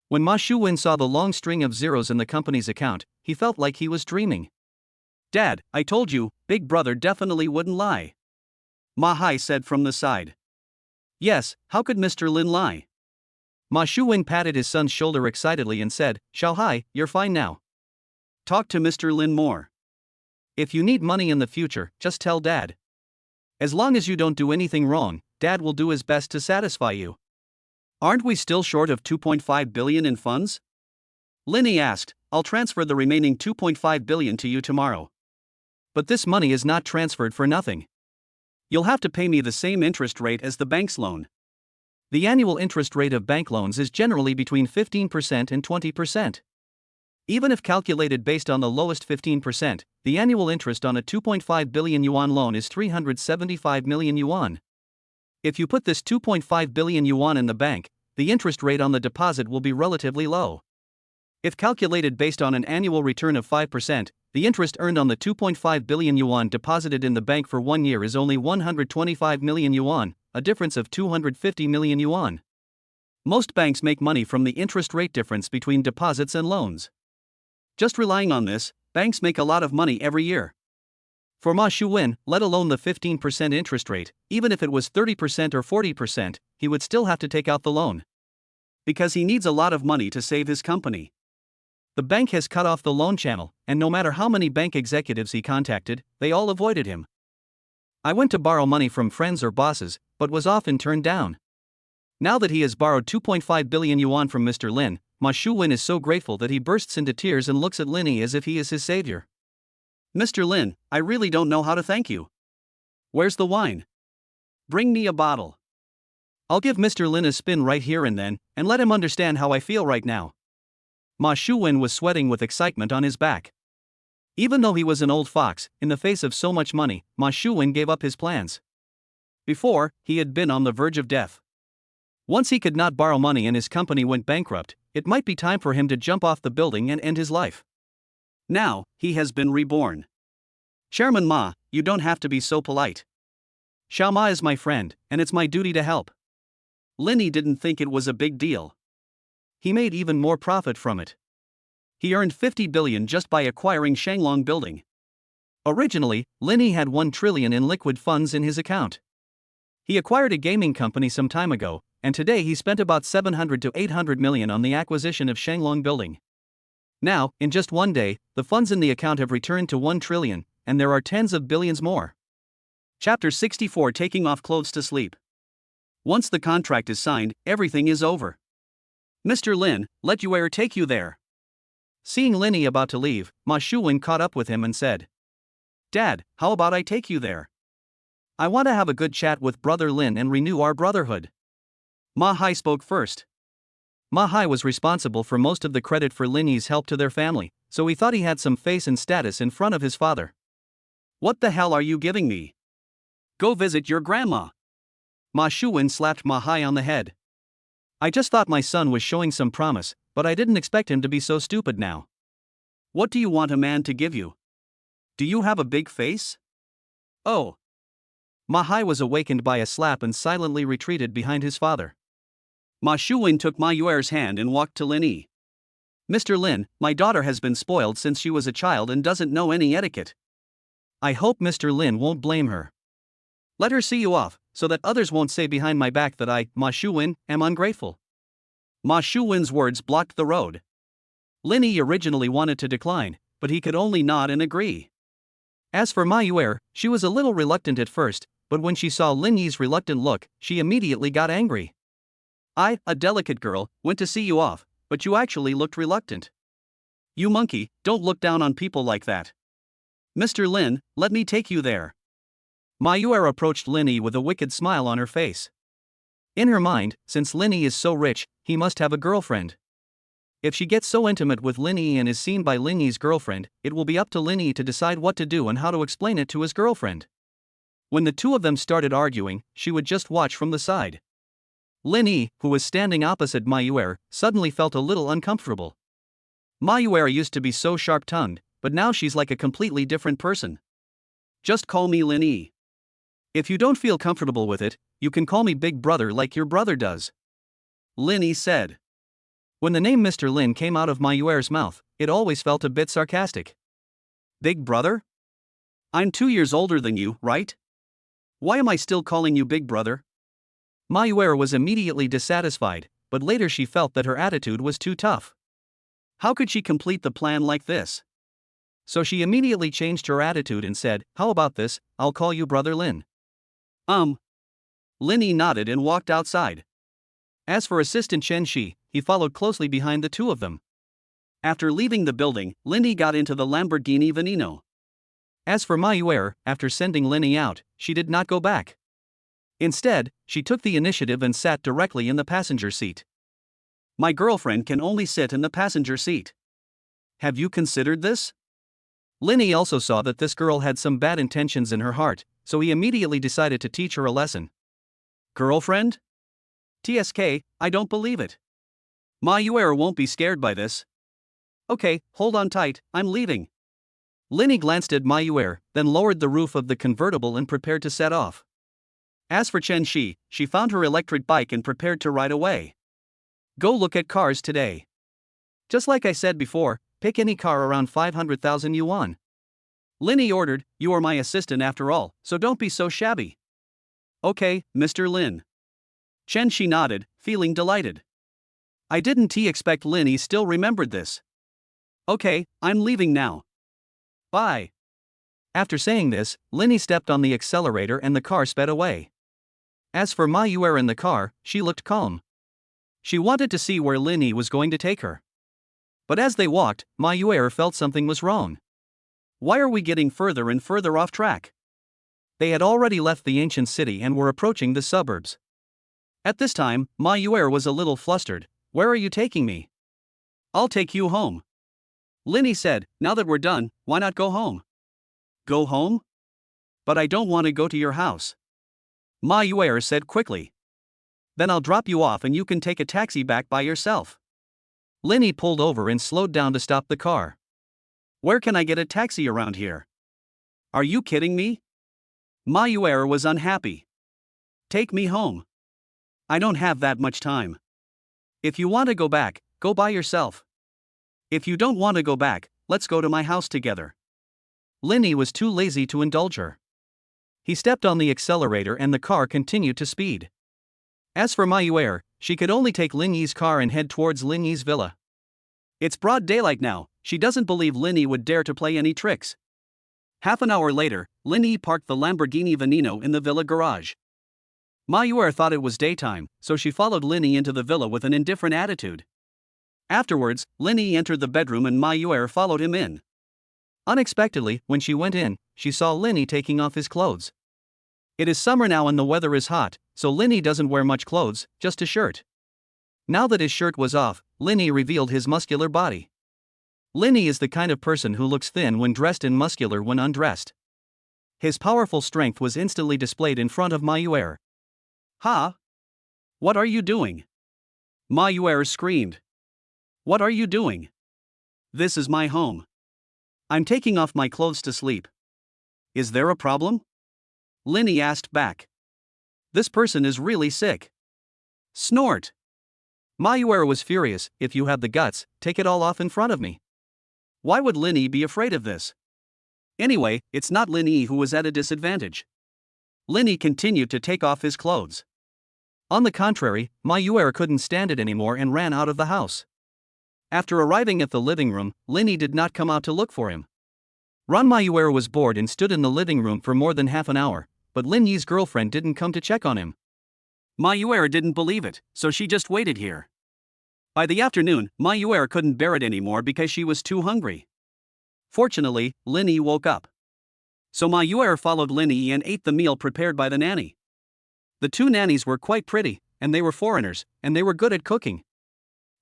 When Ma Shuwen saw the long string of zeros in the company's account, he felt like he was dreaming. Dad, I told you, Big Brother definitely wouldn't lie. Ma Hai said from the side. Yes, how could Mr. Lin lie? Ma Shuwen patted his son's shoulder excitedly and said, Xiao Hai, you're fine now. Talk to Mr. Lin more. If you need money in the future, just tell Dad. As long as you don't do anything wrong, Dad will do his best to satisfy you. Aren't we still short of 2.5 billion in funds? Lin Yi asked, I'll transfer the remaining 2.5 billion to you tomorrow. But this money is not transferred for nothing. You'll have to pay me the same interest rate as the bank's loan. The annual interest rate of bank loans is generally between 15% and 20%. Even if calculated based on the lowest 15%, the annual interest on a 2.5 billion yuan loan is 375 million yuan. If you put this 2.5 billion yuan in the bank, the interest rate on the deposit will be relatively low. If calculated based on an annual return of 5%, the interest earned on the 2.5 billion yuan deposited in the bank for 1 year is only 125 million yuan, a difference of 250 million yuan. Most banks make money from the interest rate difference between deposits and loans. Just relying on this, banks make a lot of money every year. For Ma Shuwen, let alone the 15% interest rate, even if it was 30% or 40%, he would still have to take out the loan. Because he needs a lot of money to save his company. The bank has cut off the loan channel, and no matter how many bank executives he contacted, they all avoided him. I went to borrow money from friends or bosses, but was often turned down. Now that he has borrowed 2.5 billion yuan from Mr. Lin, Ma Shuwen is so grateful that he bursts into tears and looks at Lin Yi as if he is his savior. Mr. Lin, I really don't know how to thank you. Where's the wine? Bring me a bottle. I'll give Mr. Lin a spin right here and then, and let him understand how I feel right now. Ma Shuwen was sweating with excitement on his back. Even though he was an old fox, in the face of so much money, Ma Shuwen gave up his plans. Before, he had been on the verge of death. Once he could not borrow money and his company went bankrupt, it might be time for him to jump off the building and end his life. Now, he has been reborn. Chairman Ma, you don't have to be so polite. Xiao Ma is my friend, and it's my duty to help. Lin Yi didn't think it was a big deal. He made even more profit from it. He earned 50 billion just by acquiring Shanglong Building. Originally, Lin Yi had 1 trillion in liquid funds in his account. He acquired a gaming company some time ago, and today he spent about 700 to 800 million on the acquisition of Shanglong Building. Now, in just one day, the funds in the account have returned to 1 trillion, and there are tens of billions more. Chapter 64, Taking Off Clothes to Sleep. Once the contract is signed, everything is over. Mr. Lin, let your heir take you there. Seeing Linny about to leave, Ma Shuwen caught up with him and said, "Dad, how about I take you there? I want to have a good chat with Brother Lin and renew our brotherhood." Ma Hai spoke first. Ma Hai was responsible for most of the credit for Linny's help to their family, so he thought he had some face and status in front of his father. "What the hell are you giving me? Go visit your grandma." Ma Shuwen slapped Ma Hai on the head. "I just thought my son was showing some promise, but I didn't expect him to be so stupid now. What do you want a man to give you? Do you have a big face?" "Oh." Ma Hai was awakened by a slap and silently retreated behind his father. Ma Shuwen took Ma Yuer's hand and walked to Lin Yi. "Mr. Lin, my daughter has been spoiled since she was a child and doesn't know any etiquette. I hope Mr. Lin won't blame her. Let her see you off, so that others won't say behind my back that I, Ma Shuwen, am ungrateful." Ma Shuwen's words blocked the road. Lin Yi originally wanted to decline, but he could only nod and agree. As for Ma Yuer, she was a little reluctant at first, but when she saw Lin Yi's reluctant look, she immediately got angry. "I, a delicate girl, went to see you off, but you actually looked reluctant. You monkey, don't look down on people like that. Mr. Lin, let me take you there." Ma Yuer approached Lin Yi with a wicked smile on her face. In her mind, since Lin Yi is so rich, he must have a girlfriend. If she gets so intimate with Lin Yi and is seen by Lin Yi's girlfriend, it will be up to Lin Yi to decide what to do and how to explain it to his girlfriend. When the two of them started arguing, she would just watch from the side. Lin Yi, who was standing opposite Ma Yuer, suddenly felt a little uncomfortable. Ma Yuer used to be so sharp-tongued, but now she's like a completely different person. "Just call me Lin Yi. If you don't feel comfortable with it, you can call me Big Brother like your brother does," Lin Yi said. When the name Mr. Lin came out of Ma Yuer's mouth, it always felt a bit sarcastic. "Big Brother? I'm 2 years older than you, right? Why am I still calling you Big Brother?" Ma Yuer was immediately dissatisfied, but later she felt that her attitude was too tough. How could she complete the plan like this? So she immediately changed her attitude and said, "How about this, I'll call you Brother Lin." Lin Yi nodded and walked outside. As for Assistant Chen Shi, he followed closely behind the two of them. After leaving the building, Lin Yi got into the Lamborghini Veneno. As for Ma Yuer, after sending Lin Yi out, she did not go back. Instead, she took the initiative and sat directly in the passenger seat. "My girlfriend can only sit in the passenger seat. Have you considered this?" Lin Yi also saw that this girl had some bad intentions in her heart, so he immediately decided to teach her a lesson. "Girlfriend? TSK, I don't believe it. Ma Yuer won't be scared by this. Okay, hold on tight, I'm leaving." Lin Yi glanced at Ma Yuer, then lowered the roof of the convertible and prepared to set off. As for Chen Shi, she found her electric bike and prepared to ride away. "Go look at cars today. Just like I said before, pick any car around 500,000 yuan. Lin Yi ordered, "You are my assistant after all, so don't be so shabby." "Okay, Mr. Lin." Chen Shi nodded, feeling delighted. I didn't expect Lin Yi still remembered this. "Okay, I'm leaving now. Bye." After saying this, Lin Yi stepped on the accelerator and the car sped away. As for Ma Yuer in the car, she looked calm. She wanted to see where Lin Yi was going to take her. But as they walked, Ma Yuer felt something was wrong. Why are we getting further and further off track? They had already left the ancient city and were approaching the suburbs. At this time, Ma Yuer was a little flustered. "Where are you taking me?" "I'll take you home." Lin Yi said, "Now that we're done, why not go home?" "Go home? But I don't want to go to your house," Ma Yuer said quickly. "Then I'll drop you off and you can take a taxi back by yourself." Lin Yi pulled over and slowed down to stop the car. "Where can I get a taxi around here? Are you kidding me?" Ma Yuer was unhappy. "Take me home. I don't have that much time. If you want to go back, go by yourself. If you don't want to go back, let's go to my house together." Lin Yi was too lazy to indulge her. He stepped on the accelerator and the car continued to speed. As for Ma Yuer, she could only take Lin Yi's car and head towards Lin Yi's villa. It's broad daylight now, she doesn't believe Lin Yi would dare to play any tricks. Half an hour later, Lin Yi parked the Lamborghini Veneno in the villa garage. Ma Yuer thought it was daytime, so she followed Lin Yi into the villa with an indifferent attitude. Afterwards, Lin Yi entered the bedroom and Ma Yuer followed him in. Unexpectedly, when she went in, she saw Lin Yi taking off his clothes. It is summer now and the weather is hot, so Lin Yi doesn't wear much clothes, just a shirt. Now that his shirt was off, Lin Yi revealed his muscular body. Lin Yi is the kind of person who looks thin when dressed and muscular when undressed. His powerful strength was instantly displayed in front of Ma Yuer. Ha! What are you doing? Ma Yuer screamed. What are you doing? This is my home. I'm taking off my clothes to sleep. Is there a problem? Lin Yi asked back. This person is really sick. Snort. Ma Yuer was furious. If you have the guts, take it all off in front of me. Why would Lin Yi be afraid of this? Anyway, it's not Lin Yi who was at a disadvantage. Lin Yi continued to take off his clothes. On the contrary, Ma Yuer couldn't stand it anymore and ran out of the house. After arriving at the living room, Lin Yi did not come out to look for him. Ma Yuer was bored and stood in the living room for more than half an hour, but Lin Yi's girlfriend didn't come to check on him. Ma Yuer didn't believe it, so she just waited here. By the afternoon, Ma Yuer couldn't bear it anymore because she was too hungry. Fortunately, Lin Yi woke up. So Ma Yuer followed Lin Yi and ate the meal prepared by the nanny. The two nannies were quite pretty, and they were foreigners, and they were good at cooking.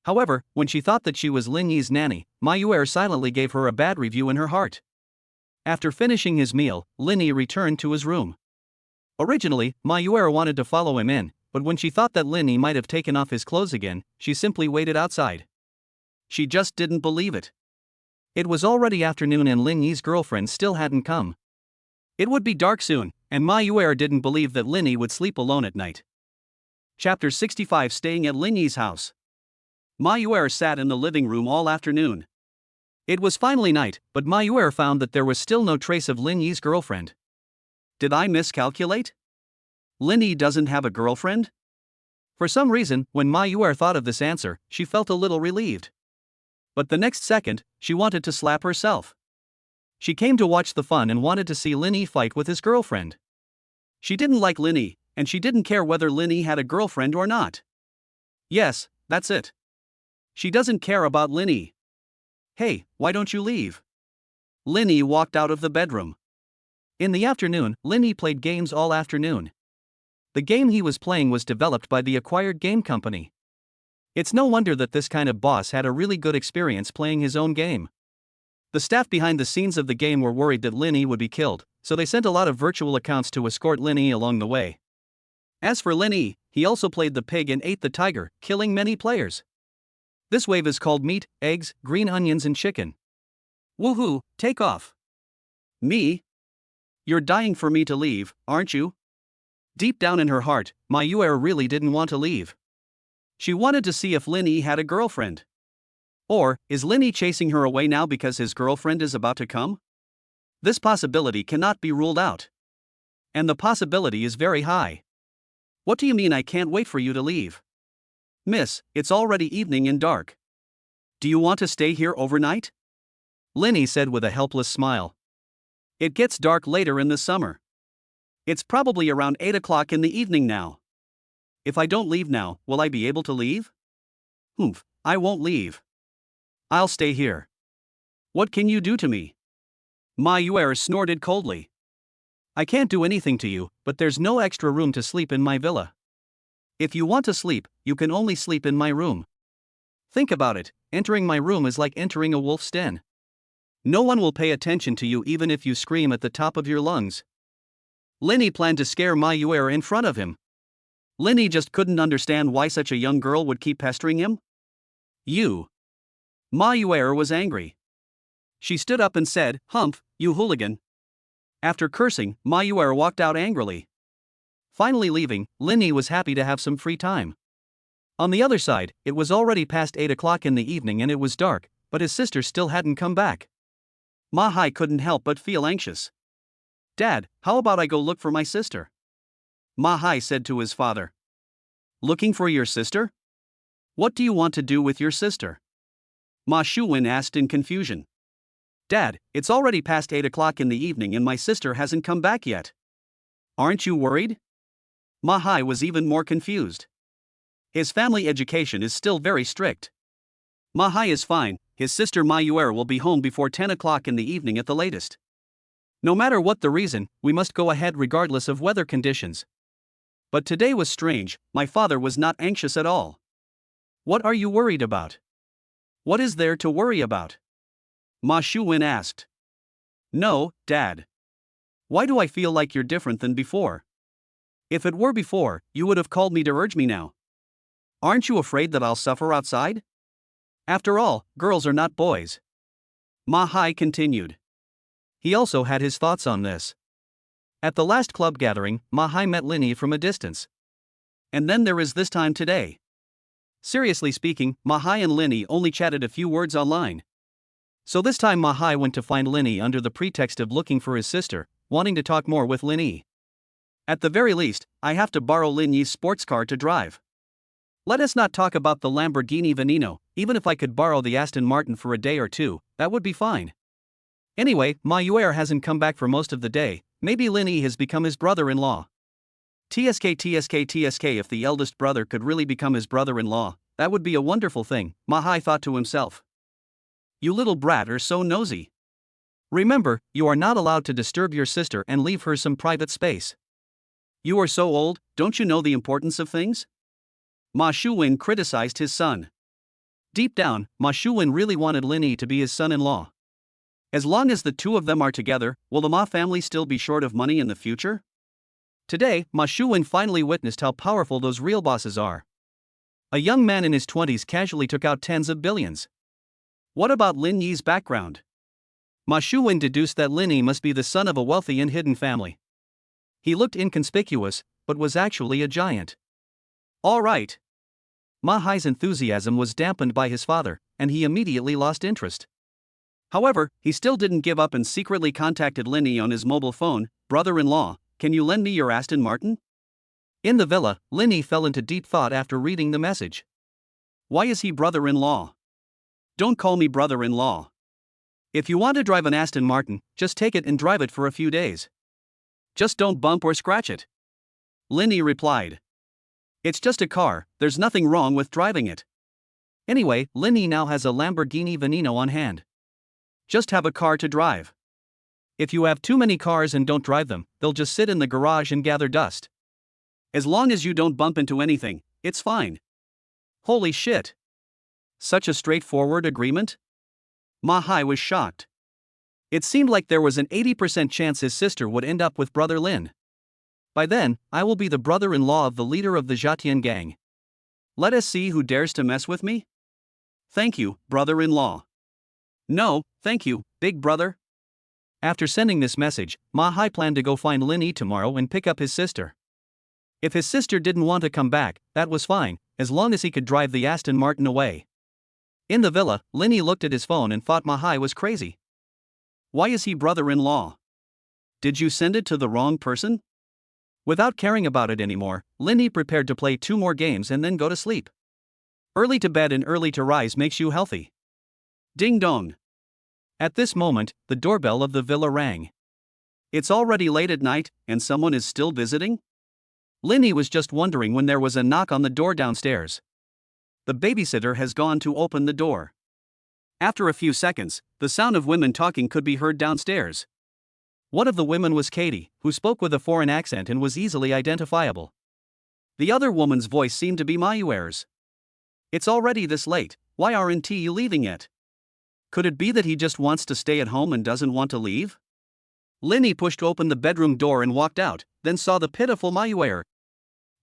However, when she thought that she was Lin Yi's nanny, Ma Yuer silently gave her a bad review in her heart. After finishing his meal, Lin Yi returned to his room. Originally, Ma Yuer wanted to follow him in, but when she thought that Lin Yi might have taken off his clothes again, she simply waited outside. She just didn't believe it. It was already afternoon and Lin Yi's girlfriend still hadn't come. It would be dark soon, and Ma Yuer didn't believe that Lin Yi would sleep alone at night. Chapter 65 Staying at Lin Yi's house. Ma Yuer sat in the living room all afternoon. It was finally night, but Ma Yuer found that there was still no trace of Lin Yi's girlfriend. Did I miscalculate? Lin Yi doesn't have a girlfriend? For some reason, when Ma Yuer thought of this answer, she felt a little relieved. But the next second, she wanted to slap herself. She came to watch the fun and wanted to see Lin Yi fight with his girlfriend. She didn't like Lin Yi, and she didn't care whether Lin Yi had a girlfriend or not. Yes, that's it. She doesn't care about Lin Yi. Hey, why don't you leave? Lin Yi walked out of the bedroom. In the afternoon, Lin Yi played games all afternoon. The game he was playing was developed by the acquired game company. It's no wonder that this kind of boss had a really good experience playing his own game. The staff behind the scenes of the game were worried that Lin Yi would be killed, so they sent a lot of virtual accounts to escort Lin Yi along the way. As for Lin Yi, he also played the pig and ate the tiger, killing many players. This wave is called meat, eggs, green onions and chicken. Woohoo, take off. Me? You're dying for me to leave, aren't you? Deep down in her heart, Ma Yuer really didn't want to leave. She wanted to see if Lin Yi had a girlfriend. Or, is Lin Yi chasing her away now because his girlfriend is about to come? This possibility cannot be ruled out. And the possibility is very high. What do you mean I can't wait for you to leave? Miss, it's already evening and dark. Do you want to stay here overnight? Lin Yi said with a helpless smile. It gets dark later in the summer. It's probably around 8 o'clock in the evening now. If I don't leave now, will I be able to leave? Humph, I won't leave. I'll stay here. What can you do to me? Ma Yuer snorted coldly. I can't do anything to you, but there's no extra room to sleep in my villa. If you want to sleep, you can only sleep in my room. Think about it, entering my room is like entering a wolf's den. No one will pay attention to you even if you scream at the top of your lungs. Lin Yi planned to scare Ma Yuer in front of him. Lin Yi just couldn't understand why such a young girl would keep pestering him. You. Ma Yuer was angry. She stood up and said, "Humph, you hooligan." After cursing, Ma Yuer walked out angrily. Finally leaving, Lin Yi was happy to have some free time. On the other side, it was already past 8 o'clock in the evening and it was dark, but his sister still hadn't come back. Ma Hai couldn't help but feel anxious. Dad, how about I go look for my sister? Ma Hai said to his father. Looking for your sister? What do you want to do with your sister? Ma Shuwen asked in confusion. Dad, it's already past 8 o'clock in the evening and my sister hasn't come back yet. Aren't you worried? Ma Hai was even more confused. His family education is still very strict. Ma is fine, his sister Ma will be home before 10 o'clock in the evening at the latest. No matter what the reason, we must go ahead regardless of weather conditions. But today was strange, my father was not anxious at all. What are you worried about? What is there to worry about? Ma Shuwen asked. No, Dad. Why do I feel like you're different than before? If it were before, you would have called me to urge me now. Aren't you afraid that I'll suffer outside? After all, girls are not boys. Ma Hai continued. He also had his thoughts on this. At the last club gathering, Ma Hai met Linny from a distance. And then there is this time today. Seriously speaking, Ma Hai and Linny only chatted a few words online. So this time Ma Hai went to find Linny under the pretext of looking for his sister, wanting to talk more with Linny. At the very least, I have to borrow Linny's sports car to drive. Let us not talk about the Lamborghini Veneno, even if I could borrow the Aston Martin for a day or two, that would be fine. Anyway, Ma hasn't come back for most of the day, maybe Linny has become his brother-in-law. TSK, if the eldest brother could really become his brother-in-law, that would be a wonderful thing, Ma Hai thought to himself. You little brat are so nosy. Remember, you are not allowed to disturb your sister and leave her some private space. You are so old, don't you know the importance of things? Ma Shuwen criticized his son. Deep down, Ma Shuwen really wanted Linny to be his son-in-law. As long as the two of them are together, will the Ma family still be short of money in the future? Today, Ma Shuwen finally witnessed how powerful those real bosses are. A young man in his 20s casually took out tens of billions. What about Lin Yi's background? Ma Shuwen deduced that Linny must be the son of a wealthy and hidden family. He looked inconspicuous, but was actually a giant. All right. Ma Hai's enthusiasm was dampened by his father, and he immediately lost interest. However, he still didn't give up and secretly contacted Linny on his mobile phone. Brother-in-law, can you lend me your Aston Martin? In the villa, Linny fell into deep thought after reading the message. Why is he brother-in-law? Don't call me brother-in-law. If you want to drive an Aston Martin, just take it and drive it for a few days. Just don't bump or scratch it. Linny replied. It's just a car, there's nothing wrong with driving it. Anyway, Linny now has a Lamborghini Veneno on hand. Just have a car to drive. If you have too many cars and don't drive them, they'll just sit in the garage and gather dust. As long as you don't bump into anything, it's fine. Holy shit. Such a straightforward agreement? Ma Hai was shocked. It seemed like there was an 80% chance his sister would end up with brother Lin. By then, I will be the brother-in-law of the leader of the Zhatian gang. Let us see who dares to mess with me. Thank you, brother-in-law. No, thank you, big brother. After sending this message, Ma Hai planned to go find Linny tomorrow and pick up his sister. If his sister didn't want to come back, that was fine, as long as he could drive the Aston Martin away. In the villa, Linny looked at his phone and thought Ma Hai was crazy. Why is he brother-in-law? Did you send it to the wrong person? Without caring about it anymore, Linny prepared to play 2 more games and then go to sleep. Early to bed and early to rise makes you healthy. Ding dong. At this moment, the doorbell of the villa rang. It's already late at night, and someone is still visiting? Linny was just wondering when there was a knock on the door downstairs. The babysitter has gone to open the door. After a few seconds, the sound of women talking could be heard downstairs. One of the women was Katie, who spoke with a foreign accent and was easily identifiable. The other woman's voice seemed to be Mayuer's. It's already this late, why aren't you leaving yet? Could it be that he just wants to stay at home and doesn't want to leave? Linny pushed open the bedroom door and walked out, then saw the pitiful Mayuer.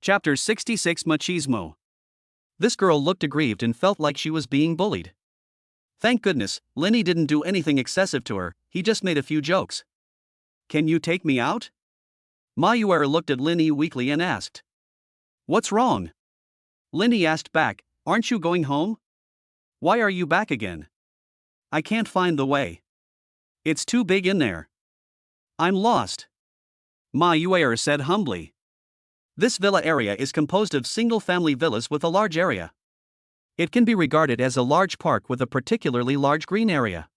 Chapter 66 Machismo. This girl looked aggrieved and felt like she was being bullied. Thank goodness, Linny didn't do anything excessive to her, he just made a few jokes. Can you take me out? Mayuer looked at Linny weakly and asked. What's wrong? Linny asked back, aren't you going home? Why are you back again? I can't find the way. It's too big in there. I'm lost. Mayuer said humbly. This villa area is composed of single-family villas with a large area. It can be regarded as a large park with a particularly large green area.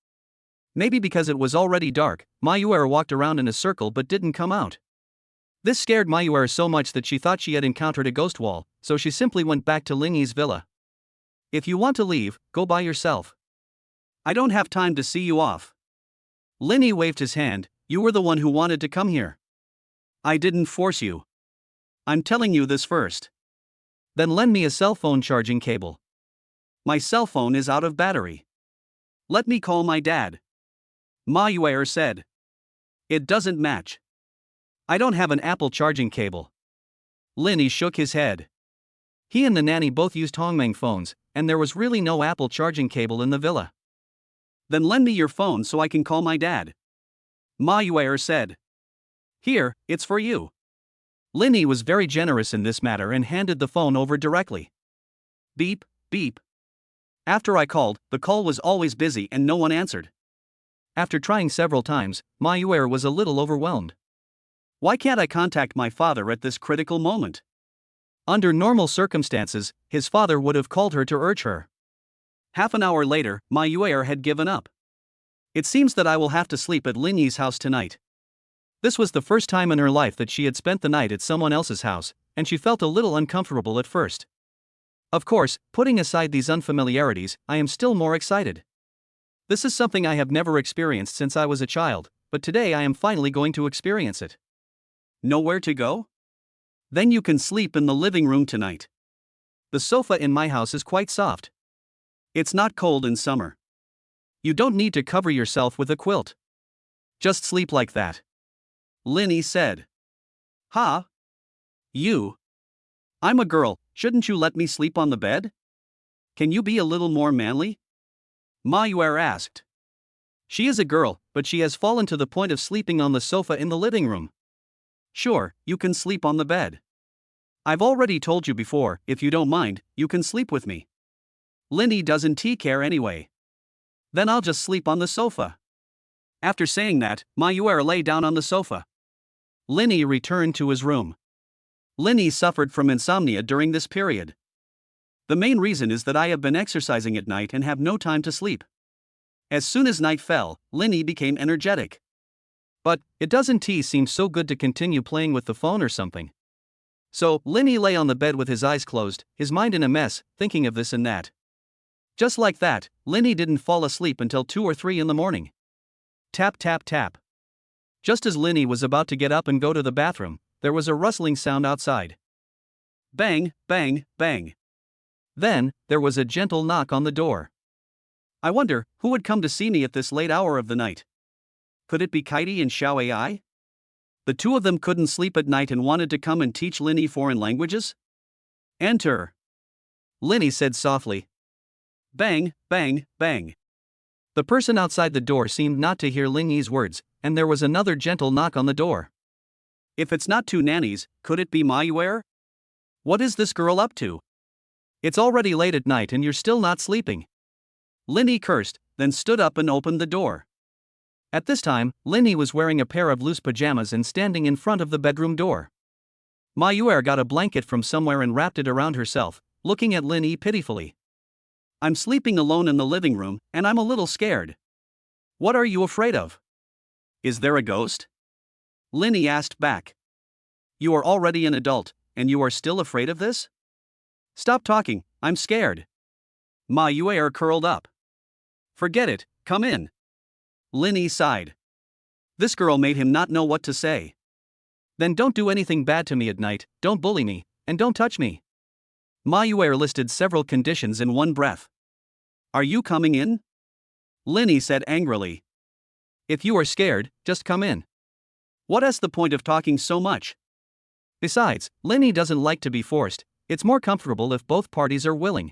Maybe because it was already dark, Mayuer walked around in a circle but didn't come out. This scared Mayuer so much that she thought she had encountered a ghost wall, so she simply went back to Linny's villa. If you want to leave, go by yourself. I don't have time to see you off. Linny waved his hand. You were the one who wanted to come here. I didn't force you. I'm telling you this first. Then lend me a cell phone charging cable. My cell phone is out of battery. Let me call my dad. Ma Yuer said. It doesn't match. I don't have an Apple charging cable. Linny shook his head. He and the nanny both used Hongmeng phones, and there was really no Apple charging cable in the villa. Then lend me your phone so I can call my dad. Ma Yuer said. Here, it's for you. Linny was very generous in this matter and handed the phone over directly. Beep, beep. After I called, the call was always busy and no one answered. After trying several times, Ma Yuer was a little overwhelmed. Why can't I contact my father at this critical moment? Under normal circumstances, his father would have called her to urge her. Half an hour later, Ma Yuer had given up. It seems that I will have to sleep at Linny's house tonight. This was the first time in her life that she had spent the night at someone else's house, and she felt a little uncomfortable at first. Of course, putting aside these unfamiliarities, I am still more excited. This is something I have never experienced since I was a child, but today I am finally going to experience it. Nowhere to go? Then you can sleep in the living room tonight. The sofa in my house is quite soft. It's not cold in summer. You don't need to cover yourself with a quilt. Just sleep like that. Linny said. Ha? You? I'm a girl, shouldn't you let me sleep on the bed? Can you be a little more manly? Ma Yuer asked. She is a girl, but she has fallen to the point of sleeping on the sofa in the living room. Sure, you can sleep on the bed. I've already told you before, if you don't mind, you can sleep with me. Linny doesn't care anyway. Then I'll just sleep on the sofa. After saying that, Ma Yuer lay down on the sofa. Linny returned to his room. Linny suffered from insomnia during this period. The main reason is that I have been exercising at night and have no time to sleep. As soon as night fell, Linny became energetic. But, it doesn't seem so good to continue playing with the phone or something. So, Linny lay on the bed with his eyes closed, his mind in a mess, thinking of this and that. Just like that, Linny didn't fall asleep until 2 or 3 in the morning. Tap tap tap. Just as Linny was about to get up and go to the bathroom, there was a rustling sound outside. Bang, bang, bang. Then, there was a gentle knock on the door. I wonder, who would come to see me at this late hour of the night? Could it be Kaiti and Xiao Ai? The two of them couldn't sleep at night and wanted to come and teach Linny foreign languages? Enter. Linny said softly. Bang, bang, bang. The person outside the door seemed not to hear Linny's words, and there was another gentle knock on the door. If it's not two nannies, could it be Ma Yuer? What is this girl up to? It's already late at night and you're still not sleeping. Linny cursed, then stood up and opened the door. At this time, Linny was wearing a pair of loose pajamas and standing in front of the bedroom door. Ma Yuer got a blanket from somewhere and wrapped it around herself, looking at Linny pitifully. I'm sleeping alone in the living room, and I'm a little scared. What are you afraid of? Is there a ghost? Linny asked back. You are already an adult, and you are still afraid of this? Stop talking, I'm scared. Ma Yuer curled up. Forget it, come in. Linny sighed. This girl made him not know what to say. Then don't do anything bad to me at night, don't bully me, and don't touch me. Ma Yuer listed several conditions in one breath. Are you coming in? Linny said angrily. If you are scared, just come in. What is the point of talking so much? Besides, Linny doesn't like to be forced, it's more comfortable if both parties are willing.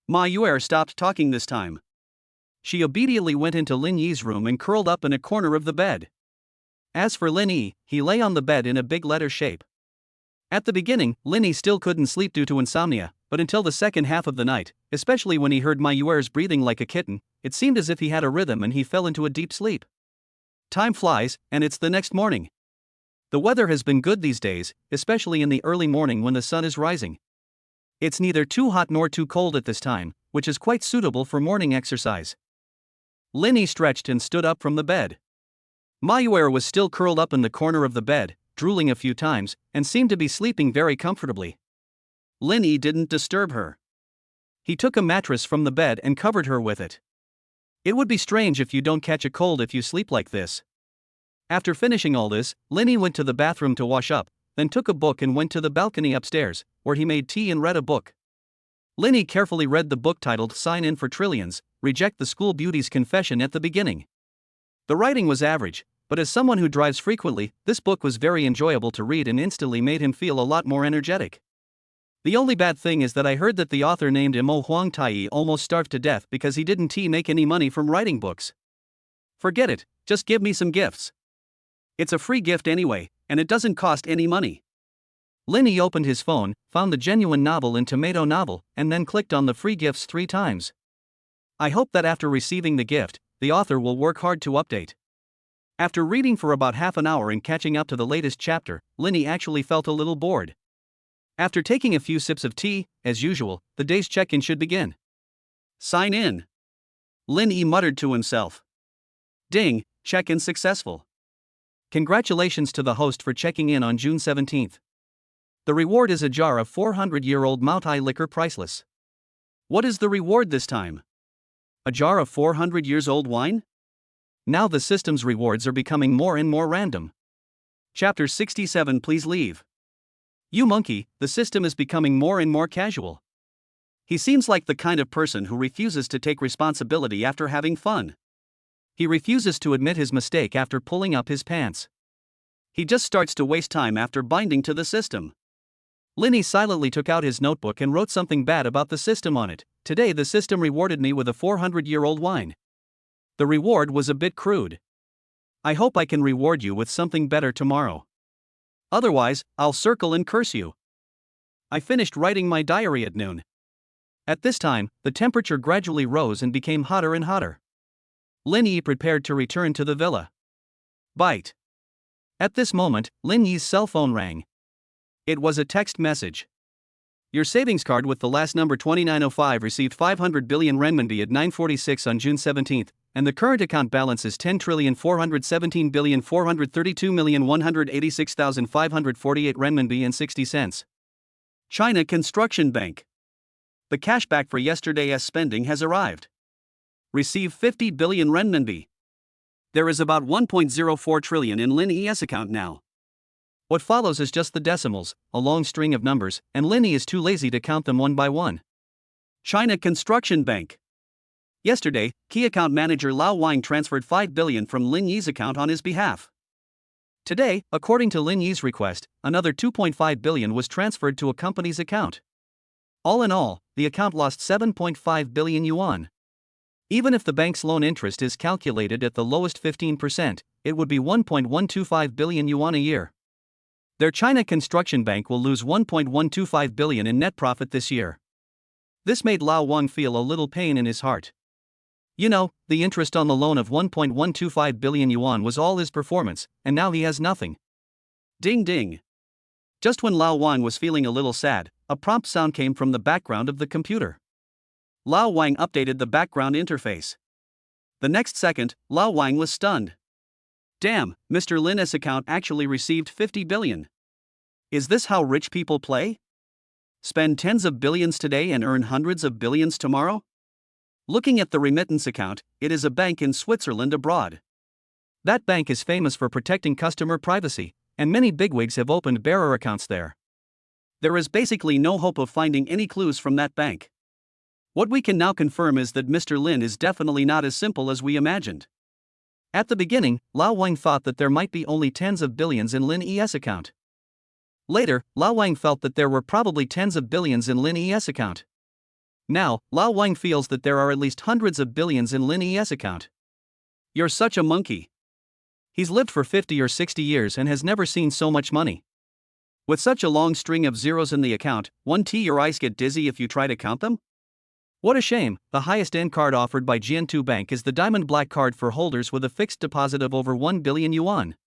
Ma Yuer stopped talking this time. She obediently went into Lin Yi's room and curled up in a corner of the bed. As for Lin Yi, he lay on the bed in a big letter shape. At the beginning, Lin Yi still couldn't sleep due to insomnia, but until the second half of the night, especially when he heard Ma Yuer's breathing like a kitten, it seemed as if he had a rhythm and he fell into a deep sleep. Time flies, and it's the next morning. The weather has been good these days, especially in the early morning when the sun is rising. It's neither too hot nor too cold at this time, which is quite suitable for morning exercise. Lin Yi stretched and stood up from the bed. Ma Yuer was still curled up in the corner of the bed, drooling a few times, and seemed to be sleeping very comfortably. Lin Yi didn't disturb her. He took a mattress from the bed and covered her with it. It would be strange if you don't catch a cold if you sleep like this. After finishing all this, Linny went to the bathroom to wash up, then took a book and went to the balcony upstairs, where he made tea and read a book. Linny carefully read the book titled Sign In for Trillions, Reject the School Beauty's Confession at the beginning. The writing was average, but as someone who drives frequently, this book was very enjoyable to read and instantly made him feel a lot more energetic. The only bad thing is that I heard that the author named Imo Huang Tai almost starved to death because he didn't make any money from writing books. Forget it, just give me some gifts. It's a free gift anyway, and it doesn't cost any money. Linny opened his phone, found the genuine novel in Tomato Novel, and then clicked on the free gifts 3 times. I hope that after receiving the gift, the author will work hard to update. After reading for about half an hour and catching up to the latest chapter, Linny actually felt a little bored. After taking a few sips of tea, as usual, the day's check-in should begin. Sign in. Linny muttered to himself. Ding, check-in successful. Congratulations to the host for checking in on June 17th. The reward is a jar of 400-year-old Moutai liquor, priceless. What is the reward this time? A jar of 400 years old wine? Now the system's rewards are becoming more and more random. Chapter 67. Please leave. You monkey, the system is becoming more and more casual. He seems like the kind of person who refuses to take responsibility after having fun. He refuses to admit his mistake after pulling up his pants. He just starts to waste time after binding to the system. Linny silently took out his notebook and wrote something bad about the system on it. Today the system rewarded me with a 400-year-old wine. The reward was a bit crude. I hope I can reward you with something better tomorrow. Otherwise, I'll circle and curse you. I finished writing my diary at noon. At this time, the temperature gradually rose and became hotter and hotter. Linny prepared to return to the villa. Bite. At this moment, Linny's cell phone rang. It was a text message. Your savings card with the last number 2905 received 500 billion renminbi at 9:46 on June 17th, and the current account balance is 10,417,432,186,548 renminbi and 60 cents. China Construction Bank. The cashback for yesterday's spending has arrived. Receive 50 billion renminbi. There is about 1.04 trillion in Lin's account now. What follows is just the decimals, a long string of numbers, and Linny is too lazy to count them one by one. China Construction Bank. Yesterday, key account manager Lao Wang transferred 5 billion from Lin Yi's account on his behalf. Today, according to Lin Yi's request, another 2.5 billion was transferred to a company's account. All in all, the account lost 7.5 billion yuan. Even if the bank's loan interest is calculated at the lowest 15%, it would be 1.125 billion yuan a year. Their China Construction Bank will lose 1.125 billion in net profit this year. This made Lao Wang feel a little pain in his heart. You know, the interest on the loan of 1.125 billion yuan was all his performance, and now he has nothing. Ding ding. Just when Lao Wang was feeling a little sad, a prompt sound came from the background of the computer. Lao Wang updated the background interface. The next second, Lao Wang was stunned. Damn, Mr. Lin's account actually received 50 billion. Is this how rich people play? Spend tens of billions today and earn hundreds of billions tomorrow? Looking at the remittance account, it is a bank in Switzerland abroad. That bank is famous for protecting customer privacy, and many bigwigs have opened bearer accounts there. There is basically no hope of finding any clues from that bank. What we can now confirm is that Mr. Lin is definitely not as simple as we imagined. At the beginning, Lao Wang thought that there might be only tens of billions in Lin's account. Later, Lao Wang felt that there were probably tens of billions in Lin's account. Now, Lao Wang feels that there are at least hundreds of billions in Lin's account. You're such a monkey. He's lived for 50 or 60 years and has never seen so much money. With such a long string of zeros in the account, your eyes get dizzy if you try to count them? What a shame. The highest end card offered by Jiantu Bank is the Diamond Black card for holders with a fixed deposit of over 1 billion yuan.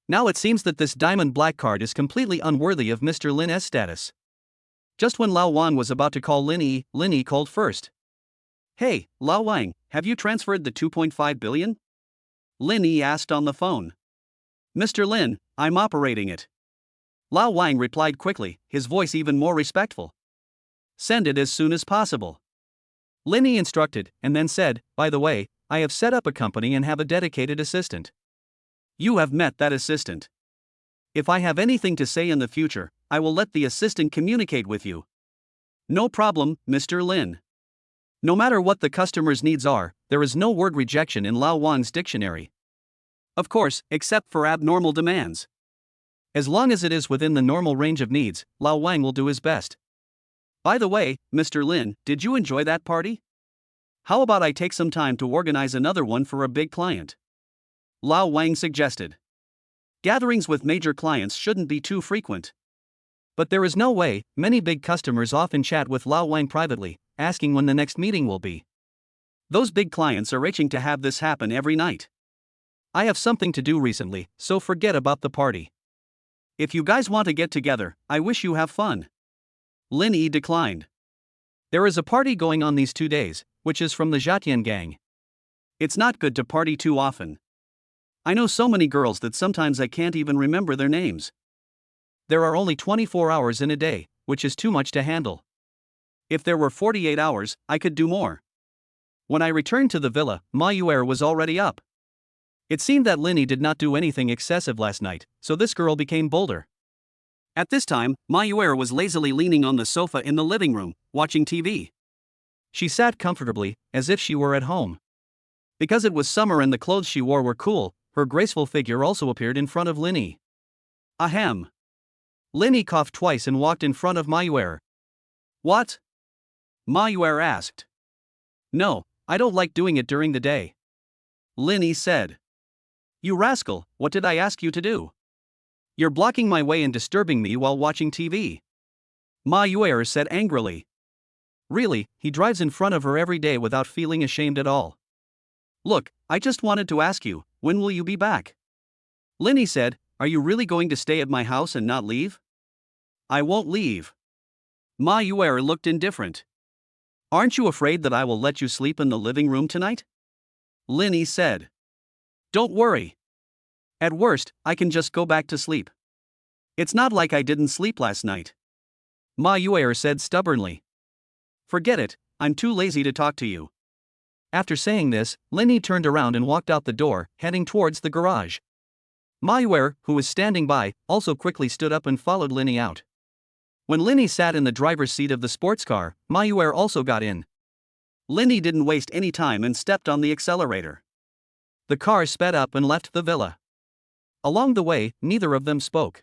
Now it seems that this Diamond Black card is completely unworthy of Mr. Lin's status. Just when Lao Wang was about to call Lin called first. Hey, Lao Wang, have you transferred the 2.5 billion? Lin asked on the phone. Mr. Lin, I'm operating it. Lao Wang replied quickly, his voice even more respectful. Send it as soon as possible. Linny instructed, and then said, by the way, I have set up a company and have a dedicated assistant. You have met that assistant. If I have anything to say in the future, I will let the assistant communicate with you. No problem, Mr. Lin. No matter what the customer's needs are, there is no word rejection in Lao Wang's dictionary. Of course, except for abnormal demands. As long as it is within the normal range of needs, Lao Wang will do his best. By the way, Mr. Lin, did you enjoy that party? How about I take some time to organize another one for a big client? Lao Wang suggested. Gatherings with major clients shouldn't be too frequent. But there is no way, many big customers often chat with Lao Wang privately, asking when the next meeting will be. Those big clients are itching to have this happen every night. I have something to do recently, so forget about the party. If you guys want to get together, I wish you have fun. Lin Yi declined. There is a party going on these 2 days, which is from the Zhatian gang. It's not good to party too often. I know so many girls that sometimes I can't even remember their names. There are only 24 hours in a day, which is too much to handle. If there were 48 hours, I could do more. When I returned to the villa, Ma Yuer was already up. It seemed that Linny did not do anything excessive last night, so this girl became bolder. At this time, Ma Yuer was lazily leaning on the sofa in the living room, watching TV. She sat comfortably, as if she were at home. Because it was summer and the clothes she wore were cool, her graceful figure also appeared in front of Linny. Ahem. Linny coughed twice and walked in front of Ma Yuer. What? Ma Yuer asked. No, I don't like doing it during the day. Linny said. You rascal, what did I ask you to do? You're blocking my way and disturbing me while watching TV. Ma Yuer said angrily. Really, he drives in front of her every day without feeling ashamed at all. Look, I just wanted to ask you, when will you be back? Linny said, are you really going to stay at my house and not leave? I won't leave. Ma Yuer looked indifferent. Aren't you afraid that I will let you sleep in the living room tonight? Linny said. Don't worry. At worst, I can just go back to sleep. It's not like I didn't sleep last night. Ma Yuer said stubbornly. Forget it, I'm too lazy to talk to you. After saying this, Linny turned around and walked out the door, heading towards the garage. Ma Yuer, who was standing by, also quickly stood up and followed Linny out. When Linny sat in the driver's seat of the sports car, Ma Yuer also got in. Linny didn't waste any time and stepped on the accelerator. The car sped up and left the villa. Along the way, neither of them spoke.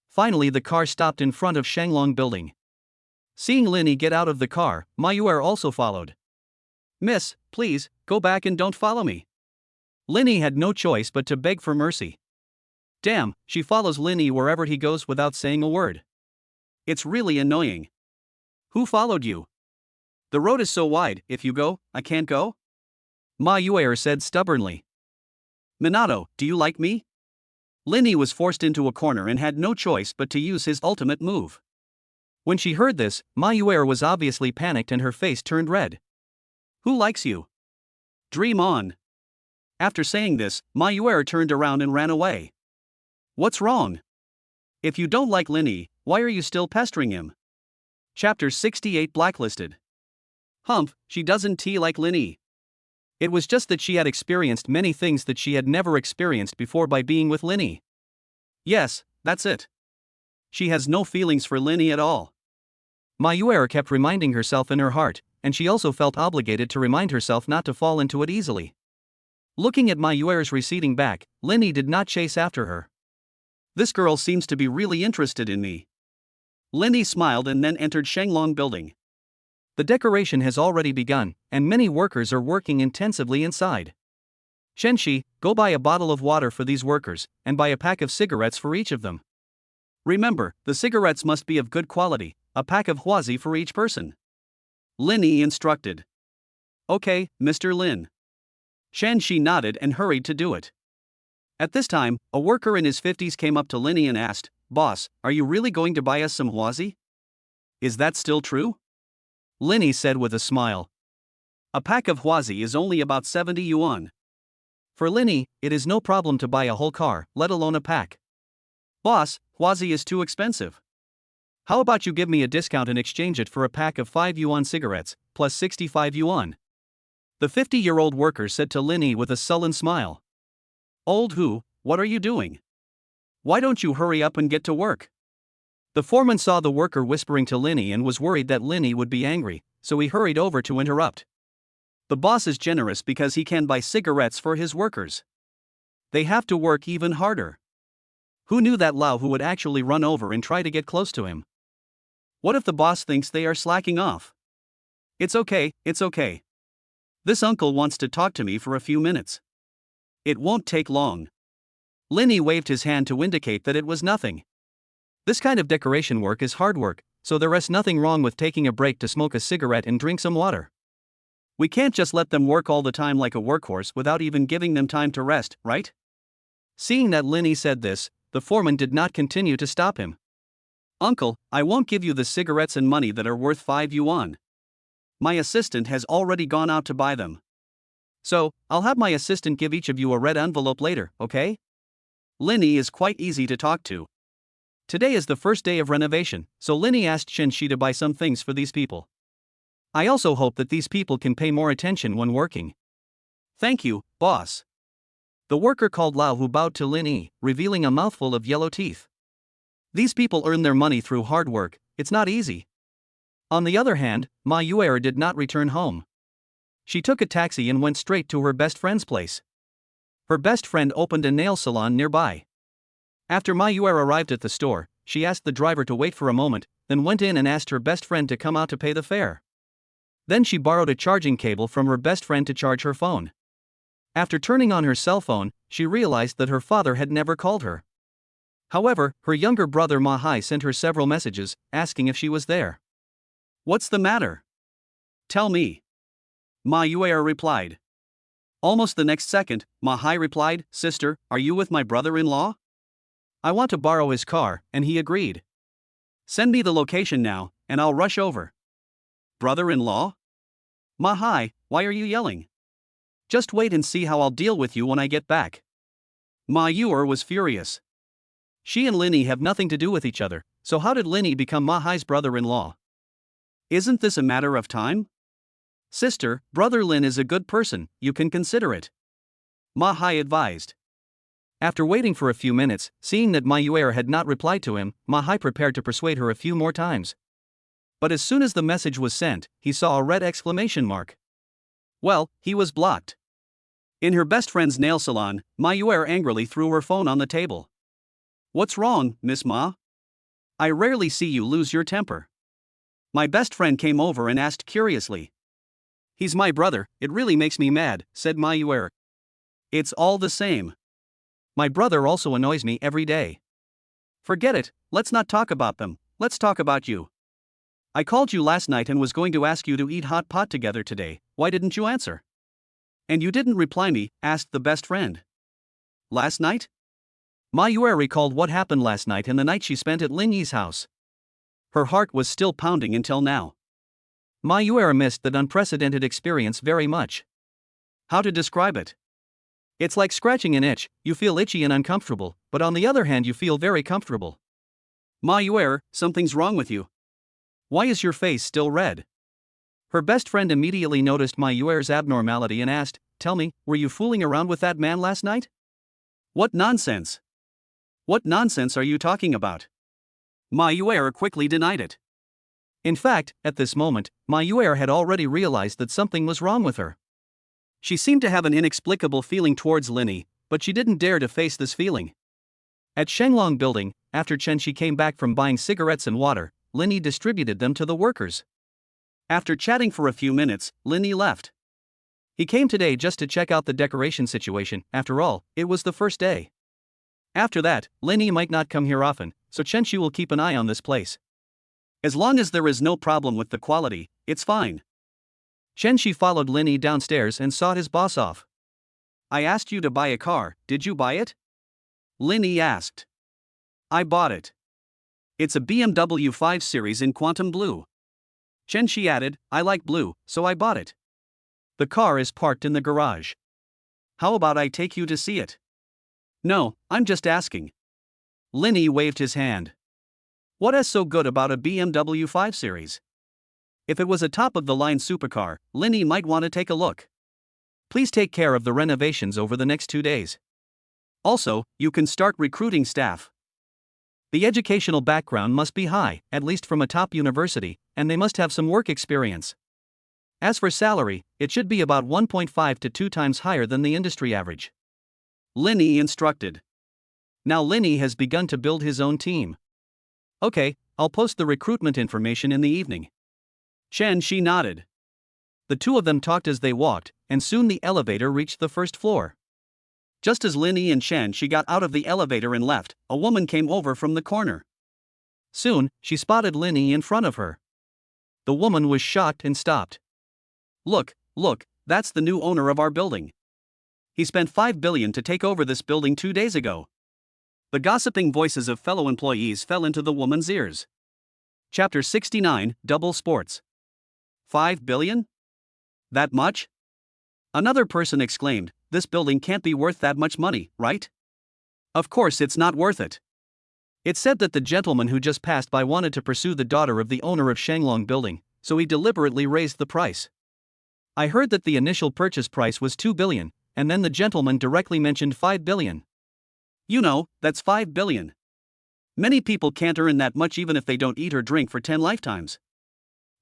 Finally, the car stopped in front of Shanglong building. Seeing Linny get out of the car, Ma Yuer also followed. Miss, please, go back and don't follow me. Linny had no choice but to beg for mercy. Damn, she follows Linny wherever he goes without saying a word. It's really annoying. Who followed you? The road is so wide, if you go, I can't go? Ma Yuer said stubbornly. Minato, do you like me? Linny was forced into a corner and had no choice but to use his ultimate move. When she heard this, Ma Yuer was obviously panicked and her face turned red. Who likes you? Dream on. After saying this, Ma Yuer turned around and ran away. What's wrong? If you don't like Linny, why are you still pestering him? Chapter 68 Blacklisted. Humph, she doesn't like Linny. It was just that she had experienced many things that she had never experienced before by being with Linny. Yes, that's it. She has no feelings for Linny at all. Ma Yuer kept reminding herself in her heart, and she also felt obligated to remind herself not to fall into it easily. Looking at Ma Yuer's receding back, Linny did not chase after her. This girl seems to be really interested in me. Linny smiled and then entered Shanglong building. The decoration has already begun, and many workers are working intensively inside. Shenshi, go buy a bottle of water for these workers, and buy a pack of cigarettes for each of them. Remember, the cigarettes must be of good quality, a pack of huazi for each person. Linny instructed. Okay, Mr. Lin. Shenshi nodded and hurried to do it. At this time, a worker in his 50s came up to Linny and asked, Boss, are you really going to buy us some huazi? Is that still true? Linny said with a smile. A pack of huazi is only about 70 yuan. For Linny, it is no problem to buy a whole car, let alone a pack. Boss, huazi is too expensive. How about you give me a discount and exchange it for a pack of 5 yuan cigarettes, plus 65 yuan? The 50-year-old worker said to Linny with a sullen smile. Old who, what are you doing? Why don't you hurry up and get to work? The foreman saw the worker whispering to Linny and was worried that Linny would be angry, so he hurried over to interrupt. The boss is generous because he can buy cigarettes for his workers. They have to work even harder. Who knew that Lao Hu would actually run over and try to get close to him? What if the boss thinks they are slacking off? It's okay, it's okay. This uncle wants to talk to me for a few minutes. It won't take long. Linny waved his hand to indicate that it was nothing. This kind of decoration work is hard work, so there is nothing wrong with taking a break to smoke a cigarette and drink some water. We can't just let them work all the time like a workhorse without even giving them time to rest, right? Seeing that Linny said this, the foreman did not continue to stop him. Uncle, I won't give you the cigarettes and money that are worth 5 yuan. My assistant has already gone out to buy them. So, I'll have my assistant give each of you a red envelope later, okay? Linny is quite easy to talk to. Today is the first day of renovation, so Linny asked Shenxi to buy some things for these people. I also hope that these people can pay more attention when working. Thank you, boss. The worker called Lao who bowed to Linny, revealing a mouthful of yellow teeth. These people earn their money through hard work, it's not easy. On the other hand, Ma Yuer did not return home. She took a taxi and went straight to her best friend's place. Her best friend opened a nail salon nearby. After Ma Yuer arrived at the store, she asked the driver to wait for a moment, then went in and asked her best friend to come out to pay the fare. Then she borrowed a charging cable from her best friend to charge her phone. After turning on her cell phone, she realized that her father had never called her. However, her younger brother Ma Hai sent her several messages, asking if she was there. What's the matter? Tell me. Ma Yuer replied. Almost the next second, Ma Hai replied, Sister, are you with my brother-in-law? I want to borrow his car, and he agreed. Send me the location now, and I'll rush over. Brother-in-law? Ma Hai, why are you yelling? Just wait and see how I'll deal with you when I get back. Ma Yuer was furious. She and Linny have nothing to do with each other, so how did Linny become Ma Hai's brother-in-law? Isn't this a matter of time? Sister, Brother Lin is a good person, you can consider it. Ma Hai advised. After waiting for a few minutes, seeing that Ma Yuer had not replied to him, Ma Hai prepared to persuade her a few more times. But as soon as the message was sent, he saw a red exclamation mark. Well, he was blocked. In her best friend's nail salon, Ma Yuer angrily threw her phone on the table. What's wrong, Miss Ma? I rarely see you lose your temper. My best friend came over and asked curiously. He's my brother, it really makes me mad, said Ma Yuer. It's all the same. My brother also annoys me every day. Forget it, let's not talk about them, let's talk about you. I called you last night and was going to ask you to eat hot pot together today, why didn't you answer? And you didn't reply me, asked the best friend. Last night? Ma Yuer recalled what happened last night and the night she spent at Lin Yi's house. Her heart was still pounding until now. Ma Yuer missed that unprecedented experience very much. How to describe it? It's like scratching an itch, you feel itchy and uncomfortable, but on the other hand you feel very comfortable. Ma Yuer, something's wrong with you. Why is your face still red? Her best friend immediately noticed Ma Yuer's abnormality and asked, Tell me, were you fooling around with that man last night? What nonsense? What nonsense are you talking about? Ma Yuer quickly denied it. In fact, at this moment, Ma Yuer had already realized that something was wrong with her. She seemed to have an inexplicable feeling towards Linny, but she didn't dare to face this feeling. At Shenglong Building, after Shenxi came back from buying cigarettes and water, Linny distributed them to the workers. After chatting for a few minutes, Linny left. He came today just to check out the decoration situation, after all, it was the first day. After that, Linny might not come here often, so Shenxi will keep an eye on this place. As long as there is no problem with the quality, it's fine. Shenxi followed Linny downstairs and saw his boss off. I asked you to buy a car, did you buy it? Linny asked. I bought it. It's a BMW 5 Series in quantum blue. Shenxi added, I like blue, so I bought it. The car is parked in the garage. How about I take you to see it? No, I'm just asking. Linny waved his hand. What is so good about a BMW 5 Series? If it was a top-of-the-line supercar, Linny might want to take a look. Please take care of the renovations over the next 2 days. Also, you can start recruiting staff. The educational background must be high, at least from a top university, and they must have some work experience. As for salary, it should be about 1.5 to 2 times higher than the industry average. Linny instructed. Now Linny has begun to build his own team. Okay, I'll post the recruitment information in the evening. She nodded. The two of them talked as they walked, and soon the elevator reached the first floor. Just as Linny and she got out of the elevator and left, a woman came over from the corner. Soon, she spotted Linny in front of her. The woman was shocked and stopped. Look, that's the new owner of our building. He spent $5 billion to take over this building 2 days ago. The gossiping voices of fellow employees fell into the woman's ears. Chapter 69, Double Sports. $5 billion? That much? Another person exclaimed, this building can't be worth that much money, right? Of course it's not worth it. It's said that the gentleman who just passed by wanted to pursue the daughter of the owner of Shanglong building, so he deliberately raised the price. I heard that the initial purchase price was $2 billion, and then the gentleman directly mentioned $5 billion. You know, that's $5 billion. Many people can't earn that much even if they don't eat or drink for 10 lifetimes.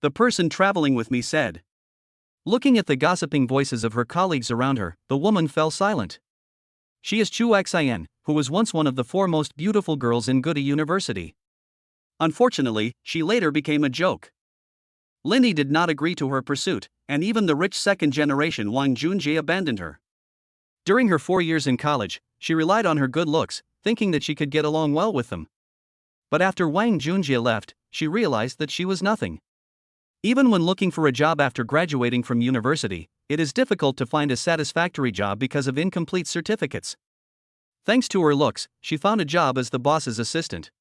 The person traveling with me said. Looking at the gossiping voices of her colleagues around her, the woman fell silent. She is Chu Xian, who was once one of the 4 most beautiful girls in Goody University. Unfortunately, she later became a joke. Linny did not agree to her pursuit, and even the rich second-generation Wang Junjie abandoned her. During her 4 years in college, she relied on her good looks, thinking that she could get along well with them. But after Wang Junjie left, she realized that she was nothing. Even when looking for a job after graduating from university, it is difficult to find a satisfactory job because of incomplete certificates. Thanks to her looks, she found a job as the boss's assistant.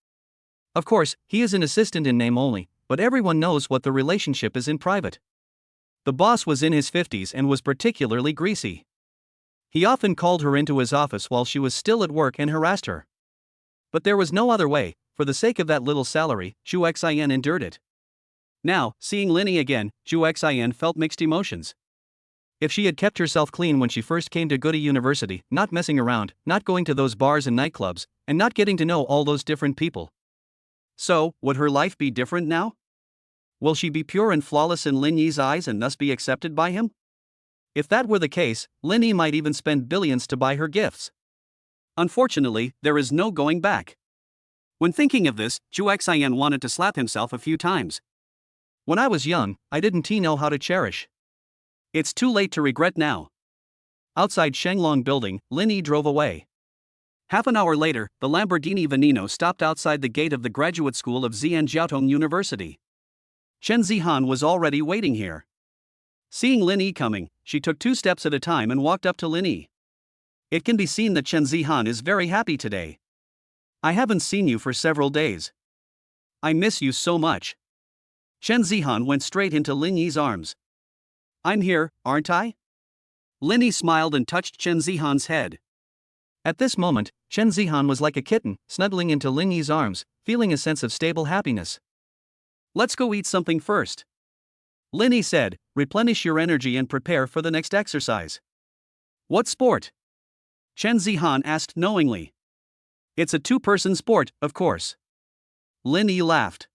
Of course, he is an assistant in name only, but everyone knows what the relationship is in private. The boss was in his 50s and was particularly greasy. He often called her into his office while she was still at work and harassed her. But there was no other way. For the sake of that little salary, Chu Xian endured it. Now, seeing Linny again, Chu Xian felt mixed emotions. If she had kept herself clean when she first came to Goody University, not messing around, not going to those bars and nightclubs, and not getting to know all those different people. So, would her life be different now? Will she be pure and flawless in Linny's eyes and thus be accepted by him? If that were the case, Linny might even spend billions to buy her gifts. Unfortunately, there is no going back. When thinking of this, Chu Xian wanted to slap himself a few times. When I was young, I didn't know how to cherish. It's too late to regret now. Outside Shanglong building, Linny drove away. Half an hour later, the Lamborghini Veneno stopped outside the gate of the graduate school of Zhejiaotong University. Chen Zihan was already waiting here. Seeing Linny coming, she took 2 steps at a time and walked up to Linny. It can be seen that Chen Zihan is very happy today. I haven't seen you for several days. I miss you so much. Chen Zihan went straight into Linny's arms. I'm here, aren't I? Linny smiled and touched Chen Zihan's head. At this moment, Chen Zihan was like a kitten, snuggling into Linny's arms, feeling a sense of stable happiness. Let's go eat something first. Linny said, replenish your energy and prepare for the next exercise. What sport? Chen Zihan asked knowingly. It's a 2-person sport, of course. Linny laughed.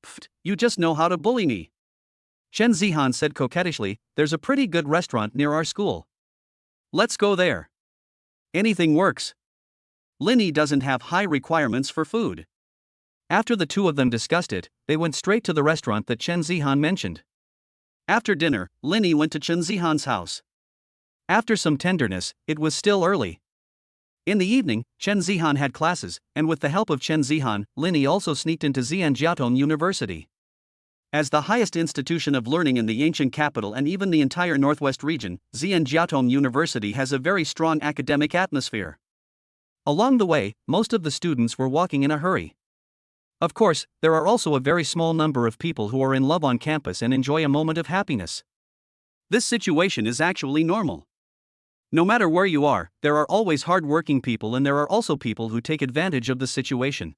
Pfft, you just know how to bully me. Chen Zihan said coquettishly, there's a pretty good restaurant near our school. Let's go there. Anything works. Linny doesn't have high requirements for food. After the two of them discussed it, they went straight to the restaurant that Chen Zihan mentioned. After dinner, Linny went to Chen Zihan's house. After some tenderness, it was still early. In the evening, Chen Zihan had classes, and with the help of Chen Zihan, Linny also sneaked into Zhejiaotong University. As the highest institution of learning in the ancient capital and even the entire northwest region, Zhejiaotong University has a very strong academic atmosphere. Along the way, most of the students were walking in a hurry. Of course, there are also a very small number of people who are in love on campus and enjoy a moment of happiness. This situation is actually normal. No matter where you are, there are always hard-working people and there are also people who take advantage of the situation.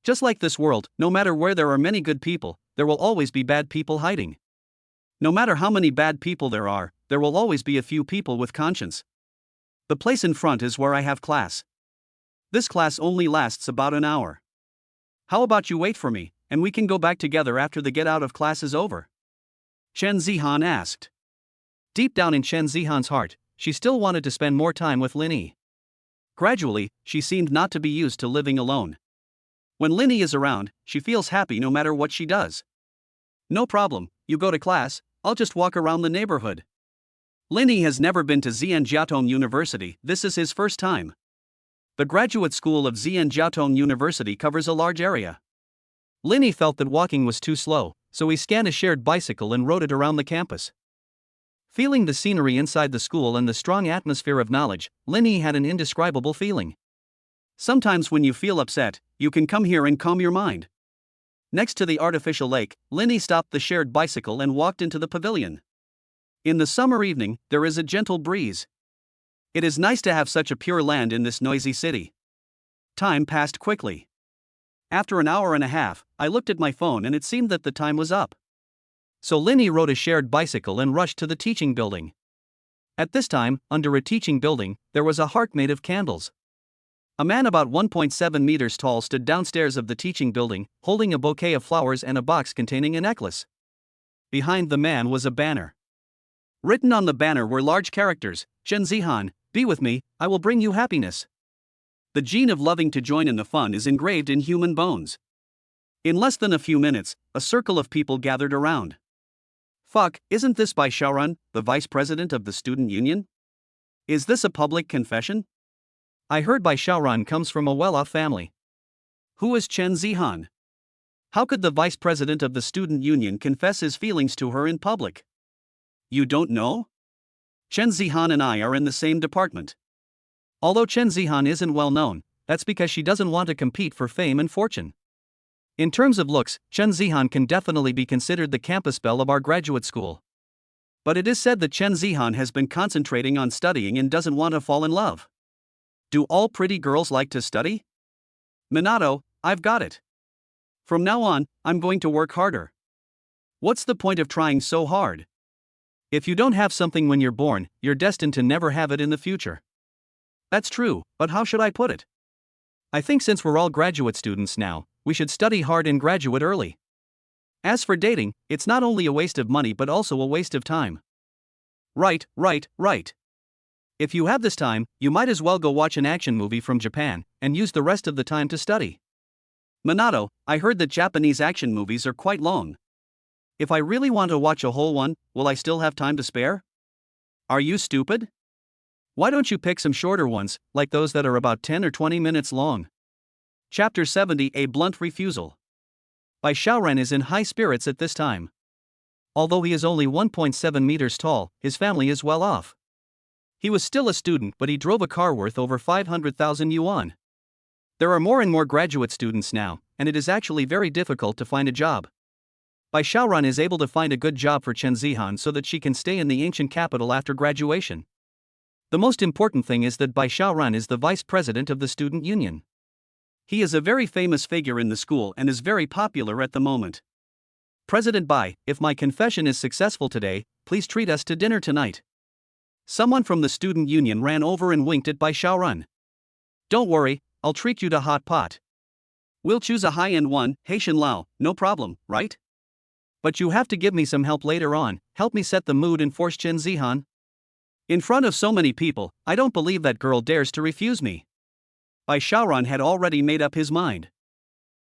Just like this world, no matter where there are many good people, there will always be bad people hiding. No matter how many bad people there will always be a few people with conscience. The place in front is where I have class. This class only lasts about an hour. How about you wait for me, and we can go back together after the get out of class is over? Chen Zihan asked. Deep down in Chen Zihan's heart, she still wanted to spend more time with Lin Yi. Gradually, she seemed not to be used to living alone. When Lin Yi is around, she feels happy no matter what she does. No problem, you go to class, I'll just walk around the neighborhood. Lin Yi has never been to Zhejiatong University, this is his first time. The graduate school of Zhejiatong University covers a large area. Lin Yi felt that walking was too slow, so he scanned a shared bicycle and rode it around the campus. Feeling the scenery inside the school and the strong atmosphere of knowledge, Lin Yi had an indescribable feeling. Sometimes when you feel upset, you can come here and calm your mind. Next to the artificial lake, Lin Yi stopped the shared bicycle and walked into the pavilion. In the summer evening, there is a gentle breeze. It is nice to have such a pure land in this noisy city. Time passed quickly. After an hour and a half, I looked at my phone and it seemed that the time was up. So Lin Yi rode a shared bicycle and rushed to the teaching building. At this time, under a teaching building, there was a heart made of candles. A man about 1.7 meters tall stood downstairs of the teaching building, holding a bouquet of flowers and a box containing a necklace. Behind the man was a banner. Written on the banner were large characters, Chen Zihan, be with me, I will bring you happiness. The gene of loving to join in the fun is engraved in human bones. In less than a few minutes, a circle of people gathered around. Fuck, isn't this Bai Xiaorun, the vice president of the student union? Is this a public confession? I heard Bai Xiaorun comes from a well-off family. Who is Chen Zihan? How could the vice president of the student union confess his feelings to her in public? You don't know? Chen Zihan and I are in the same department. Although Chen Zihan isn't well known, that's because she doesn't want to compete for fame and fortune. In terms of looks, Chen Zihan can definitely be considered the campus belle of our graduate school. But it is said that Chen Zihan has been concentrating on studying and doesn't want to fall in love. Do all pretty girls like to study? Minato, I've got it. From now on, I'm going to work harder. What's the point of trying so hard? If you don't have something when you're born, you're destined to never have it in the future. That's true, but how should I put it? I think since we're all graduate students now, we should study hard and graduate early. As for dating, it's not only a waste of money but also a waste of time. Right. If you have this time, you might as well go watch an action movie from Japan, and use the rest of the time to study. Minato, I heard that Japanese action movies are quite long. If I really want to watch a whole one, will I still have time to spare? Are you stupid? Why don't you pick some shorter ones, like those that are about 10 or 20 minutes long? Chapter 70, A Blunt Refusal. Bai Xiaoran is in high spirits at this time. Although he is only 1.7 meters tall, his family is well off. He was still a student, but he drove a car worth over 500,000 yuan. There are more and more graduate students now, and it is actually very difficult to find a job. Bai Xiaoran is able to find a good job for Chen Zihan so that she can stay in the ancient capital after graduation. The most important thing is that Bai Xiaoran is the vice president of the student union. He is a very famous figure in the school and is very popular at the moment. President Bai, if my confession is successful today, please treat us to dinner tonight. Someone from the student union ran over and winked at Bai Xiaoran. Don't worry, I'll treat you to hot pot. We'll choose a high-end one, Haitian Lao, no problem, right? But you have to give me some help later on, help me set the mood and force Chen Zihan. In front of so many people, I don't believe that girl dares to refuse me. Bai Xiaoran had already made up his mind.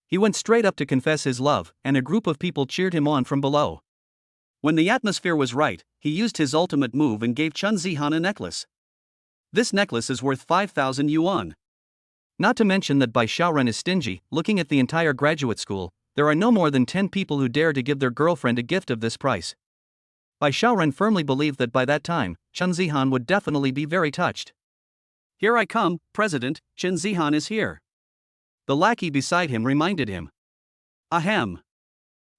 He went straight up to confess his love, and a group of people cheered him on from below. When the atmosphere was right, he used his ultimate move and gave Chen Zihan a necklace. This necklace is worth 5,000 yuan. Not to mention that Bai Xiaoran is stingy. Looking at the entire graduate school, there are no more than 10 people who dare to give their girlfriend a gift of this price. Bai Xiaoran firmly believed that by that time, Chen Zihan would definitely be very touched. Here I come, President, Chen Zihan is here. The lackey beside him reminded him. Ahem.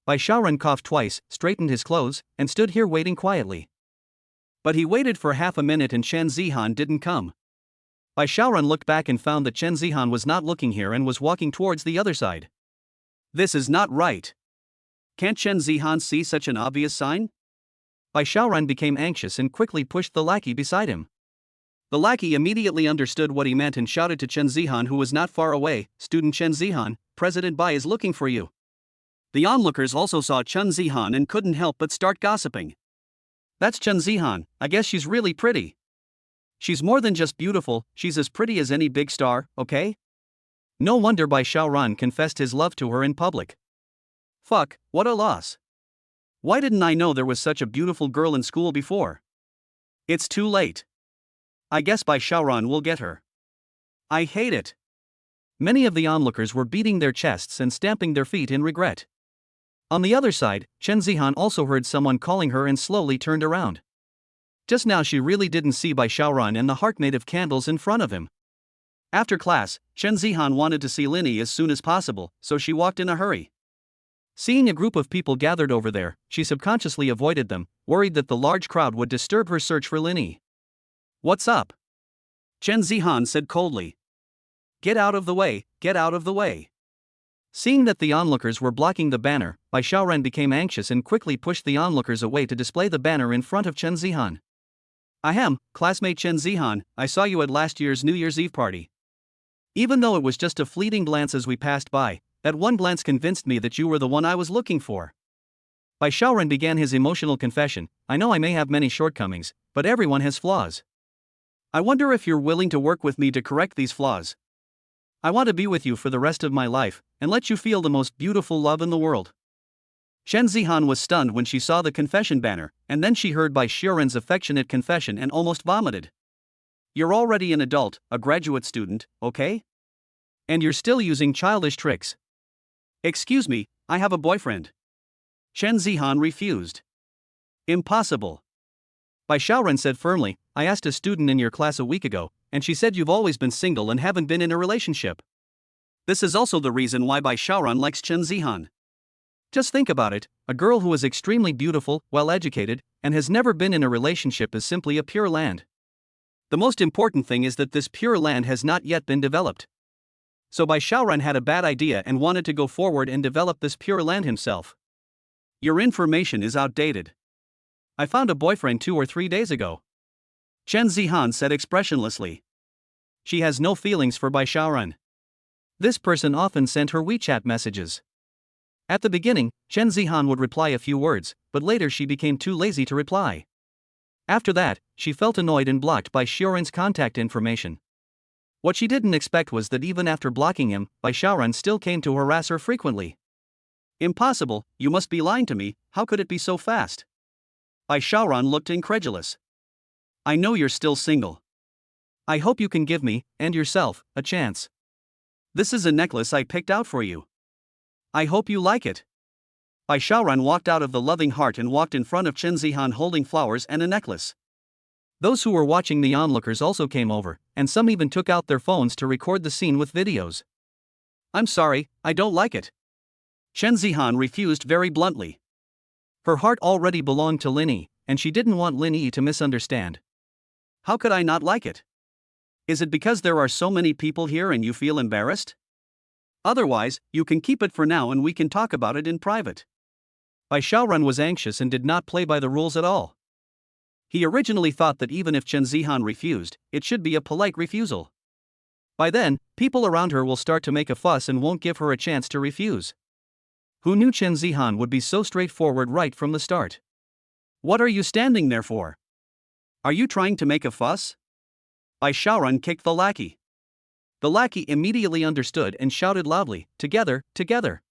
Bai Xiaoran coughed twice, straightened his clothes, and stood here waiting quietly. But he waited for half a minute and Chen Zihan didn't come. Bai Xiaoran looked back and found that Chen Zihan was not looking here and was walking towards the other side. This is not right. Can't Chen Zihan see such an obvious sign? Bai Xiaoran became anxious and quickly pushed the lackey beside him. The lackey immediately understood what he meant and shouted to Chen Zihan, who was not far away, "Student Chen Zihan, President Bai is looking for you." The onlookers also saw Chen Zihan and couldn't help but start gossiping. "That's Chen Zihan, I guess she's really pretty. She's more than just beautiful, she's as pretty as any big star, okay?" No wonder Bai Xiaoran confessed his love to her in public. Fuck, what a loss. Why didn't I know there was such a beautiful girl in school before? It's too late. I guess Bai Xiaoran will get her. I hate it. Many of the onlookers were beating their chests and stamping their feet in regret. On the other side, Chen Zihan also heard someone calling her and slowly turned around. Just now she really didn't see Bai Xiaoran and the heart made of candles in front of him. After class, Chen Zihan wanted to see Linny as soon as possible, so she walked in a hurry. Seeing a group of people gathered over there, she subconsciously avoided them, worried that the large crowd would disturb her search for Linny. "What's up?" Chen Zihan said coldly. "Get out of the way, get out of the way." Seeing that the onlookers were blocking the banner, Bai Xiaoran became anxious and quickly pushed the onlookers away to display the banner in front of Chen Zihan. "Ahem, classmate Chen Zihan, I saw you at last year's New Year's Eve party. Even though it was just a fleeting glance as we passed by, that one glance convinced me that you were the one I was looking for." Bai Xiaoran began his emotional confession. "I know I may have many shortcomings, but everyone has flaws. I wonder if you're willing to work with me to correct these flaws. I want to be with you for the rest of my life, and let you feel the most beautiful love in the world." Chen Zihan was stunned when she saw the confession banner, and then she heard Bai Xiaoran's affectionate confession and almost vomited. "You're already an adult, a graduate student, okay? And you're still using childish tricks." "Excuse me, I have a boyfriend." Chen Zihan refused. "Impossible." Bai Xiaoran said firmly, "I asked a student in your class a week ago, and she said you've always been single and haven't been in a relationship." This is also the reason why Bai Xiaoran likes Chen Zihan. Just think about it, a girl who is extremely beautiful, well-educated, and has never been in a relationship is simply a pure land. The most important thing is that this pure land has not yet been developed. So Bai Xiaoran had a bad idea and wanted to go forward and develop this pure land himself. "Your information is outdated. I found a boyfriend 2 or 3 days ago," Chen Zihan said expressionlessly. She has no feelings for Bai Xiaoran. This person often sent her WeChat messages. At the beginning, Chen Zihan would reply a few words, but later she became too lazy to reply. After that, she felt annoyed and blocked Bai Xiaoran's contact information. What she didn't expect was that even after blocking him, Bai Xiaoran still came to harass her frequently. "Impossible, you must be lying to me, how could it be so fast?" Bai Xiaoran looked incredulous. "I know you're still single. I hope you can give me, and yourself, a chance. This is a necklace I picked out for you. I hope you like it." Bai Xiaoran walked out of the loving heart and walked in front of Chen Zihan holding flowers and a necklace. Those who were watching the onlookers also came over, and some even took out their phones to record the scene with videos. "I'm sorry, I don't like it." Chen Zihan refused very bluntly. Her heart already belonged to Linny, and she didn't want Linny to misunderstand. "How could I not like it? Is it because there are so many people here and you feel embarrassed? Otherwise, you can keep it for now and we can talk about it in private." Bai Xiaoran was anxious and did not play by the rules at all. He originally thought that even if Chen Zihan refused, it should be a polite refusal. By then, people around her will start to make a fuss and won't give her a chance to refuse. Who knew Chen Zihan would be so straightforward right from the start? "What are you standing there for? Are you trying to make a fuss?" Bai Xiaoran kicked the lackey. The lackey immediately understood and shouted loudly, "Together, together."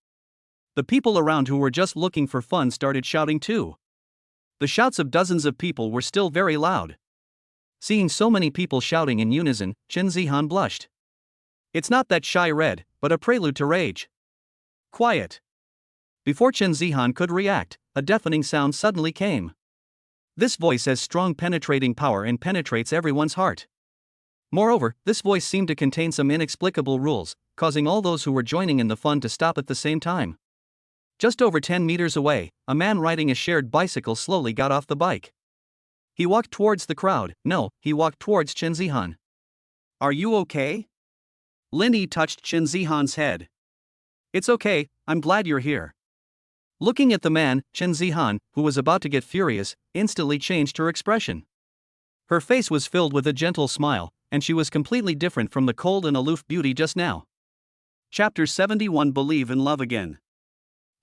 The people around who were just looking for fun started shouting too. The shouts of dozens of people were still very loud. Seeing so many people shouting in unison, Chen Zihan blushed. It's not that shy red, but a prelude to rage. "Quiet." Before Chen Zihan could react, a deafening sound suddenly came. This voice has strong penetrating power and penetrates everyone's heart. Moreover, this voice seemed to contain some inexplicable rules, causing all those who were joining in the fun to stop at the same time. Just over 10 meters away, a man riding a shared bicycle slowly got off the bike. He walked towards the crowd. No, he walked towards Chen Zihan. "Are you okay?" Linny touched Chen Zihan's head. It's okay, I'm glad you're here. Looking at the man, Chen Zihan, who was about to get furious, instantly changed her expression. Her face was filled with a gentle smile, and she was completely different from the cold and aloof beauty just now. Chapter 71 Believe in Love Again.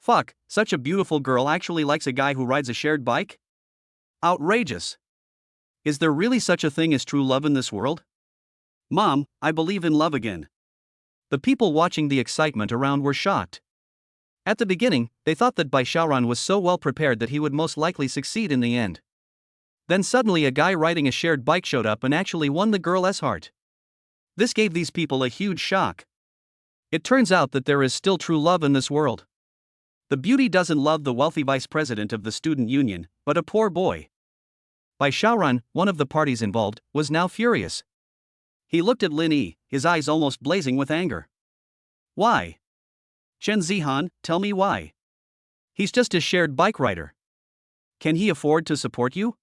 Fuck, such a beautiful girl actually likes a guy who rides a shared bike? Outrageous. Is there really such a thing as true love in this world? Mom, I believe in love again. The people watching the excitement around were shocked. At the beginning, they thought that Bai Xiaoran was so well prepared that he would most likely succeed in the end. Then suddenly a guy riding a shared bike showed up and actually won the girl's heart. This gave these people a huge shock. It turns out that there is still true love in this world. The beauty doesn't love the wealthy vice president of the student union, but a poor boy. Bai Xiaoran, one of the parties involved, was now furious. He looked at Lin Yi, his eyes almost blazing with anger. Why? Chen Zihan, tell me why. He's just a shared bike rider. Can he afford to support you?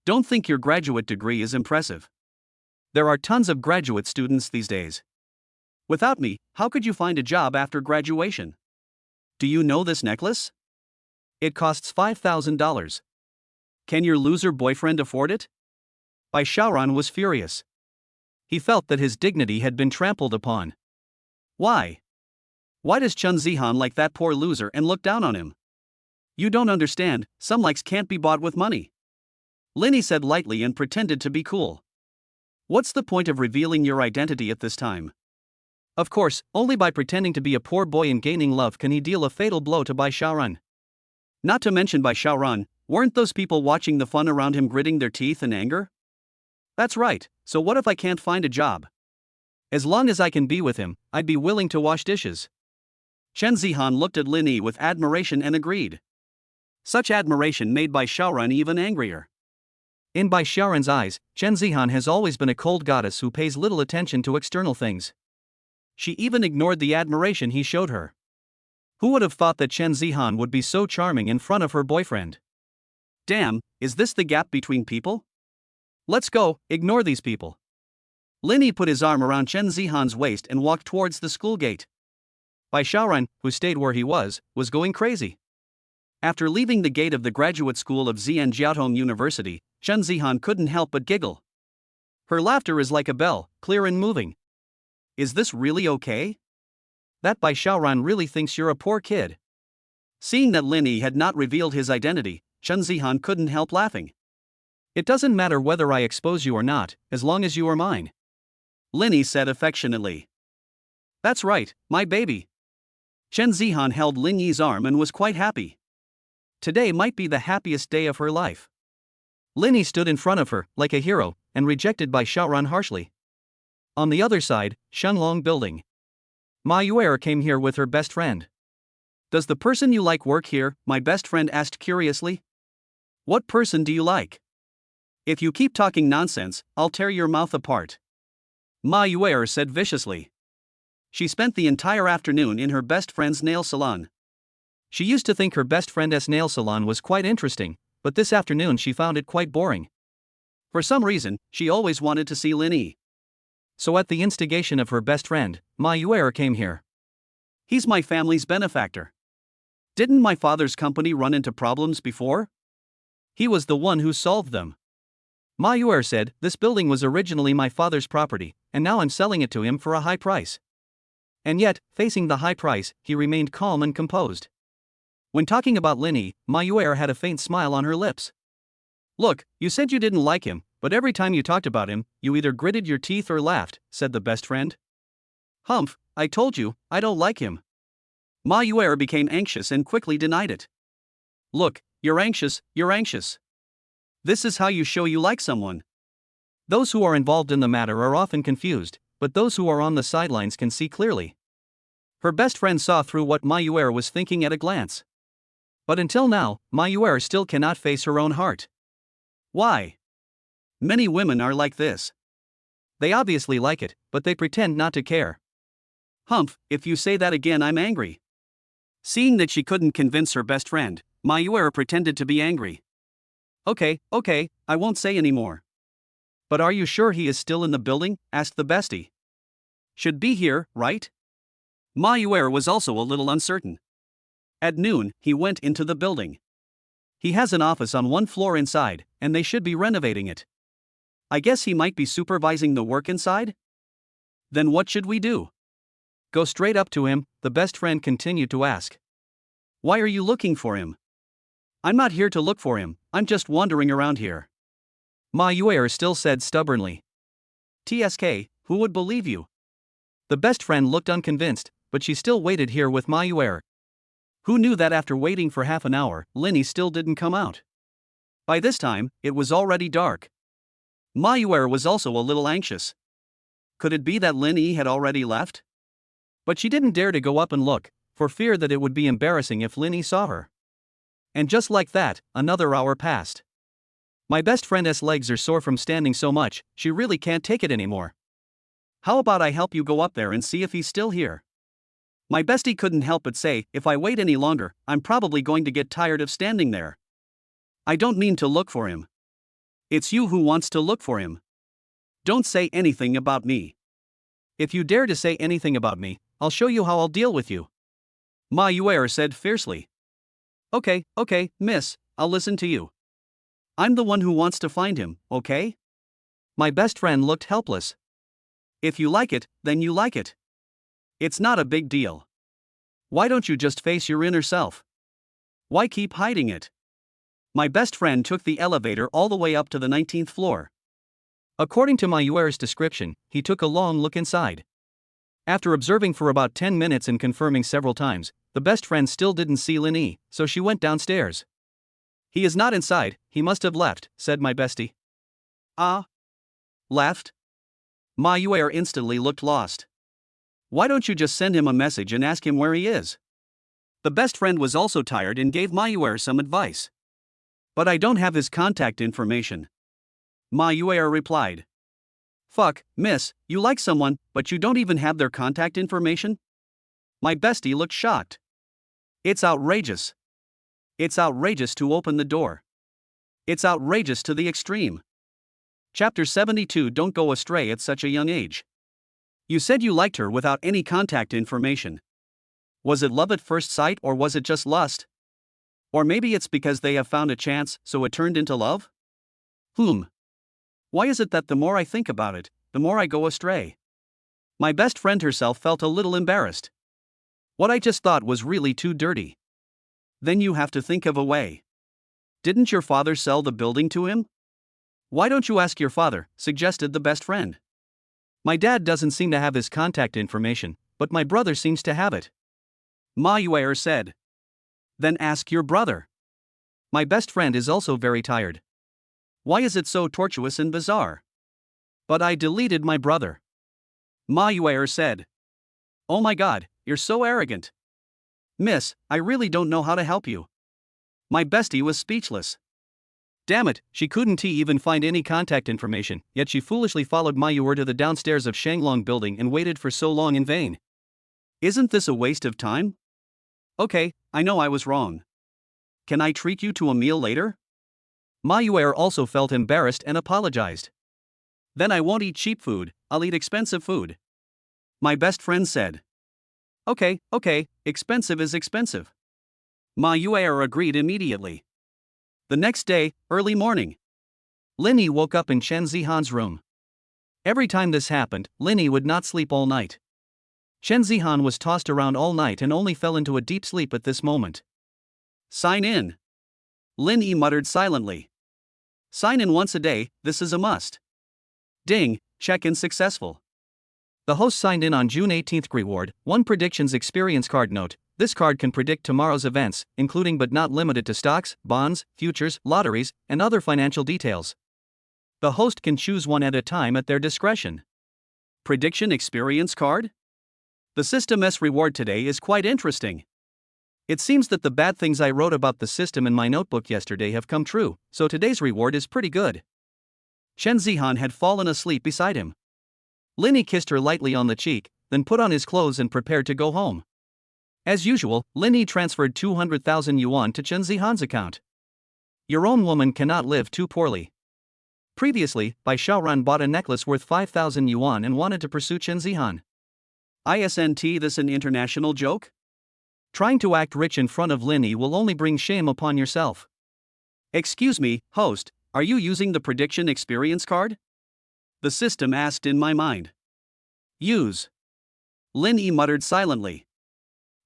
Don't think your graduate degree is impressive. There are tons of graduate students these days. Without me, how could you find a job after graduation? Do you know this necklace? It costs $5,000. Can your loser boyfriend afford it? Bai Xiaoran was furious. He felt that his dignity had been trampled upon. Why? Why does Chen Zihan like that poor loser and look down on him? You don't understand, some likes can't be bought with money. Linny said lightly and pretended to be cool. What's the point of revealing your identity at this time? Of course, only by pretending to be a poor boy and gaining love can he deal a fatal blow to Bai Xiaoran. Not to mention Bai Xiaoran, weren't those people watching the fun around him gritting their teeth in anger? That's right, so what if I can't find a job? As long as I can be with him, I'd be willing to wash dishes. Chen Zihan looked at Lin Yi with admiration and agreed. Such admiration made Bai Xiaoran even angrier. In Bai Xiaoran's eyes, Chen Zihan has always been a cold goddess who pays little attention to external things. She even ignored the admiration he showed her. Who would have thought that Chen Zihan would be so charming in front of her boyfriend? Damn, is this the gap between people? Let's go, ignore these people. Lin Yi put his arm around Chen Zihan's waist and walked towards the school gate. Bai Xiaoran, who stayed where he was going crazy. After leaving the gate of the graduate school of Xian Jiaotong University, Chen Zihan couldn't help but giggle. Her laughter is like a bell, clear and moving. Is this really okay? That Bai Xiaoran really thinks you're a poor kid. Seeing that Lin Yi had not revealed his identity, Chen Zihan couldn't help laughing. It doesn't matter whether I expose you or not, as long as you are mine. Lin Yi said affectionately. That's right, my baby. Chen Zihan held Lin Yi's arm and was quite happy. Today might be the happiest day of her life. Lin Yi stood in front of her, like a hero, and rejected Bai Xiaoran harshly. On the other side, Shenglong Building. Ma Yuer came here with her best friend. Does the person you like work here? My best friend asked curiously. What person do you like? If you keep talking nonsense, I'll tear your mouth apart. Ma Yuer said viciously. She spent the entire afternoon in her best friend's nail salon. She used to think her best friend's nail salon was quite interesting, but this afternoon she found it quite boring. For some reason, she always wanted to see Lin Yi. So at the instigation of her best friend, Ma Yuer came here. He's my family's benefactor. Didn't my father's company run into problems before? He was the one who solved them. Ma Yuer said, this building was originally my father's property, and now I'm selling it to him for a high price. And yet, facing the high price, he remained calm and composed. When talking about Lin Yi, Ma Yuer had a faint smile on her lips. Look, you said you didn't like him, but every time you talked about him, you either gritted your teeth or laughed, said the best friend. Humph, I told you, I don't like him. Ma Yuer became anxious and quickly denied it. Look, you're anxious, you're anxious. This is how you show you like someone. Those who are involved in the matter are often confused, but those who are on the sidelines can see clearly. Her best friend saw through what Ma Yuer was thinking at a glance. But until now, Ma Yuer still cannot face her own heart. Why? Many women are like this. They obviously like it, but they pretend not to care. Humph, if you say that again I'm angry. Seeing that she couldn't convince her best friend, Ma Yuer pretended to be angry. Okay, I won't say anymore. But are you sure he is still in the building? Asked the bestie. Should be here, right? Ma Yuer was also a little uncertain. At noon, he went into the building. He has an office on one floor inside, and they should be renovating it. I guess he might be supervising the work inside? Then what should we do? Go straight up to him, the best friend continued to ask. Why are you looking for him? I'm not here to look for him, I'm just wandering around here. Ma Yuer still said stubbornly. TSK, who would believe you? The best friend looked unconvinced, but she still waited here with Ma Yuer. Who knew that after waiting for half an hour, Linny still didn't come out? By this time, it was already dark. Ma Yuer was also a little anxious. Could it be that Linny had already left? But she didn't dare to go up and look, for fear that it would be embarrassing if Linny saw her. And just like that, another hour passed. My best friend's legs are sore from standing so much, she really can't take it anymore. How about I help you go up there and see if he's still here? My bestie couldn't help but say, if I wait any longer, I'm probably going to get tired of standing there. I don't mean to look for him. It's you who wants to look for him. Don't say anything about me. If you dare to say anything about me, I'll show you how I'll deal with you. Ma Yuer said fiercely. Okay, miss, I'll listen to you. I'm the one who wants to find him, okay? My best friend looked helpless. If you like it, then you like it. It's not a big deal. Why don't you just face your inner self? Why keep hiding it? My best friend took the elevator all the way up to the 19th floor. According to Ma Yuer's description, he took a long look inside. After observing for about 10 minutes and confirming several times, the best friend still didn't see Linny, so she went downstairs. He is not inside, he must have left, said my bestie. Ah? Left? Ma Yuer instantly looked lost. Why don't you just send him a message and ask him where he is? The best friend was also tired and gave Ma Yuer some advice. But I don't have his contact information. Ma Yuer replied. Fuck, miss, you like someone, but you don't even have their contact information? My bestie looked shocked. It's outrageous. It's outrageous to open the door. It's outrageous to the extreme. Chapter 72. Don't go astray at such a young age. You said you liked her without any contact information. Was it love at first sight or was it just lust? Or maybe it's because they have found a chance, so it turned into love? Why is it that the more I think about it, the more I go astray? My best friend herself felt a little embarrassed. What I just thought was really too dirty. Then you have to think of a way. Didn't your father sell the building to him? Why don't you ask your father, suggested the best friend. My dad doesn't seem to have his contact information, but my brother seems to have it. Ma Yuer said. Then ask your brother. My best friend is also very tired. Why is it so tortuous and bizarre? But I deleted my brother. Ma Yuer said. Oh my god, you're so arrogant. Miss, I really don't know how to help you. My bestie was speechless. Damn it, she couldn't even find any contact information, yet she foolishly followed Ma Yuer to the downstairs of Shanglong building and waited for so long in vain. Isn't this a waste of time? Okay, I know I was wrong. Can I treat you to a meal later? Ma Yuer also felt embarrassed and apologized. Then I won't eat cheap food, I'll eat expensive food. My best friend said. Okay, expensive is expensive. Ma Yuer agreed immediately. The next day, early morning. Linny woke up in Chen Zihan's room. Every time this happened, Linny would not sleep all night. Chen Zihan was tossed around all night and only fell into a deep sleep at this moment. Sign in. Linny muttered silently. Sign in once a day, this is a must. Ding, check-in successful. The host signed in on June 18th. Reward, 1 Predictions Experience Card. Note, this card can predict tomorrow's events, including but not limited to stocks, bonds, futures, lotteries, and other financial details. The host can choose one at a time at their discretion. Prediction Experience Card? The system's reward today is quite interesting. It seems that the bad things I wrote about the system in my notebook yesterday have come true, so today's reward is pretty good. Chen Zihan had fallen asleep beside him. Linny kissed her lightly on the cheek, then put on his clothes and prepared to go home. As usual, Linny transferred 200,000 yuan to Chen Zihan's account. Your own woman cannot live too poorly. Previously, Bai Shaoran bought a necklace worth 5,000 yuan and wanted to pursue Chen Zihan. Isn't this an international joke? Trying to act rich in front of Linny will only bring shame upon yourself. Excuse me, host, are you using the prediction experience card? The system asked in my mind. Use. Linny muttered silently.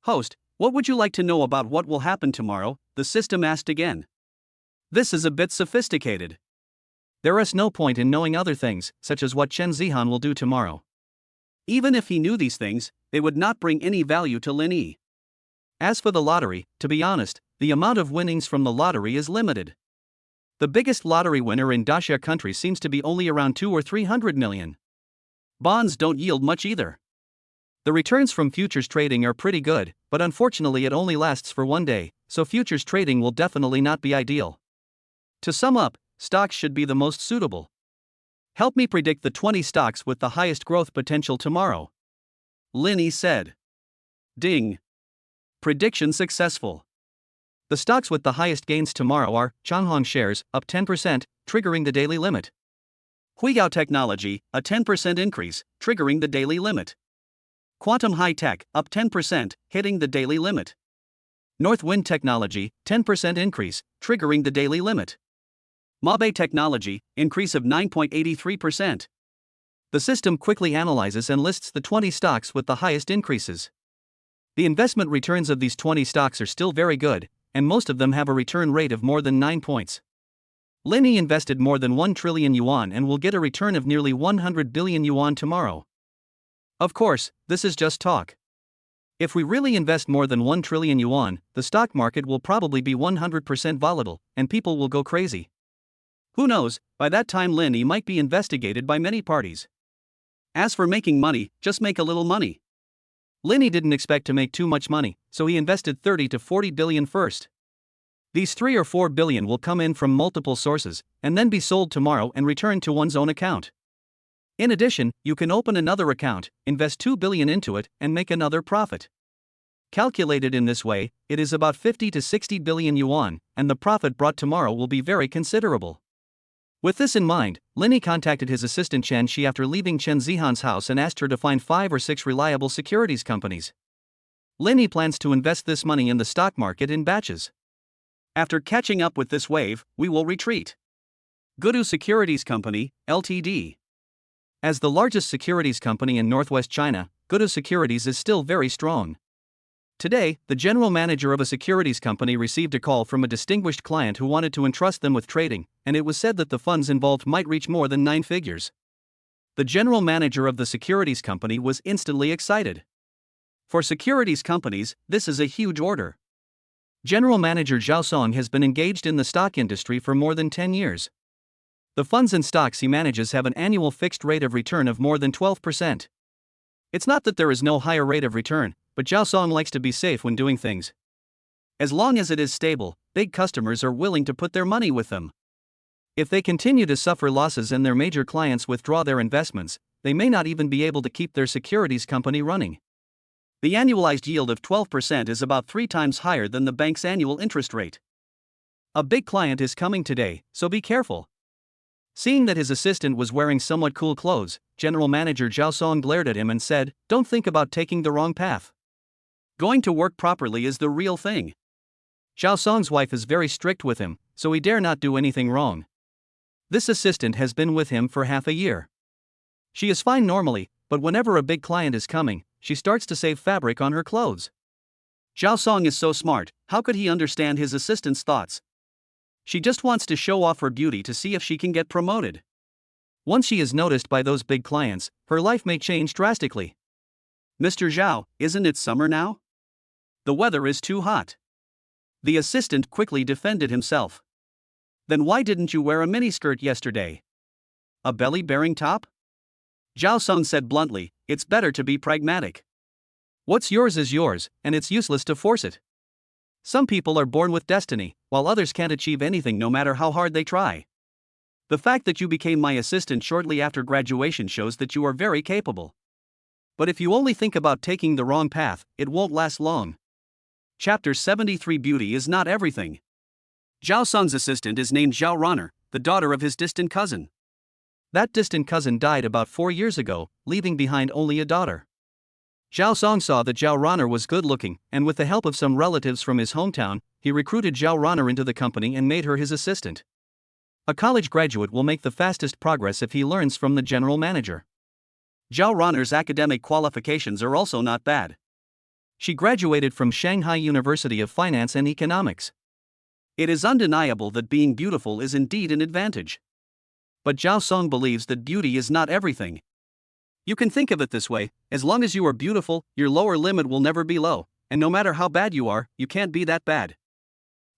Host, what would you like to know about what will happen tomorrow? The system asked again. This is a bit sophisticated. There is no point in knowing other things, such as what Chen Zihan will do tomorrow. Even if he knew these things, they would not bring any value to Lin Yi. As for the lottery, to be honest, the amount of winnings from the lottery is limited. The biggest lottery winner in Daxia country seems to be only around 2 or 300 million. Bonds don't yield much either. The returns from futures trading are pretty good, but unfortunately it only lasts for one day, so futures trading will definitely not be ideal. To sum up, stocks should be the most suitable. Help me predict the 20 stocks with the highest growth potential tomorrow. Linny said. Ding. Prediction successful. The stocks with the highest gains tomorrow are Changhong shares, up 10%, triggering the daily limit. Huigao Technology, a 10% increase, triggering the daily limit. Quantum High Tech, up 10%, hitting the daily limit. Northwind Technology, 10% increase, triggering the daily limit. Mabe Technology, increase of 9.83%. The system quickly analyzes and lists the 20 stocks with the highest increases. The investment returns of these 20 stocks are still very good, and most of them have a return rate of more than 9 points. Linny invested more than 1 trillion yuan and will get a return of nearly 100 billion yuan tomorrow. Of course, this is just talk. If we really invest more than 1 trillion yuan, the stock market will probably be 100% volatile, and people will go crazy. Who knows, by that time Linny might be investigated by many parties. As for making money, just make a little money. Linny didn't expect to make too much money, so he invested 30 to 40 billion first. These 3 or 4 billion will come in from multiple sources, and then be sold tomorrow and returned to one's own account. In addition, you can open another account, invest 2 billion into it, and make another profit. Calculated in this way, it is about 50 to 60 billion yuan, and the profit brought tomorrow will be very considerable. With this in mind, Linny contacted his assistant Chen Shi after leaving Chen Zihan's house and asked her to find 5 or 6 reliable securities companies. Linny plans to invest this money in the stock market in batches. After catching up with this wave, we will retreat. Gudu Securities Company, Ltd. As the largest securities company in northwest China, Gudu Securities is still very strong. Today, the general manager of a securities company received a call from a distinguished client who wanted to entrust them with trading, and it was said that the funds involved might reach more than 9 figures. The general manager of the securities company was instantly excited. For securities companies, this is a huge order. General Manager Zhao Song has been engaged in the stock industry for more than 10 years. The funds and stocks he manages have an annual fixed rate of return of more than 12%. It's not that there is no higher rate of return, but Zhao Song likes to be safe when doing things. As long as it is stable, big customers are willing to put their money with them. If they continue to suffer losses and their major clients withdraw their investments, they may not even be able to keep their securities company running. The annualized yield of 12% is about 3 times higher than the bank's annual interest rate. A big client is coming today, so be careful. Seeing that his assistant was wearing somewhat cool clothes, General Manager Zhao Song glared at him and said, "Don't think about taking the wrong path. Going to work properly is the real thing." Zhao Song's wife is very strict with him, so he dare not do anything wrong. This assistant has been with him for half a year. She is fine normally, but whenever a big client is coming, she starts to save fabric on her clothes. Zhao Song is so smart, how could he understand his assistant's thoughts? She just wants to show off her beauty to see if she can get promoted. Once she is noticed by those big clients, her life may change drastically. "Mr. Zhao, isn't it summer now? The weather is too hot." The assistant quickly defended himself. "Then why didn't you wear a miniskirt yesterday? A belly-bearing top?" Zhao Song said bluntly, "It's better to be pragmatic. What's yours is yours, and it's useless to force it. Some people are born with destiny, while others can't achieve anything no matter how hard they try. The fact that you became my assistant shortly after graduation shows that you are very capable. But if you only think about taking the wrong path, it won't last long." Chapter 73 Beauty is not everything. Zhao Song's assistant is named Zhao Ronner, the daughter of his distant cousin. That distant cousin died about 4 years ago, leaving behind only a daughter. Zhao Song saw that Zhao Ronner was good looking, and with the help of some relatives from his hometown, he recruited Zhao Ronner into the company and made her his assistant. A college graduate will make the fastest progress if he learns from the general manager. Zhao Ronner's academic qualifications are also not bad. She graduated from Shanghai University of Finance and Economics. It is undeniable that being beautiful is indeed an advantage. But Zhao Song believes that beauty is not everything. You can think of it this way: as long as you are beautiful, your lower limit will never be low, and no matter how bad you are, you can't be that bad.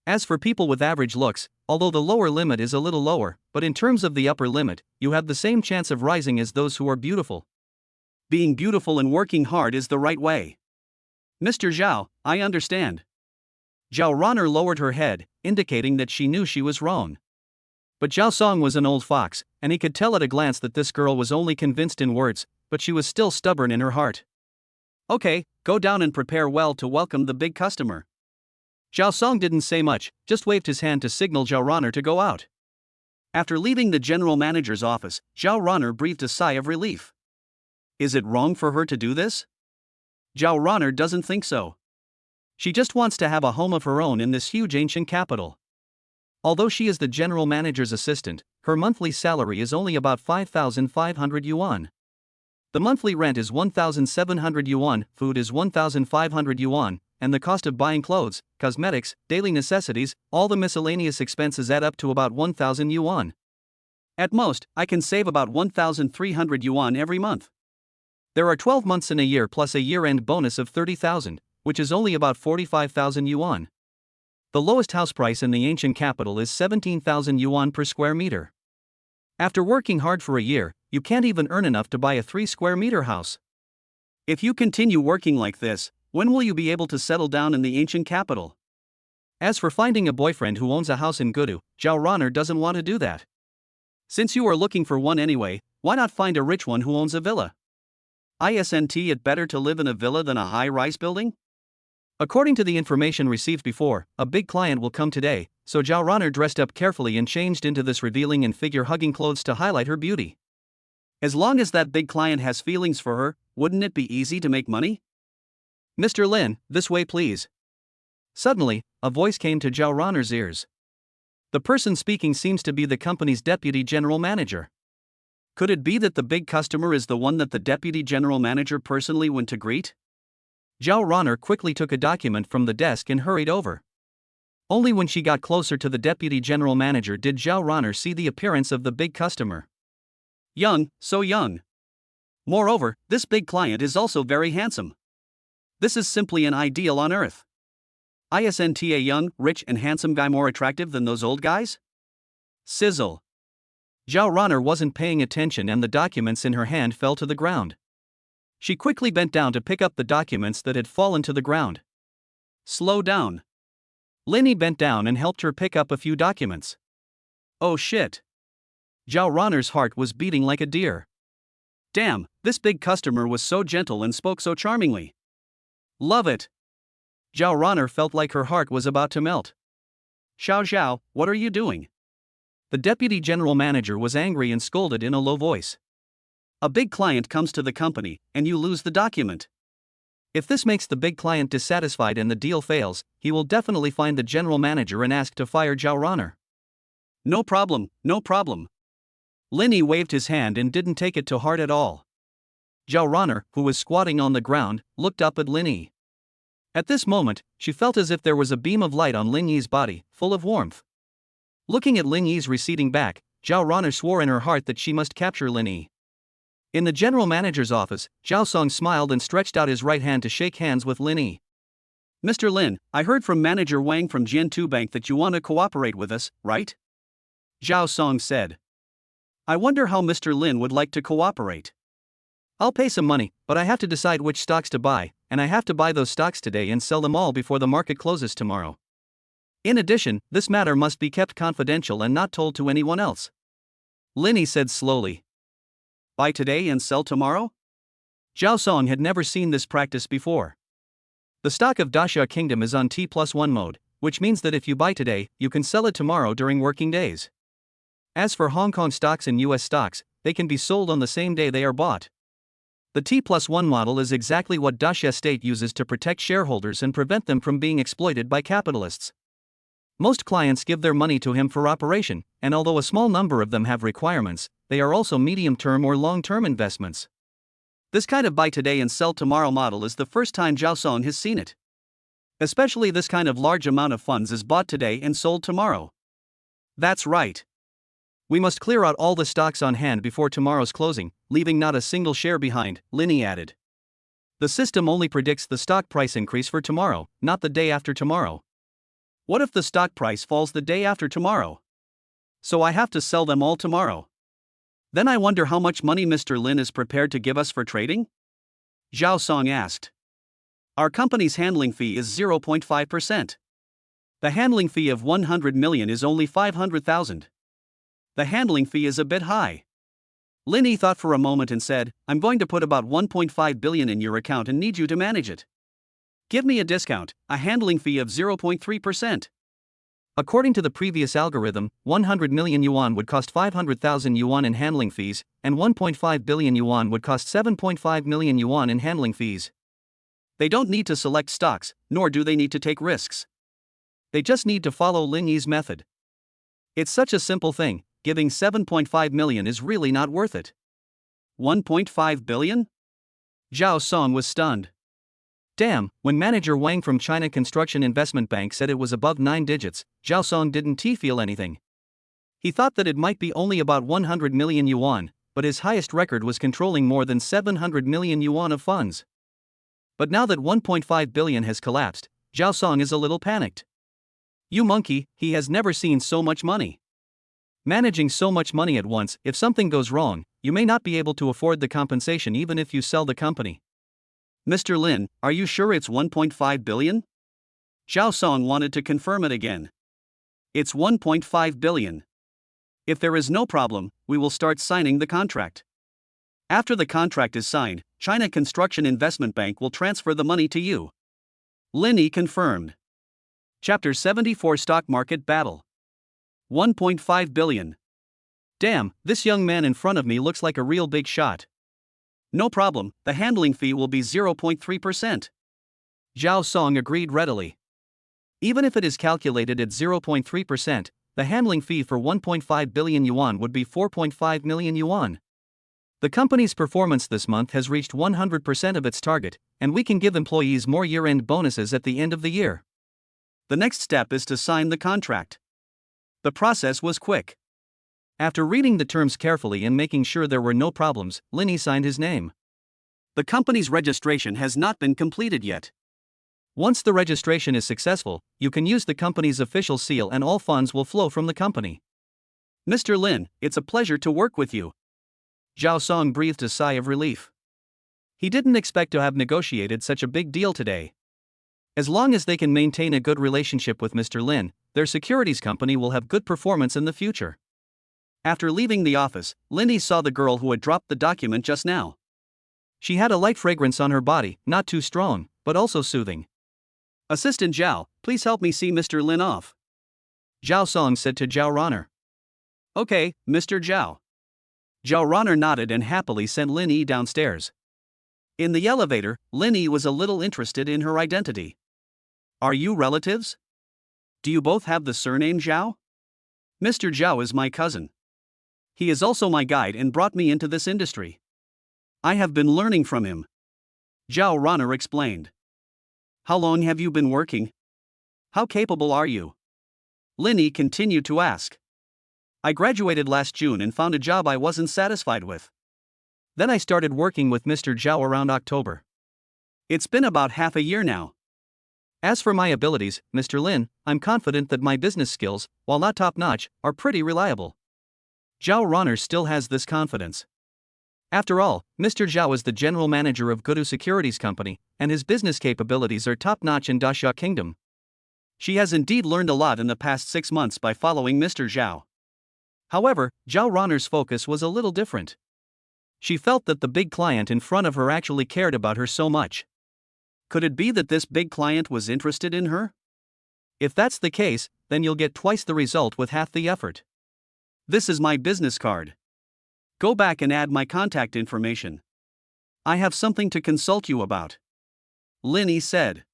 As for people with average looks, although the lower limit is a little lower, but in terms of the upper limit, you have the same chance of rising as those who are beautiful. Being beautiful and working hard is the right way. Mr. Zhao, I understand. Zhao Ronner lowered her head, indicating that she knew she was wrong. But Zhao Song was an old fox, and he could tell at a glance that this girl was only convinced in words, but she was still stubborn in her heart. Okay, go down and prepare well to welcome the big customer. Zhao Song didn't say much, just waved his hand to signal Zhao Ronner to go out. After leaving the general manager's office, Zhao Ronner breathed a sigh of relief. Is it wrong for her to do this? Zhao Ronner doesn't think so. She just wants to have a home of her own in this huge ancient capital. Although she is the general manager's assistant, her monthly salary is only about 5,500 yuan. The monthly rent is 1,700 yuan, food is 1,500 yuan, and the cost of buying clothes, cosmetics, daily necessities, all the miscellaneous expenses add up to about 1,000 yuan. At most, I can save about 1,300 yuan every month. There are 12 months in a year plus a year-end bonus of 30,000, which is only about 45,000 yuan. The lowest house price in the ancient capital is 17,000 yuan per square meter. After working hard for a year, you can't even earn enough to buy a 3-square-meter house. If you continue working like this, when will you be able to settle down in the ancient capital? As for finding a boyfriend who owns a house in Gudu, Zhao Ronner doesn't want to do that. Since you are looking for one anyway, why not find a rich one who owns a villa? Isn't it better to live in a villa than a high-rise building? According to the information received before, a big client will come today, so Zhao Ronner dressed up carefully and changed into this revealing and figure-hugging clothes to highlight her beauty. As long as that big client has feelings for her, wouldn't it be easy to make money? Mr. Lin, this way please. Suddenly, a voice came to Zhao Ronner's ears. The person speaking seems to be the company's deputy general manager. Could it be that the big customer is the one that the deputy general manager personally went to greet? Zhao Ronner quickly took a document from the desk and hurried over. Only when she got closer to the deputy general manager did Zhao Ronner see the appearance of the big customer. Young, so young. Moreover, this big client is also very handsome. This is simply an ideal on earth. Isn't a young, rich and handsome guy more attractive than those old guys? Sizzle. Zhao Ronner wasn't paying attention and the documents in her hand fell to the ground. She quickly bent down to pick up the documents that had fallen to the ground. Slow down. Linny bent down and helped her pick up a few documents. Oh shit. Zhao Ronner's heart was beating like a deer. Damn, this big customer was so gentle and spoke so charmingly. Love it. Zhao Ronner felt like her heart was about to melt. Xiao Xiao, what are you doing? The deputy general manager was angry and scolded in a low voice. A big client comes to the company, and you lose the document. If this makes the big client dissatisfied and the deal fails, he will definitely find the general manager and ask to fire Zhao Ronner. No problem, no problem. Linny waved his hand and didn't take it to heart at all. Zhao Ronner, who was squatting on the ground, looked up at Linny. At this moment, she felt as if there was a beam of light on Lin Yi's body, full of warmth. Looking at Lin Yi's receding back, Zhao Ronner swore in her heart that she must capture Lin Yi. In the general manager's office, Zhao Song smiled and stretched out his right hand to shake hands with Lin Yi. Mr. Lin, I heard from manager Wang from Jian2 Bank that you want to cooperate with us, right? Zhao Song said. I wonder how Mr. Lin would like to cooperate. I'll pay some money, but I have to decide which stocks to buy, and I have to buy those stocks today and sell them all before the market closes tomorrow. In addition, this matter must be kept confidential and not told to anyone else. Linny said slowly. Buy today and sell tomorrow? Zhao Song had never seen this practice before. The stock of Dasha Kingdom is on T+1 mode, which means that if you buy today, you can sell it tomorrow during working days. As for Hong Kong stocks and US stocks, they can be sold on the same day they are bought. The T+1 model is exactly what Dash Estate uses to protect shareholders and prevent them from being exploited by capitalists. Most clients give their money to him for operation, and although a small number of them have requirements, they are also medium-term or long-term investments. This kind of buy today and sell tomorrow model is the first time Zhao Song has seen it. Especially this kind of large amount of funds is bought today and sold tomorrow. That's right. We must clear out all the stocks on hand before tomorrow's closing, leaving not a single share behind, Linny added. The system only predicts the stock price increase for tomorrow, not the day after tomorrow. What if the stock price falls the day after tomorrow? So I have to sell them all tomorrow. Then I wonder how much money Mr. Lin is prepared to give us for trading? Zhao Song asked. Our company's handling fee is 0.5%. The handling fee of 100 million is only 500,000. The handling fee is a bit high. Linny thought for a moment and said, I'm going to put about 1.5 billion in your account and need you to manage it. Give me a discount, a handling fee of 0.3%. According to the previous algorithm, 100 million yuan would cost 500,000 yuan in handling fees, and 1.5 billion yuan would cost 7.5 million yuan in handling fees. They don't need to select stocks, nor do they need to take risks. They just need to follow Lin Yi's method. It's such a simple thing, giving 7.5 million is really not worth it. 1.5 billion? Zhao Song was stunned. Damn, when manager Wang from China Construction Investment Bank said it was above 9 digits, Zhao Song didn't feel anything. He thought that it might be only about 100 million yuan, but his highest record was controlling more than 700 million yuan of funds. But now that 1.5 billion has collapsed, Zhao Song is a little panicked. You monkey, he has never seen so much money. Managing so much money at once, if something goes wrong, you may not be able to afford the compensation even if you sell the company. Mr. Lin, are you sure it's 1.5 billion? Zhao Song wanted to confirm it again. It's 1.5 billion. If there is no problem, we will start signing the contract. After the contract is signed, China Construction Investment Bank will transfer the money to you. Linny confirmed. Chapter 74 Stock Market Battle. 1.5 billion. Damn, this young man in front of me looks like a real big shot. No problem, the handling fee will be 0.3%. Zhao Song agreed readily. Even if it is calculated at 0.3%, the handling fee for 1.5 billion yuan would be 4.5 million yuan. The company's performance this month has reached 100% of its target, and we can give employees more year-end bonuses at the end of the year. The next step is to sign the contract. The process was quick. After reading the terms carefully and making sure there were no problems, Linny signed his name. The company's registration has not been completed yet. Once the registration is successful, you can use the company's official seal and all funds will flow from the company. Mr. Lin, it's a pleasure to work with you. Zhao Song breathed a sigh of relief. He didn't expect to have negotiated such a big deal today. As long as they can maintain a good relationship with Mr. Lin, their securities company will have good performance in the future. After leaving the office, Linny saw the girl who had dropped the document just now. She had a light fragrance on her body, not too strong, but also soothing. Assistant Zhao, please help me see Mr. Lin off. Zhao Song said to Zhao Ronner. Okay, Mr. Zhao. Zhao Ronner nodded and happily sent Linny downstairs. In the elevator, Linny was a little interested in her identity. Are you relatives? Do you both have the surname Zhao? Mr. Zhao is my cousin. He is also my guide and brought me into this industry. I have been learning from him. Zhao Ronner explained. How long have you been working? How capable are you? Linny continued to ask. I graduated last June and found a job I wasn't satisfied with. Then I started working with Mr. Zhao around October. It's been about half a year now. As for my abilities, Mr. Lin, I'm confident that my business skills, while not top-notch, are pretty reliable. Zhao Ronner still has this confidence. After all, Mr. Zhao is the general manager of Gudu Securities Company, and his business capabilities are top-notch in Dasha Kingdom. She has indeed learned a lot in the past 6 months by following Mr. Zhao. However, Zhao Ronner's focus was a little different. She felt that the big client in front of her actually cared about her so much. Could it be that this big client was interested in her? If that's the case, then you'll get twice the result with half the effort. This is my business card. Go back and add my contact information. I have something to consult you about, Linny said.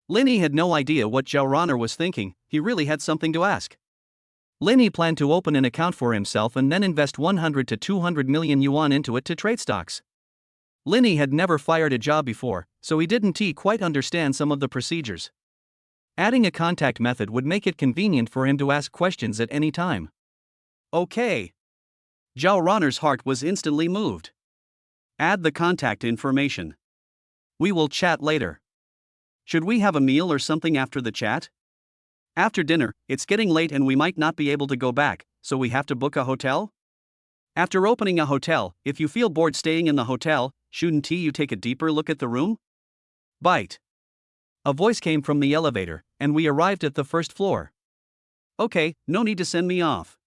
Linny had no idea what Zhao Ronner was thinking. He really had something to ask. Linny planned to open an account for himself and then invest 100 to 200 million yuan into it to trade stocks. Linny had never fired a job before, so he didn't quite understand some of the procedures. Adding a contact method would make it convenient for him to ask questions at any time. Okay. Zhao Ronner's heart was instantly moved. Add the contact information. We will chat later. Should we have a meal or something after the chat? After dinner, it's getting late and we might not be able to go back, so we have to book a hotel? After opening a hotel, if you feel bored staying in the hotel, shouldn't you take a deeper look at the room? Bite. A voice came from the elevator, and we arrived at the first floor. Okay, no need to send me off.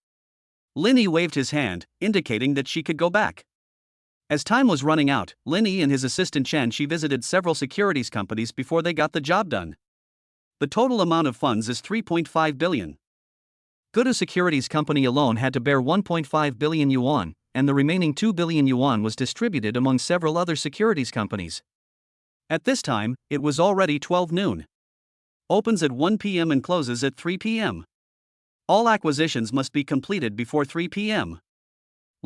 Linny waved his hand, indicating that she could go back. As time was running out, Linny and his assistant Chen Shi visited several securities companies before they got the job done. The total amount of funds is 3.5 billion. Gudu Securities Company alone had to bear 1.5 billion yuan, and the remaining 2 billion yuan was distributed among several other securities companies. At this time, it was already 12 noon. Opens at 1 p.m. and closes at 3 p.m. All acquisitions must be completed before 3 p.m.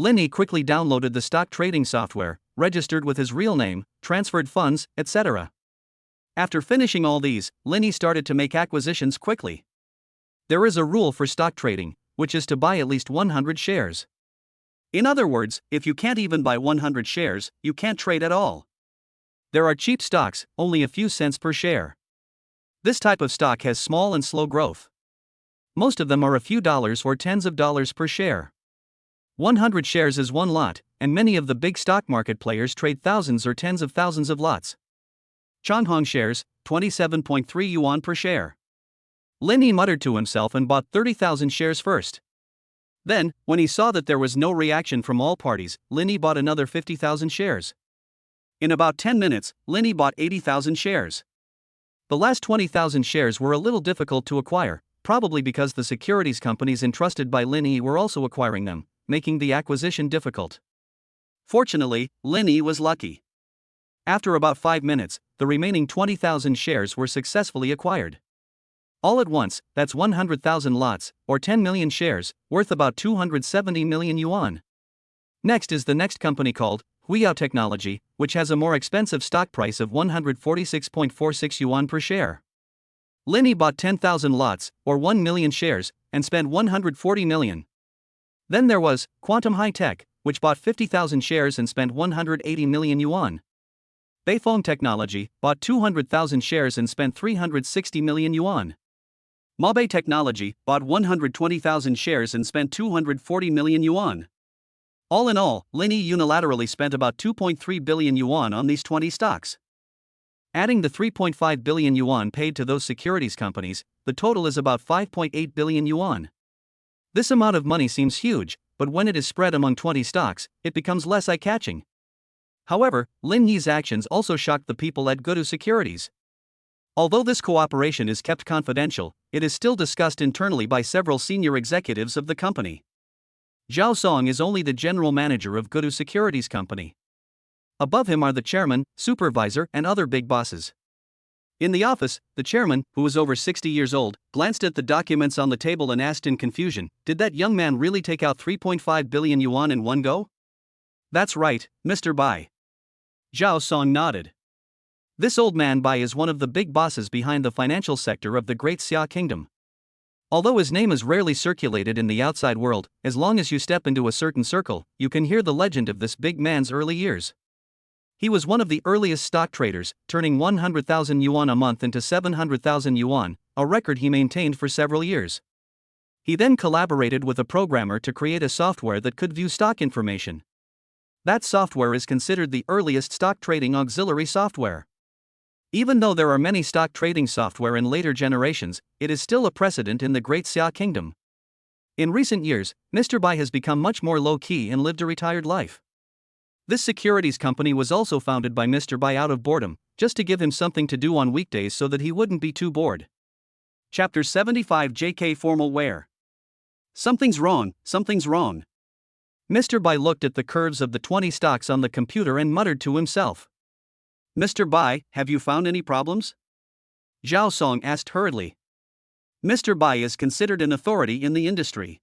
Linny quickly downloaded the stock trading software, registered with his real name, transferred funds, etc. After finishing all these, Linny started to make acquisitions quickly. There is a rule for stock trading, which is to buy at least 100 shares. In other words, if you can't even buy 100 shares, you can't trade at all. There are cheap stocks, only a few cents per share. This type of stock has small and slow growth. Most of them are a few dollars or tens of dollars per share. 100 shares is one lot, and many of the big stock market players trade thousands or tens of thousands of lots. Changhong shares, 27.3 yuan per share. Linny muttered to himself and bought 30,000 shares first. Then, when he saw that there was no reaction from all parties, Linny bought another 50,000 shares. In about 10 minutes, Linny bought 80,000 shares. The last 20,000 shares were a little difficult to acquire, probably because the securities companies entrusted by Linny were also acquiring them, making the acquisition difficult. Fortunately, Linny was lucky. After about 5 minutes, the remaining 20,000 shares were successfully acquired. All at once, that's 100,000 lots, or 10 million shares, worth about 270 million yuan. Next is the next company called Huiyao Technology, which has a more expensive stock price of 146.46 yuan per share. Linny bought 10,000 lots, or 1 million shares, and spent 140 million. Then there was Quantum High Tech, which bought 50,000 shares and spent 180 million yuan. Beifeng Technology bought 200,000 shares and spent 360 million yuan. Mabe Technology bought 120,000 shares and spent 240 million yuan. All in all, Linny unilaterally spent about 2.3 billion yuan on these 20 stocks. Adding the 3.5 billion yuan paid to those securities companies, the total is about 5.8 billion yuan. This amount of money seems huge, but when it is spread among 20 stocks, it becomes less eye-catching. However, Linny's actions also shocked the people at Gudu Securities. Although this cooperation is kept confidential, it is still discussed internally by several senior executives of the company. Zhao Song is only the general manager of Gudu Securities Company. Above him are the chairman, supervisor, and other big bosses. In the office, the chairman, who was over 60 years old, glanced at the documents on the table and asked in confusion, "Did that young man really take out 3.5 billion yuan in one go?" "That's right, Mr. Bai." Zhao Song nodded. This old man Bai is one of the big bosses behind the financial sector of the Great Xia Kingdom. Although his name is rarely circulated in the outside world, as long as you step into a certain circle, you can hear the legend of this big man's early years. He was one of the earliest stock traders, turning 100,000 yuan a month into 700,000 yuan, a record he maintained for several years. He then collaborated with a programmer to create a software that could view stock information. That software is considered the earliest stock trading auxiliary software. Even though there are many stock trading software in later generations, it is still a precedent in the Great Xia Kingdom. In recent years, Mr. Bai has become much more low-key and lived a retired life. This securities company was also founded by Mr. Bai out of boredom, just to give him something to do on weekdays so that he wouldn't be too bored. Chapter 75 JK Formal Wear. Something's wrong, something's wrong. Mr. Bai looked at the curves of the 20 stocks on the computer and muttered to himself. Mr. Bai, have you found any problems? Zhao Song asked hurriedly. Mr. Bai is considered an authority in the industry.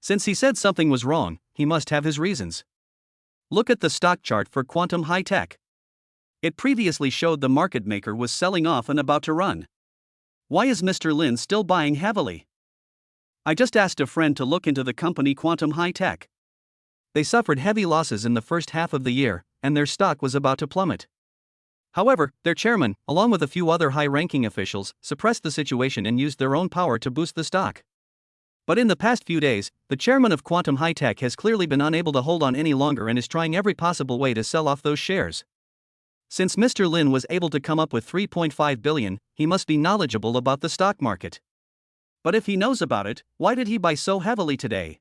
Since he said something was wrong, he must have his reasons. Look at the stock chart for Quantum High Tech. It previously showed the market maker was selling off and about to run. Why is Mr. Lin still buying heavily? I just asked a friend to look into the company Quantum High Tech. They suffered heavy losses in the first half of the year, and their stock was about to plummet. However, their chairman, along with a few other high-ranking officials, suppressed the situation and used their own power to boost the stock. But in the past few days, the chairman of Quantum High Tech has clearly been unable to hold on any longer and is trying every possible way to sell off those shares. Since Mr. Lin was able to come up with 3.5 billion, he must be knowledgeable about the stock market. But if he knows about it, why did he buy so heavily today?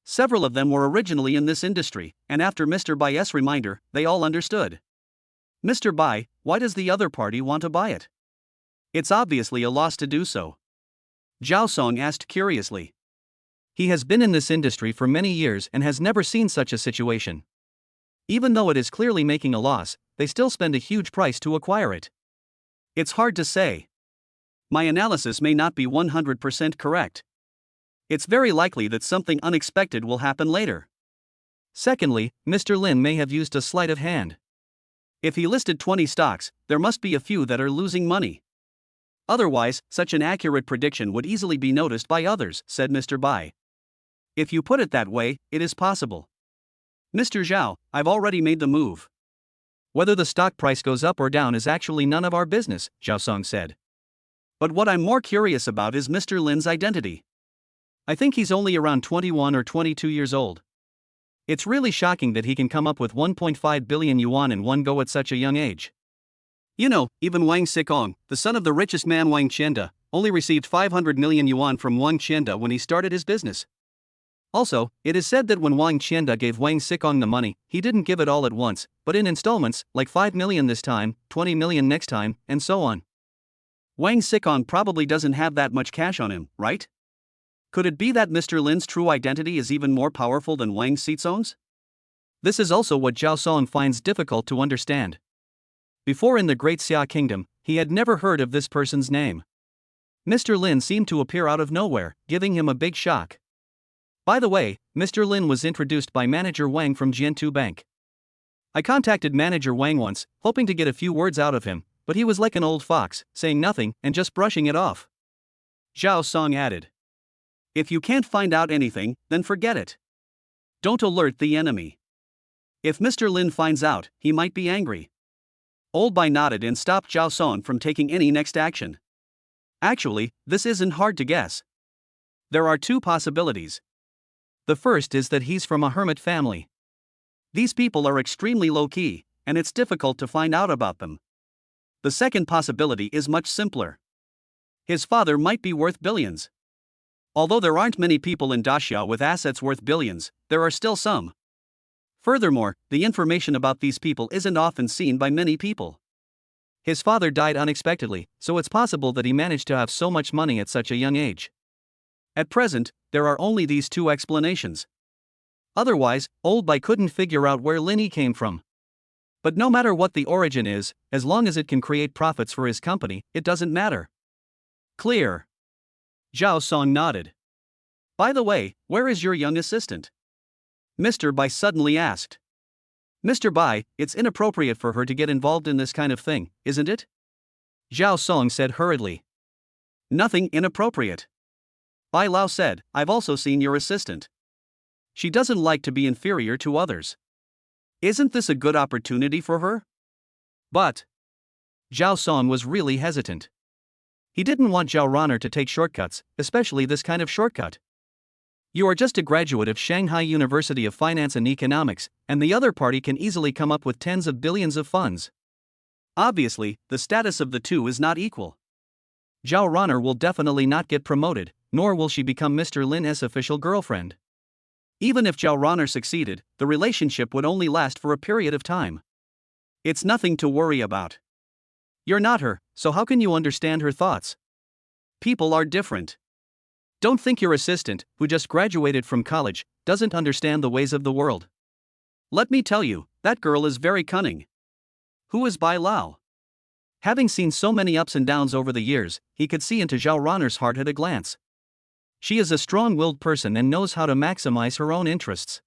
Several of them were originally in this industry, and after Mr. Bai's reminder, they all understood. Mr. Bai, why does the other party want to buy it? It's obviously a loss to do so. Zhao Song asked curiously. He has been in this industry for many years and has never seen such a situation. Even though it is clearly making a loss, they still spend a huge price to acquire it. It's hard to say. My analysis may not be 100% correct. It's very likely that something unexpected will happen later. Secondly, Mr. Lin may have used a sleight of hand. If he listed 20 stocks, there must be a few that are losing money. Otherwise, such an accurate prediction would easily be noticed by others, said Mr. Bai. If you put it that way, it is possible. Mr. Zhao, I've already made the move. Whether the stock price goes up or down is actually none of our business, Zhao Song said. But what I'm more curious about is Mr. Lin's identity. I think he's only around 21 or 22 years old. It's really shocking that he can come up with 1.5 billion yuan in one go at such a young age. You know, even Wang Xikong, the son of the richest man Wang Qianda, only received 500 million yuan from Wang Qianda when he started his business. Also, it is said that when Wang Qianda gave Wang Xikong the money, he didn't give it all at once, but in installments, like 5 million this time, 20 million next time, and so on. Wang Xikong probably doesn't have that much cash on him, right? Could it be that Mr. Lin's true identity is even more powerful than Wang Xizong's? This is also what Zhao Song finds difficult to understand. Before in the Great Xia Kingdom, he had never heard of this person's name. Mr. Lin seemed to appear out of nowhere, giving him a big shock. By the way, Mr. Lin was introduced by Manager Wang from Jiantu Bank. I contacted Manager Wang once, hoping to get a few words out of him, but he was like an old fox, saying nothing and just brushing it off. Zhao Song added. If you can't find out anything, then forget it. Don't alert the enemy. If Mr. Lin finds out, he might be angry. Old Bai nodded and stopped Zhao Song from taking any next action. Actually, this isn't hard to guess. There are two possibilities. The first is that he's from a hermit family. These people are extremely low-key, and it's difficult to find out about them. The second possibility is much simpler. His father might be worth billions. Although there aren't many people in Daxia with assets worth billions, there are still some. Furthermore, the information about these people isn't often seen by many people. His father died unexpectedly, so it's possible that he managed to have so much money at such a young age. At present, there are only these two explanations. Otherwise, Old Bai couldn't figure out where Lin Yi came from. But no matter what the origin is, as long as it can create profits for his company, it doesn't matter. Clear. Zhao Song nodded. By the way, where is your young assistant? Mr. Bai suddenly asked. Mr. Bai, it's inappropriate for her to get involved in this kind of thing, isn't it? Zhao Song said hurriedly. Nothing inappropriate. Bai Lao said, I've also seen your assistant. She doesn't like to be inferior to others. Isn't this a good opportunity for her? But Zhao Song was really hesitant. He didn't want Zhao Ronner to take shortcuts, especially this kind of shortcut. You are just a graduate of Shanghai University of Finance and Economics, and the other party can easily come up with tens of billions of funds. Obviously, the status of the two is not equal. Zhao Ronner will definitely not get promoted, nor will she become Mr. Lin's official girlfriend. Even if Zhao Ronner succeeded, the relationship would only last for a period of time. It's nothing to worry about. You're not her, so how can you understand her thoughts? People are different. Don't think your assistant, who just graduated from college, doesn't understand the ways of the world. Let me tell you, that girl is very cunning. Who is Bai Lao? Having seen so many ups and downs over the years, he could see into Zhao Ronner's heart at a glance. She is a strong-willed person and knows how to maximize her own interests.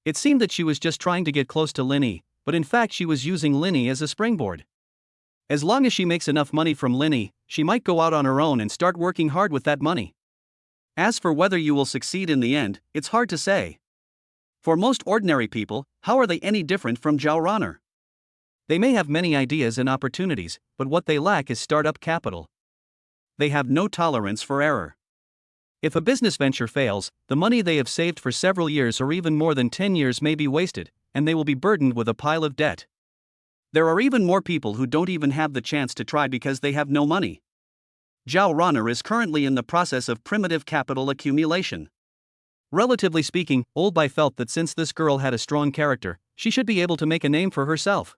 It seemed that she was just trying to get close to Lin Yi, but in fact she was using Lin Yi as a springboard. As long as she makes enough money from Lin Yi, she might go out on her own and start working hard with that money. As for whether you will succeed in the end, it's hard to say. For most ordinary people, how are they any different from Zhao Ronner? They may have many ideas and opportunities, but what they lack is startup capital. They have no tolerance for error. If a business venture fails, the money they have saved for several years or even more than 10 years may be wasted, and they will be burdened with a pile of debt. There are even more people who don't even have the chance to try because they have no money. Zhao Ronner is currently in the process of primitive capital accumulation. Relatively speaking, Old Bai felt that since this girl had a strong character, she should be able to make a name for herself.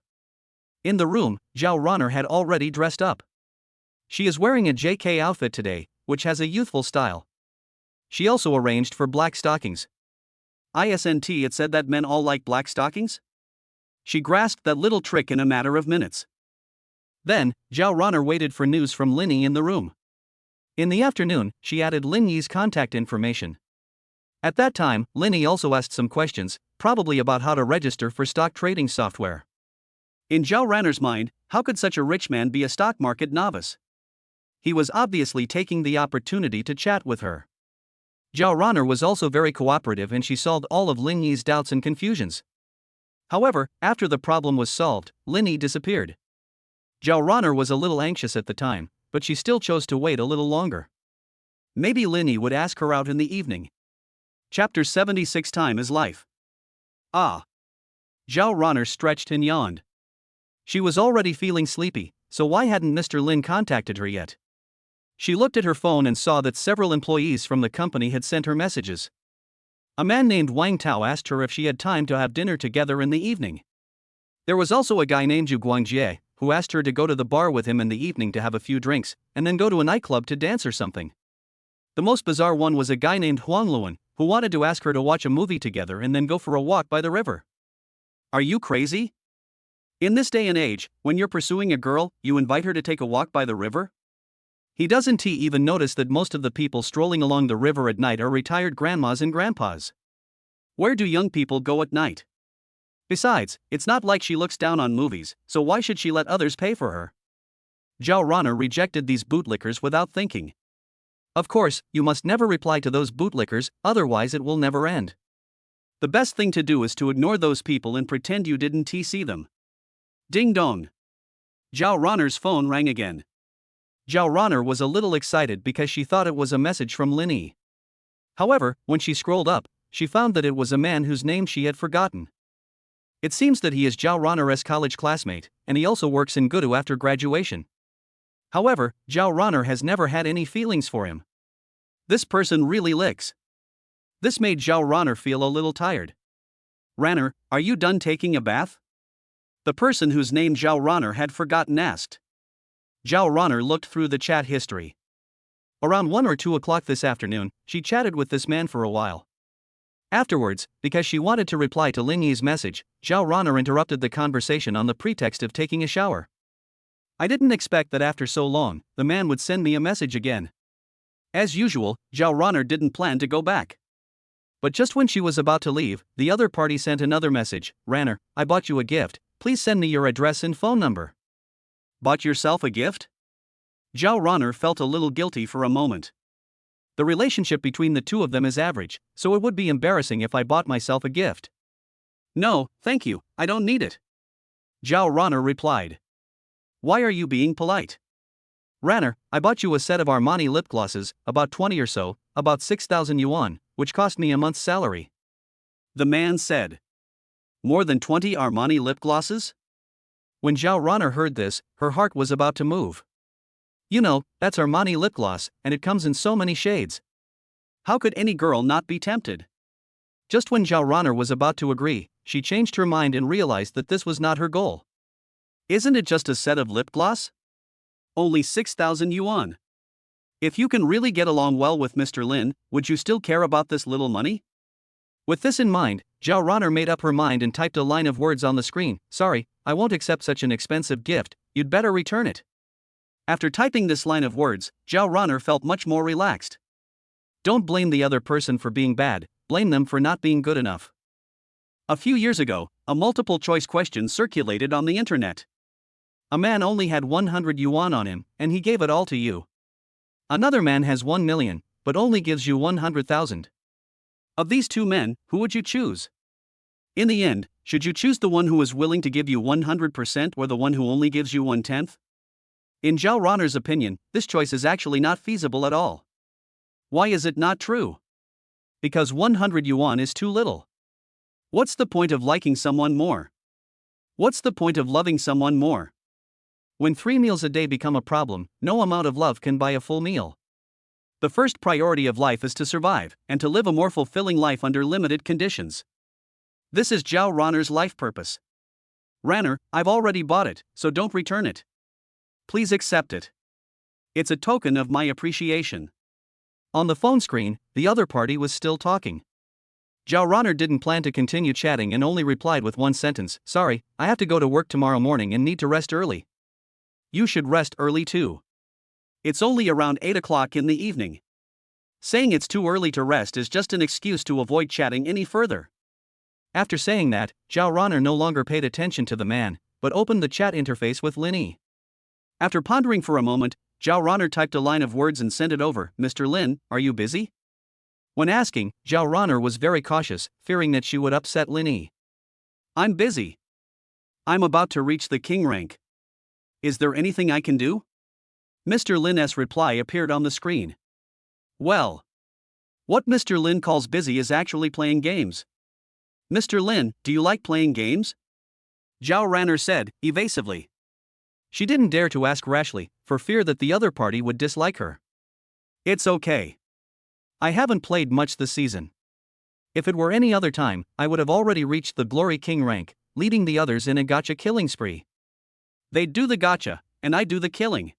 In the room, Zhao Ronner had already dressed up. She is wearing a JK outfit today, which has a youthful style. She also arranged for black stockings. Isn't it said that men all like black stockings? She grasped that little trick in a matter of minutes. Then, Zhao Ronner waited for news from Lin Yi in the room. In the afternoon, she added Lin Yi's contact information. At that time, Lin Yi also asked some questions, probably about how to register for stock trading software. In Zhao Ronner's mind, how could such a rich man be a stock market novice? He was obviously taking the opportunity to chat with her. Zhao Ronner was also very cooperative and she solved all of Lin Yi's doubts and confusions. However, after the problem was solved, Lin Yi disappeared. Zhao Ronner was a little anxious at the time, but she still chose to wait a little longer. Maybe Lin Yi would ask her out in the evening. Chapter 76 Time is Life. Ah! Zhao Ronner stretched and yawned. She was already feeling sleepy, so why hadn't Mr. Lin contacted her yet? She looked at her phone and saw that several employees from the company had sent her messages. A man named Wang Tao asked her if she had time to have dinner together in the evening. There was also a guy named Zhu Guangjie, who asked her to go to the bar with him in the evening to have a few drinks, and then go to a nightclub to dance or something. The most bizarre one was a guy named Huang Luan, who wanted to ask her to watch a movie together and then go for a walk by the river. Are you crazy? In this day and age, when you're pursuing a girl, you invite her to take a walk by the river? He doesn't even notice that most of the people strolling along the river at night are retired grandmas and grandpas. Where do young people go at night? Besides, it's not like she looks down on movies, so why should she let others pay for her? Zhao Ronner rejected these bootlickers without thinking. Of course, you must never reply to those bootlickers, otherwise it will never end. The best thing to do is to ignore those people and pretend you didn't see them. Ding dong. Zhao Ronner's phone rang again. Zhao Ronner was a little excited because she thought it was a message from Lin Yi. However, when she scrolled up, she found that it was a man whose name she had forgotten. It seems that he is Zhao Ronner's college classmate, and he also works in Gudu after graduation. However, Zhao Ronner has never had any feelings for him. This person really licks. This made Zhao Ronner feel a little tired. Ronner, are you done taking a bath? The person whose name Zhao Ronner had forgotten asked. Zhao Ronner looked through the chat history. Around 1 or 2 o'clock this afternoon, she chatted with this man for a while. Afterwards, because she wanted to reply to Lin Yi's message, Zhao Ronner interrupted the conversation on the pretext of taking a shower. I didn't expect that after so long, the man would send me a message again. As usual, Zhao Ronner didn't plan to go back. But just when she was about to leave, the other party sent another message. Ronner, I bought you a gift, please send me your address and phone number. Bought yourself a gift? Zhao Ronner felt a little guilty for a moment. The relationship between the two of them is average, so it would be embarrassing if I bought myself a gift. No, thank you, I don't need it. Zhao Ronner replied. Why are you being polite? Ronner, I bought you a set of Armani lip glosses, about 20 or so, about 6,000 yuan, which cost me a month's salary. The man said. More than 20 Armani lip glosses? When Zhao Ronner heard this, her heart was about to move. You know, that's Armani lip gloss, and it comes in so many shades. How could any girl not be tempted? Just when Zhao Ronner was about to agree, she changed her mind and realized that this was not her goal. Isn't it just a set of lip gloss? Only 6,000 yuan. If you can really get along well with Mr. Lin, would you still care about this little money? With this in mind, Zhao Ronner made up her mind and typed a line of words on the screen. Sorry, I won't accept such an expensive gift, you'd better return it. After typing this line of words, Zhao Ronner felt much more relaxed. Don't blame the other person for being bad, blame them for not being good enough. A few years ago, a multiple choice question circulated on the internet. A man only had 100 yuan on him, and he gave it all to you. Another man has 1 million, but only gives you 100,000. Of these two men, who would you choose? In the end, should you choose the one who is willing to give you 100% or the one who only gives you 1/10? In Zhao Ronner's opinion, this choice is actually not feasible at all. Why is it not true? Because 100 yuan is too little. What's the point of liking someone more? What's the point of loving someone more? When 3 meals a day become a problem, no amount of love can buy a full meal. The first priority of life is to survive, and to live a more fulfilling life under limited conditions. This is Zhao Ronner's life purpose. Ranner, I've already bought it, so don't return it. Please accept it. It's a token of my appreciation. On the phone screen, the other party was still talking. Zhao Ronner didn't plan to continue chatting and only replied with one sentence, sorry, I have to go to work tomorrow morning and need to rest early. You should rest early too. It's only around 8 o'clock in the evening. Saying it's too early to rest is just an excuse to avoid chatting any further. After saying that, Zhao Ronner no longer paid attention to the man, but opened the chat interface with Lin Yi. After pondering for a moment, Zhao Ronner typed a line of words and sent it over. Mr. Lin, are you busy? When asking, Zhao Ronner was very cautious, fearing that she would upset Lin Yi. I'm busy. I'm about to reach the king rank. Is there anything I can do? Mr. Lin's reply appeared on the screen. Well, what Mr. Lin calls busy is actually playing games. Mr. Lin, do you like playing games? Zhao Ronner said, evasively. She didn't dare to ask rashly, for fear that the other party would dislike her. It's okay. I haven't played much this season. If it were any other time, I would have already reached the Glory King rank, leading the others in a gacha killing spree. They'd do the gacha, and I do the killing.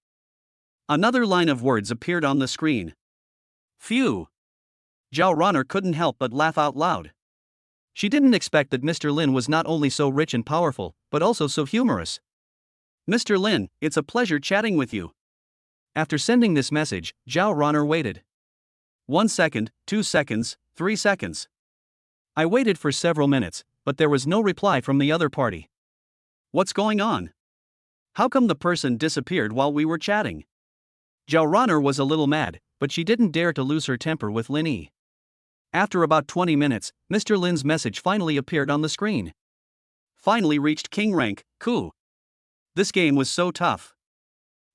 Another line of words appeared on the screen. Phew. Zhao Ronner couldn't help but laugh out loud. She didn't expect that Mr. Lin was not only so rich and powerful, but also so humorous. Mr. Lin, it's a pleasure chatting with you. After sending this message, Zhao Ronner waited. 1 second, 2 seconds, 3 seconds. I waited for several minutes, but there was no reply from the other party. What's going on? How come the person disappeared while we were chatting? Zhao Ronner was a little mad, but she didn't dare to lose her temper with Lin Yi. After about 20 minutes, Mr. Lin's message finally appeared on the screen. Finally reached king rank, cool. This game was so tough.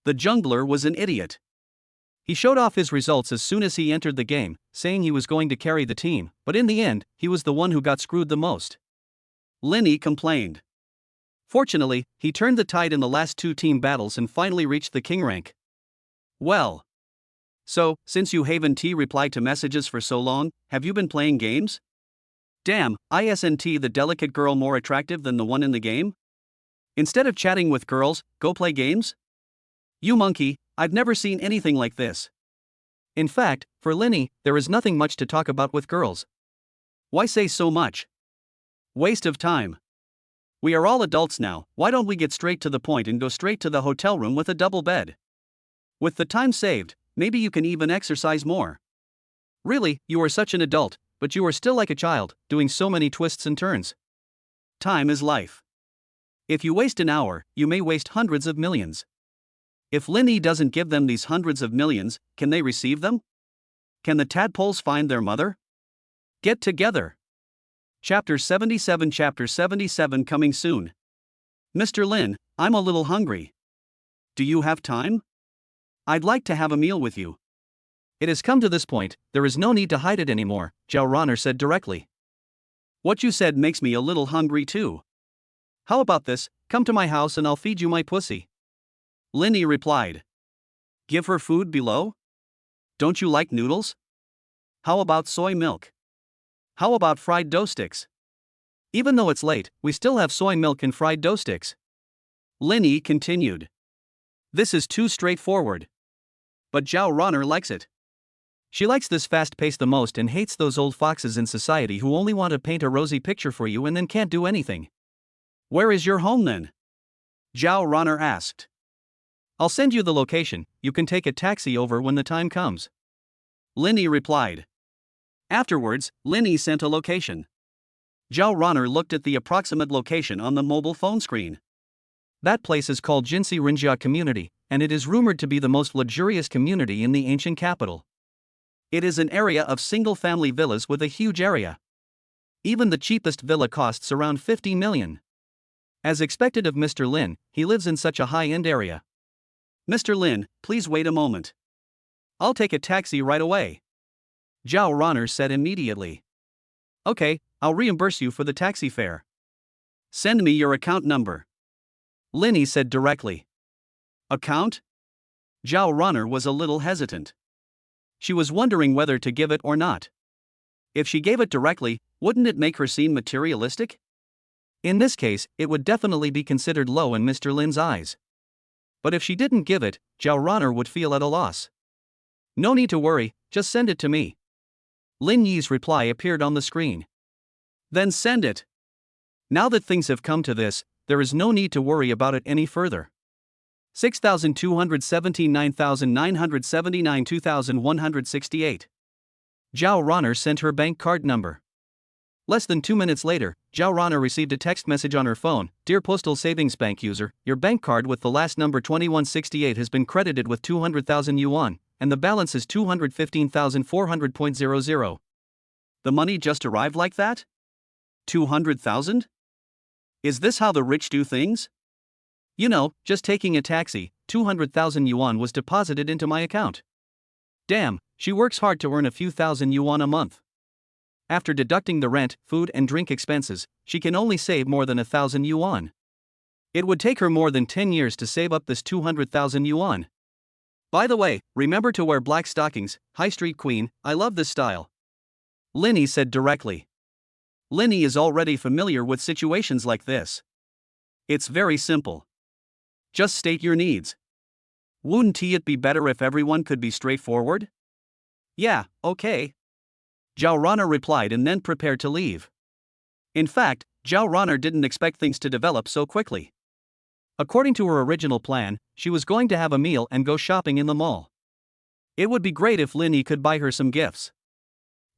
The jungler was an idiot. He showed off his results as soon as he entered the game, saying he was going to carry the team, but in the end, he was the one who got screwed the most. Lin Yi complained. Fortunately, he turned the tide in the last 2 team battles and finally reached the king rank. Well. So, since you haven't replied to messages for so long, have you been playing games? Damn, isn't the delicate girl more attractive than the one in the game? Instead of chatting with girls, go play games? You monkey, I've never seen anything like this. In fact, for Lin Yi, there is nothing much to talk about with girls. Why say so much? Waste of time. We are all adults now, why don't we get straight to the point and go straight to the hotel room with a double bed? With the time saved, maybe you can even exercise more. Really, you are such an adult, but you are still like a child, doing so many twists and turns. Time is life. If you waste an hour, you may waste hundreds of millions. If Lin Yi doesn't give them these hundreds of millions, can they receive them? Can the tadpoles find their mother? Get together. Chapter 77 coming soon. Mr. Lin, I'm a little hungry. Do you have time? I'd like to have a meal with you. It has come to this point, there is no need to hide it anymore, Zhao Ronner said directly. What you said makes me a little hungry too. How about this, come to my house and I'll feed you my pussy. Lin Yi replied. Give her food below? Don't you like noodles? How about soy milk? How about fried dough sticks? Even though it's late, we still have soy milk and fried dough sticks. Lin Yi continued. This is too straightforward. But Zhao Ronner likes it. She likes this fast pace the most and hates those old foxes in society who only want to paint a rosy picture for you and then can't do anything. Where is your home then? Zhao Ronner asked. I'll send you the location, you can take a taxi over when the time comes. Linny replied. Afterwards, Linny sent a location. Zhao Ronner looked at the approximate location on the mobile phone screen. That place is called Jinsi Rinjia Community, and it is rumored to be the most luxurious community in the ancient capital. It is an area of single-family villas with a huge area. Even the cheapest villa costs around 50 million. As expected of Mr. Lin, he lives in such a high-end area. Mr. Lin, please wait a moment. I'll take a taxi right away. Zhao Ronner said immediately. Okay, I'll reimburse you for the taxi fare. Send me your account number. Linny said directly. Account? Zhao Ronner was a little hesitant. She was wondering whether to give it or not. If she gave it directly, wouldn't it make her seem materialistic? In this case, it would definitely be considered low in Mr. Lin's eyes. But if she didn't give it, Zhao Ronner would feel at a loss. No need to worry, just send it to me. Lin Yi's reply appeared on the screen. Then send it. Now that things have come to this, there is no need to worry about it any further. 6,217 9,979 2,168. Zhao Ronner sent her bank card number. Less than 2 minutes later, Zhao Ronner received a text message on her phone. Dear Postal Savings Bank user, your bank card with the last number 2168 has been credited with 200,000 yuan, and the balance is 215,400.00. The money just arrived like that? 200,000? Is this how the rich do things? You know, just taking a taxi, 200,000 yuan was deposited into my account. Damn, she works hard to earn a few thousand yuan a month. After deducting the rent, food and drink expenses, she can only save more than 1,000 yuan. It would take her more than 10 years to save up this 200,000 yuan. By the way, remember to wear black stockings, High Street Queen, I love this style. Linny said directly. Linny is already familiar with situations like this. It's very simple. Just state your needs. Wouldn't it be better if everyone could be straightforward? Yeah, okay. Zhao Ronner replied and then prepared to leave. In fact, Zhao Ronner didn't expect things to develop so quickly. According to her original plan, she was going to have a meal and go shopping in the mall. It would be great if Linny could buy her some gifts.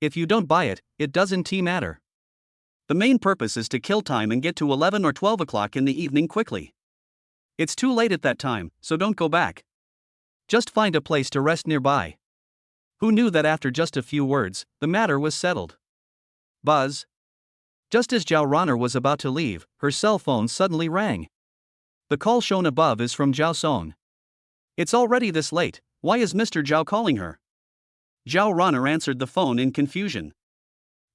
If you don't buy it, it doesn't matter. The main purpose is to kill time and get to 11 or 12 o'clock in the evening quickly. It's too late at that time, so don't go back. Just find a place to rest nearby. Who knew that after just a few words, the matter was settled? Buzz. Just as Zhao Ronner was about to leave, her cell phone suddenly rang. The call shown above is from Zhao Song. It's already this late, why is Mr. Zhao calling her? Zhao Ronner answered the phone in confusion.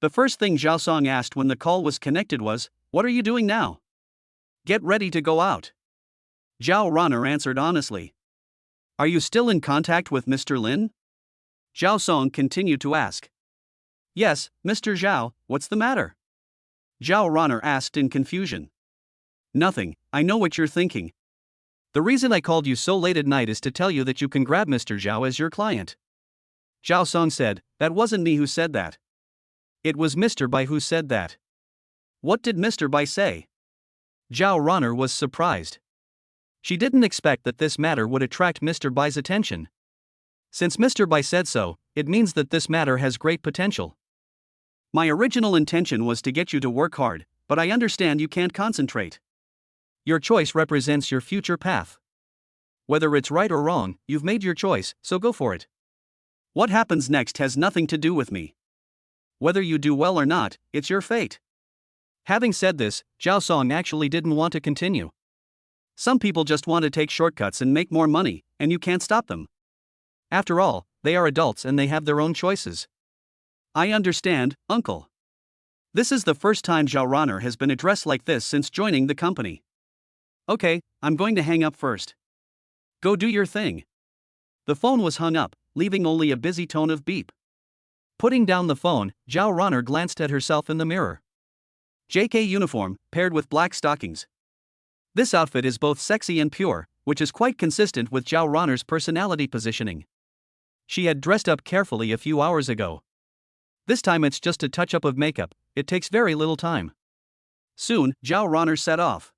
The first thing Zhao Song asked when the call was connected was, "What are you doing now?" "Get ready to go out." Zhao Ronner answered honestly. "Are you still in contact with Mr. Lin?" Zhao Song continued to ask. "Yes, Mr. Zhao, what's the matter?" Zhao Ronner asked in confusion. "Nothing, I know what you're thinking. The reason I called you so late at night is to tell you that you can grab Mr. Zhao as your client." Zhao Song said, "That wasn't me who said that. It was Mr. Bai who said that." "What did Mr. Bai say?" Zhao Ronner was surprised. She didn't expect that this matter would attract Mr. Bai's attention. Since Mr. Bai said so, it means that this matter has great potential. "My original intention was to get you to work hard, but I understand you can't concentrate. Your choice represents your future path. Whether it's right or wrong, you've made your choice, so go for it. What happens next has nothing to do with me. Whether you do well or not, it's your fate." Having said this, Zhao Song actually didn't want to continue. Some people just want to take shortcuts and make more money, and you can't stop them. After all, they are adults and they have their own choices. "I understand, uncle. This is the first time Zhao Ronner has been addressed like this since joining the company. Okay, I'm going to hang up first. Go do your thing." The phone was hung up, leaving only a busy tone of beep. Putting down the phone, Zhao Ronner glanced at herself in the mirror. JK uniform, paired with black stockings. This outfit is both sexy and pure, which is quite consistent with Zhao Ronner's personality positioning. She had dressed up carefully a few hours ago. This time it's just a touch-up of makeup, it takes very little time. Soon, Zhao Ronner set off.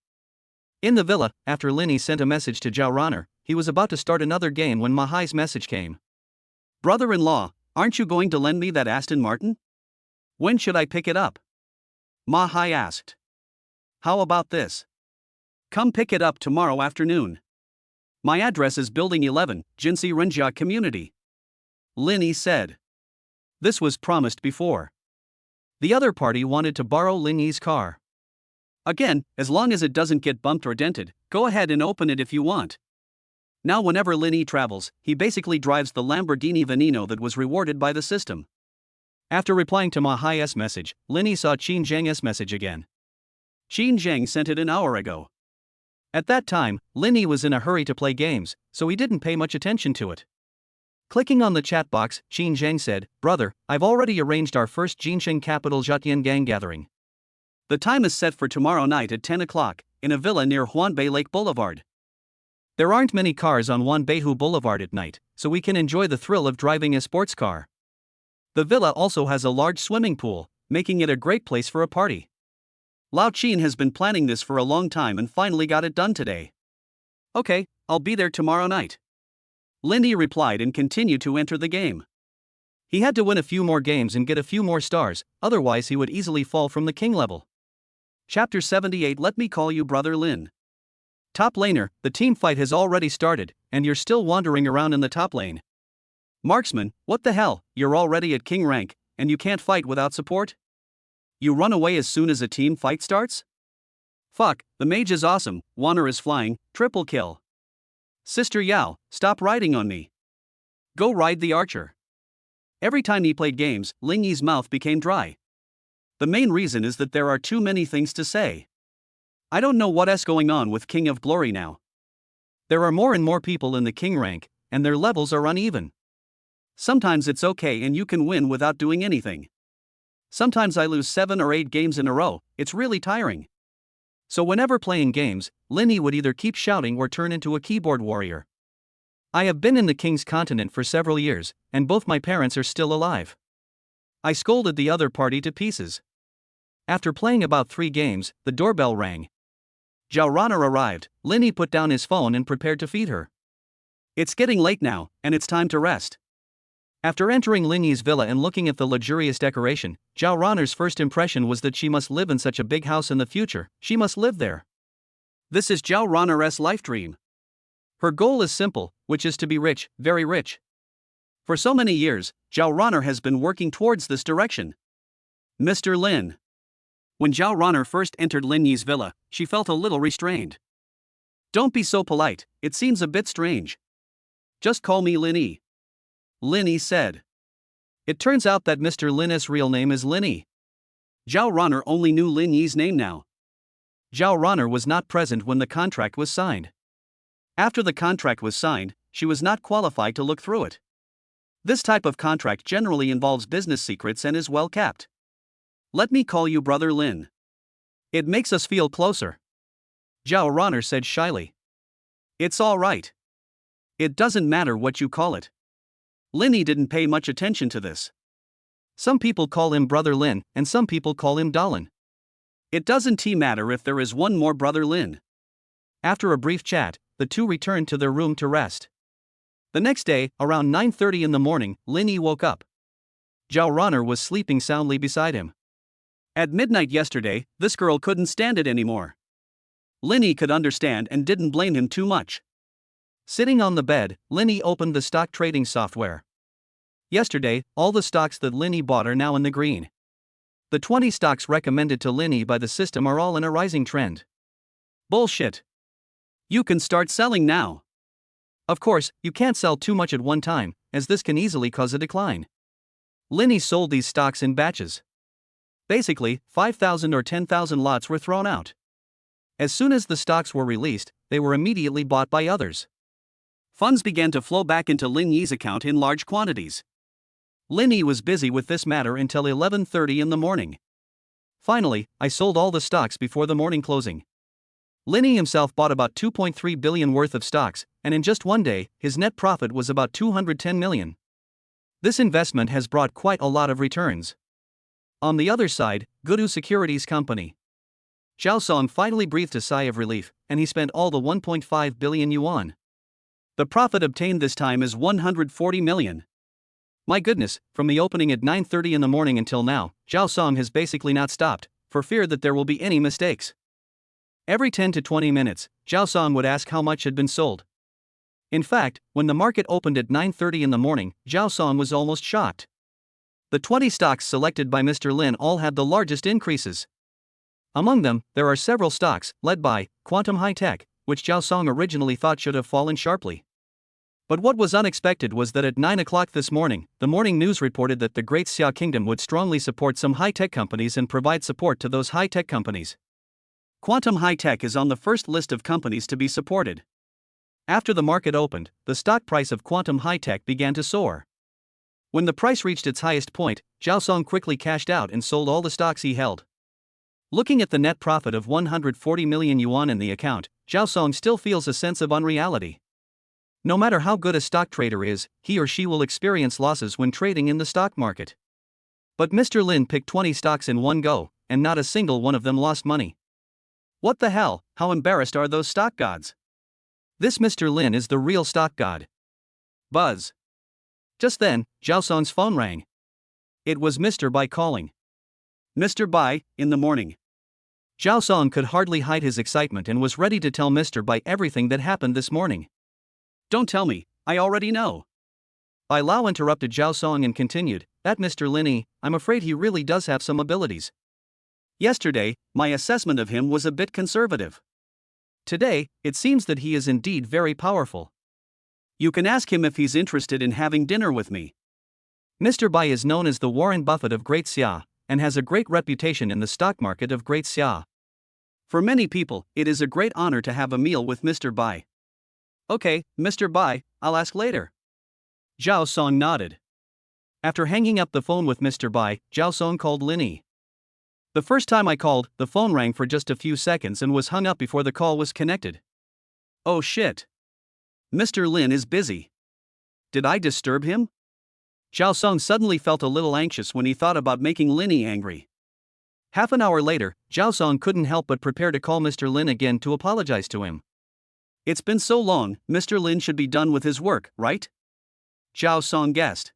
In the villa, after Linny sent a message to Zhao Ronner, he was about to start another game when Mahai's message came. Brother-in-law, aren't you going to lend me that Aston Martin? When should I pick it up? Mahai asked. How about this? Come pick it up tomorrow afternoon. My address is Building 11, Jinsi Renjia Community. Linny said. This was promised before. The other party wanted to borrow Linny's car. Again, as long as it doesn't get bumped or dented, go ahead and open it if you want. Now whenever Linny travels, he basically drives the Lamborghini Veneno that was rewarded by the system. After replying to Mahai's message, Linny saw Qin Zheng's message again. Qin Zheng sent it an hour ago. At that time, Linny was in a hurry to play games, so he didn't pay much attention to it. Clicking on the chat box, Qin Zheng said, Brother, I've already arranged our first Jinsheng Capital Zhatian gang gathering. The time is set for tomorrow night at 10 o'clock, in a villa near Huanbei Lake Boulevard. There aren't many cars on Huanbeihu Boulevard at night, so we can enjoy the thrill of driving a sports car. The villa also has a large swimming pool, making it a great place for a party. Lao Qin has been planning this for a long time and finally got it done today. Okay, I'll be there tomorrow night. Linny replied and continued to enter the game. He had to win a few more games and get a few more stars, otherwise he would easily fall from the king level. Chapter 78. Let me call you Brother Lin. Top laner, the team fight has already started, and you're still wandering around in the top lane. Marksman, what the hell, you're already at king rank, and you can't fight without support? You run away as soon as a team fight starts? Fuck, the mage is awesome, Wanner is flying, triple kill. Sister Yao, stop riding on me. Go ride the archer. Every time he played games, Ling Yi's mouth became dry. The main reason is that there are too many things to say. I don't know what's going on with King of Glory now. There are more and more people in the king rank, and their levels are uneven. Sometimes it's okay and you can win without doing anything. Sometimes I lose 7 or 8 games in a row, it's really tiring. So whenever playing games, Linny would either keep shouting or turn into a keyboard warrior. I have been in the king's continent for several years, and both my parents are still alive. I scolded the other party to pieces. After playing about 3 games, the doorbell rang. Zhao Ronner arrived. Linny put down his phone and prepared to feed her. It's getting late now, and it's time to rest. After entering Linny's villa and looking at the luxurious decoration, Zhao Ronner's first impression was that she must live in such a big house in the future, she must live there. This is Zhao Ronner's life dream. Her goal is simple, which is to be rich, very rich. For so many years, Zhao Ronner has been working towards this direction. Mr. Lin. When Zhao Ronner first entered Lin Yi's villa, she felt a little restrained. Don't be so polite, it seems a bit strange. Just call me Lin Yi. Linny said. It turns out that Mr. Lin's real name is Linny. Zhao Ronner only knew Lin Yi's name now. Zhao Ronner was not present when the contract was signed. After the contract was signed, she was not qualified to look through it. This type of contract generally involves business secrets and is well kept. Let me call you Brother Lin. It makes us feel closer. Zhao Ronner said shyly. It's all right. It doesn't matter what you call it. Linny didn't pay much attention to this. Some people call him Brother Lin, and some people call him Dalin. It doesn't matter if there is one more Brother Lin. After a brief chat, the two returned to their room to rest. The next day, around 9:30 in the morning, Linny woke up. Zhao Ronner was sleeping soundly beside him. At midnight yesterday, this girl couldn't stand it anymore. Linny could understand and didn't blame him too much. Sitting on the bed, Linny opened the stock trading software. Yesterday, all the stocks that Linny bought are now in the green. The 20 stocks recommended to Linny by the system are all in a rising trend. Bullshit. You can start selling now. Of course, you can't sell too much at one time, as this can easily cause a decline. Linny sold these stocks in batches. Basically, 5,000 or 10,000 lots were thrown out. As soon as the stocks were released, they were immediately bought by others. Funds began to flow back into Lin Yi's account in large quantities. Lin Yi was busy with this matter until 11:30 in the morning. Finally, I sold all the stocks before the morning closing. Lin Yi himself bought about 2.3 billion worth of stocks, and in just one day, his net profit was about 210 million. This investment has brought quite a lot of returns. On the other side, Gudu Securities Company. Zhao Song finally breathed a sigh of relief, and he spent all the 1.5 billion yuan. The profit obtained this time is 140 million. My goodness, from the opening at 9:30 in the morning until now, Zhao Song has basically not stopped, for fear that there will be any mistakes. Every 10 to 20 minutes, Zhao Song would ask how much had been sold. In fact, when the market opened at 9:30 in the morning, Zhao Song was almost shocked. The 20 stocks selected by Mr. Lin all had the largest increases. Among them, there are several stocks, led by Quantum High Tech, which Zhao Song originally thought should have fallen sharply. But what was unexpected was that at 9 o'clock this morning, the morning news reported that the Great Xia Kingdom would strongly support some high-tech companies and provide support to those high-tech companies. Quantum High Tech is on the first list of companies to be supported. After the market opened, the stock price of Quantum High Tech began to soar. When the price reached its highest point, Zhao Song quickly cashed out and sold all the stocks he held. Looking at the net profit of 140 million yuan in the account, Zhao Song still feels a sense of unreality. No matter how good a stock trader is, he or she will experience losses when trading in the stock market. But Mr. Lin picked 20 stocks in one go, and not a single one of them lost money. What the hell, how embarrassed are those stock gods? This Mr. Lin is the real stock god. Buzz. Just then, Zhao Song's phone rang. It was Mr. Bai calling. Mr. Bai, in the morning. Zhao Song could hardly hide his excitement and was ready to tell Mr. Bai everything that happened this morning. Don't tell me, I already know. Bai Lao interrupted Zhao Song and continued, that Mr. Lin, I'm afraid he really does have some abilities. Yesterday, my assessment of him was a bit conservative. Today, it seems that he is indeed very powerful. You can ask him if he's interested in having dinner with me. Mr. Bai is known as the Warren Buffett of Great Xia, and has a great reputation in the stock market of Great Xia. For many people, it is a great honor to have a meal with Mr. Bai. Okay, Mr. Bai, I'll ask later. Zhao Song nodded. After hanging up the phone with Mr. Bai, Zhao Song called Lin Yi. The first time I called, the phone rang for just a few seconds and was hung up before the call was connected. Oh shit. Mr. Lin is busy. Did I disturb him? Zhao Song suddenly felt a little anxious when he thought about making Lin Yi angry. Half an hour later, Zhao Song couldn't help but prepare to call Mr. Lin again to apologize to him. It's been so long, Mr. Lin should be done with his work, right? Zhao Song guessed.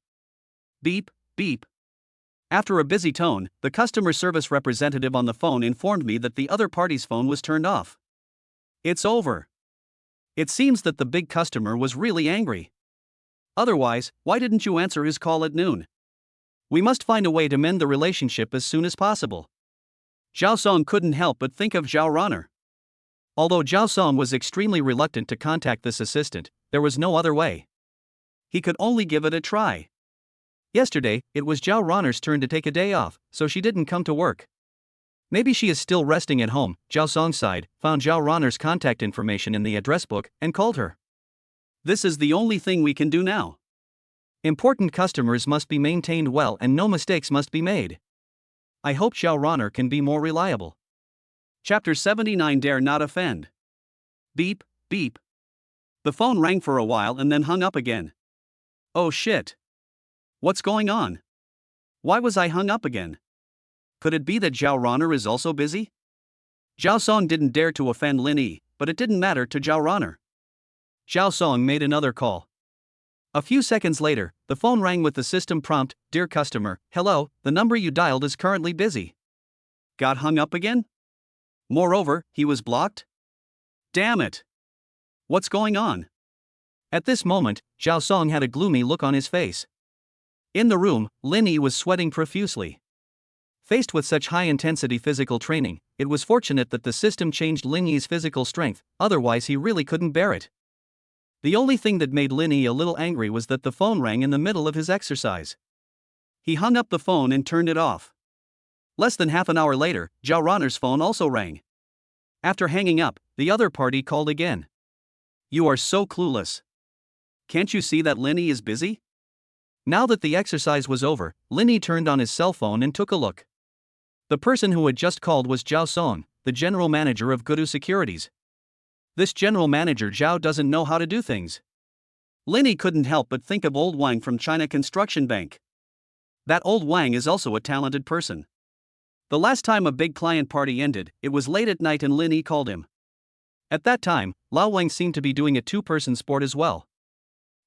Beep, beep. After a busy tone, the customer service representative on the phone informed me that the other party's phone was turned off. It's over. It seems that the big customer was really angry. Otherwise, why didn't you answer his call at noon? We must find a way to mend the relationship as soon as possible. Zhao Song couldn't help but think of Zhao Ronner. Although Zhao Song was extremely reluctant to contact this assistant, there was no other way. He could only give it a try. Yesterday, it was Zhao Ronner's turn to take a day off, so she didn't come to work. Maybe she is still resting at home. Zhao Song sighed, found Zhao Ronner's contact information in the address book, and called her. This is the only thing we can do now. Important customers must be maintained well and no mistakes must be made. I hope Zhao Ronner can be more reliable. Chapter 79 Dare Not Offend. Beep, beep. The phone rang for a while and then hung up again. Oh shit. What's going on? Why was I hung up again? Could it be that Zhao Ronner is also busy? Zhao Song didn't dare to offend Lin Yi, but it didn't matter to Zhao Ronner. Zhao Song made another call. A few seconds later, the phone rang with the system prompt, Dear customer, hello, the number you dialed is currently busy. Got hung up again? Moreover, he was blocked? Damn it! What's going on? At this moment, Zhao Song had a gloomy look on his face. In the room, Lin Yi was sweating profusely. Faced with such high-intensity physical training, it was fortunate that the system changed Lin Yi's physical strength, otherwise he really couldn't bear it. The only thing that made Lin Yi a little angry was that the phone rang in the middle of his exercise. He hung up the phone and turned it off. Less than half an hour later, Zhao Ronner's phone also rang. After hanging up, the other party called again. You are so clueless. Can't you see that Lin Yi is busy? Now that the exercise was over, Lin Yi turned on his cell phone and took a look. The person who had just called was Zhao Song, the general manager of Gudu Securities. This general manager Zhao doesn't know how to do things. Linny couldn't help but think of old Wang from China Construction Bank. That old Wang is also a talented person. The last time a big client party ended, it was late at night and Linny called him. At that time, Lao Wang seemed to be doing a two-person sport as well.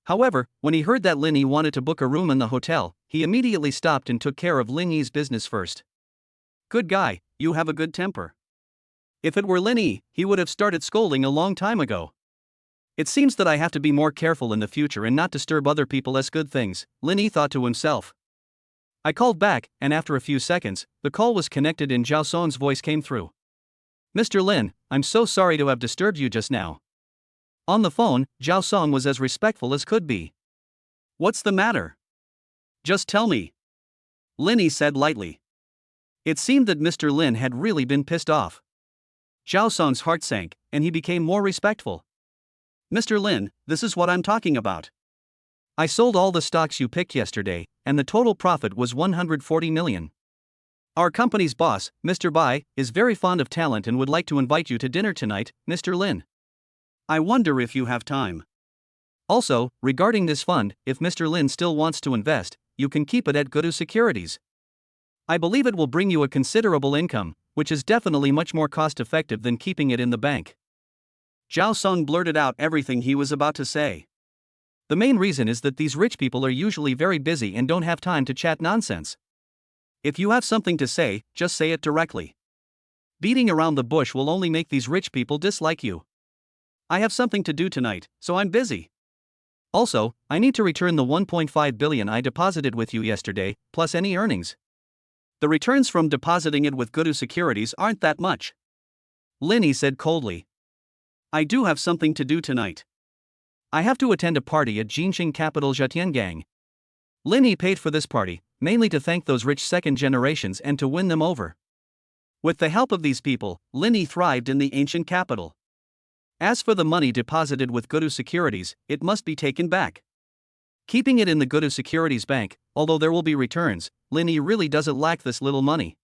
However, when he heard that Linny wanted to book a room in the hotel, he immediately stopped and took care of Linny's business first. Good guy, you have a good temper. If it were Linny, he would have started scolding a long time ago. It seems that I have to be more careful in the future and not disturb other people's good things, Linny thought to himself. I called back, and after a few seconds, the call was connected and Zhao Song's voice came through. Mr. Lin, I'm so sorry to have disturbed you just now. On the phone, Zhao Song was as respectful as could be. What's the matter? Just tell me. Linny said lightly. It seemed that Mr. Lin had really been pissed off. Zhao Song's heart sank, and he became more respectful. Mr. Lin, this is what I'm talking about. I sold all the stocks you picked yesterday, and the total profit was 140 million. Our company's boss, Mr. Bai, is very fond of talent and would like to invite you to dinner tonight, Mr. Lin. I wonder if you have time. Also, regarding this fund, if Mr. Lin still wants to invest, you can keep it at Gudu Securities. I believe it will bring you a considerable income, which is definitely much more cost-effective than keeping it in the bank. Zhao Song blurted out everything he was about to say. The main reason is that these rich people are usually very busy and don't have time to chat nonsense. If you have something to say, just say it directly. Beating around the bush will only make these rich people dislike you. I have something to do tonight, so I'm busy. Also, I need to return the 1.5 billion I deposited with you yesterday, plus any earnings. The returns from depositing it with Gudu Securities aren't that much. Linny said coldly. I do have something to do tonight. I have to attend a party at Jinxing capital Zhetiangang. Linny paid for this party, mainly to thank those rich second generations and to win them over. With the help of these people, Linny thrived in the ancient capital. As for the money deposited with Gudu Securities, it must be taken back. Keeping it in the Gudu Securities Bank, although there will be returns, Linny really doesn't lack this little money.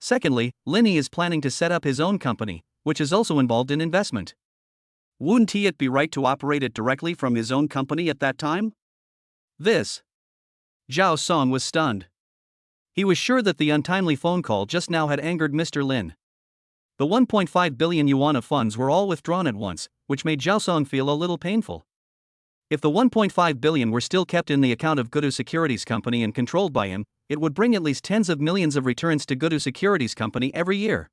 Secondly, Linny is planning to set up his own company, which is also involved in investment. Wouldn't it be right to operate it directly from his own company at that time? This. Zhao Song was stunned. He was sure that the untimely phone call just now had angered Mr. Lin. The 1.5 billion yuan of funds were all withdrawn at once, which made Zhao Song feel a little painful. If the 1.5 billion were still kept in the account of Gudu Securities Company and controlled by him, it would bring at least tens of millions of returns to Gudu Securities Company every year.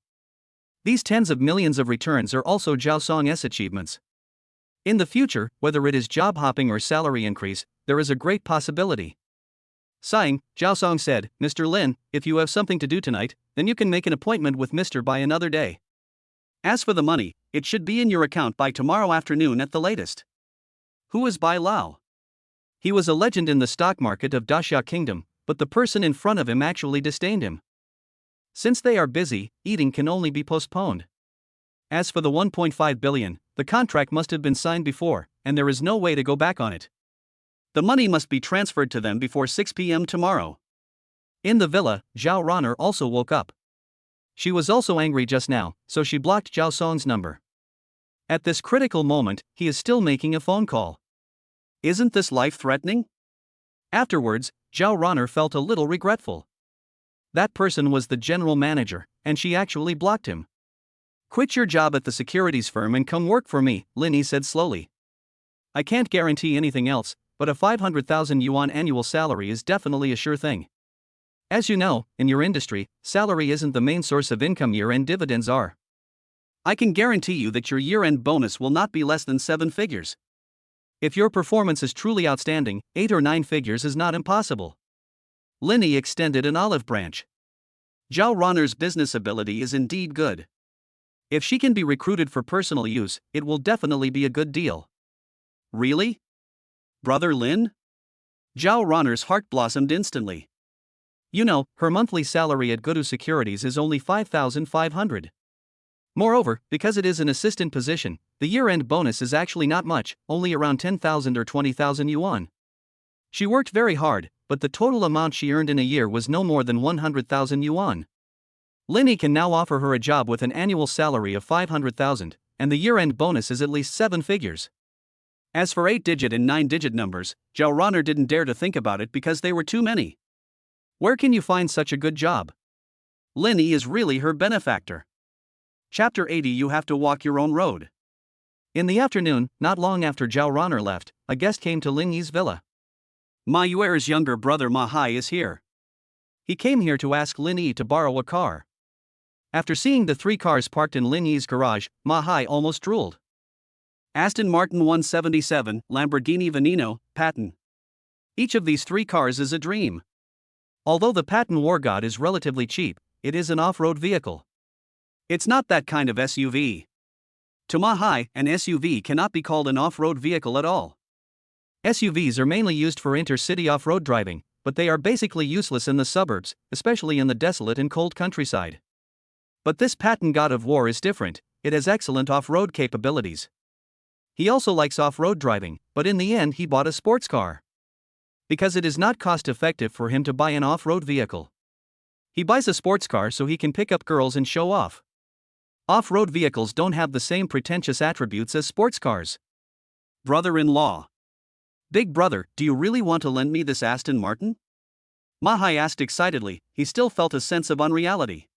These tens of millions of returns are also Zhao Song's achievements. In the future, whether it is job hopping or salary increase, there is a great possibility. Sighing, Zhao Song said, Mr. Lin, if you have something to do tonight, then you can make an appointment with Mr. Bai another day. As for the money, it should be in your account by tomorrow afternoon at the latest. Who is Bai Lao? He was a legend in the stock market of Daxia Kingdom, but the person in front of him actually disdained him. Since they are busy, eating can only be postponed. As for the 1.5 billion, the contract must have been signed before, and there is no way to go back on it. The money must be transferred to them before 6 p.m. tomorrow. In the villa, Zhao Ronner also woke up. She was also angry just now, so she blocked Zhao Song's number. At this critical moment, he is still making a phone call. Isn't this life-threatening? Afterwards, Zhao Ronner felt a little regretful. That person was the general manager, and she actually blocked him. Quit your job at the securities firm and come work for me, Linny said slowly. I can't guarantee anything else, but a 500,000 yuan annual salary is definitely a sure thing. As you know, in your industry, salary isn't the main source of income, year-end dividends are. I can guarantee you that your year-end bonus will not be less than 7 figures. If your performance is truly outstanding, 8 or 9 figures is not impossible. Linny extended an olive branch. Zhao Ronner's business ability is indeed good. If she can be recruited for personal use, it will definitely be a good deal. Really? Brother Lin? Zhao Ronner's heart blossomed instantly. You know, her monthly salary at Gudu Securities is only 5,500. Moreover, because it is an assistant position, the year-end bonus is actually not much, only around 10,000 or 20,000 yuan. She worked very hard, but the total amount she earned in a year was no more than 100,000 yuan. Linny can now offer her a job with an annual salary of 500,000, and the year-end bonus is at least 7 figures. As for 8-digit and 9-digit numbers, Zhao Ronner didn't dare to think about it because they were too many. Where can you find such a good job? Lin Yi is really her benefactor. Chapter 80. You have to walk your own road. In the afternoon, not long after Zhao Ronner left, a guest came to Lin Yi's villa. Ma Yuer's younger brother Ma Hai is here. He came here to ask Lin Yi to borrow a car. After seeing the 3 cars parked in Lin Yi's garage, Ma Hai almost drooled. Aston Martin 177, Lamborghini Veneno, Patton. Each of these 3 cars is a dream. Although the Patton War God is relatively cheap, it is an off-road vehicle. It's not that kind of SUV. To Ma Hai, an SUV cannot be called an off-road vehicle at all. SUVs are mainly used for intercity off-road driving, but they are basically useless in the suburbs, especially in the desolate and cold countryside. But this Patton God of War is different. It has excellent off-road capabilities. He also likes off-road driving, but in the end he bought a sports car. Because it is not cost-effective for him to buy an off-road vehicle. He buys a sports car so he can pick up girls and show off. Off-road vehicles don't have the same pretentious attributes as sports cars. Brother-in-law. Big brother, do you really want to lend me this Aston Martin? Ma Hai asked excitedly. He still felt a sense of unreality.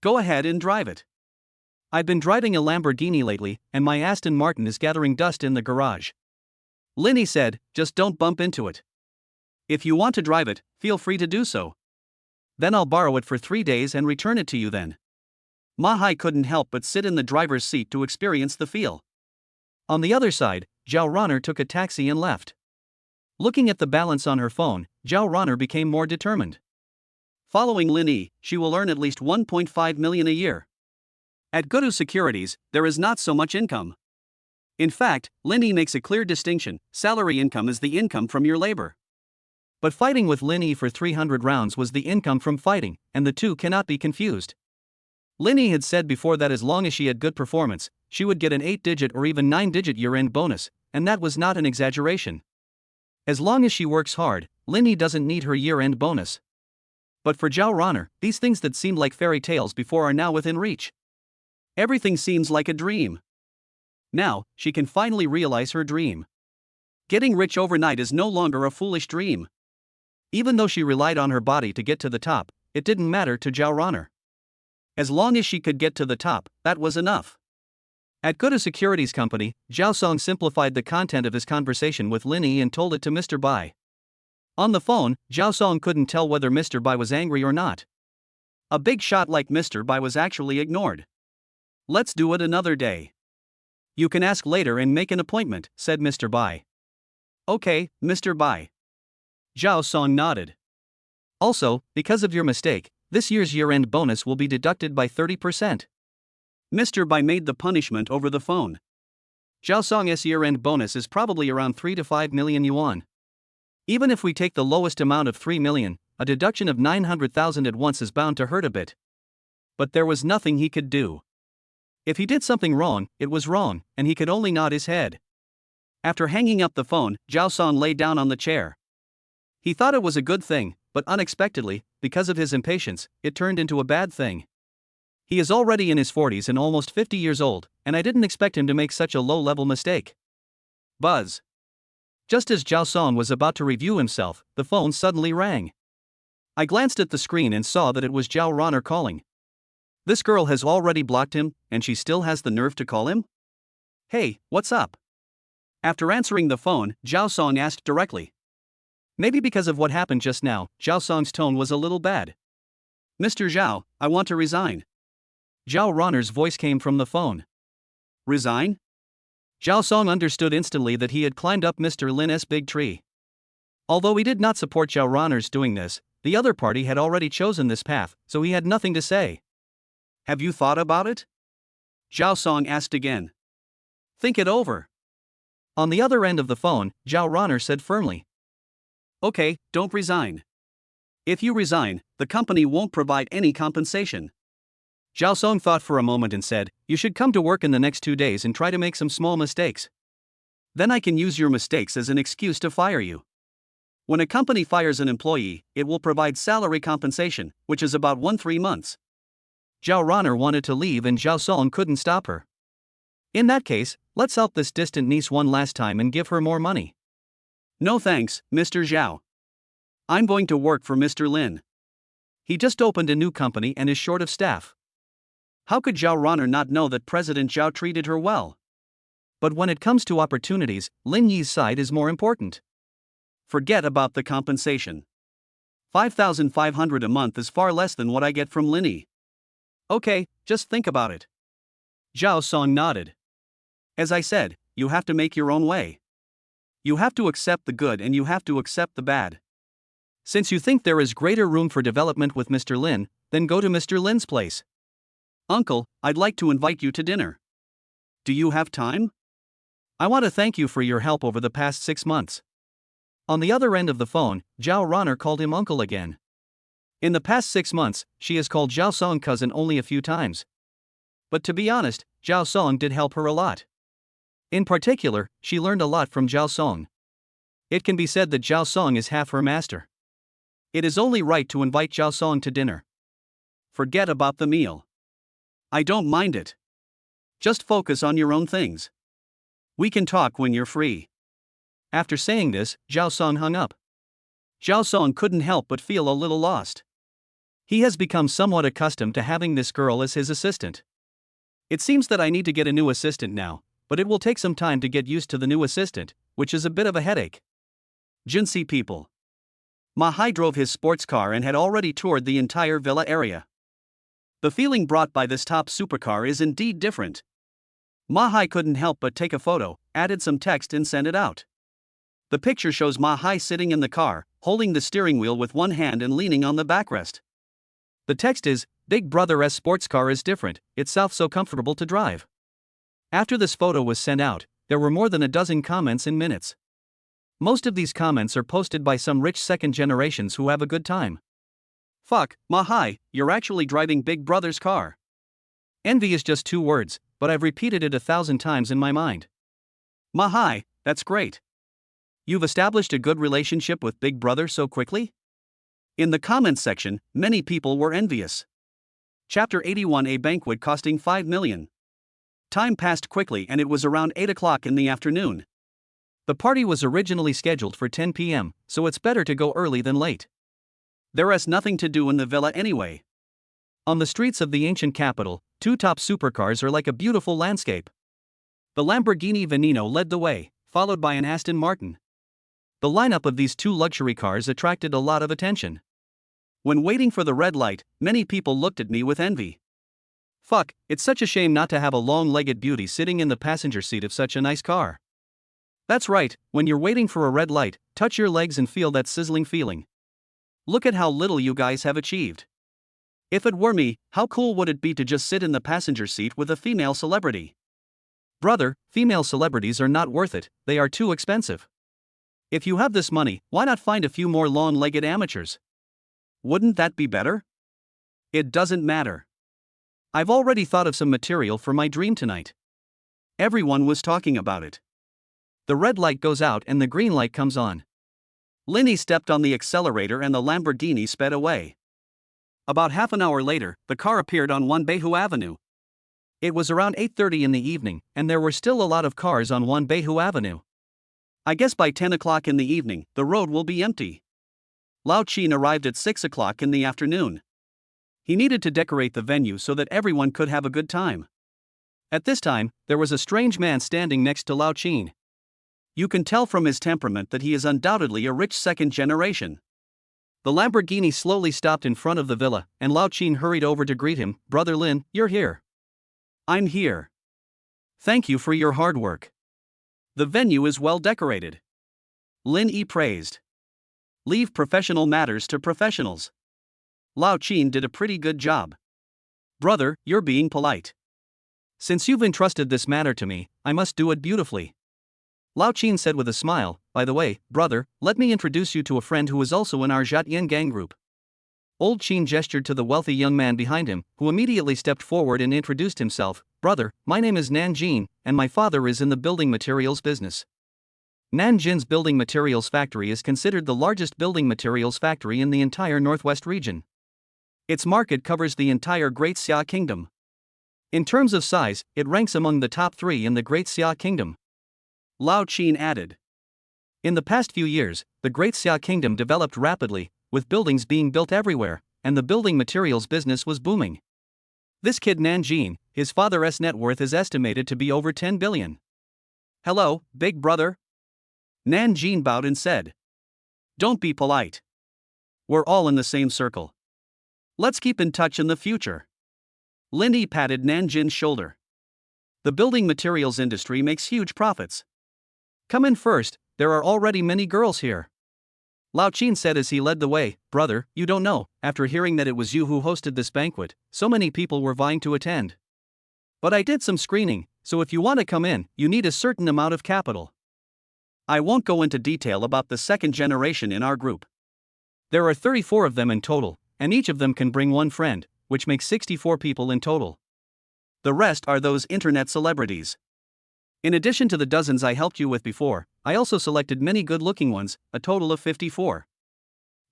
Go ahead and drive it. I've been driving a Lamborghini lately, and my Aston Martin is gathering dust in the garage. Lin Yi said, just don't bump into it. If you want to drive it, feel free to do so. Then I'll borrow it for 3 days and return it to you then. Ma Hai couldn't help but sit in the driver's seat to experience the feel. On the other side, Zhao Ronner took a taxi and left. Looking at the balance on her phone, Zhao Ronner became more determined. Following Lin Yi, she will earn at least 1.5 million a year. At Guru Securities, there is not so much income. In fact, Lin Yi makes a clear distinction: salary income is the income from your labor. But fighting with Lin Yi for 300 rounds was the income from fighting, and the two cannot be confused. Lin Yi had said before that as long as she had good performance, she would get an 8-digit or even 9-digit year-end bonus, and that was not an exaggeration. As long as she works hard, Lin Yi doesn't need her year-end bonus. But for Zhao Ronner, these things that seemed like fairy tales before are now within reach. Everything seems like a dream. Now, she can finally realize her dream. Getting rich overnight is no longer a foolish dream. Even though she relied on her body to get to the top, it didn't matter to Zhao Ronner. As long as she could get to the top, that was enough. At Guru Securities Company, Zhao Song simplified the content of his conversation with Lin Yi and told it to Mr. Bai. On the phone, Zhao Song couldn't tell whether Mr. Bai was angry or not. A big shot like Mr. Bai was actually ignored. Let's do it another day. You can ask later and make an appointment, said Mr. Bai. Okay, Mr. Bai. Zhao Song nodded. Also, because of your mistake, this year's year-end bonus will be deducted by 30%. Mr. Bai made the punishment over the phone. Zhao Song's year-end bonus is probably around 3 to 5 million yuan. Even if we take the lowest amount of 3 million, a deduction of 900,000 at once is bound to hurt a bit. But there was nothing he could do. If he did something wrong, it was wrong, and he could only nod his head. After hanging up the phone, Zhao Song lay down on the chair. He thought it was a good thing, but unexpectedly, because of his impatience, it turned into a bad thing. He is already in his 40s and almost 50 years old, and I didn't expect him to make such a low-level mistake. Buzz. Just as Zhao Song was about to review himself, the phone suddenly rang. I glanced at the screen and saw that it was Zhao Ronner calling. This girl has already blocked him, and she still has the nerve to call him? Hey, what's up? After answering the phone, Zhao Song asked directly. Maybe because of what happened just now, Zhao Song's tone was a little bad. Mr. Zhao, I want to resign. Zhao Ronner's voice came from the phone. Resign? Zhao Song understood instantly that he had climbed up Mr. Lin's big tree. Although he did not support Zhao Ronner's doing this, the other party had already chosen this path, so he had nothing to say. Have you thought about it? Zhao Song asked again. Think it over. On the other end of the phone, Zhao Ronner said firmly. Okay, don't resign. If you resign, the company won't provide any compensation. Zhao Song thought for a moment and said, you should come to work in the next 2 days and try to make some small mistakes. Then I can use your mistakes as an excuse to fire you. When a company fires an employee, it will provide salary compensation, which is about 1-3 months. Zhao Ronner wanted to leave and Zhao Song couldn't stop her. In that case, let's help this distant niece one last time and give her more money. No thanks, Mr. Zhao. I'm going to work for Mr. Lin. He just opened a new company and is short of staff. How could Zhao Ronner not know that President Zhao treated her well? But when it comes to opportunities, Lin Yi's side is more important. Forget about the compensation. 5,500 a month is far less than what I get from Lin Yi. Okay, just think about it. Zhao Song nodded. As I said, you have to make your own way. You have to accept the good and you have to accept the bad. Since you think there is greater room for development with Mr. Lin, then go to Mr. Lin's place. Uncle, I'd like to invite you to dinner. Do you have time? I want to thank you for your help over the past 6 months. On the other end of the phone, Zhao Ronner called him uncle again. In the past 6 months, she has called Zhao Song cousin only a few times. But to be honest, Zhao Song did help her a lot. In particular, she learned a lot from Zhao Song. It can be said that Zhao Song is half her master. It is only right to invite Zhao Song to dinner. Forget about the meal. I don't mind it. Just focus on your own things. We can talk when you're free. After saying this, Zhao Song hung up. Zhao Song couldn't help but feel a little lost. He has become somewhat accustomed to having this girl as his assistant. It seems that I need to get a new assistant now, but it will take some time to get used to the new assistant, which is a bit of a headache. Jinsei people. Ma Hai drove his sports car and had already toured the entire villa area. The feeling brought by this top supercar is indeed different. Ma Hai couldn't help but take a photo, added some text and sent it out. The picture shows Ma Hai sitting in the car, holding the steering wheel with one hand and leaning on the backrest. The text is, "Big Brother's sports car is different, itself so comfortable to drive." After this photo was sent out, there were more than a dozen comments in minutes. Most of these comments are posted by some rich second generations who have a good time. Fuck, Ma Hai, you're actually driving Big Brother's car. Envy is just 2 words, but I've repeated it 1,000 times in my mind. Ma Hai, that's great. You've established a good relationship with Big Brother so quickly? In the comments section, many people were envious. Chapter 81, a banquet costing 5 million. Time passed quickly and it was around 8 o'clock in the afternoon. The party was originally scheduled for 10 p.m., so it's better to go early than late. There is nothing to do in the villa anyway. On the streets of the ancient capital, 2 top supercars are like a beautiful landscape. The Lamborghini Veneno led the way, followed by an Aston Martin. The lineup of these 2 luxury cars attracted a lot of attention. When waiting for the red light, many people looked at me with envy. Fuck, it's such a shame not to have a long-legged beauty sitting in the passenger seat of such a nice car. That's right, when you're waiting for a red light, touch your legs and feel that sizzling feeling. Look at how little you guys have achieved. If it were me, how cool would it be to just sit in the passenger seat with a female celebrity? Brother, female celebrities are not worth it, they are too expensive. If you have this money, why not find a few more long-legged amateurs? Wouldn't that be better? It doesn't matter. I've already thought of some material for my dream tonight. Everyone was talking about it. The red light goes out and the green light comes on. Lin Yi stepped on the accelerator and the Lamborghini sped away. About half an hour later, the car appeared on Wanbeihu Avenue. It was around 8:30 in the evening, and there were still a lot of cars on Wanbeihu Avenue. I guess by 10 o'clock in the evening, the road will be empty. Lao Qin arrived at 6 o'clock in the afternoon. He needed to decorate the venue so that everyone could have a good time. At this time, there was a strange man standing next to Lao Qin. You can tell from his temperament that he is undoubtedly a rich second generation. The Lamborghini slowly stopped in front of the villa, and Lao Qin hurried over to greet him. Brother Lin, you're here. I'm here. Thank you for your hard work. The venue is well decorated. Lin Yi praised. Leave professional matters to professionals. Lao Qin did a pretty good job. Brother, you're being polite. Since you've entrusted this matter to me, I must do it beautifully. Lao Qin said with a smile, by the way, brother, let me introduce you to a friend who is also in our Zhatyan gang group. Old Qin gestured to the wealthy young man behind him, who immediately stepped forward and introduced himself. Brother, my name is Nan Jin, and my father is in the building materials business. Nan Jin's building materials factory is considered the largest building materials factory in the entire northwest region. Its market covers the entire Great Xia Kingdom. In terms of size, it ranks among the top 3 in the Great Xia Kingdom. Lao Qin added. In the past few years, the Great Xia Kingdom developed rapidly, with buildings being built everywhere, and the building materials business was booming. This kid Nanjin, his father's net worth is estimated to be over 10 billion. Hello, big brother? Nanjin bowed and said. Don't be polite. We're all in the same circle. Let's keep in touch in the future. Lin Yi patted Nanjin's shoulder. The building materials industry makes huge profits. Come in first, there are already many girls here. Lao Qin said as he led the way. Brother, you don't know, after hearing that it was you who hosted this banquet, so many people were vying to attend. But I did some screening, so if you want to come in, you need a certain amount of capital. I won't go into detail about the second generation in our group. There are 34 of them in total, and each of them can bring one friend, which makes 64 people in total. The rest are those internet celebrities. In addition to the dozens I helped you with before, I also selected many good-looking ones, a total of 54.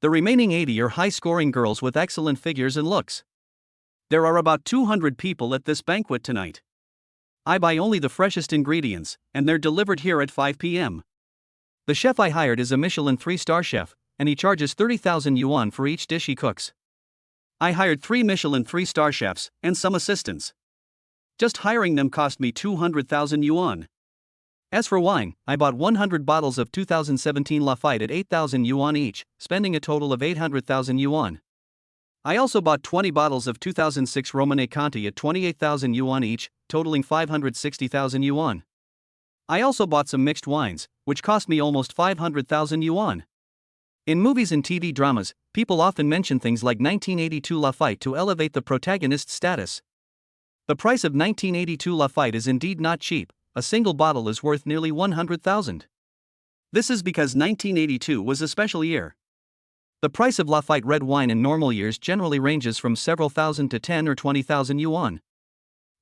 The remaining 80 are high-scoring girls with excellent figures and looks. There are about 200 people at this banquet tonight. I buy only the freshest ingredients, and they're delivered here at 5 p.m. The chef I hired is a Michelin 3-star chef, and he charges 30,000 yuan for each dish he cooks. I hired 3 Michelin 3-star chefs, and some assistants. Just hiring them cost me 200,000 yuan. As for wine, I bought 100 bottles of 2017 Lafite at 8,000 yuan each, spending a total of 800,000 yuan. I also bought 20 bottles of 2006 Romanée Conti at 28,000 yuan each, totaling 560,000 yuan. I also bought some mixed wines, which cost me almost 500,000 yuan. In movies and TV dramas, people often mention things like 1982 Lafite to elevate the protagonist's status. The price of 1982 Lafite is indeed not cheap, a single bottle is worth nearly 100,000. This is because 1982 was a special year. The price of Lafite red wine in normal years generally ranges from several thousand to 10 or 20,000 yuan.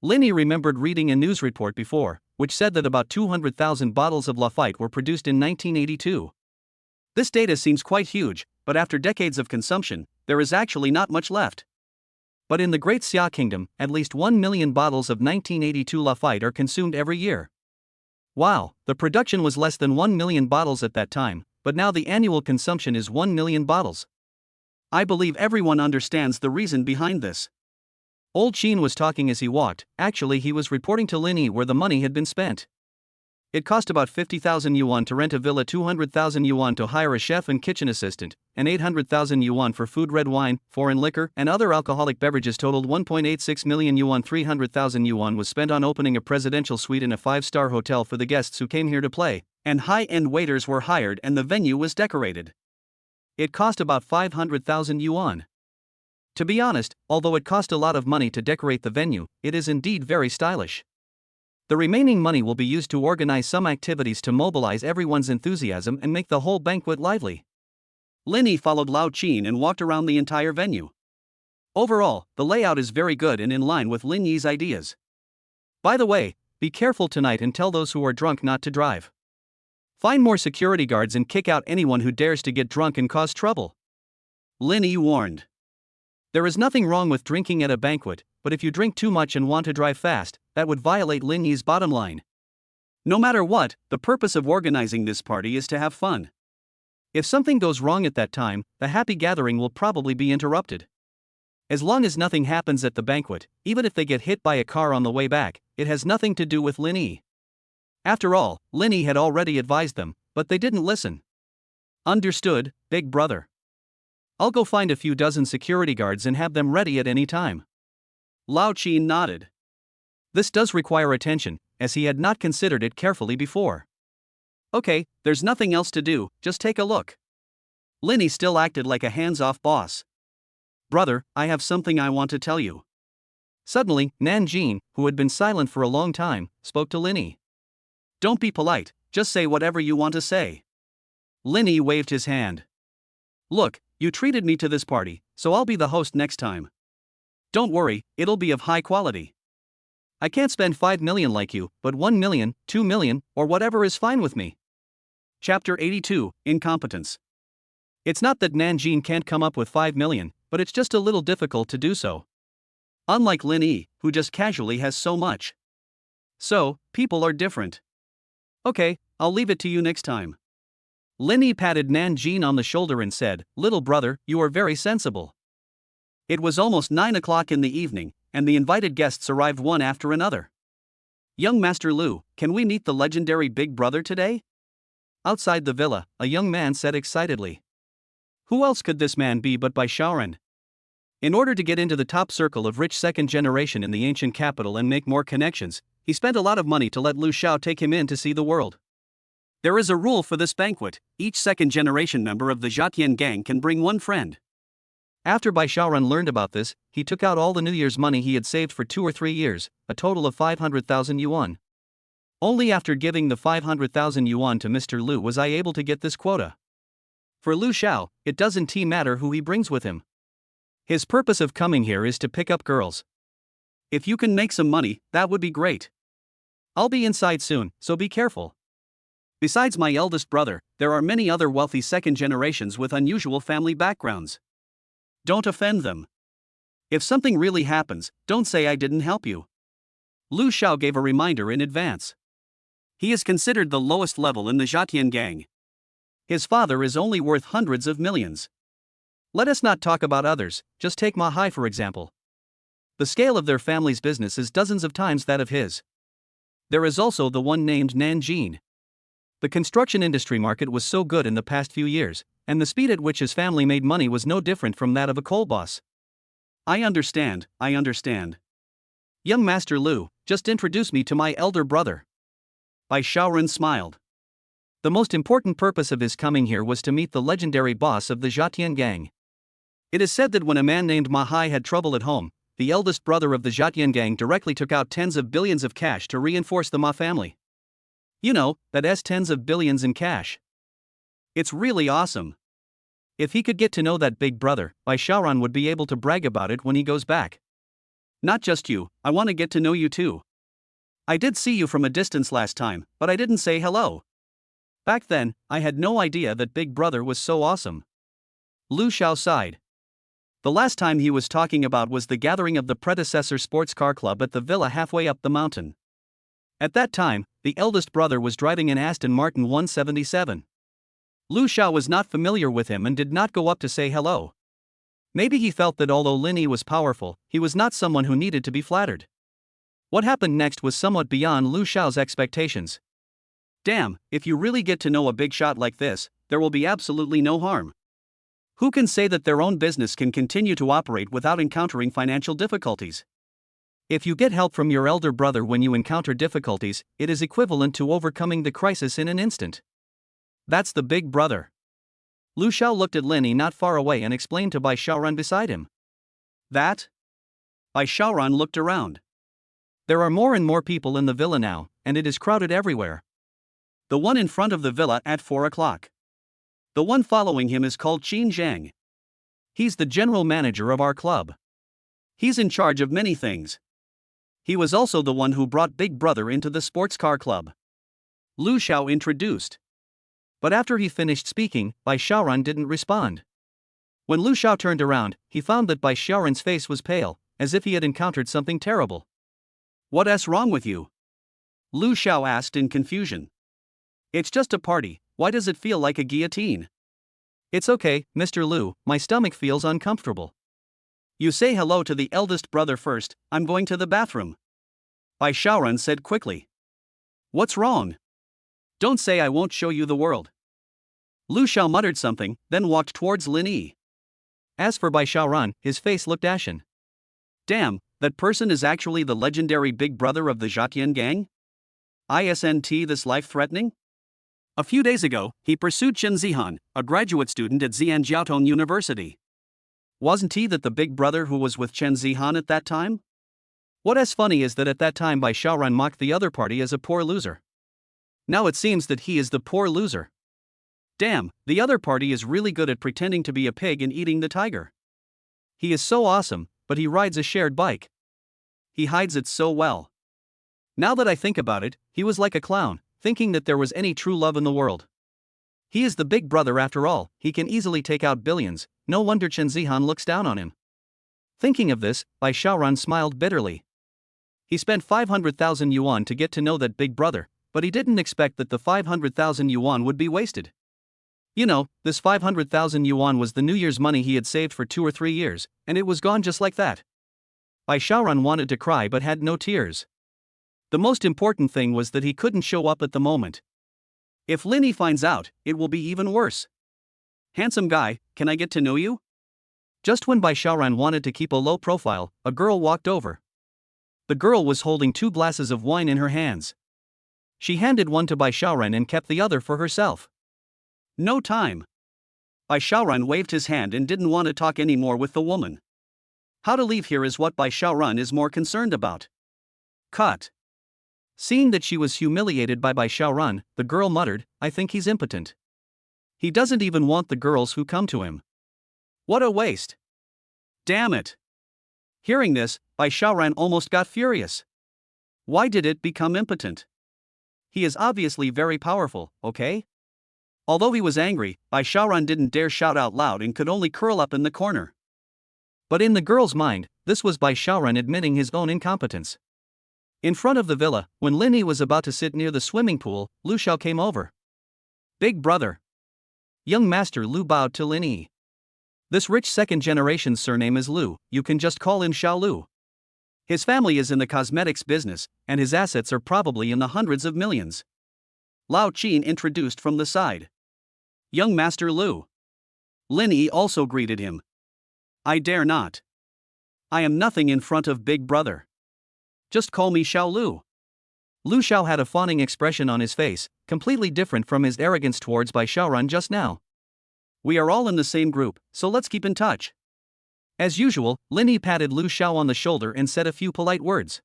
Lin Yi remembered reading a news report before, which said that about 200,000 bottles of Lafite were produced in 1982. This data seems quite huge, but after decades of consumption, there is actually not much left. But in the Great Xia Kingdom, at least 1 million bottles of 1982 Lafite are consumed every year. Wow, the production was less than 1 million bottles at that time, but now the annual consumption is 1 million bottles. I believe everyone understands the reason behind this. Old Qin was talking as he walked. Actually he was reporting to Lin Yi where the money had been spent. It cost about 50,000 yuan to rent a villa, 200,000 yuan to hire a chef and kitchen assistant, and 800,000 yuan for food. Red wine, foreign liquor, and other alcoholic beverages totaled 1.86 million yuan. 300,000 yuan was spent on opening a presidential suite in a 5-star hotel for the guests who came here to play, and high-end waiters were hired and the venue was decorated. It cost about 500,000 yuan. To be honest, although it cost a lot of money to decorate the venue, it is indeed very stylish. The remaining money will be used to organize some activities to mobilize everyone's enthusiasm and make the whole banquet lively. Lin Yi followed Lao Qin and walked around the entire venue. Overall, the layout is very good and in line with Lin Yi's ideas. By the way, be careful tonight and tell those who are drunk not to drive. Find more security guards and kick out anyone who dares to get drunk and cause trouble. Lin Yi warned. There is nothing wrong with drinking at a banquet, but if you drink too much and want to drive fast, that would violate Lin Yi's bottom line. No matter what, the purpose of organizing this party is to have fun. If something goes wrong at that time, the happy gathering will probably be interrupted. As long as nothing happens at the banquet, even if they get hit by a car on the way back, it has nothing to do with Lin Yi. After all, Lin Yi had already advised them, but they didn't listen. Understood, big brother. I'll go find a few dozen security guards and have them ready at any time. Lao Qin nodded. This does require attention, as he had not considered it carefully before. Okay, there's nothing else to do, just take a look. Lin Yi still acted like a hands-off boss. Brother, I have something I want to tell you. Suddenly, Nanjin, who had been silent for a long time, spoke to Lin Yi. Don't be polite, just say whatever you want to say. Lin Yi waved his hand. Look, you treated me to this party, so I'll be the host next time. Don't worry, it'll be of high quality. I can't spend 5 million like you, but 1 million, 2 million, or whatever is fine with me. Chapter 82, Incompetence. It's not that Nanjin can't come up with 5 million, but it's just a little difficult to do so. Unlike Lin Yi, who just casually has so much. So, people are different. Okay, I'll leave it to you next time. Lin Yi patted Nan Jin on the shoulder and said, "Little brother, you are very sensible." It was almost 9 o'clock in the evening, and the invited guests arrived one after another. "Young Master Lu, can we meet the legendary Big Brother today?" Outside the villa, a young man said excitedly. Who else could this man be but Bai Shaoran? In order to get into the top circle of rich second generation in the ancient capital and make more connections, he spent a lot of money to let Lu Xiao take him in to see the world. There is a rule for this banquet: each second generation member of the Zhatian gang can bring one friend. After Bai Shaoran learned about this, he took out all the New Year's money he had saved for 2 or 3 years, a total of 500,000 yuan. Only after giving the 500,000 yuan to Mr. Lu was I able to get this quota. For Lu Xiao, it doesn't matter who he brings with him. His purpose of coming here is to pick up girls. If you can make some money, that would be great. I'll be inside soon, so be careful. Besides my eldest brother, there are many other wealthy second generations with unusual family backgrounds. Don't offend them. If something really happens, don't say I didn't help you. Lu Xiao gave a reminder in advance. He is considered the lowest level in the Zhatian gang. His father is only worth hundreds of millions. Let us not talk about others, just take Ma Hai for example. The scale of their family's business is dozens of times that of his. There is also the one named Nanjin. The construction industry market was so good in the past few years, and the speed at which his family made money was no different from that of a coal boss. I understand. Young Master Lu, just introduce me to my elder brother. Bai Shaoran smiled. The most important purpose of his coming here was to meet the legendary boss of the Zhatian gang. It is said that when a man named Ma Hai had trouble at home, the eldest brother of the Zhatian gang directly took out tens of billions of cash to reinforce the Ma family. You know, that has tens of billions in cash. It's really awesome. If he could get to know that big brother, Bai Shaoran would be able to brag about it when he goes back. Not just you, I want to get to know you too. I did see you from a distance last time, but I didn't say hello. Back then, I had no idea that Big Brother was so awesome. Lu Xiao sighed. The last time he was talking about was the gathering of the predecessor sports car club at the villa halfway up the mountain. At that time, the eldest brother was driving an Aston Martin 177. Lu Xiao was not familiar with him and did not go up to say hello. Maybe he felt that although Lin Yi was powerful, he was not someone who needed to be flattered. What happened next was somewhat beyond Lu Xiao's expectations. Damn, if you really get to know a big shot like this, there will be absolutely no harm. Who can say that their own business can continue to operate without encountering financial difficulties? If you get help from your elder brother when you encounter difficulties, it is equivalent to overcoming the crisis in an instant. That's the big brother. Lu Xiao looked at Lin Yi not far away and explained to Bai Shaoran beside him. That? Bai Shaoran looked around. There are more and more people in the villa now, and it is crowded everywhere. The one in front of the villa at 4 o'clock. The one following him is called Qin Zhang. He's the general manager of our club. He's in charge of many things. He was also the one who brought Big Brother into the sports car club. Lu Xiao introduced. But after he finished speaking, Bai Shaoran didn't respond. When Lu Xiao turned around, he found that Bai Shaoran's face was pale, as if he had encountered something terrible. What's wrong with you? Lu Xiao asked in confusion. It's just a party, why does it feel like a guillotine? It's okay, Mr. Lu, my stomach feels uncomfortable. You say hello to the eldest brother first, I'm going to the bathroom. Bai Shaoran said quickly. What's wrong? Don't say I won't show you the world. Lu Xiao muttered something, then walked towards Lin Yi. As for Bai Shaoran, his face looked ashen. Damn, that person is actually the legendary Big Brother of the Zhatian gang? Isn't this life-threatening? A few days ago, he pursued Chen Zihan, a graduate student at Xianjiaotong University. Wasn't he that the big brother who was with Chen Zihan at that time? What's funny is that at that time Bai Shaoran mocked the other party as a poor loser. Now it seems that he is the poor loser. Damn, the other party is really good at pretending to be a pig and eating the tiger. He is so awesome, but he rides a shared bike. He hides it so well. Now that I think about it, he was like a clown, thinking that there was any true love in the world. He is the big brother after all, he can easily take out billions, no wonder Chen Zihan looks down on him. Thinking of this, Bai Shaoran smiled bitterly. He spent 500,000 yuan to get to know that big brother, but he didn't expect that the 500,000 yuan would be wasted. You know, this 500,000 yuan was the New Year's money he had saved for 2 or 3 years, and it was gone just like that. Bai Shaoran wanted to cry but had no tears. The most important thing was that he couldn't show up at the moment. If Linny finds out, it will be even worse. Handsome guy, can I get to know you? Just when Bai Shaoran wanted to keep a low profile, a girl walked over. The girl was holding 2 glasses of wine in her hands. She handed one to Bai Shaoran and kept the other for herself. No time. Bai Shaoran waved his hand and didn't want to talk anymore with the woman. How to leave here is what Bai Shaoran is more concerned about. Cut. Seeing that she was humiliated by Bai Shaoran, the girl muttered, I think he's impotent. He doesn't even want the girls who come to him. What a waste. Damn it. Hearing this, Bai Shaoran almost got furious. Why did it become impotent? He is obviously very powerful, okay? Although he was angry, Bai Shaoran didn't dare shout out loud and could only curl up in the corner. But in the girl's mind, this was Bai Shaoran admitting his own incompetence. In front of the villa, when Linny was about to sit near the swimming pool, Lu Xiao came over. Big brother. Young Master Lu bowed to Linny. This rich second-generation surname is Lu, you can just call him Xiao Lu. His family is in the cosmetics business, and his assets are probably in the hundreds of millions. Lao Qin introduced from the side. Young Master Lu. Linny also greeted him. I dare not. I am nothing in front of Big Brother. Just call me Xiao Lu. Lu Xiao had a fawning expression on his face, completely different from his arrogance towards Bai Shaoran just now. We are all in the same group, so let's keep in touch. As usual, Linny patted Lu Xiao on the shoulder and said a few polite words.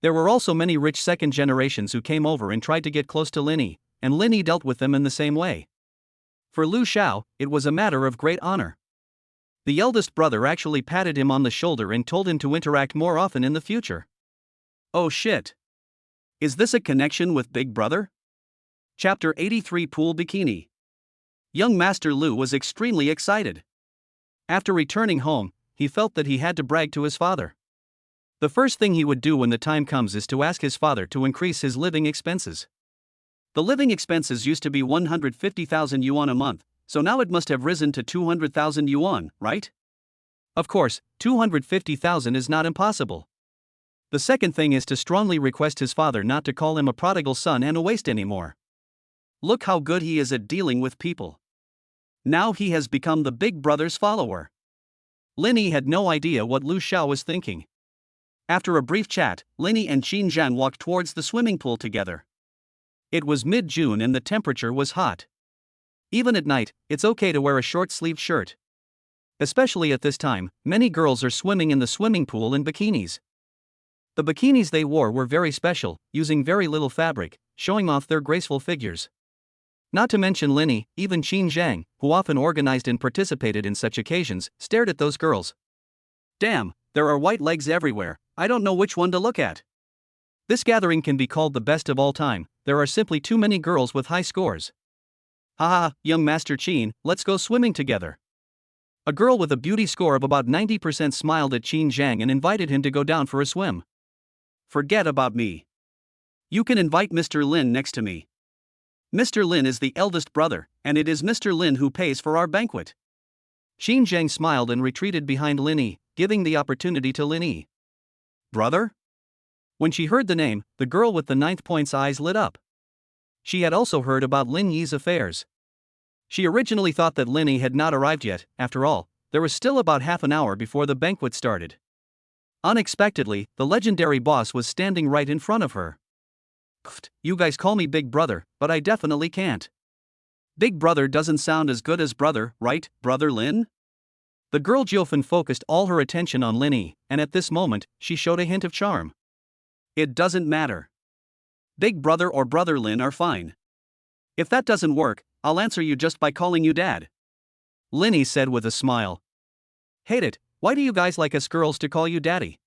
There were also many rich second generations who came over and tried to get close to Linny, and Linny dealt with them in the same way. For Lu Xiao, it was a matter of great honor. The eldest brother actually patted him on the shoulder and told him to interact more often in the future. Oh shit. Is this a connection with Big Brother? Chapter 83 Pool Bikini. Young Master Lu was extremely excited. After returning home, he felt that he had to brag to his father. The first thing he would do when the time comes is to ask his father to increase his living expenses. The living expenses used to be 150,000 yuan a month, so now it must have risen to 200,000 yuan, right? Of course, 250,000 is not impossible. The second thing is to strongly request his father not to call him a prodigal son and a waste anymore. Look how good he is at dealing with people. Now he has become the big brother's follower. Linny had no idea what Lu Xiao was thinking. After a brief chat, Linny and Qin Zhan walked towards the swimming pool together. It was mid-June and the temperature was hot. Even at night, it's okay to wear a short-sleeved shirt. Especially at this time, many girls are swimming in the swimming pool in bikinis. The bikinis they wore were very special, using very little fabric, showing off their graceful figures. Not to mention Linny, even Qin Zhang, who often organized and participated in such occasions, stared at those girls. Damn, there are white legs everywhere, I don't know which one to look at. This gathering can be called the best of all time, there are simply too many girls with high scores. Haha, young Master Qin, let's go swimming together. A girl with a beauty score of about 90% smiled at Qin Zhang and invited him to go down for a swim. Forget about me. You can invite Mr. Lin next to me. Mr. Lin is the eldest brother, and it is Mr. Lin who pays for our banquet. Qin Zhang smiled and retreated behind Linny, giving the opportunity to Linny. Brother? When she heard the name, the girl with the 9th point's eyes lit up. She had also heard about Lin Yi's affairs. She originally thought that Linny had not arrived yet, after all, there was still about half an hour before the banquet started. Unexpectedly, the legendary boss was standing right in front of her. You guys call me Big Brother, but I definitely can't. Big Brother doesn't sound as good as brother, right, Brother Lin? The girl Jiofan focused all her attention on Linny, and at this moment, she showed a hint of charm. It doesn't matter. Big Brother or Brother Lin are fine. If that doesn't work, I'll answer you just by calling you Dad. Linny said with a smile. Hate it, why do you guys like us girls to call you Daddy?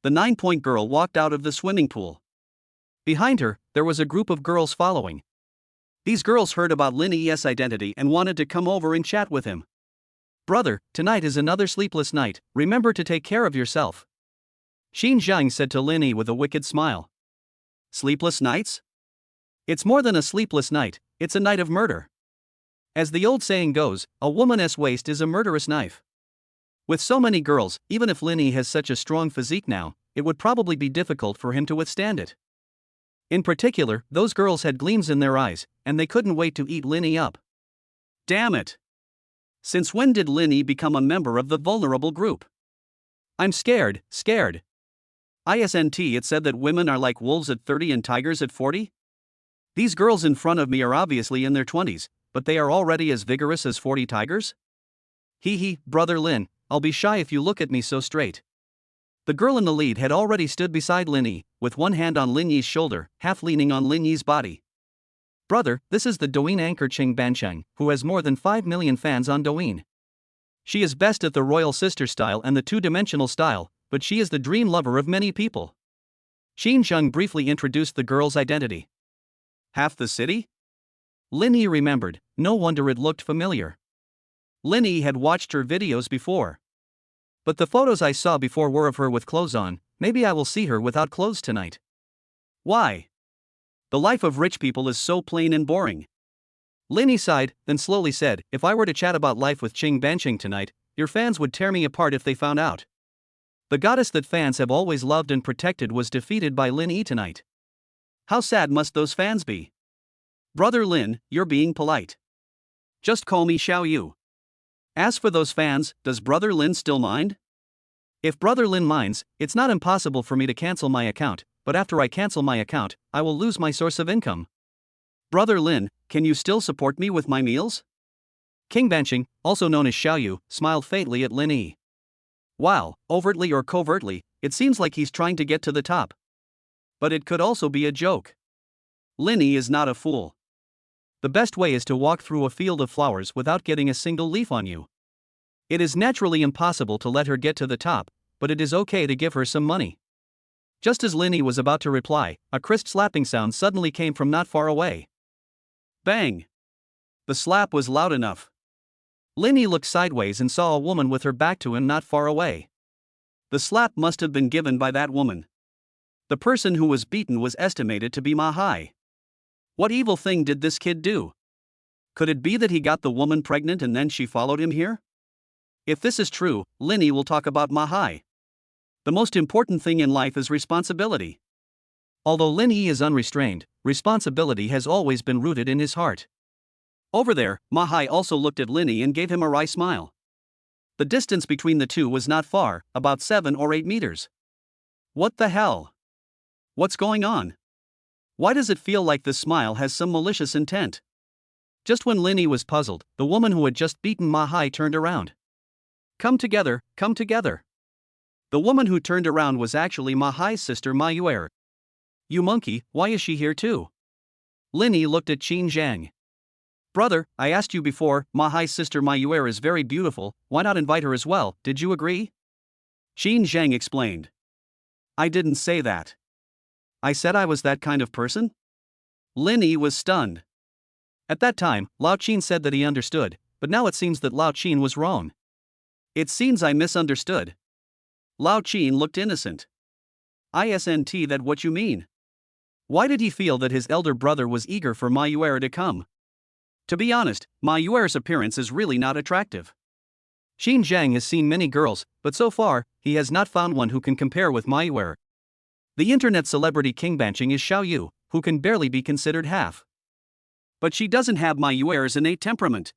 The 9-point girl walked out of the swimming pool. Behind her, there was a group of girls following. These girls heard about Linny's identity and wanted to come over and chat with him. Brother, tonight is another sleepless night, remember to take care of yourself. Xin Zhang said to Lin Yi with a wicked smile. Sleepless nights? It's more than a sleepless night, it's a night of murder. As the old saying goes, a woman's waist is a murderous knife. With so many girls, even if Lin Yi has such a strong physique now, it would probably be difficult for him to withstand it. In particular, those girls had gleams in their eyes, and they couldn't wait to eat Lin Yi up. Damn it! Since when did Lin Yi become a member of the vulnerable group? I'm scared. Isn't it said that women are like wolves at 30 and tigers at 40? These girls in front of me are obviously in their 20s, but they are already as vigorous as 40 tigers? Hee, brother Lin, I'll be shy if you look at me so straight. The girl in the lead had already stood beside Lin Yi, with one hand on Lin Yi's shoulder, half leaning on Lin Yi's body. Brother, this is the Douyin anchor Qing Bancheng, who has more than 5 million fans on Douyin. She is best at the royal sister style and the two-dimensional style, but she is the dream lover of many people. Xin Zheng briefly introduced the girl's identity. Half the city? Lin Yi remembered, no wonder it looked familiar. Lin Yi had watched her videos before. But the photos I saw before were of her with clothes on, maybe I will see her without clothes tonight. Why? The life of rich people is so plain and boring. Lin Yi sighed, then slowly said, if I were to chat about life with Qing Bancheng tonight, your fans would tear me apart if they found out. The goddess that fans have always loved and protected was defeated by Lin Yi tonight. How sad must those fans be? Brother Lin, you're being polite. Just call me Xiao Yu. As for those fans, does Brother Lin still mind? If Brother Lin minds, it's not impossible for me to cancel my account, but after I cancel my account, I will lose my source of income. Brother Lin, can you still support me with my meals? King Bancheng, also known as Xiao Yu, smiled faintly at Lin Yi. Wow, overtly or covertly, it seems like he's trying to get to the top. But it could also be a joke. Lin Yi is not a fool. The best way is to walk through a field of flowers without getting a single leaf on you. It is naturally impossible to let her get to the top, but it is okay to give her some money. Just as Lin Yi was about to reply, a crisp slapping sound suddenly came from not far away. Bang! The slap was loud enough. Lin Yi looked sideways and saw a woman with her back to him not far away. The slap must have been given by that woman. The person who was beaten was estimated to be Ma Hai. What evil thing did this kid do? Could it be that he got the woman pregnant and then she followed him here? If this is true, Lin Yi will talk about Ma Hai. The most important thing in life is responsibility. Although Lin Yi is unrestrained, responsibility has always been rooted in his heart. Over there, Ma Hai also looked at Lin Yi and gave him a wry smile. The distance between the two was not far, about 7 or 8 meters. What the hell? What's going on? Why does it feel like this smile has some malicious intent? Just when Lin Yi was puzzled, the woman who had just beaten Ma Hai turned around. Come together, come together. The woman who turned around was actually Ma Hai's sister Ma Yuer. You monkey, why is she here too? Lin Yi looked at Qin Zhang. Brother, I asked you before, Ma Hai's sister Ma Yuer is very beautiful, why not invite her as well, did you agree? Qin Zhang explained. I didn't say that. I said I was that kind of person? Lin Yi was stunned. At that time, Lao Qin said that he understood, but now it seems that Lao Qin was wrong. It seems I misunderstood. Lao Qin looked innocent. Isn't that what you mean? Why did he feel that his elder brother was eager for Ma Yuer to come? To be honest, Ma Yuer's appearance is really not attractive. Qin Zhang has seen many girls, but so far, he has not found one who can compare with Ma Yuer. The internet celebrity King Bancheng is Xiao Yu, who can barely be considered half. But she doesn't have Ma Yuer's innate temperament.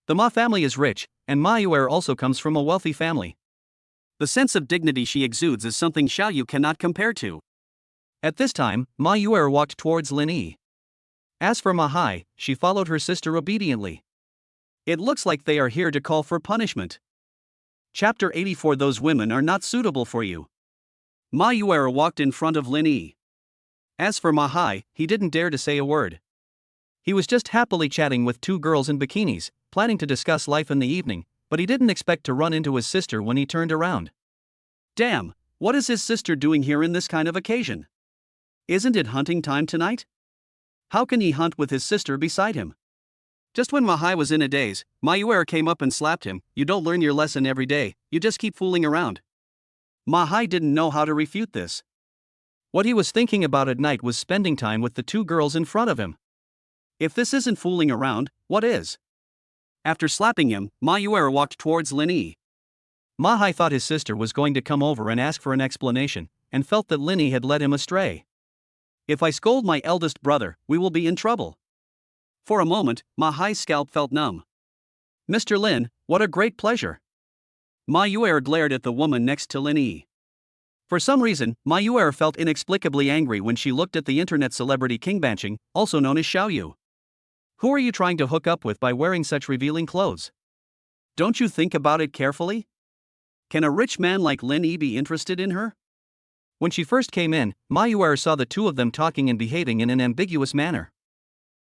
The Ma family is rich, and Ma Yuer also comes from a wealthy family. The sense of dignity she exudes is something Xiao Yu cannot compare to. At this time, Ma Yuer walked towards Lin Yi. As for Ma Hai, she followed her sister obediently. It looks like they are here to call for punishment. Chapter 84. Those women are not suitable for you. Ma Yuer walked in front of Lin Yi. As for Ma Hai, he didn't dare to say a word. He was just happily chatting with 2 girls in bikinis, planning to discuss life in the evening, but he didn't expect to run into his sister when he turned around. Damn, what is his sister doing here in this kind of occasion? Isn't it hunting time tonight? How can he hunt with his sister beside him? Just when Mahai was in a daze, Mayuera came up and slapped him. You don't learn your lesson every day, you just keep fooling around. Mahai didn't know how to refute this. What he was thinking about at night was spending time with the two girls in front of him. If this isn't fooling around, what is? After slapping him, Mayuera walked towards Lin Yi. Mahai thought his sister was going to come over and ask for an explanation, and felt that Lin Yi had led him astray. If I scold my eldest brother, we will be in trouble. For a moment, Mahai's scalp felt numb. Mr. Lin, what a great pleasure. Mayuera glared at the woman next to Lin Yi. For some reason, Mayuera felt inexplicably angry when she looked at the internet celebrity King Banching, also known as Xiaoyu. Who are you trying to hook up with by wearing such revealing clothes? Don't you think about it carefully? Can a rich man like Lin Yi be interested in her? When she first came in, Mayuera saw the two of them talking and behaving in an ambiguous manner.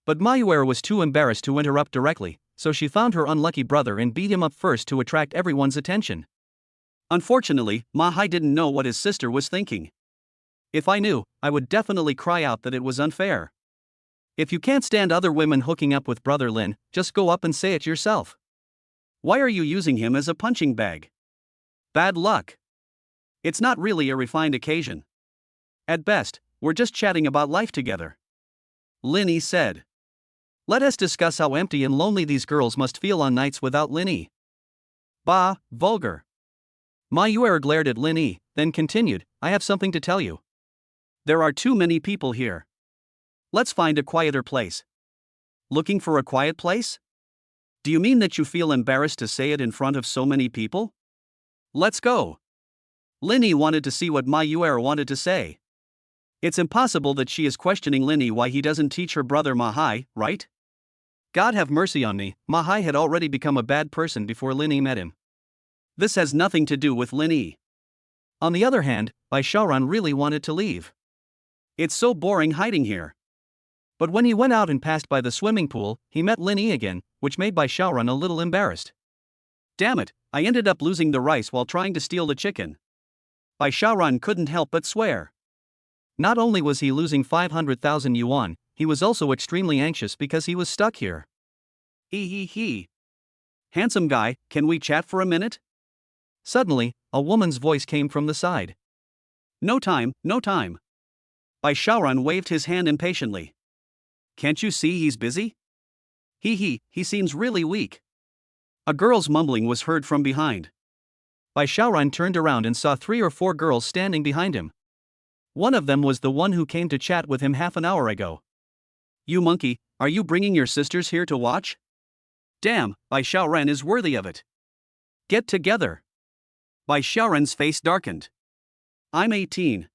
But Mayuera was too embarrassed to interrupt directly, so she found her unlucky brother and beat him up first to attract everyone's attention. Unfortunately, Mahai didn't know what his sister was thinking. If I knew, I would definitely cry out that it was unfair. If you can't stand other women hooking up with Brother Lin, just go up and say it yourself. Why are you using him as a punching bag? Bad luck. It's not really a refined occasion. At best, we're just chatting about life together. Lin Yi said. Let us discuss how empty and lonely these girls must feel on nights without Lin Yi. Bah, vulgar. Mayuera glared at Lin Yi, then continued, I have something to tell you. There are too many people here. Let's find a quieter place. Looking for a quiet place? Do you mean that you feel embarrassed to say it in front of so many people? Let's go. Lin Yi wanted to see what Mayuera wanted to say. It's impossible that she is questioning Lin Yi why he doesn't teach her brother Mahai, right? God have mercy on me, Mahai had already become a bad person before Lin Yi met him. This has nothing to do with Lin Yi. On the other hand, Bai Shaoran really wanted to leave. It's so boring hiding here. But when he went out and passed by the swimming pool, he met Lin Yi again, which made Bai Shaoran a little embarrassed. Damn it, I ended up losing the rice while trying to steal the chicken. Bai Shaoran couldn't help but swear. Not only was he losing 500,000 yuan, he was also extremely anxious because he was stuck here. He. Handsome guy, can we chat for a minute? Suddenly, a woman's voice came from the side. No time. Bai Shaoran waved his hand impatiently. Can't you see he's busy? He seems really weak. A girl's mumbling was heard from behind. Bai Shaoran turned around and saw 3 or 4 girls standing behind him. One of them was the one who came to chat with him half an hour ago. You monkey, are you bringing your sisters here to watch? Damn, Bai Shaoran is worthy of it. Get together. Bai Shaoran's face darkened. I'm 18.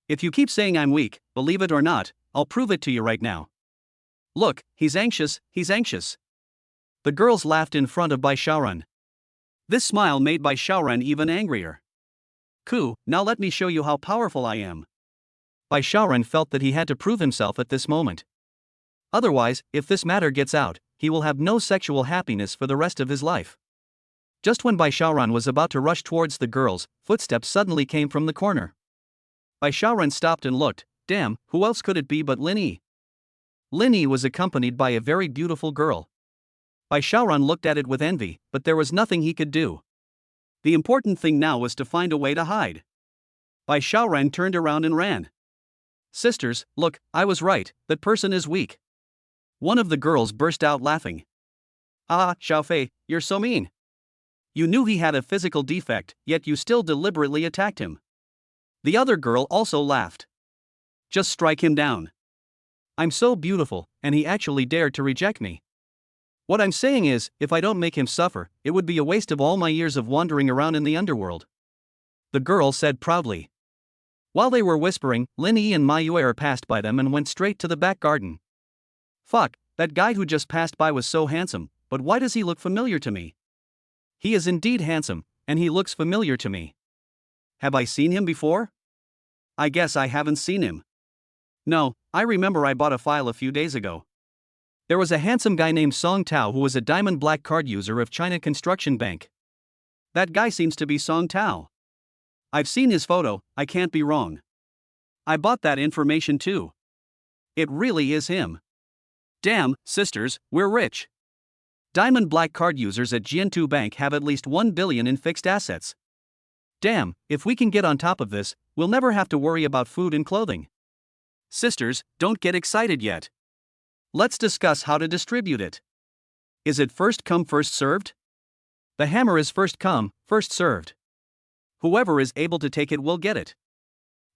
If you keep saying I'm weak, believe it or not, I'll prove it to you right now. Look, he's anxious. The girls laughed in front of Bai Shaoran. This smile made Bai Shaoran even angrier. Ku, now let me show you how powerful I am. Bai Shaoran felt that he had to prove himself at this moment. Otherwise, if this matter gets out, he will have no sexual happiness for the rest of his life. Just when Bai Shaoran was about to rush towards the girls, footsteps suddenly came from the corner. Bai Shaoran stopped and looked. Damn, who else could it be but Lin Yi? Lin Yi was accompanied by a very beautiful girl. Bai Shaoran looked at it with envy, but there was nothing he could do. The important thing now was to find a way to hide. Bai Shaoran turned around and ran. Sisters, look, I was right, that person is weak. One of the girls burst out laughing. Ah, Xiaofei, you're so mean. You knew he had a physical defect, yet you still deliberately attacked him. The other girl also laughed. Just strike him down. I'm so beautiful, and he actually dared to reject me. What I'm saying is, if I don't make him suffer, it would be a waste of all my years of wandering around in the underworld. The girl said proudly. While they were whispering, Lin Yi and Mayuera passed by them and went straight to the back garden. Fuck, that guy who just passed by was so handsome, but why does he look familiar to me? He is indeed handsome, and he looks familiar to me. Have I seen him before? I guess I haven't seen him. No, I remember I bought a file a few days ago. There was a handsome guy named Song Tao who was a diamond black card user of China Construction Bank. That guy seems to be Song Tao. I've seen his photo, I can't be wrong. I bought that information too. It really is him. Damn, sisters, we're rich. Diamond Black Card users at Jiantu Bank have at least 1 billion in fixed assets. Damn, if we can get on top of this, we'll never have to worry about food and clothing. Sisters, don't get excited yet. Let's discuss how to distribute it. Is it first come first served? The hammer is first come, first served. Whoever is able to take it will get it.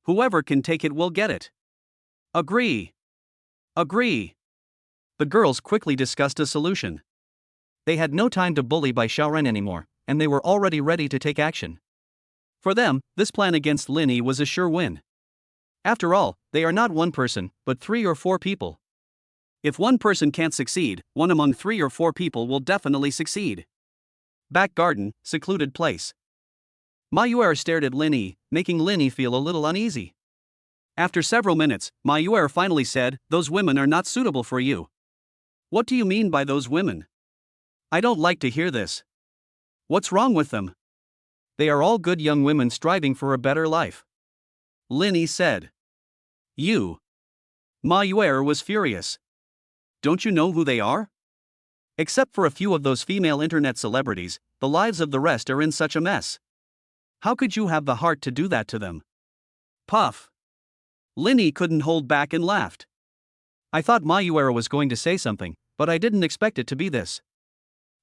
Whoever can take it will get it. Agree. Agree. The girls quickly discussed a solution. They had no time to bully by Xiaoren anymore, and they were already ready to take action. For them, this plan against Linny was a sure win. After all, they are not one person, but 3 or 4 people. If one person can't succeed, one among 3 or 4 people will definitely succeed. Back garden, secluded place. Mayuer stared at Linny, making Linny feel a little uneasy. After several minutes, Mayuer finally said, "Those women are not suitable for you." "What do you mean by those women? I don't like to hear this. What's wrong with them?" "They are all good young women striving for a better life," Linny said. "You." Mayuer was furious. "Don't you know who they are? Except for a few of those female internet celebrities, the lives of the rest are in such a mess. How could you have the heart to do that to them?" Puff. Linny couldn't hold back and laughed. "I thought Mayuera was going to say something, but I didn't expect it to be this."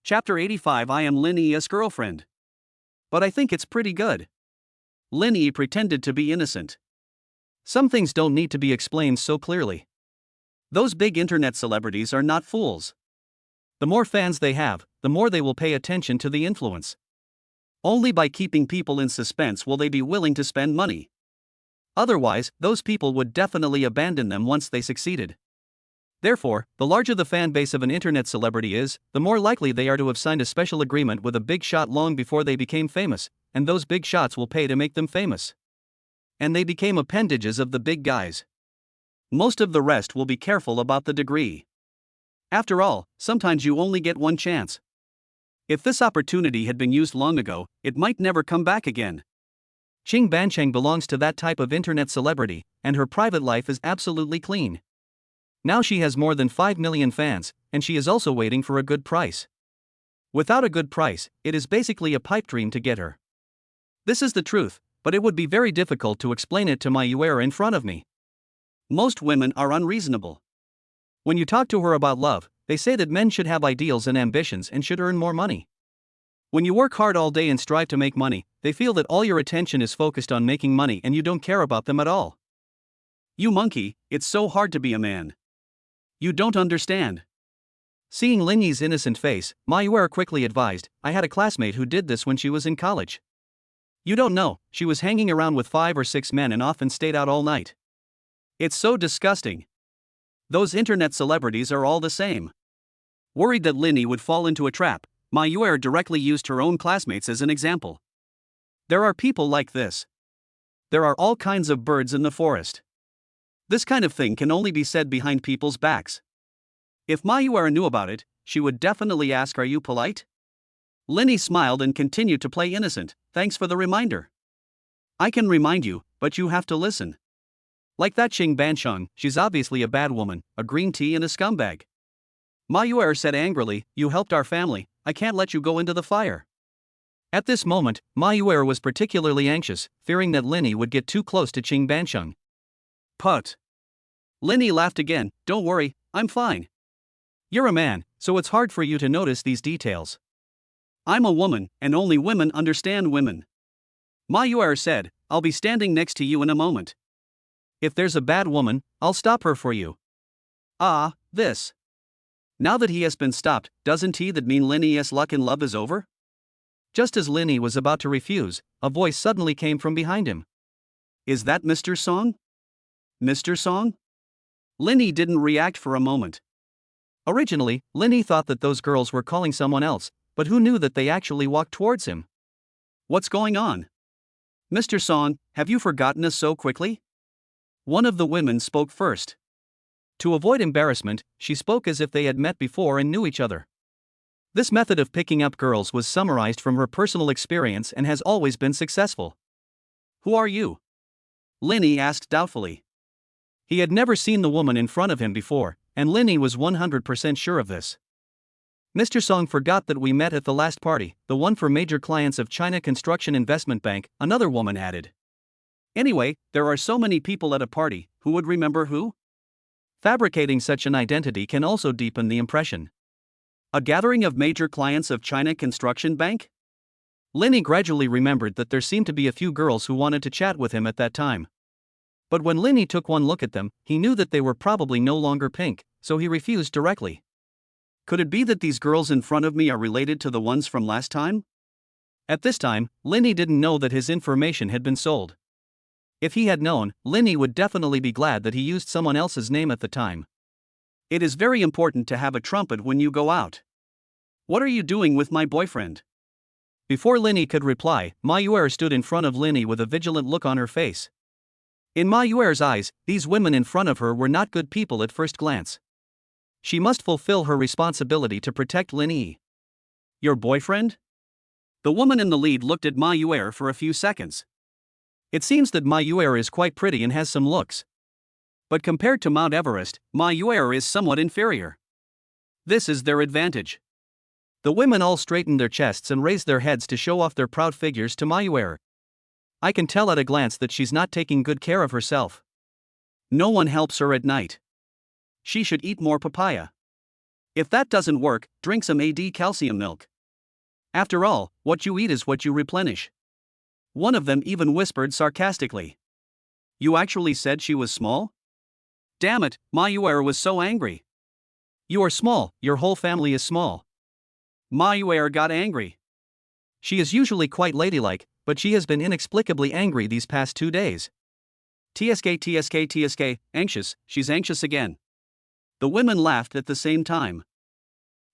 Chapter 85. I am Linny's girlfriend. But I think it's pretty good. Linny pretended to be innocent. Some things don't need to be explained so clearly. Those big internet celebrities are not fools. The more fans they have, the more they will pay attention to the influence. Only by keeping people in suspense will they be willing to spend money. Otherwise, those people would definitely abandon them once they succeeded. Therefore, the larger the fan base of an internet celebrity is, the more likely they are to have signed a special agreement with a big shot long before they became famous, and those big shots will pay to make them famous. And they became appendages of the big guys. Most of the rest will be careful about the degree. After all, sometimes you only get one chance. If this opportunity had been used long ago, it might never come back again. Qing Bancheng belongs to that type of internet celebrity, and her private life is absolutely clean. Now she has more than 5 million fans, and she is also waiting for a good price. Without a good price, it is basically a pipe dream to get her. This is the truth, but it would be very difficult to explain it to Mayuera in front of me. Most women are unreasonable. When you talk to her about love, they say that men should have ideals and ambitions and should earn more money. When you work hard all day and strive to make money, they feel that all your attention is focused on making money and you don't care about them at all. You monkey, it's so hard to be a man. You don't understand. Seeing Linny's innocent face, Mayuera quickly advised, "I had a classmate who did this when she was in college. You don't know, she was hanging around with 5 or 6 men and often stayed out all night. It's so disgusting. Those internet celebrities are all the same." Worried that Linny would fall into a trap, Mayuer directly used her own classmates as an example. There are people like this. There are all kinds of birds in the forest. This kind of thing can only be said behind people's backs. If Mayuer knew about it, she would definitely ask, "Are you polite?" Linny smiled and continued to play innocent. "Thanks for the reminder. I can remind you, but you have to listen. Like that Qing Bancheng, she's obviously a bad woman, a green tea and a scumbag." Mayuer said angrily, "You helped our family, I can't let you go into the fire." At this moment, Mayuer was particularly anxious, fearing that Linny would get too close to Qing Bancheng. Put. Linny laughed again. "Don't worry, I'm fine. You're a man, so it's hard for you to notice these details. I'm a woman, and only women understand women." Mayuer said, "I'll be standing next to you in a moment. If there's a bad woman, I'll stop her for you." Ah, this. Now that he has been stopped, doesn't he that mean Linny's luck in love is over? Just as Linny was about to refuse, a voice suddenly came from behind him. "Is that Mr. Song? Mr. Song?" Linny didn't react for a moment. Originally, Linny thought that those girls were calling someone else, but who knew that they actually walked towards him? "What's going on? Mr. Song, have you forgotten us so quickly?" One of the women spoke first. To avoid embarrassment, she spoke as if they had met before and knew each other. This method of picking up girls was summarized from her personal experience and has always been successful. "Who are you?" Linny asked doubtfully. He had never seen the woman in front of him before, and Linny was 100% sure of this. Mr. Song forgot that we met at the last party, the one for major clients of China Construction Investment Bank, another woman added. Anyway, there are so many people at a party, who would remember who? Fabricating such an identity can also deepen the impression. A gathering of major clients of China Construction Bank? Linny gradually remembered that there seemed to be a few girls who wanted to chat with him at that time. But when Linny took one look at them, he knew that they were probably no longer pink, so he refused directly. Could it be that these girls in front of me are related to the ones from last time? At this time, Linny didn't know that his information had been sold. If he had known, Linny would definitely be glad that he used someone else's name at the time. It is very important to have a trumpet when you go out. What are you doing with my boyfriend? Before Linny could reply, Ma Yuer stood in front of Linny with a vigilant look on her face. In Ma Yuer's eyes, these women in front of her were not good people at first glance. She must fulfill her responsibility to protect Linny. Your boyfriend? The woman in the lead looked at Ma Yuer for a few seconds. It seems that Ma Yuer is quite pretty and has some looks. But compared to Mount Everest, Ma Yuer is somewhat inferior. This is their advantage. The women all straightened their chests and raised their heads to show off their proud figures to Ma Yuer. I can tell at a glance that she's not taking good care of herself. No one helps her at night. She should eat more papaya. If that doesn't work, drink some AD calcium milk. After all, what you eat is what you replenish. One of them even whispered sarcastically. You actually said she was small? Damn it, Ma Yuer was so angry. You are small, your whole family is small. Ma Yuer got angry. She is usually quite ladylike, but she has been inexplicably angry these past 2 days. TSK, anxious, she's anxious again. The women laughed at the same time.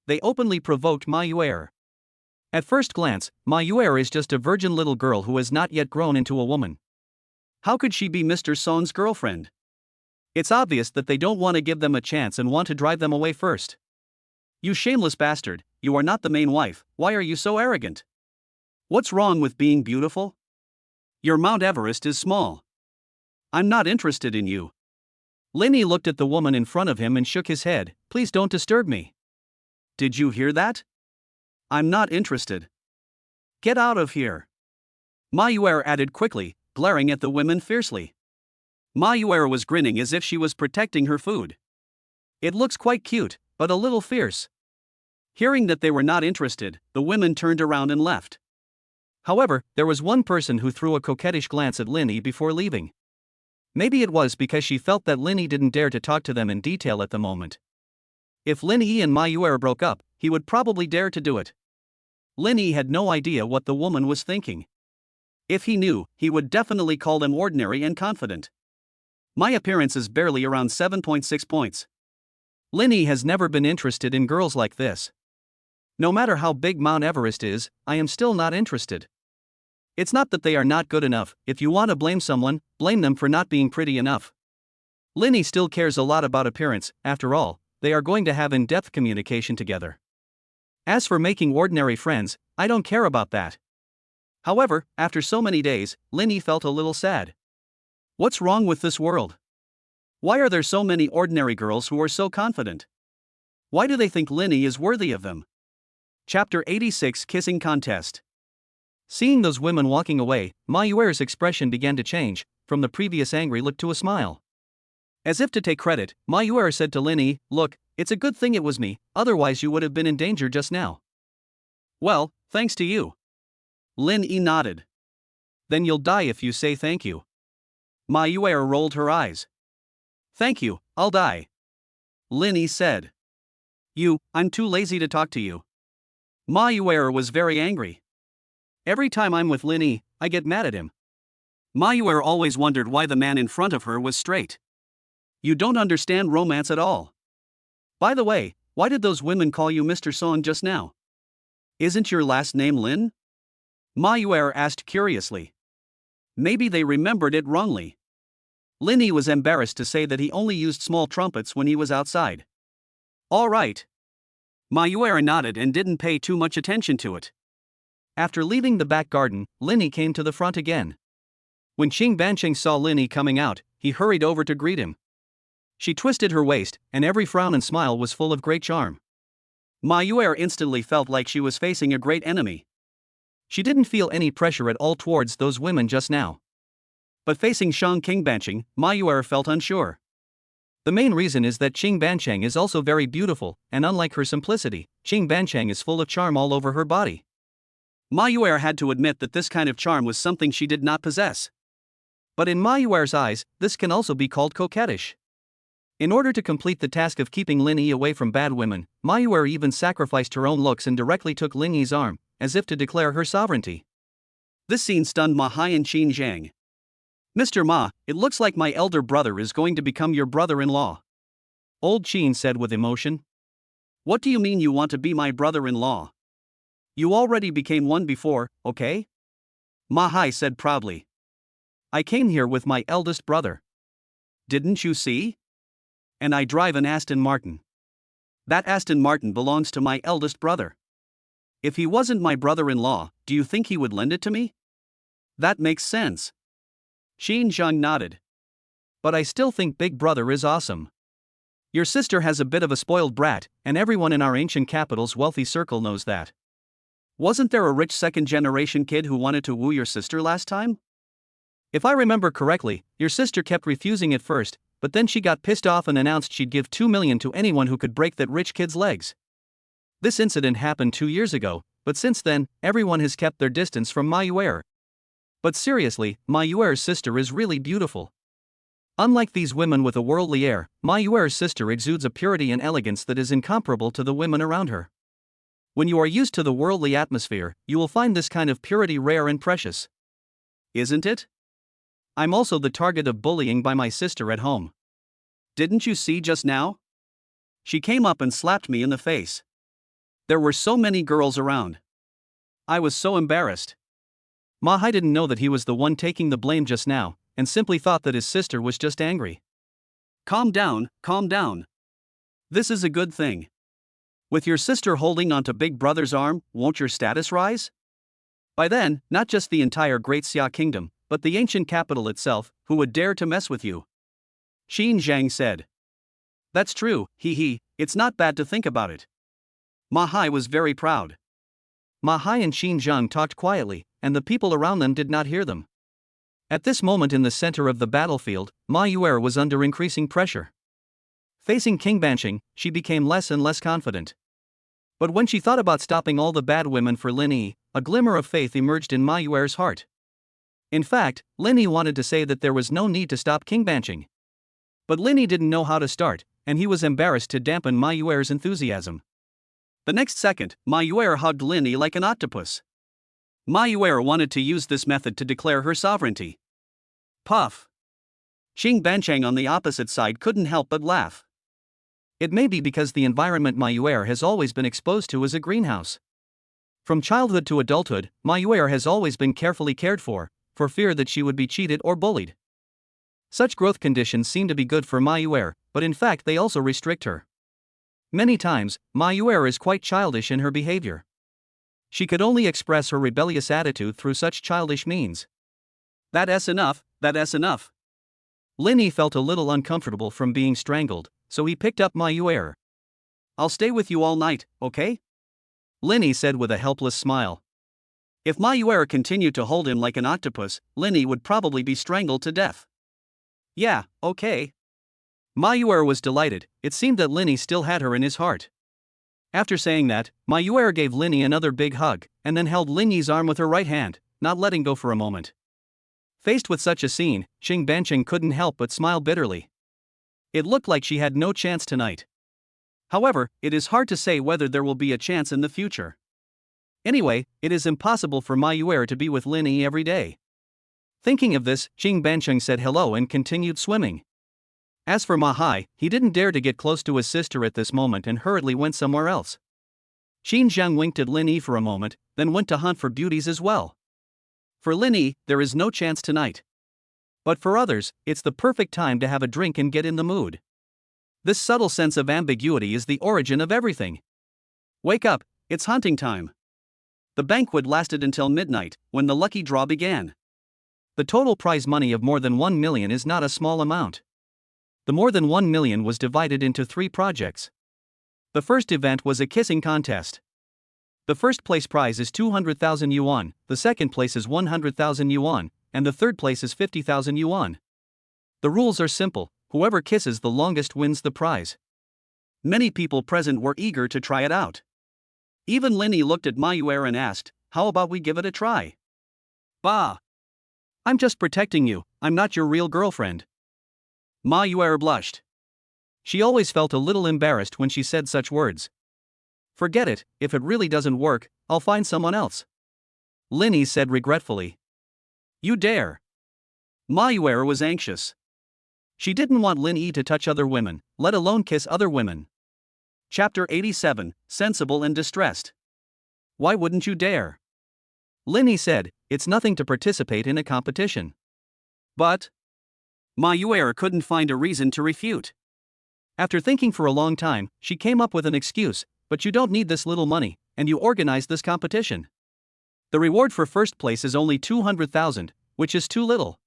They openly provoked Ma Yuer. At first glance, Ma Yuer is just a virgin little girl who has not yet grown into a woman. How could she be Mr. Song's girlfriend? It's obvious that they don't want to give them a chance and want to drive them away first. You shameless bastard, you are not the main wife, why are you so arrogant? What's wrong with being beautiful? Your Mount Everest is small. I'm not interested in you. Linny looked at the woman in front of him and shook his head. Please don't disturb me. Did you hear that? I'm not interested. Get out of here. Ma Yuer added quickly, glaring at the women fiercely. Ma Yuer was grinning as if she was protecting her food. It looks quite cute, but a little fierce. Hearing that they were not interested, the women turned around and left. However, there was one person who threw a coquettish glance at Linny before leaving. Maybe it was because she felt that Linny didn't dare to talk to them in detail at the moment. If Linny and Ma Yuer broke up, he would probably dare to do it. Linny had no idea what the woman was thinking. If he knew, he would definitely call them ordinary and confident. My appearance is barely around 7.6 points. Linny has never been interested in girls like this. No matter how big Mount Everest is, I am still not interested. It's not that they are not good enough. If you want to blame someone, blame them for not being pretty enough. Linny still cares a lot about appearance, after all, they are going to have in-depth communication together. As for making ordinary friends, I don't care about that. However, after so many days, Linny felt a little sad. What's wrong with this world? Why are there so many ordinary girls who are so confident? Why do they think Linny is worthy of them? Chapter 86 Kissing Contest. Seeing those women walking away, Ma Yuer's expression began to change, from the previous angry look to a smile. As if to take credit, Ma Yuer said to Linny, Look, it's a good thing it was me, otherwise you would have been in danger just now. Well, thanks to you. Linny nodded. Then you'll die if you say thank you. Ma Yuer rolled her eyes. Thank you, I'll die. Linny said. I'm too lazy to talk to you. Ma Yuer was very angry. Every time I'm with Linny, I get mad at him. Ma Yuer always wondered why the man in front of her was straight. You don't understand romance at all. By the way, why did those women call you Mr. Song just now? Isn't your last name Lin? Ma Yuer asked curiously. Maybe they remembered it wrongly. Linny was embarrassed to say that he only used small trumpets when he was outside. All right. Ma Yuer nodded and didn't pay too much attention to it. After leaving the back garden, Linny came to the front again. When Qing Banqing saw Linny coming out, he hurried over to greet him. She twisted her waist, and every frown and smile was full of great charm. Ma Yuer instantly felt like she was facing a great enemy. She didn't feel any pressure at all towards those women just now. But facing Shang Qingbancheng, Ma Yuer felt unsure. The main reason is that Qingbancheng is also very beautiful, and unlike her simplicity, Qingbancheng is full of charm all over her body. Ma Yuer had to admit that this kind of charm was something she did not possess. But in Ma Yuer's eyes, this can also be called coquettish. In order to complete the task of keeping Lin Yi away from bad women, Ma Yuer even sacrificed her own looks and directly took Lin Yi's arm, as if to declare her sovereignty. This scene stunned Ma Hai and Qin Zhang. "Mr. Ma, it looks like my elder brother is going to become your brother-in-law," Old Qin said with emotion. "What do you mean you want to be my brother-in-law? You already became one before, okay?" Ma Hai said proudly. "I came here with my eldest brother. Didn't you see? And I drive an Aston Martin. That Aston Martin belongs to my eldest brother. If he wasn't my brother-in-law, do you think he would lend it to me? That makes sense." Qin Zhang nodded. "But I still think Big Brother is awesome. Your sister has a bit of a spoiled brat, and everyone in our ancient capital's wealthy circle knows that. Wasn't there a rich second-generation kid who wanted to woo your sister last time? If I remember correctly, your sister kept refusing at first, but then she got pissed off and announced she'd give 2 million to anyone who could break that rich kid's legs. This incident happened 2 years ago, but since then, everyone has kept their distance from Ma Yuer. But seriously, Ma Yuer's sister is really beautiful. Unlike these women with a worldly air, Ma Yuer's sister exudes a purity and elegance that is incomparable to the women around her. When you are used to the worldly atmosphere, you will find this kind of purity rare and precious. Isn't it? I'm also the target of bullying by my sister at home. Didn't you see just now? She came up and slapped me in the face. There were so many girls around. I was so embarrassed." Ma Hai didn't know that he was the one taking the blame just now, and simply thought that his sister was just angry. Calm down, calm down. This is a good thing. With your sister holding onto Big Brother's arm, won't your status rise? By then, not just the entire Great Xia Kingdom, but the ancient capital itself, who would dare to mess with you? Qin Zhang said. That's true, it's not bad to think about it. Ma Hai was very proud. Ma Hai and Qin Zhang talked quietly, and the people around them did not hear them. At this moment in the center of the battlefield, Ma Yuer was under increasing pressure. Facing Qingbancheng, she became less and less confident. But when she thought about stopping all the bad women for Lin Yi, a glimmer of faith emerged in Ma Yuer's heart. In fact, Lin Yi wanted to say that there was no need to stop Qingbancheng. But Lin Yi didn't know how to start, and he was embarrassed to dampen Ma Yuer's enthusiasm. The next second, Ma Yuer hugged Lin Yi like an octopus. Ma Yuer wanted to use this method to declare her sovereignty. Puff! Qingbancheng on the opposite side couldn't help but laugh. It may be because the environment Ma Yuer has always been exposed to is a greenhouse. From childhood to adulthood, Ma Yuer has always been carefully cared for fear that she would be cheated or bullied. Such growth conditions seem to be good for Ma Yuer, but in fact they also restrict her. Many times, Ma Yuer is quite childish in her behavior. She could only express her rebellious attitude through such childish means. That's enough. Lin Yi felt a little uncomfortable from being strangled, so he picked up Ma Yuer. I'll stay with you all night, okay? Lin Yi said with a helpless smile. If Ma Yuer continued to hold him like an octopus, Lin Yi would probably be strangled to death. Yeah, okay. Ma Yuer was delighted. It seemed that Lin Yi still had her in his heart. After saying that, Ma Yuer gave Lin Yi another big hug, and then held Lin Yi's arm with her right hand, not letting go for a moment. Faced with such a scene, Qingbancheng couldn't help but smile bitterly. It looked like she had no chance tonight. However, it is hard to say whether there will be a chance in the future. Anyway, it is impossible for Ma Yuer to be with Lin Yi every day. Thinking of this, Qingbancheng said hello and continued swimming. As for Ma Hai, he didn't dare to get close to his sister at this moment and hurriedly went somewhere else. Qin Zhang winked at Lin Yi for a moment, then went to hunt for beauties as well. For Lin Yi, there is no chance tonight. But for others, it's the perfect time to have a drink and get in the mood. This subtle sense of ambiguity is the origin of everything. Wake up, it's hunting time. The banquet lasted until midnight, when the lucky draw began. The total prize money of more than 1 million is not a small amount. The more than 1 million was divided into 3 projects. The first event was a kissing contest. The first place prize is 200,000 yuan, the second place is 100,000 yuan, and the third place is 50,000 yuan. The rules are simple: whoever kisses the longest wins the prize. Many people present were eager to try it out. Even Linny looked at Mayuer and asked, "How about we give it a try?" "Bah! I'm just protecting you, I'm not your real girlfriend." Mayuer blushed. She always felt a little embarrassed when she said such words. "Forget it, if it really doesn't work, I'll find someone else," Linny said regretfully. "You dare." Mayuer was anxious. She didn't want Linny to touch other women, let alone kiss other women. Chapter 87, Sensible and Distressed. "Why wouldn't you dare?" Linny said, "It's nothing to participate in a competition." But Mayuer couldn't find a reason to refute. After thinking for a long time, she came up with an excuse: "But you don't need this little money, and you organized this competition. The reward for first place is only 200,000, which is too little.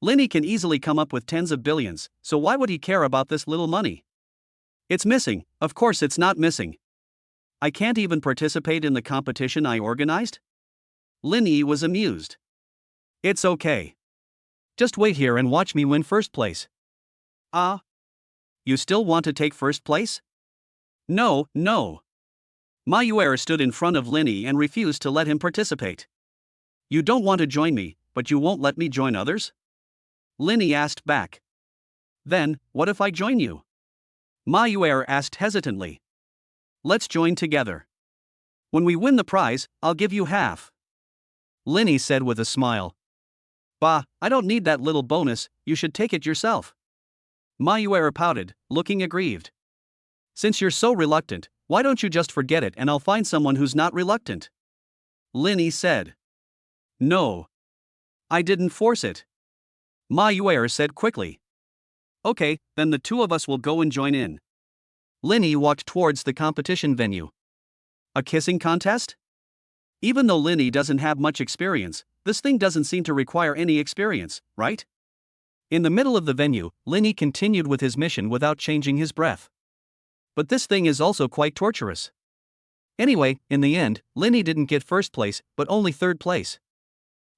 Linny can easily come up with tens of billions, so why would he care about this little money? It's missing, of course it's not missing. I can't even participate in the competition I organized?" Linny was amused. "It's okay. Just wait here and watch me win first place." "Ah? You still want to take first place?" "No, no." Mayuer stood in front of Linny and refused to let him participate. "You don't want to join me, but you won't let me join others?" Linny asked back. "Then, what if I join you?" Mayuer asked hesitantly. "Let's join together. When we win the prize, I'll give you half," Linny said with a smile. "Bah, I don't need that little bonus, you should take it yourself." Mayuer pouted, looking aggrieved. "Since you're so reluctant, why don't you just forget it and I'll find someone who's not reluctant?" Linny said. "No. I didn't force it," Mayuer said quickly. "Okay, then the two of us will go and join in." Linny walked towards the competition venue. A kissing contest? Even though Linny doesn't have much experience, this thing doesn't seem to require any experience, right? In the middle of the venue, Linny continued with his mission without changing his breath. But this thing is also quite torturous. Anyway, in the end, Linny didn't get first place, but only third place.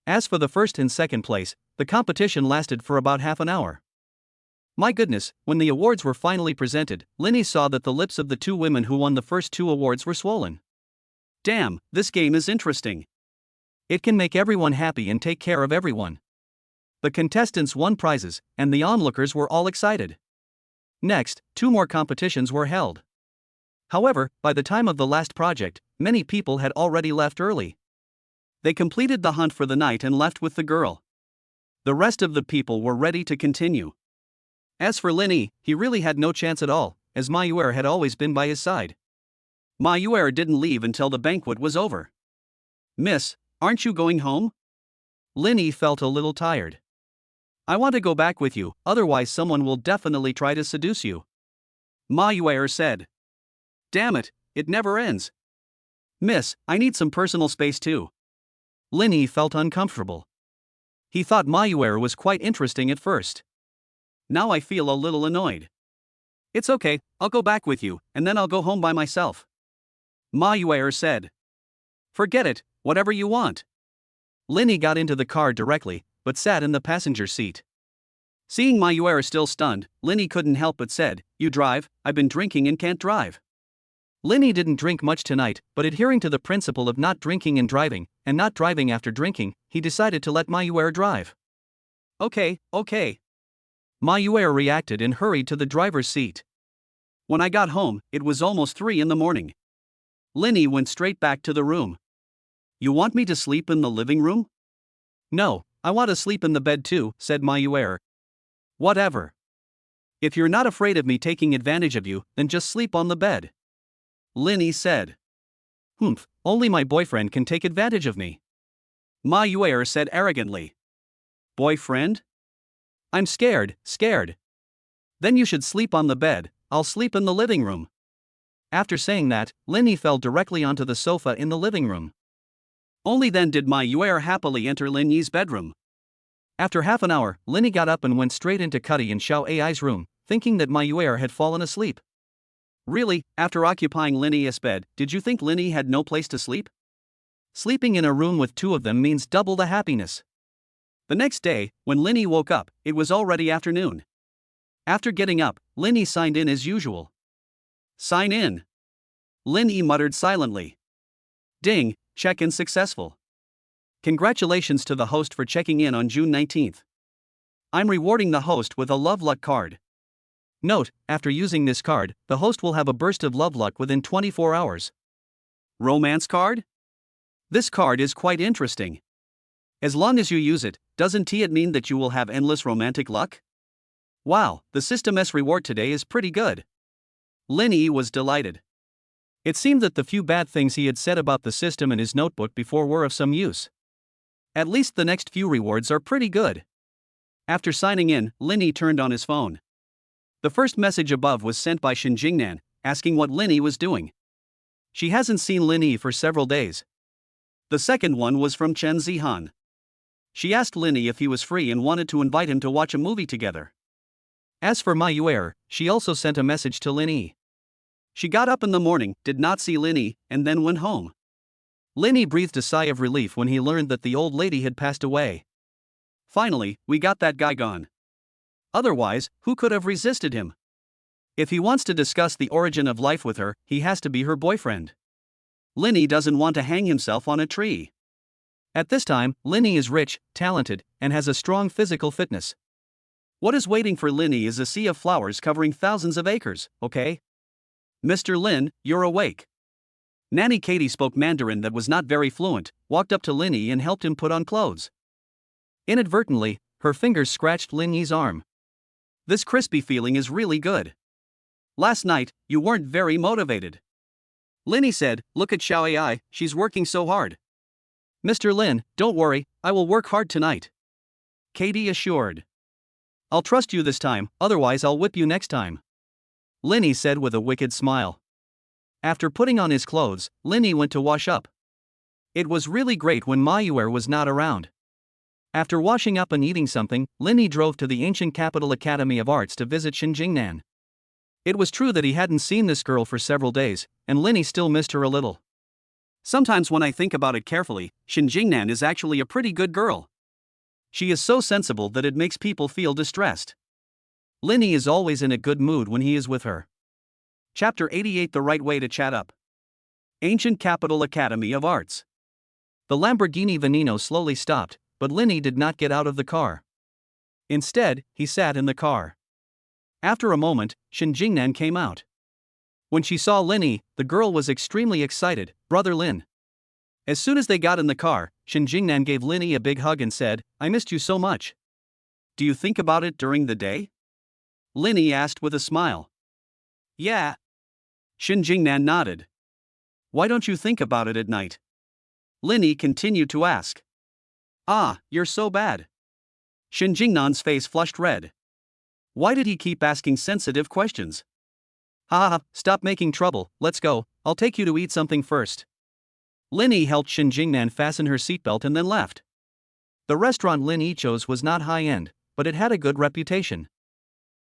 As for the first and second place, the competition lasted for about half an hour. My goodness, when the awards were finally presented, Linny saw that the lips of the two women who won the first 2 awards were swollen. Damn, this game is interesting. It can make everyone happy and take care of everyone. The contestants won prizes, and the onlookers were all excited. Next, 2 more competitions were held. However, by the time of the last project, many people had already left early. They completed the hunt for the night and left with the girl. The rest of the people were ready to continue. As for Linny, he really had no chance at all, as Mayuer had always been by his side. Mayuer didn't leave until the banquet was over. "Miss, aren't you going home?" Linny felt a little tired. "I want to go back with you, otherwise someone will definitely try to seduce you," Mayuer said. "Damn it, it never ends." "Miss, I need some personal space too." Linny felt uncomfortable. He thought Mayuer was quite interesting at first. Now I feel a little annoyed. "It's okay, I'll go back with you, and then I'll go home by myself," Mayuer said. "Forget it, whatever you want." Linny got into the car directly, but sat in the passenger seat. Seeing Mayuer still stunned, Linny couldn't help but said, "You drive, I've been drinking and can't drive." Linny didn't drink much tonight, but adhering to the principle of not drinking and not driving after drinking, he decided to let Mayuer drive. Okay. Mayuer reacted and hurried to the driver's seat. When I got home, it was almost 3 in the morning. Linny went straight back to the room. "You want me to sleep in the living room?" "No, I want to sleep in the bed too," said Mayuer. "Whatever. If you're not afraid of me taking advantage of you, then just sleep on the bed," Linny said. "Humph, only my boyfriend can take advantage of me," Mayuer said arrogantly. "Boyfriend? I'm scared. Then you should sleep on the bed, I'll sleep in the living room." After saying that, Linny fell directly onto the sofa in the living room. Only then did Mayuer happily enter Linny's bedroom. After half an hour, Linny got up and went straight into Cuddy and Xiao Ai's room, thinking that Mayuer had fallen asleep. Really, after occupying Linny's bed, did you think Linny had no place to sleep? Sleeping in a room with two of them means double the happiness. The next day, when Linny woke up, it was already afternoon. After getting up, Linny signed in as usual. Sign in. Linny muttered silently. Ding, check-in successful. Congratulations to the host for checking in on June 19th. I'm rewarding the host with a love luck card. Note, after using this card, the host will have a burst of love luck within 24 hours. Romance card? This card is quite interesting. As long as you use it, doesn't it mean that you will have endless romantic luck? Wow, the system's reward today is pretty good. Linny was delighted. It seemed that the few bad things he had said about the system in his notebook before were of some use. At least the next few rewards are pretty good. After signing in, Linny turned on his phone. The first message above was sent by Shinjingnan, asking what Linny was doing. She hasn't seen Linny for several days. The second one was from Chen Zihan. She asked Linny if he was free and wanted to invite him to watch a movie together. As for Mayuer, she also sent a message to Linny. She got up in the morning, did not see Linny, and then went home. Linny breathed a sigh of relief when he learned that the old lady had passed away. Finally, we got that guy gone. Otherwise, who could have resisted him? If he wants to discuss the origin of life with her, he has to be her boyfriend. Linny doesn't want to hang himself on a tree. At this time, Linny is rich, talented, and has a strong physical fitness. What is waiting for Linny is a sea of flowers covering thousands of acres, okay? Mr. Lin, you're awake. Nanny Katie spoke Mandarin that was not very fluent, walked up to Linny and helped him put on clothes. Inadvertently, her fingers scratched Linny's arm. This crispy feeling is really good. Last night, you weren't very motivated. Linny said, look at Xiao Ai, she's working so hard. Mr. Lin, don't worry, I will work hard tonight. Katie assured. I'll trust you this time, otherwise I'll whip you next time. Linny said with a wicked smile. After putting on his clothes, Linny went to wash up. It was really great when Mayuer was not around. After washing up and eating something, Linny drove to the ancient capital Academy of Arts to visit Xinjingnan. It was true that he hadn't seen this girl for several days, and Linny still missed her a little. Sometimes when I think about it carefully, Xinjingnan is actually a pretty good girl. She is so sensible that it makes people feel distressed. Linny is always in a good mood when he is with her. Chapter 88: The Right Way to Chat Up. Ancient Capital Academy of Arts. The Lamborghini Veneno slowly stopped, but Linny did not get out of the car. Instead, he sat in the car. After a moment, Shinjingnan came out. When she saw Linny, the girl was extremely excited. Brother Lin. As soon as they got in the car, Shinjingnan gave Linny a big hug and said, I missed you so much. Do you think about it during the day? Linny asked with a smile. Yeah. Shinjingnan nodded. Why don't you think about it at night? Linny continued to ask. Ah, you're so bad. Shinjingnan's face flushed red. Why did he keep asking sensitive questions? Haha, stop making trouble, let's go, I'll take you to eat something first. Linny helped Shinjingnan fasten her seatbelt and then left. The restaurant Linny chose was not high-end, but it had a good reputation.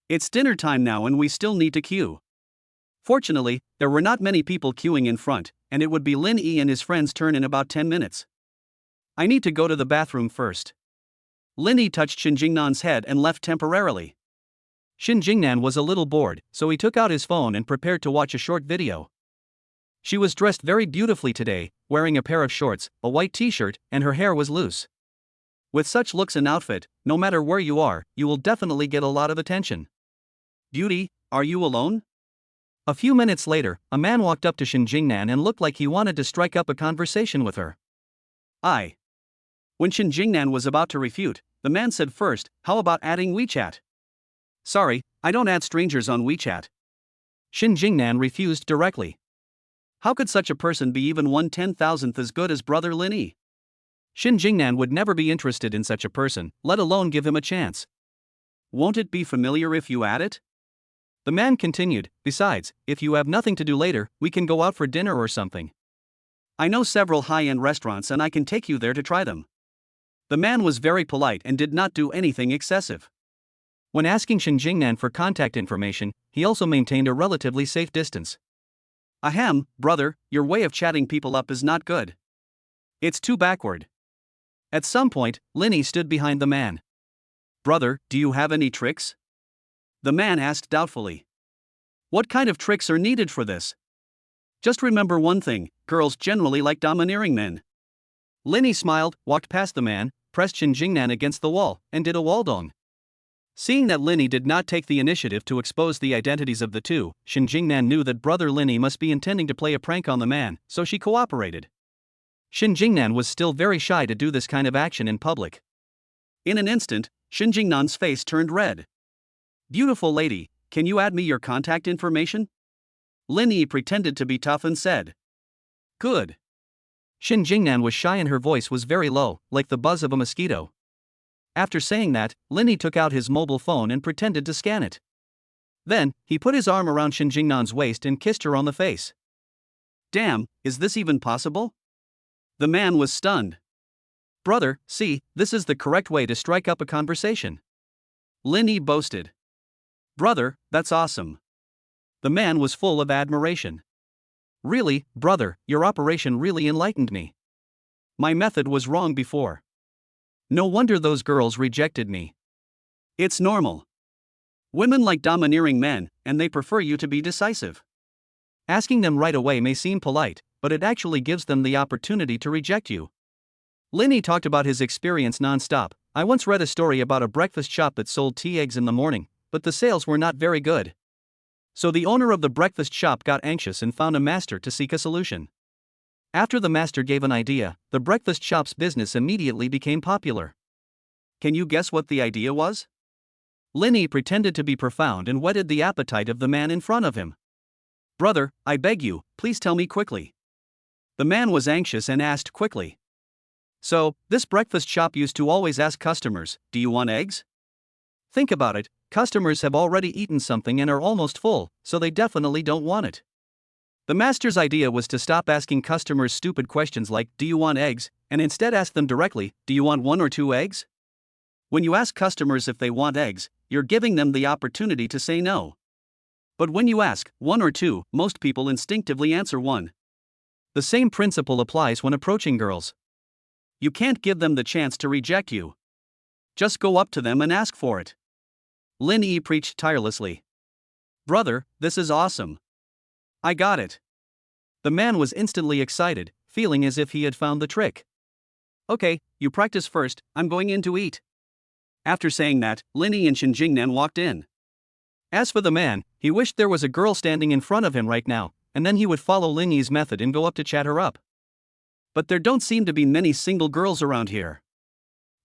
It's dinner time now and we still need to queue. Fortunately, there were not many people queuing in front, and it would be Linny and his friends' turn in about 10 minutes. I need to go to the bathroom first. Linny touched Shinjingnan's head and left temporarily. Shinjingnan was a little bored, so he took out his phone and prepared to watch a short video. She was dressed very beautifully today, wearing a pair of shorts, a white t-shirt, and her hair was loose. With such looks and outfit, no matter where you are, you will definitely get a lot of attention. Beauty, are you alone? A few minutes later, a man walked up to Shinjingnan and looked like he wanted to strike up a conversation with her. When Shinjingnan was about to refute, the man said first, how about adding WeChat? Sorry, I don't add strangers on WeChat. Shinjingnan refused directly. How could such a person be even 1/10,000th as good as Brother Linny? Shinjingnan would never be interested in such a person, let alone give him a chance. Won't it be familiar if you add it? The man continued, besides, if you have nothing to do later, we can go out for dinner or something. I know several high-end restaurants and I can take you there to try them. The man was very polite and did not do anything excessive. When asking Shin Jingnan for contact information, he also maintained a relatively safe distance. Ahem, brother, your way of chatting people up is not good. It's too backward. At some point, Linny stood behind the man. Brother, do you have any tricks? The man asked doubtfully. What kind of tricks are needed for this? Just remember one thing, girls generally like domineering men. Linny smiled, walked past the man, pressed Shin Jingnan against the wall, and did a waldong. Seeing that Linny did not take the initiative to expose the identities of the two, Shin Jingnan knew that brother Linny must be intending to play a prank on the man, so she cooperated. Shin Jingnan was still very shy to do this kind of action in public. In an instant, Shin Jingnan's face turned red. Beautiful lady, can you add me your contact information? Linny pretended to be tough and said. Good. Shin Jingnan was shy and her voice was very low, like the buzz of a mosquito. After saying that, Linny took out his mobile phone and pretended to scan it. Then, he put his arm around Shin Jingnan's waist and kissed her on the face. Damn, is this even possible? The man was stunned. Brother, see, this is the correct way to strike up a conversation. Linny boasted. Brother, that's awesome. The man was full of admiration. Really, brother, your operation really enlightened me. My method was wrong before. No wonder those girls rejected me. It's normal. Women like domineering men, and they prefer you to be decisive. Asking them right away may seem polite, but it actually gives them the opportunity to reject you. Linny talked about his experience non-stop. I once read a story about a breakfast shop that sold tea eggs in the morning, but the sales were not very good. So the owner of the breakfast shop got anxious and found a master to seek a solution. After the master gave an idea, the breakfast shop's business immediately became popular. Can you guess what the idea was? Linny pretended to be profound and whetted the appetite of the man in front of him. Brother, I beg you, please tell me quickly. The man was anxious and asked quickly. So, this breakfast shop used to always ask customers, do you want eggs? Think about it, customers have already eaten something and are almost full, so they definitely don't want it. The master's idea was to stop asking customers stupid questions like, do you want eggs, and instead ask them directly, do you want 1 or 2 eggs? When you ask customers if they want eggs, you're giving them the opportunity to say no. But when you ask 1 or 2, most people instinctively answer 1. The same principle applies when approaching girls. You can't give them the chance to reject you. Just go up to them and ask for it. Linny preached tirelessly. Brother, this is awesome. I got it. The man was instantly excited, feeling as if he had found the trick. Okay, you practice first, I'm going in to eat. After saying that, Linny and Shin Jingnan walked in. As for the man, he wished there was a girl standing in front of him right now, and then he would follow Linny's method and go up to chat her up. But there don't seem to be many single girls around here.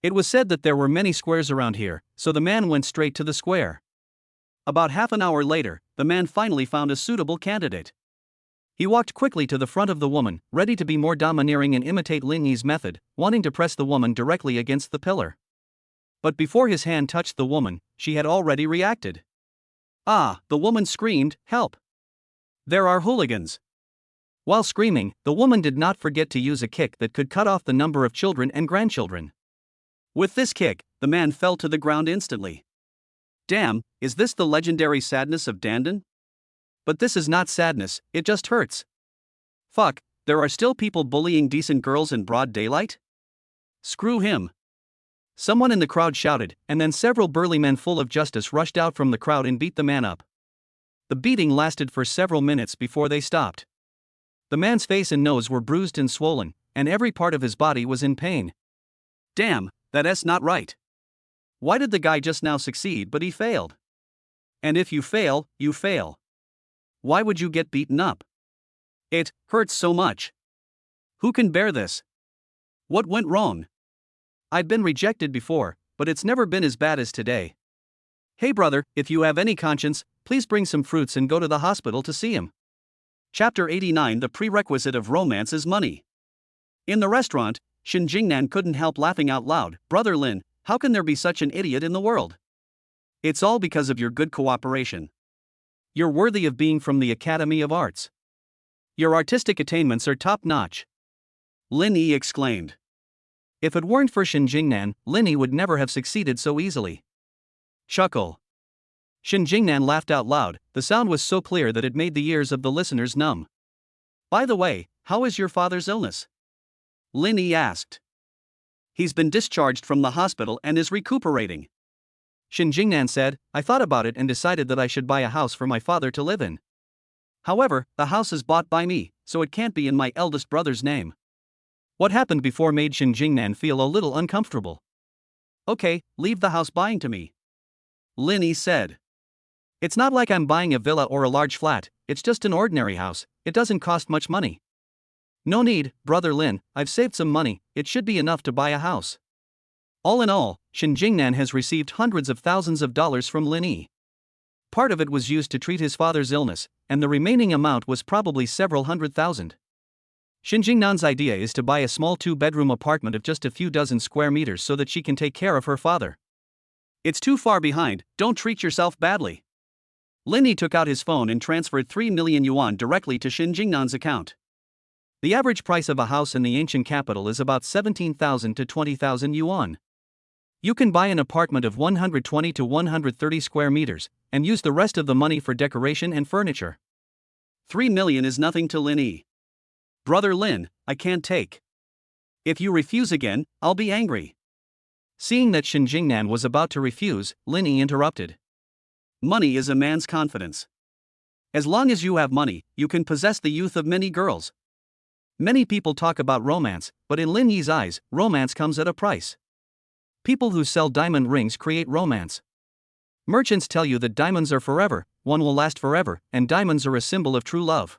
It was said that there were many squares around here, so the man went straight to the square. About half an hour later, the man finally found a suitable candidate. He walked quickly to the front of the woman, ready to be more domineering and imitate Linny's method, wanting to press the woman directly against the pillar. But before his hand touched the woman, she had already reacted. Ah, the woman screamed, help! There are hooligans! While screaming, the woman did not forget to use a kick that could cut off the number of children and grandchildren. With this kick, the man fell to the ground instantly. Damn, is this the legendary sadness of Dandan? But this is not sadness, it just hurts. Fuck, there are still people bullying decent girls in broad daylight? Screw him. Someone in the crowd shouted, and then several burly men full of justice rushed out from the crowd and beat the man up. The beating lasted for several minutes before they stopped. The man's face and nose were bruised and swollen, and every part of his body was in pain. Damn, that's not right. Why did the guy just now succeed but he failed? And if you fail, you fail. Why would you get beaten up? It hurts so much. Who can bear this? What went wrong? I've been rejected before, but it's never been as bad as today. Hey brother, if you have any conscience, please bring some fruits and go to the hospital to see him. Chapter 89. The prerequisite of romance is money. In the restaurant, Shin Jingnan couldn't help laughing out loud. Brother Lin, how can there be such an idiot in the world? It's all because of your good cooperation. You're worthy of being from the Academy of Arts. Your artistic attainments are top-notch. Linny exclaimed. If it weren't for Shin Jingnan, Linny would never have succeeded so easily. Chuckle. Shin Jingnan laughed out loud. The sound was so clear that it made the ears of the listeners numb. By the way, how is your father's illness? Lin Yi asked. He's been discharged from the hospital and is recuperating. Shin Jingnan said, I thought about it and decided that I should buy a house for my father to live in. However, the house is bought by me, so it can't be in my eldest brother's name. What happened before made Shin Jingnan feel a little uncomfortable. Okay, leave the house buying to me. Lin Yi said. It's not like I'm buying a villa or a large flat, it's just an ordinary house, it doesn't cost much money. No need, Brother Lin, I've saved some money, it should be enough to buy a house. All in all, Shin Jingnan has received hundreds of thousands of dollars from Lin Yi. Part of it was used to treat his father's illness, and the remaining amount was probably several $100,000. Shin Jingnan's idea is to buy a small 2-bedroom apartment of just a few dozen square meters so that she can take care of her father. It's too far behind, don't treat yourself badly. Lin Yi took out his phone and transferred 3 million yuan directly to Shin Jingnan's account. The average price of a house in the ancient capital is about 17,000 to 20,000 yuan. You can buy an apartment of 120 to 130 square meters, and use the rest of the money for decoration and furniture. 3 million is nothing to Lin Yi. Brother Lin, I can't take. If you refuse again, I'll be angry. Seeing that Shin Jingnan was about to refuse, Lin Yi interrupted. Money is a man's confidence. As long as you have money, you can possess the youth of many girls. Many people talk about romance, but in Lin Yi's eyes, romance comes at a price. People who sell diamond rings create romance. Merchants tell you that diamonds are forever, one will last forever, and diamonds are a symbol of true love.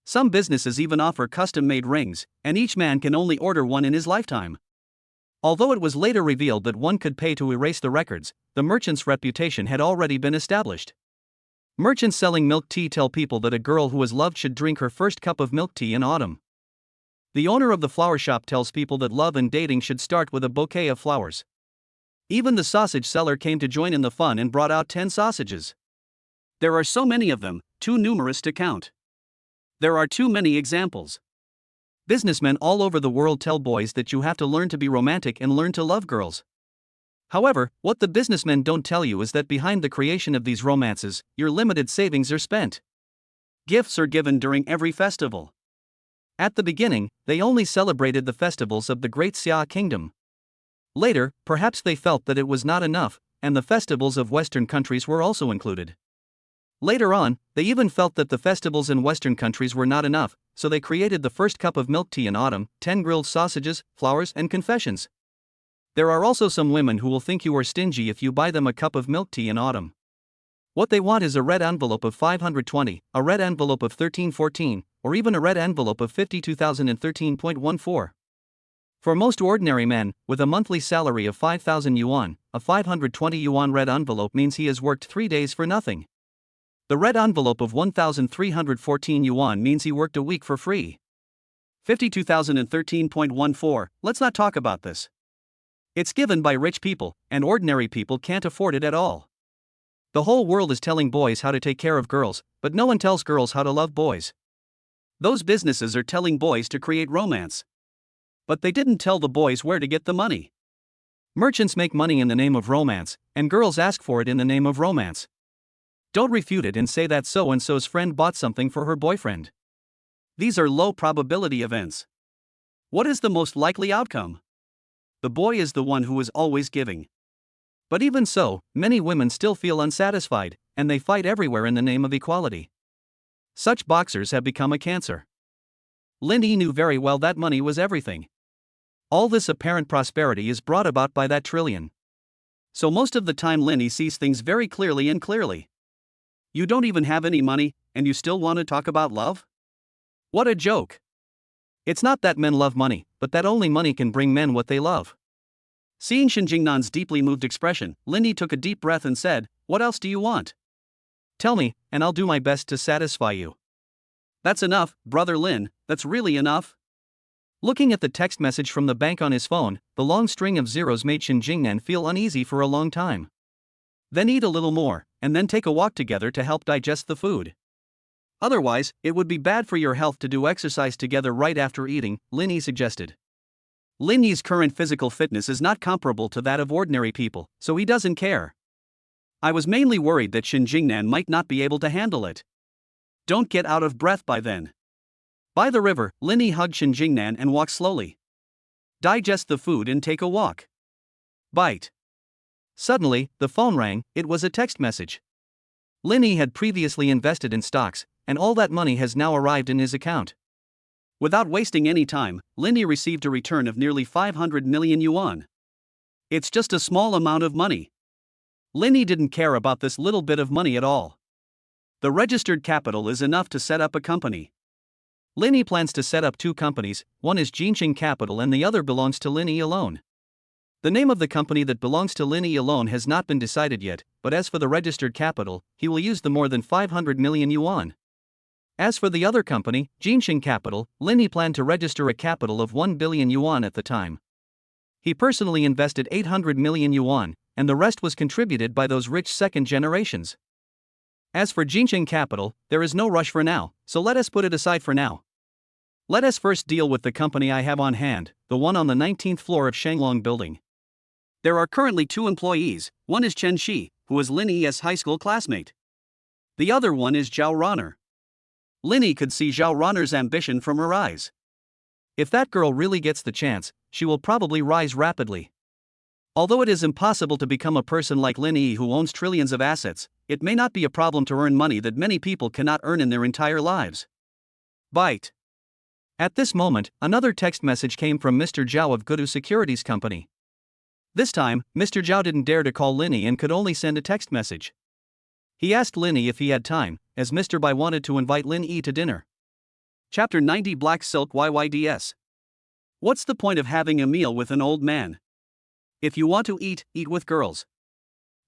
Some businesses even offer custom-made rings, and each man can only order one in his lifetime. Although it was later revealed that one could pay to erase the records, the merchant's reputation had already been established. Merchants selling milk tea tell people that a girl who is loved should drink her first cup of milk tea in autumn. The owner of the flower shop tells people that love and dating should start with a bouquet of flowers. Even the sausage seller came to join in the fun and brought out 10 sausages. There are so many of them, too numerous to count. There are too many examples. Businessmen all over the world tell boys that you have to learn to be romantic and learn to love girls. However, what the businessmen don't tell you is that behind the creation of these romances, your limited savings are spent. Gifts are given during every festival. At the beginning, they only celebrated the festivals of the Great Xia Kingdom. Later, perhaps they felt that it was not enough, and the festivals of Western countries were also included. Later on, they even felt that the festivals in Western countries were not enough, so they created the first cup of milk tea in autumn, 10 grilled sausages, flowers, and confessions. There are also some women who will think you are stingy if you buy them a cup of milk tea in autumn. What they want is a red envelope of 520, a red envelope of 1314, or even a red envelope of 52,013.14. For most ordinary men, with a monthly salary of 5,000 yuan, a 520 yuan red envelope means he has worked 3 days for nothing. The red envelope of 1,314 yuan means he worked a week for free. 52,013.14, let's not talk about this. It's given by rich people, and ordinary people can't afford it at all. The whole world is telling boys how to take care of girls, but no one tells girls how to love boys. Those businesses are telling boys to create romance. But they didn't tell the boys where to get the money. Merchants make money in the name of romance, and girls ask for it in the name of romance. Don't refute it and say that so-and-so's friend bought something for her boyfriend. These are low-probability events. What is the most likely outcome? The boy is the one who is always giving. But even so, many women still feel unsatisfied, and they fight everywhere in the name of equality. Such boxers have become a cancer. Lin Yi knew very well that money was everything. All this apparent prosperity is brought about by that trillion. So most of the time Lin Yi sees things very clearly and clearly. You don't even have any money, and you still want to talk about love? What a joke. It's not that men love money, but that only money can bring men what they love. Seeing Shin Jingnan's deeply moved expression, Lin Yi took a deep breath and said, "What else do you want? Tell me, and I'll do my best to satisfy you." "That's enough, Brother Lin, that's really enough." Looking at the text message from the bank on his phone, the long string of zeros made Shin Jingnan feel uneasy for a long time. Then eat a little more, and then take a walk together to help digest the food. Otherwise, it would be bad for your health to do exercise together right after eating, Lin Yi suggested. Lin Yi's current physical fitness is not comparable to that of ordinary people, so he doesn't care. I was mainly worried that Shin Jingnan might not be able to handle it. Don't get out of breath by then. By the river, Linny hugged Shin Jingnan and walked slowly. Digest the food and take a walk. Bite. Suddenly, the phone rang. It was a text message. Linny had previously invested in stocks, and all that money has now arrived in his account. Without wasting any time, Linny received a return of nearly 500 million yuan. It's just a small amount of money. Linny didn't care about this little bit of money at all. The registered capital is enough to set up a company. Linny plans to set up two companies, one is Jinxing Capital and the other belongs to Linny alone. The name of the company that belongs to Linny alone has not been decided yet, but as for the registered capital, he will use the more than 500 million yuan. As for the other company, Jinxing Capital, Linny planned to register a capital of 1 billion yuan at the time. He personally invested 800 million yuan, and the rest was contributed by those rich second generations. As for Jinxing Capital, there is no rush for now, so let us put it aside for now. Let us first deal with the company I have on hand, the one on the 19th floor of Shanglong Building. There are currently 2 employees, one is Chen Shi, who is Linny's high school classmate. The other one is Zhao Ronner. Linny could see Zhao Ronner's ambition from her eyes. If that girl really gets the chance, she will probably rise rapidly. Although it is impossible to become a person like Linny who owns trillions of assets, it may not be a problem to earn money that many people cannot earn in their entire lives. Bite. At this moment, another text message came from Mr. Zhao of Gudu Securities Company. This time, Mr. Zhao didn't dare to call Linny and could only send a text message. He asked Linny if he had time, as Mr. Bai wanted to invite Linny to dinner. Chapter 90 Black Silk YYDS. What's the point of having a meal with an old man? If you want to eat, eat with girls.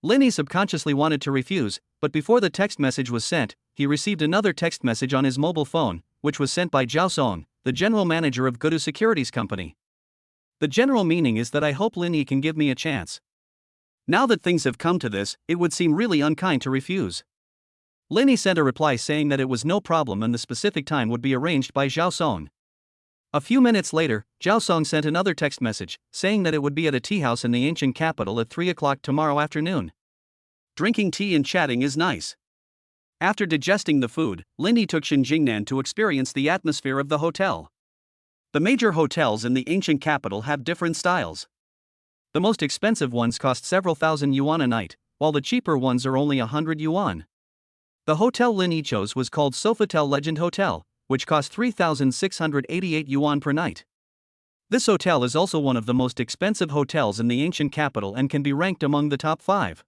Linny subconsciously wanted to refuse, but before the text message was sent, he received another text message on his mobile phone, which was sent by Zhao Song, the general manager of Gudu Securities Company. The general meaning is that I hope Linny can give me a chance. Now that things have come to this, it would seem really unkind to refuse. Linny sent a reply saying that it was no problem and the specific time would be arranged by Zhao Song. A few minutes later, Zhao Song sent another text message, saying that it would be at a tea house in the ancient capital at 3 o'clock tomorrow afternoon. Drinking tea and chatting is nice. After digesting the food, Linny took Shin Jingnan to experience the atmosphere of the hotel. The major hotels in the ancient capital have different styles. The most expensive ones cost several thousand yuan a night, while the cheaper ones are only 100 yuan. The hotel Linny chose was called Sofitel Legend Hotel, which cost 3,688 yuan per night. This hotel is also one of the most expensive hotels in the ancient capital and can be ranked among the top 5.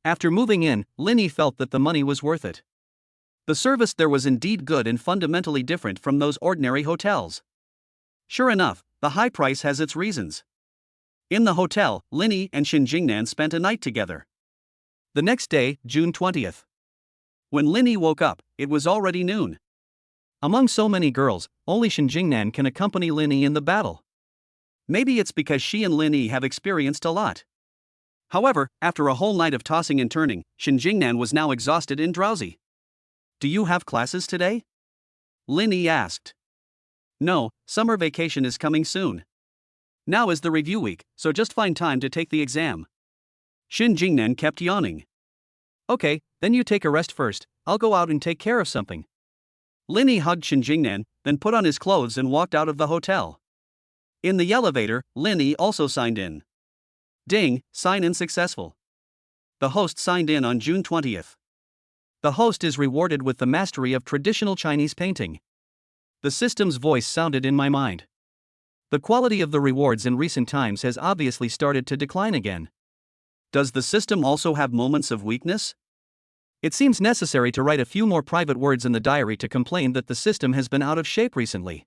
After moving in, Linny felt that the money was worth it. The service there was indeed good and fundamentally different from those ordinary hotels. Sure enough, the high price has its reasons. In the hotel, Linny and Shin Jingnan spent a night together. The next day, June 20th. When Linny woke up, it was already noon. Among so many girls, only Shin Jingnan can accompany Linny in the battle. Maybe it's because she and Linny have experienced a lot. However, after a whole night of tossing and turning, Shin Jingnan was now exhausted and drowsy. Do you have classes today? Linny asked. No, summer vacation is coming soon. Now is the review week, so just find time to take the exam. Shin Jingnan kept yawning. Okay, then you take a rest first, I'll go out and take care of something. Linny hugged Shin Jingnan, then put on his clothes and walked out of the hotel. In the elevator, Linny also signed in. Ding, sign-in successful. The host signed in on June 20th. The host is rewarded with the mastery of traditional Chinese painting. The system's voice sounded in my mind. The quality of the rewards in recent times has obviously started to decline again. Does the system also have moments of weakness? It seems necessary to write a few more private words in the diary to complain that the system has been out of shape recently.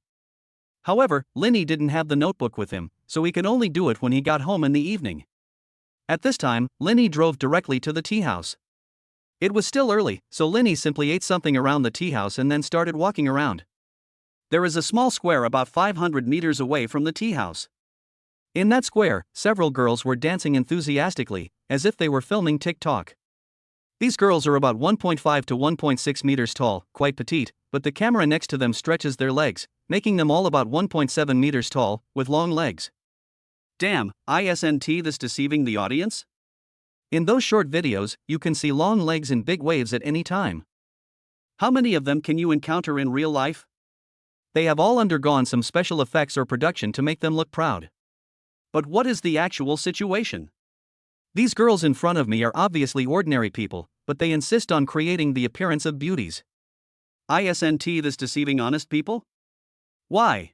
However, Linny didn't have the notebook with him, so he could only do it when he got home in the evening. At this time, Linny drove directly to the tea house. It was still early, so Linny simply ate something around the tea house and then started walking around. There is a small square about 500 meters away from the tea house. In that square, several girls were dancing enthusiastically, as if they were filming TikTok. These girls are about 1.5 to 1.6 meters tall, quite petite, but the camera next to them stretches their legs, making them all about 1.7 meters tall, with long legs. Damn, isn't this deceiving the audience? In those short videos, you can see long legs and big waves at any time. How many of them can you encounter in real life? They have all undergone some special effects or production to make them look proud. But what is the actual situation? These girls in front of me are obviously ordinary people, but they insist on creating the appearance of beauties. Isn't this deceiving honest people? Why?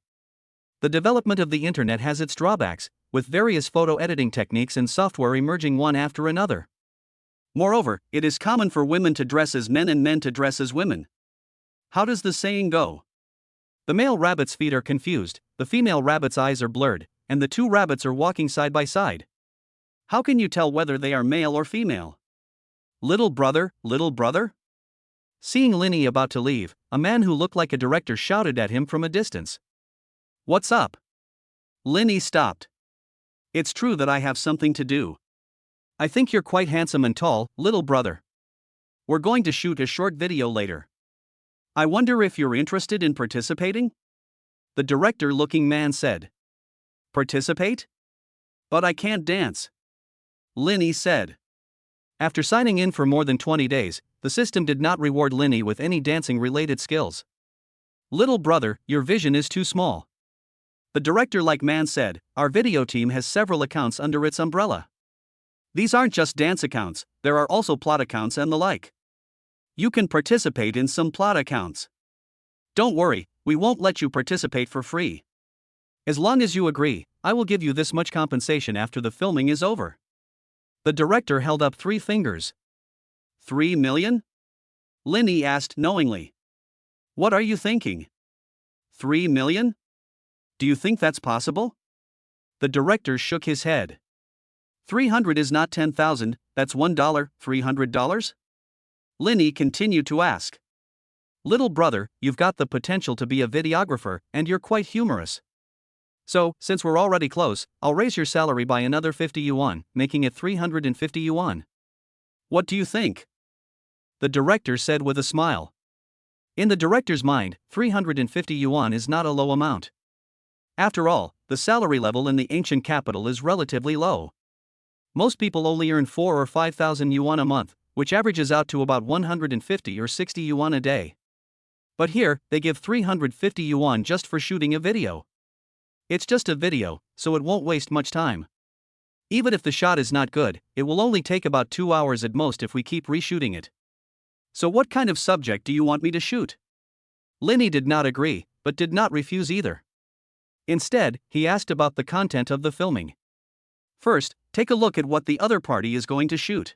The development of the internet has its drawbacks, with various photo editing techniques and software emerging one after another. Moreover, it is common for women to dress as men and men to dress as women. How does the saying go? The male rabbit's feet are confused, the female rabbit's eyes are blurred, and the two rabbits are walking side by side. How can you tell whether they are male or female? Little brother, little brother? Seeing Linny about to leave, a man who looked like a director shouted at him from a distance. What's up? Linny stopped. It's true that I have something to do. I think you're quite handsome and tall, little brother. We're going to shoot a short video later. I wonder if you're interested in participating? The director-looking man said. Participate? But I can't dance. Linny said. After signing in for more than 20 days, the system did not reward Linny with any dancing-related skills. Little brother, your vision is too small. The director-like man said, our video team has several accounts under its umbrella. These aren't just dance accounts, there are also plot accounts and the like. You can participate in some plot accounts. Don't worry, we won't let you participate for free. As long as you agree, I will give you this much compensation after the filming is over. The director held up 3 fingers. 3 million? Linny asked knowingly. What are you thinking? 3 million? Do you think that's possible? The director shook his head. 300 is not 10,000, that's $1, $300? Linny continued to ask. Little brother, you've got the potential to be a videographer, and you're quite humorous. So, since we're already close, I'll raise your salary by another 50 yuan, making it 350 yuan. What do you think? The director said with a smile. In the director's mind, 350 yuan is not a low amount. After all, the salary level in the ancient capital is relatively low. Most people only earn 4 or 5,000 yuan a month, which averages out to about 150 or 60 yuan a day. But here, they give 350 yuan just for shooting a video. It's just a video, so it won't waste much time. Even if the shot is not good, it will only take about 2 hours at most if we keep reshooting it. So what kind of subject do you want me to shoot? Linny did not agree, but did not refuse either. Instead, he asked about the content of the filming. First, take a look at what the other party is going to shoot.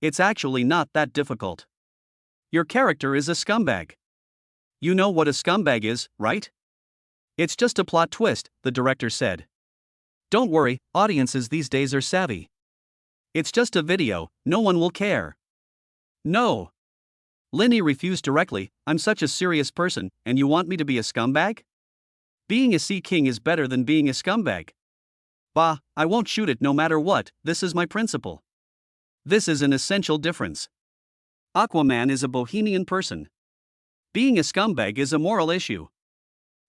It's actually not that difficult. Your character is a scumbag. You know what a scumbag is, right? It's just a plot twist, the director said. Don't worry, audiences these days are savvy. It's just a video, no one will care. No. Linny refused directly, I'm such a serious person, and you want me to be a scumbag? Being a sea king is better than being a scumbag. Bah, I won't shoot it no matter what, this is my principle. This is an essential difference. Aquaman is a bohemian person. Being a scumbag is a moral issue.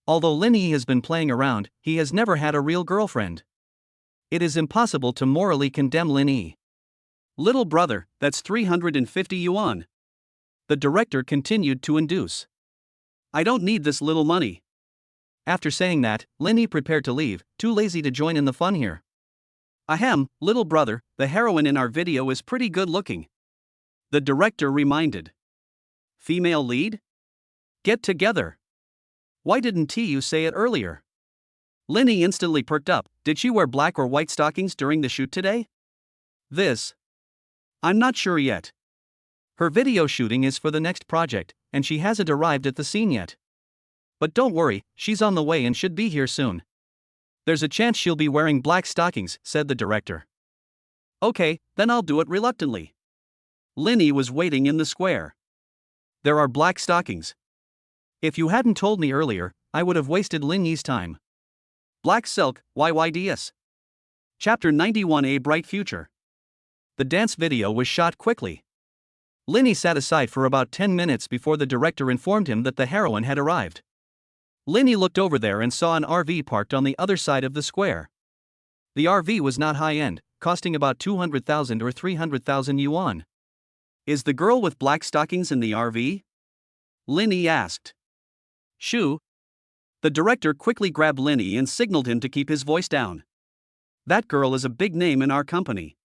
Although Linny has been playing around, he has never had a real girlfriend. It is impossible to morally condemn Linny. Little brother, that's 350 yuan. The director continued to induce. I don't need this little money. After saying that, Linny prepared to leave, too lazy to join in the fun here. Ahem, little brother, the heroine in our video is pretty good looking. The director reminded. Female lead? Get together. Why didn't you say it earlier? Linny instantly perked up. Did she wear black or white stockings during the shoot today? I'm not sure yet. Her video shooting is for the next project, and she hasn't arrived at the scene yet. But don't worry, she's on the way and should be here soon. There's a chance she'll be wearing black stockings, said the director. Okay, then I'll do it reluctantly. Linny was waiting in the square. There are black stockings. If you hadn't told me earlier, I would have wasted Linny's time. Black silk, YYDS. Chapter 91, A Bright Future. The dance video was shot quickly. Linny sat aside for about 10 minutes before the director informed him that the heroine had arrived. Linny looked over there and saw an RV parked on the other side of the square. The RV was not high-end, costing about 200,000 or 300,000 yuan. Is the girl with black stockings in the RV? Linny asked. Shoo. The director quickly grabbed Linny and signaled him to keep his voice down. That girl is a big name in our company.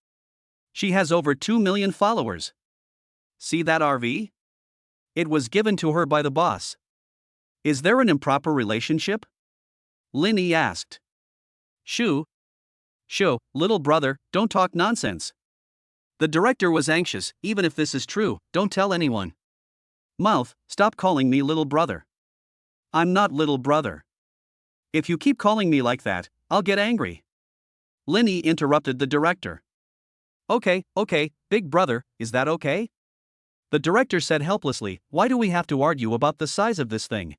She has over 2 million followers. See that RV? It was given to her by the boss. Is there an improper relationship? Linny asked. Shoo. Shoo, little brother, don't talk nonsense. The director was anxious. Even if this is true, don't tell anyone. Mouth, stop calling me little brother. I'm not little brother. If you keep calling me like that, I'll get angry. Linny interrupted the director. Okay, big brother, is that okay? The director said helplessly, why do we have to argue about the size of this thing?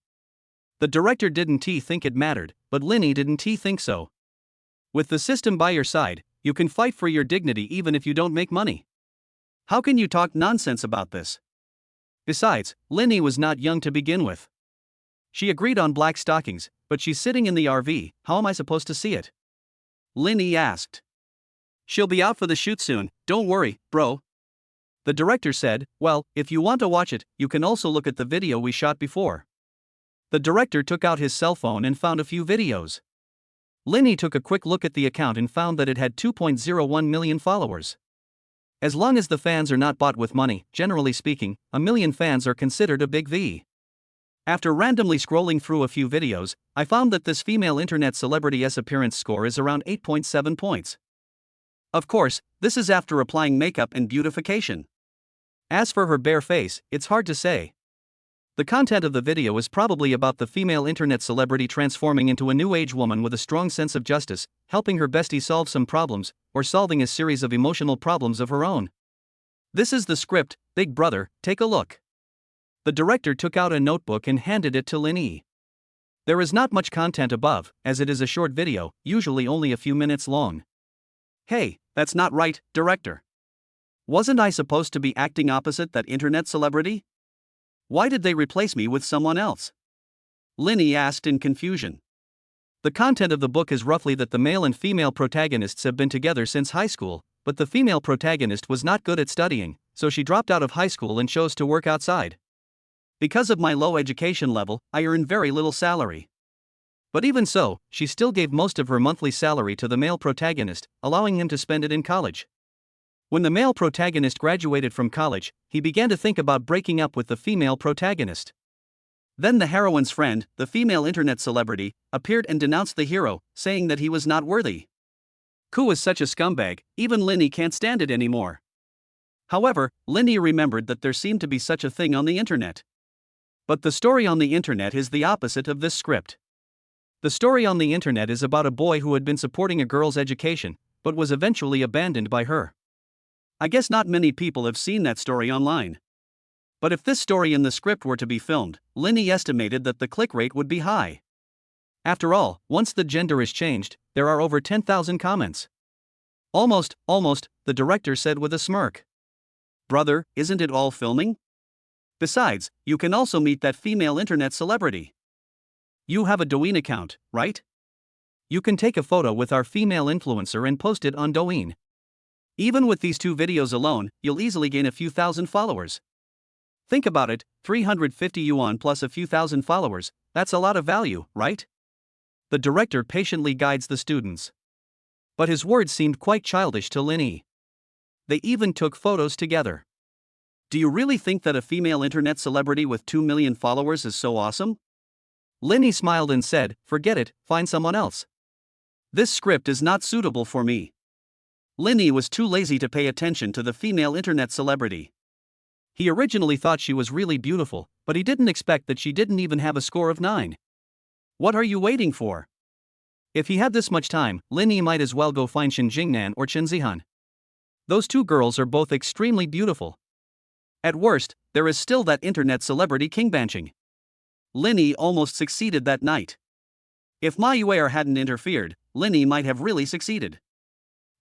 The director didn't think it mattered, but Linny didn't think so. With the system by your side, you can fight for your dignity even if you don't make money. How can you talk nonsense about this? Besides, Linny was not young to begin with. She agreed on black stockings, but she's sitting in the RV, how am I supposed to see it? Linny asked. She'll be out for the shoot soon, don't worry, bro. The director said, well, if you want to watch it, you can also look at the video we shot before. The director took out his cell phone and found a few videos. Linny took a quick look at the account and found that it had 2.01 million followers. As long as the fans are not bought with money, generally speaking, 1 million fans are considered a big V. After randomly scrolling through a few videos, I found that this female internet celebrity's appearance score is around 8.7 points. Of course, this is after applying makeup and beautification. As for her bare face, it's hard to say. The content of the video is probably about the female internet celebrity transforming into a new age woman with a strong sense of justice, helping her bestie solve some problems, or solving a series of emotional problems of her own. This is the script, big brother, take a look. The director took out a notebook and handed it to Linny. There is not much content above, as it is a short video, usually only a few minutes long. Hey, that's not right, director. Wasn't I supposed to be acting opposite that internet celebrity? Why did they replace me with someone else? Linny asked in confusion. The content of the book is roughly that the male and female protagonists have been together since high school, but the female protagonist was not good at studying, so she dropped out of high school and chose to work outside. Because of my low education level, I earn very little salary. But even so, she still gave most of her monthly salary to the male protagonist, allowing him to spend it in college. When the male protagonist graduated from college, he began to think about breaking up with the female protagonist. Then the heroine's friend, the female internet celebrity, appeared and denounced the hero, saying that he was not worthy. Ku is such a scumbag, even Linny can't stand it anymore. However, Linny remembered that there seemed to be such a thing on the internet. But the story on the internet is the opposite of this script. The story on the internet is about a boy who had been supporting a girl's education, but was eventually abandoned by her. I guess not many people have seen that story online. But if this story in the script were to be filmed, Linny estimated that the click rate would be high. After all, once the gender is changed, there are over 10,000 comments. Almost, the director said with a smirk. Brother, isn't it all filming? Besides, you can also meet that female internet celebrity. You have a Douyin account, right? You can take a photo with our female influencer and post it on Douyin. Even with these 2 videos alone, you'll easily gain a few thousand followers. Think about it, 350 yuan plus a few thousand followers, that's a lot of value, right? The director patiently guides the students. But his words seemed quite childish to Linny. They even took photos together. Do you really think that a female internet celebrity with 2 million followers is so awesome? Linny smiled and said, forget it, find someone else. This script is not suitable for me. Linny was too lazy to pay attention to the female internet celebrity. He originally thought she was really beautiful, but he didn't expect that she didn't even have a score of 9. What are you waiting for? If he had this much time, Linny might as well go find Shen Jingnan or Chen Zihan. Those 2 girls are both extremely beautiful. At worst, there is still that internet celebrity kingbanching. Linny almost succeeded that night. If Ma Yuer hadn't interfered, Linny might have really succeeded.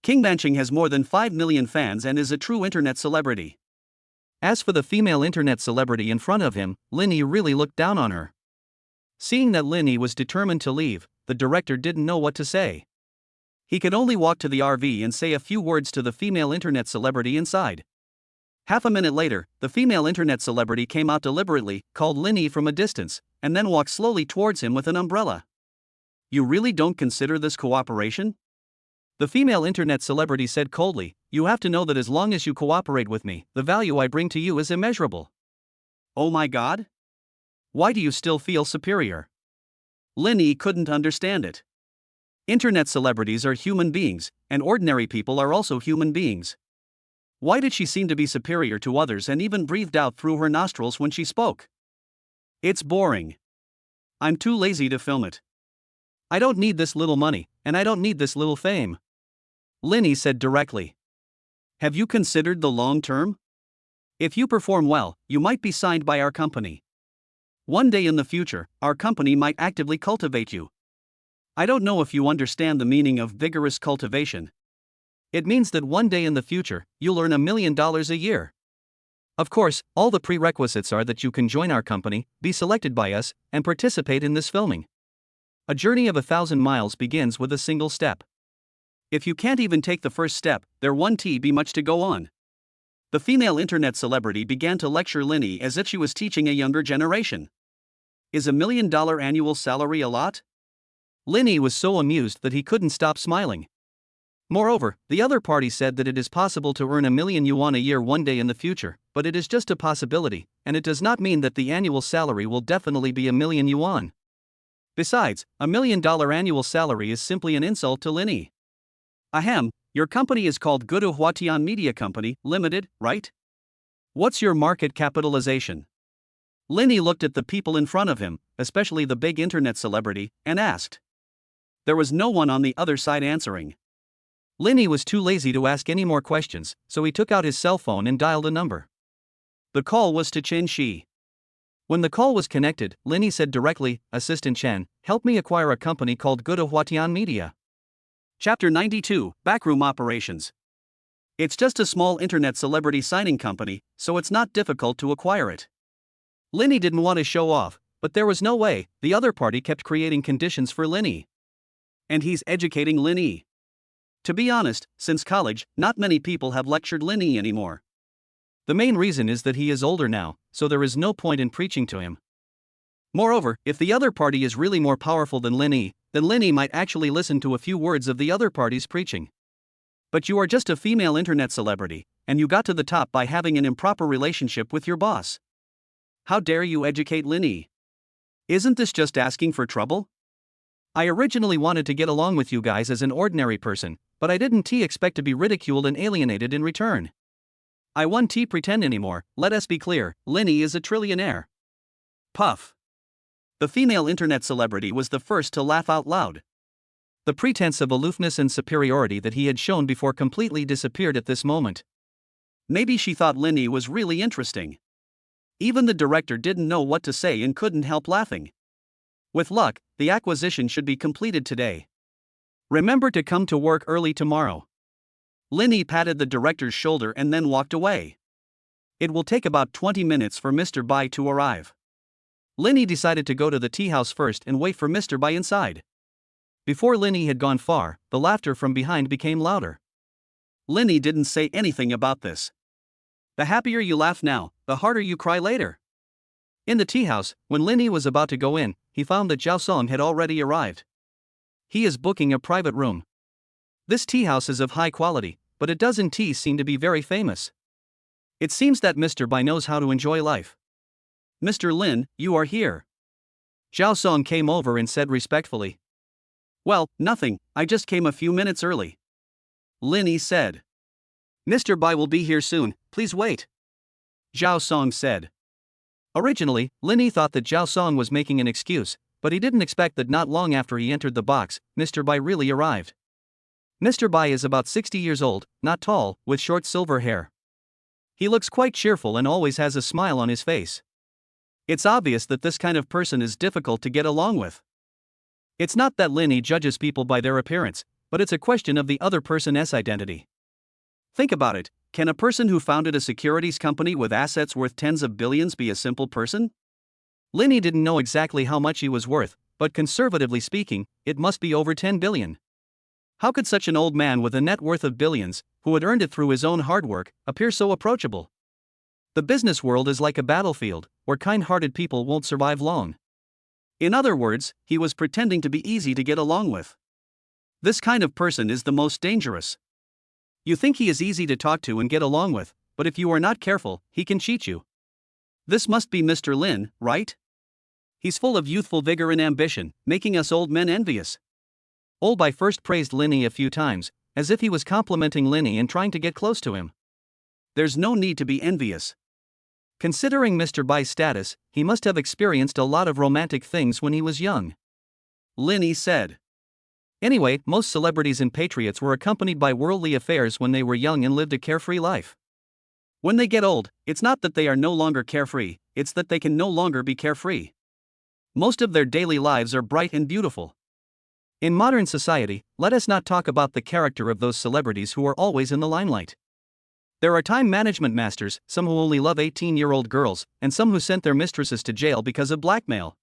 Kingbanching has more than 5 million fans and is a true internet celebrity. As for the female internet celebrity in front of him, Linny really looked down on her. Seeing that Linny was determined to leave, the director didn't know what to say. He could only walk to the RV and say a few words to the female internet celebrity inside. Half a minute later, the female internet celebrity came out deliberately, called Linny from a distance, and then walked slowly towards him with an umbrella. You really don't consider this cooperation? The female internet celebrity said coldly, you have to know that as long as you cooperate with me, the value I bring to you is immeasurable. Oh my God? Why do you still feel superior? Linny couldn't understand it. Internet celebrities are human beings, and ordinary people are also human beings. Why did she seem to be superior to others and even breathed out through her nostrils when she spoke? It's boring. I'm too lazy to film it. I don't need this little money, and I don't need this little fame. Linny said directly. Have you considered the long term? If you perform well, you might be signed by our company. One day in the future, our company might actively cultivate you. I don't know if you understand the meaning of vigorous cultivation. It means that one day in the future, you'll earn $1 million a year. Of course, all the prerequisites are that you can join our company, be selected by us, and participate in this filming. A journey of 1,000 miles begins with a single step. If you can't even take the first step, there won't be much to go on. The female internet celebrity began to lecture Linny as if she was teaching a younger generation. Is $1 million annual salary a lot? Linny was so amused that he couldn't stop smiling. Moreover, the other party said that it is possible to earn 1 million yuan a year one day in the future, but it is just a possibility, and it does not mean that the annual salary will definitely be 1 million yuan. Besides, $1 million annual salary is simply an insult to Linny. Ahem, your company is called Gudu Huatian Media Company, Limited, right? What's your market capitalization? Linny looked at the people in front of him, especially the big internet celebrity, and asked. There was no one on the other side answering. Linny was too lazy to ask any more questions, so he took out his cell phone and dialed a number. The call was to Chen Shi. When the call was connected, Linny said directly, Assistant Chen, help me acquire a company called Gudu Huatian Media. Chapter 92, Backroom Operations. It's just a small internet celebrity signing company, so it's not difficult to acquire it. Linny didn't want to show off, but there was no way, the other party kept creating conditions for Linny. And he's educating Linny. To be honest, since college, not many people have lectured Linny anymore. The main reason is that he is older now, so there is no point in preaching to him. Moreover, if the other party is really more powerful than Linny, then Linny might actually listen to a few words of the other party's preaching. But you are just a female internet celebrity, and you got to the top by having an improper relationship with your boss. How dare you educate Linny? Isn't this just asking for trouble? I originally wanted to get along with you guys as an ordinary person, but I didn't expect to be ridiculed and alienated in return. I won't pretend anymore, let us be clear, Linny is a trillionaire. Puff. The female internet celebrity was the first to laugh out loud. The pretense of aloofness and superiority that he had shown before completely disappeared at this moment. Maybe she thought Linny was really interesting. Even the director didn't know what to say and couldn't help laughing. With luck, the acquisition should be completed today. Remember to come to work early tomorrow. Linny patted the director's shoulder and then walked away. It will take about 20 minutes for Mr. Bai to arrive. Linny decided to go to the tea house first and wait for Mr. Bai inside. Before Linny had gone far, the laughter from behind became louder. Linny didn't say anything about this. The happier you laugh now, the harder you cry later. In the tea house, when Linny was about to go in, he found that Zhao Song had already arrived. He is booking a private room. This tea house is of high quality, but it doesn't seem to be very famous. It seems that Mr. Bai knows how to enjoy life. Mr. Lin, you are here. Zhao Song came over and said respectfully. Well, nothing, I just came a few minutes early. Linny said. Mr. Bai will be here soon, please wait. Zhao Song said. Originally, Linny thought that Zhao Song was making an excuse, but he didn't expect that not long after he entered the box, Mr. Bai really arrived. Mr. Bai is about 60 years old, not tall, with short silver hair. He looks quite cheerful and always has a smile on his face. It's obvious that this kind of person is difficult to get along with. It's not that Linny judges people by their appearance, but it's a question of the other person's identity. Think about it, can a person who founded a securities company with assets worth tens of billions be a simple person? Linny didn't know exactly how much he was worth, but conservatively speaking, it must be over 10 billion. How could such an old man with a net worth of billions, who had earned it through his own hard work, appear so approachable? The business world is like a battlefield, where kind-hearted people won't survive long. In other words, he was pretending to be easy to get along with. This kind of person is the most dangerous. You think he is easy to talk to and get along with, but if you are not careful, he can cheat you. This must be Mr. Lin, right? He's full of youthful vigor and ambition, making us old men envious. Old Bai first praised Linny a few times, as if he was complimenting Linny and trying to get close to him. There's no need to be envious. Considering Mr. Bai's status, he must have experienced a lot of romantic things when he was young. Linny said. Anyway, most celebrities and patriots were accompanied by worldly affairs when they were young and lived a carefree life. When they get old, it's not that they are no longer carefree, it's that they can no longer be carefree. Most of their daily lives are bright and beautiful. In modern society, let us not talk about the character of those celebrities who are always in the limelight. There are time management masters, some who only love 18-year-old girls, and some who sent their mistresses to jail because of blackmail.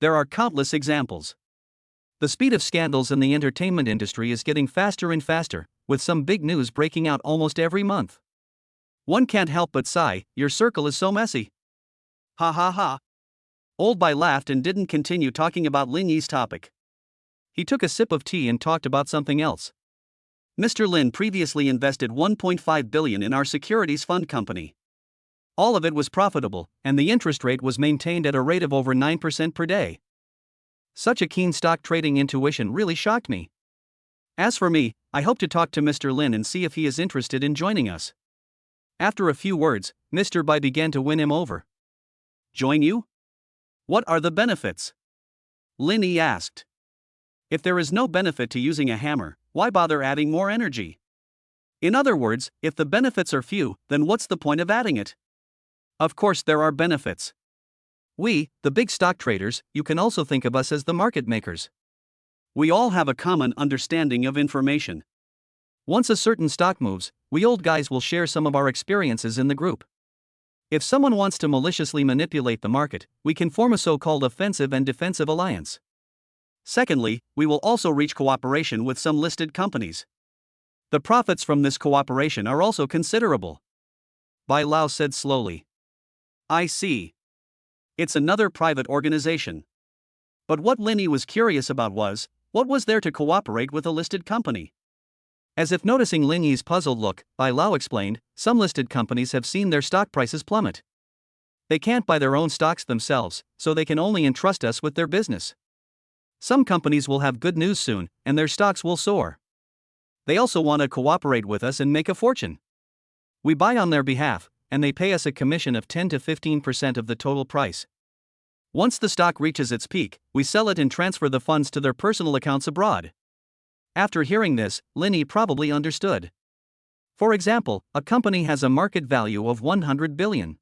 There are countless examples. The speed of scandals in the entertainment industry is getting faster and faster, with some big news breaking out almost every month. One can't help but sigh, your circle is so messy. Ha ha ha. Old Bai laughed and didn't continue talking about Lin Yi's topic. He took a sip of tea and talked about something else. Mr. Lin previously invested 1.5 billion in our securities fund company. All of it was profitable, and the interest rate was maintained at a rate of over 9% per day. Such a keen stock trading intuition really shocked me. As for me, I hope to talk to Mr. Lin and see if he is interested in joining us. After a few words, Mr. Bai began to win him over. Join you? What are the benefits? Lin Yi asked. If there is no benefit to using a hammer, why bother adding more energy? In other words, if the benefits are few, then what's the point of adding it? Of course there are benefits. We, the big stock traders, you can also think of us as the market makers. We all have a common understanding of information. Once a certain stock moves, we old guys will share some of our experiences in the group. If someone wants to maliciously manipulate the market, we can form a so-called offensive and defensive alliance. Secondly, we will also reach cooperation with some listed companies. The profits from this cooperation are also considerable. Bai Lao said slowly. I see. It's another private organization. But what Lin Yi was curious about was, what was there to cooperate with a listed company? As if noticing Lin Yi's puzzled look, Bai Lao explained, some listed companies have seen their stock prices plummet. They can't buy their own stocks themselves, so they can only entrust us with their business. Some companies will have good news soon, and their stocks will soar. They also want to cooperate with us and make a fortune. We buy on their behalf, and they pay us a commission of 10 to 15% of the total price. Once the stock reaches its peak, we sell it and transfer the funds to their personal accounts abroad. After hearing this, Lin Yi probably understood. For example, a company has a market value of 100 billion.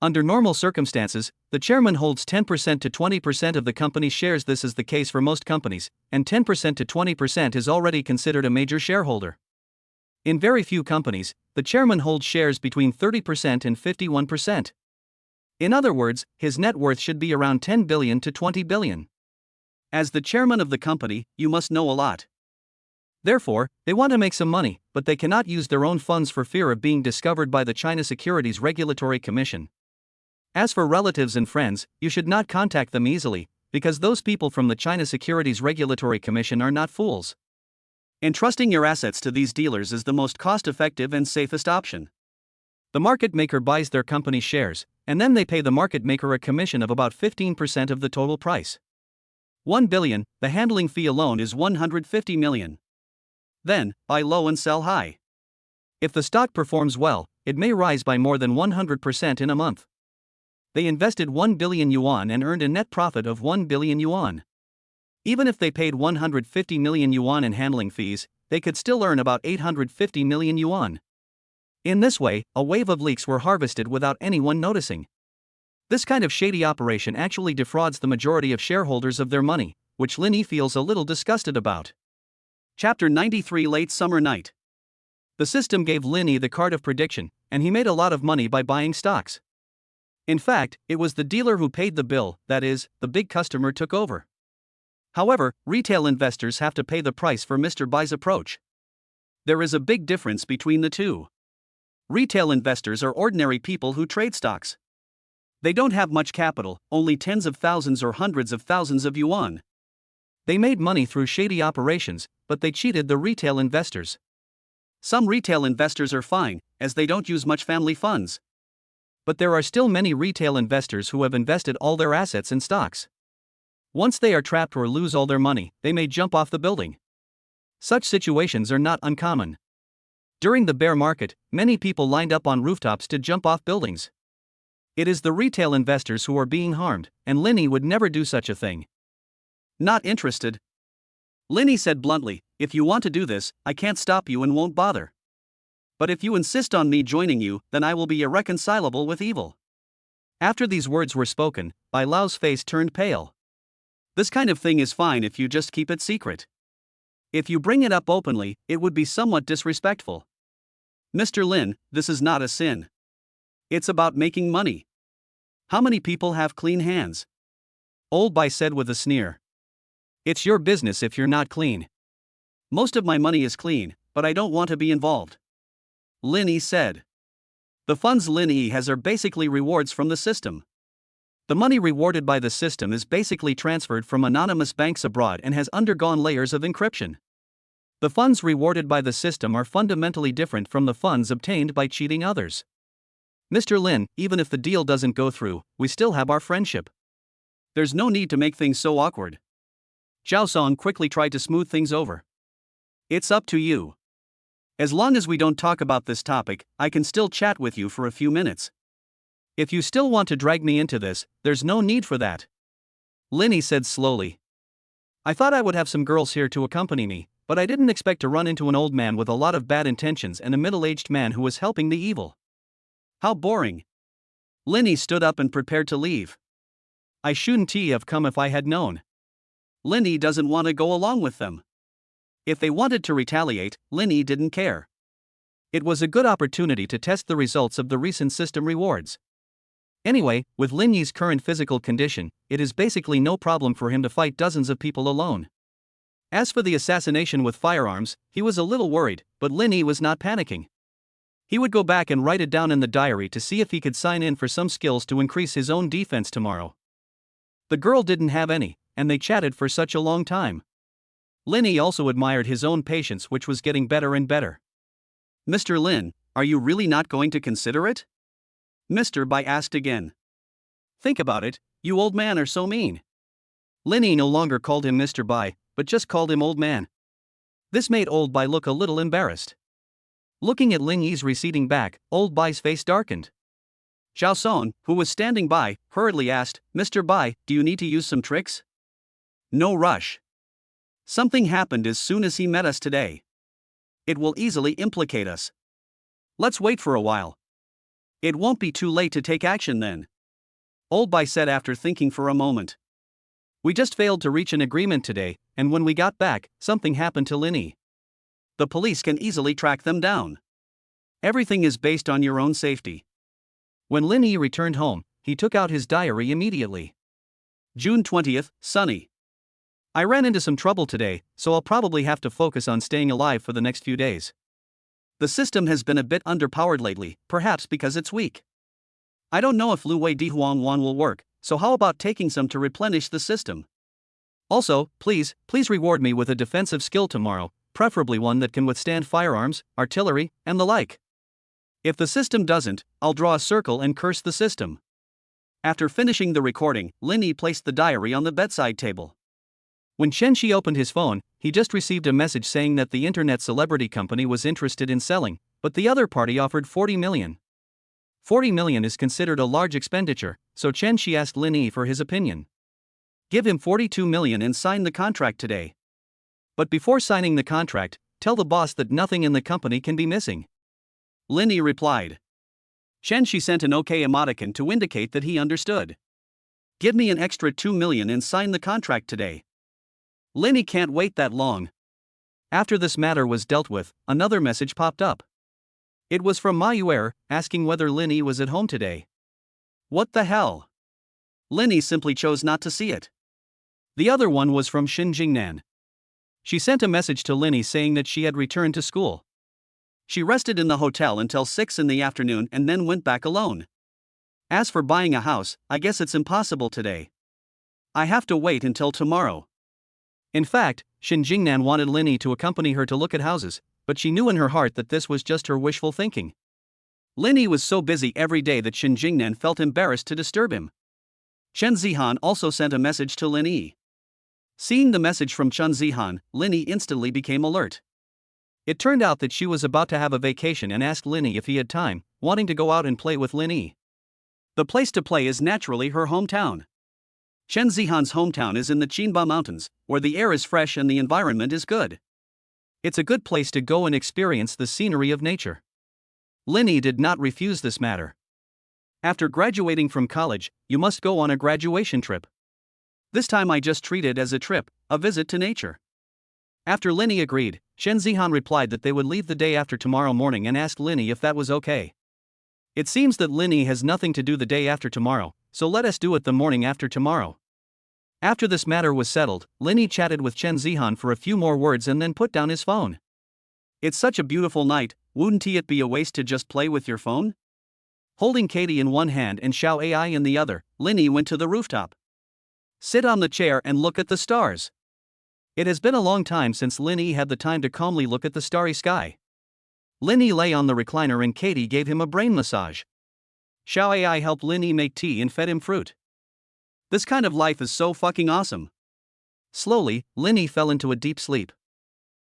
Under normal circumstances, the chairman holds 10% to 20% of the company's shares. This is the case for most companies, and 10% to 20% is already considered a major shareholder. In very few companies, the chairman holds shares between 30% and 51%. In other words, his net worth should be around 10 billion to 20 billion. As the chairman of the company, you must know a lot. Therefore, they want to make some money, but they cannot use their own funds for fear of being discovered by the China Securities Regulatory Commission. As for relatives and friends, you should not contact them easily, because those people from the China Securities Regulatory Commission are not fools. Entrusting your assets to these dealers is the most cost-effective and safest option. The market maker buys their company's shares, and then they pay the market maker a commission of about 15% of the total price. 1 billion, the handling fee alone is 150 million. Then, buy low and sell high. If the stock performs well, it may rise by more than 100% in a month. They invested 1 billion yuan and earned a net profit of 1 billion yuan. Even if they paid 150 million yuan in handling fees, they could still earn about 850 million yuan. In this way, a wave of leaks were harvested without anyone noticing. This kind of shady operation actually defrauds the majority of shareholders of their money, which Lin Yi feels a little disgusted about. Chapter 93 Late Summer Night. The system gave Lin Yi the card of prediction, and he made a lot of money by buying stocks. In fact, it was the dealer who paid the bill, that is, the big customer took over. However, retail investors have to pay the price for Mr. Bai's approach. There is a big difference between the two. Retail investors are ordinary people who trade stocks. They don't have much capital, only tens of thousands or hundreds of thousands of yuan. They made money through shady operations, but they cheated the retail investors. Some retail investors are fine, as they don't use much family funds. But there are still many retail investors who have invested all their assets in stocks. Once they are trapped or lose all their money, they may jump off the building. Such situations are not uncommon. During the bear market, many people lined up on rooftops to jump off buildings. It is the retail investors who are being harmed, and Linny would never do such a thing. Not interested. Linny said bluntly, if you want to do this, I can't stop you and won't bother. But if you insist on me joining you, then I will be irreconcilable with evil. After these words were spoken, Bai Lao's face turned pale. This kind of thing is fine if you just keep it secret. If you bring it up openly, it would be somewhat disrespectful. Mr. Lin, this is not a sin. It's about making money. How many people have clean hands? Old Bai said with a sneer. It's your business if you're not clean. Most of my money is clean, but I don't want to be involved. Lin Yi said. The funds Lin Yi has are basically rewards from the system. The money rewarded by the system is basically transferred from anonymous banks abroad and has undergone layers of encryption. The funds rewarded by the system are fundamentally different from the funds obtained by cheating others. Mr. Lin, even if the deal doesn't go through, we still have our friendship. There's no need to make things so awkward. Zhao Song quickly tried to smooth things over. It's up to you. As long as we don't talk about this topic, I can still chat with you for a few minutes. If you still want to drag me into this, there's no need for that. Linny said slowly. I thought I would have some girls here to accompany me, but I didn't expect to run into an old man with a lot of bad intentions and a middle-aged man who was helping the evil. How boring. Linny stood up and prepared to leave. I shouldn't have come if I had known. Linny doesn't want to go along with them. If they wanted to retaliate, Linny didn't care. It was a good opportunity to test the results of the recent system rewards. Anyway, with Lin Yi's current physical condition, it is basically no problem for him to fight dozens of people alone. As for the assassination with firearms, he was a little worried, but Lin Yi was not panicking. He would go back and write it down in the diary to see if he could sign in for some skills to increase his own defense tomorrow. The girl didn't have any, and they chatted for such a long time. Lin Yi also admired his own patience, which was getting better and better. Mr. Lin, are you really not going to consider it? Mr. Bai asked again. Think about it, you old man are so mean. Lin Yi no longer called him Mr. Bai, but just called him old man. This made old Bai look a little embarrassed. Looking at Lin Yi's receding back, old Bai's face darkened. Zhao Song, who was standing by, hurriedly asked, Mr. Bai, do you need to use some tricks? No rush. Something happened as soon as he met us today. It will easily implicate us. Let's wait for a while. It won't be too late to take action then. Old Bai said after thinking for a moment. We just failed to reach an agreement today, and when we got back, something happened to Lin Yi. The police can easily track them down. Everything is based on your own safety. When Lin Yi returned home, he took out his diary immediately. June 20th, sunny. I ran into some trouble today, so I'll probably have to focus on staying alive for the next few days. The system has been a bit underpowered lately, perhaps because it's weak. I don't know if Lu Wei Di Huang Wan will work, so how about taking some to replenish the system? Also, please reward me with a defensive skill tomorrow, preferably one that can withstand firearms, artillery, and the like. If the system doesn't, I'll draw a circle and curse the system. After finishing the recording, Lin Yi placed the diary on the bedside table. When Chen Shi opened his phone, he just received a message saying that the internet celebrity company was interested in selling, but the other party offered 40 million. 40 million is considered a large expenditure, so Chen Shi asked Lin Yi for his opinion. Give him 42 million and sign the contract today. But before signing the contract, tell the boss that nothing in the company can be missing. Lin Yi replied. Chen Shi sent an OK emoticon to indicate that he understood. Give me an extra 2 million and sign the contract today. Lin Yi can't wait that long. After this matter was dealt with, another message popped up. It was from Ma Yuer, asking whether Lin Yi was at home today. What the hell? Lin Yi simply chose not to see it. The other one was from Shin Jingnan. She sent a message to Linny saying that she had returned to school. She rested in the hotel until 6 in the afternoon and then went back alone. As for buying a house, I guess it's impossible today. I have to wait until tomorrow. In fact, Shin Jingnan wanted Linny to accompany her to look at houses, but she knew in her heart that this was just her wishful thinking. Linny was so busy every day that Shin Jingnan felt embarrassed to disturb him. Chen Zihan also sent a message to Linny. Seeing the message from Chen Zihan, Linny instantly became alert. It turned out that she was about to have a vacation and asked Linny if he had time, wanting to go out and play with Linny. The place to play is naturally her hometown. Chen Zihan's hometown is in the Qinba Mountains, where the air is fresh and the environment is good. It's a good place to go and experience the scenery of nature. Linny did not refuse this matter. After graduating from college, you must go on a graduation trip. This time I just treat it as a trip, a visit to nature. After Linny agreed, Shen Zihan replied that they would leave the day after tomorrow morning and asked Linny if that was okay. It seems that Linny has nothing to do the day after tomorrow, so let us do it the morning after tomorrow. After this matter was settled, Linny chatted with Chen Zihan for a few more words and then put down his phone. It's such a beautiful night, wouldn't it be a waste to just play with your phone? Holding Katie in one hand and Xiao Ai in the other, Linny went to the rooftop. Sit on the chair and look at the stars. It has been a long time since Linny had the time to calmly look at the starry sky. Linny lay on the recliner and Katie gave him a brain massage. Xiao Ai helped Linny make tea and fed him fruit. This kind of life is so fucking awesome. Slowly, Linny fell into a deep sleep.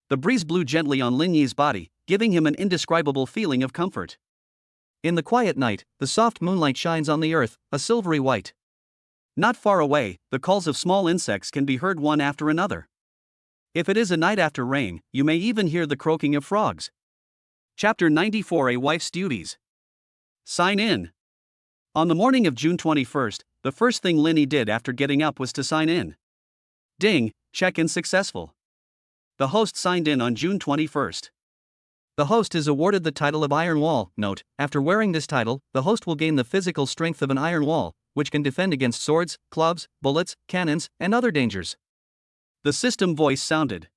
The breeze blew gently on Linny's body, giving him an indescribable feeling of comfort. In the quiet night, the soft moonlight shines on the earth, a silvery white. Not far away, the calls of small insects can be heard one after another. If it is a night after rain, you may even hear the croaking of frogs. Chapter 94: A Wife's Duties. Sign in. On the morning of June 21st, the first thing Linny did after getting up was to sign in. Ding, check-in successful. The host signed in on June 21st. The host is awarded the title of Iron Wall. Note, after wearing this title, the host will gain the physical strength of an iron wall, which can defend against swords, clubs, bullets, cannons, and other dangers. The system voice sounded.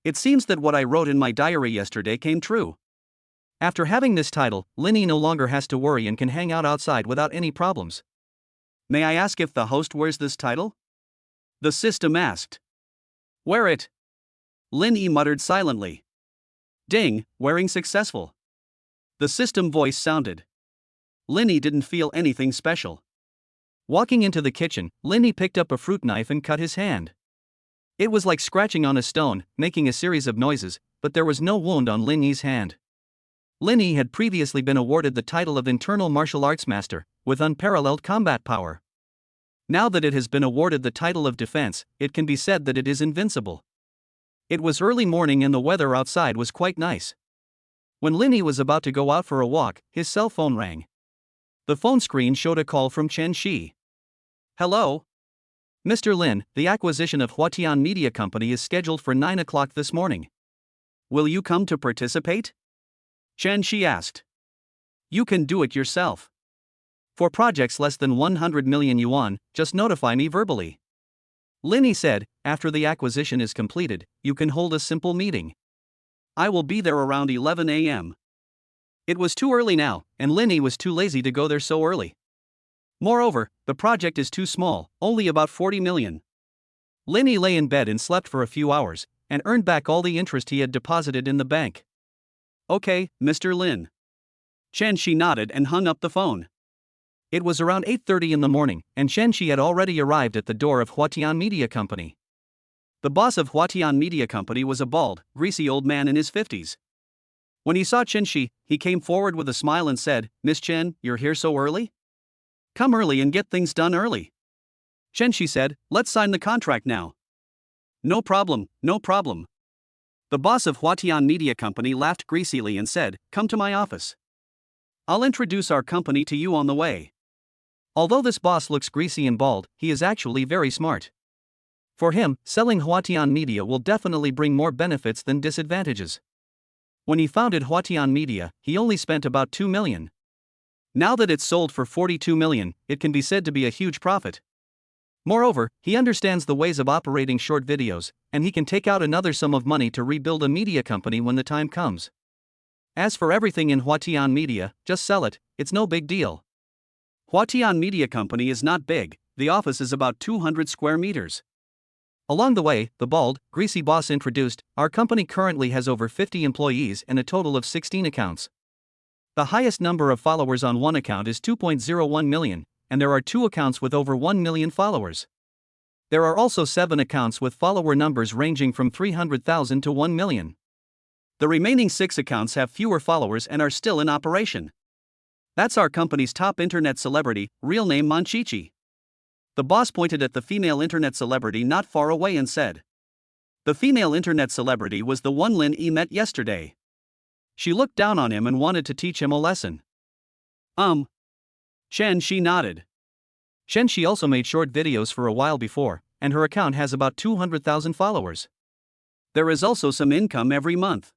It seems that what I wrote in my diary yesterday came true. After having this title, Linny no longer has to worry and can hang out outside without any problems. May I ask if the host wears this title? The system asked. Wear it. Linny muttered silently. Ding, wearing successful. The system voice sounded. Linny didn't feel anything special. Walking into the kitchen, Linny picked up a fruit knife and cut his hand. It was like scratching on a stone, making a series of noises, but there was no wound on Linny's hand. Linny had previously been awarded the title of Internal Martial Arts Master, with unparalleled combat power. Now that it has been awarded the title of Defense, it can be said that it is invincible. It was early morning and the weather outside was quite nice. When Linny was about to go out for a walk, his cell phone rang. The phone screen showed a call from Chen Shi. Hello? Mr. Lin, the acquisition of Huatian Media Company is scheduled for 9 o'clock this morning. Will you come to participate? Chen Shi asked. You can do it yourself. For projects less than 100 million yuan, just notify me verbally. Linny said, after the acquisition is completed, you can hold a simple meeting. I will be there around 11 a.m. It was too early now, and Linny was too lazy to go there so early. Moreover, the project is too small, only about 40 million. Linny lay in bed and slept for a few hours, and earned back all the interest he had deposited in the bank. Okay, Mr. Lin. Chen Shi nodded and hung up the phone. It was around 8:30 in the morning, and Chen Shi had already arrived at the door of Huatian Media Company. The boss of Huatian Media Company was a bald, greasy old man in his 50s. When he saw Chen Shi, he came forward with a smile and said, Miss Chen, you're here so early? Come early and get things done early. Chen Shi said, let's sign the contract now. No problem, no problem. The boss of Huatian Media Company laughed greasily and said, come to my office. I'll introduce our company to you on the way. Although this boss looks greasy and bald, he is actually very smart. For him, selling Huatian Media will definitely bring more benefits than disadvantages. When he founded Huatian Media, he only spent about 2 million. Now that it's sold for 42 million, it can be said to be a huge profit. Moreover, he understands the ways of operating short videos, and he can take out another sum of money to rebuild a media company when the time comes. As for everything in Huatian Media, just sell it, it's no big deal. Huatian Media Company is not big, the office is about 200 square meters. Along the way, the bald, greasy boss introduced, our company currently has over 50 employees and a total of 16 accounts. The highest number of followers on one account is 2.01 million, and there are 2 accounts with over 1 million followers. There are also 7 accounts with follower numbers ranging from 300,000 to 1 million. The remaining 6 accounts have fewer followers and are still in operation. That's our company's top internet celebrity, real name Manchichi. The boss pointed at the female internet celebrity not far away and said. The female internet celebrity was the one Lin Yi met yesterday. She looked down on him and wanted to teach him a lesson. Chen Shi nodded. Chen Shi also made short videos for a while before, and her account has about 200,000 followers. There is also some income every month.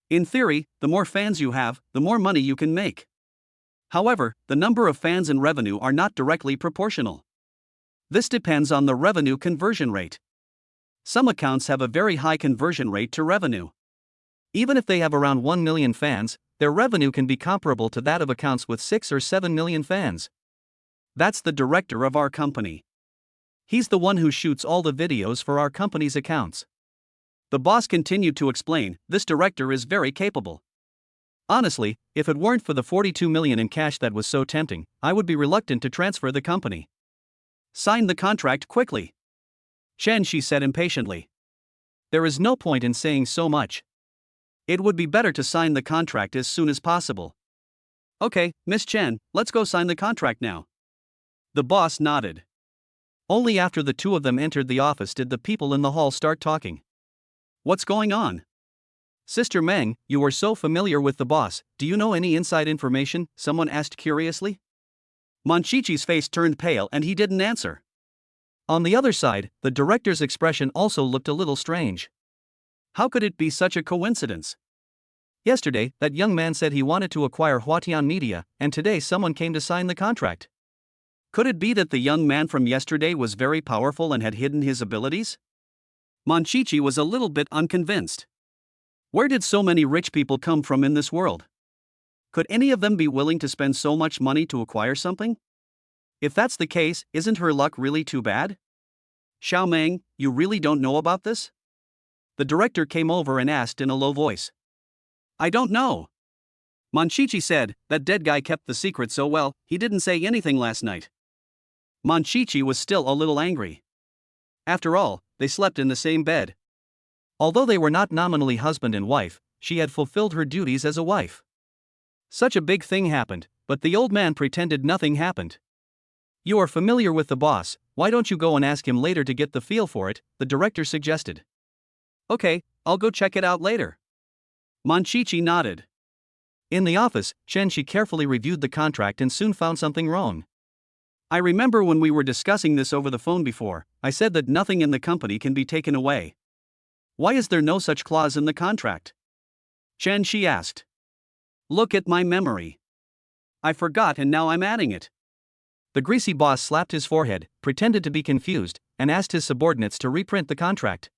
In theory, the more fans you have, the more money you can make. However, the number of fans and revenue are not directly proportional. This depends on the revenue conversion rate. Some accounts have a very high conversion rate to revenue. Even if they have around 1 million fans, their revenue can be comparable to that of accounts with 6 or 7 million fans. That's the director of our company. He's the one who shoots all the videos for our company's accounts. The boss continued to explain, this director is very capable. Honestly, if it weren't for the 42 million in cash that was so tempting, I would be reluctant to transfer the company. Sign the contract quickly. Chen Shi said impatiently. There is no point in saying so much. It would be better to sign the contract as soon as possible. Okay, Miss Chen, let's go sign the contract now. The boss nodded. Only after the two of them entered the office did the people in the hall start talking. What's going on? Sister Meng, you are so familiar with the boss, do you know any inside information? Someone asked curiously. Manchichi's face turned pale and he didn't answer. On the other side, the director's expression also looked a little strange. How could it be such a coincidence? Yesterday, that young man said he wanted to acquire Huatian Media, and today someone came to sign the contract. Could it be that the young man from yesterday was very powerful and had hidden his abilities? Manchichi was a little bit unconvinced. Where did so many rich people come from in this world? Could any of them be willing to spend so much money to acquire something? If that's the case, isn't her luck really too bad? Xiao Meng, you really don't know about this? The director came over and asked in a low voice. I don't know. Manchichi said, that dead guy kept the secret so well, he didn't say anything last night. Manchichi was still a little angry. After all, they slept in the same bed. Although they were not nominally husband and wife, she had fulfilled her duties as a wife. Such a big thing happened, but the old man pretended nothing happened. You are familiar with the boss, why don't you go and ask him later to get the feel for it, the director suggested. Okay, I'll go check it out later. Manchichi nodded. In the office, Chen Shi carefully reviewed the contract and soon found something wrong. I remember when we were discussing this over the phone before, I said that nothing in the company can be taken away. Why is there no such clause in the contract? Chen Shi asked. Look at my memory. I forgot and now I'm adding it. The greasy boss slapped his forehead, pretended to be confused, and asked his subordinates to reprint the contract.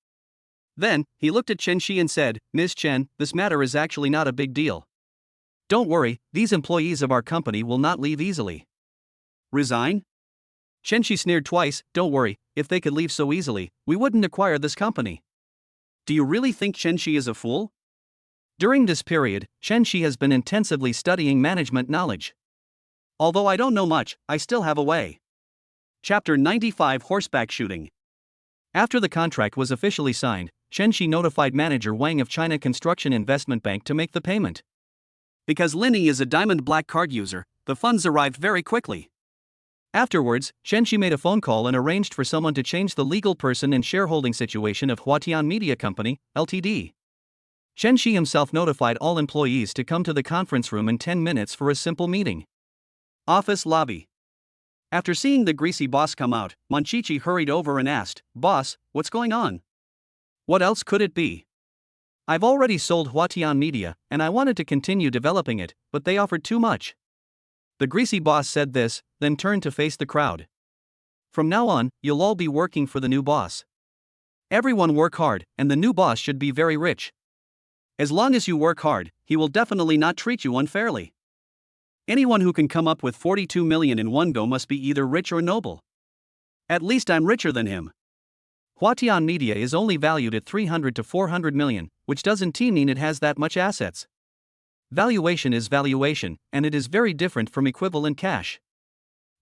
Then, he looked at Chen Shi and said, Ms. Chen, this matter is actually not a big deal. Don't worry, these employees of our company will not leave easily. Resign? Chen Shi sneered twice, don't worry, if they could leave so easily, we wouldn't acquire this company. Do you really think Chen Shi is a fool? During this period, Chen Shi has been intensively studying management knowledge. Although I don't know much, I still have a way. Chapter 95 Horseback Shooting. After the contract was officially signed, Chen Shi notified manager Wang of China Construction Investment Bank to make the payment. Because Lin Yi is a Diamond Black card user, the funds arrived very quickly. Afterwards, Chen Shi made a phone call and arranged for someone to change the legal person and shareholding situation of Huatian Media Company, Ltd. Chen Shi himself notified all employees to come to the conference room in 10 minutes for a simple meeting. Office lobby. After seeing the greasy boss come out, Manchichi hurried over and asked, Boss, what's going on? What else could it be? I've already sold Huatian Media, and I wanted to continue developing it, but they offered too much. The greasy boss said this, then turned to face the crowd. From now on, you'll all be working for the new boss. Everyone work hard, and the new boss should be very rich. As long as you work hard, he will definitely not treat you unfairly. Anyone who can come up with 42 million in one go must be either rich or noble. At least I'm richer than him. Huatian Media is only valued at 300 to 400 million, which doesn't mean it has that much assets. Valuation is valuation, and it is very different from equivalent cash.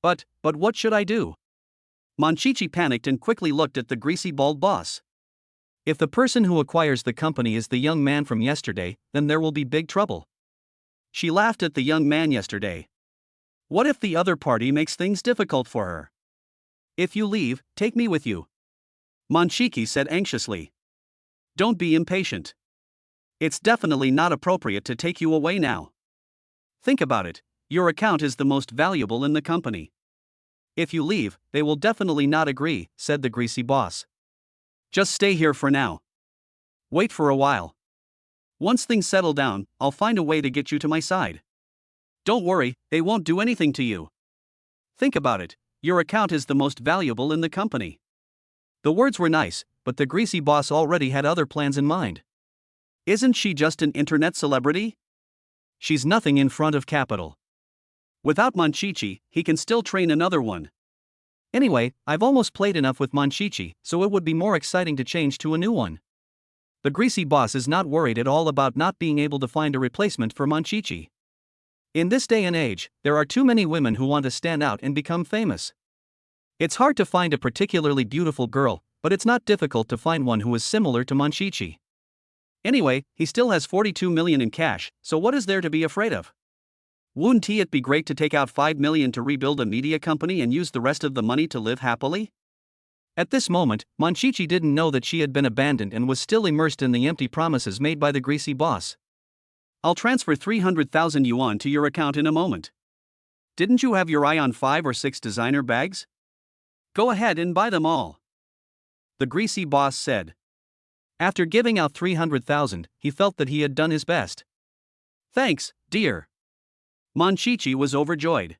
But what should I do? Monchichi panicked and quickly looked at the greasy bald boss. If the person who acquires the company is the young man from yesterday, then there will be big trouble. She laughed at the young man yesterday. What if the other party makes things difficult for her? If you leave, take me with you. Monchichi said anxiously. Don't be impatient. It's definitely not appropriate to take you away now. Think about it, your account is the most valuable in the company. If you leave, they will definitely not agree, said the greasy boss. Just stay here for now. Wait for a while. Once things settle down, I'll find a way to get you to my side. Don't worry, they won't do anything to you. Think about it, your account is the most valuable in the company. The words were nice, but the greasy boss already had other plans in mind. Isn't she just an internet celebrity? She's nothing in front of capital. Without Monchichi, he can still train another one. Anyway, I've almost played enough with Monchichi, so it would be more exciting to change to a new one. The greasy boss is not worried at all about not being able to find a replacement for Monchichi. In this day and age, there are too many women who want to stand out and become famous. It's hard to find a particularly beautiful girl, but it's not difficult to find one who is similar to Monchichi. Anyway, he still has 42 million in cash, so what is there to be afraid of? Wouldn't it be great to take out 5 million to rebuild a media company and use the rest of the money to live happily? At this moment, Monchichi didn't know that she had been abandoned and was still immersed in the empty promises made by the greasy boss. I'll transfer 300,000 yuan to your account in a moment. Didn't you have your eye on 5 or 6 designer bags? Go ahead and buy them all. The greasy boss said. After giving out 300,000, he felt that he had done his best. Thanks, dear. Monchichi was overjoyed.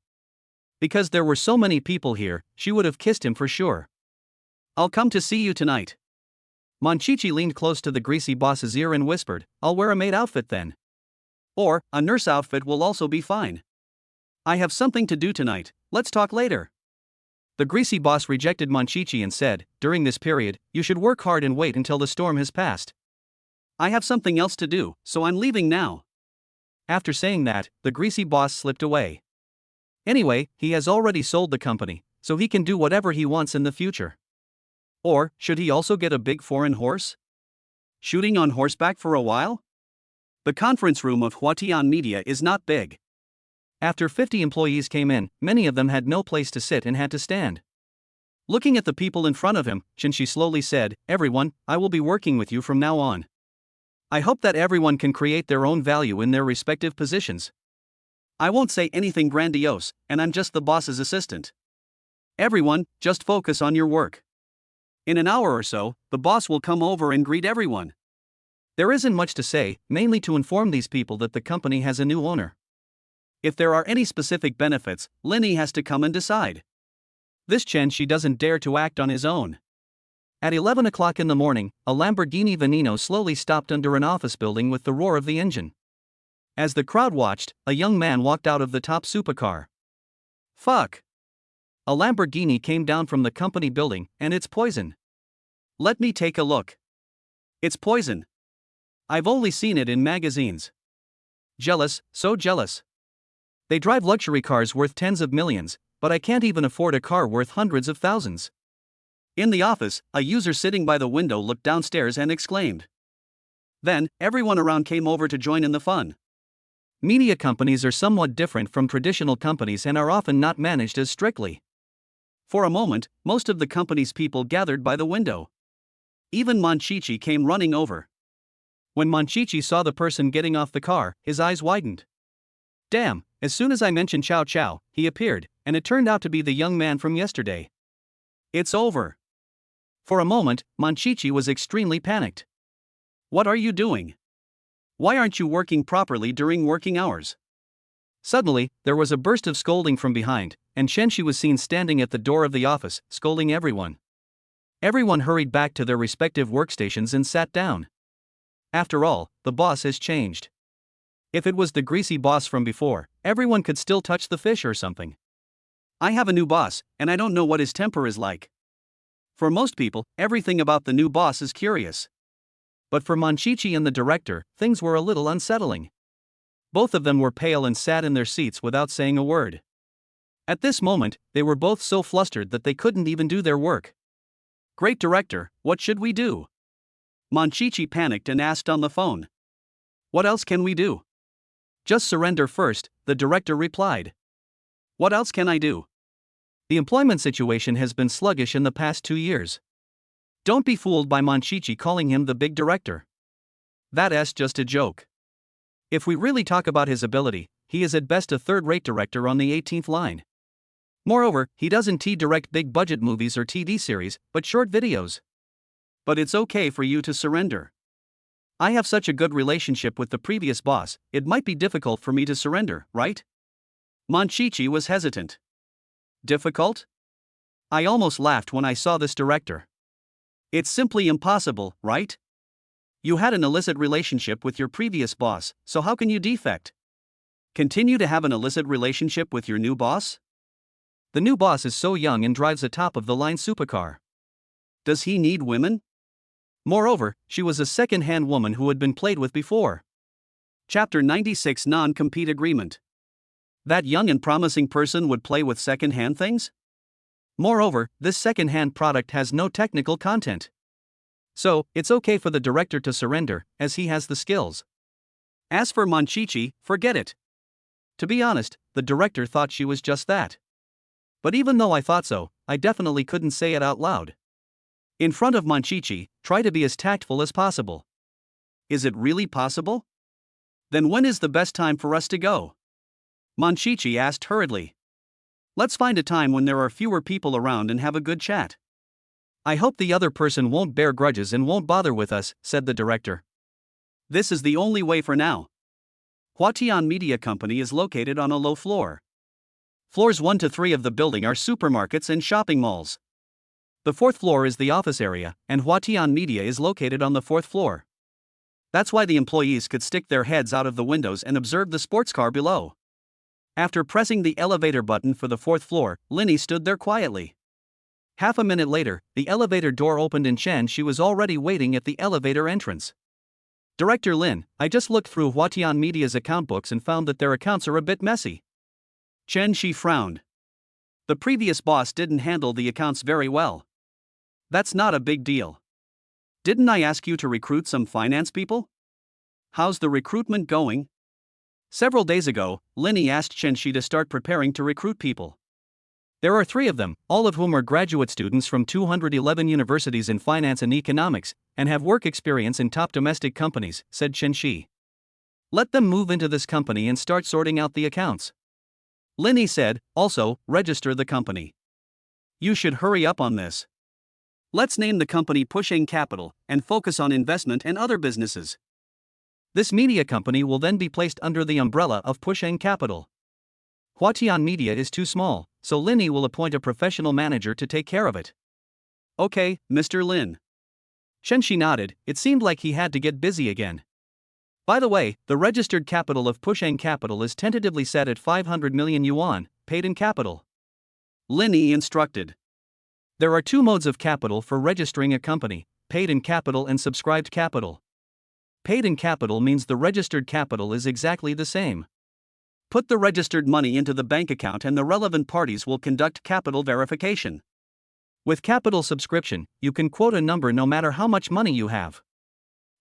Because there were so many people here, she would have kissed him for sure. I'll come to see you tonight. Monchichi leaned close to the greasy boss's ear and whispered, I'll wear a maid outfit then. Or, a nurse outfit will also be fine. I have something to do tonight, let's talk later. The greasy boss rejected Monchichi and said, during this period, you should work hard and wait until the storm has passed. I have something else to do, so I'm leaving now. After saying that, the greasy boss slipped away. Anyway, he has already sold the company, so he can do whatever he wants in the future. Or, should he also get a big foreign horse? Shooting on horseback for a while? The conference room of Huatian Media is not big. After 50 employees came in, many of them had no place to sit and had to stand. Looking at the people in front of him, Shinshi slowly said, everyone, I will be working with you from now on. I hope that everyone can create their own value in their respective positions. I won't say anything grandiose, and I'm just the boss's assistant. Everyone, just focus on your work. In an hour or so, the boss will come over and greet everyone. There isn't much to say, mainly to inform these people that the company has a new owner. If there are any specific benefits, Linny has to come and decide. This Chen Shi doesn't dare to act on his own. At 11 o'clock in the morning, a Lamborghini Veneno slowly stopped under an office building with the roar of the engine. As the crowd watched, a young man walked out of the top supercar. Fuck! A Lamborghini came down from the company building, and it's poison. Let me take a look. It's poison. I've only seen it in magazines. Jealous, so jealous. They drive luxury cars worth tens of millions, but I can't even afford a car worth hundreds of thousands. In the office, a user sitting by the window looked downstairs and exclaimed. Then, everyone around came over to join in the fun. Media companies are somewhat different from traditional companies and are often not managed as strictly. For a moment, most of the company's people gathered by the window. Even Monchichi came running over. When Monchichi saw the person getting off the car, his eyes widened. Damn, as soon as I mentioned Chow Chow, he appeared, and it turned out to be the young man from yesterday. It's over. For a moment, Monchichi was extremely panicked. What are you doing? Why aren't you working properly during working hours? Suddenly, there was a burst of scolding from behind, and Shenshi was seen standing at the door of the office, scolding everyone. Everyone hurried back to their respective workstations and sat down. After all, the boss has changed. If it was the greasy boss from before, everyone could still touch the fish or something. I have a new boss, and I don't know what his temper is like. For most people, everything about the new boss is curious. But for Manchichi and the director, things were a little unsettling. Both of them were pale and sat in their seats without saying a word. At this moment, they were both so flustered that they couldn't even do their work. "Great director, what should we do?" Manchichi panicked and asked on the phone. "What else can we do?" "Just surrender first," the director replied. "What else can I do? The employment situation has been sluggish in the past 2 years." Don't be fooled by Manchichi calling him the big director. That's just a joke. If we really talk about his ability, he is at best a third-rate director on the 18th line. Moreover, he doesn't direct big-budget movies or TV series, but short videos. But it's okay for you to surrender. I have such a good relationship with the previous boss, it might be difficult for me to surrender, right? Manchichi was hesitant. Difficult? I almost laughed when I saw this director. It's simply impossible, right? You had an illicit relationship with your previous boss, so how can you defect? Continue to have an illicit relationship with your new boss? The new boss is so young and drives a top-of-the-line supercar. Does he need women? Moreover, she was a second-hand woman who had been played with before. Chapter 96 Non-Compete Agreement. That young and promising person would play with second-hand things? Moreover, this second-hand product has no technical content. So, it's okay for the director to surrender, as he has the skills. As for Manchichi, forget it. To be honest, the director thought she was just that. But even though I thought so, I definitely couldn't say it out loud. In front of Manchichi, try to be as tactful as possible. Is it really possible? Then when is the best time for us to go? Manchichi asked hurriedly. Let's find a time when there are fewer people around and have a good chat. I hope the other person won't bear grudges and won't bother with us, said the director. This is the only way for now. Huatian Media Company is located on a low floor. Floors 1 to 3 of the building are supermarkets and shopping malls. The 4th floor is the office area, and Huatian Media is located on the 4th floor. That's why the employees could stick their heads out of the windows and observe the sports car below. After pressing the elevator button for the 4th floor, Linny stood there quietly. Half a minute later, the elevator door opened and She was already waiting at the elevator entrance. Director Lin, I just looked through Huatian Media's account books and found that their accounts are a bit messy. She frowned. The previous boss didn't handle the accounts very well. That's not a big deal. Didn't I ask you to recruit some finance people? How's the recruitment going? Several days ago, Linny asked Shenshi to start preparing to recruit people. There are 3 of them, all of whom are graduate students from 211 universities in finance and economics, and have work experience in top domestic companies, said Shenshi. Let them move into this company and start sorting out the accounts. Linny said, also, register the company. You should hurry up on this. Let's name the company Pushing Capital, and focus on investment and other businesses. This media company will then be placed under the umbrella of Pushing Capital. Huatian Media is too small, so Linny will appoint a professional manager to take care of it. Okay, Mr. Lin. Shenshi nodded, it seemed like he had to get busy again. By the way, the registered capital of Pushing Capital is tentatively set at 500 million yuan, paid in capital. Linny instructed. There are 2 modes of capital for registering a company, paid in capital and subscribed capital. Paid in capital means the registered capital is exactly the same. Put the registered money into the bank account and the relevant parties will conduct capital verification. With capital subscription, you can quote a number no matter how much money you have.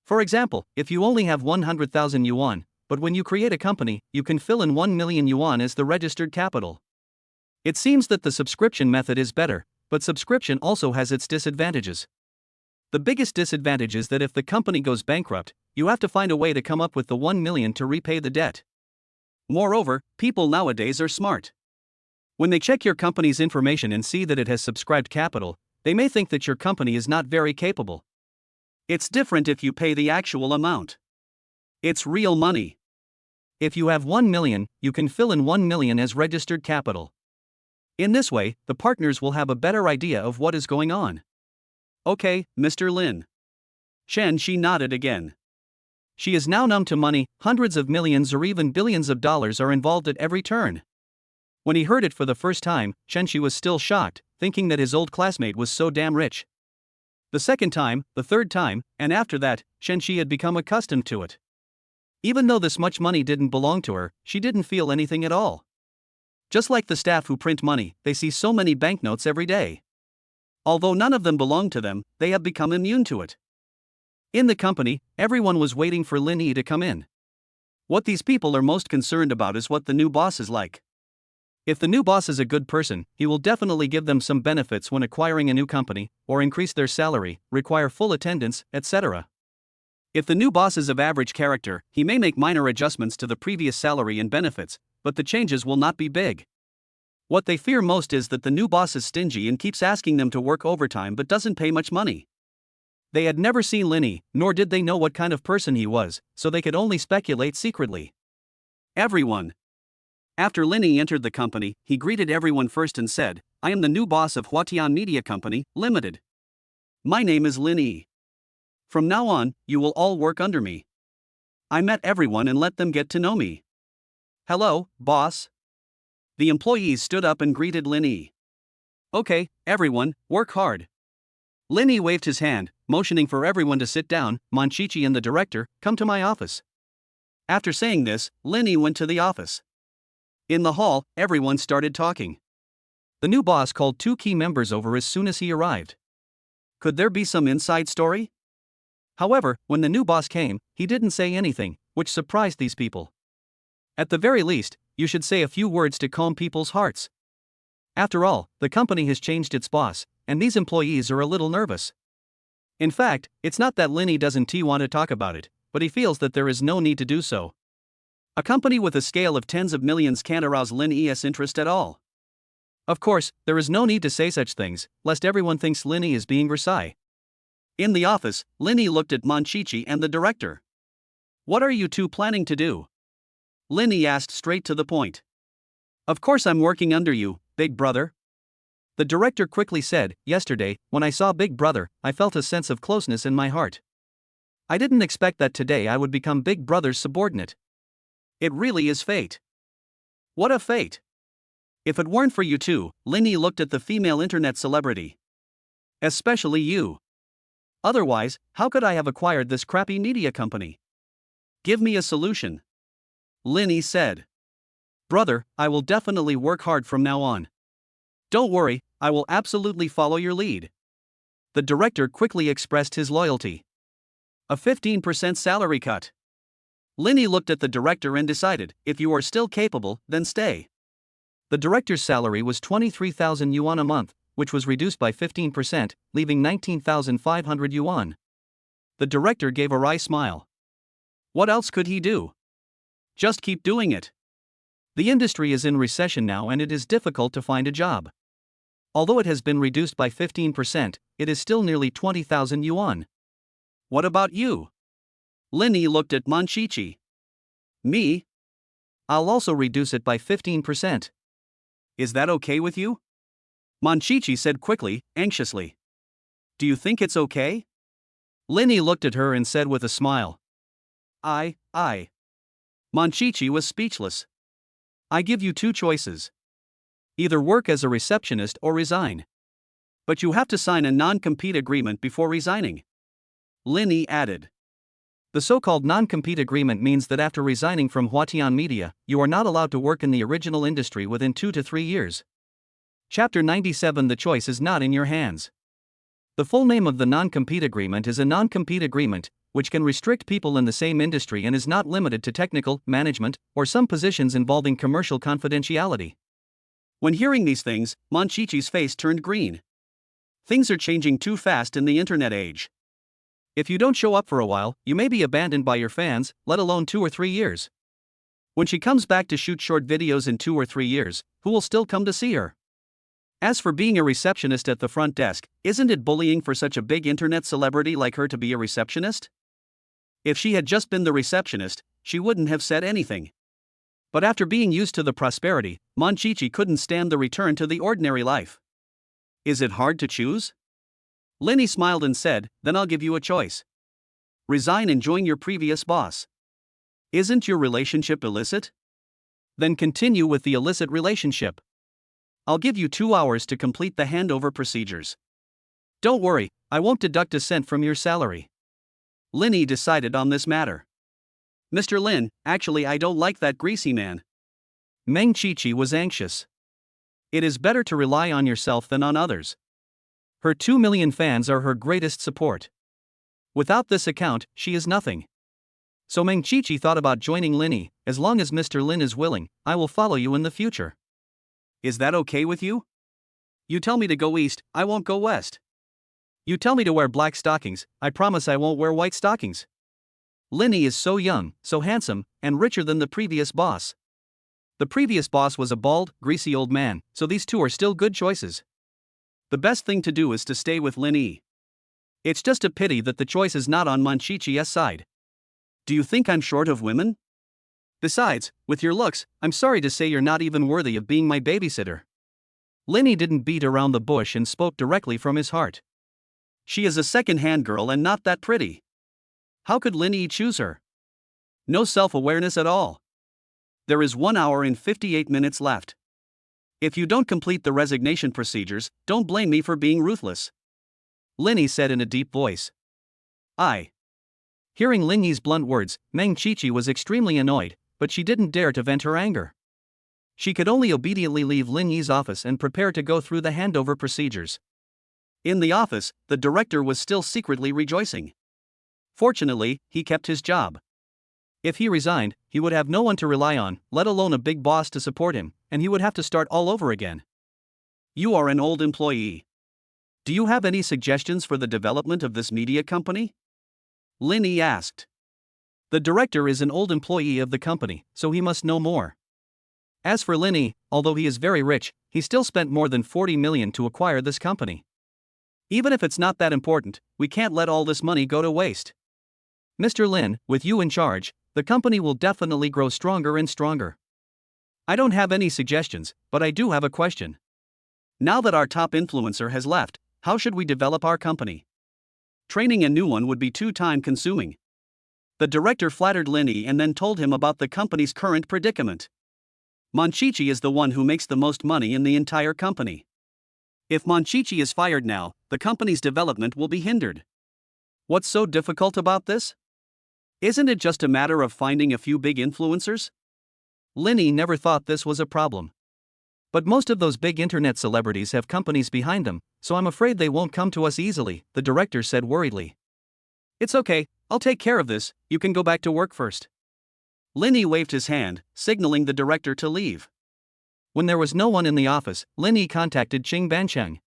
For example, if you only have 100,000 yuan, but when you create a company, you can fill in 1 million yuan as the registered capital. It seems that the subscription method is better, but subscription also has its disadvantages. The biggest disadvantage is that if the company goes bankrupt, you have to find a way to come up with the 1 million to repay the debt. Moreover, people nowadays are smart. When they check your company's information and see that it has subscribed capital, they may think that your company is not very capable. It's different if you pay the actual amount. It's real money. If you have 1 million, you can fill in 1 million as registered capital. In this way, the partners will have a better idea of what is going on. Okay, Mr. Lin. She nodded again. She is now numb to money. Hundreds of millions or even billions of dollars are involved at every turn. When he heard it for the first time, Shi was still shocked, thinking that his old classmate was so damn rich. The second time, the third time, and after that, Shi had become accustomed to it. Even though this much money didn't belong to her, she didn't feel anything at all. Just like the staff who print money, they see so many banknotes every day. Although none of them belong to them, they have become immune to it. In the company, everyone was waiting for Lin Yi to come in. What these people are most concerned about is what the new boss is like. If the new boss is a good person, he will definitely give them some benefits when acquiring a new company, or increase their salary, require full attendance, etc. If the new boss is of average character, he may make minor adjustments to the previous salary and benefits, but the changes will not be big. What they fear most is that the new boss is stingy and keeps asking them to work overtime but doesn't pay much money. They had never seen Lin Yi, nor did they know what kind of person he was, so they could only speculate secretly. Everyone. After Lin Yi entered the company, he greeted everyone first and said, "I am the new boss of Huatian Media Company, Limited. My name is Lin Yi. From now on, you will all work under me." I met everyone and let them get to know me. "Hello, boss." The employees stood up and greeted Lin Yi. "Okay, everyone, work hard." Lin Yi waved his hand, motioning for everyone to sit down. Manchichi and the director, come to my office. After saying this, Lin Yi went to the office. In the hall, everyone started talking. The new boss called two key members over as soon as he arrived. Could there be some inside story? However, when the new boss came, he didn't say anything, which surprised these people. At the very least, you should say a few words to calm people's hearts. After all, the company has changed its boss, and these employees are a little nervous. In fact, it's not that Lin Yi doesn't want to talk about it, but he feels that there is no need to do so. A company with a scale of tens of millions can't arouse Lin Yi's interest at all. Of course, there is no need to say such things, lest everyone thinks Lin Yi is being Versailles. In the office, Lin Yi looked at Manchichi and the director. "What are you two planning to do?" Lin Yi asked straight to the point. "Of course I'm working under you, Big Brother." The director quickly said, "Yesterday, when I saw Big Brother, I felt a sense of closeness in my heart. I didn't expect that today I would become Big Brother's subordinate. It really is fate." "What a fate." "If it weren't for you two," Lin Yi looked at the female internet celebrity. "Especially you. Otherwise, how could I have acquired this crappy media company? Give me a solution." Lin Yi said. "Brother, I will definitely work hard from now on. Don't worry, I will absolutely follow your lead." The director quickly expressed his loyalty. "A 15% salary cut." Lin Yi looked at the director and decided, "If you are still capable, then stay." The director's salary was 23,000 yuan a month, which was reduced by 15%, leaving 19,500 yuan. The director gave a wry smile. What else could he do? Just keep doing it. The industry is in recession now and it is difficult to find a job. Although it has been reduced by 15%, it is still nearly 20,000 yuan. What about you? Lin Yi looked at Manchichi. Me? I'll also reduce it by 15%. Is that okay with you? Manchichi said quickly, anxiously. Do you think it's okay? Lin Yi looked at her and said with a smile. I. Manchichi was speechless. I give you two choices. Either work as a receptionist or resign. But you have to sign a non-compete agreement before resigning. Lin Yi added. The so-called non-compete agreement means that after resigning from Huatian Media, you are not allowed to work in the original industry within 2 to 3 years. Chapter 97. The choice is not in your hands. The full name of the non-compete agreement is a non-compete agreement, which can restrict people in the same industry and is not limited to technical, management, or some positions involving commercial confidentiality. When hearing these things, Manchichi's face turned green. Things are changing too fast in the internet age. If you don't show up for a while, you may be abandoned by your fans, let alone 2 or 3 years. When she comes back to shoot short videos in 2 or 3 years, who will still come to see her? As for being a receptionist at the front desk, isn't it bullying for such a big internet celebrity like her to be a receptionist? If she had just been the receptionist, she wouldn't have said anything. But after being used to the prosperity, Monchichi couldn't stand the return to the ordinary life. Is it hard to choose? Linny smiled and said, then I'll give you a choice. Resign and join your previous boss. Isn't your relationship illicit? Then continue with the illicit relationship. I'll give you 2 hours to complete the handover procedures. Don't worry, I won't deduct a cent from your salary. Linny decided on this matter. Mr. Lin, actually I don't like that greasy man. Meng Chichi was anxious. It is better to rely on yourself than on others. Her 2 million fans are her greatest support. Without this account, she is nothing. So Meng Chichi thought about joining Linny. As long as Mr. Lin is willing, I will follow you in the future. Is that okay with you? You tell me to go east, I won't go west. You tell me to wear black stockings, I promise I won't wear white stockings. Linny is so young, so handsome, and richer than the previous boss. The previous boss was a bald, greasy old man, so these two are still good choices. The best thing to do is to stay with Linny. It's just a pity that the choice is not on Monchichi's side. Do you think I'm short of women? Besides, with your looks, I'm sorry to say you're not even worthy of being my babysitter. Linny didn't beat around the bush and spoke directly from his heart. She is a second-hand girl and not that pretty. How could Linny choose her? No self-awareness at all. There is 1 hour and 58 minutes left. If you don't complete the resignation procedures, don't blame me for being ruthless. Linny said in a deep voice. Hearing Lingy's blunt words, Meng Chichi was extremely annoyed, but she didn't dare to vent her anger. She could only obediently leave Lingy's office and prepare to go through the handover procedures. In the office, the director was still secretly rejoicing. Fortunately, he kept his job. If he resigned, he would have no one to rely on, let alone a big boss to support him, and he would have to start all over again. You are an old employee. Do you have any suggestions for the development of this media company? Linny asked. The director is an old employee of the company, so he must know more. As for Linny, although he is very rich, he still spent more than 40 million to acquire this company. Even if it's not that important, we can't let all this money go to waste. Mr. Lin, with you in charge, the company will definitely grow stronger and stronger. I don't have any suggestions, but I do have a question. Now that our top influencer has left, how should we develop our company? Training a new one would be too time-consuming. The director flattered Linny and then told him about the company's current predicament. Monchichi is the one who makes the most money in the entire company. If Monchichi is fired now, the company's development will be hindered. What's so difficult about this? Isn't it just a matter of finding a few big influencers? Linny never thought this was a problem. But most of those big internet celebrities have companies behind them, so I'm afraid they won't come to us easily, the director said worriedly. It's okay, I'll take care of this, you can go back to work first. Linny waved his hand, signaling the director to leave. When there was no one in the office, Linny contacted Qing Bancheng.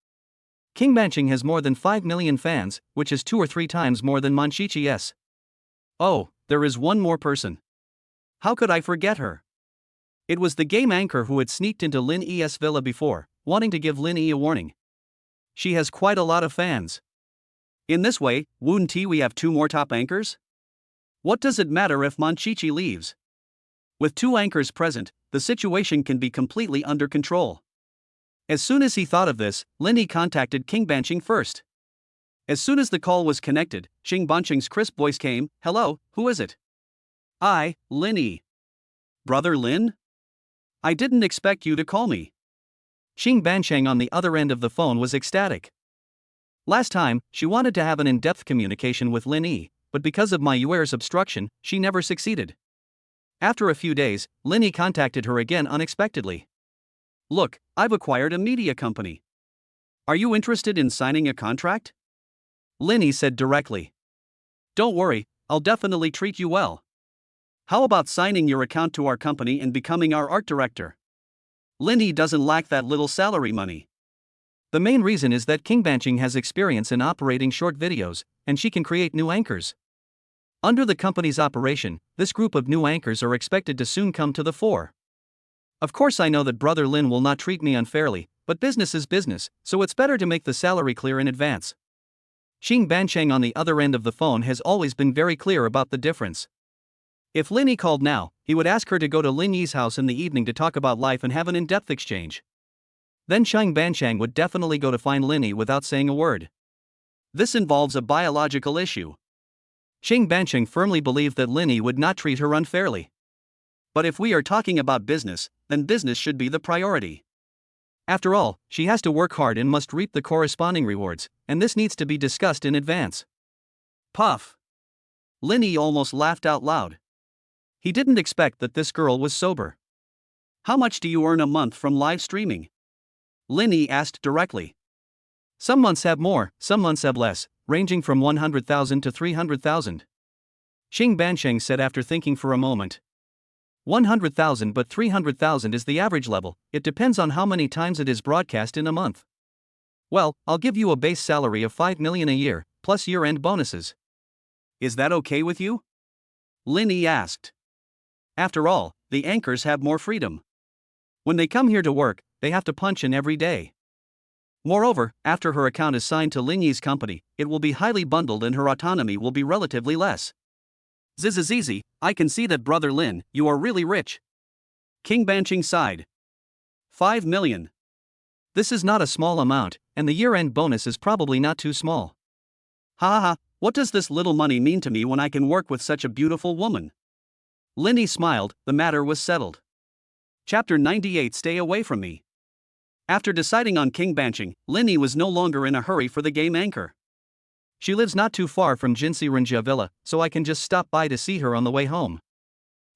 King Bancheng has more than 5 million fans, which is 2 or 3 times more than Monchichi's. Oh, there is one more person. How could I forget her? It was the game anchor who had sneaked into Lin's villa before, wanting to give Lin a warning. She has quite a lot of fans. In this way, wouldn't we have 2 more top anchors? What does it matter if Monchichi leaves? With 2 anchors present, the situation can be completely under control. As soon as he thought of this, Linny contacted King Bancheng first. As soon as the call was connected, Qing Bancheng's crisp voice came, "Hello, who is it?" Linny. Brother Lin? I didn't expect you to call me. Qing Bancheng on the other end of the phone was ecstatic. Last time, she wanted to have an in-depth communication with Lin, but because of my Yuer's obstruction, she never succeeded. After a few days, Lin contacted her again unexpectedly. Look, I've acquired a media company. Are you interested in signing a contract? Lin said directly. Don't worry, I'll definitely treat you well. How about signing your account to our company and becoming our art director? Lin doesn't lack that little salary money. The main reason is that King Bancheng has experience in operating short videos, and she can create new anchors. Under the company's operation, this group of new anchors are expected to soon come to the fore. Of course, I know that Brother Lin will not treat me unfairly, but business is business, so it's better to make the salary clear in advance. Qing Bancheng on the other end of the phone has always been very clear about the difference. If Lin called now, He would ask her to go to Lin Yi's house in the evening to talk about life and have an in-depth exchange. Then Chang Banchang would definitely go to find Lin Yi without saying a word. This involves a biological issue. Chang Banchang firmly believed that Lin Yi would not treat her unfairly. But if we are talking about business, then business should be the priority. After all, she has to work hard and must reap the corresponding rewards, and this needs to be discussed in advance. Puff. Lin Yi almost laughed out loud. He didn't expect that this girl was sober. How much do you earn a month from live streaming? Lin Yi asked directly. Some months have more, some months have less, ranging from 100,000 to 300,000. Xing Bansheng said after thinking for a moment. 100,000 but 300,000 is the average level, it depends on how many times it is broadcast in a month. Well, I'll give you a base salary of 5 million a year, plus year-end bonuses. Is that okay with you? Lin Yi asked. After all, the anchors have more freedom. When they come here to work, they have to punch in every day. Moreover, after her account is signed to Lin Yi's company, it will be highly bundled and her autonomy will be relatively less. Zizizizi, I can see that brother Lin, you are really rich. King Banching sighed. 5 million. This is not a small amount, and the year-end bonus is probably not too small. Ha ha ha, what does this little money mean to me when I can work with such a beautiful woman? Lin Yi smiled, the matter was settled. Chapter 98 Stay away from me. After deciding on King Banching, Lin Yi was no longer in a hurry for the game anchor. She lives not too far from Jinsi Renjia Villa, so I can just stop by to see her on the way home.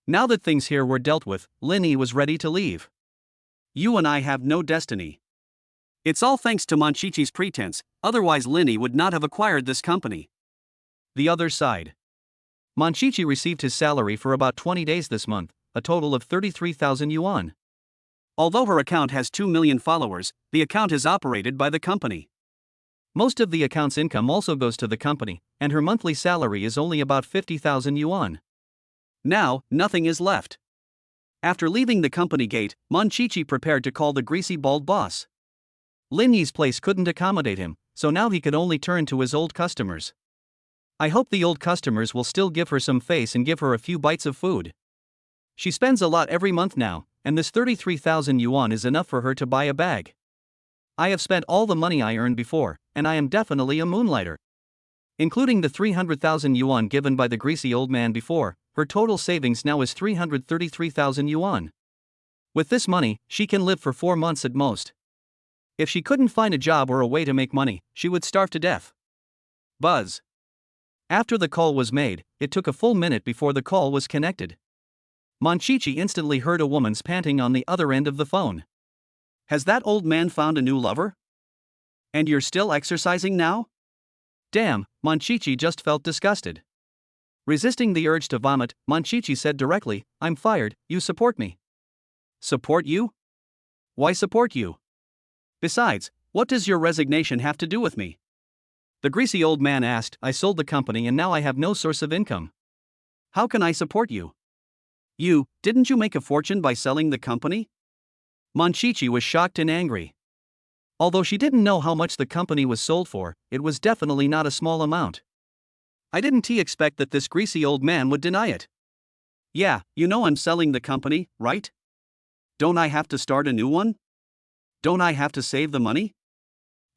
Now that things here were dealt with, Lin Yi was ready to leave. You and I have no destiny. It's all thanks to Manchichi's pretense, otherwise Lin Yi would not have acquired this company. The other side. Manchichi received his salary for about 20 days this month, a total of 33,000 yuan. Although her account has 2 million followers, the account is operated by the company. Most of the account's income also goes to the company, and her monthly salary is only about 50,000 yuan. Now, nothing is left. After leaving the company gate, Manchichi prepared to call the greasy bald boss. Lin Yi's place couldn't accommodate him, so now he could only turn to his old customers. I hope the old customers will still give her some face and give her a few bites of food. She spends a lot every month now, and this 33,000 yuan is enough for her to buy a bag. I have spent all the money I earned before, and I am definitely a moonlighter. Including the 300,000 yuan given by the greasy old man before, her total savings now is 333,000 yuan. With this money, she can live for 4 months at most. If she couldn't find a job or a way to make money, she would starve to death. Buzz. After the call was made, it took a full minute before the call was connected. Manchichi instantly heard a woman's panting on the other end of the phone. Has that old man found a new lover? And you're still exercising now? Damn, Manchichi just felt disgusted. Resisting the urge to vomit, Manchichi said directly, I'm fired, you support me. Support you? Why support you? Besides, what does your resignation have to do with me? The greasy old man asked. I sold the company and now I have no source of income. How can I support you? Didn't you make a fortune by selling the company? Manchichi was shocked and angry. Although she didn't know how much the company was sold for, it was definitely not a small amount. I didn't expect that this greasy old man would deny it. Yeah, you know I'm selling the company, right? Don't I have to start a new one? Don't I have to save the money?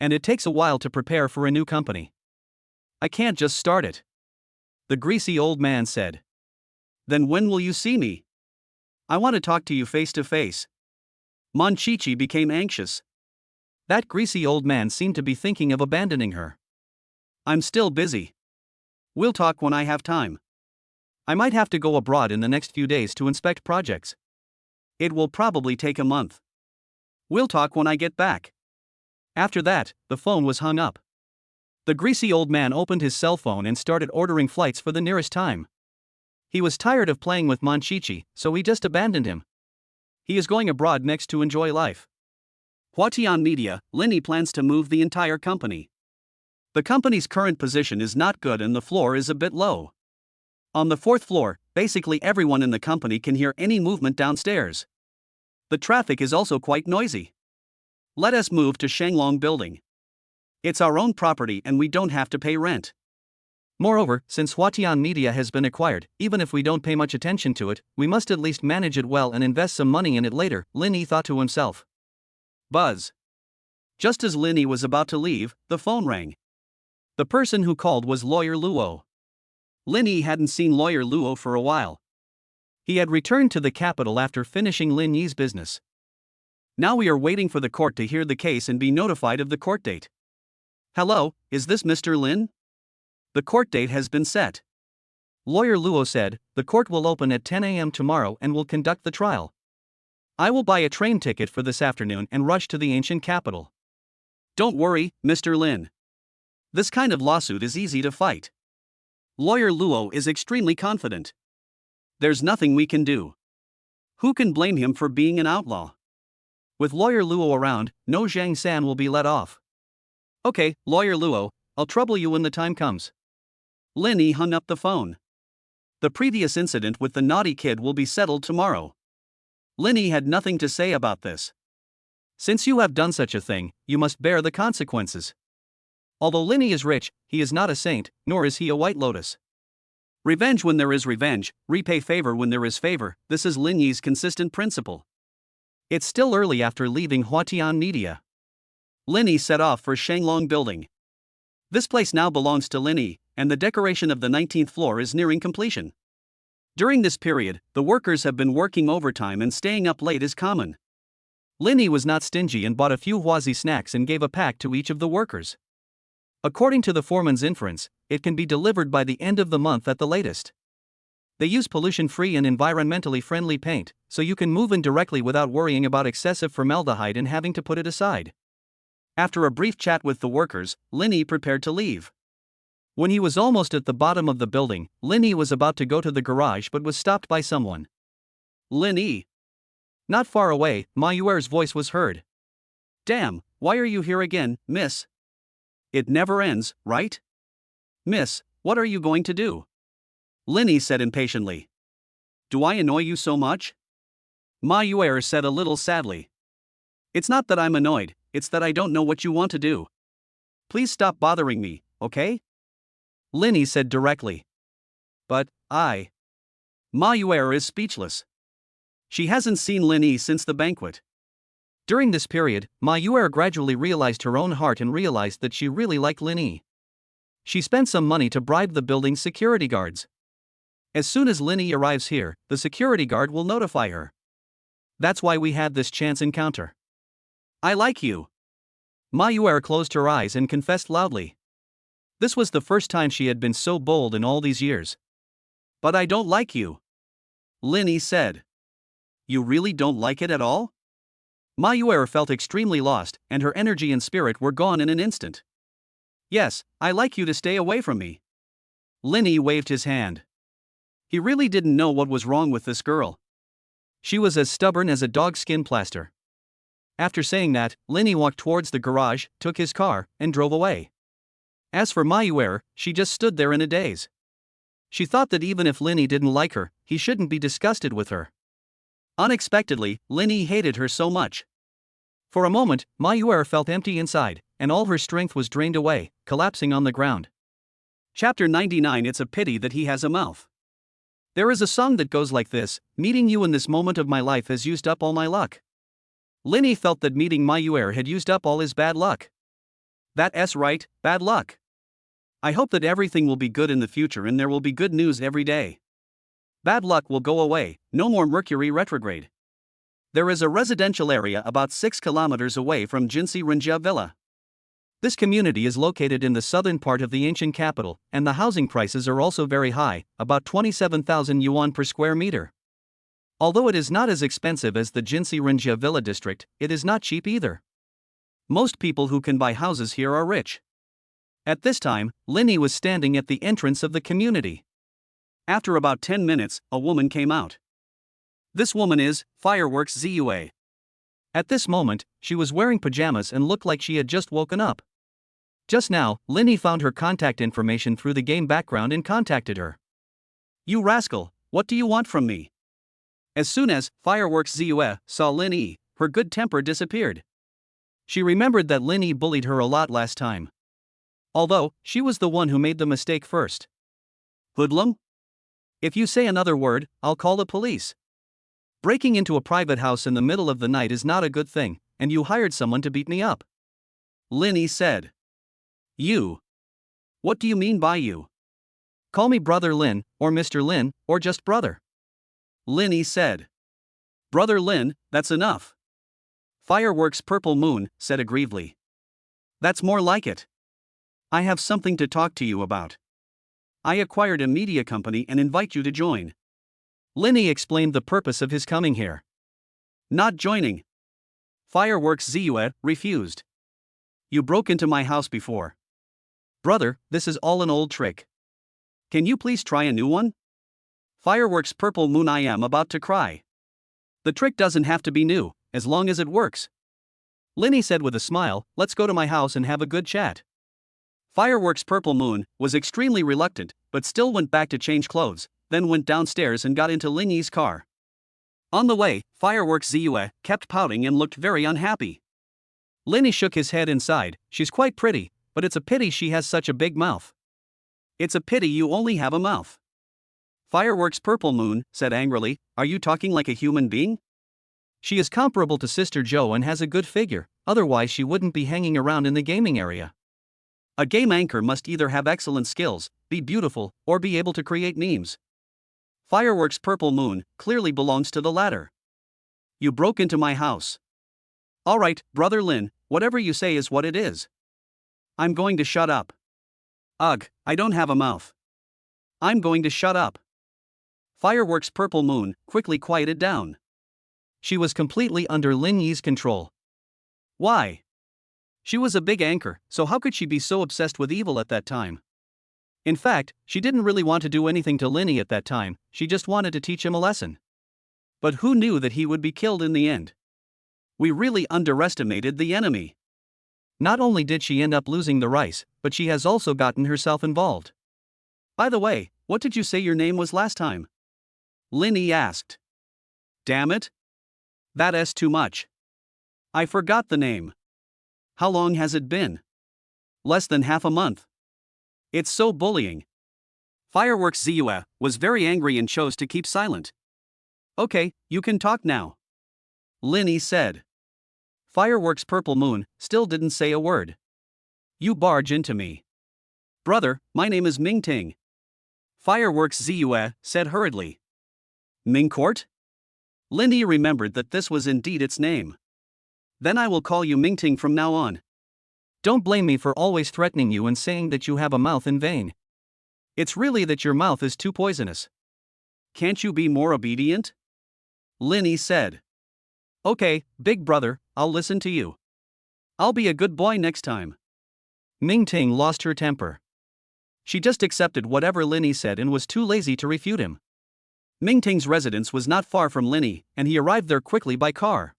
And it takes a while to prepare for a new company. I can't just start it. The greasy old man said. Then when will you see me? I want to talk to you face to face. Manchichi became anxious. That greasy old man seemed to be thinking of abandoning her. I'm still busy. We'll talk when I have time. I might have to go abroad in the next few days to inspect projects. It will probably take a month. We'll talk when I get back. After that, the phone was hung up. The greasy old man opened his cell phone and started ordering flights for the nearest time. He was tired of playing with Manchichi, so he just abandoned him. He is going abroad next to enjoy life. Huatian Media, Lin Yi plans to move the entire company. The company's current position is not good and the floor is a bit low. On the 4th floor, basically everyone in the company can hear any movement downstairs. The traffic is also quite noisy. Let us move to Shanglong Building. It's our own property and we don't have to pay rent. Moreover, since Huatian Media has been acquired, even if we don't pay much attention to it, we must at least manage it well and invest some money in it later, Lin Yi thought to himself. Buzz. Just as Lin Yi was about to leave, the phone rang. The person who called was Lawyer Luo. Lin Yi hadn't seen Lawyer Luo for a while. He had returned to the capital after finishing Lin Yi's business. Now we are waiting for the court to hear the case and be notified of the court date. Hello, is this Mr. Lin? The court date has been set. Lawyer Luo said, the court will open at 10 a.m. tomorrow and will conduct the trial. I will buy a train ticket for this afternoon and rush to the ancient capital. Don't worry, Mr. Lin. This kind of lawsuit is easy to fight. Lawyer Luo is extremely confident. There's nothing we can do. Who can blame him for being an outlaw? With Lawyer Luo around, no Zhang-san will be let off. Okay, Lawyer Luo, I'll trouble you when the time comes. Lin Yi hung up the phone. The previous incident with the naughty kid will be settled tomorrow. Lin Yi had nothing to say about this. Since you have done such a thing, you must bear the consequences. Although Lin Yi is rich, he is not a saint, nor is he a white lotus. Revenge when there is revenge, repay favor when there is favor, this is Lin Yi's consistent principle. It's still early after leaving Huatian Media. Lin Yi set off for Shanglong Building. This place now belongs to Lin Yi, and the decoration of the 19th floor is nearing completion. During this period, the workers have been working overtime and staying up late is common. Lin Yi was not stingy and bought a few Huazi snacks and gave a pack to each of the workers. According to the foreman's inference, it can be delivered by the end of the month at the latest. They use pollution-free and environmentally friendly paint, so you can move in directly without worrying about excessive formaldehyde and having to put it aside. After a brief chat with the workers, Lin Yi prepared to leave. When he was almost at the bottom of the building, Lin Yi was about to go to the garage but was stopped by someone. Lin Yi. Not far away, Ma Yuer's voice was heard. Damn, why are you here again, miss? It never ends, right? Miss, what are you going to do? Lin Yi said impatiently. Do I annoy you so much? Ma Yuer said a little sadly. It's not that I'm annoyed, it's that I don't know what you want to do. Please stop bothering me, okay? Lin Yi said directly. But, Ma Yuer is speechless. She hasn't seen Lin Yi since the banquet. During this period, Ma Yuer gradually realized her own heart and realized that she really liked Lin Yi. She spent some money to bribe the building's security guards. As soon as Lin Yi arrives here, the security guard will notify her. That's why we had this chance encounter. I like you. Ma Yuer closed her eyes and confessed loudly. This was the first time she had been so bold in all these years. But I don't like you. Lin Yi said. You really don't like it at all? Ma Yuer felt extremely lost, and her energy and spirit were gone in an instant. Yes, I like you to stay away from me. Lin Yi waved his hand. He really didn't know what was wrong with this girl. She was as stubborn as a dog's skin plaster. After saying that, Lin Yi walked towards the garage, took his car, and drove away. As for Ma Yuer, she just stood there in a daze. She thought that even if Lin Yi didn't like her, he shouldn't be disgusted with her. Unexpectedly, Lin Yi hated her so much. For a moment, Ma Yuer felt empty inside, and all her strength was drained away, collapsing on the ground. Chapter 99. It's a pity that he has a mouth. There is a song that goes like this: meeting you in this moment of my life has used up all my luck. Lin Yi felt that meeting Ma Yuer had used up all his bad luck. That's right, bad luck. I hope that everything will be good in the future and there will be good news every day. Bad luck will go away, no more Mercury retrograde. There is a residential area about 6 kilometers away from Jinsi Renjia Villa. This community is located in the southern part of the ancient capital, and the housing prices are also very high, about 27,000 yuan per square meter. Although it is not as expensive as the Jinsi Renjia Villa district, it is not cheap either. Most people who can buy houses here are rich. At this time, Lin Yi was standing at the entrance of the community. After about 10 minutes, a woman came out. This woman is Fireworks Zua. At this moment, she was wearing pajamas and looked like she had just woken up. Just now, Lin Yi found her contact information through the game background and contacted her. You rascal, what do you want from me? As soon as Fireworks Zua saw Lin Yi, her good temper disappeared. She remembered that Lin Yi bullied her a lot last time. Although, she was the one who made the mistake first. Hoodlum? If you say another word, I'll call the police. Breaking into a private house in the middle of the night is not a good thing, and you hired someone to beat me up. Linny said. You. What do you mean by you? Call me Brother Lin, or Mr. Lin, or just Brother. Linny said. Brother Lin, that's enough. Fireworks Purple Moon said aggrievedly. That's more like it. I have something to talk to you about. I acquired a media company and invite you to join. Linny explained the purpose of his coming here. Not joining. Fireworks Zue refused. You broke into my house before. Brother, this is all an old trick. Can you please try a new one? Fireworks Purple Moon, I am about to cry. The trick doesn't have to be new, as long as it works. Linny said with a smile, let's go to my house and have a good chat. Fireworks Purple Moon was extremely reluctant, but still went back to change clothes, then went downstairs and got into Linny's car. On the way, Fireworks Zue kept pouting and looked very unhappy. Linny shook his head inside. She's quite pretty, but it's a pity she has such a big mouth. It's a pity you only have a mouth. Fireworks Purple Moon said angrily, are you talking like a human being? She is comparable to Sister Joe and has a good figure, otherwise she wouldn't be hanging around in the gaming area. A game anchor must either have excellent skills, be beautiful, or be able to create memes. Fireworks Purple Moon clearly belongs to the latter. You broke into my house. Alright, Brother Lin, whatever you say is what it is. I'm going to shut up. Ugh, I don't have a mouth. I'm going to shut up. Fireworks Purple Moon quickly quieted down. She was completely under Lin Yi's control. Why? She was a big anchor, so how could she be so obsessed with evil at that time? In fact, she didn't really want to do anything to Linny at that time, she just wanted to teach him a lesson. But who knew that he would be killed in the end? We really underestimated the enemy. Not only did she end up losing the rice, but she has also gotten herself involved. By the way, what did you say your name was last time? Linny asked. Damn it. That's too much. I forgot the name. How long has it been? Less than half a month. It's so bullying. Fireworks Zue was very angry and chose to keep silent. Okay, you can talk now. Linny said. Fireworks Purple Moon still didn't say a word. You barge into me. Brother, my name is Ming Ting. Fireworks Zue said hurriedly. Ming Court? Linny remembered that this was indeed its name. Then I will call you Ming Ting from now on. Don't blame me for always threatening you and saying that you have a mouth in vain. It's really that your mouth is too poisonous. Can't you be more obedient? Linny said. Okay, big brother, I'll listen to you. I'll be a good boy next time. Ming Ting lost her temper. She just accepted whatever Linny said and was too lazy to refute him. Ming Ting's residence was not far from Linny, and he arrived there quickly by car.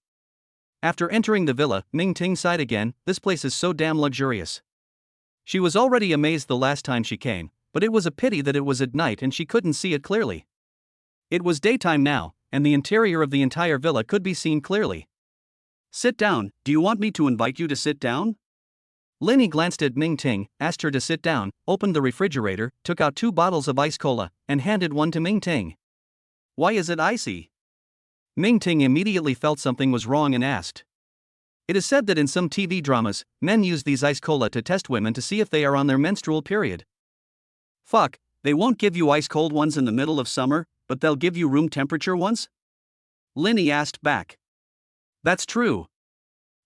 After entering the villa, Ming Ting sighed again, this place is so damn luxurious. She was already amazed the last time she came, but it was a pity that it was at night and she couldn't see it clearly. It was daytime now, and the interior of the entire villa could be seen clearly. Sit down, do you want me to invite you to sit down? Linny glanced at Ming Ting, asked her to sit down, opened the refrigerator, took out 2 bottles of ice cola, and handed one to Ming Ting. Why is it icy? Ming Ting immediately felt something was wrong and asked. It is said that in some TV dramas, men use these ice cola to test women to see if they are on their menstrual period. Fuck, they won't give you ice cold ones in the middle of summer, but they'll give you room temperature ones? Linny asked back. That's true.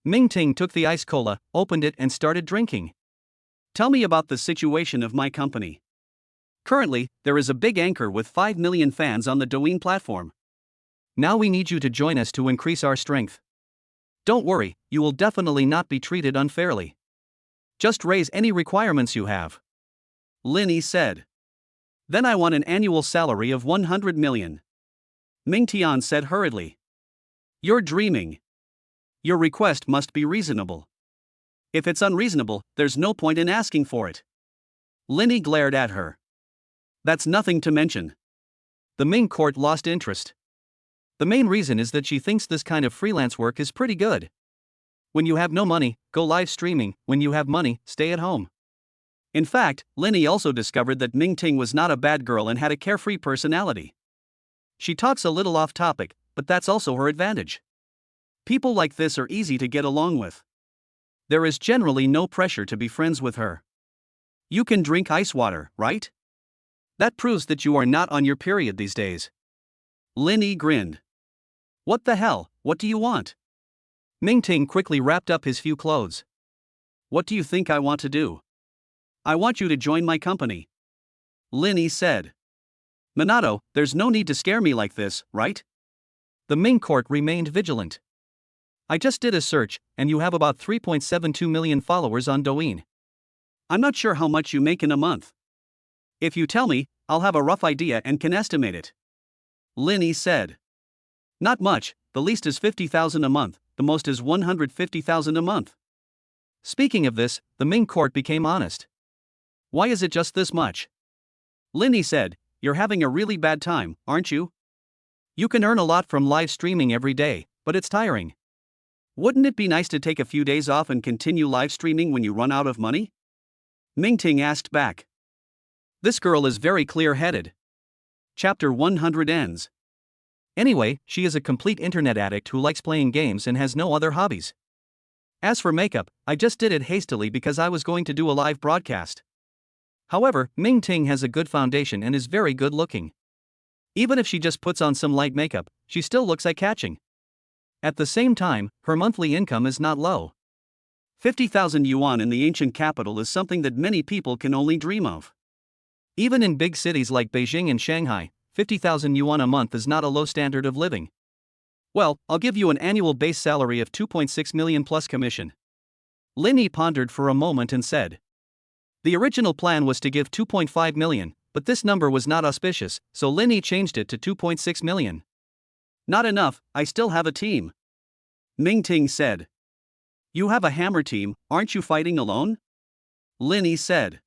Ming Ting took the ice cola, opened it and started drinking. Tell me about the situation of my company. Currently, there is a big anchor with 5 million fans on the Douyin platform. Now we need you to join us to increase our strength. Don't worry, you will definitely not be treated unfairly. Just raise any requirements you have. Linny said. Then I want an annual salary of 100 million. Ming Tian said hurriedly. You're dreaming. Your request must be reasonable. If it's unreasonable, there's no point in asking for it. Linny glared at her. That's nothing to mention. The Ming court lost interest. The main reason is that she thinks this kind of freelance work is pretty good. When you have no money, go live streaming, when you have money, stay at home. In fact, Linny also discovered that Ming Ting was not a bad girl and had a carefree personality. She talks a little off topic, but that's also her advantage. People like this are easy to get along with. There is generally no pressure to be friends with her. You can drink ice water, right? That proves that you are not on your period these days. Linny grinned. What the hell, what do you want? Ming Ting quickly wrapped up his few clothes. What do you think I want to do? I want you to join my company. Linny said. Minato, there's no need to scare me like this, right? The Ming court remained vigilant. I just did a search, and you have about 3.72 million followers on Douyin. I'm not sure how much you make in a month. If you tell me, I'll have a rough idea and can estimate it. Linny said. Not much, the least is 50,000 a month, the most is 150,000 a month. Speaking of this, the Ming court became honest. Why is it just this much? Linny said, you're having a really bad time, aren't you? You can earn a lot from live streaming every day, but it's tiring. Wouldn't it be nice to take a few days off and continue live streaming when you run out of money? Ming Ting asked back. This girl is very clear-headed. Chapter 100 ends. Anyway, she is a complete internet addict who likes playing games and has no other hobbies. As for makeup, I just did it hastily because I was going to do a live broadcast. However, Ming Ting has a good foundation and is very good looking. Even if she just puts on some light makeup, she still looks eye-catching. At the same time, her monthly income is not low. 50,000 yuan in the ancient capital is something that many people can only dream of. Even in big cities like Beijing and Shanghai, 50,000 yuan a month is not a low standard of living. Well, I'll give you an annual base salary of 2.6 million plus commission. Linny pondered for a moment and said. The original plan was to give 2.5 million, but this number was not auspicious, so Linny changed it to 2.6 million. Not enough, I still have a team. Ming Ting said. You have a hammer team, aren't you fighting alone? Linny said.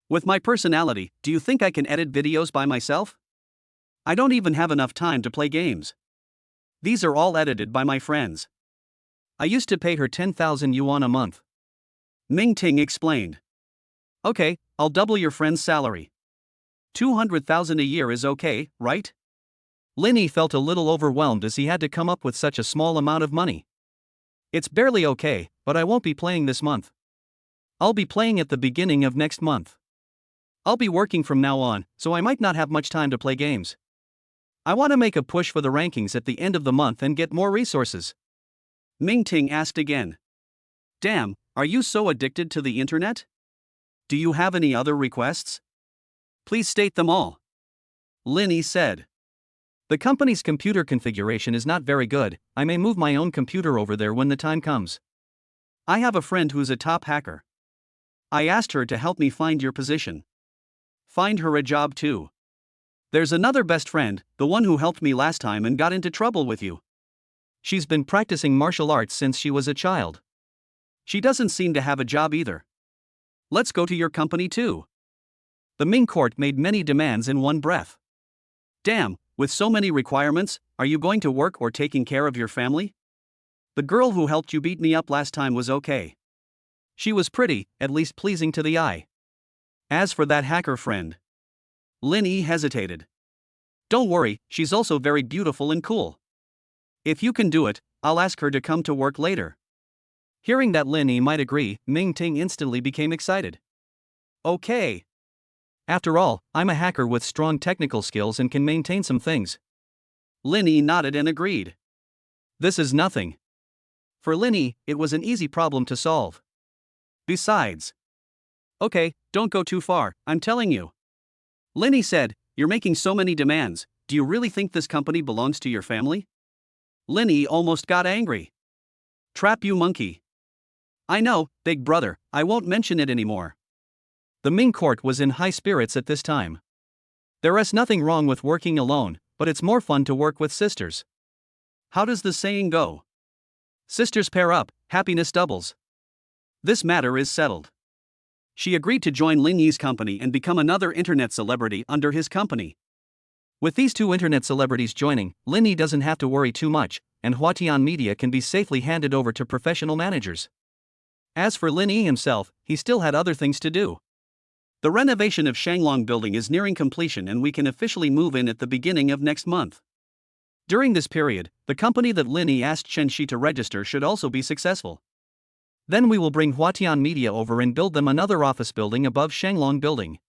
With my personality, do you think I can edit videos by myself? I don't even have enough time to play games. These are all edited by my friends. I used to pay her 10,000 yuan a month. Ming Ting explained. Okay, I'll double your friend's salary. 200,000 a year is okay, right? Linny felt a little overwhelmed as he had to come up with such a small amount of money. It's barely okay, but I won't be playing this month. I'll be playing at the beginning of next month. I'll be working from now on, so I might not have much time to play games. I want to make a push for the rankings at the end of the month and get more resources. Ming Ting asked again. Damn, are you so addicted to the internet? Do you have any other requests? Please state them all. Linny said. The company's computer configuration is not very good, I may move my own computer over there when the time comes. I have a friend who's a top hacker. I asked her to help me find your position. Find her a job too. There's another best friend, the one who helped me last time and got into trouble with you. She's been practicing martial arts since she was a child. She doesn't seem to have a job either. Let's go to your company too. The Ming court made many demands in one breath. Damn, with so many requirements, are you going to work or taking care of your family? The girl who helped you beat me up last time was okay. She was pretty, at least pleasing to the eye. As for that hacker friend. Linny hesitated. Don't worry, she's also very beautiful and cool. If you can do it, I'll ask her to come to work later. Hearing that Linny might agree, Ming Ting instantly became excited. Okay. After all, I'm a hacker with strong technical skills and can maintain some things. Linny nodded and agreed. This is nothing. For Linny, it was an easy problem to solve. Besides. Okay, don't go too far, I'm telling you. Linny said, you're making so many demands, do you really think this company belongs to your family? Linny almost got angry. Trap you monkey. I know, big brother, I won't mention it anymore. The Ming court was in high spirits at this time. There is nothing wrong with working alone, but it's more fun to work with sisters. How does the saying go? Sisters pair up, happiness doubles. This matter is settled. She agreed to join Lin Yi's company and become another internet celebrity under his company. With these two internet celebrities joining, Lin Yi doesn't have to worry too much, and Huatian Media can be safely handed over to professional managers. As for Lin Yi himself, he still had other things to do. The renovation of Shanglong building is nearing completion and we can officially move in at the beginning of next month. During this period, the company that Linny asked Chen Shi to register should also be successful. Then we will bring Huatian Media over and build them another office building above Shanglong building.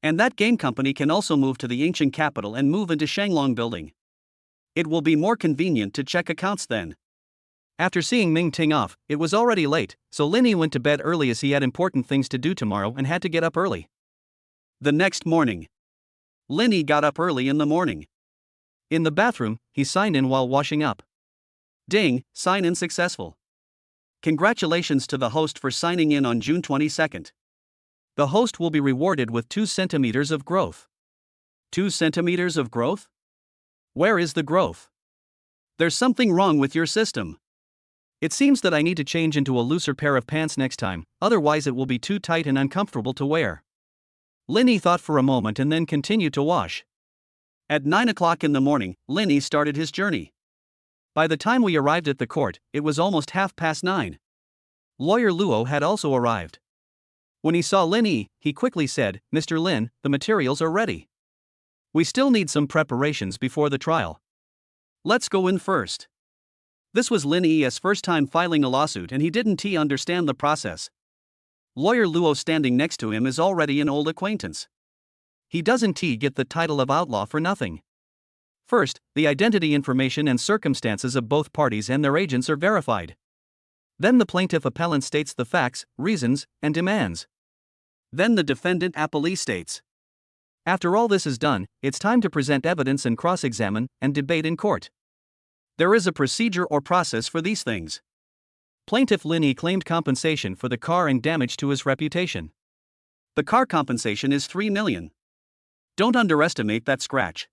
And that game company can also move to the ancient capital and move into Shanglong building. It will be more convenient to check accounts then. After seeing Ming Ting off, it was already late, so Linny went to bed early as he had important things to do tomorrow and had to get up early. The next morning, Linny got up early in the morning. In the bathroom, he signed in while washing up. Ding, sign in successful. Congratulations to the host for signing in on June 22nd. The host will be rewarded with 2 centimeters of growth. 2 centimeters of growth? Where is the growth? There's something wrong with your system. It seems that I need to change into a looser pair of pants next time, otherwise it will be too tight and uncomfortable to wear. Linny thought for a moment and then continued to wash. At 9 o'clock in the morning, Linny started his journey. By the time we arrived at the court, it was almost 9:30. Lawyer Luo had also arrived. When he saw Linny, he quickly said, "Mr. Lin, the materials are ready. We still need some preparations before the trial. Let's go in first." This was Linny's first time filing a lawsuit and he didn't understand the process. Lawyer Luo standing next to him is already an old acquaintance. He doesn't get the title of outlaw for nothing. First, the identity information and circumstances of both parties and their agents are verified. Then the plaintiff appellant states the facts, reasons, and demands. Then the defendant appellee states. After all this is done, it's time to present evidence and cross-examine and debate in court. There is a procedure or process for these things. Plaintiff Linny claimed compensation for the car and damage to his reputation. The car compensation is 3 million. Don't underestimate that scratch.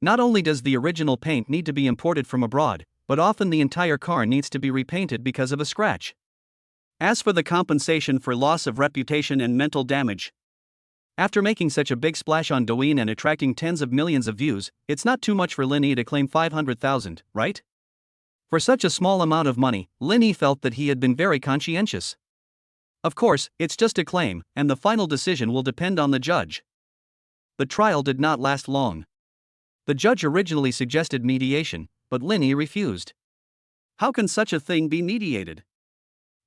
Not only does the original paint need to be imported from abroad, but often the entire car needs to be repainted because of a scratch. As for the compensation for loss of reputation and mental damage, after making such a big splash on Douyin and attracting tens of millions of views, it's not too much for Linny to claim 500,000, right? For such a small amount of money, Linny felt that he had been very conscientious. Of course, it's just a claim, and the final decision will depend on the judge. The trial did not last long. The judge originally suggested mediation, but Linny refused. How can such a thing be mediated?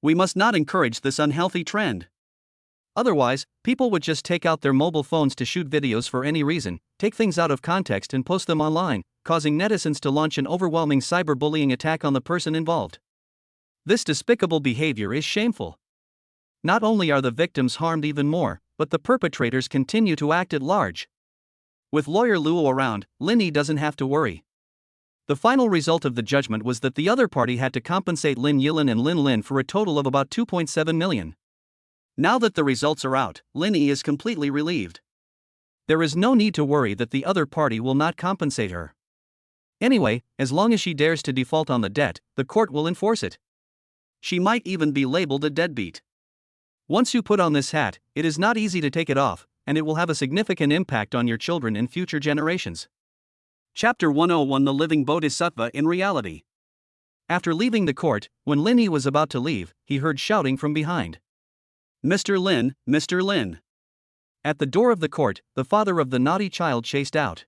We must not encourage this unhealthy trend. Otherwise, people would just take out their mobile phones to shoot videos for any reason, take things out of context and post them online, causing netizens to launch an overwhelming cyberbullying attack on the person involved. This despicable behavior is shameful. Not only are the victims harmed even more, but the perpetrators continue to act at large. With lawyer Luo around, Linny doesn't have to worry. The final result of the judgment was that the other party had to compensate Lin Yilin and Lin Lin for a total of about 2.7 million. Now that the results are out, Linny is completely relieved. There is no need to worry that the other party will not compensate her. Anyway, as long as she dares to default on the debt, the court will enforce it. She might even be labeled a deadbeat. Once you put on this hat, it is not easy to take it off, and it will have a significant impact on your children and future generations. Chapter 101: The Living Bodhisattva in Reality. After leaving the court, when Linny was about to leave, he heard shouting from behind. "Mr. Lin, Mr. Lin." At the door of the court, the father of the naughty child chased out.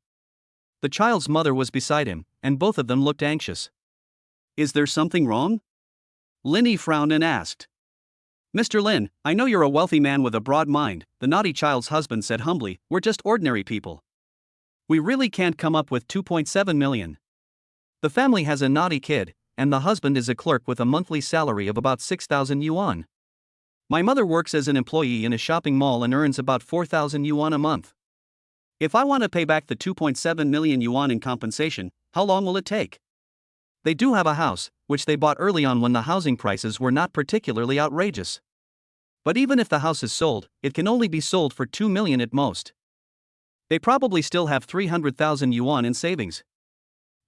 The child's mother was beside him, and both of them looked anxious. "Is there something wrong?" Linny frowned and asked. "Mr. Lin, I know you're a wealthy man with a broad mind," the naughty child's husband said humbly. "We're just ordinary people. We really can't come up with 2.7 million. The family has a naughty kid, and the husband is a clerk with a monthly salary of about 6,000 yuan. My mother works as an employee in a shopping mall and earns about 4,000 yuan a month. If I want to pay back the 2.7 million yuan in compensation, how long will it take? They do have a house, which they bought early on when the housing prices were not particularly outrageous. But even if the house is sold, it can only be sold for 2 million at most. They probably still have 300,000 yuan in savings.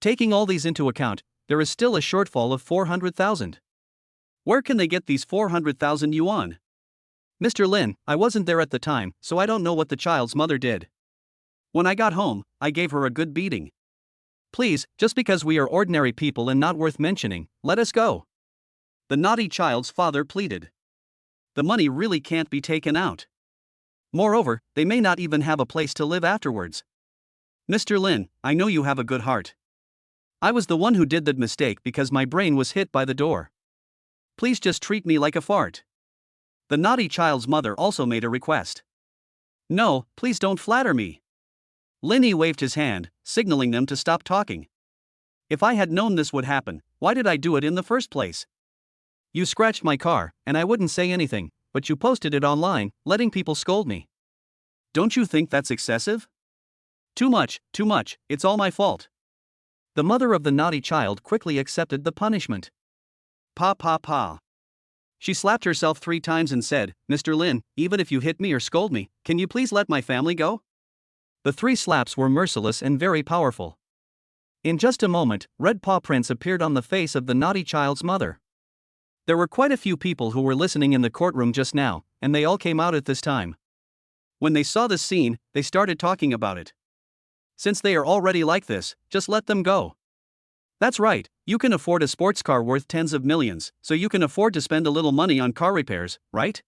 Taking all these into account, there is still a shortfall of 400,000. Where can they get these 400,000 yuan? Mr. Lin, I wasn't there at the time, so I don't know what the child's mother did. When I got home, I gave her a good beating. Please, just because we are ordinary people and not worth mentioning, let us go." The naughty child's father pleaded. "The money really can't be taken out. Moreover, they may not even have a place to live afterwards. Mr. Lin, I know you have a good heart. I was the one who did that mistake because my brain was hit by the door. Please just treat me like a fart. The naughty child's mother also made a request. No, please don't flatter me. Linny waved his hand, signaling them to stop talking. If I had known this would happen, why did I do it in the first place? You scratched my car, and I wouldn't say anything, but you posted it online, letting people scold me. Don't you think that's excessive? Too much, it's all my fault. The mother of the naughty child quickly accepted the punishment. Pa pa pa. She slapped herself 3 times and said, Mr. Lin, even if you hit me or scold me, can you please let my family go? The 3 slaps were merciless and very powerful. In just a moment, red paw prints appeared on the face of the naughty child's mother. There were quite a few people who were listening in the courtroom just now, and they all came out at this time. When they saw this scene, they started talking about it. Since they are already like this, just let them go. That's right, you can afford a sports car worth tens of millions, so you can afford to spend a little money on car repairs, right?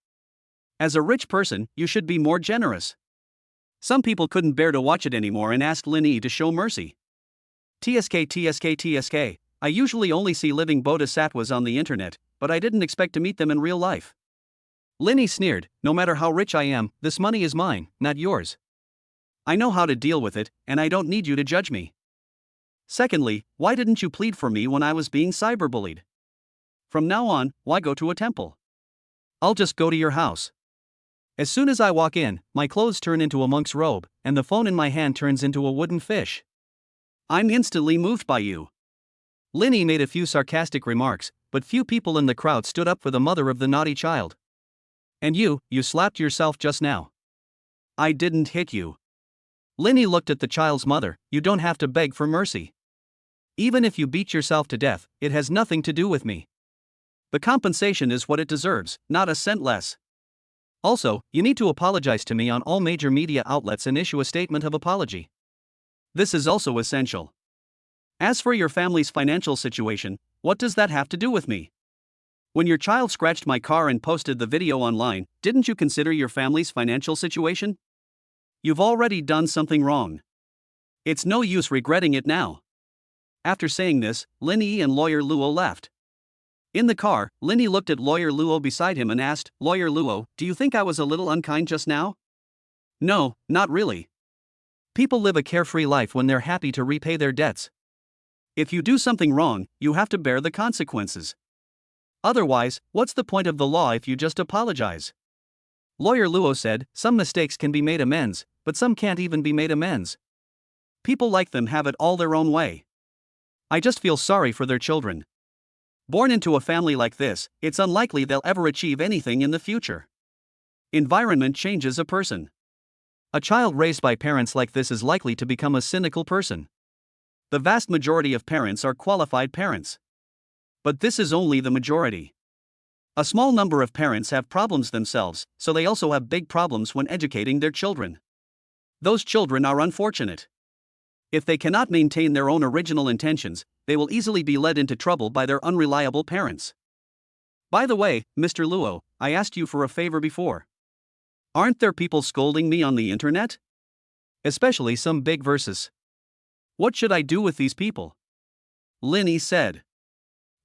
As a rich person, you should be more generous. Some people couldn't bear to watch it anymore and asked Linny to show mercy. TSK, I usually only see living bodhisattvas on the internet, but I didn't expect to meet them in real life. Linny sneered, no matter how rich I am, this money is mine, not yours. I know how to deal with it, and I don't need you to judge me. Secondly, why didn't you plead for me when I was being cyberbullied? From now on, why go to a temple? I'll just go to your house. As soon as I walk in, my clothes turn into a monk's robe, and the phone in my hand turns into a wooden fish. I'm instantly moved by you. Linny made a few sarcastic remarks, but few people in the crowd stood up for the mother of the naughty child. And you slapped yourself just now. I didn't hit you. Linny looked at the child's mother, you don't have to beg for mercy. Even if you beat yourself to death, it has nothing to do with me. The compensation is what it deserves, not a cent less. Also, you need to apologize to me on all major media outlets and issue a statement of apology. This is also essential. As for your family's financial situation, what does that have to do with me? When your child scratched my car and posted the video online, didn't you consider your family's financial situation? You've already done something wrong. It's no use regretting it now. After saying this, Linny and Lawyer Luo left. In the car, Linny looked at Lawyer Luo beside him and asked, Lawyer Luo, do you think I was a little unkind just now? No, not really. People live a carefree life when they're happy to repay their debts. If you do something wrong, you have to bear the consequences. Otherwise, what's the point of the law if you just apologize? Lawyer Luo said, some mistakes can be made amends, but some can't even be made amends. People like them have it all their own way. I just feel sorry for their children. Born into a family like this, it's unlikely they'll ever achieve anything in the future. Environment changes a person. A child raised by parents like this is likely to become a cynical person. The vast majority of parents are qualified parents. But this is only the majority. A small number of parents have problems themselves, so they also have big problems when educating their children. Those children are unfortunate. If they cannot maintain their own original intentions, they will easily be led into trouble by their unreliable parents. By the way, Mr. Luo, I asked you for a favor before. Aren't there people scolding me on the internet? Especially some big verses. What should I do with these people? Linny said.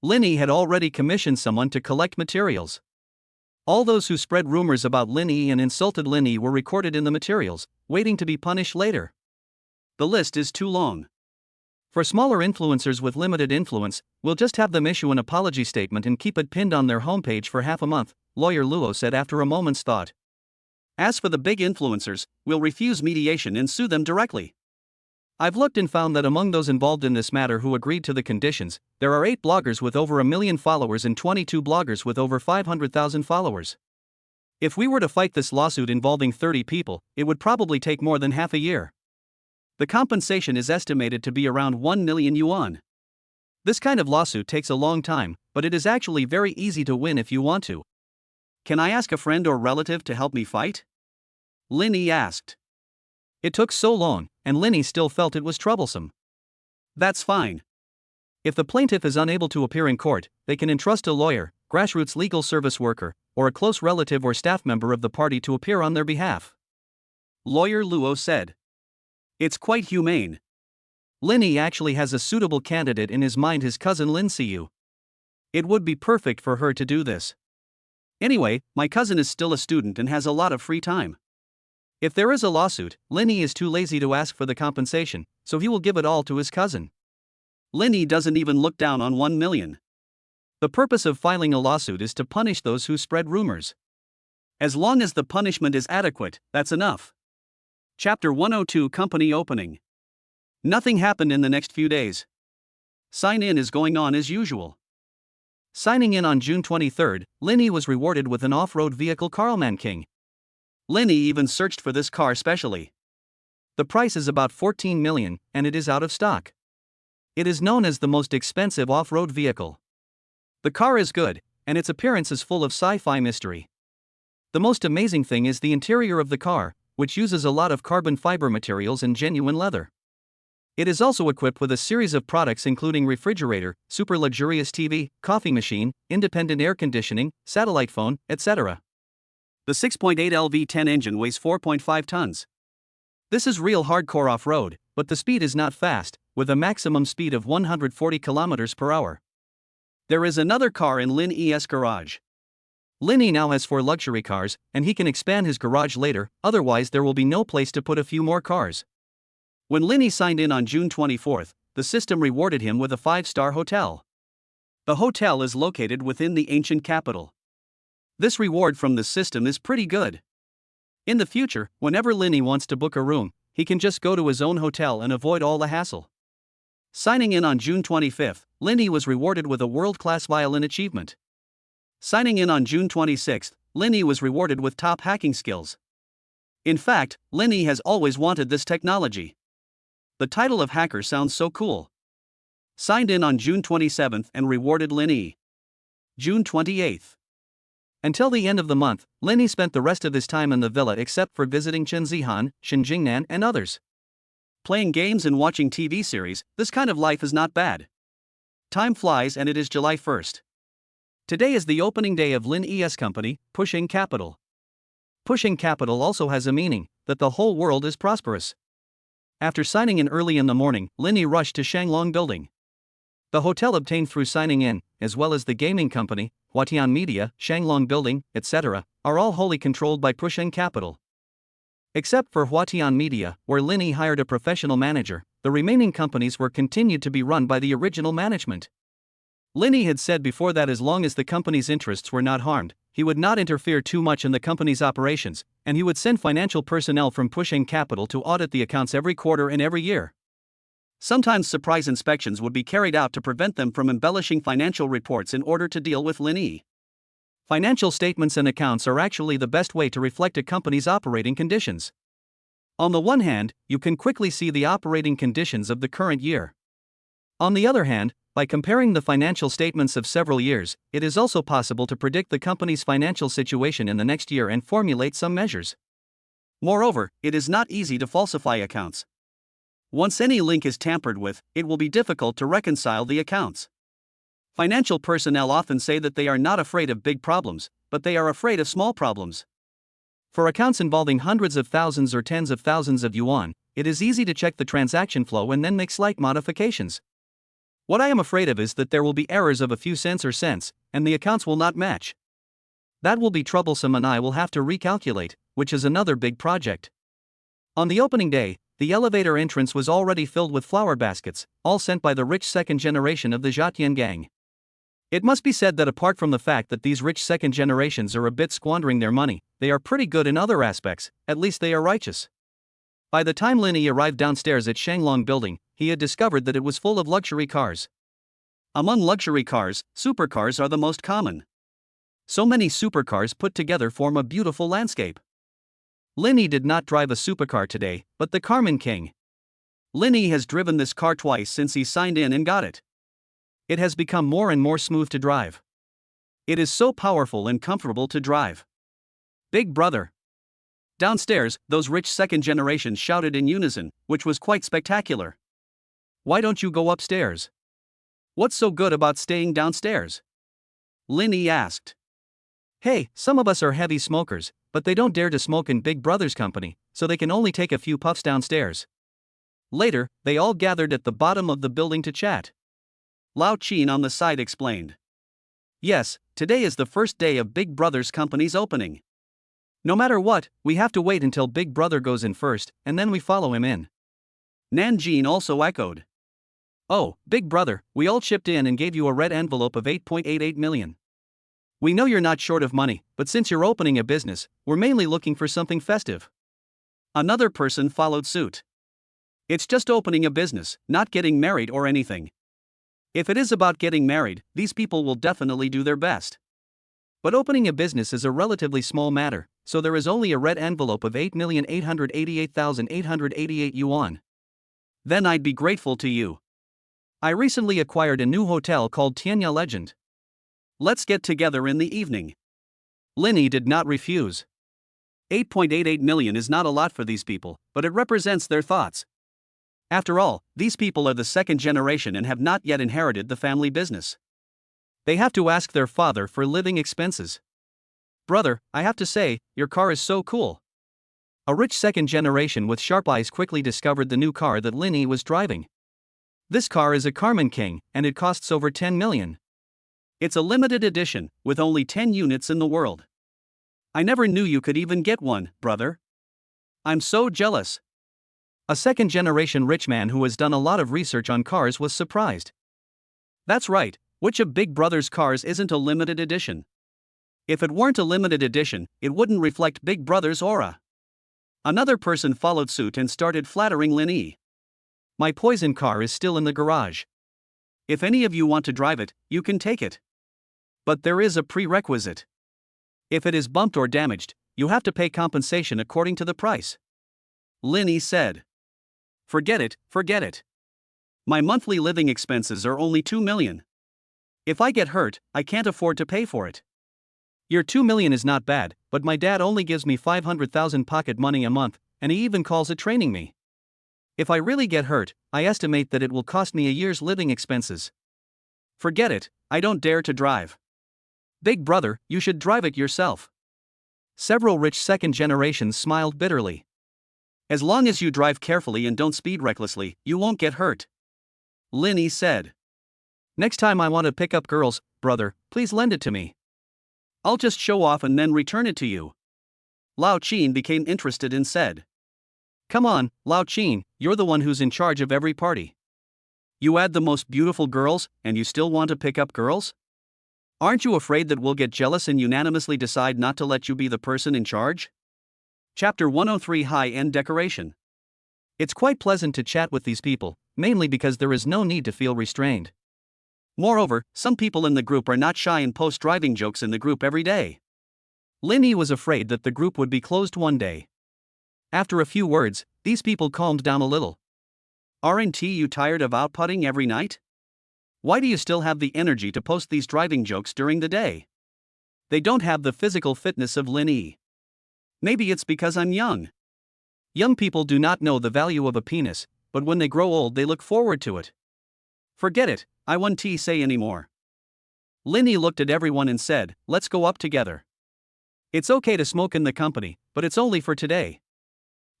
Linny had already commissioned someone to collect materials. All those who spread rumors about Linny and insulted Linny were recorded in the materials, waiting to be punished later. The list is too long. For smaller influencers with limited influence, we'll just have them issue an apology statement and keep it pinned on their homepage for half a month, Lawyer Luo said after a moment's thought. As for the big influencers, we'll refuse mediation and sue them directly. I've looked and found that among those involved in this matter who agreed to the conditions, there are 8 bloggers with over 1 million followers and 22 bloggers with over 500,000 followers. If we were to fight this lawsuit involving 30 people, it would probably take more than half a year. The compensation is estimated to be around 1 million yuan. This kind of lawsuit takes a long time, but it is actually very easy to win if you want to. Can I ask a friend or relative to help me fight? Linny asked. It took so long, and Linny still felt it was troublesome. That's fine. If the plaintiff is unable to appear in court, they can entrust a lawyer, grassroots legal service worker, or a close relative or staff member of the party to appear on their behalf. Lawyer Luo said. It's quite humane. Linny actually has a suitable candidate in his mind, his cousin Lin Siu. It would be perfect for her to do this. Anyway, my cousin is still a student and has a lot of free time. If there is a lawsuit, Linny is too lazy to ask for the compensation, so he will give it all to his cousin. Linny doesn't even look down on 1 million. The purpose of filing a lawsuit is to punish those who spread rumors. As long as the punishment is adequate, that's enough. Chapter 102 Company Opening. Nothing happened in the next few days. Sign-in is going on as usual. Signing in on June 23, Linny was rewarded with an off-road vehicle Carlman King. Linny even searched for this car specially. The price is about 14 million, and it is out of stock. It is known as the most expensive off-road vehicle. The car is good, and its appearance is full of sci-fi mystery. The most amazing thing is the interior of the car, which uses a lot of carbon fiber materials and genuine leather. It is also equipped with a series of products including refrigerator, super luxurious TV, coffee machine, independent air conditioning, satellite phone, etc. The 6.8L V10 engine weighs 4.5 tons. This is real hardcore off-road, but the speed is not fast, with a maximum speed of 140 km per hour. There is another car in Lin E's garage. Linny now has 4 luxury cars, and he can expand his garage later, otherwise there will be no place to put a few more cars. When Linny signed in on June 24, the system rewarded him with a 5-star hotel. The hotel is located within the ancient capital. This reward from the system is pretty good. In the future, whenever Linny wants to book a room, he can just go to his own hotel and avoid all the hassle. Signing in on June 25, Linny was rewarded with a world-class violin achievement. Signing in on June 26, Linny was rewarded with top hacking skills. In fact, Linny has always wanted this technology. The title of hacker sounds so cool. Signed in on June 27 and rewarded Linny. June 28. Until the end of the month, Linny spent the rest of his time in the villa except for visiting Chenzihan, Xinjingnan and others. Playing games and watching TV series, this kind of life is not bad. Time flies and it is July 1st. Today is the opening day of Lin Es company, Pushing Capital. Pushing Capital also has a meaning, that the whole world is prosperous. After signing in early in the morning, Linny rushed to Shanglong Building. The hotel obtained through signing in, as well as the gaming company, Huatian Media, Shanglong Building, etc., are all wholly controlled by Pushing Capital. Except for Huatian Media, where Linny hired a professional manager, the remaining companies were continued to be run by the original management. Linny had said before that as long as the company's interests were not harmed, he would not interfere too much in the company's operations, and he would send financial personnel from Pushing Capital to audit the accounts every quarter and every year. Sometimes surprise inspections would be carried out to prevent them from embellishing financial reports in order to deal with Linny. Financial statements and accounts are actually the best way to reflect a company's operating conditions. On the one hand, you can quickly see the operating conditions of the current year. On the other hand, by comparing the financial statements of several years, it is also possible to predict the company's financial situation in the next year and formulate some measures. Moreover, it is not easy to falsify accounts. Once any link is tampered with, it will be difficult to reconcile the accounts. Financial personnel often say that they are not afraid of big problems, but they are afraid of small problems. For accounts involving hundreds of thousands or tens of thousands of yuan, it is easy to check the transaction flow and then make slight modifications. What I am afraid of is that there will be errors of a few cents or cents, and the accounts will not match. That will be troublesome and I will have to recalculate, which is another big project. On the opening day, the elevator entrance was already filled with flower baskets, all sent by the rich second generation of the Zhatian gang. It must be said that apart from the fact that these rich second generations are a bit squandering their money, they are pretty good in other aspects, at least they are righteous. By the time Linny arrived downstairs at Shanglong Building, he had discovered that it was full of luxury cars. Among luxury cars, supercars are the most common. So many supercars put together form a beautiful landscape. Linny did not drive a supercar today, but the Carmen King. Linny has driven this car twice since he signed in and got it. It has become more and more smooth to drive. It is so powerful and comfortable to drive. Big brother. Downstairs, those rich second generations shouted in unison, which was quite spectacular. Why don't you go upstairs? What's so good about staying downstairs? Linny asked. Hey, some of us are heavy smokers, but they don't dare to smoke in Big Brother's company, so they can only take a few puffs downstairs. Later, they all gathered at the bottom of the building to chat. Lao Chin on the side explained. Yes, today is the first day of Big Brother's company's opening. No matter what, we have to wait until Big Brother goes in first, and then we follow him in. Nanjin also echoed. Oh, Big Brother, we all chipped in and gave you a red envelope of 8.88 million. We know you're not short of money, but since you're opening a business, we're mainly looking for something festive. Another person followed suit. It's just opening a business, not getting married or anything. If it is about getting married, these people will definitely do their best. But opening a business is a relatively small matter, so there is only a red envelope of 8,888,888 yuan. Then I'd be grateful to you. I recently acquired a new hotel called Tianya Legend. Let's get together in the evening. Linny did not refuse. 8.88 million is not a lot for these people, but it represents their thoughts. After all, these people are the second generation and have not yet inherited the family business. They have to ask their father for living expenses. Brother, I have to say, your car is so cool. A rich second generation with sharp eyes quickly discovered the new car that Linny was driving. This car is a Carmen King, and it costs over 10 million. It's a limited edition, with only 10 units in the world. I never knew you could even get one, brother. I'm so jealous. A second-generation rich man who has done a lot of research on cars was surprised. That's right, which of Big Brother's cars isn't a limited edition? If it weren't a limited edition, it wouldn't reflect Big Brother's aura. Another person followed suit and started flattering Linny. My poison car is still in the garage. If any of you want to drive it, you can take it. But there is a prerequisite. If it is bumped or damaged, you have to pay compensation according to the price. Linny said. Forget it. My monthly living expenses are only 2 million. If I get hurt, I can't afford to pay for it. Your 2 million is not bad, but my dad only gives me 500,000 pocket money a month, and he even calls it training me. If I really get hurt, I estimate that it will cost me a year's living expenses. Forget it, I don't dare to drive. Big Brother, you should drive it yourself. Several rich second generations smiled bitterly. As long as you drive carefully and don't speed recklessly, you won't get hurt. Linny said. Next time I want to pick up girls, brother, please lend it to me. I'll just show off and then return it to you. Lao Chin became interested and said. Come on, Lao Chin, you're the one who's in charge of every party. You add the most beautiful girls, and you still want to pick up girls? Aren't you afraid that we'll get jealous and unanimously decide not to let you be the person in charge? Chapter 103 High-End Decoration. It's quite pleasant to chat with these people, mainly because there is no need to feel restrained. Moreover, some people in the group are not shy and post driving jokes in the group every day. Linny was afraid that the group would be closed one day. After a few words, these people calmed down a little. Aren't you tired of outputting every night? Why do you still have the energy to post these driving jokes during the day? They don't have the physical fitness of Linny. Maybe it's because I'm young. Young people do not know the value of a penis, but when they grow old they look forward to it. Forget it, I won't say anymore. Linny looked at everyone and said, let's go up together. It's okay to smoke in the company, but it's only for today.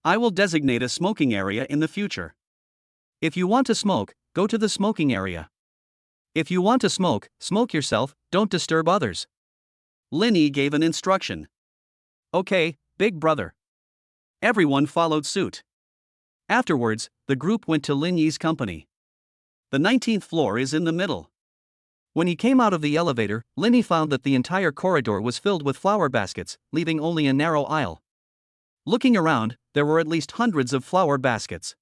I will designate a smoking area in the future. If you want to smoke, go to the smoking area. If you want to smoke, smoke yourself, don't disturb others. Linny gave an instruction. Okay, Big Brother. Everyone followed suit. Afterwards, the group went to Linny's company. The 19th floor is in the middle. When he came out of the elevator, Linny found that the entire corridor was filled with flower baskets, leaving only a narrow aisle. Looking around, there were at least hundreds of flower baskets.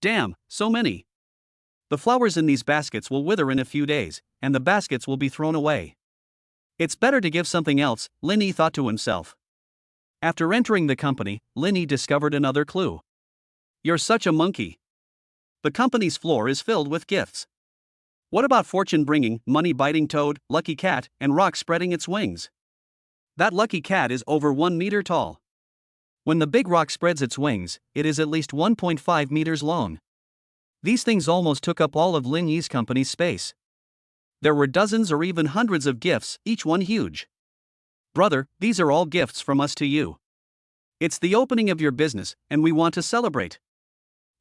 Damn, so many. The flowers in these baskets will wither in a few days, and the baskets will be thrown away. It's better to give something else, Linny thought to himself. After entering the company, Linny discovered another clue. You're such a monkey. The company's floor is filled with gifts. What about fortune-bringing, money-biting toad, lucky cat, and rock spreading its wings? That lucky cat is over 1 meter tall. When the big rock spreads its wings, it is at least 1.5 meters long. These things almost took up all of Linny's company's space. There were dozens or even hundreds of gifts, each one huge. Brother, these are all gifts from us to you. It's the opening of your business, and we want to celebrate.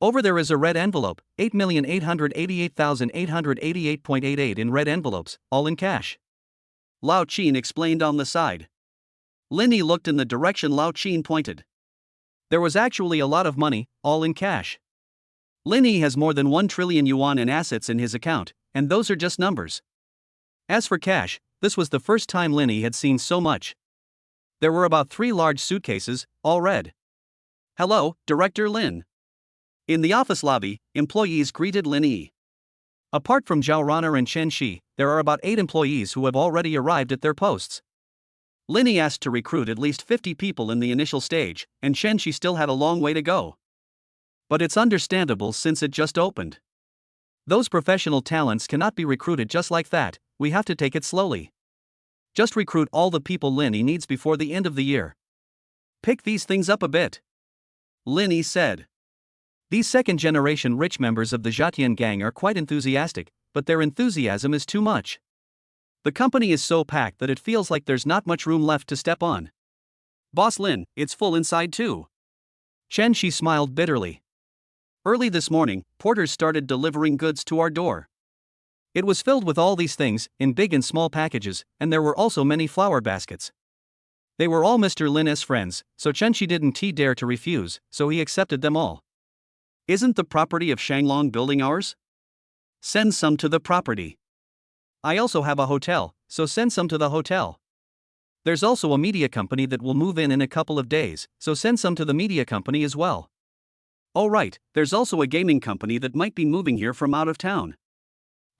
Over there is a red envelope, 8,888,888.88 in red envelopes, all in cash. Lao Chin explained on the side. Linny looked in the direction Lao Chin pointed. There was actually a lot of money, all in cash. Linny has more than 1 trillion yuan in assets in his account, and those are just numbers. As for cash, this was the first time Linny had seen so much. There were about 3 large suitcases, all red. Hello, Director Lin. In the office lobby, employees greeted Linny. Apart from Zhao Runner and Chen Shi, there are about 8 employees who have already arrived at their posts. Linny asked to recruit at least 50 people in the initial stage, and Chen Shi still had a long way to go. But it's understandable since it just opened. Those professional talents cannot be recruited just like that, we have to take it slowly. Just recruit all the people Linny needs before the end of the year. Pick these things up a bit. Linny said. These second-generation rich members of the Zhatian gang are quite enthusiastic, but their enthusiasm is too much. The company is so packed that it feels like there's not much room left to step on. Boss Lin, it's full inside too. Chen Shi smiled bitterly. Early this morning, porters started delivering goods to our door. It was filled with all these things, in big and small packages, and there were also many flower baskets. They were all Mr. Lin's friends, so Chen Shi didn't dare to refuse, so he accepted them all. Isn't the property of Shanglong Building ours? Send some to the property. I also have a hotel, so send some to the hotel. There's also a media company that will move in a couple of days, so send some to the media company as well. Oh right, there's also a gaming company that might be moving here from out of town.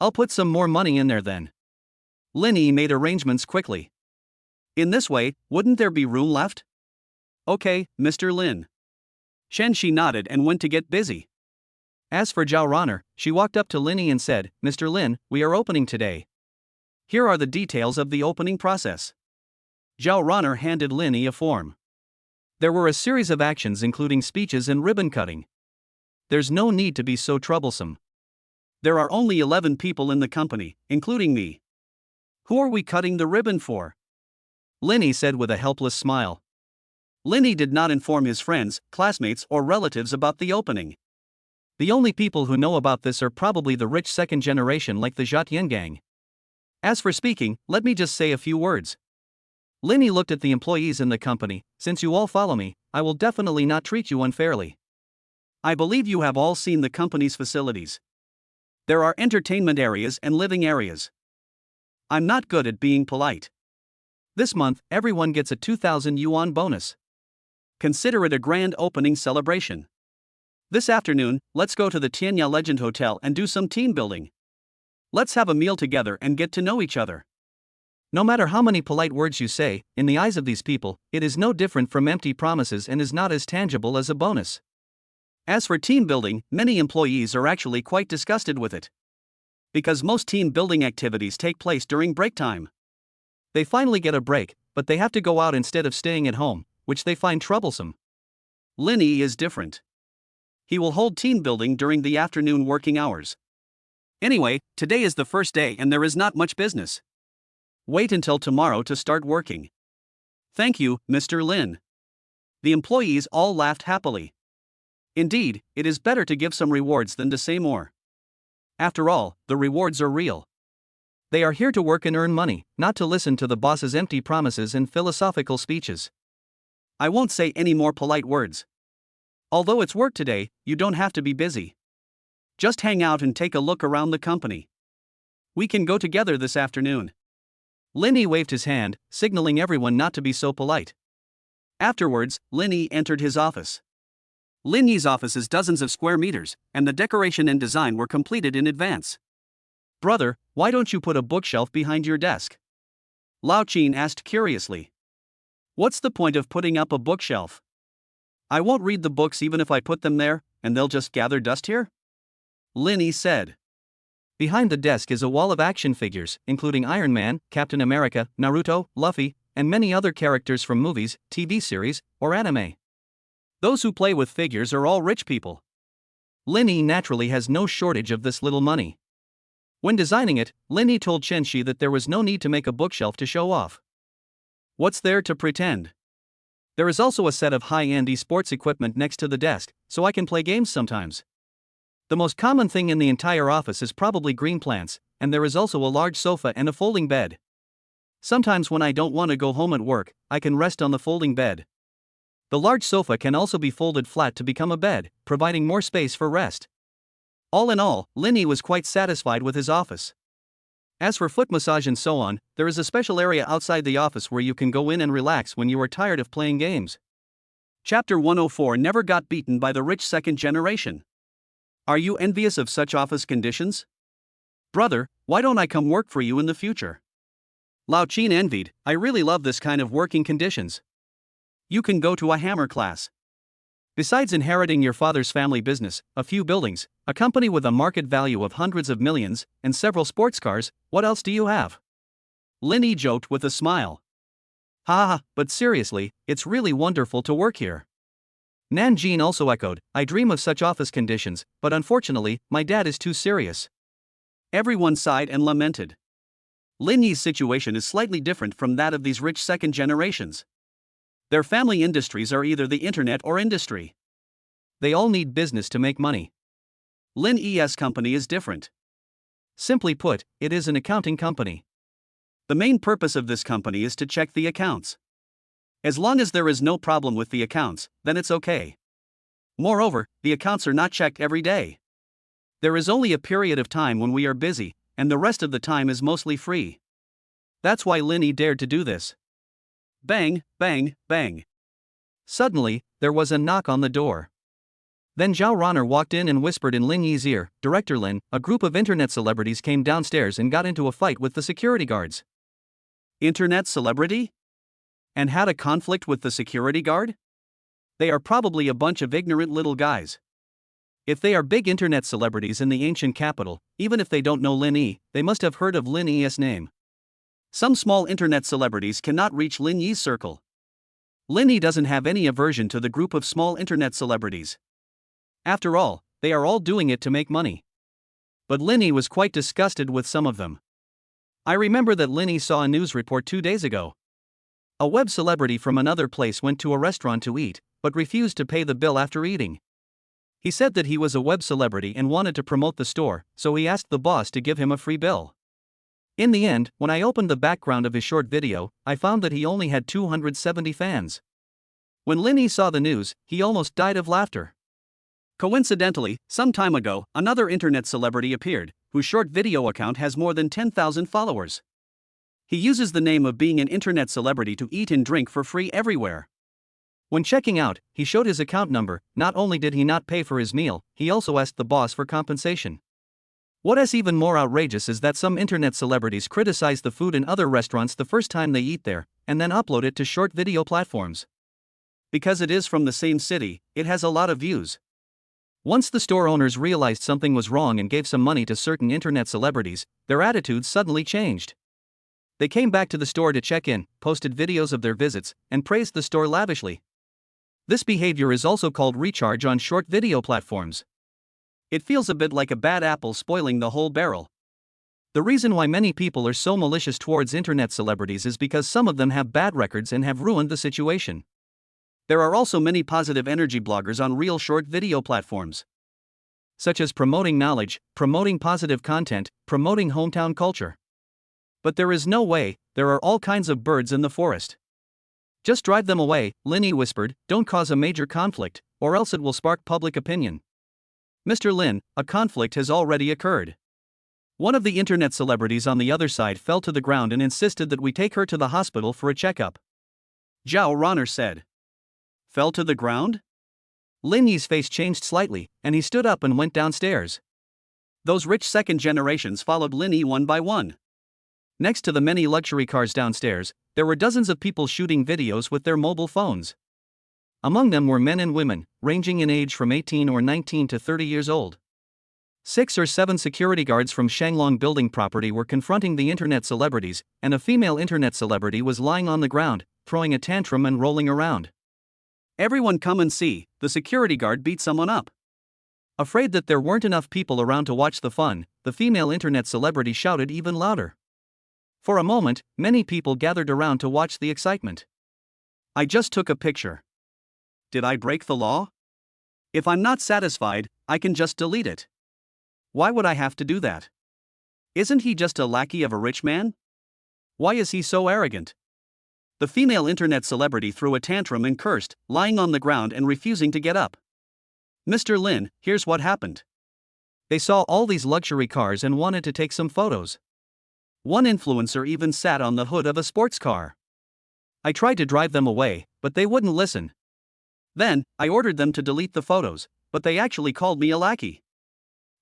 I'll put some more money in there then. Linny made arrangements quickly. In this way, wouldn't there be room left? Okay, Mr. Lin. Chen Shi nodded and went to get busy. As for Zhao Runner, she walked up to Linny and said, Mr. Lin, we are opening today. Here are the details of the opening process. Zhao Runner handed Linny a form. There were a series of actions including speeches and ribbon cutting. There's no need to be so troublesome. There are only 11 people in the company, including me. Who are we cutting the ribbon for? Linny said with a helpless smile. Linny did not inform his friends, classmates, or relatives about the opening. The only people who know about this are probably the rich second generation like the Zhatian gang. As for speaking, let me just say a few words. Linny looked at the employees in the company. Since you all follow me, I will definitely not treat you unfairly. I believe you have all seen the company's facilities. There are entertainment areas and living areas. I'm not good at being polite. This month, everyone gets a 2,000 yuan bonus. Consider it a grand opening celebration. This afternoon, let's go to the Tianya Legend Hotel and do some team building. Let's have a meal together and get to know each other. No matter how many polite words you say, in the eyes of these people, it is no different from empty promises and is not as tangible as a bonus. As for team building, many employees are actually quite disgusted with it. Because most team building activities take place during break time. They finally get a break, but they have to go out instead of staying at home, which they find troublesome. Linny is different. He will hold team building during the afternoon working hours. Anyway, today is the first day and there is not much business. Wait until tomorrow to start working. Thank you, Mr. Lin. The employees all laughed happily. Indeed, it is better to give some rewards than to say more. After all, the rewards are real. They are here to work and earn money, not to listen to the boss's empty promises and philosophical speeches. I won't say any more polite words. Although it's work today, you don't have to be busy. Just hang out and take a look around the company. We can go together this afternoon. Linny waved his hand, signaling everyone not to be so polite. Afterwards, Linny entered his office. Linny's office is dozens of square meters, and the decoration and design were completed in advance. Brother, why don't you put a bookshelf behind your desk? Lao Chin asked curiously. What's the point of putting up a bookshelf? I won't read the books even if I put them there, and they'll just gather dust here? Linny said. Behind the desk is a wall of action figures, including Iron Man, Captain America, Naruto, Luffy, and many other characters from movies, TV series, or anime. Those who play with figures are all rich people. Linny naturally has no shortage of this little money. When designing it, Linny told Chen Shi that there was no need to make a bookshelf to show off. What's there to pretend? There is also a set of high-end esports equipment next to the desk, so I can play games sometimes. The most common thing in the entire office is probably green plants, and there is also a large sofa and a folding bed. Sometimes when I don't want to go home at work, I can rest on the folding bed. The large sofa can also be folded flat to become a bed, providing more space for rest. All in all, Linny was quite satisfied with his office. As for foot massage and so on, there is a special area outside the office where you can go in and relax when you are tired of playing games. Chapter 104 Never got beaten by the rich second generation. Are you envious of such office conditions? Brother, why don't I come work for you in the future? Lao Chin envied, I really love this kind of working conditions. You can go to a hammer class. Besides inheriting your father's family business, a few buildings, a company with a market value of hundreds of millions, and several sports cars, what else do you have? Linny joked with a smile. Ha, but seriously, it's really wonderful to work here. Nan Jean also echoed, I dream of such office conditions, but unfortunately, my dad is too serious. Everyone sighed and lamented. Linny's situation is slightly different from that of these rich second generations. Their family industries are either the internet or industry. They all need business to make money. Lin E.'s company is different. Simply put, it is an accounting company. The main purpose of this company is to check the accounts. As long as there is no problem with the accounts, then it's okay. Moreover, the accounts are not checked every day. There is only a period of time when we are busy, and the rest of the time is mostly free. That's why Linny dared to do this. Bang, bang, bang. Suddenly, there was a knock on the door. Then Zhao Ronner walked in and whispered in Lin Yi's ear, Director Lin, a group of internet celebrities came downstairs and got into a fight with the security guards. Internet celebrity? And had a conflict with the security guard? They are probably a bunch of ignorant little guys. If they are big internet celebrities in the ancient capital, even if they don't know Lin Yi, they must have heard of Lin Yi's name. Some small internet celebrities cannot reach Lin Yi's circle. Lin Yi doesn't have any aversion to the group of small internet celebrities. After all, they are all doing it to make money. But Lin Yi was quite disgusted with some of them. I remember that Lin Yi saw a news report 2 days ago. A web celebrity from another place went to a restaurant to eat, but refused to pay the bill after eating. He said that he was a web celebrity and wanted to promote the store, so he asked the boss to give him a free bill. In the end, when I opened the background of his short video, I found that he only had 270 fans. When Lin Yi saw the news, he almost died of laughter. Coincidentally, some time ago, another internet celebrity appeared, whose short video account has more than 10,000 followers. He uses the name of being an internet celebrity to eat and drink for free everywhere. When checking out, he showed his account number. Not only did he not pay for his meal, he also asked the boss for compensation. What is even more outrageous is that some internet celebrities criticize the food in other restaurants the first time they eat there, and then upload it to short video platforms. Because it is from the same city, it has a lot of views. Once the store owners realized something was wrong and gave some money to certain internet celebrities, their attitudes suddenly changed. They came back to the store to check in, posted videos of their visits, and praised the store lavishly. This behavior is also called recharge on short video platforms. It feels a bit like a bad apple spoiling the whole barrel. The reason why many people are so malicious towards internet celebrities is because some of them have bad records and have ruined the situation. There are also many positive energy bloggers on real short video platforms, such as promoting knowledge, promoting positive content, promoting hometown culture. But there is no way, there are all kinds of birds in the forest. Just drive them away, Lin Yi whispered, don't cause a major conflict, or else it will spark public opinion. Mr. Lin, a conflict has already occurred. One of the internet celebrities on the other side fell to the ground and insisted that we take her to the hospital for a checkup. Zhao Ronner said. Fell to the ground? Lin Yi's face changed slightly, and he stood up and went downstairs. Those rich second generations followed Lin Yi one by one. Next to the many luxury cars downstairs, there were dozens of people shooting videos with their mobile phones. Among them were men and women, ranging in age from 18 or 19 to 30 years old. 6 or 7 security guards from Shanglong building property were confronting the internet celebrities, and a female internet celebrity was lying on the ground, throwing a tantrum and rolling around. Everyone come and see, the security guard beat someone up. Afraid that there weren't enough people around to watch the fun, the female internet celebrity shouted even louder. For a moment, many people gathered around to watch the excitement. I just took a picture. Did I break the law? If I'm not satisfied, I can just delete it. Why would I have to do that? Isn't he just a lackey of a rich man? Why is he so arrogant? The female internet celebrity threw a tantrum and cursed, lying on the ground and refusing to get up. Mr. Lin, here's what happened. They saw all these luxury cars and wanted to take some photos. One influencer even sat on the hood of a sports car. I tried to drive them away, but they wouldn't listen. Then, I ordered them to delete the photos, but they actually called me a lackey.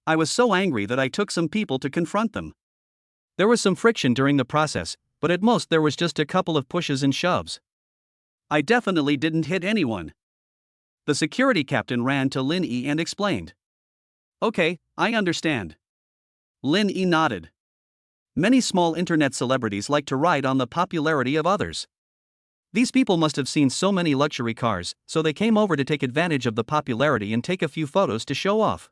I was so angry that I took some people to confront them. There was some friction during the process, but at most there was just a couple of pushes and shoves. I definitely didn't hit anyone. The security captain ran to Lin Yi and explained. Okay, I understand. Lin Yi nodded. Many small internet celebrities like to ride on the popularity of others. These people must have seen so many luxury cars, so they came over to take advantage of the popularity and take a few photos to show off.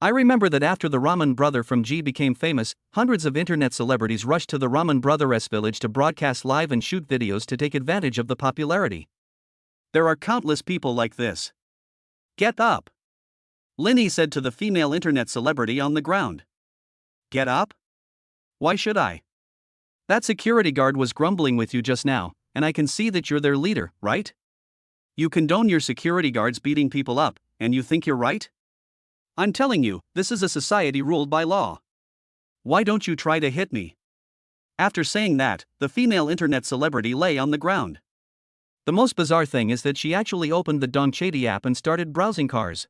I remember that after the Ramen Brother from G became famous, hundreds of internet celebrities rushed to the Ramen Brothers village to broadcast live and shoot videos to take advantage of the popularity. There are countless people like this. Get up! Linny said to the female internet celebrity on the ground. Get up? Why should I? That security guard was grumbling with you just now, and I can see that you're their leader, right? You condone your security guards beating people up, and you think you're right? I'm telling you, this is a society ruled by law. Why don't you try to hit me? After saying that, the female internet celebrity lay on the ground. The most bizarre thing is that she actually opened the Dongchadi app and started browsing cars.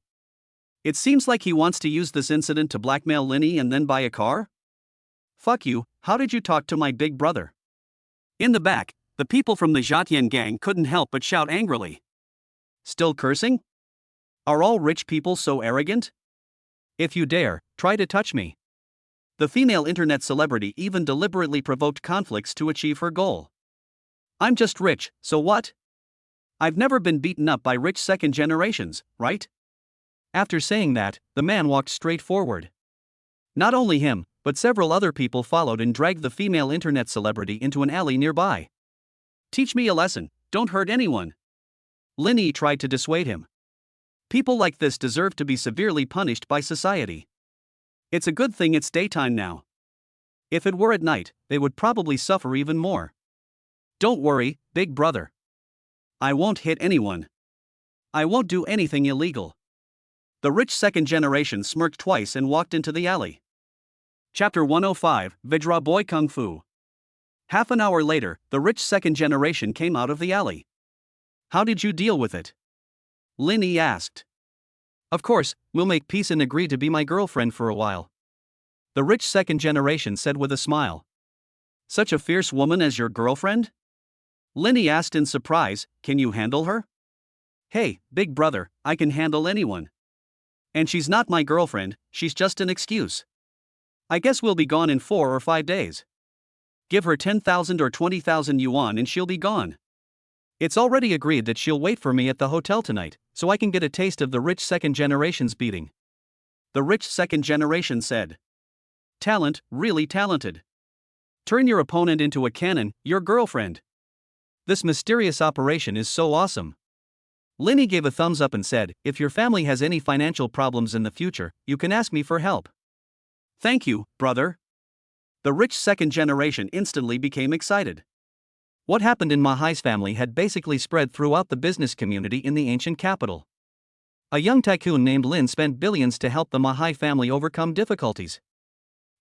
It seems like he wants to use this incident to blackmail Linny and then buy a car? Fuck you, how did you talk to my big brother? In the back, the people from the Zhatian gang couldn't help but shout angrily. Still cursing? Are all rich people so arrogant? If you dare, try to touch me. The female internet celebrity even deliberately provoked conflicts to achieve her goal. I'm just rich, so what? I've never been beaten up by rich second generations, right? After saying that, the man walked straight forward. Not only him, but several other people followed and dragged the female internet celebrity into an alley nearby. Teach me a lesson, don't hurt anyone. Linny tried to dissuade him. People like this deserve to be severely punished by society. It's a good thing it's daytime now. If it were at night, they would probably suffer even more. Don't worry, big brother. I won't hit anyone. I won't do anything illegal. The rich second generation smirked twice and walked into the alley. Chapter 105, Vidra Boy Kung Fu. Half an hour later, the rich second generation came out of the alley. How did you deal with it? Linny asked. Of course, we'll make peace and agree to be my girlfriend for a while. The rich second generation said with a smile. Such a fierce woman as your girlfriend? Linny asked in surprise, can you handle her? Hey, big brother, I can handle anyone. And she's not my girlfriend, she's just an excuse. I guess we'll be gone in 4 or 5 days. Give her 10,000 or 20,000 yuan and she'll be gone. It's already agreed that she'll wait for me at the hotel tonight, so I can get a taste of the rich second generation's beating. The rich second generation said. Talent, really talented. Turn your opponent into a cannon, your girlfriend. This mysterious operation is so awesome. Linny gave a thumbs up and said, if your family has any financial problems in the future, you can ask me for help. Thank you, brother. The rich second generation instantly became excited. What happened in Mahai's family had basically spread throughout the business community in the ancient capital. A young tycoon named Lin spent billions to help the Mahai family overcome difficulties.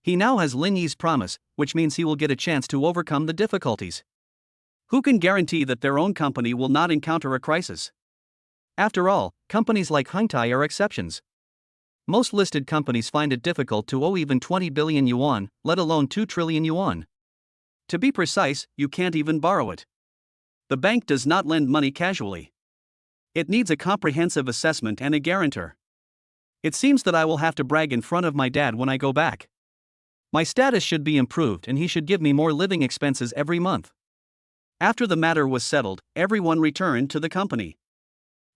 He now has Lin Yi's promise, which means he will get a chance to overcome the difficulties. Who can guarantee that their own company will not encounter a crisis? After all, companies like Hengtai are exceptions. Most listed companies find it difficult to owe even 20 billion yuan, let alone 2 trillion yuan. To be precise, you can't even borrow it. The bank does not lend money casually. It needs a comprehensive assessment and a guarantor. It seems that I will have to brag in front of my dad when I go back. My status should be improved and he should give me more living expenses every month. After the matter was settled, everyone returned to the company.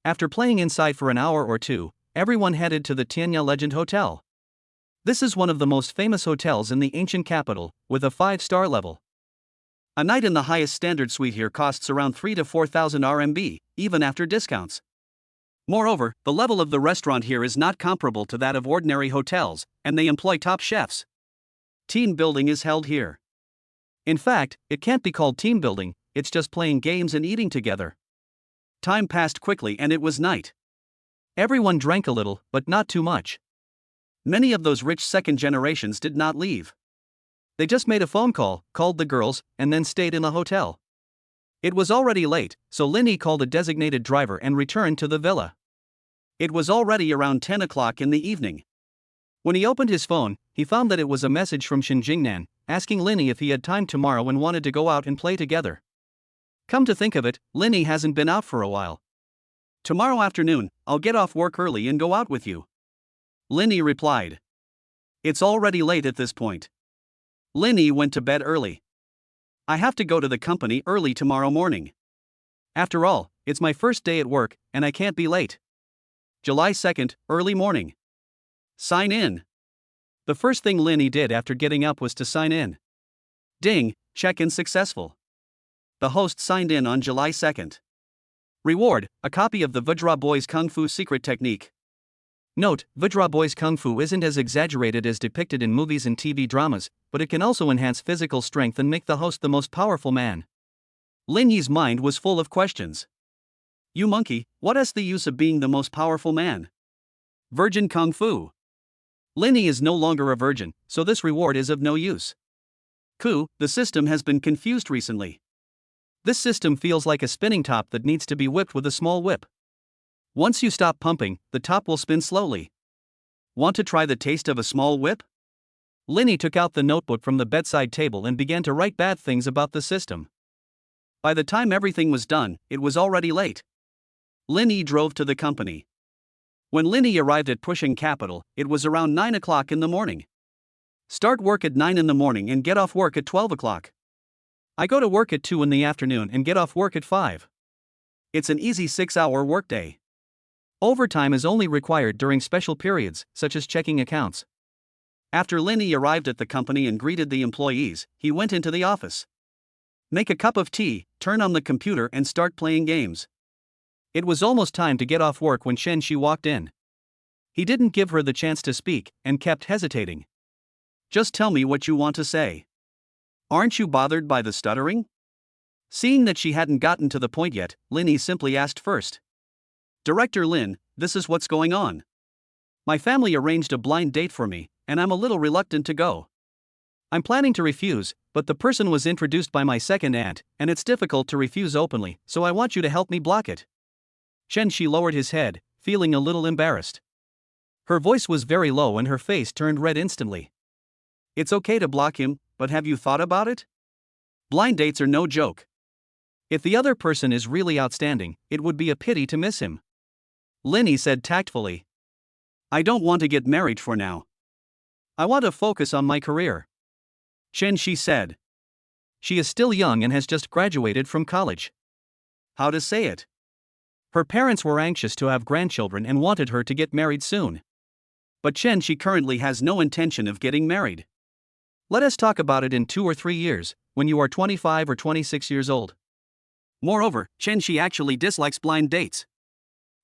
After playing inside for an hour or two, everyone headed to the Tianya Legend Hotel. This is one of the most famous hotels in the ancient capital, with a 5-star level. A night in the highest standard suite here costs around 3 to 4,000 RMB, even after discounts. Moreover, the level of the restaurant here is not comparable to that of ordinary hotels, and they employ top chefs. Team building is held here. In fact, it can't be called team building, it's just playing games and eating together. Time passed quickly and it was night. Everyone drank a little, but not too much. Many of those rich second generations did not leave. They just made a phone call, called the girls, and then stayed in the hotel. It was already late, so Linny called a designated driver and returned to the villa. It was already around 10 o'clock in the evening. When he opened his phone, he found that it was a message from Xinjingnan, asking Linny if he had time tomorrow and wanted to go out and play together. Come to think of it, Linny hasn't been out for a while. Tomorrow afternoon, I'll get off work early and go out with you. Linny replied. It's already late at this point. Linny went to bed early. I have to go to the company early tomorrow morning. After all, it's my first day at work, and I can't be late. July 2nd, early morning. Sign in. The first thing Linny did after getting up was to sign in. Ding, check-in successful. The host signed in on July 2nd. Reward, a copy of the Vajra Boys Kung Fu secret technique. Note, Vajra Boys Kung Fu isn't as exaggerated as depicted in movies and TV dramas, but it can also enhance physical strength and make the host the most powerful man. Linny's mind was full of questions. You monkey, what is the use of being the most powerful man? Virgin Kung Fu. Linny is no longer a virgin, so this reward is of no use. The system has been confused recently. This system feels like a spinning top that needs to be whipped with a small whip. Once you stop pumping, the top will spin slowly. Want to try the taste of a small whip? Linny took out the notebook from the bedside table and began to write bad things about the system. By the time everything was done, it was already late. Linny drove to the company. When Linny arrived at Pushing Capital, it was around 9 o'clock in the morning. Start work at 9 in the morning and get off work at 12 o'clock. I go to work at 2 in the afternoon and get off work at 5. It's an easy 6-hour workday. Overtime is only required during special periods, such as checking accounts. After Linny arrived at the company and greeted the employees, he went into the office. Make a cup of tea, turn on the computer and start playing games. It was almost time to get off work when Shen Shi walked in. He didn't give her the chance to speak, and kept hesitating. Just tell me what you want to say. Aren't you bothered by the stuttering? Seeing that she hadn't gotten to the point yet, Linny simply asked first. Director Lin, this is what's going on. My family arranged a blind date for me, and I'm a little reluctant to go. I'm planning to refuse, but the person was introduced by my second aunt, and it's difficult to refuse openly, so I want you to help me block it. Shen Shi lowered his head, feeling a little embarrassed. Her voice was very low and her face turned red instantly. It's okay to block him, but have you thought about it? Blind dates are no joke. If the other person is really outstanding, it would be a pity to miss him. Linny said tactfully. I don't want to get married for now. I want to focus on my career. Shen Shi said. She is still young and has just graduated from college. How to say it? Her parents were anxious to have grandchildren and wanted her to get married soon. But Shen Shi currently has no intention of getting married. Let us talk about it in 2 or 3 years, when you are 25 or 26 years old. Moreover, Shen Shi actually dislikes blind dates.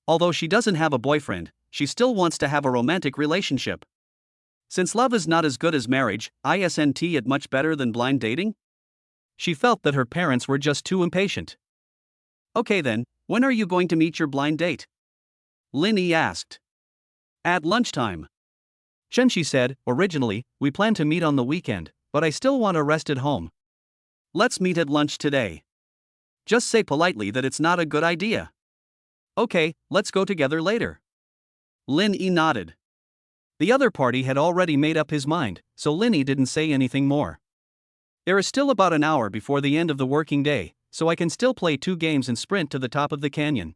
Although she doesn't have a boyfriend, she still wants to have a romantic relationship. Since love is not as good as marriage, isn't it much better than blind dating? She felt that her parents were just too impatient. Okay then, when are you going to meet your blind date? Linny asked. At lunchtime. Shen Shi said, originally, we planned to meet on the weekend, but I still want to rest at home. Let's meet at lunch today. Just say politely that it's not a good idea. Okay, let's go together later. Linny nodded. The other party had already made up his mind, so Linny didn't say anything more. There is still about an hour before the end of the working day, so I can still play 2 games and sprint to the top of the canyon.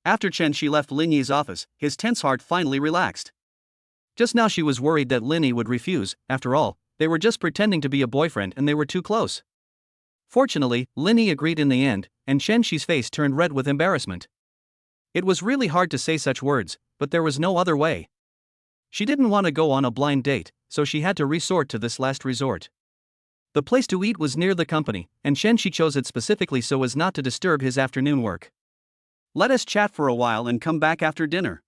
After Chen Shi left Linny's office, his tense heart finally relaxed. Just now she was worried that Linny would refuse. After all, they were just pretending to be a boyfriend and they were too close. Fortunately, Linny agreed in the end, and Chen Shi's face turned red with embarrassment. It was really hard to say such words, but there was no other way. She didn't want to go on a blind date, so she had to resort to this last resort. The place to eat was near the company, and Shenshi chose it specifically so as not to disturb his afternoon work. Let us chat for a while and come back after dinner.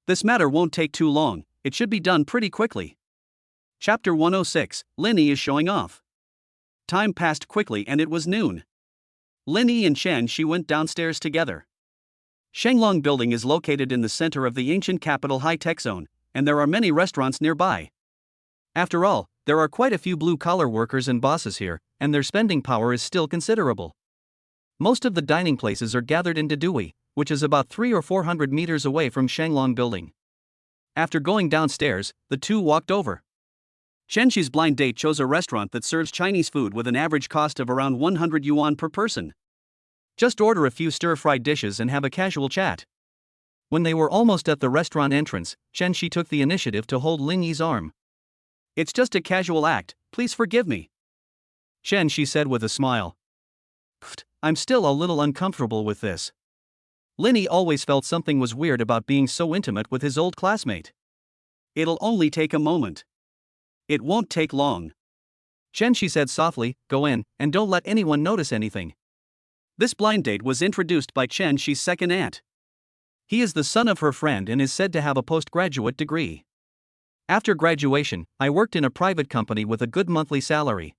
This matter won't take too long, it should be done pretty quickly. Chapter 106, Linny is showing off. Time passed quickly and it was noon. Linny and Shenshi went downstairs together. Shenglong Building is located in the center of the ancient capital high-tech zone, and there are many restaurants nearby. After all, there are quite a few blue-collar workers and bosses here, and their spending power is still considerable. Most of the dining places are gathered in Dudui, which is about 300 or 400 meters away from Shenglong Building. After going downstairs, the two walked over. Shenshi's blind date chose a restaurant that serves Chinese food with an average cost of around 100 yuan per person. Just order a few stir-fried dishes and have a casual chat. When they were almost at the restaurant entrance, Shenshi took the initiative to hold Linyi's arm. It's just a casual act, please forgive me. Shenshi said with a smile. I'm still a little uncomfortable with this. Linny always felt something was weird about being so intimate with his old classmate. It'll only take a moment. It won't take long. Shenshi said softly, go in, and don't let anyone notice anything. This blind date was introduced by Shenshi's second aunt. He is the son of her friend and is said to have a postgraduate degree. After graduation, I worked in a private company with a good monthly salary.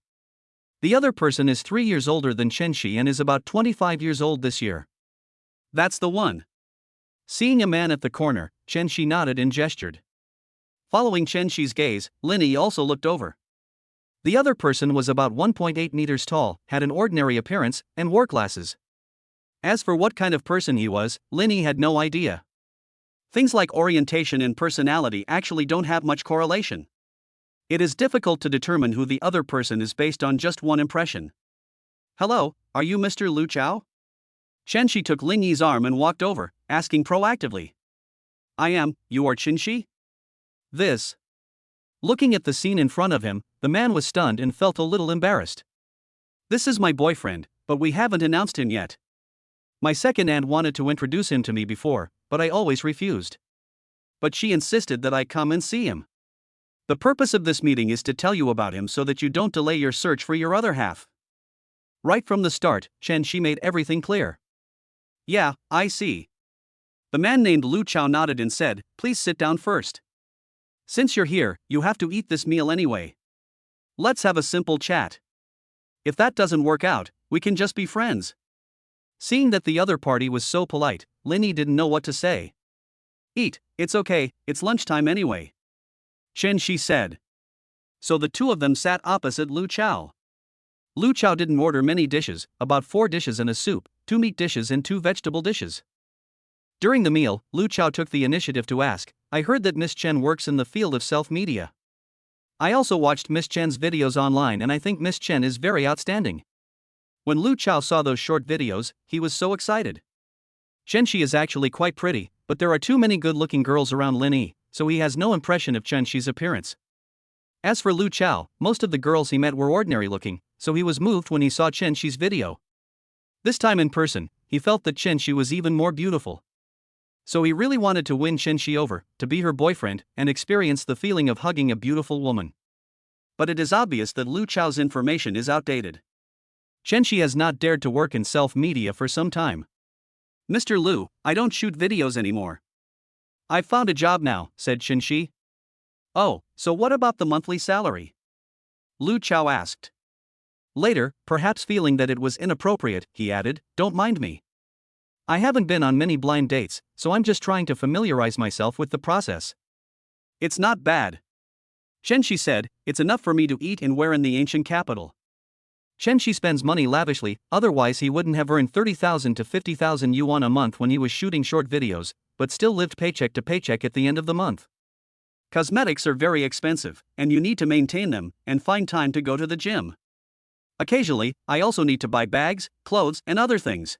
The other person is 3 years older than Shenshi and is about 25 years old this year. That's the one. Seeing a man at the corner, Shenshi nodded and gestured. Following Shenshi's gaze, Linny also looked over. The other person was about 1.8 meters tall, had an ordinary appearance, and wore glasses. As for what kind of person he was, Linny had no idea. Things like orientation and personality actually don't have much correlation. It is difficult to determine who the other person is based on just one impression. Hello, are you Mr. Lu Chao? Shenshi took Linyi's arm and walked over, asking proactively. I am, you are Shenshi? This. Looking at the scene in front of him, the man was stunned and felt a little embarrassed. This is my boyfriend, but we haven't announced him yet. My second aunt wanted to introduce him to me before, but I always refused. But she insisted that I come and see him. The purpose of this meeting is to tell you about him so that you don't delay your search for your other half. Right from the start, Shenshi made everything clear. Yeah, I see. The man named Lu Chao nodded and said, please sit down first. Since you're here, you have to eat this meal anyway. Let's have a simple chat. If that doesn't work out, we can just be friends. Seeing that the other party was so polite, Linny didn't know what to say. Eat, it's okay, it's lunchtime anyway. Shenshi said. So the two of them sat opposite Lu Chao. Lu Chao didn't order many dishes, about 4 dishes and a soup, 2 meat dishes and 2 vegetable dishes. During the meal, Lu Chao took the initiative to ask, I heard that Miss Chen works in the field of self-media. I also watched Miss Chen's videos online and I think Miss Chen is very outstanding. When Lu Chao saw those short videos, he was so excited. Shenshi is actually quite pretty, but there are too many good-looking girls around Linny, so he has no impression of Shenshi's appearance. As for Lu Chao, most of the girls he met were ordinary-looking, so he was moved when he saw Shenshi's video. This time in person, he felt that Shenshi was even more beautiful. So he really wanted to win Shenshi over, to be her boyfriend, and experience the feeling of hugging a beautiful woman. But it is obvious that Lu Chao's information is outdated. Shenshi has not dared to work in self-media for some time. Mr. Lu, I don't shoot videos anymore. I've found a job now, said Shenshi. Oh, so what about the monthly salary? Lu Chao asked. Later, perhaps feeling that it was inappropriate, he added, don't mind me. I haven't been on many blind dates, so I'm just trying to familiarize myself with the process. It's not bad. Shenshi said, it's enough for me to eat and wear in the ancient capital. Shenshi spends money lavishly, otherwise he wouldn't have earned 30,000 to 50,000 yuan a month when he was shooting short videos, but still lived paycheck to paycheck at the end of the month. Cosmetics are very expensive, and you need to maintain them, and find time to go to the gym. Occasionally, I also need to buy bags, clothes, and other things.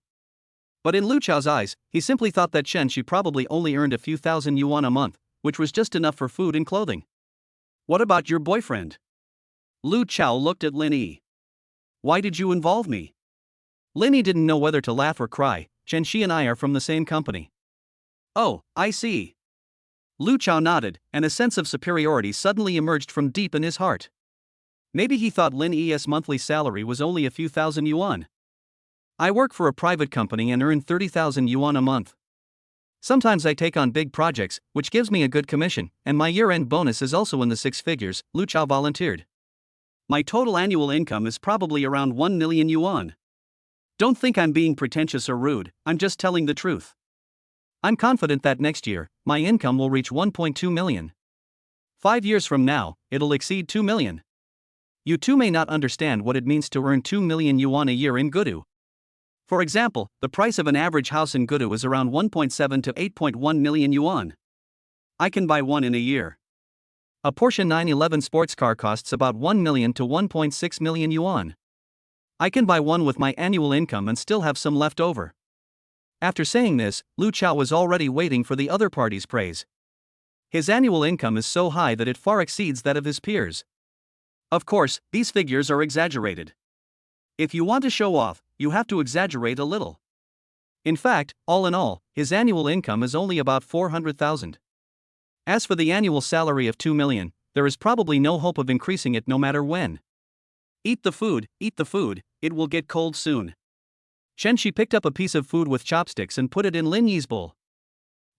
But in Lu Chao's eyes, he simply thought that Shenshi probably only earned a few thousand yuan a month, which was just enough for food and clothing. What about your boyfriend? Lu Chao looked at Linny. Why did you involve me? Linny didn't know whether to laugh or cry. Shenshi and I are from the same company. Oh, I see. Lu Chao nodded, and a sense of superiority suddenly emerged from deep in his heart. Maybe he thought Lin Yi's monthly salary was only a few thousand yuan. I work for a private company and earn 30,000 yuan a month. Sometimes I take on big projects, which gives me a good commission, and my year-end bonus is also in the six figures, Lu Chao volunteered. My total annual income is probably around 1 million yuan. Don't think I'm being pretentious or rude, I'm just telling the truth. I'm confident that next year, my income will reach 1.2 million. 5 years from now, it'll exceed 2 million. You too may not understand what it means to earn 2 million yuan a year in Gudu. For example, the price of an average house in Gudu is around 1.7 to 8.1 million yuan. I can buy one in a year. A Porsche 911 sports car costs about 1 million to 1.6 million yuan. I can buy one with my annual income and still have some left over. After saying this, Lu Chao was already waiting for the other party's praise. His annual income is so high that it far exceeds that of his peers. Of course, these figures are exaggerated. If you want to show off, you have to exaggerate a little. In fact, all in all, his annual income is only about 400,000. As for the annual salary of 2 million, there is probably no hope of increasing it no matter when. Eat the food, it will get cold soon. She picked up a piece of food with chopsticks and put it in Lin Yi's bowl.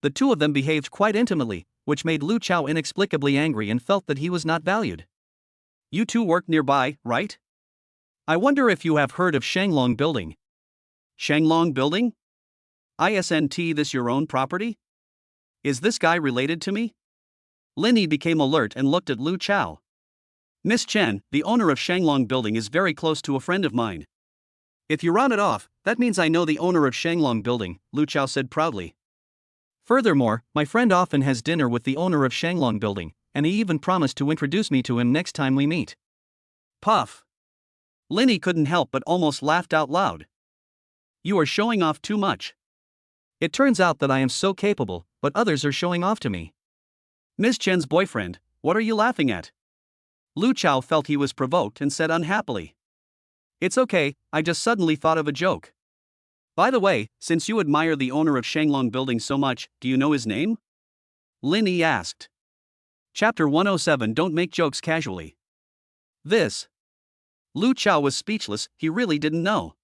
The two of them behaved quite intimately, which made Lu Chao inexplicably angry and felt that he was not valued. You two work nearby, right? I wonder if you have heard of Shanglong Building. Shanglong Building? Isn't this your own property? Is this guy related to me? Lin Yi became alert and looked at Lu Chao. Miss Chen, the owner of Shanglong Building is very close to a friend of mine. If you round it off, that means I know the owner of Shanglong Building, Lu Chao said proudly. Furthermore, my friend often has dinner with the owner of Shanglong Building, and he even promised to introduce me to him next time we meet. Puff. Lin Yi couldn't help but almost laughed out loud. You are showing off too much. It turns out that I am so capable, but others are showing off to me. Miss Chen's boyfriend, what are you laughing at? Lu Chao felt he was provoked and said unhappily. It's okay, I just suddenly thought of a joke. By the way, since you admire the owner of Shanglong Building so much, do you know his name? Lin Yi asked. Chapter 107 Don't Make Jokes Casually. This. Lu Chao was speechless, he really didn't know.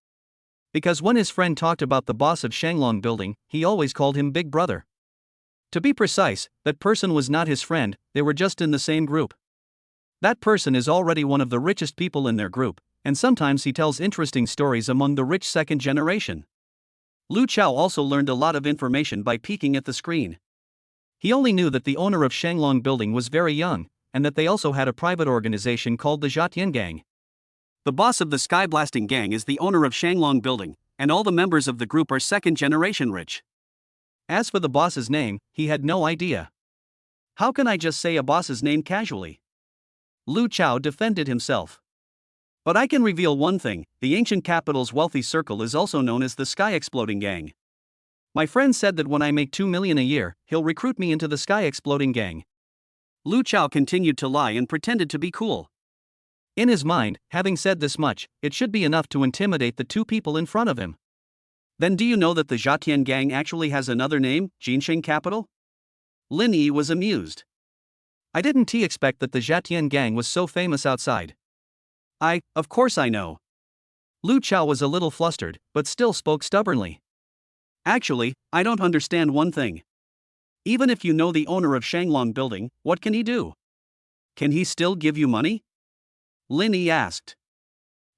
Because when his friend talked about the boss of Shanglong Building, he always called him Big Brother. To be precise, that person was not his friend, they were just in the same group. That person is already one of the richest people in their group, and sometimes he tells interesting stories among the rich second generation. Lu Chao also learned a lot of information by peeking at the screen. He only knew that the owner of Shanglong Building was very young, and that they also had a private organization called the Zhatian Gang. The boss of the Skyblasting Gang is the owner of Shanglong Building, and all the members of the group are second generation rich. As for the boss's name, he had no idea. How can I just say a boss's name casually? Lu Chao defended himself. But I can reveal one thing, the ancient capital's wealthy circle is also known as the Sky Exploding Gang. My friend said that when I make 2 million a year, he'll recruit me into the Sky Exploding Gang. Lu Chao continued to lie and pretended to be cool. In his mind, having said this much, it should be enough to intimidate the two people in front of him. Then do you know that the Zhatian Gang actually has another name, Jinsheng Capital? Lin Yi was amused. I didn't expect that the Zhatian Gang was so famous outside. Of course I know. Lu Chao was a little flustered, but still spoke stubbornly. Actually, I don't understand one thing. Even if you know the owner of Shanglong Building, what can he do? Can he still give you money? Lin Yi asked.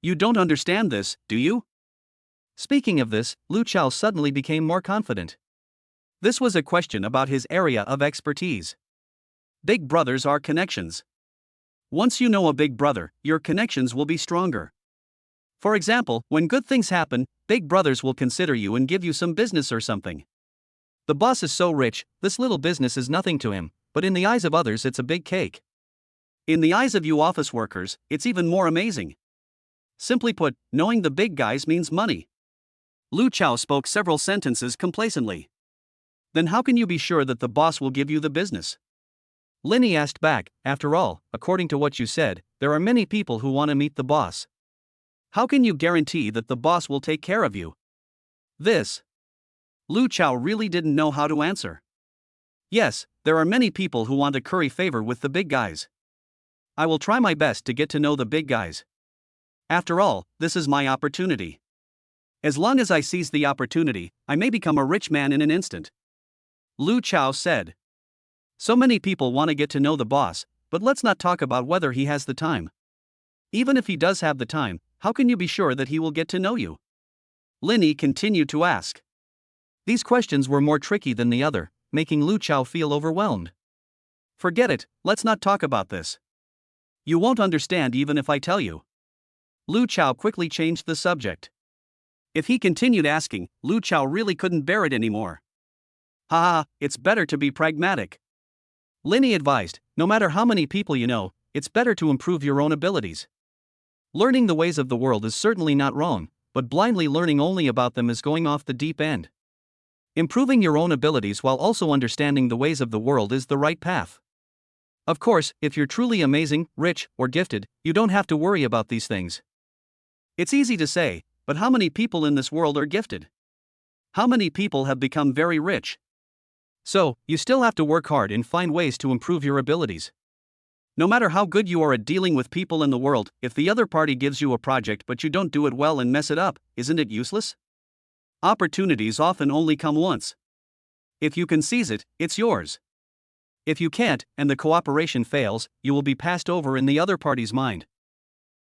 You don't understand this, do you? Speaking of this, Lu Chao suddenly became more confident. This was a question about his area of expertise. Big brothers are connections. Once you know a big brother, your connections will be stronger. For example, when good things happen, big brothers will consider you and give you some business or something. The boss is so rich, this little business is nothing to him, but in the eyes of others it's a big cake. In the eyes of you office workers, it's even more amazing. Simply put, knowing the big guys means money. Lu Chao spoke several sentences complacently. Then how can you be sure that the boss will give you the business? Lin Yi asked back, after all, according to what you said, there are many people who want to meet the boss. How can you guarantee that the boss will take care of you? This. Lu Chao really didn't know how to answer. Yes, there are many people who want to curry favor with the big guys. I will try my best to get to know the big guys. After all, this is my opportunity. As long as I seize the opportunity, I may become a rich man in an instant. Lu Chao said. So many people want to get to know the boss, but let's not talk about whether he has the time. Even if he does have the time, how can you be sure that he will get to know you? Lin Yi continued to ask. These questions were more tricky than the other, making Lu Chao feel overwhelmed. Forget it, let's not talk about this. You won't understand even if I tell you. Lu Chao quickly changed the subject. If he continued asking, Lu Chao really couldn't bear it anymore. Haha, it's better to be pragmatic. Lin Yi advised, no matter how many people you know, it's better to improve your own abilities. Learning the ways of the world is certainly not wrong, but blindly learning only about them is going off the deep end. Improving your own abilities while also understanding the ways of the world is the right path. Of course, if you're truly amazing, rich, or gifted, you don't have to worry about these things. It's easy to say, but how many people in this world are gifted? How many people have become very rich? So, you still have to work hard and find ways to improve your abilities. No matter how good you are at dealing with people in the world, if the other party gives you a project but you don't do it well and mess it up, isn't it useless? Opportunities often only come once. If you can seize it, it's yours. If you can't, and the cooperation fails, you will be passed over in the other party's mind.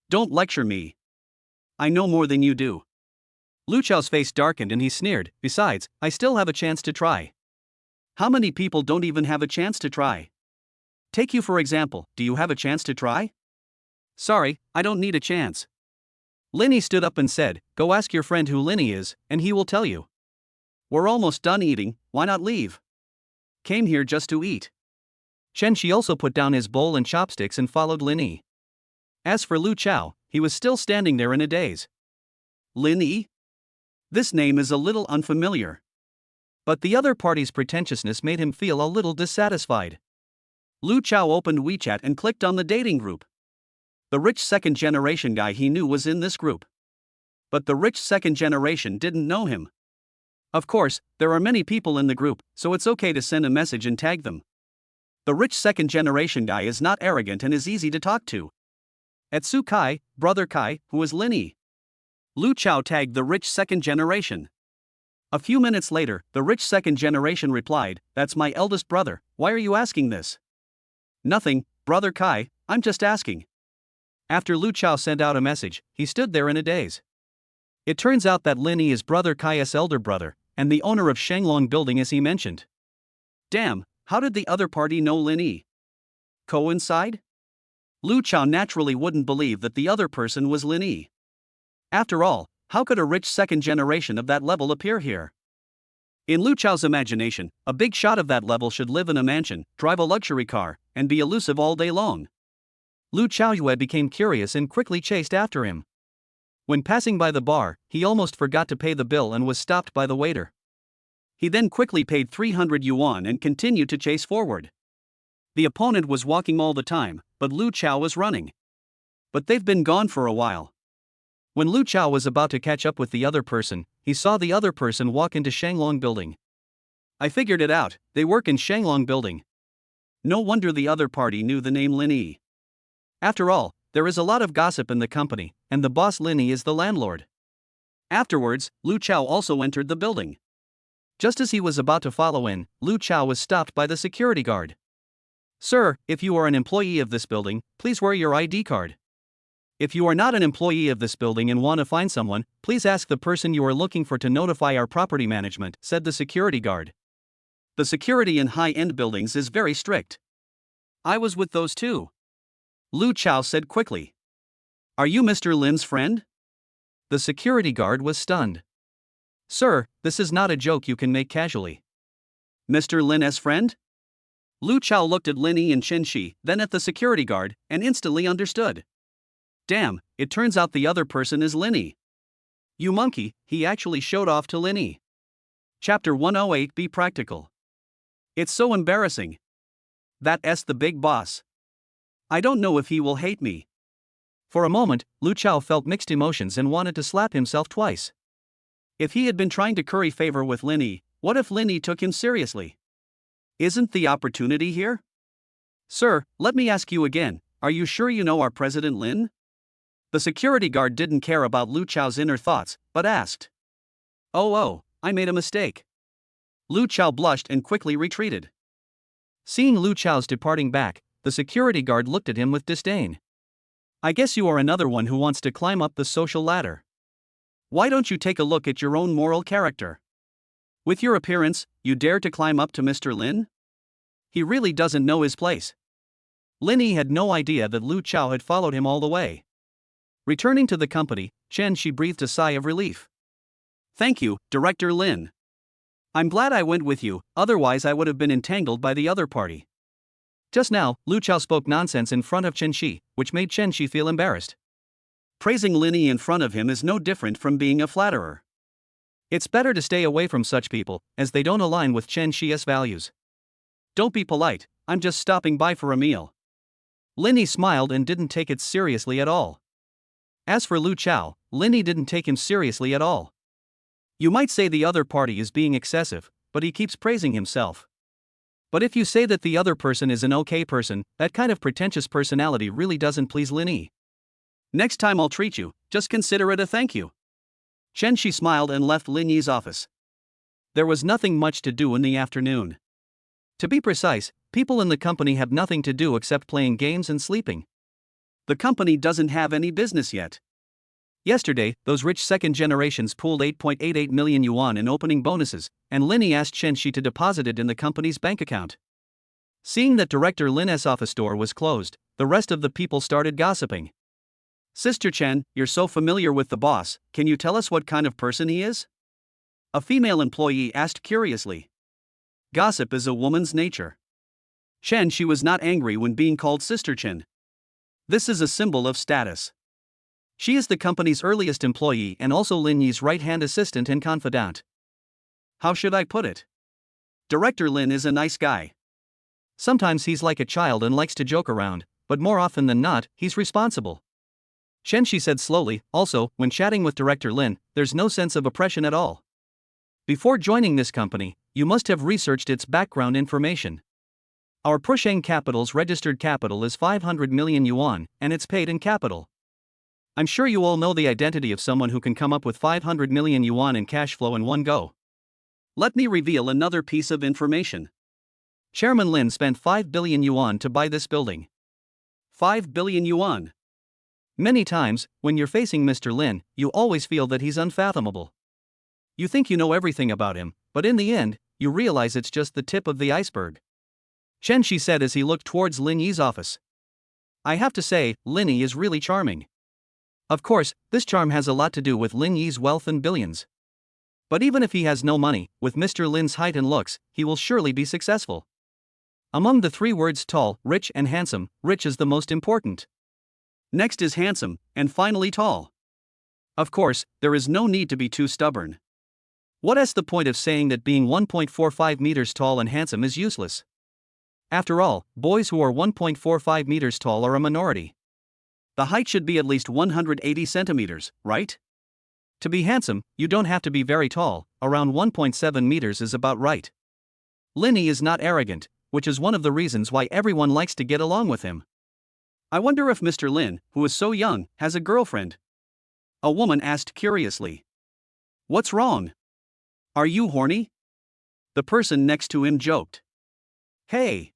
Don't lecture me. I know more than you do. Lu Chao's face darkened and he sneered, besides, I still have a chance to try. How many people don't even have a chance to try? Take you for example, do you have a chance to try? Sorry, I don't need a chance. Lin Yi stood up and said, go ask your friend who Lin Yi is, and he will tell you. We're almost done eating, why not leave? Came here just to eat. Chen Shi also put down his bowl and chopsticks and followed Lin Yi. As for Lu Chao, he was still standing there in a daze. Lin Yi? This name is a little unfamiliar. But the other party's pretentiousness made him feel a little dissatisfied. Lu Chao opened WeChat and clicked on the dating group. The rich second-generation guy he knew was in this group. But the rich second generation didn't know him. Of course, there are many people in the group, so it's okay to send a message and tag them. The rich second-generation guy is not arrogant and is easy to talk to. Etsu Kai, brother Kai, who is Lin Yi. Lu Chao tagged the rich second generation. A few minutes later, the rich second generation replied, that's my eldest brother, why are you asking this? Nothing, brother Kai, I'm just asking. After Lu Chao sent out a message, he stood there in a daze. It turns out that Lin Yi is brother Kai's elder brother, and the owner of Shanglong building as he mentioned. Damn, how did the other party know Lin Yi? Coincide? Lu Chao naturally wouldn't believe that the other person was Lin Yi. After all, how could a rich second generation of that level appear here? In Lu Chao's imagination, a big shot of that level should live in a mansion, drive a luxury car, and be elusive all day long. Lu Chaoyue became curious and quickly chased after him. When passing by the bar, he almost forgot to pay the bill and was stopped by the waiter. He then quickly paid 300 yuan and continued to chase forward. The opponent was walking all the time, but Lu Chao was running. But they've been gone for a while. When Lu Chao was about to catch up with the other person, he saw the other person walk into Shanglong building. I figured it out, they work in Shanglong building. No wonder the other party knew the name Lin Yi. After all, there is a lot of gossip in the company, and the boss Lin Yi is the landlord. Afterwards, Lu Chao also entered the building. Just as he was about to follow in, Lu Chao was stopped by the security guard. Sir, if you are an employee of this building, please wear your ID card. If you are not an employee of this building and want to find someone, please ask the person you are looking for to notify our property management, said the security guard. The security in high-end buildings is very strict. I was with those too. Lu Chao said quickly. Are you Mr. Lin's friend? The security guard was stunned. Sir, this is not a joke you can make casually. Mr. Lin's friend? Lu Chao looked at Lin Yi and Chen Shi, then at the security guard, and instantly understood. Damn, it turns out the other person is Lin Yi. You monkey, he actually showed off to Lin Yi. Chapter 108 Be Practical. It's so embarrassing. That's the big boss. I don't know if he will hate me. For a moment, Lu Chao felt mixed emotions and wanted to slap himself twice. If he had been trying to curry favor with Lin Yi, what if Lin Yi took him seriously? Isn't the opportunity here? Sir, let me ask you again, are you sure you know our President Lin? The security guard didn't care about Lu Chao's inner thoughts, but asked. Oh, I made a mistake. Lu Chao blushed and quickly retreated. Seeing Lu Chao's departing back, the security guard looked at him with disdain. I guess you are another one who wants to climb up the social ladder. Why don't you take a look at your own moral character? With your appearance, you dare to climb up to Mr. Lin? He really doesn't know his place. Lin Yi had no idea that Lu Chao had followed him all the way. Returning to the company, Chen Shi breathed a sigh of relief. Thank you, Director Lin. I'm glad I went with you, otherwise I would have been entangled by the other party. Just now, Lu Chao spoke nonsense in front of Chen Shi, which made Chen Shi feel embarrassed. Praising Lin Yi in front of him is no different from being a flatterer. It's better to stay away from such people, as they don't align with Chen Shi's values. Don't be polite, I'm just stopping by for a meal. Lin Yi smiled and didn't take it seriously at all. As for Lu Chao, Lin Yi didn't take him seriously at all. You might say the other party is being excessive, but he keeps praising himself. But if you say that the other person is an okay person, that kind of pretentious personality really doesn't please Lin Yi. Next time I'll treat you, just consider it a thank you. Chen Shi smiled and left Lin Yi's office. There was nothing much to do in the afternoon. To be precise, people in the company have nothing to do except playing games and sleeping. The company doesn't have any business yet. Yesterday, those rich second generations pooled 8.88 million yuan in opening bonuses, and Lin Yi asked Chen Shi to deposit it in the company's bank account. Seeing that Director Lin's office door was closed, the rest of the people started gossiping. Sister Chen, you're so familiar with the boss, can you tell us what kind of person he is? A female employee asked curiously. Gossip is a woman's nature. Chen Shi was not angry when being called Sister Chen. This is a symbol of status. She is the company's earliest employee and also Lin Yi's right-hand assistant and confidant. How should I put it? Director Lin is a nice guy. Sometimes he's like a child and likes to joke around, but more often than not, he's responsible. Chen Shi said slowly, also, when chatting with Director Lin, there's no sense of oppression at all. Before joining this company, you must have researched its background information. Our Pusheng Capital's registered capital is 500 million yuan, and it's paid in capital. I'm sure you all know the identity of someone who can come up with 500 million yuan in cash flow in one go. Let me reveal another piece of information. Chairman Lin spent 5 billion yuan to buy this building. 5 billion yuan. Many times, when you're facing Mr. Lin, you always feel that he's unfathomable. You think you know everything about him, but in the end, you realize it's just the tip of the iceberg. Chen Shi said as he looked towards Lin Yi's office. I have to say, Lin Yi is really charming. Of course, this charm has a lot to do with Lin Yi's wealth and billions. But even if he has no money, with Mr. Lin's height and looks, he will surely be successful. Among the three words tall, rich and handsome, rich is the most important. Next is handsome, and finally tall. Of course, there is no need to be too stubborn. What is the point of saying that being 1.45 meters tall and handsome is useless? After all, boys who are 1.45 meters tall are a minority. The height should be at least 180 centimeters, right? To be handsome, you don't have to be very tall, around 1.7 meters is about right. Lin Yi is not arrogant, which is one of the reasons why everyone likes to get along with him. I wonder if Mr. Lin, who is so young, has a girlfriend? A woman asked curiously. What's wrong? Are you horny? The person next to him joked. Hey!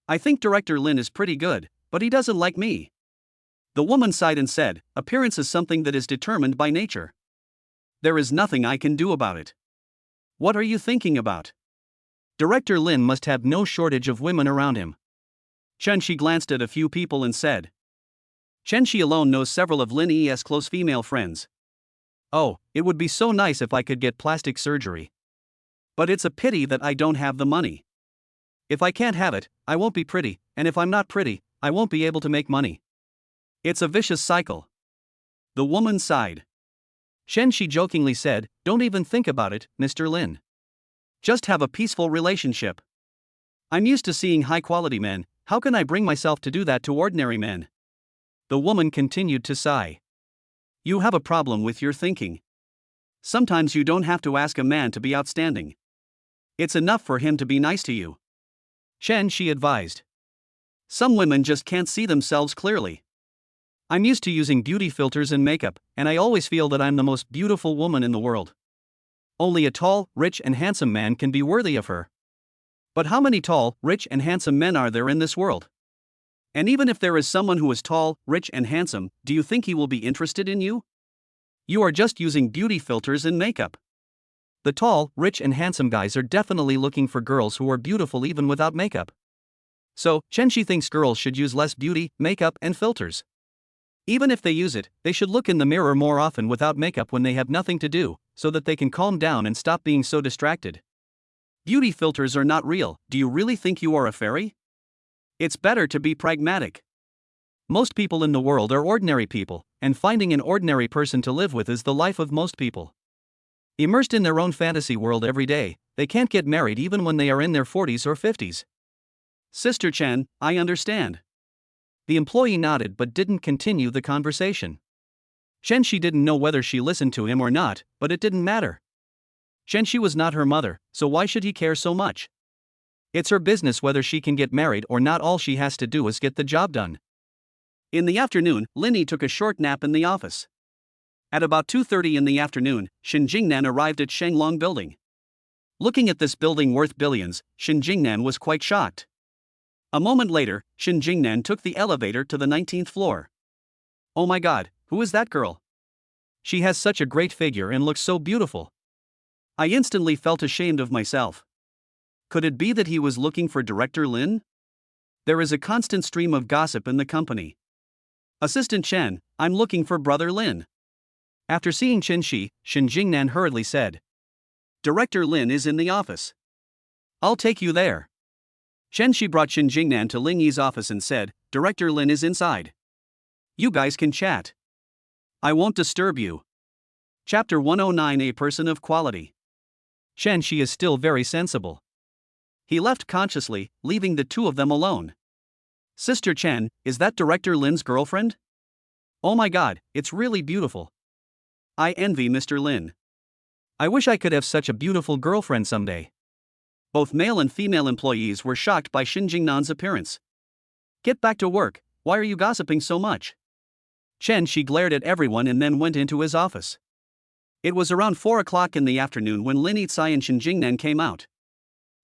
I think Director Lin is pretty good, but he doesn't like me. The woman sighed and said, appearance is something that is determined by nature. There is nothing I can do about it. What are you thinking about? Director Lin must have no shortage of women around him. Chen Shi glanced at a few people and said. Chen Shi alone knows several of Lin Yi's close female friends. Oh, it would be so nice if I could get plastic surgery. But it's a pity that I don't have the money. If I can't have it, I won't be pretty, and if I'm not pretty, I won't be able to make money. It's a vicious cycle. The woman sighed. Chen Shi jokingly said, don't even think about it, Mr. Lin. Just have a peaceful relationship. I'm used to seeing high-quality men, how can I bring myself to do that to ordinary men? The woman continued to sigh. You have a problem with your thinking. Sometimes you don't have to ask a man to be outstanding. It's enough for him to be nice to you. Chen Shi advised. Some women just can't see themselves clearly. I'm used to using beauty filters and makeup, and I always feel that I'm the most beautiful woman in the world. Only a tall, rich, and handsome man can be worthy of her. But how many tall, rich, and handsome men are there in this world? And even if there is someone who is tall, rich, and handsome, do you think he will be interested in you? You are just using beauty filters and makeup. The tall, rich, and handsome guys are definitely looking for girls who are beautiful even without makeup. So, Chen Shi thinks girls should use less beauty, makeup, and filters. Even if they use it, they should look in the mirror more often without makeup when they have nothing to do, so that they can calm down and stop being so distracted. Beauty filters are not real. Do you really think you are a fairy? It's better to be pragmatic. Most people in the world are ordinary people, and finding an ordinary person to live with is the life of most people. Immersed in their own fantasy world every day, they can't get married even when they are in their 40s or 50s. Sister Chen, I understand. The employee nodded but didn't continue the conversation. Chen Shi didn't know whether she listened to him or not, but it didn't matter. Chen Shi was not her mother, so why should he care so much? It's her business whether she can get married or not. All she has to do is get the job done. In the afternoon, Linny took a short nap in the office. At about 2:30 in the afternoon, Shin Jingnan arrived at Shenglong Building. Looking at this building worth billions, Shin Jingnan was quite shocked. A moment later, Shin Jingnan took the elevator to the 19th floor. Oh my god, who is that girl? She has such a great figure and looks so beautiful. I instantly felt ashamed of myself. Could it be that he was looking for Director Lin? There is a constant stream of gossip in the company. Assistant Chen, I'm looking for Brother Lin. After seeing Chen Shi, Shin Jingnan hurriedly said. Director Lin is in the office. I'll take you there. Chen Shi brought Shin Jingnan to Ling Yi's office and said, Director Lin is inside. You guys can chat. I won't disturb you. Chapter 109. A person of quality. Chen Shi is still very sensible. He left consciously, leaving the two of them alone. Sister Chen, is that Director Lin's girlfriend? Oh my god, it's really beautiful. I envy Mr. Lin. I wish I could have such a beautiful girlfriend someday. Both male and female employees were shocked by Shin Jingnan's appearance. Get back to work, why are you gossiping so much? Chen Shi glared at everyone and then went into his office. It was around 4 o'clock in the afternoon when Lin Yicai and Shin Jingnan came out.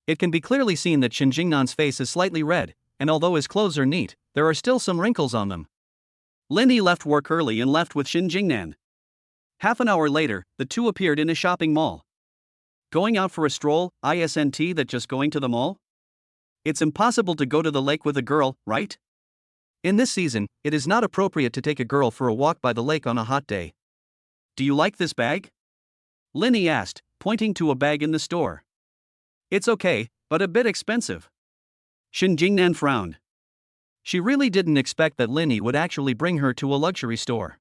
It can be clearly seen that Shin Jingnan's face is slightly red, and although his clothes are neat, there are still some wrinkles on them. Lin Yi left work early and left with Shin Jingnan. Half an hour later, the two appeared in a shopping mall. Going out for a stroll, isn't that just going to the mall? It's impossible to go to the lake with a girl, right? In this season, it is not appropriate to take a girl for a walk by the lake on a hot day. Do you like this bag? Lin Yi asked, pointing to a bag in the store. It's okay, but a bit expensive. Shin Jingnan frowned. She really didn't expect that Lin Yi would actually bring her to a luxury store.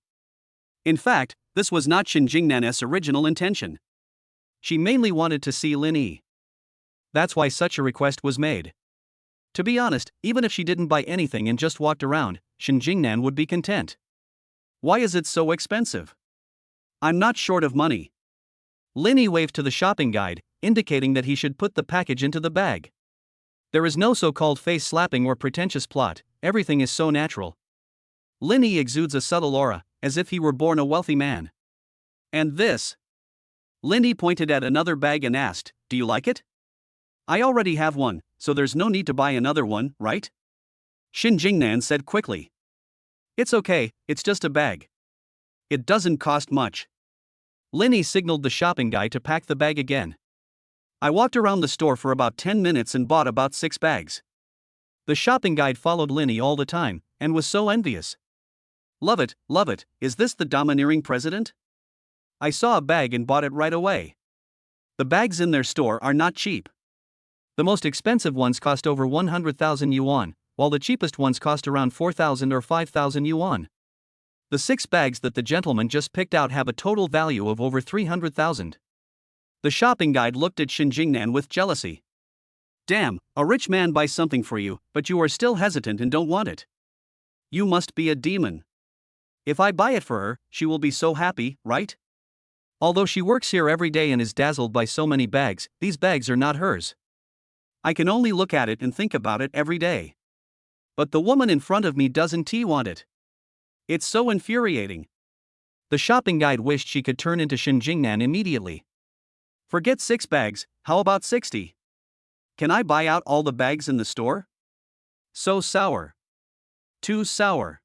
In fact, this was not Shin Jingnan's original intention. She mainly wanted to see Lin Yi. That's why such a request was made. To be honest, even if she didn't buy anything and just walked around, Shin Jingnan would be content. Why is it so expensive? I'm not short of money. Lin Yi waved to the shopping guide, indicating that he should put the package into the bag. There is no so-called face-slapping or pretentious plot, everything is so natural. Lin Yi exudes a subtle aura, as if he were born a wealthy man. And this? Lin Yi pointed at another bag and asked, do you like it? I already have one, so there's no need to buy another one, right? Shin Jingnan said quickly. It's okay, it's just a bag. It doesn't cost much. Lin Yi signaled the shopping guy to pack the bag again. I walked around the store for about 10 minutes and bought about 6 bags. The shopping guide followed Lin Yi all the time, and was so envious. Love it, is this the domineering president? I saw a bag and bought it right away. The bags in their store are not cheap. The most expensive ones cost over 100,000 yuan, while the cheapest ones cost around 4,000 or 5,000 yuan. The 6 bags that the gentleman just picked out have a total value of over 300,000. The shopping guide looked at Shin Jingnan with jealousy. Damn, a rich man buys something for you, but you are still hesitant and don't want it. You must be a demon. If I buy it for her, she will be so happy, right? Although she works here every day and is dazzled by so many bags, these bags are not hers. I can only look at it and think about it every day. But the woman in front of me doesn't want it. It's so infuriating. The shopping guide wished she could turn into Shin Jingnan immediately. Forget 6 bags, how about 60? Can I buy out all the bags in the store? So sour. Too sour.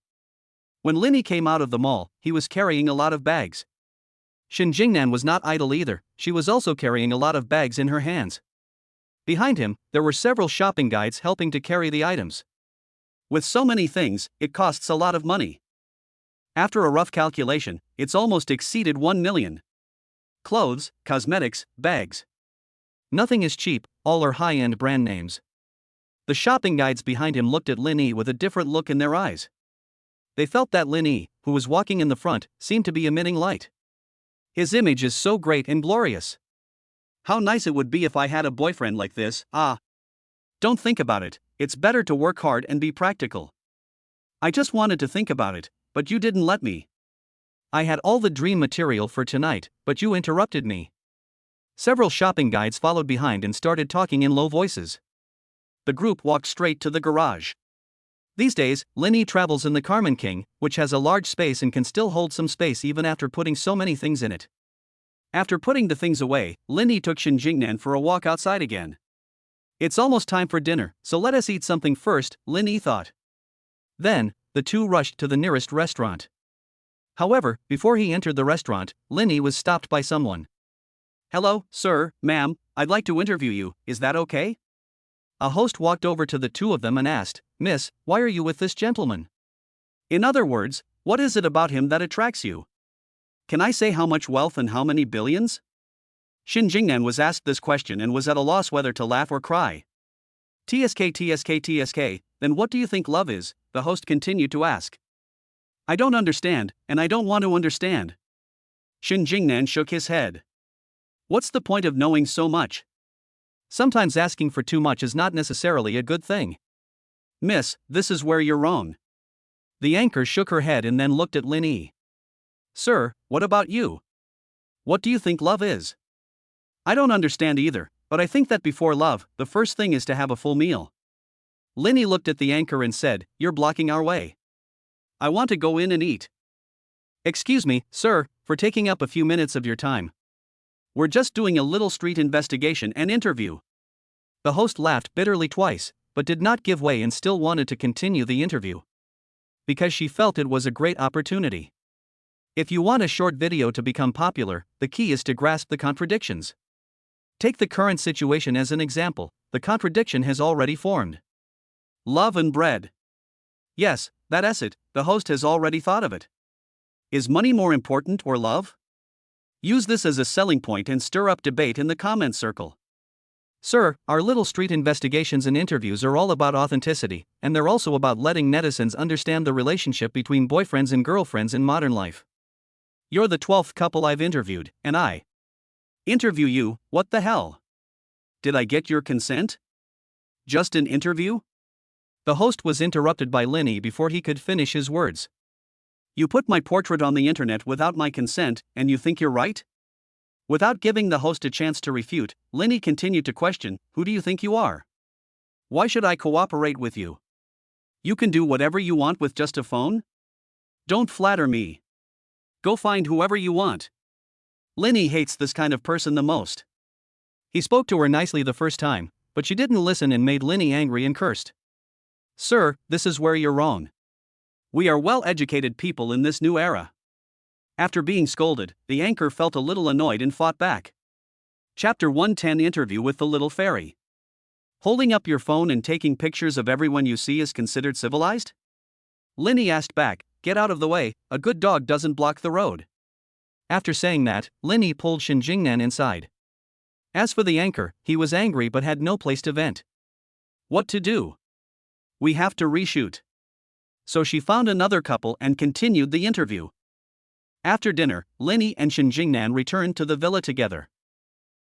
When Linny came out of the mall, he was carrying a lot of bags. Shin Jingnan was not idle either, she was also carrying a lot of bags in her hands. Behind him, there were several shopping guides helping to carry the items. With so many things, it costs a lot of money. After a rough calculation, it's almost exceeded 1 million. Clothes, cosmetics, bags. Nothing is cheap, all are high-end brand names. The shopping guides behind him looked at Lin Yi with a different look in their eyes. They felt that Lin Yi, who was walking in the front, seemed to be emitting light. His image is so great and glorious. How nice it would be if I had a boyfriend like this. Don't think about it, it's better to work hard and be practical. I just wanted to think about it, but you didn't let me. I had all the dream material for tonight, but you interrupted me. Several shopping guides followed behind and started talking in low voices. The group walked straight to the garage. These days, Lin Yi travels in the Carmen King, which has a large space and can still hold some space even after putting so many things in it. After putting the things away, Lin Yi took Shin Jingnan for a walk outside again. It's almost time for dinner, so let us eat something first, Lin Yi thought. Then, the two rushed to the nearest restaurant. However, before he entered the restaurant, Lin Yi was stopped by someone. Hello, sir, ma'am, I'd like to interview you, is that okay? A host walked over to the two of them and asked, Miss, why are you with this gentleman? In other words, what is it about him that attracts you? Can I say how much wealth and how many billions? Shin Jingnan was asked this question and was at a loss whether to laugh or cry. TSK, then what do you think love is? The host continued to ask. I don't understand, and I don't want to understand. Shin Jingnan shook his head. What's the point of knowing so much? Sometimes asking for too much is not necessarily a good thing. Miss, this is where you're wrong. The anchor shook her head and then looked at Lin Yi. Sir, what about you? What do you think love is? I don't understand either, but I think that before love, the first thing is to have a full meal. Lin Yi looked at the anchor and said, You're blocking our way. I want to go in and eat. Excuse me, sir, for taking up a few minutes of your time. We're just doing a little street investigation and interview. The host laughed bitterly twice, but did not give way and still wanted to continue the interview. Because she felt it was a great opportunity. If you want a short video to become popular, the key is to grasp the contradictions. Take the current situation as an example, the contradiction has already formed. Love and bread. Yes, that's it, the host has already thought of it. Is money more important or love? Use this as a selling point and stir up debate in the comment circle. Sir, our little street investigations and interviews are all about authenticity, and they're also about letting netizens understand the relationship between boyfriends and girlfriends in modern life. You're the 12th couple I've interviewed, and I interview you, what the hell? Did I get your consent? Just an interview? The host was interrupted by Lin Yi before he could finish his words. You put my portrait on the internet without my consent, and you think you're right? Without giving the host a chance to refute, Lin Yi continued to question, Who do you think you are? Why should I cooperate with you? You can do whatever you want with just a phone? Don't flatter me. Go find whoever you want. Lin Yi hates this kind of person the most. He spoke to her nicely the first time, but she didn't listen and made Lin Yi angry and cursed. Sir, this is where you're wrong. We are well-educated people in this new era. After being scolded, the anchor felt a little annoyed and fought back. Chapter 110 Interview with the Little Fairy. Holding up your phone and taking pictures of everyone you see is considered civilized? Lin Yi asked back, Get out of the way, a good dog doesn't block the road. After saying that, Lin Yi pulled Shin Jingnan inside. As for the anchor, he was angry but had no place to vent. What to do? We have to reshoot. So she found another couple and continued the interview. After dinner, Lin Yi and Shin Jingnan returned to the villa together.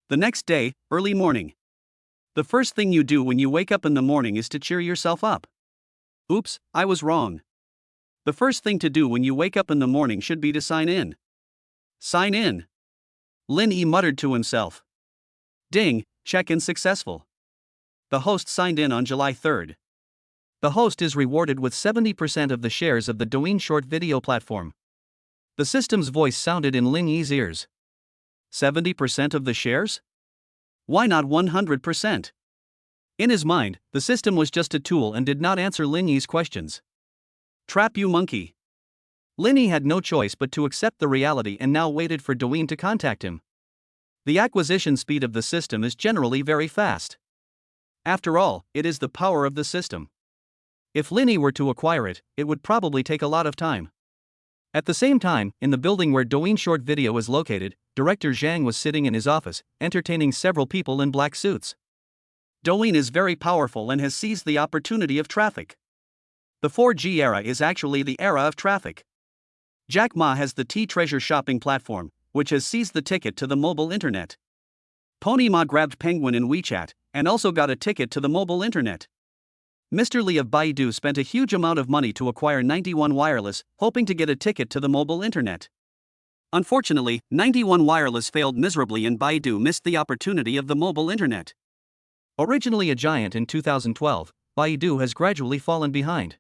The next day, early morning. The first thing you do when you wake up in the morning is to cheer yourself up. Oops, I was wrong. The first thing to do when you wake up in the morning should be to sign in. Sign in. Lin Yi muttered to himself. Ding, check-in successful. the host signed in on July 3rd. The host is rewarded with 70% of the shares of the Douyin short video platform. The system's voice sounded in Lin Yi's ears. 70% of the shares? Why not 100%? In his mind, the system was just a tool and did not answer Lin Yi's questions. Trap you monkey. Lin Yi had no choice but to accept the reality and now waited for Douyin to contact him. The acquisition speed of the system is generally very fast. After all, it is the power of the system. If Lin Yi were to acquire it, it would probably take a lot of time. At the same time, in the building where Douyin short video is located, Director Zhang was sitting in his office, entertaining several people in black suits. Douyin is very powerful and has seized the opportunity of traffic. The 4G era is actually the era of traffic. Jack Ma has the T-Treasure shopping platform, which has seized the ticket to the mobile internet. Pony Ma grabbed Penguin in WeChat, and also got a ticket to the mobile internet. Mr. Li of Baidu spent a huge amount of money to acquire 91 Wireless, hoping to get a ticket to the mobile internet. Unfortunately, 91 Wireless failed miserably and Baidu missed the opportunity of the mobile internet. Originally a giant in 2012, Baidu has gradually fallen behind.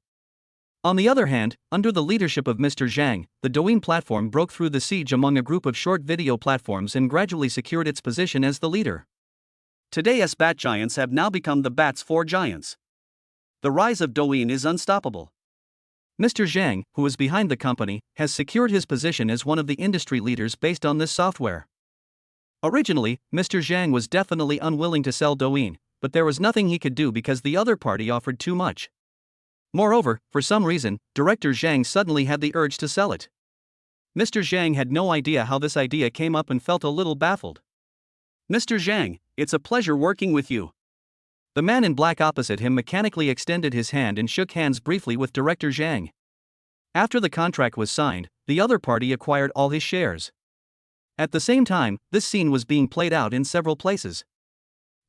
On the other hand, under the leadership of Mr. Zhang, the Douyin platform broke through the siege among a group of short video platforms and gradually secured its position as the leader. Today's bat giants have now become the bat's 4 giants. The rise of Douyin is unstoppable. Mr. Zhang, who is behind the company, has secured his position as one of the industry leaders based on this software. Originally, Mr. Zhang was definitely unwilling to sell Douyin, but there was nothing he could do because the other party offered too much. Moreover, for some reason, Director Zhang suddenly had the urge to sell it. Mr. Zhang had no idea how this idea came up and felt a little baffled. Mr. Zhang, it's a pleasure working with you. The man in black opposite him mechanically extended his hand and shook hands briefly with Director Zhang. After the contract was signed, the other party acquired all his shares. At the same time, this scene was being played out in several places.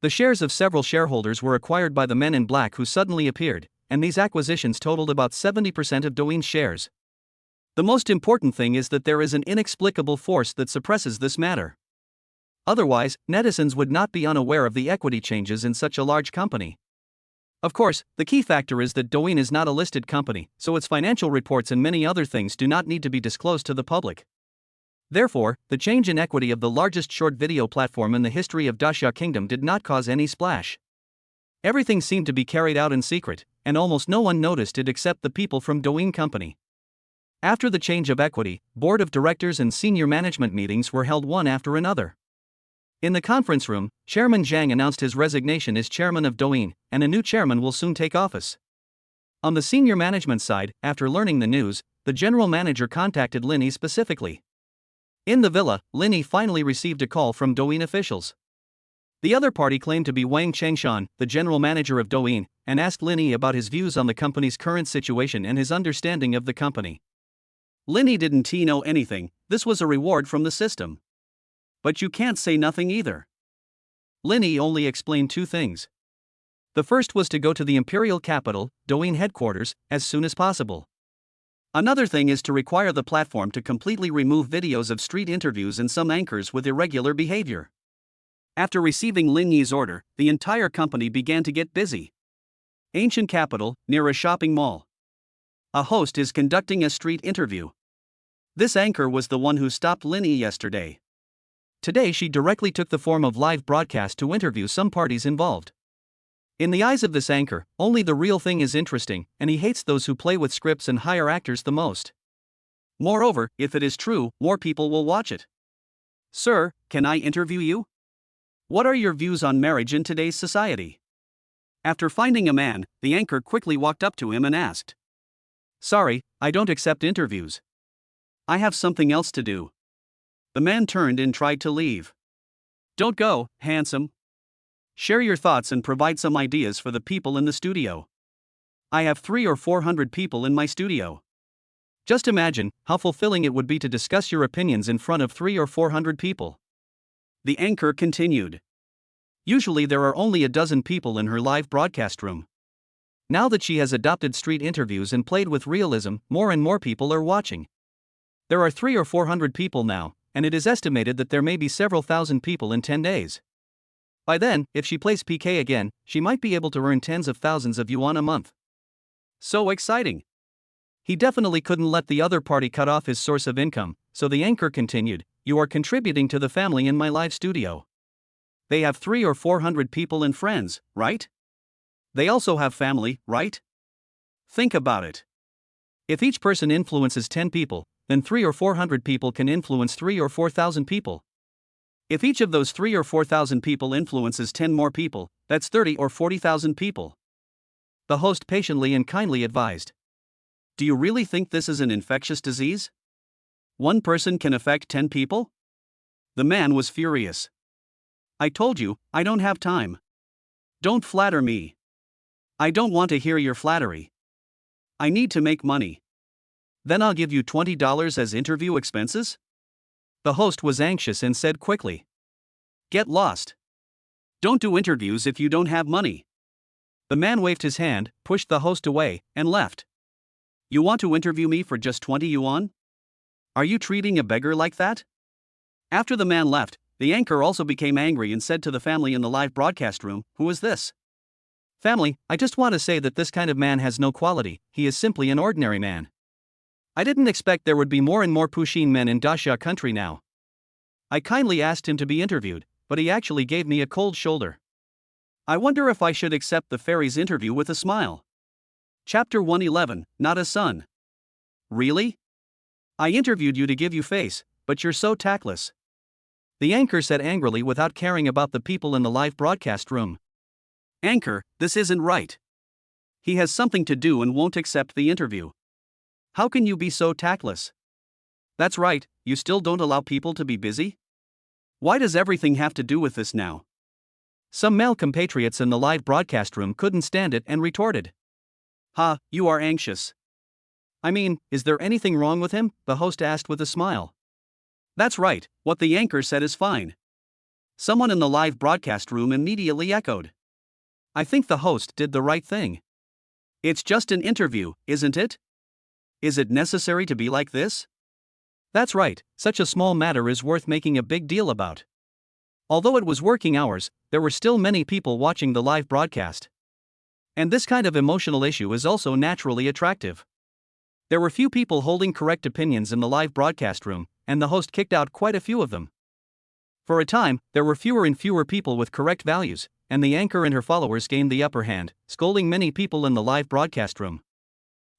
The shares of several shareholders were acquired by the men in black who suddenly appeared, and these acquisitions totaled about 70% of Douyin's shares. The most important thing is that there is an inexplicable force that suppresses this matter. Otherwise, netizens would not be unaware of the equity changes in such a large company. Of course, the key factor is that Douyin is not a listed company, so its financial reports and many other things do not need to be disclosed to the public. Therefore, the change in equity of the largest short video platform in the history of Daxia Kingdom did not cause any splash. Everything seemed to be carried out in secret, and almost no one noticed it except the people from Douyin Company. After the change of equity, board of directors and senior management meetings were held one after another. In the conference room, Chairman Zhang announced his resignation as chairman of Douyin, and a new chairman will soon take office. On the senior management side, after learning the news, the general manager contacted Lin Yi specifically. In the villa, Lin Yi finally received a call from Douyin officials. The other party claimed to be Wang Chengshan, the general manager of Douyin, and asked Lin Yi about his views on the company's current situation and his understanding of the company. Lin Yi didn't know anything, this was a reward from the system. But you can't say nothing either. Lin Yi only explained 2 things. The first was to go to the imperial capital, Douyin headquarters, as soon as possible. Another thing is to require the platform to completely remove videos of street interviews and some anchors with irregular behavior. After receiving Lin Yi's order, the entire company began to get busy. Ancient capital, near a shopping mall. A host is conducting a street interview. This anchor was the one who stopped Lin Yi yesterday. Today she directly took the form of live broadcast to interview some parties involved. In the eyes of this anchor, only the real thing is interesting, and he hates those who play with scripts and hire actors the most. Moreover, if it is true, more people will watch it. Sir, can I interview you? What are your views on marriage in today's society? After finding a man, the anchor quickly walked up to him and asked. Sorry, I don't accept interviews. I have something else to do. The man turned and tried to leave. Don't go, handsome. Share your thoughts and provide some ideas for the people in the studio. I have 300 or 400 people in my studio. Just imagine how fulfilling it would be to discuss your opinions in front of 300 or 400 people. The anchor continued. Usually there are only a dozen people in her live broadcast room. Now that she has adopted street interviews and played with realism, more and more people are watching. There are 300 or 400 people now, and it is estimated that there may be several thousand people in 10 days. By then, if she plays PK again, she might be able to earn tens of thousands of yuan a month. So exciting! He definitely couldn't let the other party cut off his source of income, so the anchor continued, "You are contributing to the family in my live studio. They have 300 or 400 people and friends, right? They also have family, right? Think about it. If each person influences 10 people, then 300 or 400 people can influence 3,000 or 4,000 people. If each of those 3,000 or 4,000 people influences 10 more people, that's 30,000 or 40,000 people." The host patiently and kindly advised. "Do you really think this is an infectious disease? One person can affect 10 people?" The man was furious. "I told you, I don't have time. Don't flatter me. I don't want to hear your flattery. I need to make money. Then I'll give you $20 as interview expenses?" The host was anxious and said quickly, "Get lost. Don't do interviews if you don't have money." The man waved his hand, pushed the host away, and left. "You want to interview me for just 20 yuan? Are you treating a beggar like that?" After the man left, the anchor also became angry and said to the family in the live broadcast room, "Who is this? Family, I just want to say that this kind of man has no quality, he is simply an ordinary man. I didn't expect there would be more and more Pushin men in Daxia country now. I kindly asked him to be interviewed, but he actually gave me a cold shoulder. I wonder if I should accept the fairy's interview with a smile." Chapter 111, Not a Son. "Really? I interviewed you to give you face, but you're so tactless," the anchor said angrily without caring about the people in the live broadcast room. "Anchor, this isn't right. He has something to do and won't accept the interview. How can you be so tactless? That's right, you still don't allow people to be busy? Why does everything have to do with this now?" Some male compatriots in the live broadcast room couldn't stand it and retorted. "Ha, you are anxious. I mean, is there anything wrong with him?" the host asked with a smile. "That's right, what the anchor said is fine." Someone in the live broadcast room immediately echoed. "I think the host did the right thing. It's just an interview, isn't it? Is it necessary to be like this?" That's right, such a small matter is worth making a big deal about. Although it was working hours, there were still many people watching the live broadcast. And this kind of emotional issue is also naturally attractive. There were few people holding correct opinions in the live broadcast room, and the host kicked out quite a few of them. For a time, there were fewer and fewer people with correct values, and the anchor and her followers gained the upper hand, scolding many people in the live broadcast room.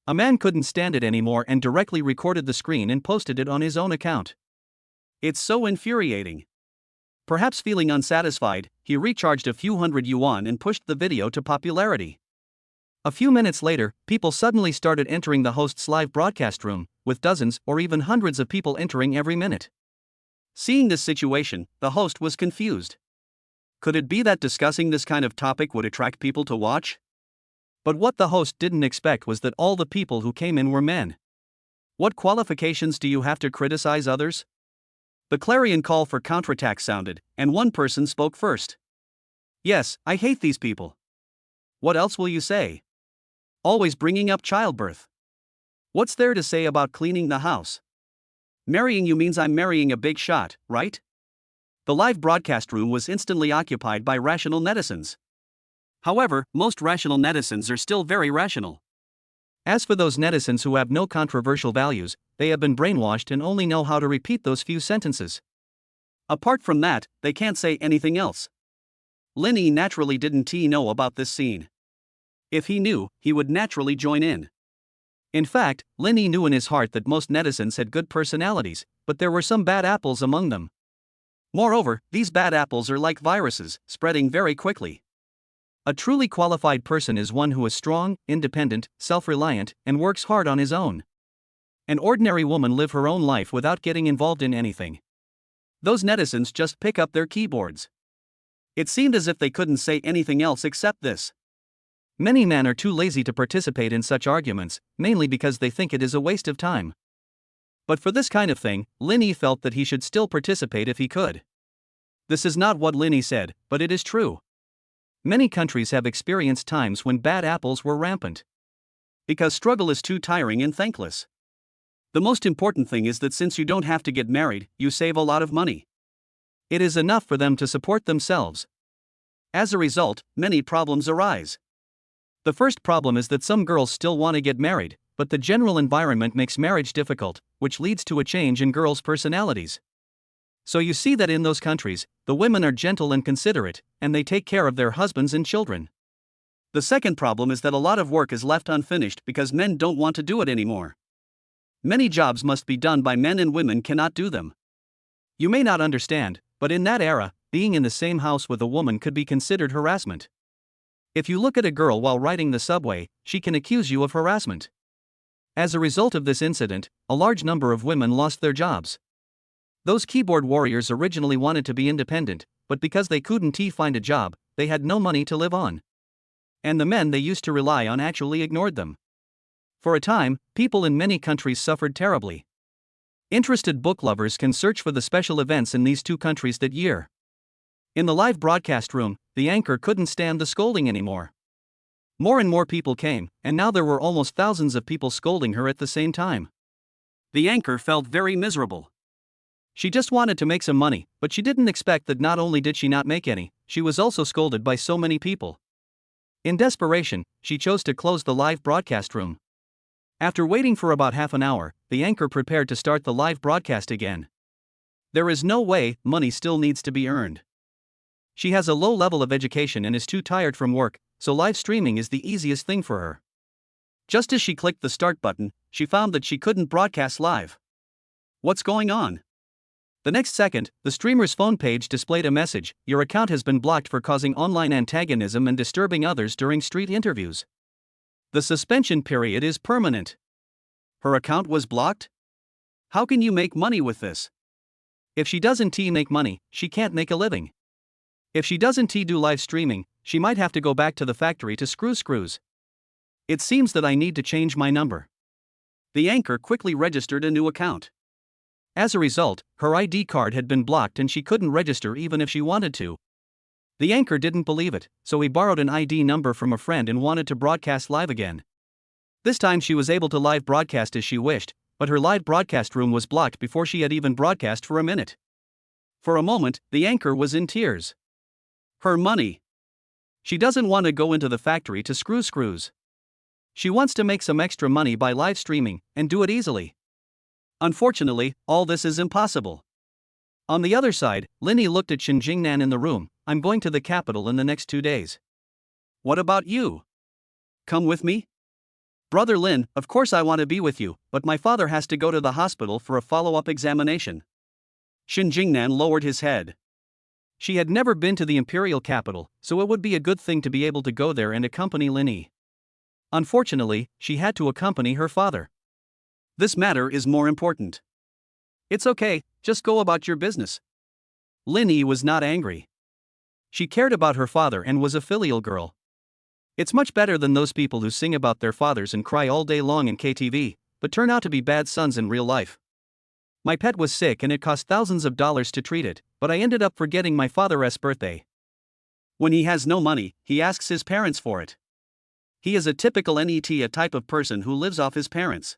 A man couldn't stand it anymore and directly recorded the screen and posted it on his own account. It's so infuriating. Perhaps feeling unsatisfied, he recharged a few hundred yuan and pushed the video to popularity. A few minutes later, people suddenly started entering the host's live broadcast room, with dozens or even hundreds of people entering every minute. Seeing this situation, the host was confused. Could it be that discussing this kind of topic would attract people to watch? But what the host didn't expect was that all the people who came in were men. What qualifications do you have to criticize others? The clarion call for counterattack sounded, and one person spoke first. "Yes, I hate these people. What else will you say? Always bringing up childbirth. What's there to say about cleaning the house? Marrying you means I'm marrying a big shot, right?" The live broadcast room was instantly occupied by rational netizens. However, most rational netizens are still very rational. As for those netizens who have no controversial values, they have been brainwashed and only know how to repeat those few sentences. Apart from that, they can't say anything else. Lin Yi naturally didn't know about this scene. If he knew, he would naturally join in. In fact, Lin Yi knew in his heart that most netizens had good personalities, but there were some bad apples among them. Moreover, these bad apples are like viruses, spreading very quickly. A truly qualified person is one who is strong, independent, self-reliant, and works hard on his own. An ordinary woman lives her own life without getting involved in anything. Those netizens just pick up their keyboards. It seemed as if they couldn't say anything else except this. Many men are too lazy to participate in such arguments, mainly because they think it is a waste of time. But for this kind of thing, Lin Yi felt that he should still participate if he could. This is not what Lin Yi said, but it is true. Many countries have experienced times when bad apples were rampant. Because struggle is too tiring and thankless. The most important thing is that since you don't have to get married, you save a lot of money. It is enough for them to support themselves. As a result, many problems arise. The first problem is that some girls still want to get married, but the general environment makes marriage difficult, which leads to a change in girls' personalities. So you see that in those countries, the women are gentle and considerate, and they take care of their husbands and children. The second problem is that a lot of work is left unfinished because men don't want to do it anymore. Many jobs must be done by men and women cannot do them. You may not understand, but in that era, being in the same house with a woman could be considered harassment. If you look at a girl while riding the subway, she can accuse you of harassment. As a result of this incident, a large number of women lost their jobs. Those keyboard warriors originally wanted to be independent, but because they couldn't find a job, they had no money to live on. And the men they used to rely on actually ignored them. For a time, people in many countries suffered terribly. Interested book lovers can search for the special events in these two countries that year. In the live broadcast room, the anchor couldn't stand the scolding anymore. More and more people came, and now there were almost thousands of people scolding her at the same time. The anchor felt very miserable. She just wanted to make some money, but she didn't expect that not only did she not make any, she was also scolded by so many people. In desperation, she chose to close the live broadcast room. After waiting for about half an hour, the anchor prepared to start the live broadcast again. There is no way, money still needs to be earned. She has a low level of education and is too tired from work, so live streaming is the easiest thing for her. Just as she clicked the start button, she found that she couldn't broadcast live. What's going on? The next second, the streamer's phone page displayed a message: "Your account has been blocked for causing online antagonism and disturbing others during street interviews." The suspension period is permanent. Her account was blocked? How can you make money with this? If she doesn't make money, she can't make a living. If she doesn't do live streaming, she might have to go back to the factory to screw screws. It seems that I need to change my number. The anchor quickly registered a new account. As a result, her ID card had been blocked and she couldn't register even if she wanted to. The anchor didn't believe it, so he borrowed an ID number from a friend and wanted to broadcast live again. This time she was able to live broadcast as she wished, but her live broadcast room was blocked before she had even broadcast for a minute. For a moment, the anchor was in tears. Her money. She doesn't want to go into the factory to screw screws. She wants to make some extra money by live streaming, and do it easily. Unfortunately, all this is impossible. On the other side, Linny looked at Shin Jingnan in the room. "I'm going to the capital in the next 2 days. What about you? Come with me?" "Brother Lin, of course I want to be with you, but my father has to go to the hospital for a follow-up examination." Shin Jingnan lowered his head. She had never been to the imperial capital, so it would be a good thing to be able to go there and accompany Linny. Unfortunately, she had to accompany her father. "This matter is more important." "It's okay, just go about your business." Linny was not angry. She cared about her father and was a filial girl. It's much better than those people who sing about their fathers and cry all day long in KTV, but turn out to be bad sons in real life. "My pet was sick and it cost thousands of dollars to treat it, but I ended up forgetting my father's birthday. When he has no money, he asks his parents for it. He is a typical NET, a type of person who lives off his parents.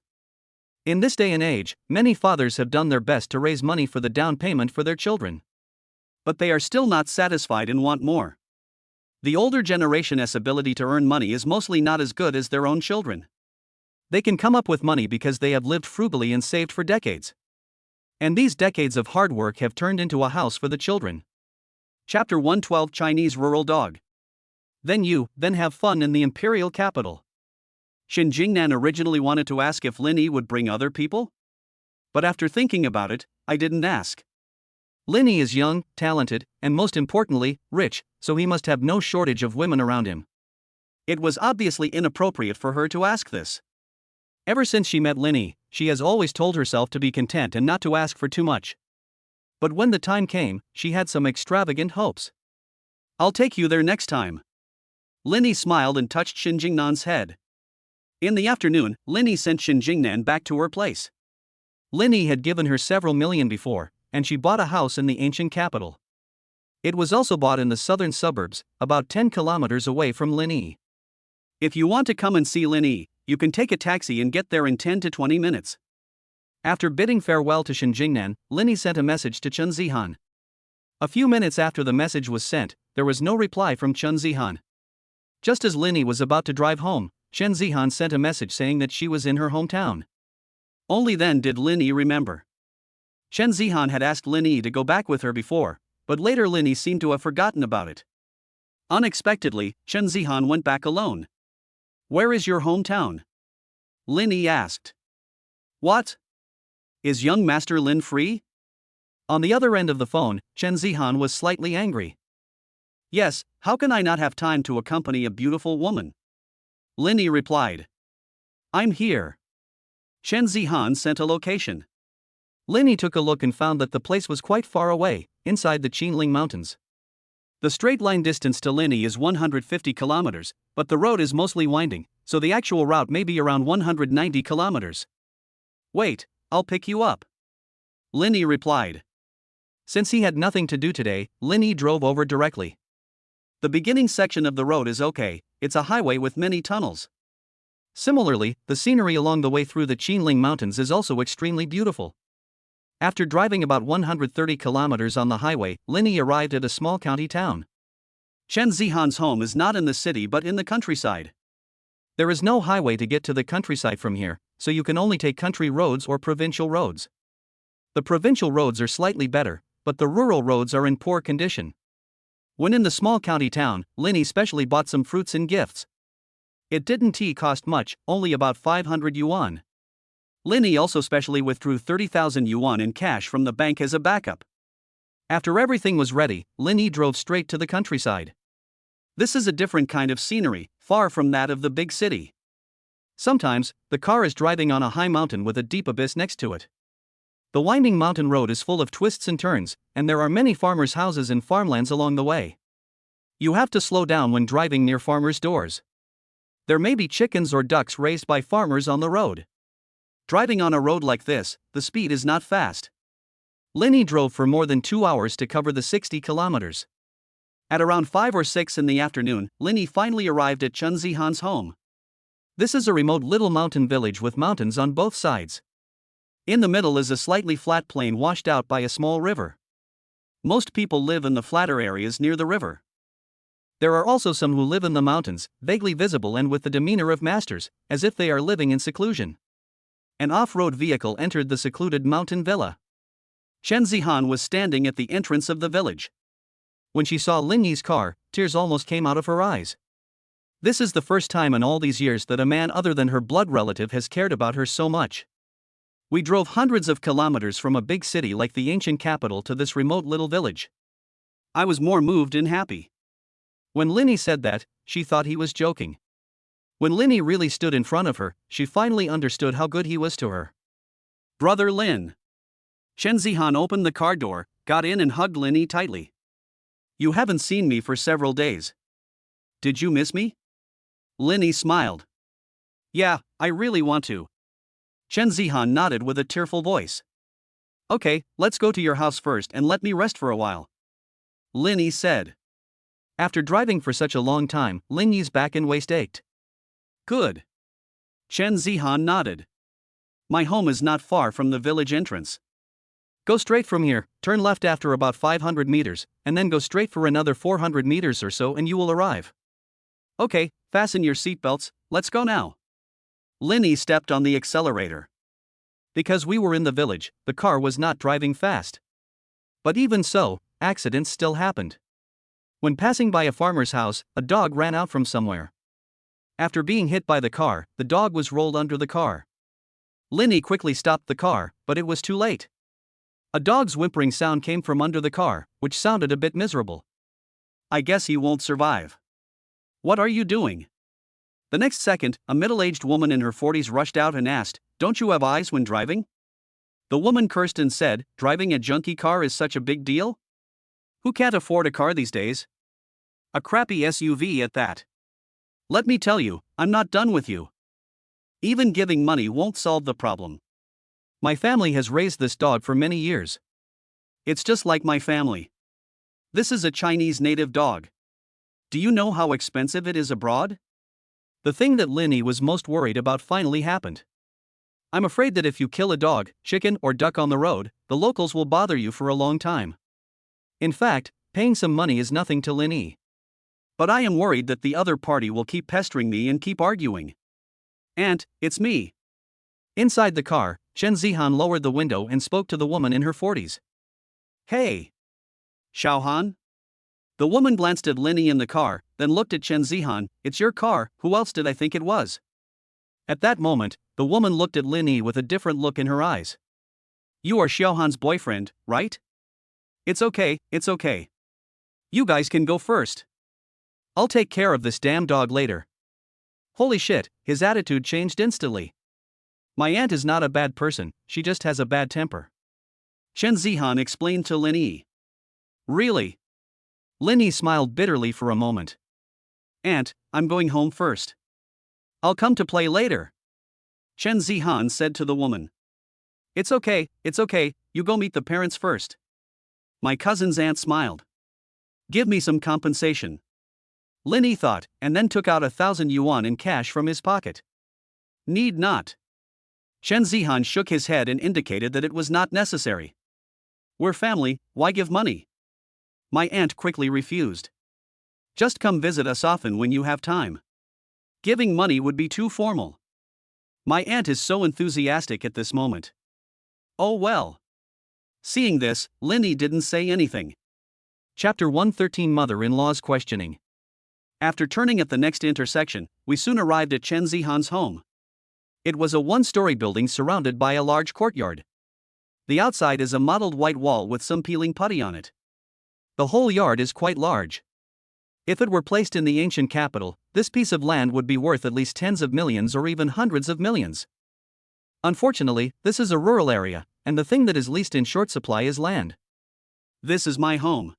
In this day and age, many fathers have done their best to raise money for the down payment for their children. But they are still not satisfied and want more. The older generation's ability to earn money is mostly not as good as their own children. They can come up with money because they have lived frugally and saved for decades. And these decades of hard work have turned into a house for the children. Chapter 112: Chinese Rural Dog. Then have fun in the imperial capital. Shin Jingnan originally wanted to ask if Linny would bring other people. But after thinking about it, I didn't ask. Linny is young, talented, and most importantly, rich, so he must have no shortage of women around him. It was obviously inappropriate for her to ask this. Ever since she met Linny, she has always told herself to be content and not to ask for too much. But when the time came, she had some extravagant hopes. "I'll take you there next time." Linny smiled and touched Shin Jingnan's head. In the afternoon, Linny sent Shin Jingnan back to her place. Linny had given her several million before, and she bought a house in the ancient capital. It was also bought in the southern suburbs, about 10 kilometers away from Linny. "If you want to come and see Linny, you can take a taxi and get there in 10 to 20 minutes. After bidding farewell to Shin Jingnan, Linny sent a message to Chen Zihan. A few minutes after the message was sent, there was no reply from Chen Zihan. Just as Linny was about to drive home, Chen Zihan sent a message saying that she was in her hometown. Only then did Linny remember. Chen Zihan had asked Linny to go back with her before, but later Linny seemed to have forgotten about it. Unexpectedly, Chen Zihan went back alone. "Where is your hometown?" Linny asked. "What? Is young Master Lin free?" On the other end of the phone, Chen Zihan was slightly angry. "Yes, how can I not have time to accompany a beautiful woman?" Linny replied. "I'm here." Chen Zihan sent a location. Linny took a look and found that the place was quite far away, inside the Qinling Mountains. The straight line distance to Linny is 150 kilometers, but the road is mostly winding, so the actual route may be around 190 kilometers. "Wait, I'll pick you up," Linny replied. Since he had nothing to do today, Linny drove over directly. The beginning section of the road is okay, it's a highway with many tunnels. Similarly, the scenery along the way through the Qinling Mountains is also extremely beautiful. After driving about 130 kilometers on the highway, Linny arrived at a small county town. Chen Zihan's home is not in the city but in the countryside. There is no highway to get to the countryside from here, so you can only take country roads or provincial roads. The provincial roads are slightly better, but the rural roads are in poor condition. When in the small county town, Linny specially bought some fruits and gifts. It didn't cost much, only about 500 yuan. Linny also specially withdrew 30,000 yuan in cash from the bank as a backup. After everything was ready, Linny drove straight to the countryside. This is a different kind of scenery, far from that of the big city. Sometimes, the car is driving on a high mountain with a deep abyss next to it. The winding mountain road is full of twists and turns, and there are many farmers' houses and farmlands along the way. You have to slow down when driving near farmers' doors. There may be chickens or ducks raised by farmers on the road. Driving on a road like this, the speed is not fast. Linny drove for more than 2 hours to cover the 60 kilometers. At around 5 or 6 in the afternoon, Linny finally arrived at Chen Zihan's home. This is a remote little mountain village with mountains on both sides. In the middle is a slightly flat plain washed out by a small river. Most people live in the flatter areas near the river. There are also some who live in the mountains, vaguely visible and with the demeanor of masters, as if they are living in seclusion. An off-road vehicle entered the secluded mountain villa. Chen Zihan was standing at the entrance of the village. When she saw Linny's car, tears almost came out of her eyes. This is the first time in all these years that a man other than her blood relative has cared about her so much. We drove hundreds of kilometers from a big city like the ancient capital to this remote little village. I was more moved and happy. When Linny said that, she thought he was joking. When Linny really stood in front of her, she finally understood how good he was to her. "Brother Lin." Chen Zihan opened the car door, got in and hugged Linny tightly. "You haven't seen me for several days. Did you miss me?" Linny smiled. "Yeah, I really want to." Chen Zihan nodded with a tearful voice. "Okay, let's go to your house first and let me rest for a while," Linny said. After driving for such a long time, Linny's back and waist ached. "Good." Chen Zihan nodded. "My home is not far from the village entrance. Go straight from here, turn left after about 500 meters, and then go straight for another 400 meters or so and you will arrive." "Okay, fasten your seatbelts, let's go now." Linny stepped on the accelerator. Because we were in the village, the car was not driving fast. But even so, accidents still happened. When passing by a farmer's house, a dog ran out from somewhere. After being hit by the car, the dog was rolled under the car. Linny quickly stopped the car, but it was too late. A dog's whimpering sound came from under the car, which sounded a bit miserable. "I guess he won't survive. What are you doing?" The next second, a middle-aged woman in her 40s rushed out and asked, "Don't you have eyes when driving?" The woman cursed and said, "Driving a junky car is such a big deal? Who can't afford a car these days? A crappy SUV at that. Let me tell you, I'm not done with you. Even giving money won't solve the problem. My family has raised this dog for many years. It's just like my family. This is a Chinese native dog. Do you know how expensive it is abroad?" The thing that Linny was most worried about finally happened. "I'm afraid that if you kill a dog, chicken, or duck on the road, the locals will bother you for a long time. In fact, paying some money is nothing to Lin Yi. But I am worried that the other party will keep pestering me and keep arguing. Aunt, it's me. Inside the car, Chen Zihan lowered the window and spoke to the woman in her 40s. Hey! Xiaohan? The woman glanced at Lin Yi in the car, then looked at Chen Zihan. It's your car, who else did I think it was? At that moment, the woman looked at Lin Yi with a different look in her eyes. You are Xiaohan's boyfriend, right? It's okay, it's okay. You guys can go first. I'll take care of this damn dog later. Holy shit, his attitude changed instantly. My aunt is not a bad person, she just has a bad temper. Chen Zihan explained to Lin Yi. Really? Lin Yi smiled bitterly for a moment. Aunt, I'm going home first. I'll come to play later. Chen Zihan said to the woman. It's okay, you go meet the parents first. My cousin's aunt smiled. Give me some compensation. Lin Yi thought, and then took out 1,000 yuan in cash from his pocket. Need not. Chen Zihan shook his head and indicated that it was not necessary. We're family, why give money? My aunt quickly refused. Just come visit us often when you have time. Giving money would be too formal. My aunt is so enthusiastic at this moment. Oh well. Seeing this, Lin Yi didn't say anything. Chapter 113 Mother-in-law's questioning. After turning at the next intersection, we soon arrived at Chen Zihan's home. It was a one-story building surrounded by a large courtyard. The outside is a mottled white wall with some peeling putty on it. The whole yard is quite large. If it were placed in the ancient capital, this piece of land would be worth at least tens of millions or even hundreds of millions. Unfortunately, this is a rural area, and the thing that is least in short supply is land. This is my home.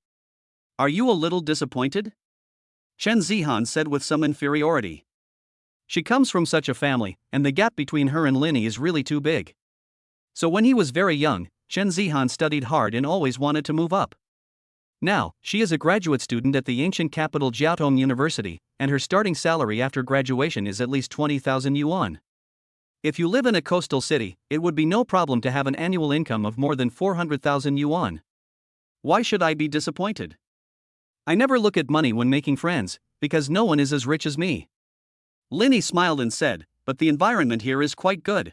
Are you a little disappointed? Chen Zihan said with some inferiority. She comes from such a family, and the gap between her and Lin Yi is really too big. So when he was very young, Chen Zihan studied hard and always wanted to move up. Now, she is a graduate student at the ancient capital Jiaotong University, and her starting salary after graduation is at least 20,000 yuan. If you live in a coastal city, it would be no problem to have an annual income of more than 400,000 yuan. Why should I be disappointed? I never look at money when making friends, because no one is as rich as me. Lin Yi smiled and said, but the environment here is quite good.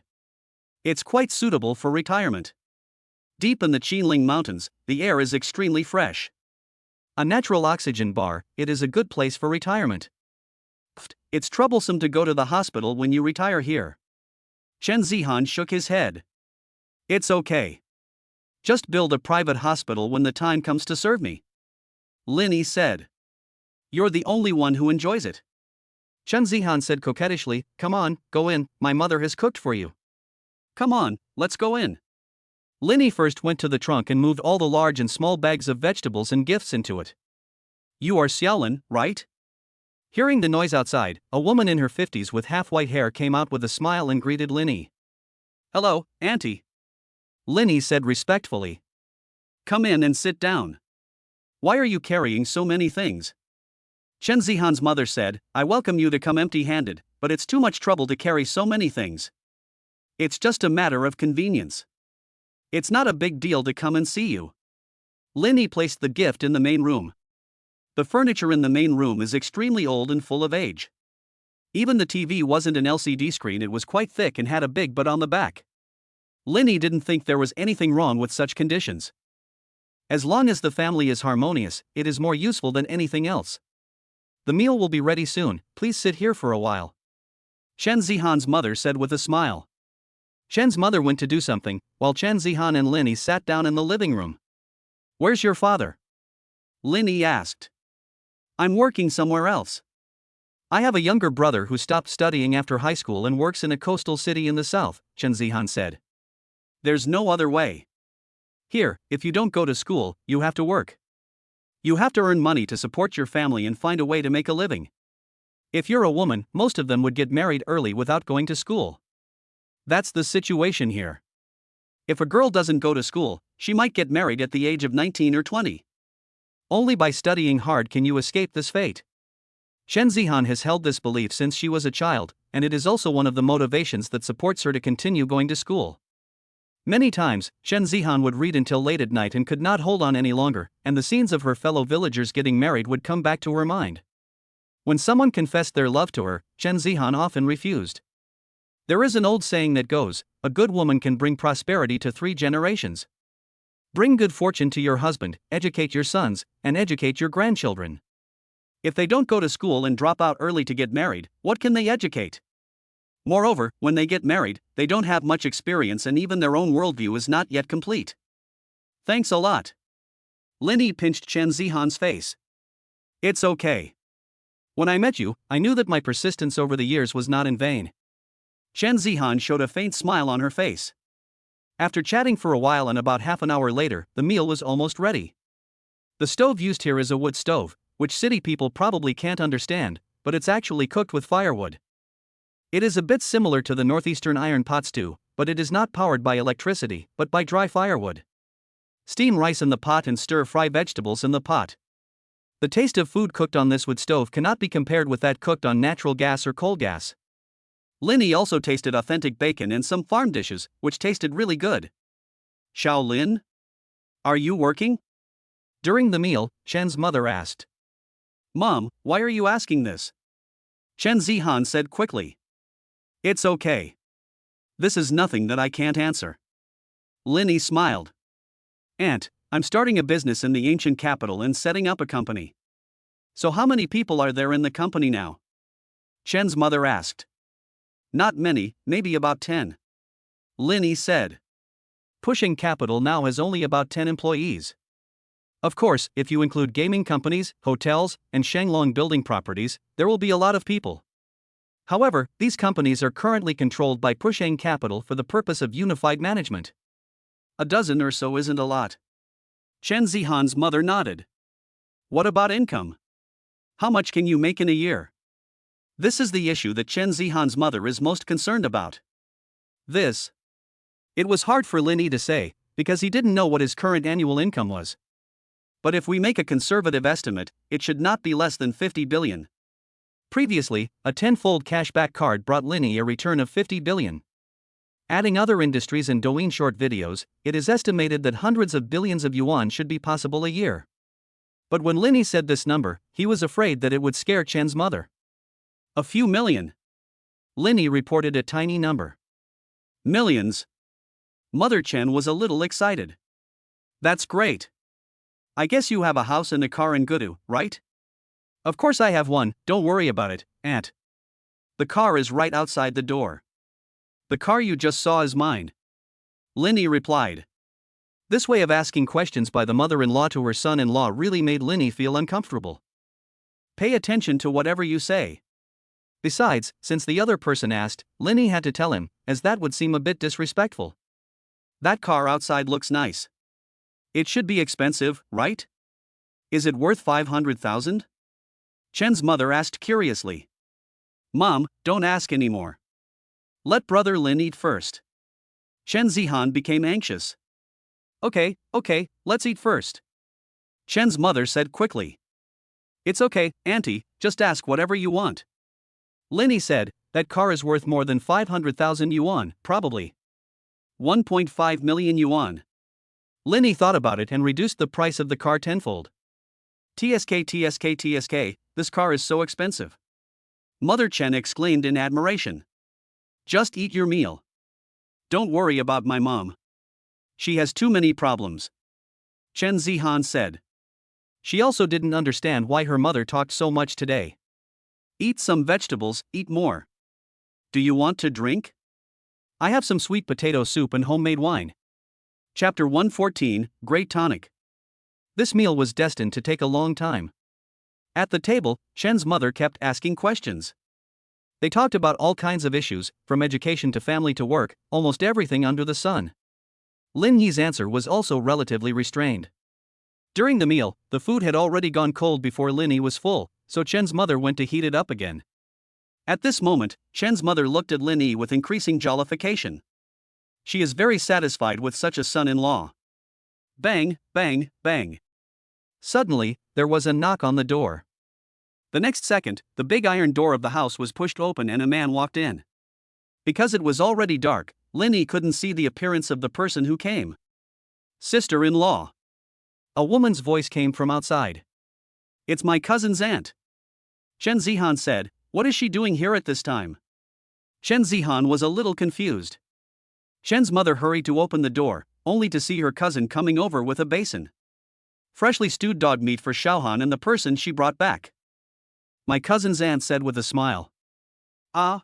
It's quite suitable for retirement. Deep in the Qinling Mountains, the air is extremely fresh. A natural oxygen bar, it is a good place for retirement. It's troublesome to go to the hospital when you retire here. Chen Zihan shook his head. It's okay. Just build a private hospital when the time comes to serve me. Lin Yi said. You're the only one who enjoys it. Chen Zihan said coquettishly, come on, go in, my mother has cooked for you. Come on, let's go in. Lin Yi first went to the trunk and moved all the large and small bags of vegetables and gifts into it. You are Xiaolin, right? Hearing the noise outside, a woman in her 50s with half-white hair came out with a smile and greeted Lin Yi. Hello, Auntie. Lin Yi said respectfully. Come in and sit down. Why are you carrying so many things? Chen Zihan's mother said, I welcome you to come empty-handed, but it's too much trouble to carry so many things. It's just a matter of convenience. It's not a big deal to come and see you. Lin Yi placed the gift in the main room. The furniture in the main room is extremely old and full of age. Even the TV wasn't an LCD screen, it was quite thick and had a big butt on the back. Lin Yi didn't think there was anything wrong with such conditions. As long as the family is harmonious, it is more useful than anything else. The meal will be ready soon, please sit here for a while. Chen Zihan's mother said with a smile. Chen's mother went to do something, while Chen Zihan and Lin Yi sat down in the living room. Where's your father? Lin Yi asked. I'm working somewhere else. I have a younger brother who stopped studying after high school and works in a coastal city in the south, Chen Zihan said. There's no other way. Here, if you don't go to school, you have to work. You have to earn money to support your family and find a way to make a living. If you're a woman, most of them would get married early without going to school. That's the situation here. If a girl doesn't go to school, she might get married at the age of 19 or 20. Only by studying hard can you escape this fate. Chen Zihan has held this belief since she was a child, and it is also one of the motivations that supports her to continue going to school. Many times, Chen Zihan would read until late at night and could not hold on any longer, and the scenes of her fellow villagers getting married would come back to her mind. When someone confessed their love to her, Chen Zihan often refused. There is an old saying that goes, "A good woman can bring prosperity to 3 generations." Bring good fortune to your husband, educate your sons, and educate your grandchildren. If they don't go to school and drop out early to get married, what can they educate? Moreover, when they get married, they don't have much experience and even their own worldview is not yet complete. Thanks a lot. Lin Yi pinched Chen Zihan's face. It's okay. When I met you, I knew that my persistence over the years was not in vain. Chen Zihan showed a faint smile on her face. After chatting for a while and about half an hour later, the meal was almost ready. The stove used here is a wood stove, which city people probably can't understand, but it's actually cooked with firewood. It is a bit similar to the northeastern iron pot stew, but it is not powered by electricity, but by dry firewood. Steam rice in the pot and stir-fry vegetables in the pot. The taste of food cooked on this wood stove cannot be compared with that cooked on natural gas or coal gas. Lin Yi also tasted authentic bacon and some farm dishes, which tasted really good. Shaolin? Are you working? During the meal, Chen's mother asked. Mom, why are you asking this? Chen Zihan said quickly. It's okay. This is nothing that I can't answer. Lin Yi smiled. Aunt, I'm starting a business in the ancient capital and setting up a company. So how many people are there in the company now? Chen's mother asked. Not many, maybe about 10. Lin Yi said. Pushing Capital now has only about 10 employees. Of course, if you include gaming companies, hotels, and Shanglong building properties, there will be a lot of people. However, these companies are currently controlled by Pushing Capital for the purpose of unified management. A dozen or so isn't a lot. Chen Zihan's mother nodded. What about income? How much can you make in a year? This is the issue that Chen Zihan's mother is most concerned about. It was hard for Lin Yi to say, because he didn't know what his current annual income was. But if we make a conservative estimate, it should not be less than 50 billion. Previously, a 10-fold cashback card brought Lin Yi a return of 50 billion. Adding other industries and Douyin short videos, it is estimated that hundreds of billions of yuan should be possible a year. But when Lin Yi said this number, he was afraid that it would scare Chen's mother. A few million. Lin Yi reported a tiny number. Millions. Mother Chen was a little excited. That's great. I guess you have a house and a car in Gudu, right? Of course I have one, don't worry about it, Aunt. The car is right outside the door. The car you just saw is mine. Lin Yi replied. This way of asking questions by the mother-in-law to her son-in-law really made Lin Yi feel uncomfortable. Pay attention to whatever you say. Besides, since the other person asked, Lin Yi had to tell him, as that would seem a bit disrespectful. That car outside looks nice. It should be expensive, right? Is it worth 500,000? Chen's mother asked curiously. Mom, don't ask anymore. Let brother Lin eat first. Chen Zihan became anxious. Okay, let's eat first. Chen's mother said quickly. It's okay, Auntie, just ask whatever you want. Lin Yi said, that car is worth more than 500,000 yuan, probably. 1.5 million yuan. Lin Yi thought about it and reduced the price of the car tenfold. TSK, this car is so expensive. Mother Chen exclaimed in admiration. Just eat your meal. Don't worry about my mom. She has too many problems. Chen Zihan said. She also didn't understand why her mother talked so much today. Eat some vegetables, eat more. Do you want to drink? I have some sweet potato soup and homemade wine. Chapter 114, Great Tonic. This meal was destined to take a long time. At the table, Chen's mother kept asking questions. They talked about all kinds of issues, from education to family to work, almost everything under the sun. Lin Yi's answer was also relatively restrained. During the meal, the food had already gone cold before Lin Yi was full, so Chen's mother went to heat it up again. At this moment, Chen's mother looked at Lin Yi with increasing jollification. She is very satisfied with such a son-in-law. Bang, bang, bang. Suddenly, there was a knock on the door. The next second, the big iron door of the house was pushed open and a man walked in. Because it was already dark, Linny couldn't see the appearance of the person who came. Sister-in-law. A woman's voice came from outside. It's my cousin's aunt. Chen Zihan said, what is she doing here at this time? Chen Zihan was a little confused. Shen's mother hurried to open the door, only to see her cousin coming over with a basin. Freshly stewed dog meat for Xiaohan and the person she brought back. My cousin's aunt said with a smile. Ah?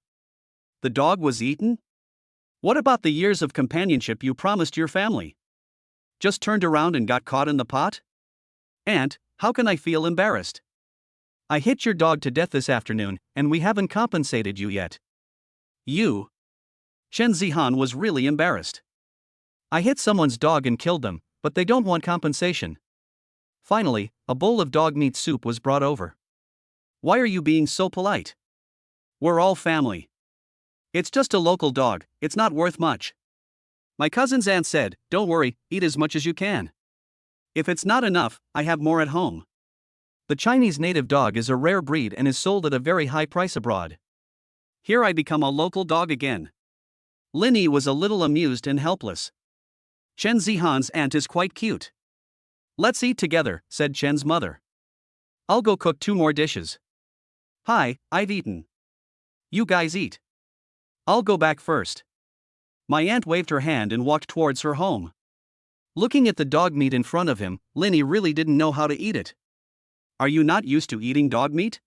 The dog was eaten? What about the years of companionship you promised your family? Just turned around and got caught in the pot? Aunt, how can I feel embarrassed? I hit your dog to death this afternoon, and we haven't compensated you yet. You? Chen Zihan was really embarrassed. I hit someone's dog and killed them, but they don't want compensation. Finally, a bowl of dog meat soup was brought over. Why are you being so polite? We're all family. It's just a local dog, it's not worth much. My cousin's aunt said, don't worry, eat as much as you can. If it's not enough, I have more at home. The Chinese native dog is a rare breed and is sold at a very high price abroad. Here I become a local dog again. Linny was a little amused and helpless. Chen Zihan's aunt is quite cute. Let's eat together, said Chen's mother. I'll go cook 2 more dishes. Hi, I've eaten. You guys eat. I'll go back first. My aunt waved her hand and walked towards her home. Looking at the dog meat in front of him, Linny really didn't know how to eat it. Are you not used to eating dog meat?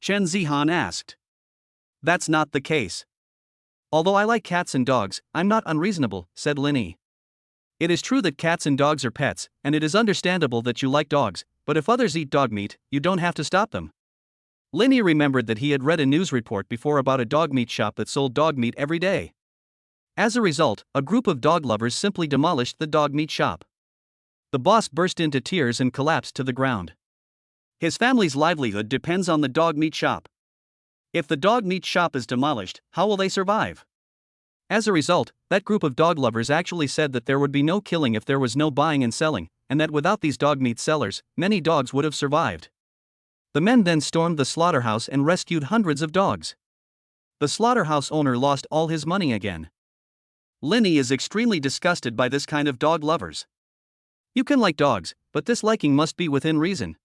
Chen Zihan asked. That's not the case. Although I like cats and dogs, I'm not unreasonable, said Linny. It is true that cats and dogs are pets, and it is understandable that you like dogs, but if others eat dog meat, you don't have to stop them. Linny remembered that he had read a news report before about a dog meat shop that sold dog meat every day. As a result, a group of dog lovers simply demolished the dog meat shop. The boss burst into tears and collapsed to the ground. His family's livelihood depends on the dog meat shop. If the dog meat shop is demolished, how will they survive? As a result, that group of dog lovers actually said that there would be no killing if there was no buying and selling, and that without these dog meat sellers, many dogs would have survived. The men then stormed the slaughterhouse and rescued hundreds of dogs. The slaughterhouse owner lost all his money again. Linny is extremely disgusted by this kind of dog lovers. You can like dogs, but this liking must be within reason.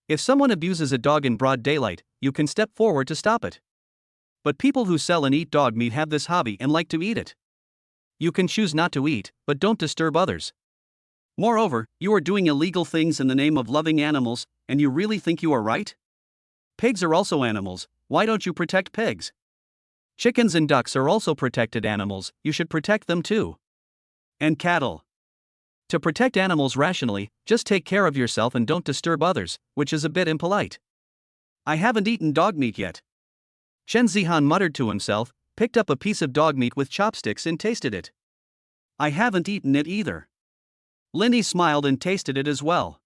If someone abuses a dog in broad daylight, you can step forward to stop it. But people who sell and eat dog meat have this hobby and like to eat it. You can choose not to eat, but don't disturb others. Moreover, you are doing illegal things in the name of loving animals, and you really think you are right? Pigs are also animals, why don't you protect pigs? Chickens and ducks are also protected animals, you should protect them too. And cattle. To protect animals rationally, just take care of yourself and don't disturb others, which is a bit impolite. I haven't eaten dog meat yet. Chen Zihan muttered to himself, picked up a piece of dog meat with chopsticks and tasted it. I haven't eaten it either. Linny smiled and tasted it as well.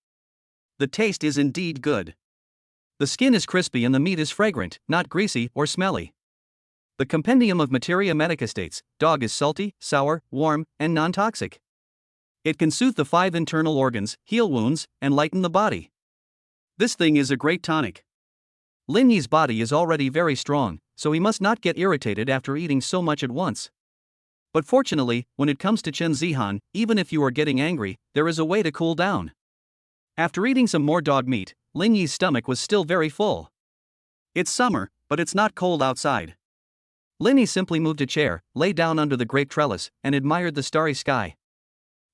The taste is indeed good. The skin is crispy and the meat is fragrant, not greasy or smelly. The Compendium of Materia Medica states, dog is salty, sour, warm, and non-toxic. It can soothe the 5 internal organs, heal wounds, and lighten the body. This thing is a great tonic. Linny's body is already very strong, so he must not get irritated after eating so much at once. But fortunately, when it comes to Chen Zihan, even if you are getting angry, there is a way to cool down. After eating some more dog meat, Linny's stomach was still very full. It's summer, but it's not cold outside. Linny simply moved a chair, lay down under the grape trellis, and admired the starry sky.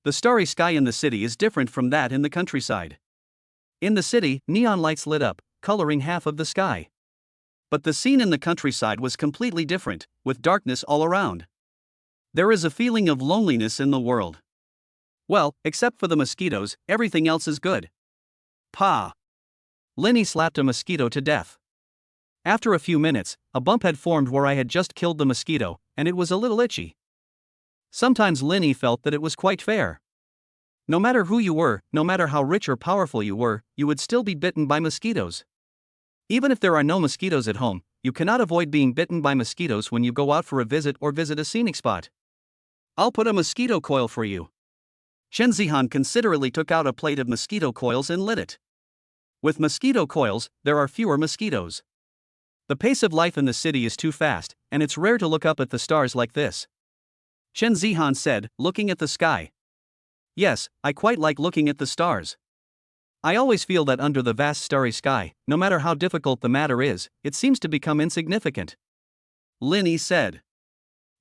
The starry sky in the city is different from that in the countryside. In the city, neon lights lit up, coloring half of the sky. But the scene in the countryside was completely different, with darkness all around. There is a feeling of loneliness in the world. Well, except for the mosquitoes, everything else is good. Pa! Linny slapped a mosquito to death. After a few minutes, a bump had formed where I had just killed the mosquito, and it was a little itchy. Sometimes Linny felt that it was quite fair. No matter who you were, no matter how rich or powerful you were, you would still be bitten by mosquitoes. Even if there are no mosquitoes at home, you cannot avoid being bitten by mosquitoes when you go out for a visit or visit a scenic spot. I'll put a mosquito coil for you. Chen Zihan considerately took out a plate of mosquito coils and lit it. With mosquito coils, there are fewer mosquitoes. The pace of life in the city is too fast, and it's rare to look up at the stars like this. Chen Zihan said, looking at the sky. Yes, I quite like looking at the stars. I always feel that under the vast starry sky, no matter how difficult the matter is, it seems to become insignificant. Lin Yi said.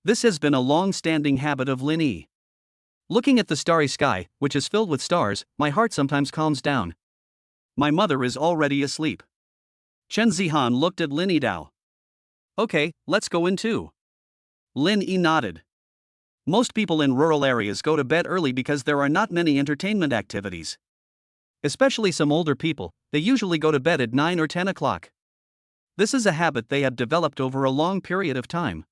This has been a long-standing habit of Lin Yi. Looking at the starry sky, which is filled with stars, my heart sometimes calms down. My mother is already asleep. Chen Zihan looked at Lin Yi Dao. Okay, let's go in too. Lin Yi nodded. Most people in rural areas go to bed early because there are not many entertainment activities. Especially some older people, they usually go to bed at 9 or 10 o'clock. This is a habit they have developed over a long period of time.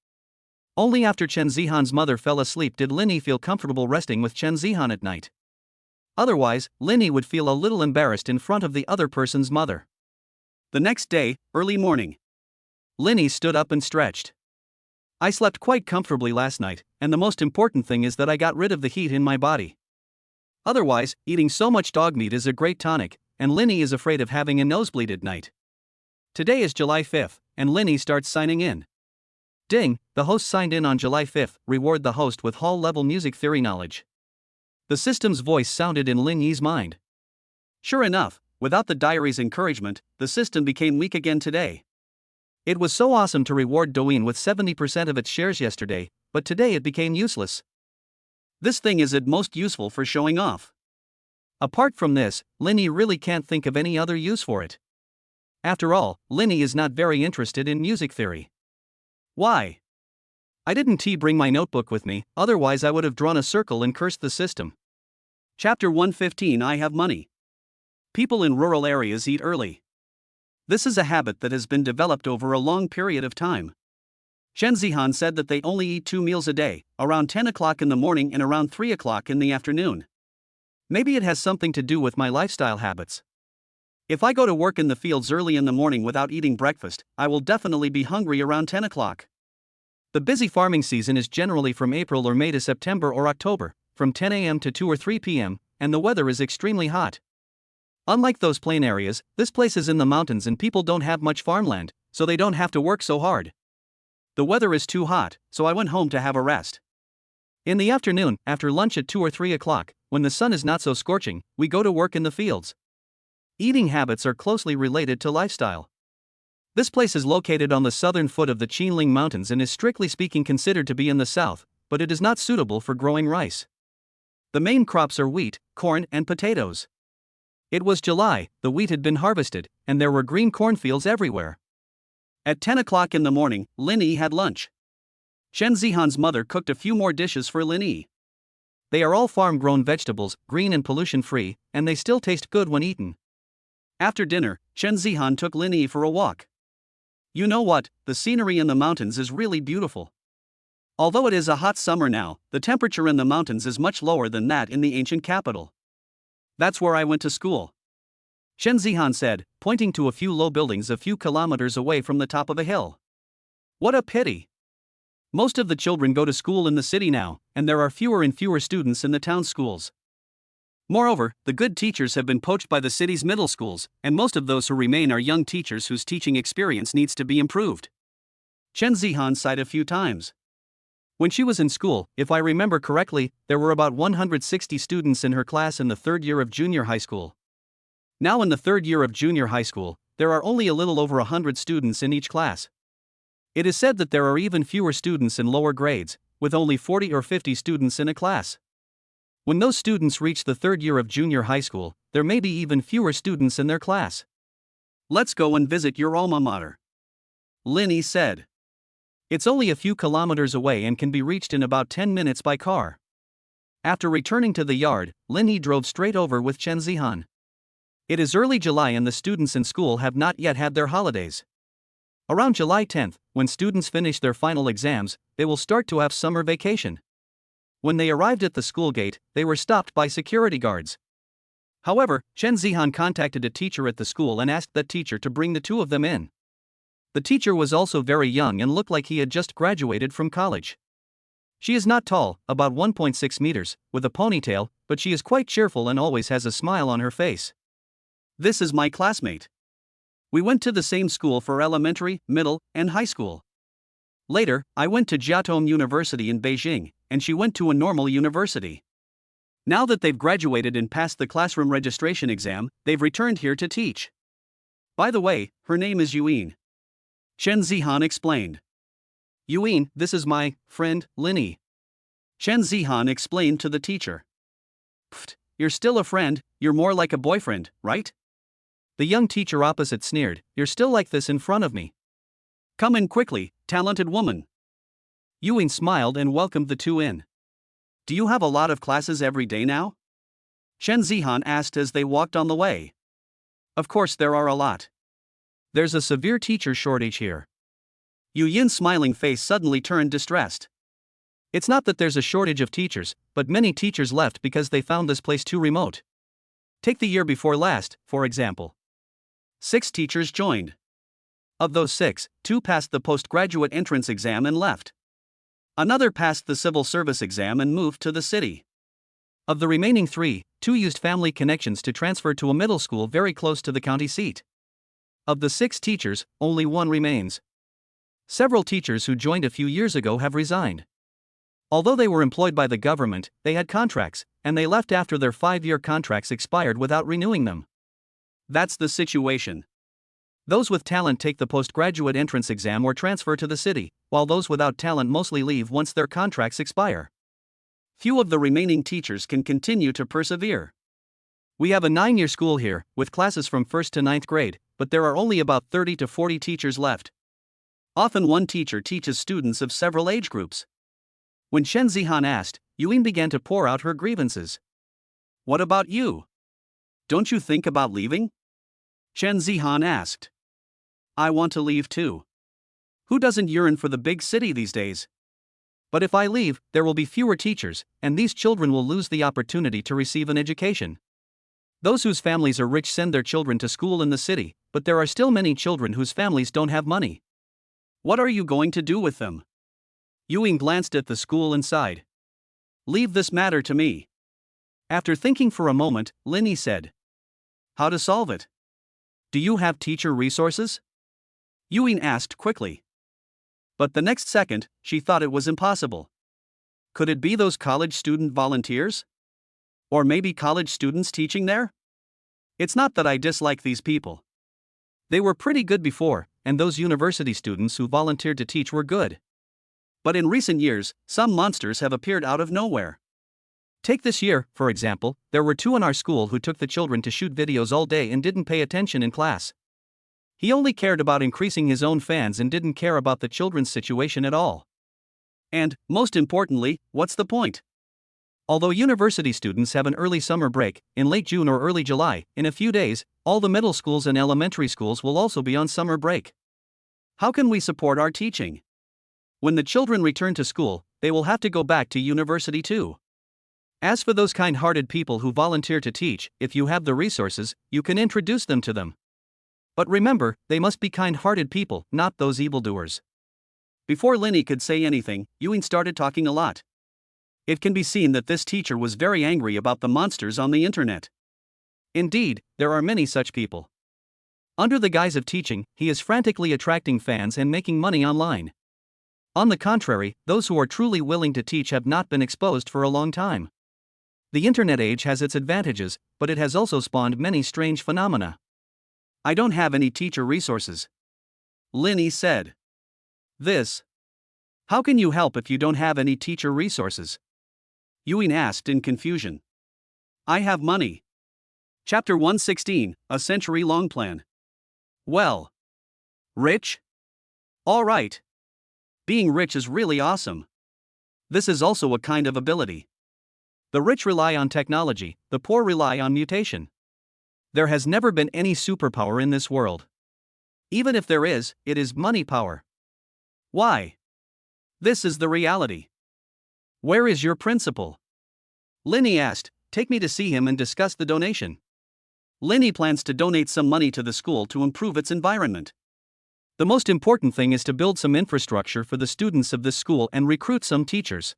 Only after Chen Zihan's mother fell asleep did Lin Yi feel comfortable resting with Chen Zihan at night. Otherwise, Lin Yi would feel a little embarrassed in front of the other person's mother. The next day, early morning. Lin Yi stood up and stretched. I slept quite comfortably last night, and the most important thing is that I got rid of the heat in my body. Otherwise, eating so much dog meat is a great tonic, and Lin Yi is afraid of having a nosebleed at night. Today is July 5th, and Lin Yi starts signing in. Ding, the host signed in on July 5th, reward the host with hall-level music theory knowledge. The system's voice sounded in Lin Yi's mind. Sure enough, without the diary's encouragement, the system became weak again today. It was so awesome to reward Douyin with 70% of its shares yesterday, but today it became useless. This thing is at most useful for showing off. Apart from this, Lin Yi really can't think of any other use for it. After all, Lin Yi is not very interested in music theory. Why? I didn't bring my notebook with me, otherwise I would have drawn a circle and cursed the system. Chapter 115 I have money. People in rural areas eat early. This is a habit that has been developed over a long period of time. Chen Zihan said that they only eat 2 meals a day, around 10 o'clock in the morning and around 3 o'clock in the afternoon. Maybe it has something to do with my lifestyle habits. If I go to work in the fields early in the morning without eating breakfast, I will definitely be hungry around 10 o'clock. The busy farming season is generally from April or May to September or October, from 10 a.m. to 2 or 3 p.m., and the weather is extremely hot. Unlike those plain areas, this place is in the mountains and people don't have much farmland, so they don't have to work so hard. The weather is too hot, so I went home to have a rest. In the afternoon, after lunch at 2 or 3 o'clock, when the sun is not so scorching, we go to work in the fields. Eating habits are closely related to lifestyle. This place is located on the southern foot of the Qinling Mountains and is strictly speaking considered to be in the south, but it is not suitable for growing rice. The main crops are wheat, corn, and potatoes. It was July, the wheat had been harvested, and there were green cornfields everywhere. At 10 o'clock in the morning, Lin Yi had lunch. Chen Zihan's mother cooked a few more dishes for Lin Yi. They are all farm-grown vegetables, green and pollution-free, and they still taste good when eaten. After dinner, Chen Zihan took Lin Yi for a walk. You know what, the scenery in the mountains is really beautiful. Although it is a hot summer now, the temperature in the mountains is much lower than that in the ancient capital. That's where I went to school. Chen Zihan said, pointing to a few low buildings a few kilometers away from the top of a hill. What a pity. Most of the children go to school in the city now, and there are fewer and fewer students in the town schools. Moreover, the good teachers have been poached by the city's middle schools, and most of those who remain are young teachers whose teaching experience needs to be improved. Chen Zihan sighed a few times. When she was in school, if I remember correctly, there were about 160 students in her class in the third year of junior high school. Now in the third year of junior high school, there are only a little over 100 students in each class. It is said that there are even fewer students in lower grades, with only 40 or 50 students in a class. When those students reach the third year of junior high school, there may be even fewer students in their class. Let's go and visit your alma mater, Lin Yi said. It's only a few kilometers away and can be reached in about 10 minutes by car. After returning to the yard, Lin Yi drove straight over with Chen Zihan. It is early July and the students in school have not yet had their holidays. Around July 10th, when students finish their final exams, they will start to have summer vacation. When they arrived at the school gate, they were stopped by security guards. However, Chen Zihan contacted a teacher at the school and asked that teacher to bring the two of them in. The teacher was also very young and looked like he had just graduated from college. She is not tall, about 1.6 meters, with a ponytail, but she is quite cheerful and always has a smile on her face. This is my classmate. We went to the same school for elementary, middle, and high school. Later, I went to Jiaotong University in Beijing, and she went to a normal university. Now that they've graduated and passed the classroom registration exam, they've returned here to teach. By the way, her name is Yuin. Shen Zihan explained. Yuin, this is my friend, Linny. Shen Zihan explained to the teacher. Pfft, you're still a friend, you're more like a boyfriend, right? The young teacher opposite sneered, you're still like this in front of me. Come in quickly, talented woman. Yuin smiled and welcomed the two in. Do you have a lot of classes every day now? Shen Zihan asked as they walked on the way. Of course there are a lot. There's a severe teacher shortage here. Yu Yin's smiling face suddenly turned distressed. It's not that there's a shortage of teachers, but many teachers left because they found this place too remote. Take the year before last, for example. 6 teachers joined. Of those 6, 2 passed the postgraduate entrance exam and left. Another passed the civil service exam and moved to the city. Of the remaining 3, 2 used family connections to transfer to a middle school very close to the county seat. Of the 6 teachers, only 1 remains. Several teachers who joined a few years ago have resigned. Although they were employed by the government, they had contracts, and they left after their 5-year contracts expired without renewing them. That's the situation. Those with talent take the postgraduate entrance exam or transfer to the city, while those without talent mostly leave once their contracts expire. Few of the remaining teachers can continue to persevere. We have a 9-year school here, with classes from 1st to 9th grade, but there are only about 30 to 40 teachers left. Often one teacher teaches students of several age groups. When Shen Zihan asked, Yuin began to pour out her grievances. What about you? Don't you think about leaving? Shen Zihan asked. I want to leave too. Who doesn't yearn for the big city these days? But if I leave, there will be fewer teachers, and these children will lose the opportunity to receive an education. Those whose families are rich send their children to school in the city, but there are still many children whose families don't have money. What are you going to do with them? Yuin glanced at the school and sighed. Leave this matter to me. After thinking for a moment, Linny said. How to solve it? Do you have teacher resources? Yuin asked quickly. But the next second, she thought it was impossible. Could it be those college student volunteers? Or maybe college students teaching there? It's not that I dislike these people. They were pretty good before, and those university students who volunteered to teach were good. But in recent years, some monsters have appeared out of nowhere. Take this year, for example, there were 2 in our school who took the children to shoot videos all day and didn't pay attention in class. He only cared about increasing his own fans and didn't care about the children's situation at all. And, most importantly, what's the point? Although university students have an early summer break, in late June or early July, in a few days, all the middle schools and elementary schools will also be on summer break. How can we support our teaching? When the children return to school, they will have to go back to university too. As for those kind-hearted people who volunteer to teach, if you have the resources, you can introduce them to them. But remember, they must be kind-hearted people, not those evildoers. Before Linny could say anything, Yuin started talking a lot. It can be seen that this teacher was very angry about the monsters on the internet. Indeed, there are many such people. Under the guise of teaching, he is frantically attracting fans and making money online. On the contrary, those who are truly willing to teach have not been exposed for a long time. The internet age has its advantages, but it has also spawned many strange phenomena. I don't have any teacher resources. Linny said. How can you help if you don't have any teacher resources? Yuin asked in confusion. I have money. Chapter 116, A Century-Long Plan. Well. Rich? All right. Being rich is really awesome. This is also a kind of ability. The rich rely on technology, the poor rely on mutation. There has never been any superpower in this world. Even if there is, it is money power. Why? This is the reality. Where is your principal? Linny asked. Take me to see him and discuss the donation. Linny plans to donate some money to the school to improve its environment. The most important thing is to build some infrastructure for the students of this school and recruit some teachers.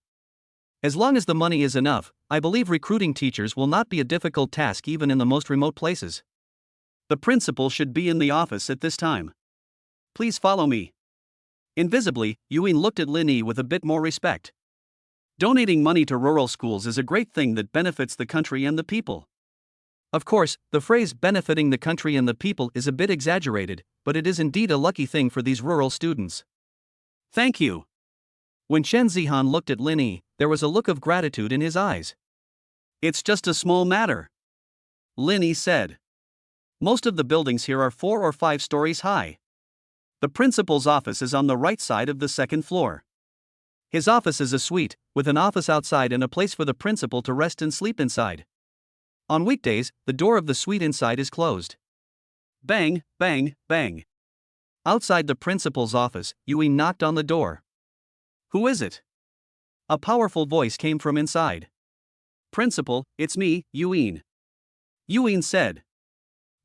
As long as the money is enough, I believe recruiting teachers will not be a difficult task even in the most remote places. The principal should be in the office at this time. Please follow me. Invisibly, Yuin looked at Linny with a bit more respect. Donating money to rural schools is a great thing that benefits the country and the people. Of course, the phrase benefiting the country and the people is a bit exaggerated, but it is indeed a lucky thing for these rural students. Thank you. When Chen Zihan looked at Lin Yi, there was a look of gratitude in his eyes. It's just a small matter, Lin Yi said. Most of the buildings here are 4 or 5 stories high. The principal's office is on the right side of the second floor. His office is a suite, with an office outside and a place for the principal to rest and sleep inside. On weekdays, the door of the suite inside is closed. Bang, bang, bang. Outside the principal's office, Yui knocked on the door. Who is it? A powerful voice came from inside. Principal, it's me, Yuin. Yuin said.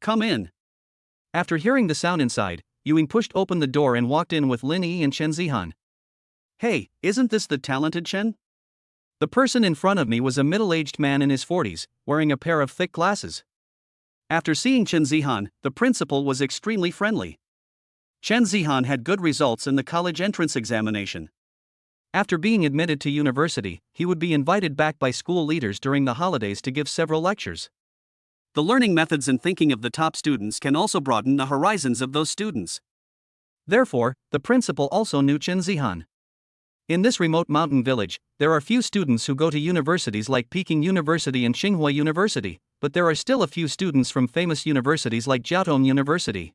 Come in. After hearing the sound inside, Yuin pushed open the door and walked in with Lin Yi and Chen Zihan. Hey, isn't this the talented Chen? The person in front of me was a middle-aged man in his 40s, wearing a pair of thick glasses. After seeing Chen Zihan, the principal was extremely friendly. Chen Zihan had good results in the college entrance examination. After being admitted to university, he would be invited back by school leaders during the holidays to give several lectures. The learning methods and thinking of the top students can also broaden the horizons of those students. Therefore, the principal also knew Chen Zihan. In this remote mountain village, there are few students who go to universities like Peking University and Tsinghua University, but there are still a few students from famous universities like Jiaotong University.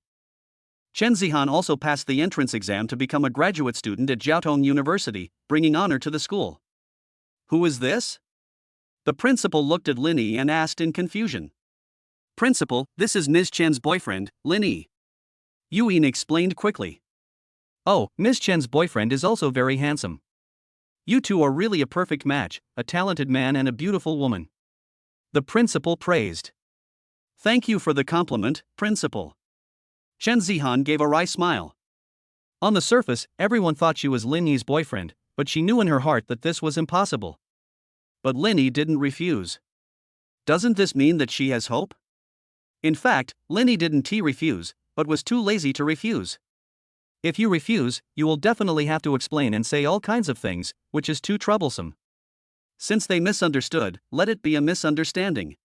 Chen Zihan also passed the entrance exam to become a graduate student at Jiaotong University, bringing honor to the school. Who is this? The principal looked at Lin Yi and asked in confusion. Principal, this is Ms. Chen's boyfriend, Lin Yi. Yuin explained quickly. Oh, Ms. Chen's boyfriend is also very handsome. You two are really a perfect match, a talented man and a beautiful woman. The principal praised. Thank you for the compliment, principal. Chen Zihan gave a wry smile. On the surface, everyone thought she was Lin Yi's boyfriend, but she knew in her heart that this was impossible. But Lin Yi didn't refuse. Doesn't this mean that she has hope? In fact, Lin Yi didn't refuse, but was too lazy to refuse. If you refuse, you will definitely have to explain and say all kinds of things, which is too troublesome. Since they misunderstood, let it be a misunderstanding.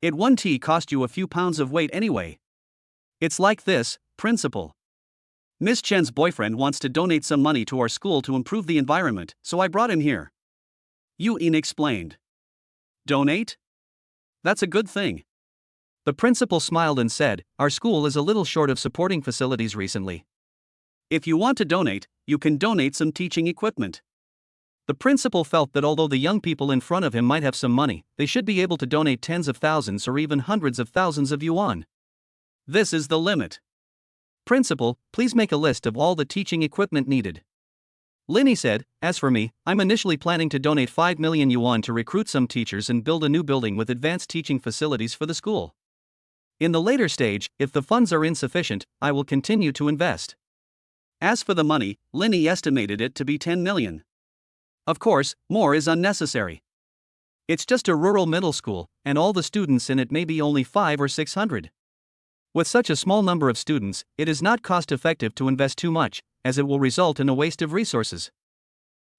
It won't cost you a few pounds of weight anyway. It's like this, principal. Miss Chen's boyfriend wants to donate some money to our school to improve the environment, so I brought him here. Yuin explained. Donate? That's a good thing. The principal smiled and said, our school is a little short of supporting facilities recently. If you want to donate, you can donate some teaching equipment. The principal felt that although the young people in front of him might have some money, they should be able to donate tens of thousands or even hundreds of thousands of yuan. This is the limit. Principal, please make a list of all the teaching equipment needed. Lin Yi said, as for me, I'm initially planning to donate 5 million yuan to recruit some teachers and build a new building with advanced teaching facilities for the school. In the later stage, if the funds are insufficient, I will continue to invest. As for the money, Lin Yi estimated it to be 10 million. Of course, more is unnecessary. It's just a rural middle school, and all the students in it may be only 500 or 600. With such a small number of students, it is not cost-effective to invest too much, as it will result in a waste of resources.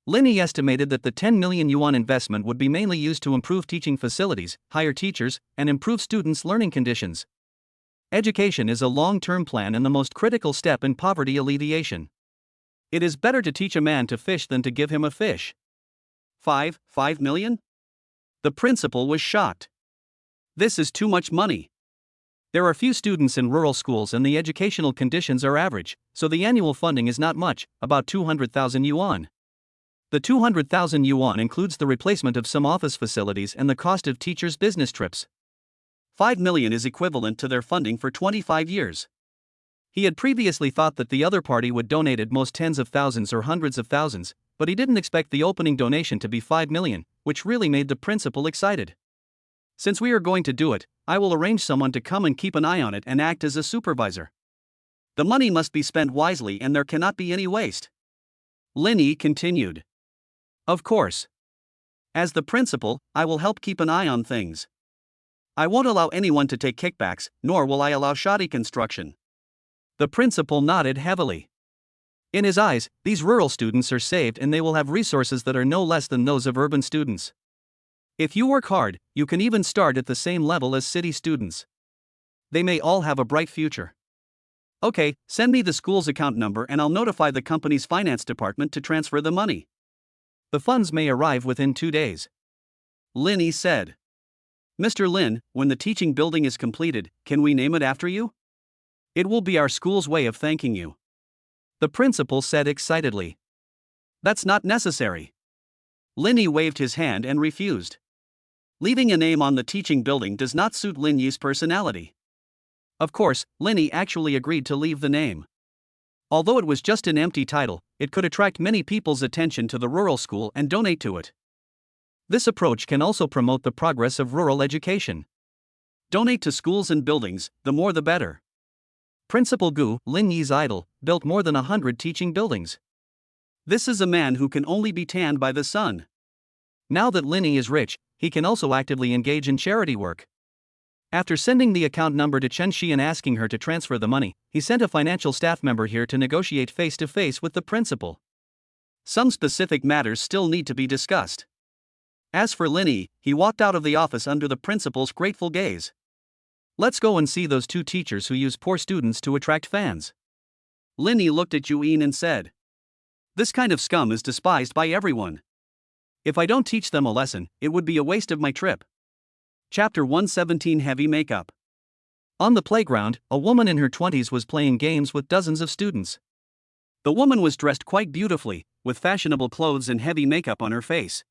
Lin Yi estimated that the 10 million yuan investment would be mainly used to improve teaching facilities, hire teachers, and improve students' learning conditions. Education is a long-term plan and the most critical step in poverty alleviation. It is better to teach a man to fish than to give him a fish. 5 million? The principal was shocked. This is too much money. There are few students in rural schools and the educational conditions are average, so the annual funding is not much, about 200,000 yuan. The 200,000 yuan includes the replacement of some office facilities and the cost of teachers' business trips. 5 million is equivalent to their funding for 25 years. He had previously thought that the other party would donate at most tens of thousands or hundreds of thousands, but he didn't expect the opening donation to be 5 million, which really made the principal excited. Since we are going to do it, I will arrange someone to come and keep an eye on it and act as a supervisor. The money must be spent wisely and there cannot be any waste. Lin Yi continued. Of course. As the principal, I will help keep an eye on things. I won't allow anyone to take kickbacks, nor will I allow shoddy construction. The principal nodded heavily. In his eyes, these rural students are saved and they will have resources that are no less than those of urban students. If you work hard, you can even start at the same level as city students. They may all have a bright future. Okay, send me the school's account number and I'll notify the company's finance department to transfer the money. The funds may arrive within 2 days. Linny said. Mr. Lin, when the teaching building is completed, can we name it after you? It will be our school's way of thanking you. The principal said excitedly. That's not necessary. Linny waved his hand and refused. Leaving a name on the teaching building does not suit Lin Yi's personality. Of course, Linny actually agreed to leave the name. Although it was just an empty title, it could attract many people's attention to the rural school and donate to it. This approach can also promote the progress of rural education. Donate to schools and buildings, the more the better. Principal Gu, Lin Yi's idol, built more than 100 teaching buildings. This is a man who can only be tanned by the sun. Now that Lin Yi is rich, he can also actively engage in charity work. After sending the account number to Chen Shi and asking her to transfer the money, he sent a financial staff member here to negotiate face-to-face with the principal. Some specific matters still need to be discussed. As for Lin Yi, he walked out of the office under the principal's grateful gaze. Let's go and see those 2 teachers who use poor students to attract fans. Lin Yi looked at Yu Yin and said. This kind of scum is despised by everyone. If I don't teach them a lesson, it would be a waste of my trip. Chapter 117 Heavy Makeup. On the playground, a woman in her 20s was playing games with dozens of students. The woman was dressed quite beautifully, with fashionable clothes and heavy makeup on her face.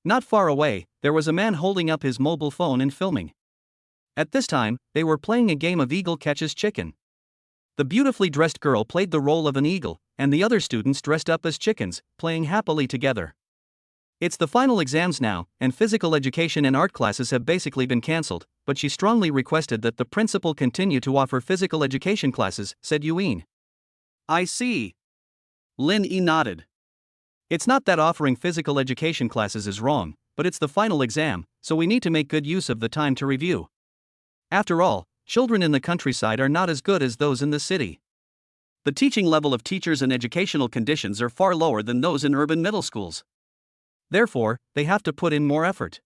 Not far away, there was a man holding up his mobile phone and filming. At this time, they were playing a game of eagle catches chicken. The beautifully dressed girl played the role of an eagle, and the other students dressed up as chickens, playing happily together. It's the final exams now, and physical education and art classes have basically been cancelled, but she strongly requested that the principal continue to offer physical education classes, said Yuin. I see. Lin Yi nodded. It's not that offering physical education classes is wrong, but it's the final exam, so we need to make good use of the time to review. After all, children in the countryside are not as good as those in the city. The teaching level of teachers and educational conditions are far lower than those in urban middle schools. Therefore, they have to put in more effort.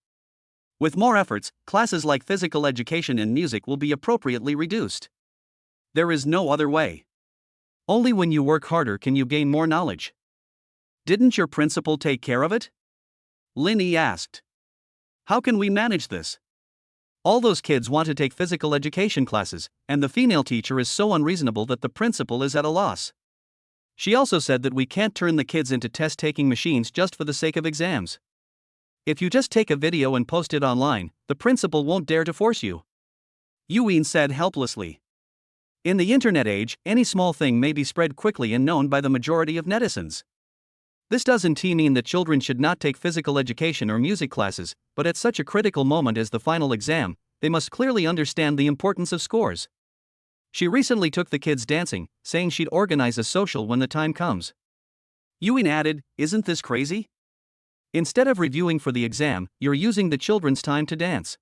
With more efforts, classes like physical education and music will be appropriately reduced. There is no other way. Only when you work harder can you gain more knowledge. Didn't your principal take care of it? Lin Yi asked. How can we manage this? All those kids want to take physical education classes, and the female teacher is so unreasonable that the principal is at a loss. She also said that we can't turn the kids into test-taking machines just for the sake of exams. If you just take a video and post it online, the principal won't dare to force you. Yuin said helplessly. In the internet age, any small thing may be spread quickly and known by the majority of netizens. This doesn't mean that children should not take physical education or music classes, but at such a critical moment as the final exam, they must clearly understand the importance of scores. She recently took the kids dancing, saying she'd organize a social when the time comes. Yuin added, isn't this crazy? Instead of reviewing for the exam, you're using the children's time to dance.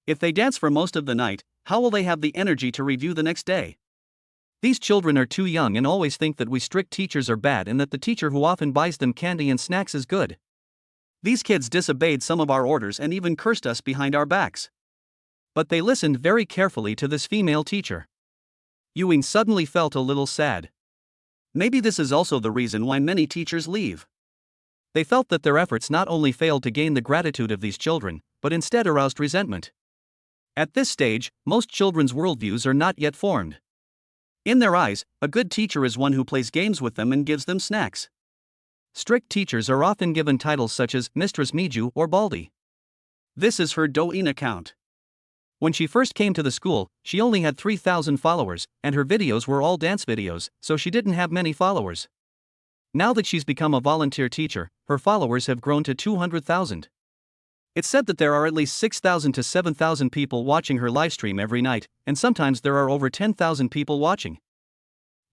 If they dance for most of the night, how will they have the energy to review the next day? These children are too young and always think that we strict teachers are bad and that the teacher who often buys them candy and snacks is good. These kids disobeyed some of our orders and even cursed us behind our backs. But they listened very carefully to this female teacher. Yuin suddenly felt a little sad. Maybe this is also the reason why many teachers leave. They felt that their efforts not only failed to gain the gratitude of these children, but instead aroused resentment. At this stage, most children's worldviews are not yet formed. In their eyes, a good teacher is one who plays games with them and gives them snacks. Strict teachers are often given titles such as Mistress Miju or Baldi. This is her Douyin account. When she first came to the school, she only had 3,000 followers, and her videos were all dance videos, so she didn't have many followers. Now that she's become a volunteer teacher, her followers have grown to 200,000. It's said that there are at least 6,000 to 7,000 people watching her livestream every night, and sometimes there are over 10,000 people watching.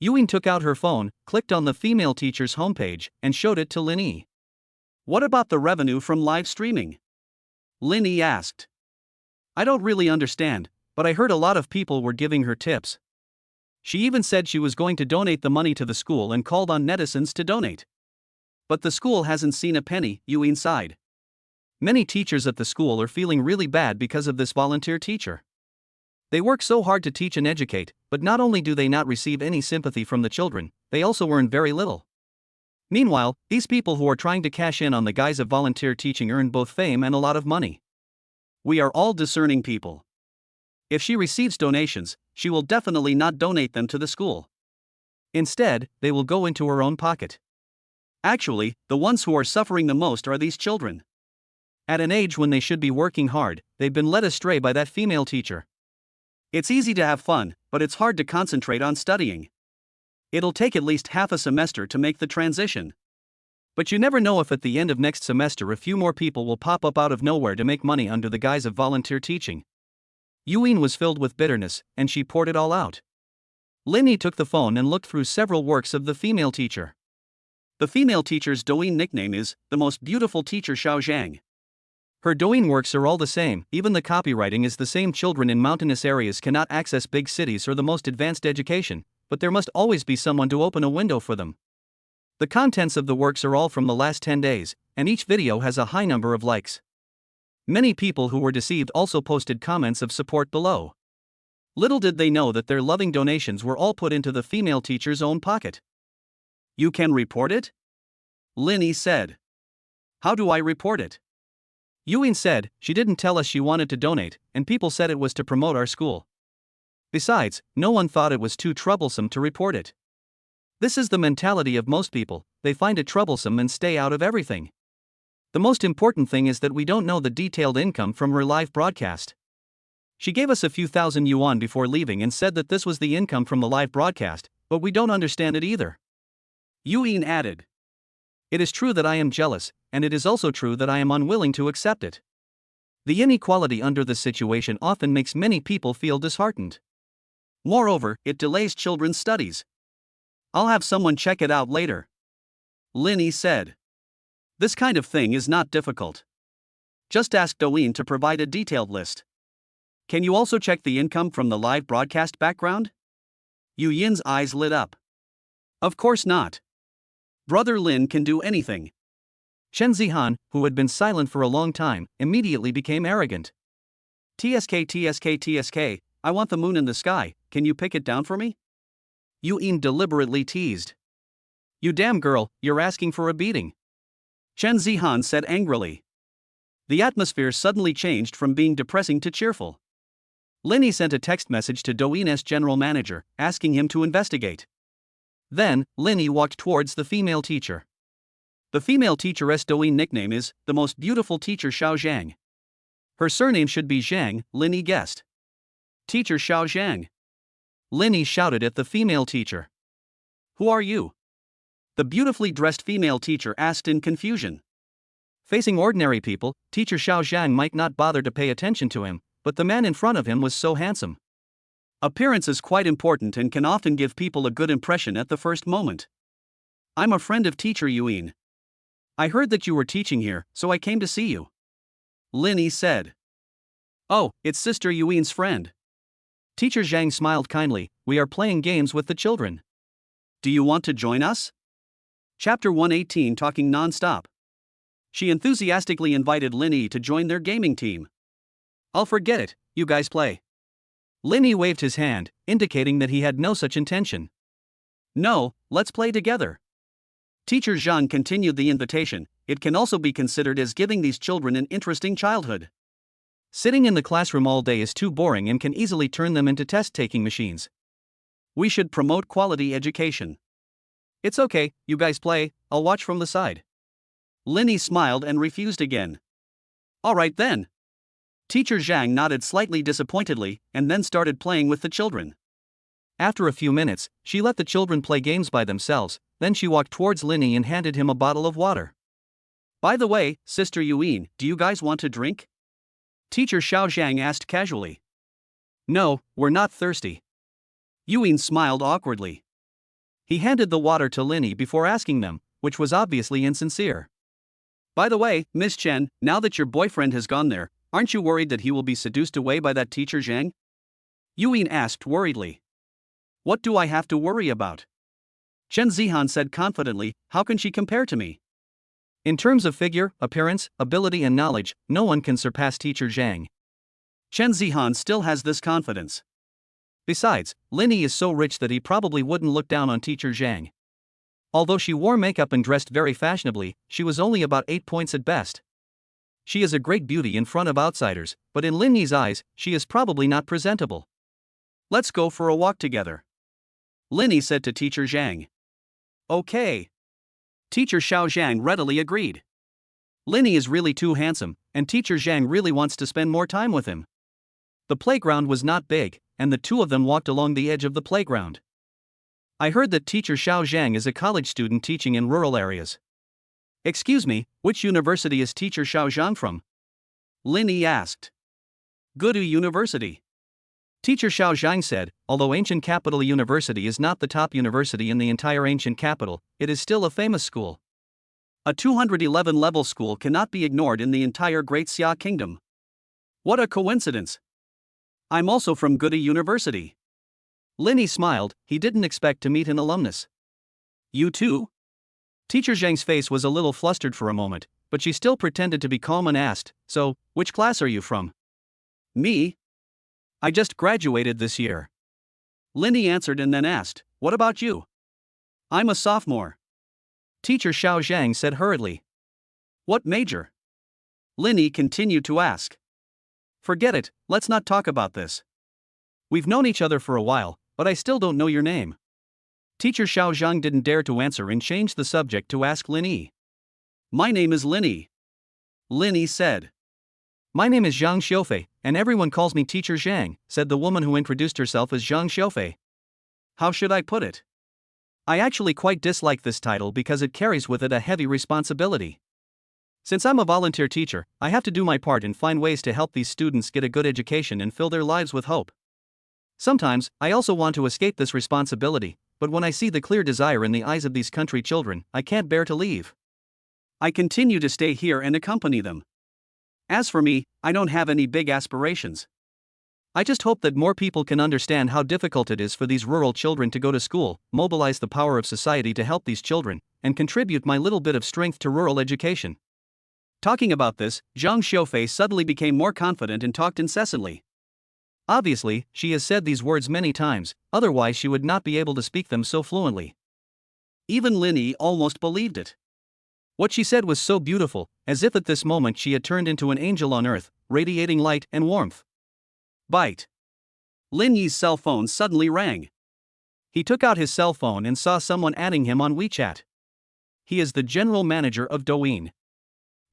Yuin took out her phone, clicked on the female teacher's homepage, and showed it to Lin Yi. What about the revenue from live streaming? Lin Yi asked. I don't really understand, but I heard a lot of people were giving her tips. She even said she was going to donate the money to the school and called on netizens to donate. But the school hasn't seen a penny, Yuin sighed. Many teachers at the school are feeling really bad because of this volunteer teacher. They work so hard to teach and educate, but not only do they not receive any sympathy from the children, they also earn very little. Meanwhile, these people who are trying to cash in on the guise of volunteer teaching earn both fame and a lot of money. We are all discerning people. If she receives donations, she will definitely not donate them to the school. Instead, they will go into her own pocket. Actually, the ones who are suffering the most are these children. At an age when they should be working hard, they've been led astray by that female teacher. It's easy to have fun, but it's hard to concentrate on studying. It'll take at least half a semester to make the transition. But you never know if at the end of next semester a few more people will pop up out of nowhere to make money under the guise of volunteer teaching. Yuin was filled with bitterness, and she poured it all out. Linny took the phone and looked through several works of the female teacher. The female teacher's Douyin nickname is the most beautiful teacher Xiao Zhang. Her Douyin works are all the same, even the copywriting is the same. Children in mountainous areas cannot access big cities or the most advanced education, but there must always be someone to open a window for them. The contents of the works are all from the last 10 days, and each video has a high number of likes. Many people who were deceived also posted comments of support below. Little did they know that their loving donations were all put into the female teacher's own pocket. You can report it? Linny said. How do I report it? Yuin said, she didn't tell us she wanted to donate, and people said it was to promote our school. Besides, no one thought it was too troublesome to report it. This is the mentality of most people, they find it troublesome and stay out of everything. The most important thing is that we don't know the detailed income from her live broadcast. She gave us a few thousand yuan before leaving and said that this was the income from the live broadcast, but we don't understand it either. Yuin added. It is true that I am jealous, and it is also true that I am unwilling to accept it. The inequality under this situation often makes many people feel disheartened. Moreover, it delays children's studies. I'll have someone check it out later. Linny said. This kind of thing is not difficult. Just ask Douyin to provide a detailed list. Can you also check the income from the live broadcast background? Yu Yin's eyes lit up. Of course not. Brother Lin can do anything. Chen Zihan, who had been silent for a long time, immediately became arrogant. TSK, I want the moon in the sky, can you pick it down for me? Yu Yin deliberately teased. You damn girl, you're asking for a beating. Chen Zihan said angrily. The atmosphere suddenly changed from being depressing to cheerful. Linny sent a text message to Douyin's general manager, asking him to investigate. Then, Linny walked towards the female teacher. The female teacher's Douyin nickname is the most beautiful teacher Xiao Zhang. Her surname should be Zhang, Linny guessed. Teacher Xiao Zhang. Linny shouted at the female teacher. Who are you? The beautifully dressed female teacher asked in confusion. Facing ordinary people, teacher Xiao Zhang might not bother to pay attention to him, but the man in front of him was so handsome. Appearance is quite important and can often give people a good impression at the first moment. I'm a friend of teacher Yuin. I heard that you were teaching here, so I came to see you. Linny said. Oh, it's Sister Yuin's friend. Teacher Zhang smiled kindly, we are playing games with the children. Do you want to join us? Chapter 118 Talking Non-Stop. She enthusiastically invited Linny to join their gaming team. I'll forget it, you guys play. Linny waved his hand, indicating that he had no such intention. No, let's play together. Teacher Zhang continued the invitation, it can also be considered as giving these children an interesting childhood. Sitting in the classroom all day is too boring and can easily turn them into test-taking machines. We should promote quality education. It's okay, you guys play, I'll watch from the side. Linny smiled and refused again. Alright then. Teacher Zhang nodded slightly disappointedly and then started playing with the children. After a few minutes, she let the children play games by themselves, then she walked towards Linny and handed him a bottle of water. By the way, Sister Yuin, do you guys want to drink? Teacher Xiao Zhang asked casually. No, we're not thirsty. Yuin smiled awkwardly. He handed the water to Linny before asking them, which was obviously insincere. By the way, Miss Chen, now that your boyfriend has gone there, aren't you worried that he will be seduced away by that teacher Zhang? Yuin asked worriedly. What do I have to worry about? Chen Zihan said confidently, how can she compare to me? In terms of figure, appearance, ability and knowledge, no one can surpass teacher Zhang. Chen Zihan still has this confidence. Besides, Lin Yi is so rich that he probably wouldn't look down on teacher Zhang. Although she wore makeup and dressed very fashionably, she was only about 8 points at best. She is a great beauty in front of outsiders, but in Lin Yi's eyes, she is probably not presentable. Let's go for a walk together, Lin Yi said to teacher Zhang. Okay. Teacher Xiao Zhang readily agreed. Lin Yi is really too handsome, and teacher Zhang really wants to spend more time with him. The playground was not big, and the two of them walked along the edge of the playground. I heard that teacher Xiao Zhang is a college student teaching in rural areas. Excuse me, which university is teacher Xiao Zhang from? Lin Yi asked. Gudu University. Teacher Xiao Zhang said, although ancient capital university is not the top university in the entire ancient capital, it is still a famous school. A 211 level school cannot be ignored in the entire Great Xia Kingdom. What a coincidence! I'm also from Gudu University. Lin Yi smiled, he didn't expect to meet an alumnus. You too? Teacher Zhang's face was a little flustered for a moment, but she still pretended to be calm and asked, so, which class are you from? Me? I just graduated this year. Lin Yi answered and then asked, what about you? I'm a sophomore. Teacher Xiao Zhang said hurriedly. What major? Lin Yi continued to ask. Forget it, let's not talk about this. We've known each other for a while, but I still don't know your name. Teacher Xiao Zhang didn't dare to answer and changed the subject to ask Lin Yi. My name is Lin Yi. Lin Yi said. My name is Zhang Xiufei, and everyone calls me Teacher Zhang, said the woman who introduced herself as Zhang Xiufei. How should I put it? I actually quite dislike this title because it carries with it a heavy responsibility. Since I'm a volunteer teacher, I have to do my part and find ways to help these students get a good education and fill their lives with hope. Sometimes, I also want to escape this responsibility, but when I see the clear desire in the eyes of these country children, I can't bear to leave. I continue to stay here and accompany them. As for me, I don't have any big aspirations. I just hope that more people can understand how difficult it is for these rural children to go to school, mobilize the power of society to help these children, and contribute my little bit of strength to rural education. Talking about this, Zhang Xiufei suddenly became more confident and talked incessantly. Obviously, she has said these words many times, otherwise she would not be able to speak them so fluently. Even Lin Yi almost believed it. What she said was so beautiful, as if at this moment she had turned into an angel on earth, radiating light and warmth. Bite. Lin Yi's cell phone suddenly rang. He took out his cell phone and saw someone adding him on WeChat. He is the general manager of Douyin.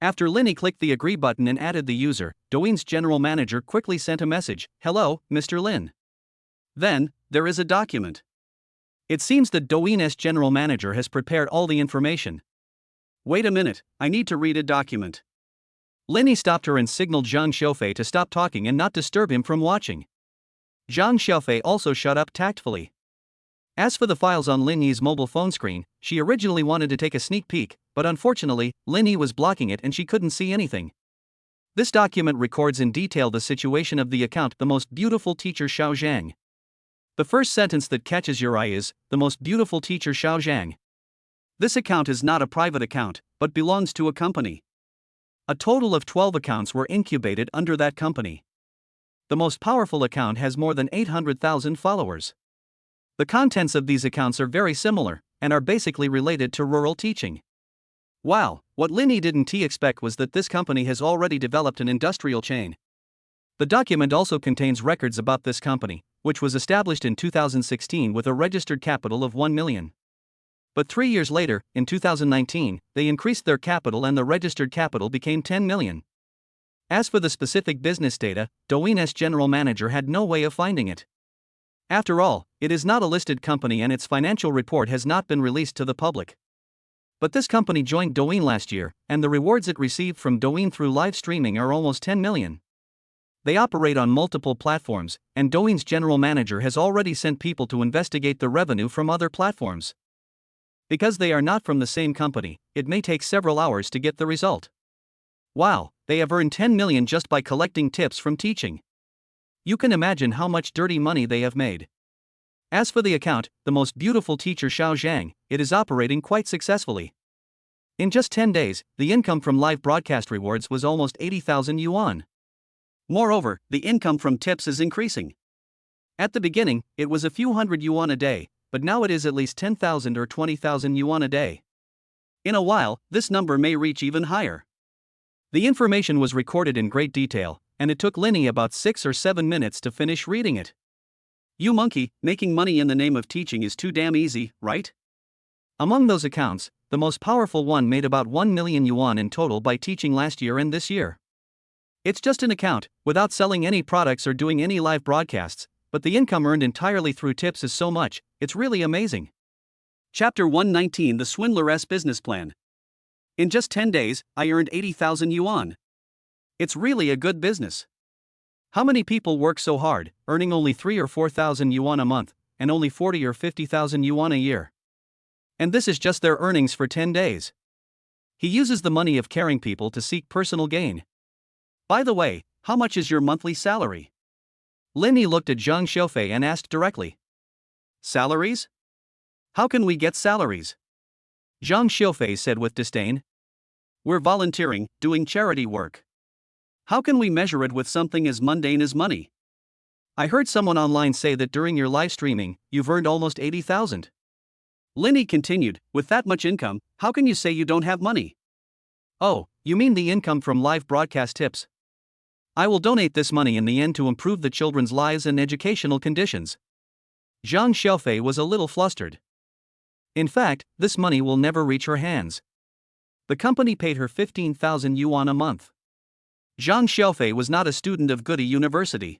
After Lin Yi clicked the agree button and added the user, Douyin's general manager quickly sent a message, hello, Mr. Lin. Then, there is a document. It seems that Douyin's general manager has prepared all the information. Wait a minute, I need to read a document. Lin Yi stopped her and signaled Zhang Xiufei to stop talking and not disturb him from watching. Zhang Xiufei also shut up tactfully. As for the files on Lin Yi's mobile phone screen, she originally wanted to take a sneak peek, but unfortunately, Lin Yi was blocking it and she couldn't see anything. This document records in detail the situation of the account the most beautiful teacher Xiao Zhang. The first sentence that catches your eye is, the most beautiful teacher Xiao Zhang. This account is not a private account, but belongs to a company. A total of 12 accounts were incubated under that company. The most powerful account has more than 800,000 followers. The contents of these accounts are very similar, and are basically related to rural teaching. Wow, what Lin Yi didn't expect was that this company has already developed an industrial chain. The document also contains records about this company, which was established in 2016 with a registered capital of 1 million. But 3 years later, in 2019, they increased their capital and the registered capital became 10 million. As for the specific business data, Douyin's general manager had no way of finding it. After all, it is not a listed company and its financial report has not been released to the public. But this company joined Douyin last year, and the rewards it received from Douyin through live streaming are almost 10 million. They operate on multiple platforms, and Douyin's general manager has already sent people to investigate the revenue from other platforms. Because they are not from the same company, it may take several hours to get the result. Wow, they have earned 10 million just by collecting tips from teaching. You can imagine how much dirty money they have made. As for the account, the most beautiful teacher Xiao Zhang, it is operating quite successfully. In just 10 days, the income from live broadcast rewards was almost 80,000 yuan. Moreover, the income from tips is increasing. At the beginning, it was a few hundred yuan a day, but now it is at least 10,000 or 20,000 yuan a day. In a while, this number may reach even higher. The information was recorded in great detail, and it took Linny about 6 or 7 minutes to finish reading it. You monkey, making money in the name of teaching is too damn easy, right? Among those accounts, the most powerful one made about 1 million yuan in total by teaching last year and this year. It's just an account, without selling any products or doing any live broadcasts, but the income earned entirely through tips is so much, it's really amazing. Chapter 119: The Swindler's Business Plan. In just 10 days, I earned 80,000 yuan. It's really a good business. How many people work so hard, earning only 3 or 4,000 yuan a month, and only 40 or 50,000 yuan a year? And this is just their earnings for 10 days. He uses the money of caring people to seek personal gain. By the way, how much is your monthly salary? Linny looked at Zhang Xiaofei and asked directly. Salaries? How can we get salaries? Zhang Xiaofei said with disdain. We're volunteering, doing charity work. How can we measure it with something as mundane as money? I heard someone online say that during your live streaming, you've earned almost 80,000. Linny continued, with that much income, how can you say you don't have money? Oh, you mean the income from live broadcast tips? I will donate this money in the end to improve the children's lives and educational conditions. Zhang Xiaofei was a little flustered. In fact, this money will never reach her hands. The company paid her 15,000 yuan a month. Zhang Xiaofei was not a student of Goody University.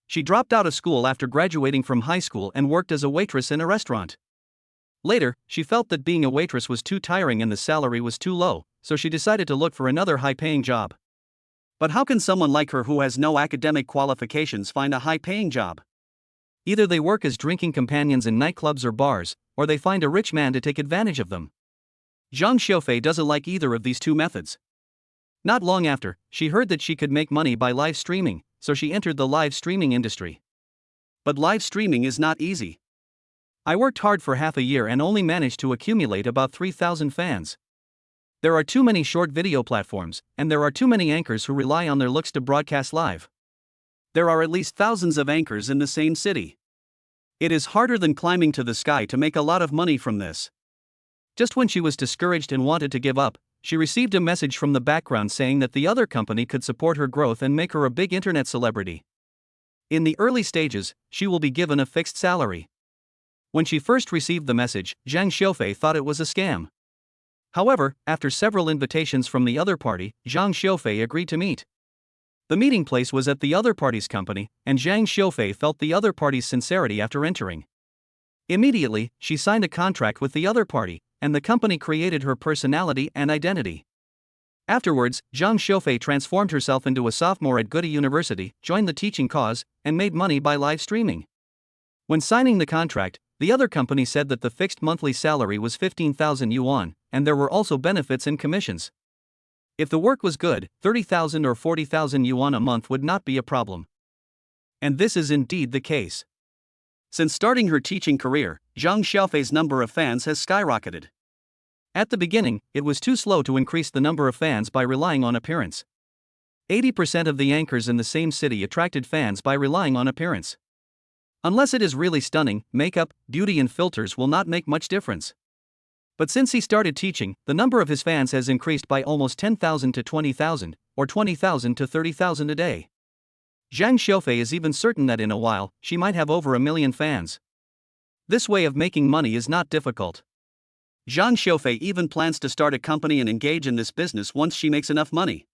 She dropped out of school after graduating from high school and worked as a waitress in a restaurant. Later, she felt that being a waitress was too tiring and the salary was too low, so she decided to look for another high-paying job. But how can someone like her who has no academic qualifications find a high-paying job? Either they work as drinking companions in nightclubs or bars, or they find a rich man to take advantage of them. Zhang Xiaofei doesn't like either of these two methods. Not long after, she heard that she could make money by live streaming, so she entered the live streaming industry. But live streaming is not easy. I worked hard for half a year and only managed to accumulate about 3,000 fans. There are too many short video platforms, and there are too many anchors who rely on their looks to broadcast live. There are at least thousands of anchors in the same city. It is harder than climbing to the sky to make a lot of money from this. Just when she was discouraged and wanted to give up, she received a message from the background saying that the other company could support her growth and make her a big internet celebrity. In the early stages, she will be given a fixed salary. When she first received the message, Zhang Xiaofei thought it was a scam. However, after several invitations from the other party, Zhang Xiaofei agreed to meet. The meeting place was at the other party's company, and Zhang Xiaofei felt the other party's sincerity after entering. Immediately, she signed a contract with the other party, and the company created her personality and identity. Afterwards, Zhang Xiaofei transformed herself into a sophomore at Goody University, joined the teaching cause, and made money by live streaming. When signing the contract, the other company said that the fixed monthly salary was 15,000 yuan, and there were also benefits and commissions. If the work was good, 30,000 or 40,000 yuan a month would not be a problem. And this is indeed the case. Since starting her teaching career, Zhang Xiaofei's number of fans has skyrocketed. At the beginning, it was too slow to increase the number of fans by relying on appearance. 80% of the anchors in the same city attracted fans by relying on appearance. Unless it is really stunning, makeup, beauty and filters will not make much difference. But since he started teaching, the number of his fans has increased by almost 10,000 to 20,000, or 20,000 to 30,000 a day. Zhang Xiaofei is even certain that in a while, she might have over 1 million fans. This way of making money is not difficult. Zhang Xiaofei even plans to start a company and engage in this business once she makes enough money.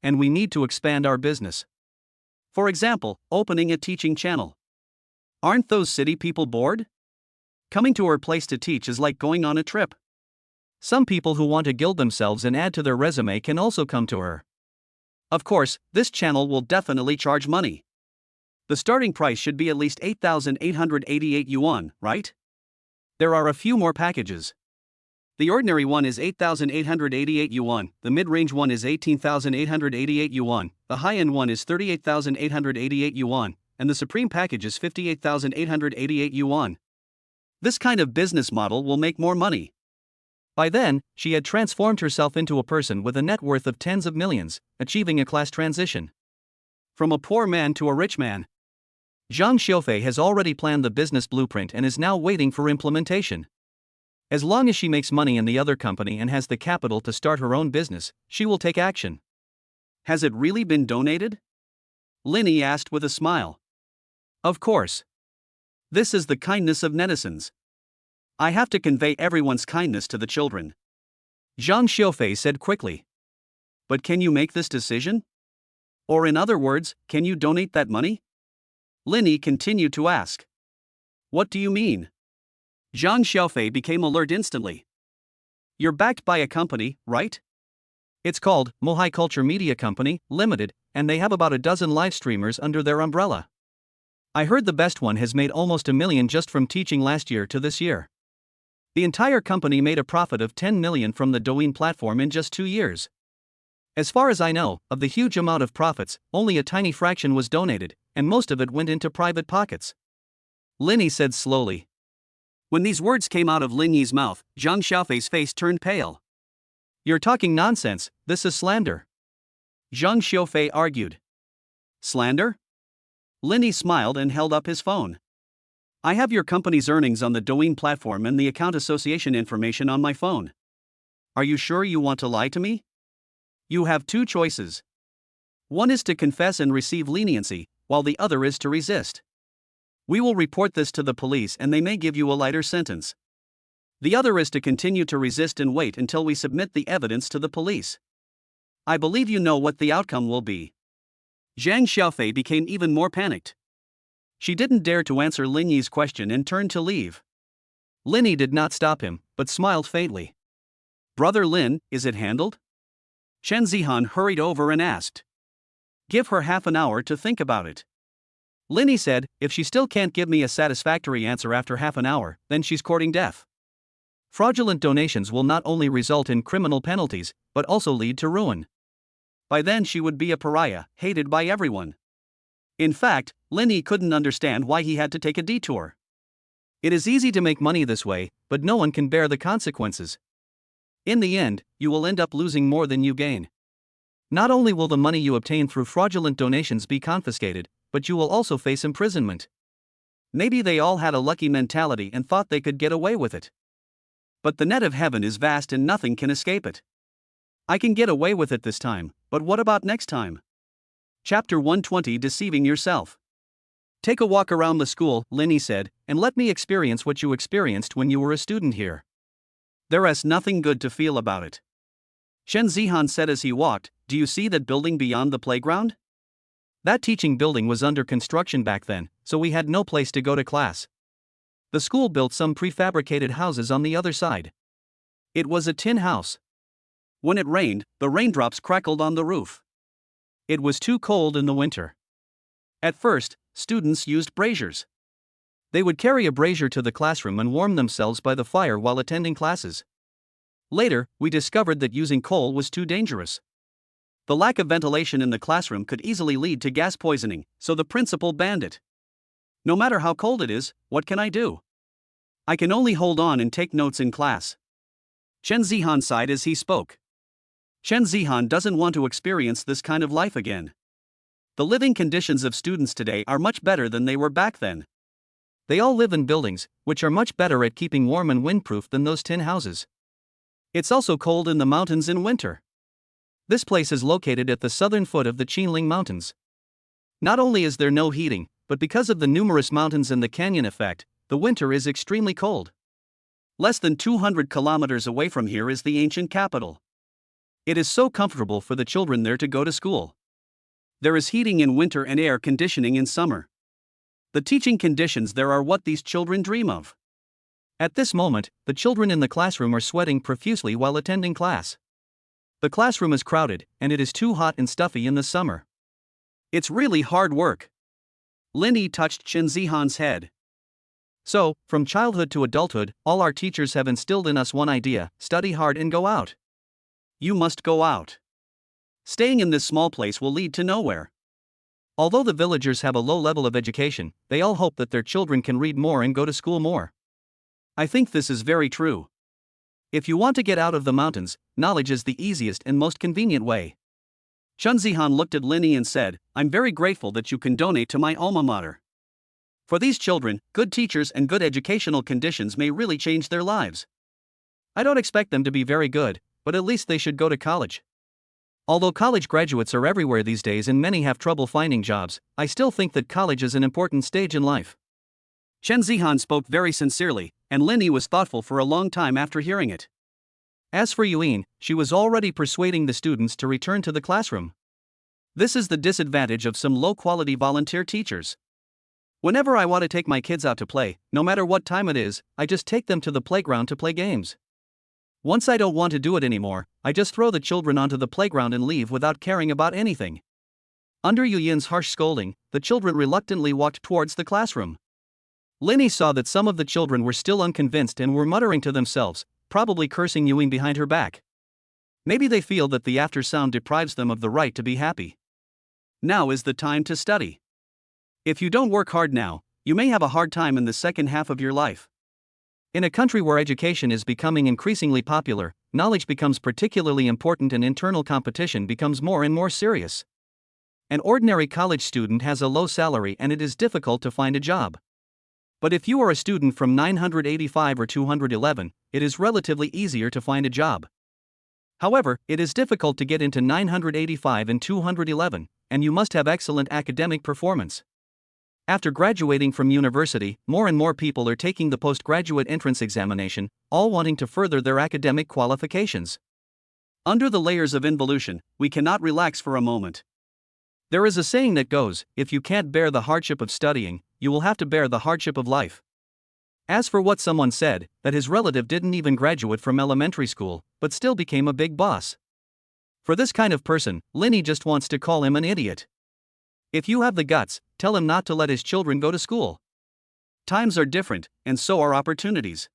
And we need to expand our business. For example, opening a teaching channel. Aren't those city people bored? Coming to her place to teach is like going on a trip. Some people who want to gild themselves and add to their resume can also come to her. Of course, this channel will definitely charge money. The starting price should be at least 8,888 yuan, right? There are a few more packages. The ordinary one is 8,888 yuan, the mid-range one is 18,888 yuan, the high-end one is 38,888 yuan, and the supreme package is 58,888 yuan. This kind of business model will make more money. By then, she had transformed herself into a person with a net worth of tens of millions, achieving a class transition from a poor man to a rich man. Zhang Xiaofei has already planned the business blueprint and is now waiting for implementation. As long as she makes money in the other company and has the capital to start her own business, she will take action. Has it really been donated? Linny asked with a smile. Of course. This is the kindness of netizens. I have to convey everyone's kindness to the children. Zhang Xiaofei said quickly. But can you make this decision? Or in other words, can you donate that money? Linny continued to ask. What do you mean? Zhang Xiaofei became alert instantly. You're backed by a company, right? It's called Mohai Culture Media Company, Limited, and they have about a dozen live streamers under their umbrella. I heard the best one has made almost 1 million just from teaching last year to this year. The entire company made a profit of 10 million from the Douyin platform in just 2 years. As far as I know, of the huge amount of profits, only a tiny fraction was donated, and most of it went into private pockets. Linny said slowly. When these words came out of Linny's mouth, Zhang Xiaofei's face turned pale. You're talking nonsense, this is slander. Zhang Xiaofei argued. Slander? Linny smiled and held up his phone. I have your company's earnings on the Douyin platform and the account association information on my phone. Are you sure you want to lie to me? You have 2 choices. One is to confess and receive leniency, while the other is to resist. We will report this to the police and they may give you a lighter sentence. The other is to continue to resist and wait until we submit the evidence to the police. I believe you know what the outcome will be. Zhang Xiaofei became even more panicked. She didn't dare to answer Lin Yi's question and turned to leave. Lin Yi did not stop him, but smiled faintly. Brother Lin, is it handled? Chen Zihan hurried over and asked. Give her half an hour to think about it. Lin Yi said, if she still can't give me a satisfactory answer after half an hour, then she's courting death. Fraudulent donations will not only result in criminal penalties, but also lead to ruin. By then she would be a pariah, hated by everyone. In fact, Lin Yi couldn't understand why he had to take a detour. It is easy to make money this way, but no one can bear the consequences. In the end, you will end up losing more than you gain. Not only will the money you obtain through fraudulent donations be confiscated, but you will also face imprisonment. Maybe they all had a lucky mentality and thought they could get away with it. But the net of heaven is vast and nothing can escape it. I can get away with it this time, but what about next time? Chapter 120 Deceiving Yourself. Take a walk around the school, Lin Yi said, and let me experience what you experienced when you were a student here. There is nothing good to feel about it. Chen Zihan said as he walked, do you see that building beyond the playground? That teaching building was under construction back then, so we had no place to go to class. The school built some prefabricated houses on the other side. It was a tin house. When it rained, the raindrops crackled on the roof. It was too cold in the winter. At first, students used braziers. They would carry a brazier to the classroom and warm themselves by the fire while attending classes. Later, we discovered that using coal was too dangerous. The lack of ventilation in the classroom could easily lead to gas poisoning, so the principal banned it. No matter how cold it is, what can I do? I can only hold on and take notes in class. Chen Zihan sighed as he spoke. Chen Zihan doesn't want to experience this kind of life again. The living conditions of students today are much better than they were back then. They all live in buildings, which are much better at keeping warm and windproof than those tin houses. It's also cold in the mountains in winter. This place is located at the southern foot of the Qinling Mountains. Not only is there no heating, but because of the numerous mountains and the canyon effect, the winter is extremely cold. Less than 200 kilometers away from here is the ancient capital. It is so comfortable for the children there to go to school. There is heating in winter and air conditioning in summer. The teaching conditions there are what these children dream of. At this moment, the children in the classroom are sweating profusely while attending class. The classroom is crowded, and it is too hot and stuffy in the summer. It's really hard work. Lin Yi touched Chen Zihan's head. So, from childhood to adulthood, all our teachers have instilled in us one idea: study hard and go out. You must go out. Staying in this small place will lead to nowhere. Although the villagers have a low level of education, they all hope that their children can read more and go to school more. I think this is very true. If you want to get out of the mountains, knowledge is the easiest and most convenient way. Chun Zihan looked at Linny and said, I'm very grateful that you can donate to my alma mater. For these children, good teachers and good educational conditions may really change their lives. I don't expect them to be very good, but at least they should go to college. Although college graduates are everywhere these days and many have trouble finding jobs, I still think that college is an important stage in life. Chen Zihan spoke very sincerely, and Linny was thoughtful for a long time after hearing it. As for Yuan, she was already persuading the students to return to the classroom. This is the disadvantage of some low-quality volunteer teachers. Whenever I want to take my kids out to play, no matter what time it is, I just take them to the playground to play games. Once I don't want to do it anymore, I just throw the children onto the playground and leave without caring about anything. Under Yuyan's harsh scolding, the children reluctantly walked towards the classroom. Linny saw that some of the children were still unconvinced and were muttering to themselves, probably cursing Yuan behind her back. Maybe they feel that the after sound deprives them of the right to be happy. Now is the time to study. If you don't work hard now, you may have a hard time in the second half of your life. In a country where education is becoming increasingly popular, knowledge becomes particularly important and internal competition becomes more and more serious. An ordinary college student has a low salary and it is difficult to find a job. But if you are a student from 985 or 211, it is relatively easier to find a job. However, it is difficult to get into 985 and 211, and you must have excellent academic performance. After graduating from university, more and more people are taking the postgraduate entrance examination, all wanting to further their academic qualifications. Under the layers of involution, we cannot relax for a moment. There is a saying that goes, if you can't bear the hardship of studying, you will have to bear the hardship of life. As for what someone said, that his relative didn't even graduate from elementary school, but still became a big boss. For this kind of person, Linny just wants to call him an idiot. If you have the guts, tell him not to let his children go to school. Times are different, and so are opportunities.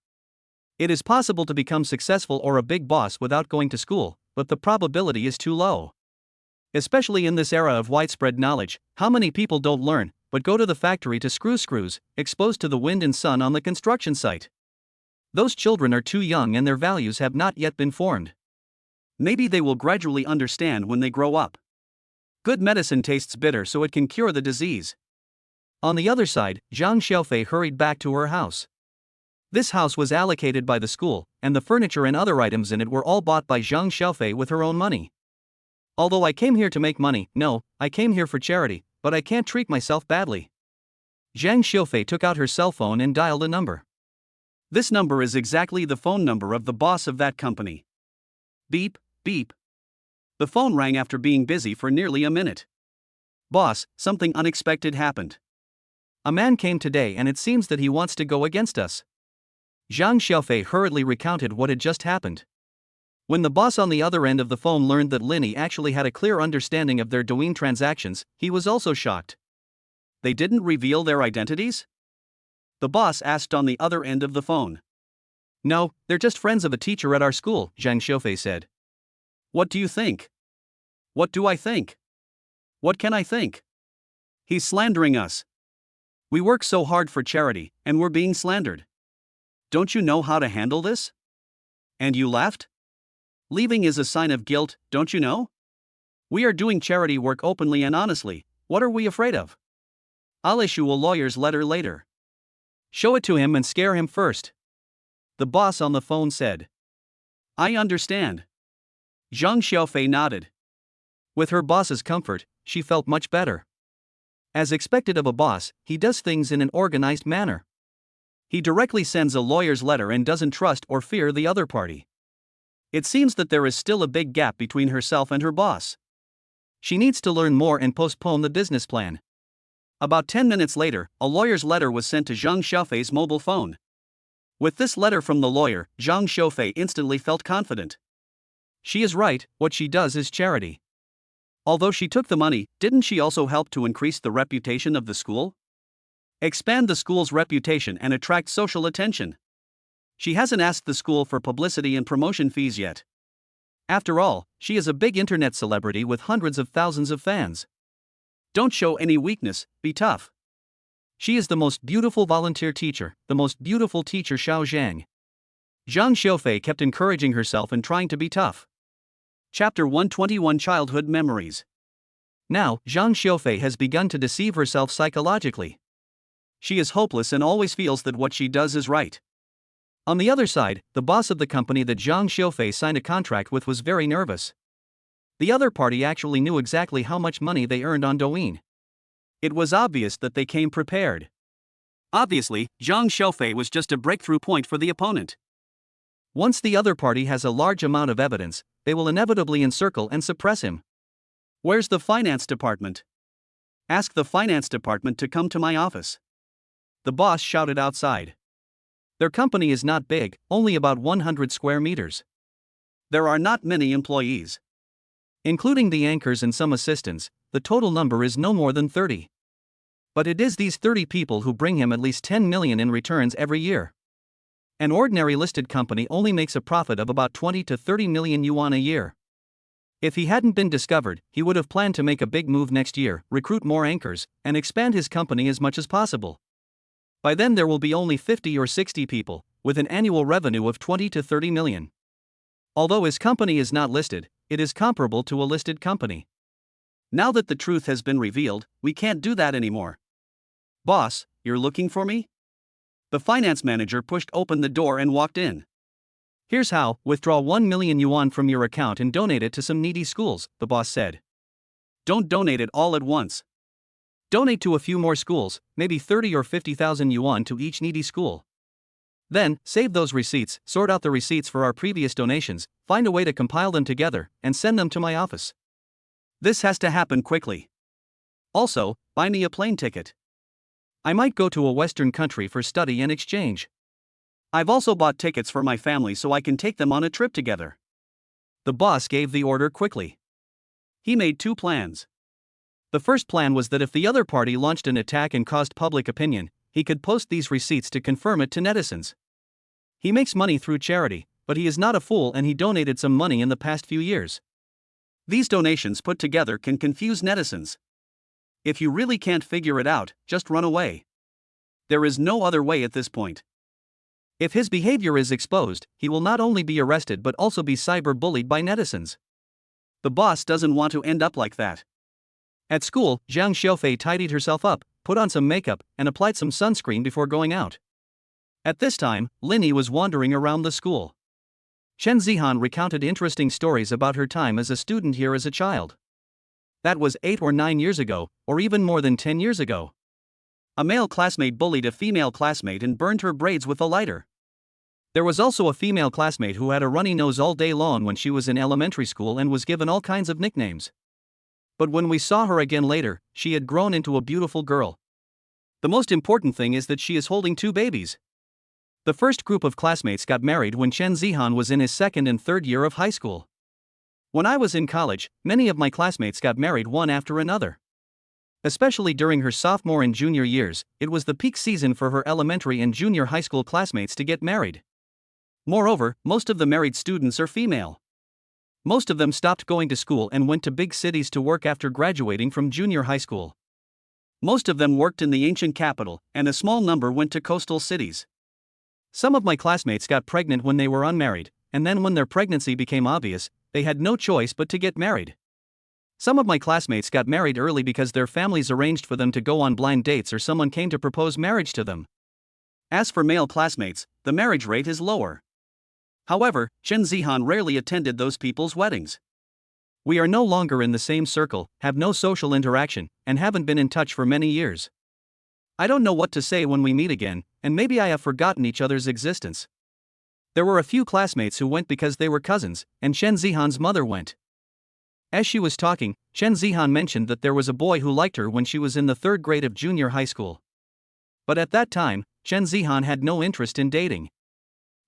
It is possible to become successful or a big boss without going to school, but the probability is too low. Especially in this era of widespread knowledge, how many people don't learn, but go to the factory to screw screws, exposed to the wind and sun on the construction site? Those children are too young and their values have not yet been formed. Maybe they will gradually understand when they grow up. Good medicine tastes bitter, so it can cure the disease. On the other side, Zhang Xiaofei hurried back to her house. This house was allocated by the school, and the furniture and other items in it were all bought by Zhang Xiaofei with her own money. Although I came here to make money, no, I came here for charity, but I can't treat myself badly. Zhang Xiaofei took out her cell phone and dialed a number. This number is exactly the phone number of the boss of that company. Beep, beep. The phone rang after being busy for nearly a minute. Boss, something unexpected happened. A man came today and it seems that he wants to go against us. Zhang Xiaofei hurriedly recounted what had just happened. When the boss on the other end of the phone learned that Linny actually had a clear understanding of their Douyin transactions, he was also shocked. They didn't reveal their identities? The boss asked on the other end of the phone. No, they're just friends of a teacher at our school, Zhang Xiaofei said. What do you think? What do I think? What can I think? He's slandering us. We work so hard for charity, and we're being slandered. Don't you know how to handle this? And you laughed? Leaving is a sign of guilt, don't you know? We are doing charity work openly and honestly, what are we afraid of? I'll issue a lawyer's letter later. Show it to him and scare him first. The boss on the phone said. I understand. Zhang Xiaofei nodded. With her boss's comfort, she felt much better. As expected of a boss, he does things in an organized manner. He directly sends a lawyer's letter and doesn't trust or fear the other party. It seems that there is still a big gap between herself and her boss. She needs to learn more and postpone the business plan. About 10 minutes later, a lawyer's letter was sent to Zhang Xiaofei's mobile phone. With this letter from the lawyer, Zhang Xiaofei instantly felt confident. She is right, what she does is charity. Although she took the money, didn't she also help to increase the reputation of the school? Expand the school's reputation and attract social attention. She hasn't asked the school for publicity and promotion fees yet. After all, she is a big internet celebrity with hundreds of thousands of fans. Don't show any weakness, be tough. She is the most beautiful volunteer teacher, the most beautiful teacher Xiao Zhang. Zhang Xiaofei kept encouraging herself and trying to be tough. Chapter 121 Childhood Memories. Now, Zhang Xiaofei has begun to deceive herself psychologically. She is hopeless and always feels that what she does is right. On the other side, the boss of the company that Zhang Xiaofei signed a contract with was very nervous. The other party actually knew exactly how much money they earned on Douyin. It was obvious that they came prepared. Obviously, Zhang Xiaofei was just a breakthrough point for the opponent. Once the other party has a large amount of evidence, they will inevitably encircle and suppress him. Where's the finance department? Ask the finance department to come to my office. The boss shouted outside. Their company is not big, only about 100 square meters. There are not many employees. Including the anchors and some assistants, the total number is no more than 30. But it is these 30 people who bring him at least 10 million in returns every year. An ordinary listed company only makes a profit of about 20 to 30 million yuan a year. If he hadn't been discovered, he would have planned to make a big move next year, recruit more anchors, and expand his company as much as possible. By then there will be only 50 or 60 people, with an annual revenue of 20 to 30 million. Although his company is not listed, it is comparable to a listed company. Now that the truth has been revealed, we can't do that anymore. Boss, you're looking for me? The finance manager pushed open the door and walked in. Here's how: withdraw 1 million yuan from your account and donate it to some needy schools, the boss said. Don't donate it all at once. Donate to a few more schools, maybe 30 or 50,000 yuan to each needy school. Then, save those receipts, sort out the receipts for our previous donations, find a way to compile them together, and send them to my office. This has to happen quickly. Also, buy me a plane ticket. I might go to a Western country for study and exchange. I've also bought tickets for my family so I can take them on a trip together. The boss gave the order quickly. He made two plans. The first plan was that if the other party launched an attack and caused public opinion, he could post these receipts to confirm it to netizens. He makes money through charity, but he is not a fool and he donated some money in the past few years. These donations put together can confuse netizens. If you really can't figure it out, just run away. There is no other way at this point. If his behavior is exposed, he will not only be arrested but also be cyber-bullied by netizens. The boss doesn't want to end up like that. At school, Zhang Xiaofei tidied herself up, put on some makeup, and applied some sunscreen before going out. At this time, Linny was wandering around the school. Chen Zihan recounted interesting stories about her time as a student here as a child. That was 8 or 9 years ago, or even more than 10 years ago. A male classmate bullied a female classmate and burned her braids with a lighter. There was also a female classmate who had a runny nose all day long when she was in elementary school and was given all kinds of nicknames. But when we saw her again later, she had grown into a beautiful girl. The most important thing is that she is holding 2 babies. The first group of classmates got married when Chen Zihan was in his 2nd and 3rd year of high school. When I was in college, many of my classmates got married one after another. Especially during her sophomore and junior years, it was the peak season for her elementary and junior high school classmates to get married. Moreover, most of the married students are female. Most of them stopped going to school and went to big cities to work after graduating from junior high school. Most of them worked in the ancient capital, and a small number went to coastal cities. Some of my classmates got pregnant when they were unmarried, and then when their pregnancy became obvious, they had no choice but to get married. Some of my classmates got married early because their families arranged for them to go on blind dates or someone came to propose marriage to them. As for male classmates, the marriage rate is lower. However, Chen Zihan rarely attended those people's weddings. We are no longer in the same circle, have no social interaction, and haven't been in touch for many years. I don't know what to say when we meet again, and maybe I have forgotten each other's existence. There were a few classmates who went because they were cousins, and Chen Zihan's mother went. As she was talking, Chen Zihan mentioned that there was a boy who liked her when she was in the 3rd grade of junior high school. But at that time, Chen Zihan had no interest in dating.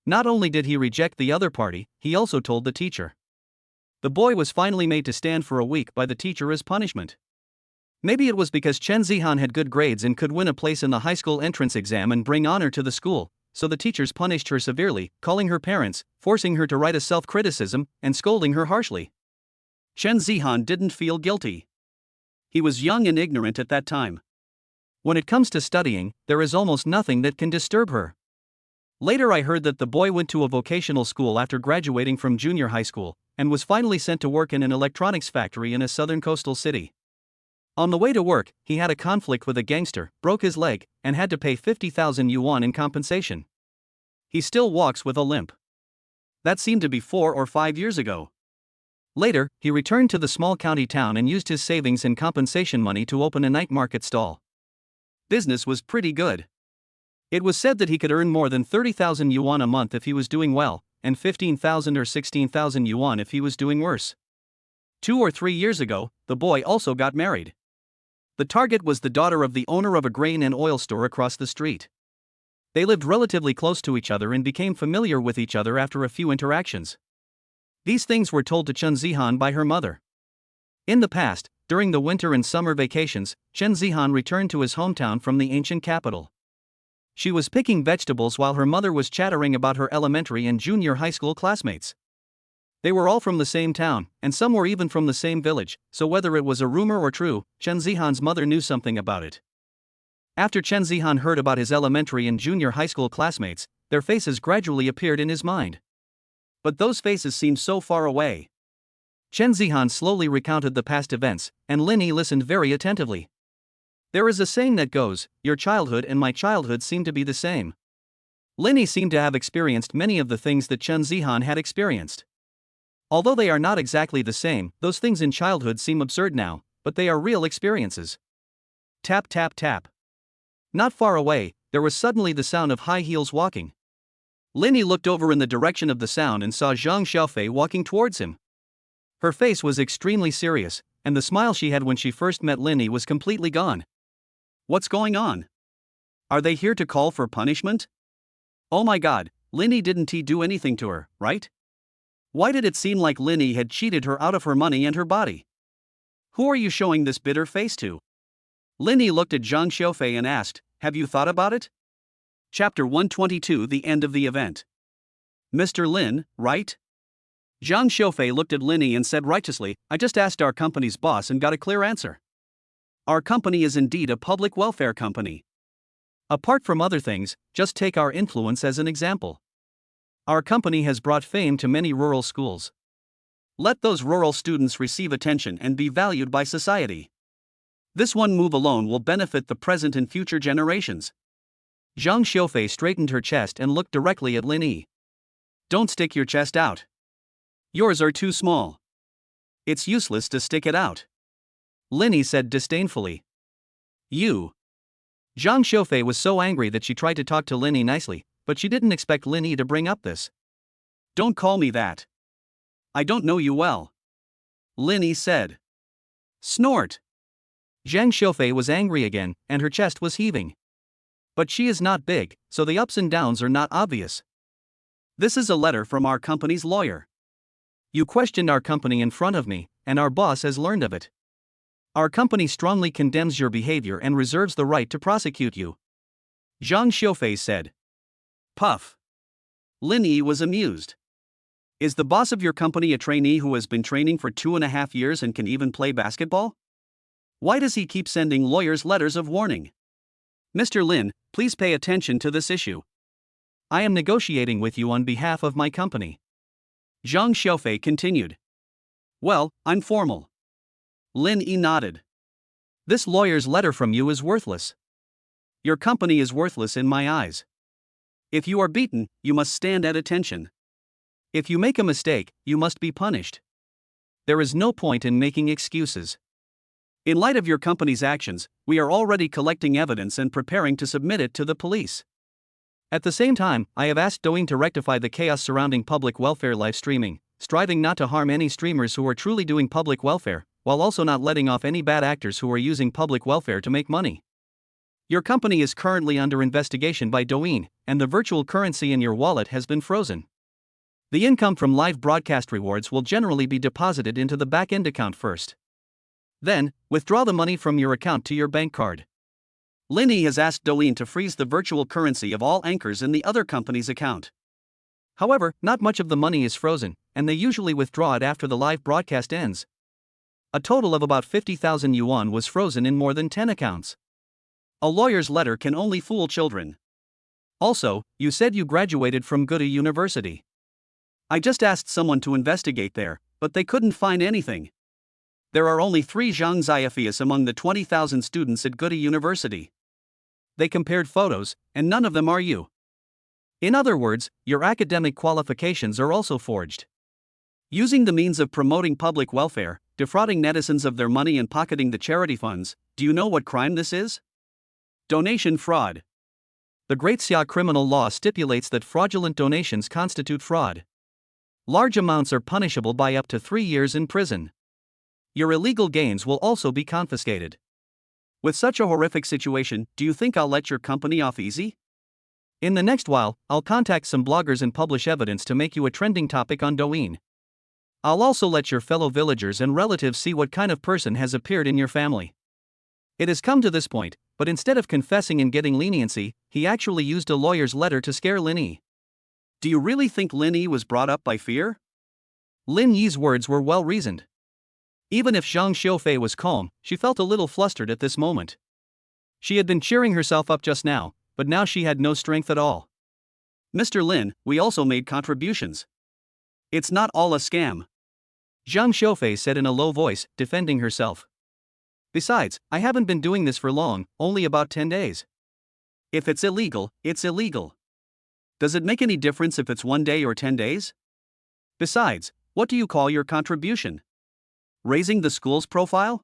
Not only did he reject the other party, he also told the teacher. The boy was finally made to stand for a week by the teacher as punishment. Maybe it was because Chen Zihan had good grades and could win a place in the high school entrance exam and bring honor to the school, so the teachers punished her severely, calling her parents, forcing her to write a self-criticism, and scolding her harshly. Chen Zihan didn't feel guilty. He was young and ignorant at that time. When it comes to studying, there is almost nothing that can disturb her. Later, I heard that the boy went to a vocational school after graduating from junior high school, and was finally sent to work in an electronics factory in a southern coastal city. On the way to work, he had a conflict with a gangster, broke his leg, and had to pay 50,000 yuan in compensation. He still walks with a limp. That seemed to be 4 or 5 years ago. Later, he returned to the small county town and used his savings and compensation money to open a night market stall. Business was pretty good. It was said that he could earn more than 30,000 yuan a month if he was doing well, and 15,000 or 16,000 yuan if he was doing worse. 2 or 3 years ago, the boy also got married. The target was the daughter of the owner of a grain and oil store across the street. They lived relatively close to each other and became familiar with each other after a few interactions. These things were told to Chen Zihan by her mother. In the past, during the winter and summer vacations, Chen Zihan returned to his hometown from the ancient capital. She was picking vegetables while her mother was chattering about her elementary and junior high school classmates. They were all from the same town, and some were even from the same village, so whether it was a rumor or true, Chen Zihan's mother knew something about it. After Chen Zihan heard about his elementary and junior high school classmates, their faces gradually appeared in his mind. But those faces seemed so far away. Chen Zihan slowly recounted the past events, and Lin Yi listened very attentively. There is a saying that goes, "Your childhood and my childhood seem to be the same." Lin Yi seemed to have experienced many of the things that Chen Zihan had experienced. Although they are not exactly the same, those things in childhood seem absurd now, but they are real experiences. Tap tap tap. Not far away, there was suddenly the sound of high heels walking. Lin Yi looked over in the direction of the sound and saw Zhang Xiaofei walking towards him. Her face was extremely serious, and the smile she had when she first met Lin Yi was completely gone. What's going on? Are they here to call for punishment? Oh my god, Lin Yi didn't do anything to her, right? Why did it seem like Lin Yi had cheated her out of her money and her body? Who are you showing this bitter face to? Lin Yi looked at Zhang Xiaofei and asked, "Have you thought about it?" Chapter 122, the end of the event. Mr. Lin, right? Zhang Xiaofei looked at Lin Yi and said righteously, "I just asked our company's boss and got a clear answer. Our company is indeed a public welfare company. Apart from other things, just take our influence as an example. Our company has brought fame to many rural schools. Let those rural students receive attention and be valued by society. This one move alone will benefit the present and future generations." Zhang Xiaofei straightened her chest and looked directly at Lin Yi. "Don't stick your chest out. Yours are too small. It's useless to stick it out," Lin Yi said disdainfully. "You." Zhang Xiaofei was so angry that she tried to talk to Lin Yi nicely, but she didn't expect Lin Yi to bring up this. "Don't call me that. I don't know you well," Lin Yi said. Snort. Zhang Xiaofei was angry again, and her chest was heaving. But she is not big, so the ups and downs are not obvious. "This is a letter from our company's lawyer. You questioned our company in front of me, and our boss has learned of it. Our company strongly condemns your behavior and reserves the right to prosecute you," Zhang Xiaofei said. Puff. Lin Yi was amused. "Is the boss of your company a trainee who has been training for 2.5 years and can even play basketball? Why does he keep sending lawyers letters of warning? Mr. Lin, please pay attention to this issue. I am negotiating with you on behalf of my company," Zhang Xiaofei continued. "Well, I'm formal." Lin Yi nodded. "This lawyer's letter from you is worthless. Your company is worthless in my eyes. If you are beaten, you must stand at attention. If you make a mistake, you must be punished. There is no point in making excuses. In light of your company's actions, we are already collecting evidence and preparing to submit it to the police. At the same time, I have asked Douyin to rectify the chaos surrounding public welfare live streaming, striving not to harm any streamers who are truly doing public welfare, while also not letting off any bad actors who are using public welfare to make money. Your company is currently under investigation by Douyin, and the virtual currency in your wallet has been frozen. The income from live broadcast rewards will generally be deposited into the back-end account first. Then, withdraw the money from your account to your bank card. Lin Yi has asked Douyin to freeze the virtual currency of all anchors in the other company's account. However, not much of the money is frozen, and they usually withdraw it after the live broadcast ends. A total of about 50,000 yuan was frozen in more than 10 accounts. A lawyer's letter can only fool children. Also, you said you graduated from Goethe University. I just asked someone to investigate there, but they couldn't find anything. There are only 3 Zhang Xiaofias among the 20,000 students at Goethe University. They compared photos, and none of them are you. In other words, your academic qualifications are also forged. Using the means of promoting public welfare, defrauding netizens of their money and pocketing the charity funds, do you know what crime this is? Donation fraud. The Great Xia criminal law stipulates that fraudulent donations constitute fraud. Large amounts are punishable by up to 3 years in prison. Your illegal gains will also be confiscated. With such a horrific situation, do you think I'll let your company off easy? In the next while, I'll contact some bloggers and publish evidence to make you a trending topic on Douyin. I'll also let your fellow villagers and relatives see what kind of person has appeared in your family. It has come to this point, but instead of confessing and getting leniency, he actually used a lawyer's letter to scare Lin Yi. Do you really think Lin Yi was brought up by fear? Lin Yi's words were well reasoned. Even if Zhang Xiaofei was calm, she felt a little flustered at this moment. She had been cheering herself up just now, but now she had no strength at all. Mr. Lin, we also made contributions. It's not all a scam. Zhang Xiaofei said in a low voice, defending herself. Besides, I haven't been doing this for long, only about 10 days. If it's illegal, it's illegal. Does it make any difference if it's 1 day or 10 days? Besides, what do you call your contribution? Raising the school's profile?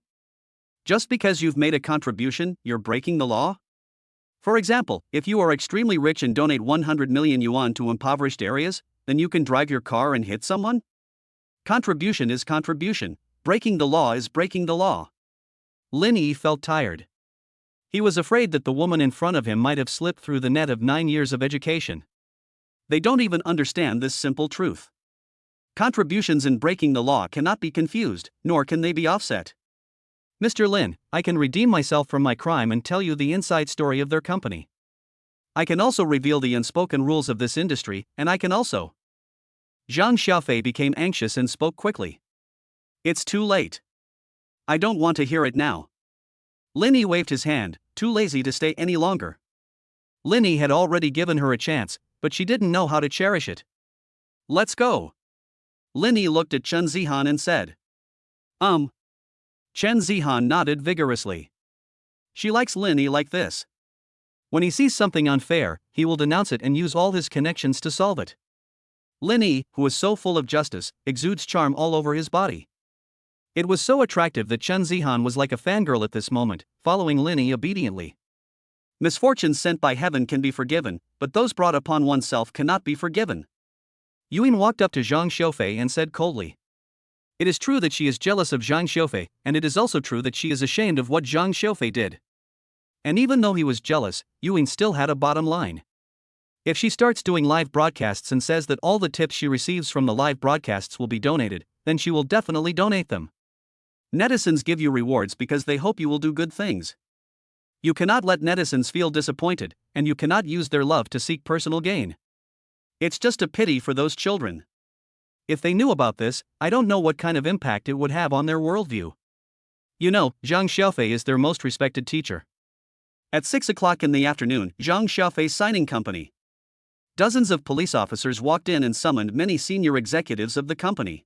Just because you've made a contribution, you're breaking the law? For example, if you are extremely rich and donate 100 million yuan to impoverished areas, then you can drive your car and hit someone? Contribution is contribution. Breaking the law is breaking the law. Lin Yi felt tired. He was afraid that the woman in front of him might have slipped through the net of 9 years of education. They don't even understand this simple truth. Contributions and breaking the law cannot be confused, nor can they be offset. Mr. Lin, I can redeem myself from my crime and tell you the inside story of their company. I can also reveal the unspoken rules of this industry, and I can also. Zhang Xiaofei became anxious and spoke quickly. It's too late. I don't want to hear it now. Lin Yi waved his hand, too lazy to stay any longer. Lin Yi had already given her a chance, but she didn't know how to cherish it. Let's go. Lin Yi looked at Chen Zihan and said. Chen Zihan nodded vigorously. She likes Lin Yi like this. When he sees something unfair, he will denounce it and use all his connections to solve it. Lin Yi, who is so full of justice, exudes charm all over his body. It was so attractive that Chen Zihan was like a fangirl at this moment, following Lin Yi obediently. Misfortunes sent by heaven can be forgiven, but those brought upon oneself cannot be forgiven. Yuan walked up to Zhang Xiaofei and said coldly. It is true that she is jealous of Zhang Xiaofei, and it is also true that she is ashamed of what Zhang Xiaofei did. And even though he was jealous, Yuan still had a bottom line. If she starts doing live broadcasts and says that all the tips she receives from the live broadcasts will be donated, then she will definitely donate them. Netizens give you rewards because they hope you will do good things. You cannot let netizens feel disappointed, and you cannot use their love to seek personal gain. It's just a pity for those children. If they knew about this, I don't know what kind of impact it would have on their worldview. You know, Zhang Xiaofei is their most respected teacher. At 6 o'clock in the afternoon, Zhang Xiaofei's signing company. Dozens of police officers walked in and summoned many senior executives of the company.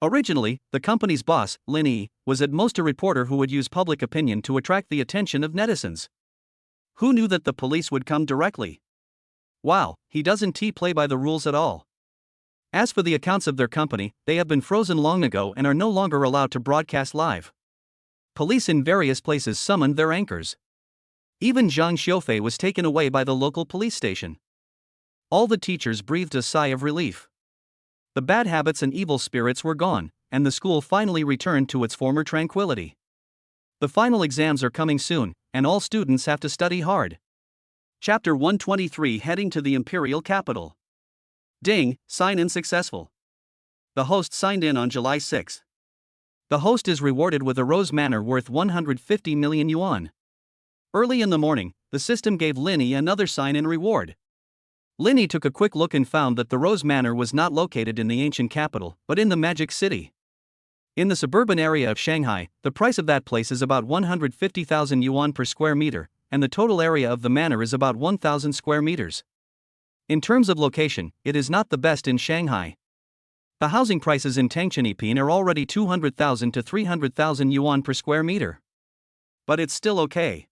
Originally, the company's boss, Lin Yi, was at most a reporter who would use public opinion to attract the attention of netizens. Who knew that the police would come directly? Wow, he doesn't play by the rules at all. As for the accounts of their company, they have been frozen long ago and are no longer allowed to broadcast live. Police in various places summoned their anchors. Even Zhang Xiaofei was taken away by the local police station. All the teachers breathed a sigh of relief. The bad habits and evil spirits were gone, and the school finally returned to its former tranquility. The final exams are coming soon, and all students have to study hard. Chapter 123 Heading to the Imperial Capital. Ding, sign-in successful. The host signed in on July 6. The host is rewarded with a rose manor worth 150 million yuan. Early in the morning, the system gave Lin Yi another sign-in reward. Lin Yi took a quick look and found that the Rose Manor was not located in the ancient capital, but in the Magic City. In the suburban area of Shanghai, the price of that place is about 150,000 yuan per square meter, and the total area of the manor is about 1,000 square meters. In terms of location, it is not the best in Shanghai. The housing prices in Tangchenipin are already 200,000 to 300,000 yuan per square meter. But it's still okay.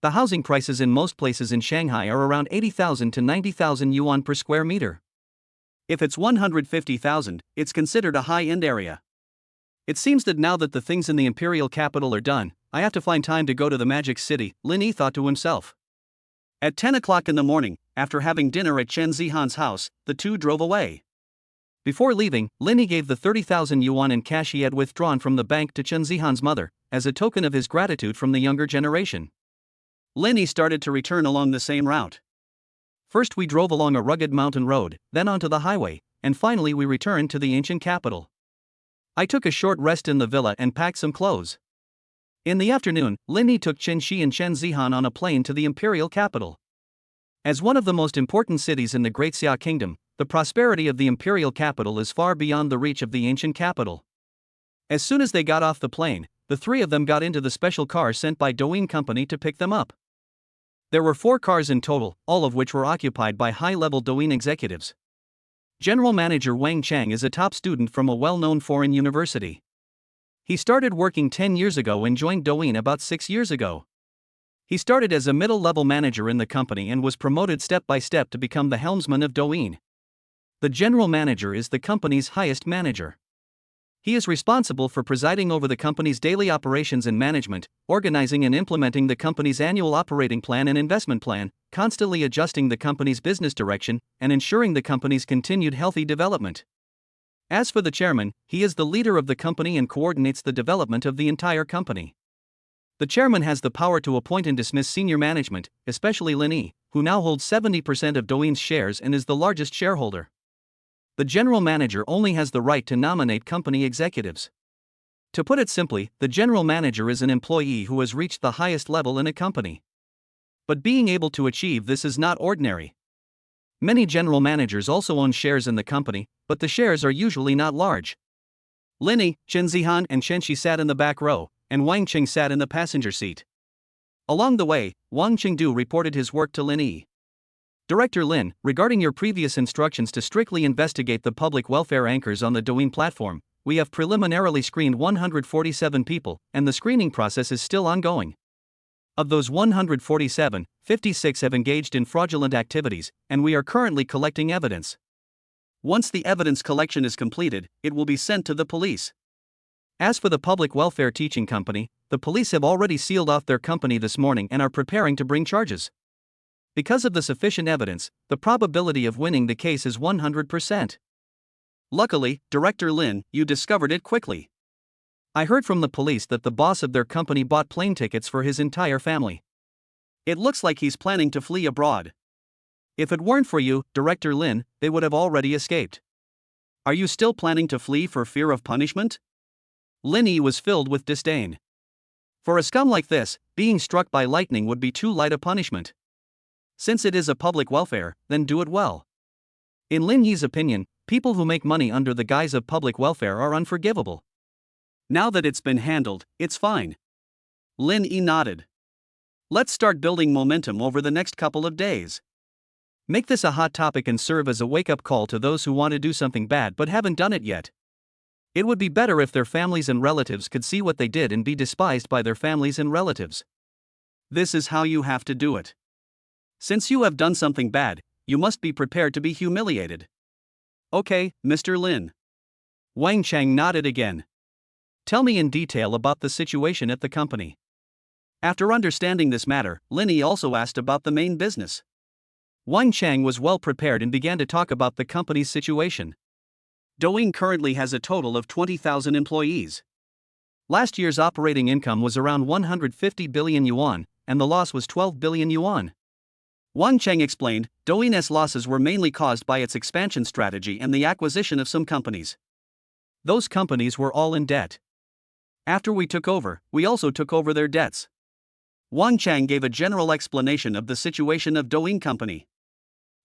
The housing prices in most places in Shanghai are around 80,000 to 90,000 yuan per square meter. If it's 150,000, it's considered a high-end area. It seems that now that the things in the imperial capital are done, I have to find time to go to the magic city, Lin Yi thought to himself. At 10 o'clock in the morning, after having dinner at Chen Zihan's house, the two drove away. Before leaving, Lin Yi gave the 30,000 yuan in cash he had withdrawn from the bank to Chen Zihan's mother, as a token of his gratitude from the younger generation. Lin Yi started to return along the same route. First we drove along a rugged mountain road, then onto the highway, and finally we returned to the ancient capital. I took a short rest in the villa and packed some clothes. In the afternoon, Lin Yi took Chen Shi and Chen Zihan on a plane to the imperial capital. As one of the most important cities in the Great Xia Kingdom, the prosperity of the imperial capital is far beyond the reach of the ancient capital. As soon as they got off the plane, the three of them got into the special car sent by Douyin Company to pick them up. There were 4 cars in total, all of which were occupied by high-level Douyin executives. General Manager Wang Chang is a top student from a well-known foreign university. He started working 10 years ago and joined Douyin about 6 years ago. He started as a middle-level manager in the company and was promoted step by step to become the helmsman of Douyin. The general manager is the company's highest manager. He is responsible for presiding over the company's daily operations and management, organizing and implementing the company's annual operating plan and investment plan, constantly adjusting the company's business direction, and ensuring the company's continued healthy development. As for the chairman, he is the leader of the company and coordinates the development of the entire company. The chairman has the power to appoint and dismiss senior management, especially Lin Yi, who now holds 70% of Douyin's shares and is the largest shareholder. The general manager only has the right to nominate company executives. To put it simply, the general manager is an employee who has reached the highest level in a company. But being able to achieve this is not ordinary. Many general managers also own shares in the company, but the shares are usually not large. Lin Yi, Chen Zihan and Chen Shi sat in the back row, and Wang Qing sat in the passenger seat. Along the way, Wang Qingdu reported his work to Lin Yi. Director Lin, regarding your previous instructions to strictly investigate the public welfare anchors on the Douyin platform, we have preliminarily screened 147 people, and the screening process is still ongoing. Of those 147, 56 have engaged in fraudulent activities, and we are currently collecting evidence. Once the evidence collection is completed, it will be sent to the police. As for the public welfare teaching company, the police have already sealed off their company this morning and are preparing to bring charges. Because of the sufficient evidence, the probability of winning the case is 100%. Luckily, Director Lin, you discovered it quickly. I heard from the police that the boss of their company bought plane tickets for his entire family. It looks like he's planning to flee abroad. If it weren't for you, Director Lin, they would have already escaped. Are you still planning to flee for fear of punishment? Lin Yi was filled with disdain. For a scum like this, being struck by lightning would be too light a punishment. Since it is a public welfare, then do it well. In Lin Yi's opinion, people who make money under the guise of public welfare are unforgivable. Now that it's been handled, it's fine. Lin Yi nodded. Let's start building momentum over the next couple of days. Make this a hot topic and serve as a wake-up call to those who want to do something bad but haven't done it yet. It would be better if their families and relatives could see what they did and be despised by their families and relatives. This is how you have to do it. Since you have done something bad, you must be prepared to be humiliated. Okay, Mr. Lin. Wang Chang nodded again. Tell me in detail about the situation at the company. After understanding this matter, Lin Yi also asked about the main business. Wang Chang was well prepared and began to talk about the company's situation. Douyin currently has a total of 20,000 employees. Last year's operating income was around 150 billion yuan, and the loss was 12 billion yuan. Wang Cheng explained, Douyin's losses were mainly caused by its expansion strategy and the acquisition of some companies. Those companies were all in debt. After we took over, we also took over their debts. Wang Chang gave a general explanation of the situation of Douyin Company.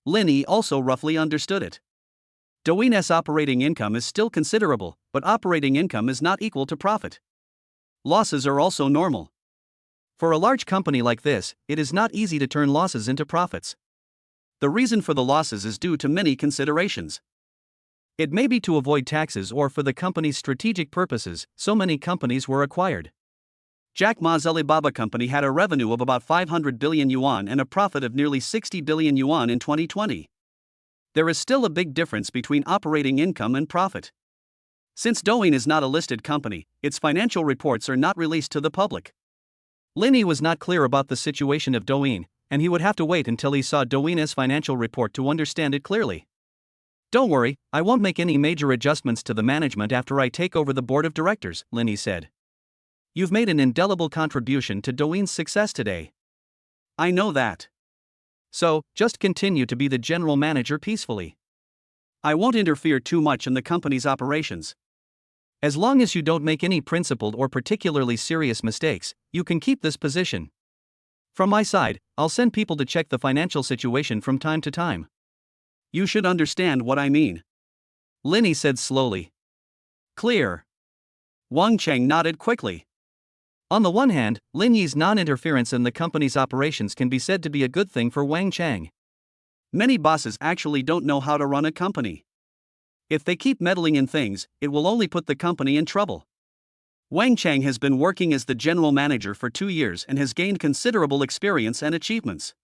Lin Yi also roughly understood it. Douyin's operating income is still considerable, but operating income is not equal to profit. Losses are also normal. For a large company like this, it is not easy to turn losses into profits. The reason for the losses is due to many considerations. It may be to avoid taxes or for the company's strategic purposes, so many companies were acquired. Jack Ma's Alibaba company had a revenue of about 500 billion yuan and a profit of nearly 60 billion yuan in 2020. There is still a big difference between operating income and profit. Since Douyin is not a listed company, its financial reports are not released to the public. Lin Yi was not clear about the situation of Douyin, and he would have to wait until he saw Douyin's financial report to understand it clearly. Don't worry, I won't make any major adjustments to the management after I take over the board of directors, Lin Yi said. You've made an indelible contribution to Douyin's success today. I know that. So, just continue to be the general manager peacefully. I won't interfere too much in the company's operations. As long as you don't make any principled or particularly serious mistakes, you can keep this position. From my side, I'll send people to check the financial situation from time to time. You should understand what I mean. Lin Yi said slowly. Clear. Wang Cheng nodded quickly. On the one hand, Lin Yi's non-interference in the company's operations can be said to be a good thing for Wang Cheng. Many bosses actually don't know how to run a company. If they keep meddling in things, it will only put the company in trouble. Wang Cheng has been working as the general manager for 2 years and has gained considerable experience and achievements.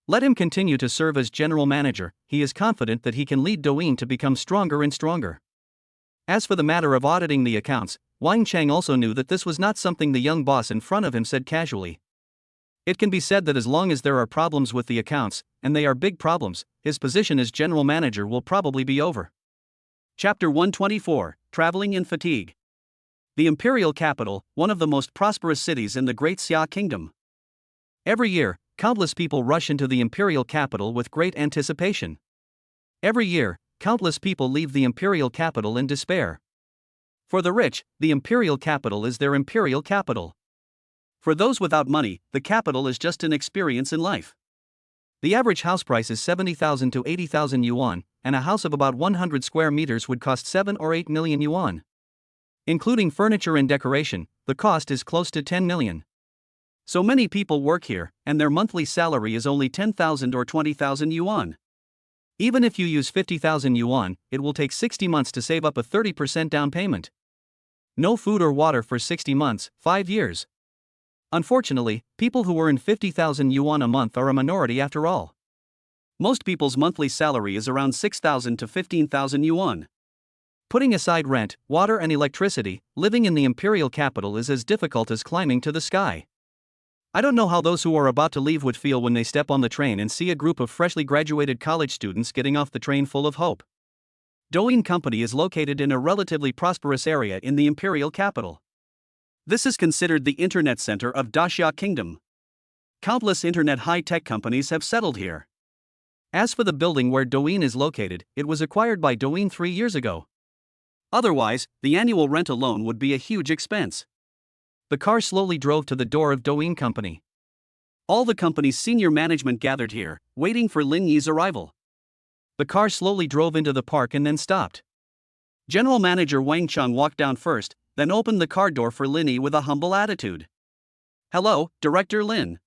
Let him continue to serve as general manager. He is confident that he can lead Douyin to become stronger and stronger. As for the matter of auditing the accounts, Wang Cheng also knew that this was not something the young boss in front of him said casually. It can be said that as long as there are problems with the accounts, and they are big problems, his position as general manager will probably be over. Chapter 124, Traveling in Fatigue. The imperial capital, one of the most prosperous cities in the Great Xia Kingdom. Every year, countless people rush into the imperial capital with great anticipation. Every year, countless people leave the imperial capital in despair. For the rich, the imperial capital is their imperial capital. For those without money, the capital is just an experience in life. The average house price is 70,000 to 80,000 yuan, and a house of about 100 square meters would cost 7 or 8 million yuan. Including furniture and decoration, the cost is close to 10 million. So many people work here, and their monthly salary is only 10,000 or 20,000 yuan. Even if you use 50,000 yuan, it will take 60 months to save up a 30% down payment. No food or water for 60 months, 5 years. Unfortunately, people who earn 50,000 yuan a month are a minority after all. Most people's monthly salary is around 6,000 to 15,000 yuan. Putting aside rent, water and electricity, living in the imperial capital is as difficult as climbing to the sky. I don't know how those who are about to leave would feel when they step on the train and see a group of freshly graduated college students getting off the train full of hope. Douyin Company is located in a relatively prosperous area in the imperial capital. This is considered the internet center of Daxia Kingdom. Countless internet high-tech companies have settled here. As for the building where Douyin is located, it was acquired by Douyin 3 years ago. Otherwise, the annual rent alone would be a huge expense. The car slowly drove to the door of Douyin Company. All the company's senior management gathered here, waiting for Lin Yi's arrival. The car slowly drove into the park and then stopped. General Manager Wang Cheng walked down first, then opened the car door for Lin Yi with a humble attitude. Hello, Director Lin.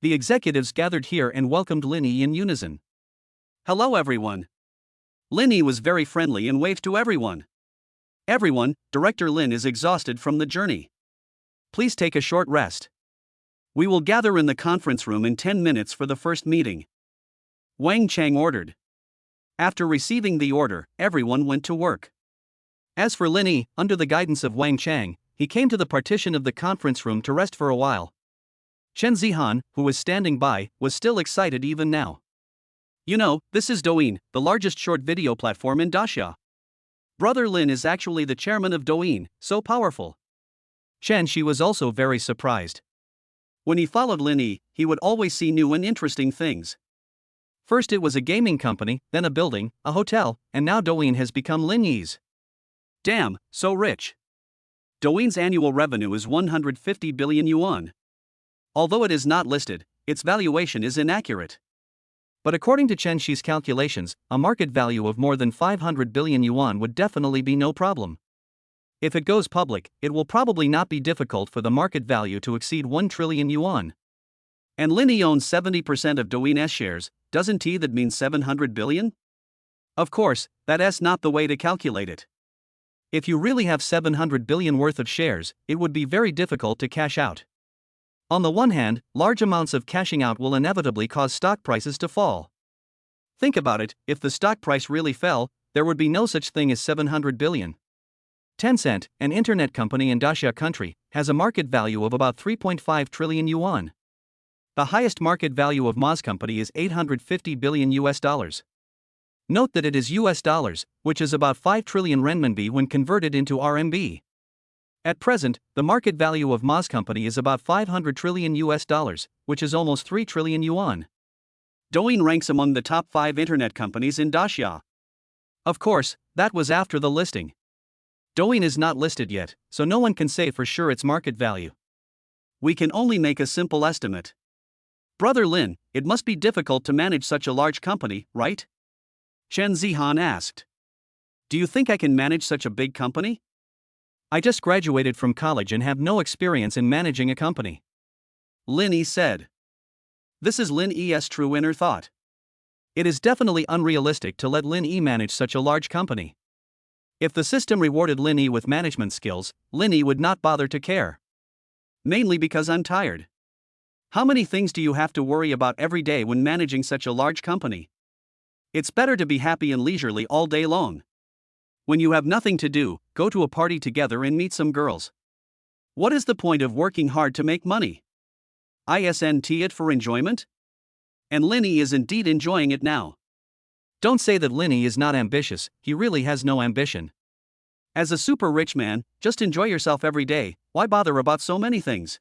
The executives gathered here and welcomed Lin Yi in unison. Hello everyone. Lin Yi was very friendly and waved to everyone. Everyone, Director Lin is exhausted from the journey. Please take a short rest. We will gather in the conference room in 10 minutes for the first meeting. Wang Cheng ordered. After receiving the order, everyone went to work. As for Lin Yi, under the guidance of Wang Cheng, he came to the partition of the conference room to rest for a while. Chen Zihan, who was standing by, was still excited even now. You know, this is Douyin, the largest short video platform in Daxia. Brother Lin is actually the chairman of Douyin, so powerful. Chen Shi was also very surprised. When he followed Lin Yi, he would always see new and interesting things. First it was a gaming company, then a building, a hotel, and now Douyin has become Lin Yi's. Damn, so rich. Douyin's annual revenue is 150 billion yuan. Although it is not listed, its valuation is inaccurate. But according to Chen Shi's calculations, a market value of more than 500 billion yuan would definitely be no problem. If it goes public, it will probably not be difficult for the market value to exceed 1 trillion yuan. And Lin Yi owns 70% of Douyin shares, doesn't that mean 700 billion? Of course, that's not the way to calculate it. If you really have 700 billion worth of shares, it would be very difficult to cash out. On the one hand, large amounts of cashing out will inevitably cause stock prices to fall. Think about it, if the stock price really fell, there would be no such thing as 700 billion. Tencent, an internet company in Daxia country, has a market value of about 3.5 trillion yuan. The highest market value of Ma's company is 850 billion US dollars. Note that it is US dollars, which is about 5 trillion renminbi when converted into RMB. At present, the market value of Ma's company is about 500 trillion US dollars, which is almost 3 trillion yuan. Douyin ranks among the top 5 internet companies in Daxia. Of course, that was after the listing. Douyin is not listed yet, so no one can say for sure its market value. We can only make a simple estimate. Brother Lin, it must be difficult to manage such a large company, right? Chen Zihan asked. Do you think I can manage such a big company? I just graduated from college and have no experience in managing a company. Lin Yi said. This is Lin Yi's true inner thought. It is definitely unrealistic to let Lin Yi manage such a large company. If the system rewarded Lin Yi with management skills, Lin Yi would not bother to care. Mainly because I'm tired. How many things do you have to worry about every day when managing such a large company? It's better to be happy and leisurely all day long. When you have nothing to do, go to a party together and meet some girls. What is the point of working hard to make money? Isn't it for enjoyment? And Lin Yi is indeed enjoying it now. Don't say that Lin Yi is not ambitious, he really has no ambition. As a super rich man, just enjoy yourself every day, why bother about so many things?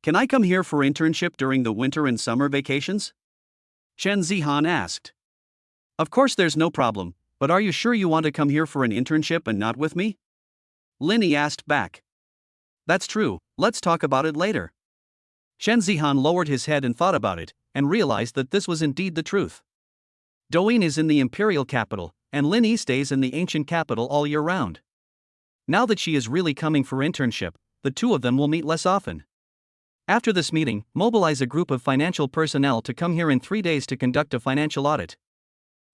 Can I come here for internship during the winter and summer vacations? Chen Zihan asked. Of course there's no problem, but are you sure you want to come here for an internship and not with me? Lin Yi asked back. That's true, let's talk about it later. Chen Zihan lowered his head and thought about it, and realized that this was indeed the truth. Douyin is in the imperial capital, and Lin Yi stays in the ancient capital all year round. Now that she is really coming for internship, the two of them will meet less often. After this meeting, mobilize a group of financial personnel to come here in 3 days to conduct a financial audit.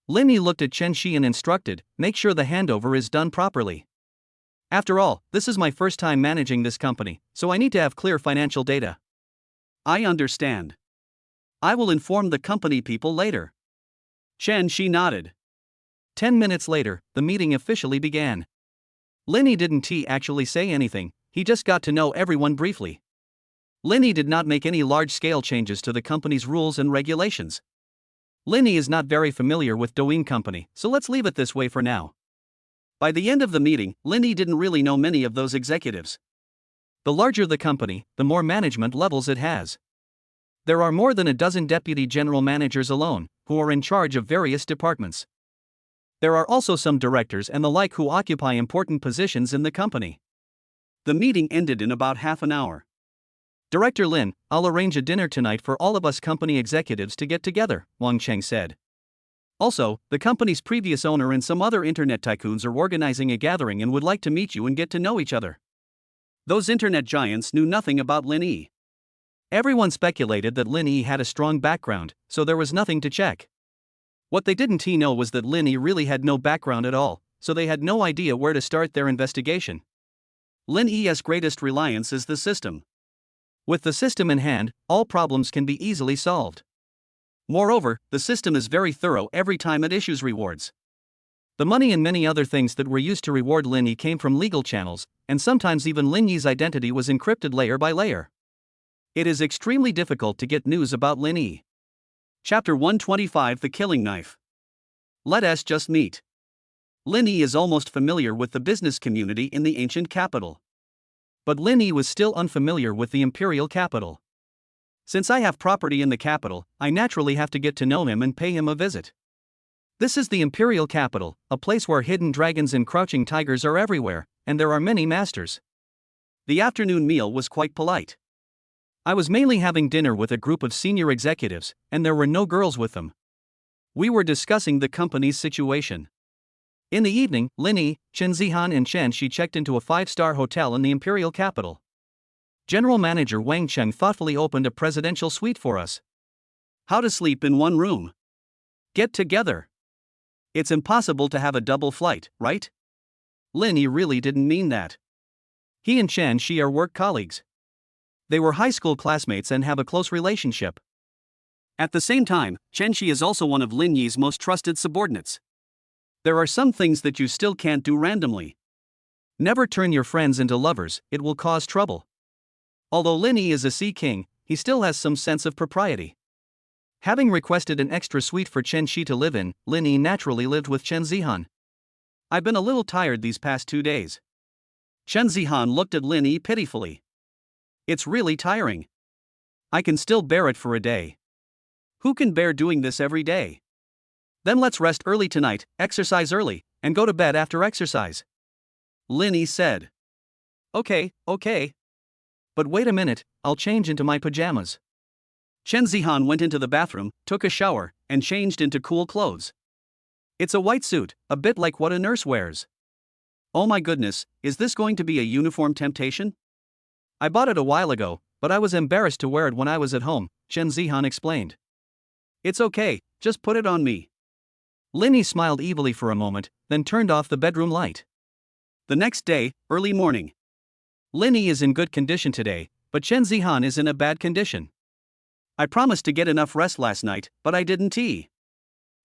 Lin Yi looked at Chen Shi and instructed, make sure the handover is done properly. After all, this is my first time managing this company, so I need to have clear financial data. I understand. I will inform the company people later. Chen Shi nodded. 10 minutes later, the meeting officially began. Lin Yi didn't actually say anything, he just got to know everyone briefly. Lin Yi did not make any large-scale changes to the company's rules and regulations. Lin Yi is not very familiar with Douyin company, so let's leave it this way for now. By the end of the meeting, Lin Yi didn't really know many of those executives. The larger the company, the more management levels it has. There are more than a dozen deputy general managers alone, who are in charge of various departments. There are also some directors and the like who occupy important positions in the company. The meeting ended in about half an hour. Director Lin, I'll arrange a dinner tonight for all of us company executives to get together, Wang Cheng said. Also, the company's previous owner and some other internet tycoons are organizing a gathering and would like to meet you and get to know each other. Those internet giants knew nothing about Lin Yi. Everyone speculated that Lin Yi had a strong background, so there was nothing to check. What they didn't know was that Lin Yi really had no background at all, so they had no idea where to start their investigation. Lin Yi's greatest reliance is the system. With the system in hand, all problems can be easily solved. Moreover, the system is very thorough every time it issues rewards. The money and many other things that were used to reward Lin Yi came from legal channels, and sometimes even Lin Yi's identity was encrypted layer by layer. It is extremely difficult to get news about Lin Yi. Chapter 125 The Killing Knife. Let us just meet. Lin Yi is almost familiar with the business community in the ancient capital. But Lin Yi was still unfamiliar with the imperial capital. Since I have property in the capital, I naturally have to get to know him and pay him a visit. This is the imperial capital, a place where hidden dragons and crouching tigers are everywhere, and there are many masters. The afternoon meal was quite polite. I was mainly having dinner with a group of senior executives, and there were no girls with them. We were discussing the company's situation. In the evening, Lin Yi, Chen Zihan, and Chen Shi checked into a 5-star hotel in the imperial capital. General Manager Wang Cheng thoughtfully opened a presidential suite for us. How to sleep in one room? Get together. It's impossible to have a double flight, right? Lin Yi really didn't mean that. He and Chen Shi are work colleagues. They were high school classmates and have a close relationship. At the same time, Chen Shi is also one of Lin Yi's most trusted subordinates. There are some things that you still can't do randomly. Never turn your friends into lovers, it will cause trouble. Although Lin Yi is a sea king, he still has some sense of propriety. Having requested an extra suite for Chen Shi to live in, Lin Yi naturally lived with Chen Zihan. I've been a little tired these past 2 days. Chen Zihan looked at Lin Yi pitifully. It's really tiring. I can still bear it for a day. Who can bear doing this every day? Then let's rest early tonight, exercise early, and go to bed after exercise. Lin Yi said. Okay. But wait a minute, I'll change into my pajamas. Chen Zihan went into the bathroom, took a shower, and changed into cool clothes. It's a white suit, a bit like what a nurse wears. Oh my goodness, is this going to be a uniform temptation? I bought it a while ago, but I was embarrassed to wear it when I was at home, Chen Zihan explained. It's okay, just put it on me. Lin Yi smiled evilly for a moment, then turned off the bedroom light. The next day, early morning. Lin Yi is in good condition today, but Chen Zihan is in a bad condition. I promised to get enough rest last night, but I didn't.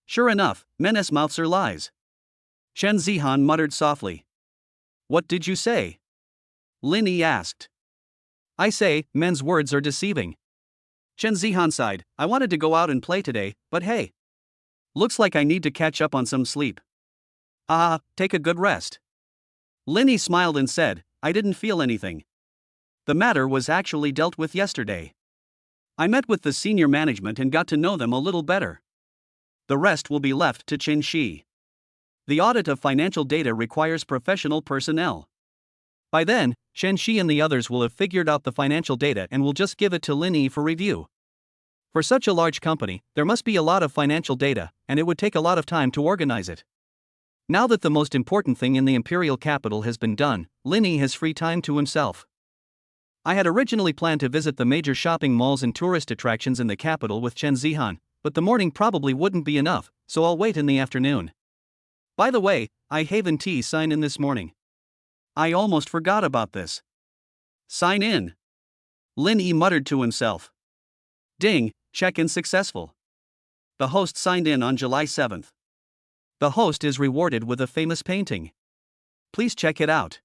Sure enough, men's mouths are lies. Chen Zihan muttered softly. What did you say? Lin Yi asked. I say, men's words are deceiving. Chen Zihan sighed. I wanted to go out and play today, but hey. Looks like I need to catch up on some sleep. Take a good rest. Lin Yi smiled and said, I didn't feel anything. The matter was actually dealt with yesterday. I met with the senior management and got to know them a little better. The rest will be left to Chen Shi. The audit of financial data requires professional personnel. By then, Chen Shi and the others will have figured out the financial data and will just give it to Lin Yi for review. For such a large company, there must be a lot of financial data, and it would take a lot of time to organize it. Now that the most important thing in the imperial capital has been done, Lin Yi has free time to himself. I had originally planned to visit the major shopping malls and tourist attractions in the capital with Chen Zihan, but the morning probably wouldn't be enough, so I'll wait in the afternoon. By the way, I haven't signed in this morning. I almost forgot about this. Sign in. Lin Yi muttered to himself. Ding, check-in successful. The host signed in on July 7th. The host is rewarded with a famous painting. Please check it out.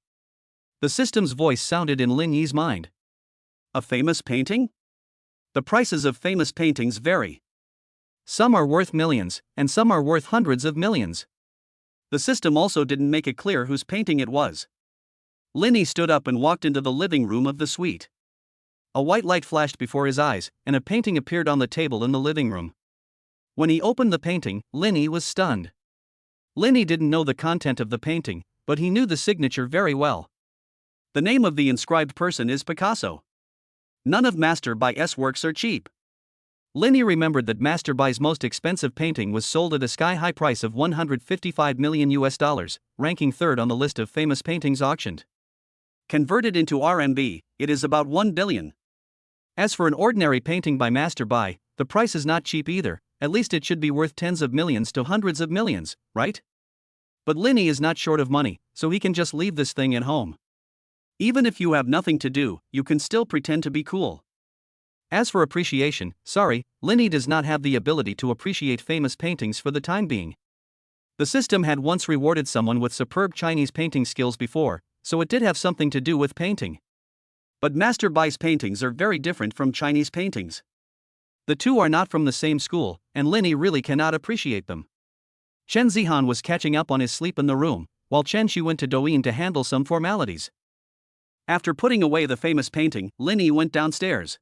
The system's voice sounded in Lin Yi's mind. A famous painting? The prices of famous paintings vary. Some are worth millions, and some are worth hundreds of millions. The system also didn't make it clear whose painting it was. Lin Yi stood up and walked into the living room of the suite. A white light flashed before his eyes, and a painting appeared on the table in the living room. When he opened the painting, Lin Yi was stunned. Lin Yi didn't know the content of the painting, but he knew the signature very well. The name of the inscribed person is Picasso. None of Master Bai's works are cheap. Lin Yi remembered that Master Bai's most expensive painting was sold at a sky-high price of $155 million, ranking third on the list of famous paintings auctioned. Converted into RMB, it is about 1 billion. As for an ordinary painting by Master Bai, the price is not cheap either, at least it should be worth tens of millions to hundreds of millions, right? But Lin Yi is not short of money, so he can just leave this thing at home. Even if you have nothing to do, you can still pretend to be cool. As for appreciation, sorry, Lin Yi does not have the ability to appreciate famous paintings for the time being. The system had once rewarded someone with superb Chinese painting skills before, so it did have something to do with painting. But Master Bai's paintings are very different from Chinese paintings. The two are not from the same school, and Lin Yi really cannot appreciate them. Chen Zihan was catching up on his sleep in the room, while Chen Shi went to Douyin to handle some formalities. After putting away the famous painting, Lin Yi went downstairs.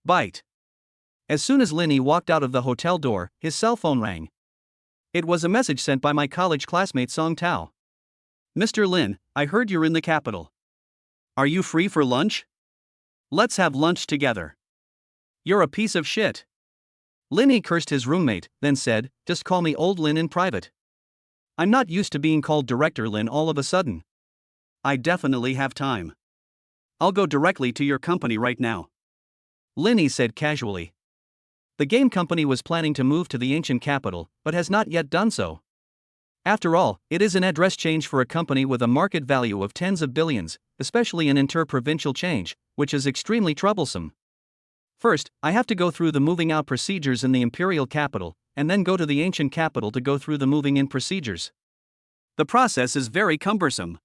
Bite. As soon as Lin Yi walked out of the hotel door, his cell phone rang. It was a message sent by my college classmate Song Tao. Mr. Lin, I heard you're in the capital. Are you free for lunch? Let's have lunch together. You're a piece of shit. Lin Yi cursed his roommate, then said, "Just call me Old Lin in private. I'm not used to being called Director Lin all of a sudden. I definitely have time. I'll go directly to your company right now," Lin Yi said casually. The game company was planning to move to the ancient capital, but has not yet done so. After all, it is an address change for a company with a market value of tens of billions, especially an inter-provincial change, which is extremely troublesome. First, I have to go through the moving out procedures in the imperial capital, and then go to the ancient capital to go through the moving in procedures. The process is very cumbersome.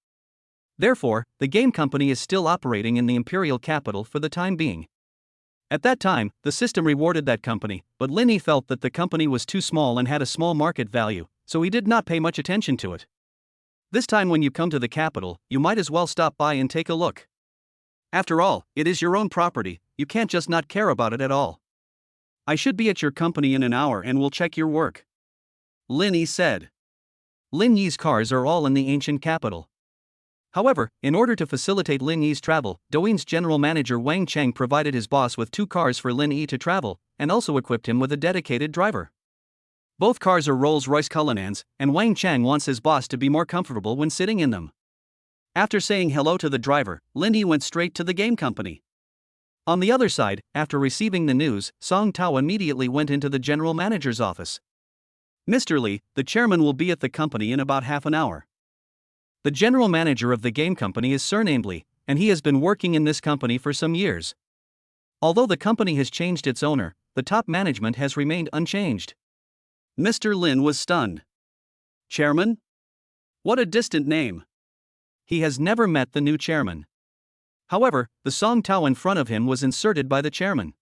Therefore, the game company is still operating in the imperial capital for the time being. At that time, the system rewarded that company, but Lin Yi felt that the company was too small and had a small market value, so he did not pay much attention to it. This time when you come to the capital, you might as well stop by and take a look. After all, it is your own property, you can't just not care about it at all. I should be at your company in an hour and will check your work, Lin Yi said. Lin Yi's cars are all in the ancient capital. However, in order to facilitate Lin Yi's travel, Douyin's general manager Wang Cheng provided his boss with 2 cars for Lin Yi to travel, and also equipped him with a dedicated driver. Both cars are Rolls-Royce Cullinans, and Wang Cheng wants his boss to be more comfortable when sitting in them. After saying hello to the driver, Lin Yi went straight to the game company. On the other side, after receiving the news, Song Tao immediately went into the general manager's office. "Mr. Li, the chairman will be at the company in about half an hour." The general manager of the game company is surnamed Li, and he has been working in this company for some years. Although the company has changed its owner, the top management has remained unchanged. Mr. Lin was stunned. Chairman? What a distant name. He has never met the new chairman. However, the Song Tao in front of him was inserted by the chairman.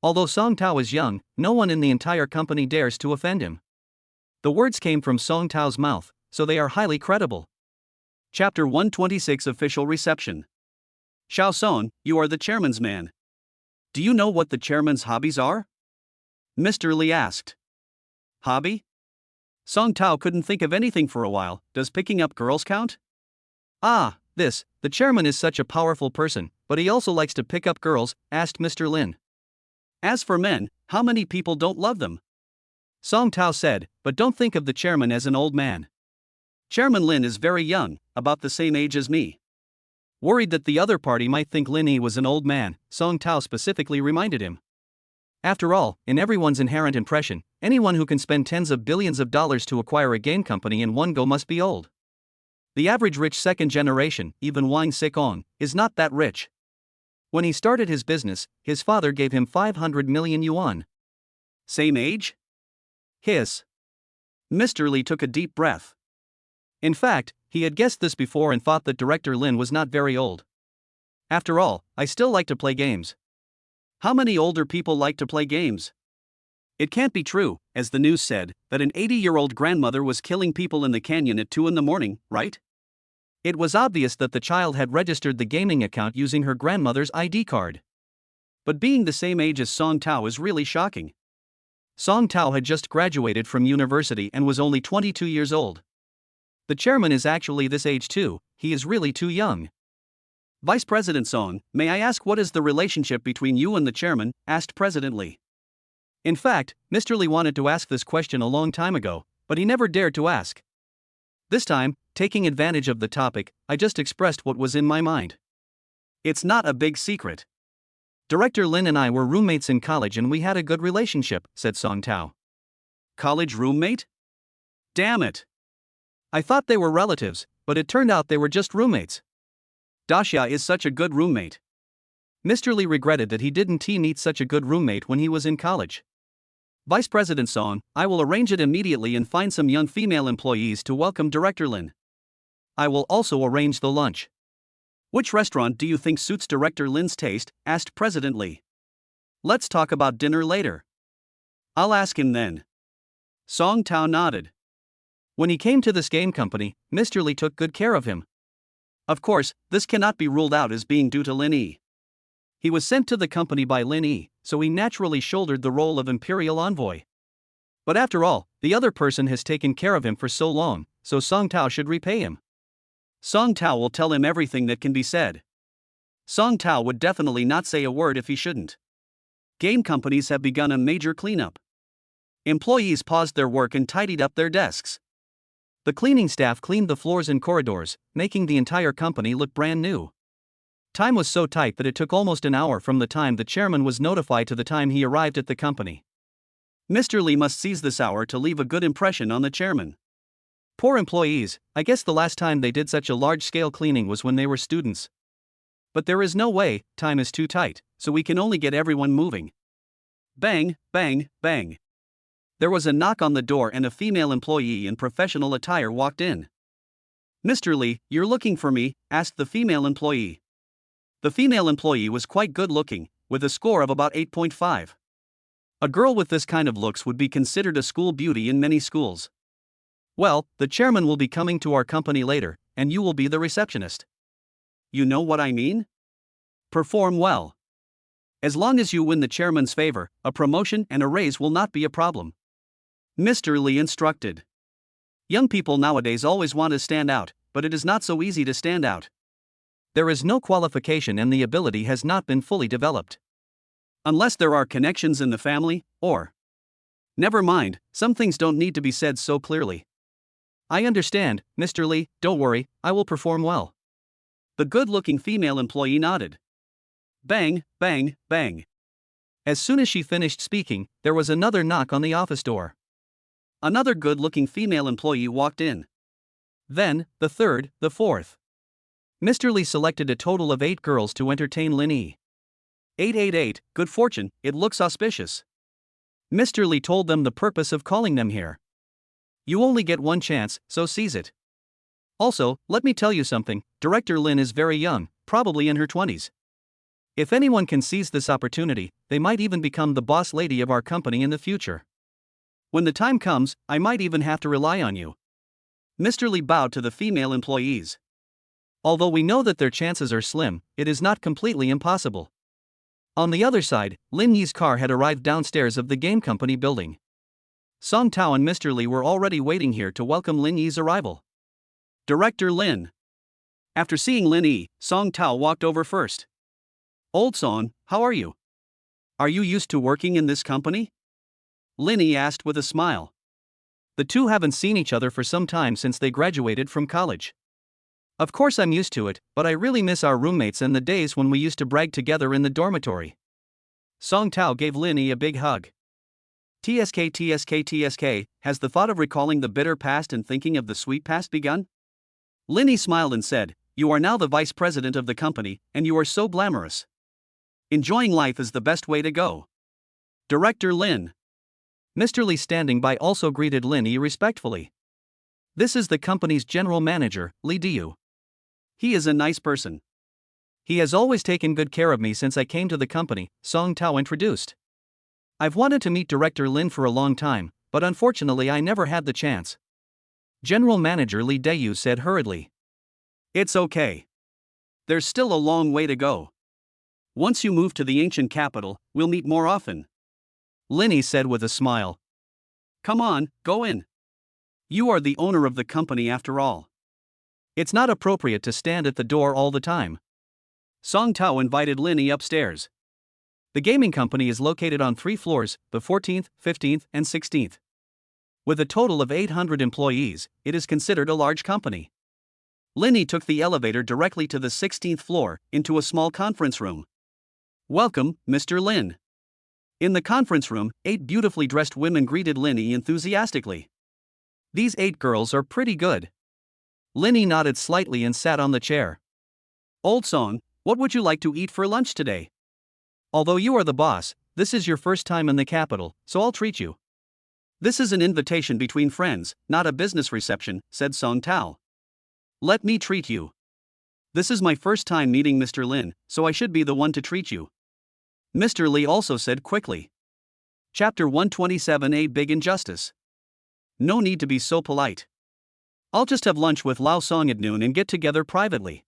Although Song Tao is young, no one in the entire company dares to offend him. The words came from Song Tao's mouth, so they are highly credible. Chapter 126 Official Reception. Xiao Son, you are the chairman's man. Do you know what the chairman's hobbies are? Mr. Li asked. Hobby? Song Tao couldn't think of anything for a while. Does picking up girls count? Ah, the chairman is such a powerful person, but he also likes to pick up girls, asked Mr. Lin. As for men, how many people don't love them? Song Tao said, but don't think of the chairman as an old man. Chairman Lin is very young, about the same age as me. Worried that the other party might think Lin Yi was an old man, Song Tao specifically reminded him. After all, in everyone's inherent impression, anyone who can spend tens of billions of dollars to acquire a game company in one go must be old. The average rich second generation, even Wang Sikong, is not that rich. When he started his business, his father gave him 500 million yuan. Same age? Hiss. Mr. Li took a deep breath. In fact, he had guessed this before and thought that Director Lin was not very old. After all, I still like to play games. How many older people like to play games? It can't be true, as the news said, that an 80-year-old grandmother was killing people in the canyon at 2 in the morning, right? It was obvious that the child had registered the gaming account using her grandmother's ID card. But being the same age as Song Tao is really shocking. Song Tao had just graduated from university and was only 22 years old. The chairman is actually this age too, he is really too young. Vice President Song, may I ask what is the relationship between you and the chairman, asked President Li. In fact, Mr. Li wanted to ask this question a long time ago, but he never dared to ask. This time, taking advantage of the topic, I just expressed what was in my mind. It's not a big secret. Director Lin and I were roommates in college and we had a good relationship, said Song Tao. College roommate? Damn it. I thought they were relatives, but it turned out they were just roommates. Daxia is such a good roommate. Mr. Li regretted that he didn't meet such a good roommate when he was in college. Vice President Song, I will arrange it immediately and find some young female employees to welcome Director Lin. I will also arrange the lunch. Which restaurant do you think suits Director Lin's taste? Asked President Li. Let's talk about dinner later. I'll ask him then. Song Tao nodded. When he came to this game company, Mr. Li took good care of him. Of course, this cannot be ruled out as being due to Lin Yi. He was sent to the company by Lin Yi, so he naturally shouldered the role of imperial envoy. But after all, the other person has taken care of him for so long, so Song Tao should repay him. Song Tao will tell him everything that can be said. Song Tao would definitely not say a word if he shouldn't. Game companies have begun a major cleanup. Employees paused their work and tidied up their desks. The cleaning staff cleaned the floors and corridors, making the entire company look brand new. Time was so tight that it took almost an hour from the time the chairman was notified to the time he arrived at the company. Mr. Lee must seize this hour to leave a good impression on the chairman. Poor employees, I guess the last time they did such a large-scale cleaning was when they were students. But there is no way, time is too tight, so we can only get everyone moving. Bang, bang, bang. There was a knock on the door and a female employee in professional attire walked in. "Mr. Lee, you're looking for me?" asked the female employee. The female employee was quite good-looking, with a score of about 8.5. A girl with this kind of looks would be considered a school beauty in many schools. "Well, the chairman will be coming to our company later, and you will be the receptionist." "You know what I mean? Perform well. As long as you win the chairman's favor, a promotion and a raise will not be a problem," Mr. Lee instructed. Young people nowadays always want to stand out, but it is not so easy to stand out. There is no qualification and the ability has not been fully developed. Unless there are connections in the family, or. Never mind, some things don't need to be said so clearly. "I understand, Mr. Lee, don't worry, I will perform well." The good-looking female employee nodded. Bang, bang, bang. As soon as she finished speaking, there was another knock on the office door. Another good-looking female employee walked in. Then, the third, the fourth. Mr. Lee selected a total of 8 girls to entertain Lin Yi. 888, good fortune, it looks auspicious. Mr. Lee told them the purpose of calling them here. You only get one chance, so seize it. Also, let me tell you something, Director Lin is very young, probably in her 20s. If anyone can seize this opportunity, they might even become the boss lady of our company in the future. When the time comes, I might even have to rely on you. Mr. Lee bowed to the female employees. Although we know that their chances are slim, it is not completely impossible. On the other side, Lin Yi's car had arrived downstairs of the game company building. Song Tao and Mr. Lee were already waiting here to welcome Lin Yi's arrival. Director Lin. After seeing Lin Yi, Song Tao walked over first. "Old Song, how are you? Are you used to working in this company?" Lin Yi asked with a smile. The two haven't seen each other for some time since they graduated from college. "Of course I'm used to it, but I really miss our roommates and the days when we used to brag together in the dormitory." Song Tao gave Lin Yi a big hug. TSK, has the thought of recalling the bitter past and thinking of the sweet past begun? Lin Yi smiled and said, "You are now the vice president of the company, and you are so glamorous. Enjoying life is the best way to go." Director Lin. Mr. Lee standing by also greeted Lin Yi respectfully. "This is the company's general manager, Lee Diu. He is a nice person. He has always taken good care of me since I came to the company," Song Tao introduced. "I've wanted to meet Director Lin for a long time, but unfortunately I never had the chance." General Manager Lee Diu said hurriedly. "It's okay. There's still a long way to go. Once you move to the ancient capital, we'll meet more often," Lin Yi said with a smile. "Come on, go in. You are the owner of the company after all. It's not appropriate to stand at the door all the time." Song Tao invited Lin Yi upstairs. The gaming company is located on 3 floors, the 14th, 15th, and 16th. With a total of 800 employees, it is considered a large company. Lin Yi took the elevator directly to the 16th floor, into a small conference room. "Welcome, Mr. Lin." In the conference room, 8 beautifully dressed women greeted Lin Yi enthusiastically. "These 8 girls are pretty good." Lin Yi nodded slightly and sat on the chair. "Old Song, what would you like to eat for lunch today? Although you are the boss, this is your first time in the capital, so I'll treat you." "This is an invitation between friends, not a business reception," said Song Tao. "Let me treat you. This is my first time meeting Mr. Lin, so I should be the one to treat you," Mr. Lee also said quickly. Chapter 127, A Big Injustice. No need to be so polite. I'll just have lunch with Lao Song at noon and get together privately.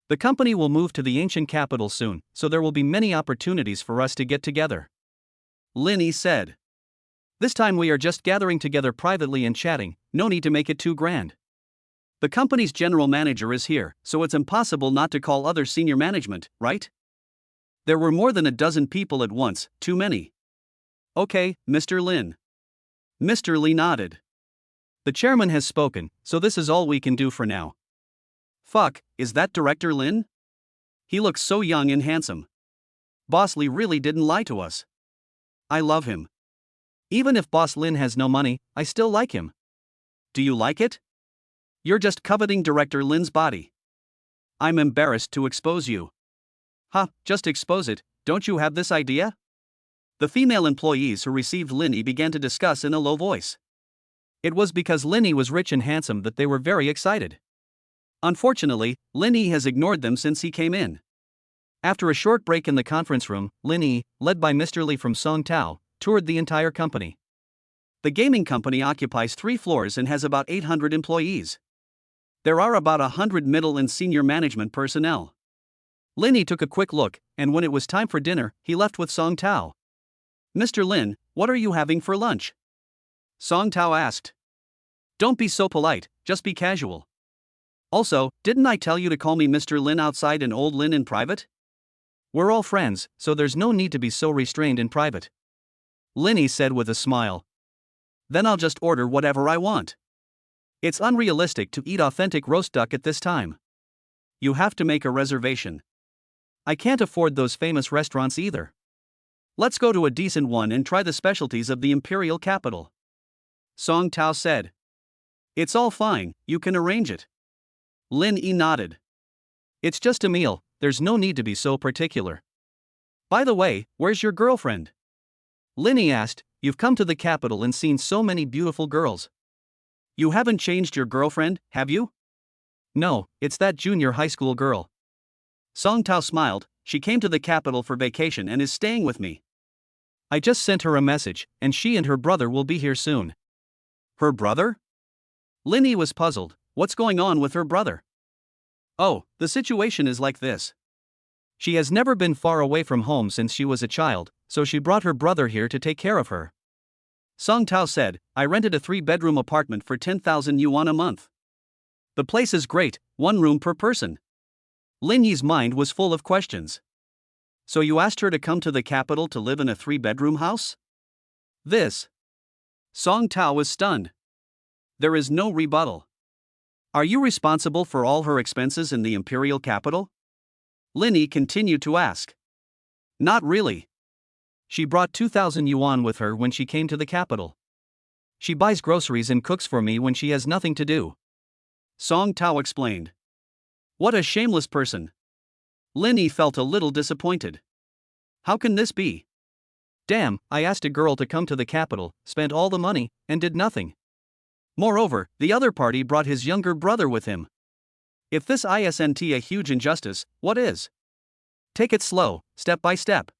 The company will move to the ancient capital soon, so there will be many opportunities for us to get together, Lin Yi said. "This time we are just gathering together privately and chatting, no need to make it too grand. The company's general manager is here, so it's impossible not to call other senior management, right?" There were more than a dozen people at once, too many. Okay, Mr. Lin. Mr. Lee nodded. The chairman has spoken, so this is all we can do for now. Fuck, is that Director Lin? He looks so young and handsome. Boss Lee really didn't lie to us. I love him. Even if Boss Lin has no money, I still like him. Do you like it? You're just coveting Director Lin's body. I'm embarrassed to expose you. Ha, just expose it, don't you have this idea? The female employees who received Linny began to discuss in a low voice. It was because Linny was rich and handsome that they were very excited. Unfortunately, Linny has ignored them since he came in. After a short break in the conference room, Linny, led by Mr. Lee from Song Tao, toured the entire company. The gaming company occupies 3 floors and has about 800 employees. There are about 100 middle and senior management personnel. Linny took a quick look, and when it was time for dinner, he left with Song Tao. Mr. Lin, what are you having for lunch? Song Tao asked. Don't be so polite, just be casual. Also, didn't I tell you to call me Mr. Lin outside and Old Lin in private? We're all friends, so there's no need to be so restrained in private. Linny said with a smile. Then I'll just order whatever I want. It's unrealistic to eat authentic roast duck at this time. You have to make a reservation. I can't afford those famous restaurants either. Let's go to a decent one and try the specialties of the imperial capital. Song Tao said. It's all fine, you can arrange it. Lin Yi nodded. It's just a meal, there's no need to be so particular. By the way, where's your girlfriend? Linny asked, you've come to the capital and seen so many beautiful girls. You haven't changed your girlfriend, have you? No, it's that junior high school girl. Song Tao smiled, she came to the capital for vacation and is staying with me. I just sent her a message, and she and her brother will be here soon. Her brother? Linny was puzzled, what's going on with her brother? Oh, the situation is like this. She has never been far away from home since she was a child, so she brought her brother here to take care of her. Song Tao said, I rented a 3-bedroom apartment for 10,000 yuan a month. The place is great, 1 room per person. Lin Yi's mind was full of questions. So you asked her to come to the capital to live in a 3-bedroom house? This. Song Tao was stunned. There is no rebuttal. Are you responsible for all her expenses in the imperial capital? Lin Yi continued to ask. Not really. She brought 2,000 yuan with her when she came to the capital. She buys groceries and cooks for me when she has nothing to do. Song Tao explained. What a shameless person. Lin Yi felt a little disappointed. How can this be? Damn, I asked a girl to come to the capital, spent all the money, and did nothing. Moreover, the other party brought his younger brother with him. If this isn't a huge injustice, what is? Take it slow, step by step.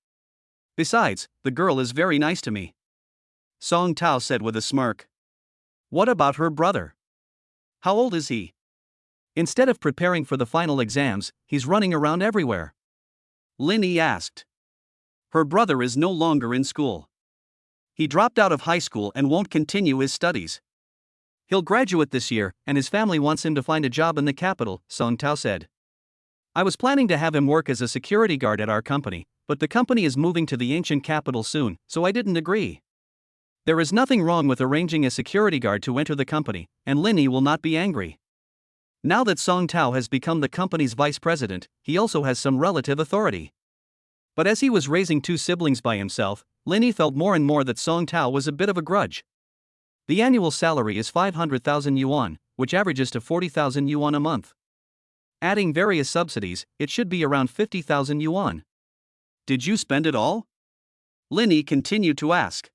Besides, the girl is very nice to me. Song Tao said with a smirk. What about her brother? How old is he? Instead of preparing for the final exams, he's running around everywhere. Lin Yi asked. Her brother is no longer in school. He dropped out of high school and won't continue his studies. He'll graduate this year, and his family wants him to find a job in the capital, Song Tao said. I was planning to have him work as a security guard at our company, but the company is moving to the ancient capital soon, so I didn't agree. There is nothing wrong with arranging a security guard to enter the company, and Lin Yi will not be angry. Now that Song Tao has become the company's vice president, he also has some relative authority. But as he was raising 2 siblings by himself, Lin Yi felt more and more that Song Tao was a bit of a grudge. The annual salary is 500,000 yuan, which averages to 40,000 yuan a month. Adding various subsidies, it should be around 50,000 yuan. Did you spend it all? Lin Yi continued to ask.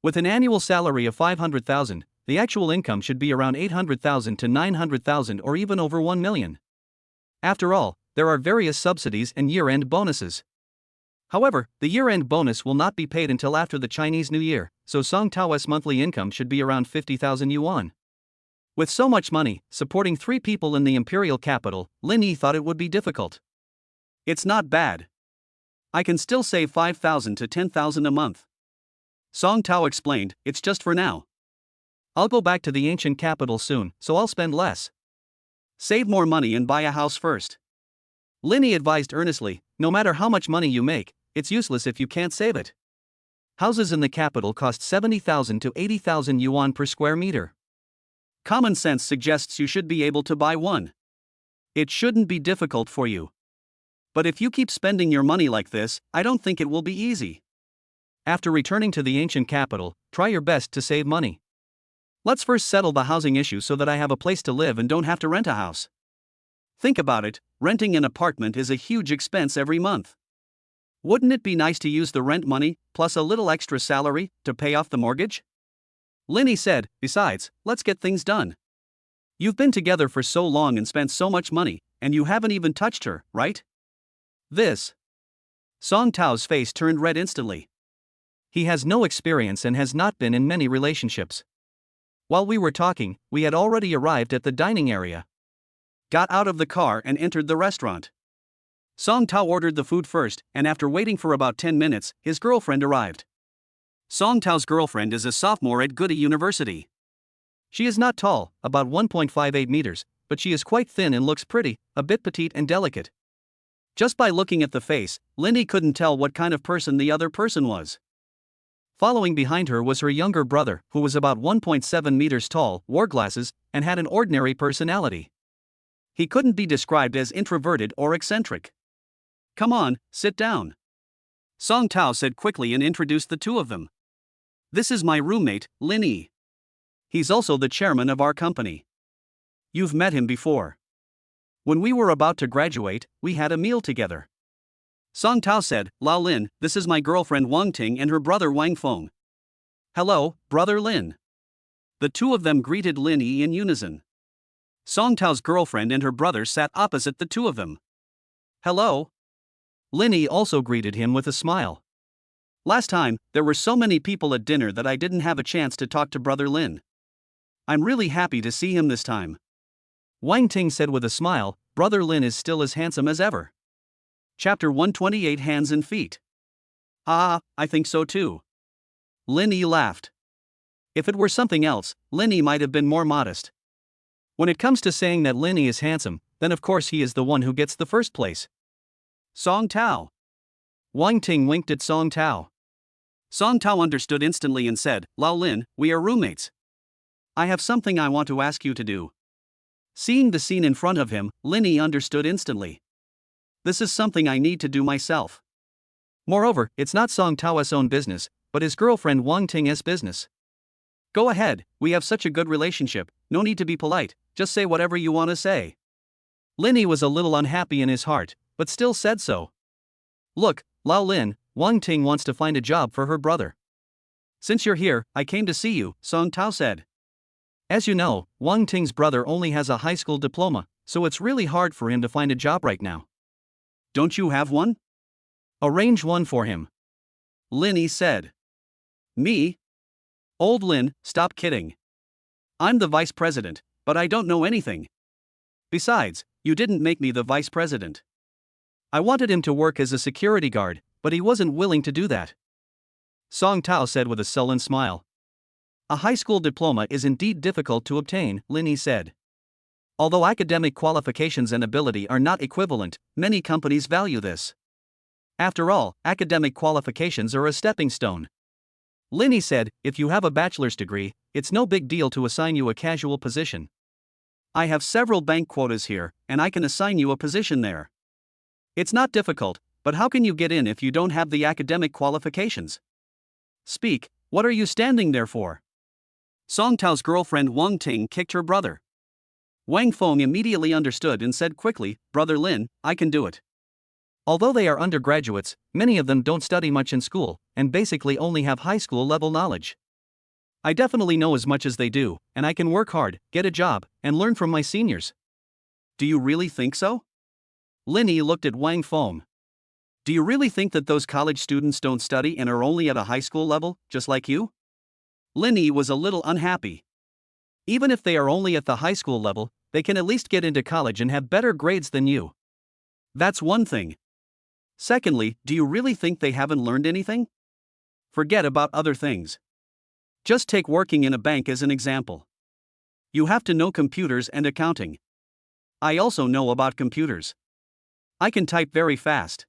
With an annual salary of 500,000, the actual income should be around 800,000 to 900,000 or even over 1 million. After all, there are various subsidies and year-end bonuses. However, the year-end bonus will not be paid until after the Chinese New Year, so Song Tao's monthly income should be around 50,000 yuan. With so much money, supporting 3 people in the imperial capital, Lin Yi thought it would be difficult. It's not bad. I can still save 5,000 to 10,000 a month. Song Tao explained, it's just for now. I'll go back to the ancient capital soon, so I'll spend less. Save more money and buy a house first. Linny advised earnestly, no matter how much money you make, it's useless if you can't save it. Houses in the capital cost 70,000 to 80,000 yuan per square meter. Common sense suggests you should be able to buy one. It shouldn't be difficult for you. But if you keep spending your money like this, I don't think it will be easy. After returning to the ancient capital, try your best to save money. Let's first settle the housing issue so that I have a place to live and don't have to rent a house. Think about it, renting an apartment is a huge expense every month. Wouldn't it be nice to use the rent money, plus a little extra salary, to pay off the mortgage? Linny said, besides, let's get things done. You've been together for so long and spent so much money, and you haven't even touched her, right? This. Song Tao's face turned red instantly. He has no experience and has not been in many relationships. While we were talking, we had already arrived at the dining area. Got out of the car and entered the restaurant. Song Tao ordered the food first, and after waiting for about 10 minutes, his girlfriend arrived. Song Tao's girlfriend is a sophomore at Goody University. She is not tall, about 1.58 meters, but she is quite thin and looks pretty, a bit petite and delicate. Just by looking at the face, Lindy couldn't tell what kind of person the other person was. Following behind her was her younger brother, who was about 1.7 meters tall, wore glasses, and had an ordinary personality. He couldn't be described as introverted or eccentric. Come on, sit down. Song Tao said quickly and introduced the two of them. This is my roommate, Linny. He's also the chairman of our company. You've met him before. When we were about to graduate, we had a meal together. Song Tao said, Lao Lin, this is my girlfriend Wang Ting and her brother Wang Feng. Hello, brother Lin. The two of them greeted Linny in unison. Song Tao's girlfriend and her brother sat opposite the two of them. Hello. Linny also greeted him with a smile. Last time, there were so many people at dinner that I didn't have a chance to talk to brother Lin. I'm really happy to see him this time. Wang Ting said with a smile, brother Lin is still as handsome as ever. Chapter 128 Hands and Feet. Ah, I think so too. Linny laughed. If it were something else, Linny might have been more modest. When it comes to saying that Linny is handsome, then of course he is the one who gets the first place. Song Tao. Wang Ting winked at Song Tao. Song Tao understood instantly and said, Lao Lin, we are roommates. I have something I want to ask you to do. Seeing the scene in front of him, Linny understood instantly. This is something I need to do myself. Moreover, it's not Song Tao's own business, but his girlfriend Wang Ting's business. Go ahead, we have such a good relationship, no need to be polite, just say whatever you want to say. Linny was a little unhappy in his heart, but still said so. Look, Lao Lin, Wang Ting wants to find a job for her brother. Since you're here, I came to see you, Song Tao said. As you know, Wang Ting's brother only has a high school diploma, so it's really hard for him to find a job right now. Don't you have one? Arrange one for him. Linny said. Me? Old Lin, stop kidding. I'm the vice president, but I don't know anything. Besides, you didn't make me the vice president. I wanted him to work as a security guard, but he wasn't willing to do that. Song Tao said with a sullen smile. A high school diploma is indeed difficult to obtain, Linny said. Although academic qualifications and ability are not equivalent, many companies value this. After all, academic qualifications are a stepping stone. Linny said, if you have a bachelor's degree, it's no big deal to assign you a casual position. I have several bank quotas here, and I can assign you a position there. It's not difficult, but how can you get in if you don't have the academic qualifications? Speak, what are you standing there for? Song Tao's girlfriend Wang Ting kicked her brother. Wang Feng immediately understood and said quickly, Brother Lin, I can do it. Although they are undergraduates, many of them don't study much in school, and basically only have high school level knowledge. I definitely know as much as they do, and I can work hard, get a job, and learn from my seniors. Do you really think so? Linny looked at Wang Feng. Do you really think that those college students don't study and are only at a high school level, just like you? Linny was a little unhappy. Even if they are only at the high school level, they can at least get into college and have better grades than you. That's one thing. Secondly, do you really think they haven't learned anything? Forget about other things. Just take working in a bank as an example. You have to know computers and accounting. I also know about computers. I can type very fast.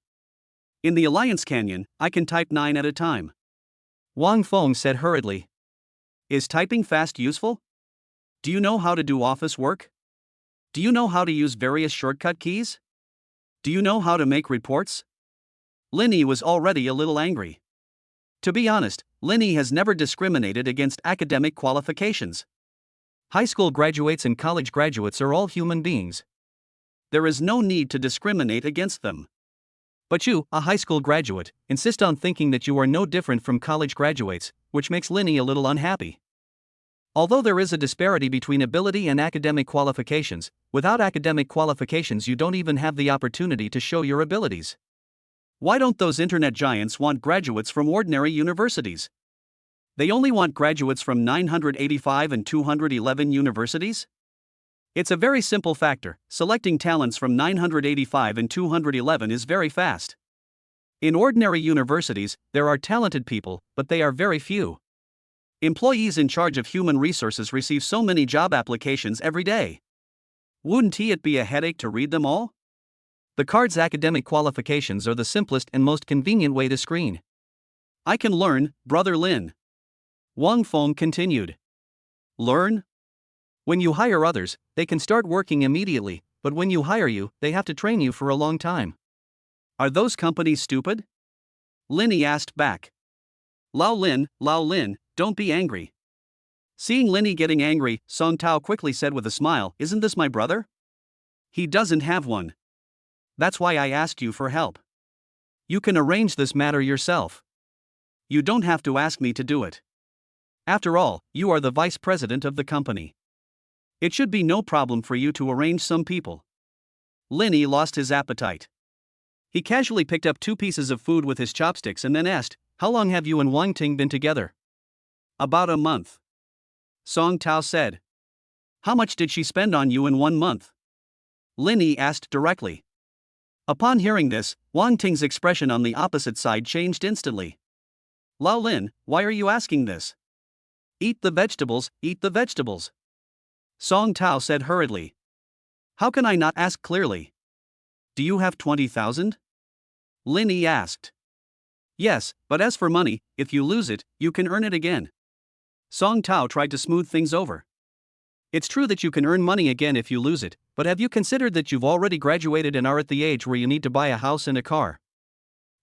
In the Alliance Canyon, I can type 9 at a time. Wang Feng said hurriedly. Is typing fast useful? Do you know how to do office work? Do you know how to use various shortcut keys? Do you know how to make reports? Linny was already a little angry. To be honest, Linny has never discriminated against academic qualifications. High school graduates and college graduates are all human beings. There is no need to discriminate against them. But you, a high school graduate, insist on thinking that you are no different from college graduates, which makes Linny a little unhappy. Although there is a disparity between ability and academic qualifications, without academic qualifications you don't even have the opportunity to show your abilities. Why don't those internet giants want graduates from ordinary universities? They only want graduates from 985 and 211 universities? It's a very simple factor. Selecting talents from 985 and 211 is very fast. In ordinary universities, there are talented people, but they are very few. Employees in charge of human resources receive so many job applications every day. Wouldn't it be a headache to read them all? The card's academic qualifications are the simplest and most convenient way to screen. I can learn, Brother Lin. Wang Feng continued. Learn? When you hire others, they can start working immediately, but when you hire you, they have to train you for a long time. Are those companies stupid? Linny asked back. Lao Lin, don't be angry. Seeing Linny getting angry, Song Tao quickly said with a smile, Isn't this my brother? He doesn't have one. That's why I asked you for help. You can arrange this matter yourself. You don't have to ask me to do it. After all, you are the vice president of the company. It should be no problem for you to arrange some people. Linny lost his appetite. He casually picked up 2 pieces of food with his chopsticks and then asked, How long have you and Wang Ting been together? About a month. Song Tao said. How much did she spend on you in 1 month? Linny asked directly. Upon hearing this, Wang Ting's expression on the opposite side changed instantly. Lao Lin, why are you asking this? Eat the vegetables, eat the vegetables. Song Tao said hurriedly. How can I not ask clearly? Do you have 20,000? Linny asked. Yes, but as for money, if you lose it, you can earn it again. Song Tao tried to smooth things over. It's true that you can earn money again if you lose it, but have you considered that you've already graduated and are at the age where you need to buy a house and a car?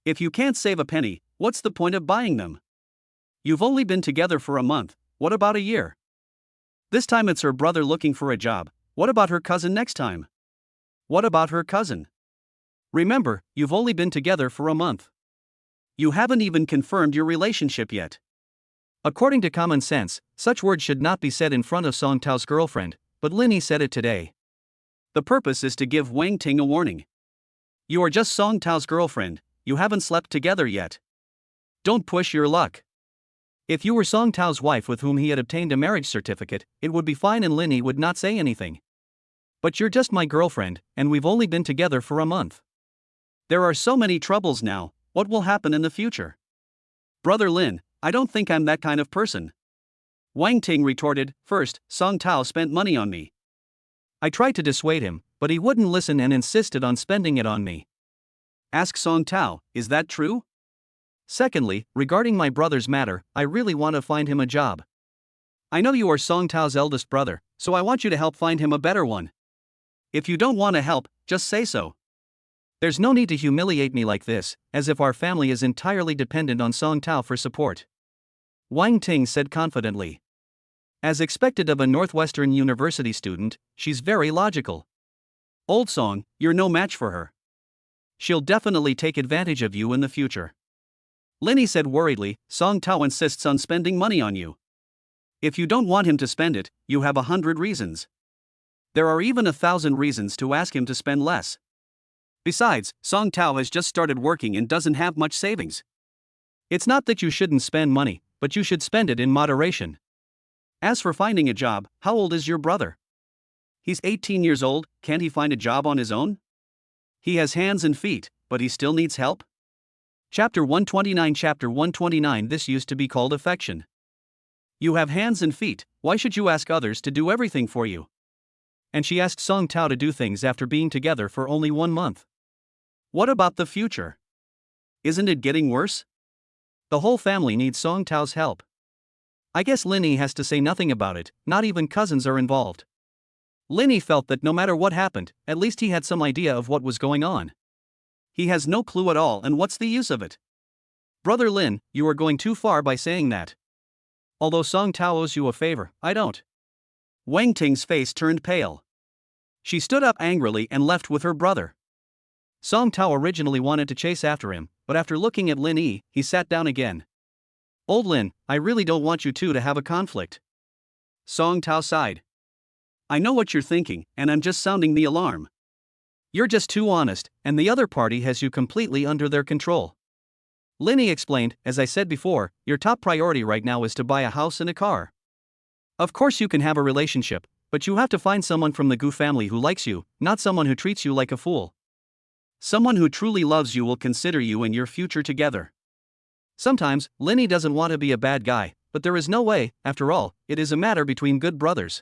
If you can't save a penny, what's the point of buying them? You've only been together for a month, what about a year? This time it's her brother looking for a job, what about her cousin next time? What about her cousin? Remember, you've only been together for a month. You haven't even confirmed your relationship yet. According to common sense, such words should not be said in front of Song Tao's girlfriend, but Linny said it today. The purpose is to give Wang Ting a warning. You are just Song Tao's girlfriend, you haven't slept together yet. Don't push your luck. If you were Song Tao's wife with whom he had obtained a marriage certificate, it would be fine and Linny would not say anything. But you're just my girlfriend, and we've only been together for a month. There are so many troubles now, what will happen in the future? Brother Lin, I don't think I'm that kind of person. Wang Ting retorted, First, Song Tao spent money on me. I tried to dissuade him, but he wouldn't listen and insisted on spending it on me. Ask Song Tao, is that true? Secondly, regarding my brother's matter, I really want to find him a job. I know you are Song Tao's eldest brother, so I want you to help find him a better one. If you don't want to help, just say so. There's no need to humiliate me like this, as if our family is entirely dependent on Song Tao for support. Wang Ting said confidently. As expected of a Northwestern University student, she's very logical. Old Song, you're no match for her. She'll definitely take advantage of you in the future. Linny said worriedly, Song Tao insists on spending money on you. If you don't want him to spend it, you have 100 reasons. There are even 1,000 reasons to ask him to spend less. Besides, Song Tao has just started working and doesn't have much savings. It's not that you shouldn't spend money, but you should spend it in moderation. As for finding a job, how old is your brother? He's 18 years old, can't he find a job on his own? He has hands and feet, but he still needs help? Chapter 129. This used to be called affection. You have hands and feet, why should you ask others to do everything for you? And she asked Song Tao to do things after being together for only 1 month. What about the future? Isn't it getting worse? The whole family needs Song Tao's help. I guess Linny has to say nothing about it, not even cousins are involved. Linny felt that no matter what happened, at least he had some idea of what was going on. He has no clue at all, and what's the use of it? Brother Lin, you are going too far by saying that. Although Song Tao owes you a favor, I don't. Wang Ting's face turned pale. She stood up angrily and left with her brother. Song Tao originally wanted to chase after him, but after looking at Lin Yi, he sat down again. Old Lin, I really don't want you two to have a conflict. Song Tao sighed. I know what you're thinking, and I'm just sounding the alarm. You're just too honest, and the other party has you completely under their control. Linny explained, as I said before, your top priority right now is to buy a house and a car. Of course you can have a relationship, but you have to find someone from the Gu family who likes you, not someone who treats you like a fool. Someone who truly loves you will consider you and your future together. Sometimes, Linny doesn't want to be a bad guy, but there is no way, after all, it is a matter between good brothers.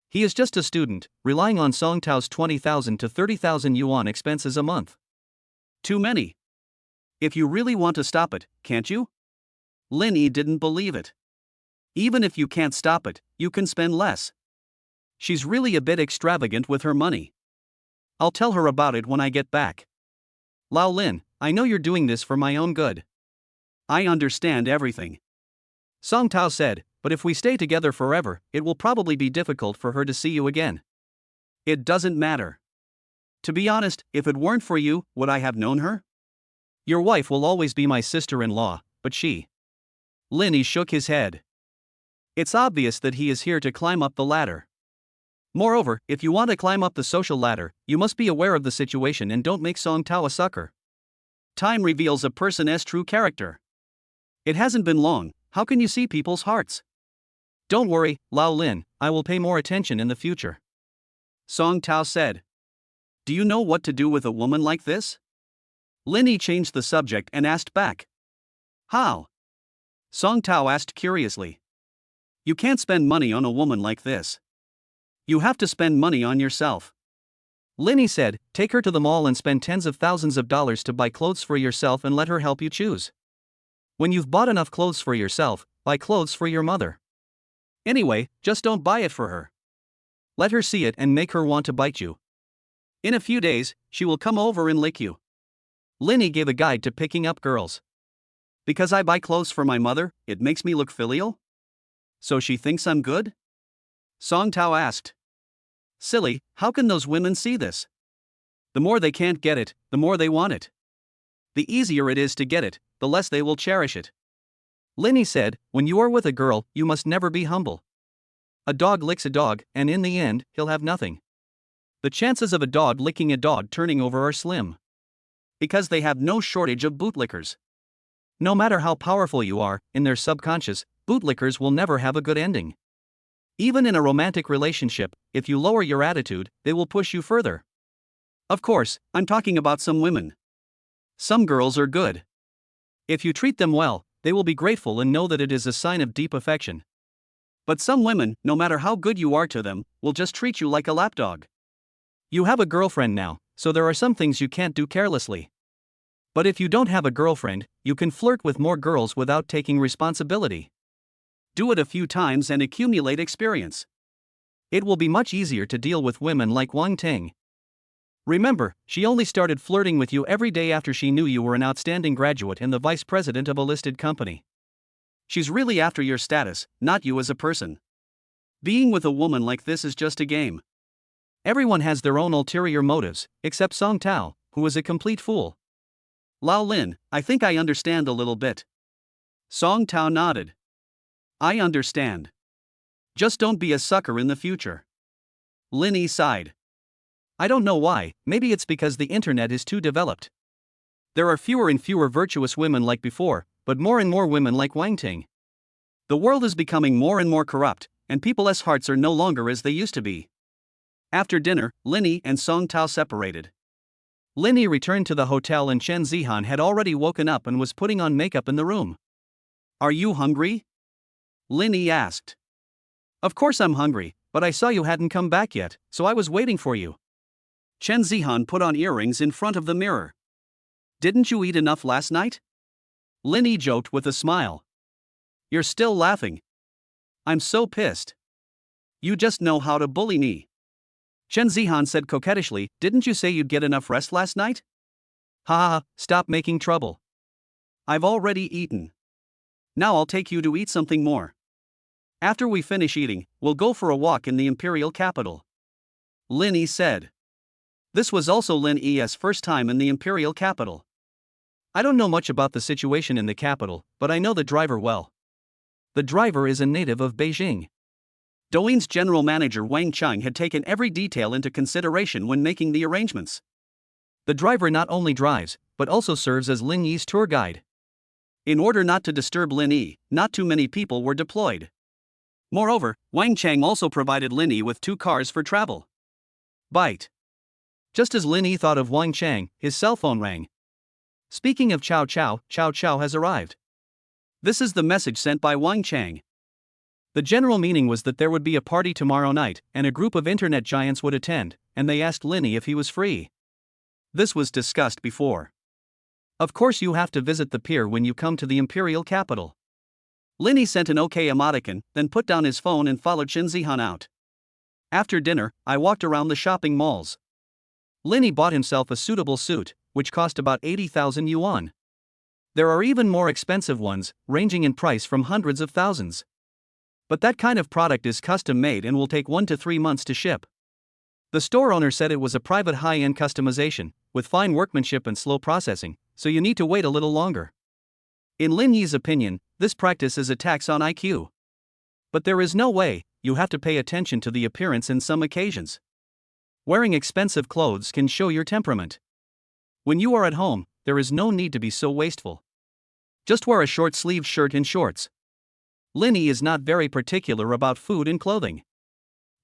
He is just a student, relying on Song Tao's 20,000 to 30,000 yuan expenses a month. Too many. If you really want to stop it, can't you? Linny didn't believe it. Even if you can't stop it, you can spend less. She's really a bit extravagant with her money. I'll tell her about it when I get back. Lao Lin, I know you're doing this for my own good. I understand everything. Song Tao said, but if we stay together forever, it will probably be difficult for her to see you again. It doesn't matter. To be honest, if it weren't for you, would I have known her? Your wife will always be my sister-in-law, but she. Linny shook his head. It's obvious that he is here to climb up the ladder. Moreover, if you want to climb up the social ladder, you must be aware of the situation and don't make Song Tao a sucker. Time reveals a person's true character. It hasn't been long, how can you see people's hearts? Don't worry, Lao Lin, I will pay more attention in the future. Song Tao said. Do you know what to do with a woman like this? Linny changed the subject and asked back. How? Song Tao asked curiously. You can't spend money on a woman like this. You have to spend money on yourself. Linny said, take her to the mall and spend tens of thousands of dollars to buy clothes for yourself and let her help you choose. When you've bought enough clothes for yourself, buy clothes for your mother. Anyway, just don't buy it for her. Let her see it and make her want to bite you. In a few days, she will come over and lick you. Linny gave a guide to picking up girls. Because I buy clothes for my mother, it makes me look filial? So she thinks I'm good? Song Tao asked. Silly, how can those women see this? The more they can't get it, the more they want it. The easier it is to get it, the less they will cherish it. Linny said, when you are with a girl, you must never be humble. A dog licks a dog, and in the end, he'll have nothing. The chances of a dog licking a dog turning over are slim. Because they have no shortage of bootlickers. No matter how powerful you are, in their subconscious, bootlickers will never have a good ending. Even in a romantic relationship, if you lower your attitude, they will push you further. Of course, I'm talking about some women. Some girls are good. If you treat them well, they will be grateful and know that it is a sign of deep affection. But some women, no matter how good you are to them, will just treat you like a lapdog. You have a girlfriend now, so there are some things you can't do carelessly. But if you don't have a girlfriend, you can flirt with more girls without taking responsibility. Do it a few times and accumulate experience. It will be much easier to deal with women like Wang Ting. Remember, she only started flirting with you every day after she knew you were an outstanding graduate and the vice president of a listed company. She's really after your status, not you as a person. Being with a woman like this is just a game. Everyone has their own ulterior motives, except Song Tao, who is a complete fool. Lao Lin, I think I understand a little bit. Song Tao nodded. I understand. Just don't be a sucker in the future. Linny sighed. I don't know why, maybe it's because the internet is too developed. There are fewer and fewer virtuous women like before, but more and more women like Wang Ting. The world is becoming more and more corrupt, and people's hearts are no longer as they used to be. After dinner, Linny and Song Tao separated. Linny returned to the hotel and Chen Zihan had already woken up and was putting on makeup in the room. Are you hungry? Linny asked. Of course I'm hungry, but I saw you hadn't come back yet, so I was waiting for you. Chen Zihan put on earrings in front of the mirror. Didn't you eat enough last night? Linny joked with a smile. You're still laughing. I'm so pissed. You just know how to bully me. Chen Zihan said coquettishly, didn't you say you'd get enough rest last night? Ha ha ha, stop making trouble. I've already eaten. Now I'll take you to eat something more. After we finish eating, we'll go for a walk in the imperial capital. Lin Yi said. This was also Lin Yi's first time in the imperial capital. I don't know much about the situation in the capital, but I know the driver well. The driver is a native of Beijing. Douyin's general manager Wang Cheng had taken every detail into consideration when making the arrangements. The driver not only drives, but also serves as Lin Yi's tour guide. In order not to disturb Lin Yi, not too many people were deployed. Moreover, Wang Cheng also provided Lin Yi with 2 cars for travel. Bite. Just as Lin Yi thought of Wang Cheng, his cell phone rang. Speaking of Chow Chow has arrived. This is the message sent by Wang Cheng. The general meaning was that there would be a party tomorrow night, and a group of internet giants would attend, and they asked Lin Yi if he was free. This was discussed before. Of course you have to visit the pier when you come to the imperial capital. Lin Yi sent an OK emoticon, then put down his phone and followed Chen Zihan out. After dinner, I walked around the shopping malls. Lin Yi bought himself a suitable suit, which cost about 80,000 yuan. There are even more expensive ones, ranging in price from hundreds of thousands. But that kind of product is custom made and will take 1 to 3 months to ship. The store owner said it was a private high-end customization, with fine workmanship and slow processing, so you need to wait a little longer. In Lin Yi's opinion, this practice is a tax on IQ. But there is no way, you have to pay attention to the appearance in some occasions. Wearing expensive clothes can show your temperament. When you are at home, there is no need to be so wasteful. Just wear a short-sleeved shirt and shorts. Lin Yi is not very particular about food and clothing.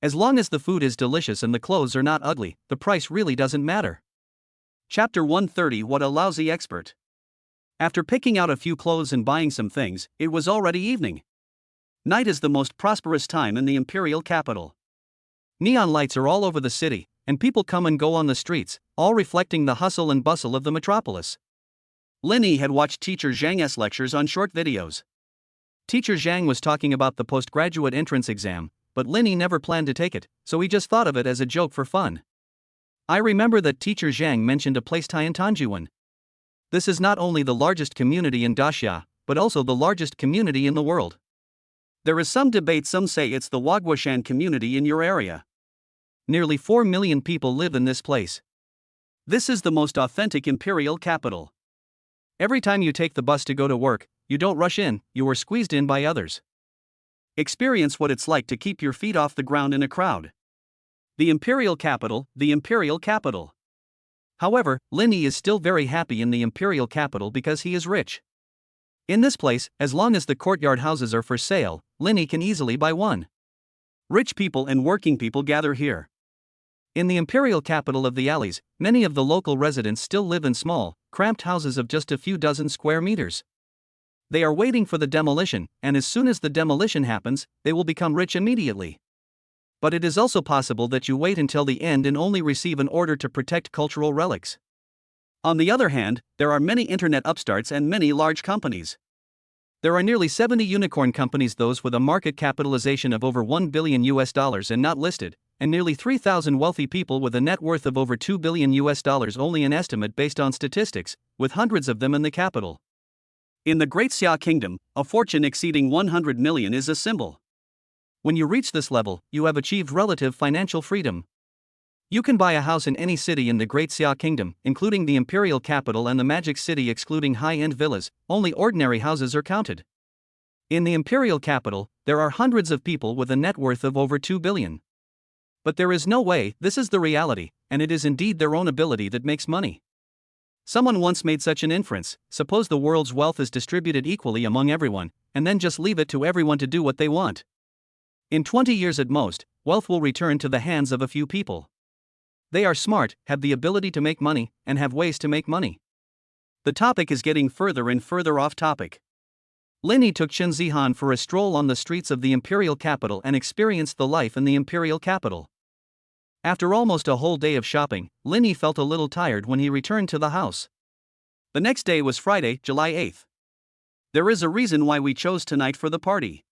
As long as the food is delicious and the clothes are not ugly, the price really doesn't matter. Chapter 130 What a Lousy Expert. After picking out a few clothes and buying some things, it was already evening. Night is the most prosperous time in the imperial capital. Neon lights are all over the city, and people come and go on the streets, all reflecting the hustle and bustle of the metropolis. Lin Yi had watched Teacher Zhang's lectures on short videos. Teacher Zhang was talking about the postgraduate entrance exam, but Lin Yi never planned to take it, so he just thought of it as a joke for fun. I remember that Teacher Zhang mentioned a place Tiantanjuan. This is not only the largest community in Daxia, but also the largest community in the world. There is some debate, some say it's the Waguashan community in your area. Nearly 4 million people live in this place. This is the most authentic imperial capital. Every time you take the bus to go to work, you don't rush in, you are squeezed in by others. Experience what it's like to keep your feet off the ground in a crowd. The imperial capital, the imperial capital. However, Lin Yi is still very happy in the imperial capital because he is rich. In this place, as long as the courtyard houses are for sale, Lin Yi can easily buy one. Rich people and working people gather here. In the imperial capital of the alleys, many of the local residents still live in small, cramped houses of just a few dozen square meters. They are waiting for the demolition, and as soon as the demolition happens, they will become rich immediately. But it is also possible that you wait until the end and only receive an order to protect cultural relics. On the other hand, there are many internet upstarts and many large companies. There are nearly 70 unicorn companies, those with a market capitalization of over $1 billion and not listed, and nearly 3,000 wealthy people with a net worth of over $2 billion, only an estimate based on statistics, with hundreds of them in the capital. In the Great Xia Kingdom, a fortune exceeding 100 million is a symbol. When you reach this level, you have achieved relative financial freedom. You can buy a house in any city in the Great Xia Kingdom, including the imperial capital and the Magic City, excluding high-end villas. Only ordinary houses are counted. In the imperial capital, there are hundreds of people with a net worth of over 2 billion. But there is no way, this is the reality, and it is indeed their own ability that makes money. Someone once made such an inference: suppose the world's wealth is distributed equally among everyone, and then just leave it to everyone to do what they want. In 20 years at most, wealth will return to the hands of a few people. They are smart, have the ability to make money, and have ways to make money. The topic is getting further and further off topic. Lin Yi took Chen Zihan for a stroll on the streets of the imperial capital and experienced the life in the imperial capital. After almost a whole day of shopping, Lin Yi felt a little tired when he returned to the house. The next day was Friday, July 8th. There is a reason why we chose tonight for the party.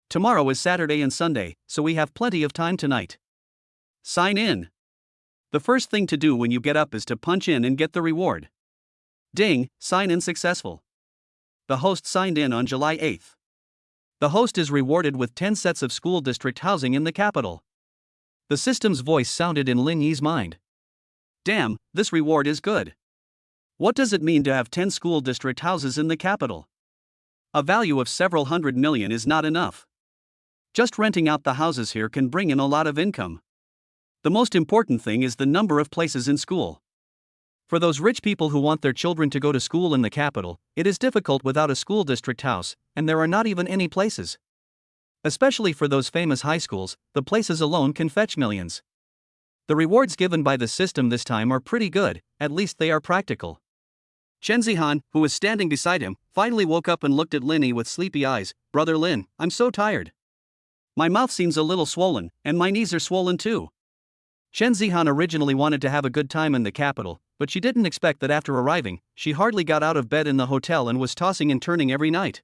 Tomorrow is Saturday and Sunday, so we have plenty of time tonight. Sign in. The first thing to do when you get up is to punch in and get the reward. Ding, sign in successful. The host signed in on July 8th. The host is rewarded with 10 sets of school district housing in the capital. The system's voice sounded in Lin Yi's mind. Damn, this reward is good. What does it mean to have 10 school district houses in the capital? A value of several hundred million is not enough. Just renting out the houses here can bring in a lot of income. The most important thing is the number of places in school. For those rich people who want their children to go to school in the capital, it is difficult without a school district house, and there are not even any places. Especially for those famous high schools, the places alone can fetch millions. The rewards given by the system this time are pretty good, at least they are practical. Chen Zihan, who was standing beside him, finally woke up and looked at Lin Yi with sleepy eyes. Brother Lin, I'm so tired. My mouth seems a little swollen, and my knees are swollen too. Chen Zihan originally wanted to have a good time in the capital, but she didn't expect that after arriving, she hardly got out of bed in the hotel and was tossing and turning every night.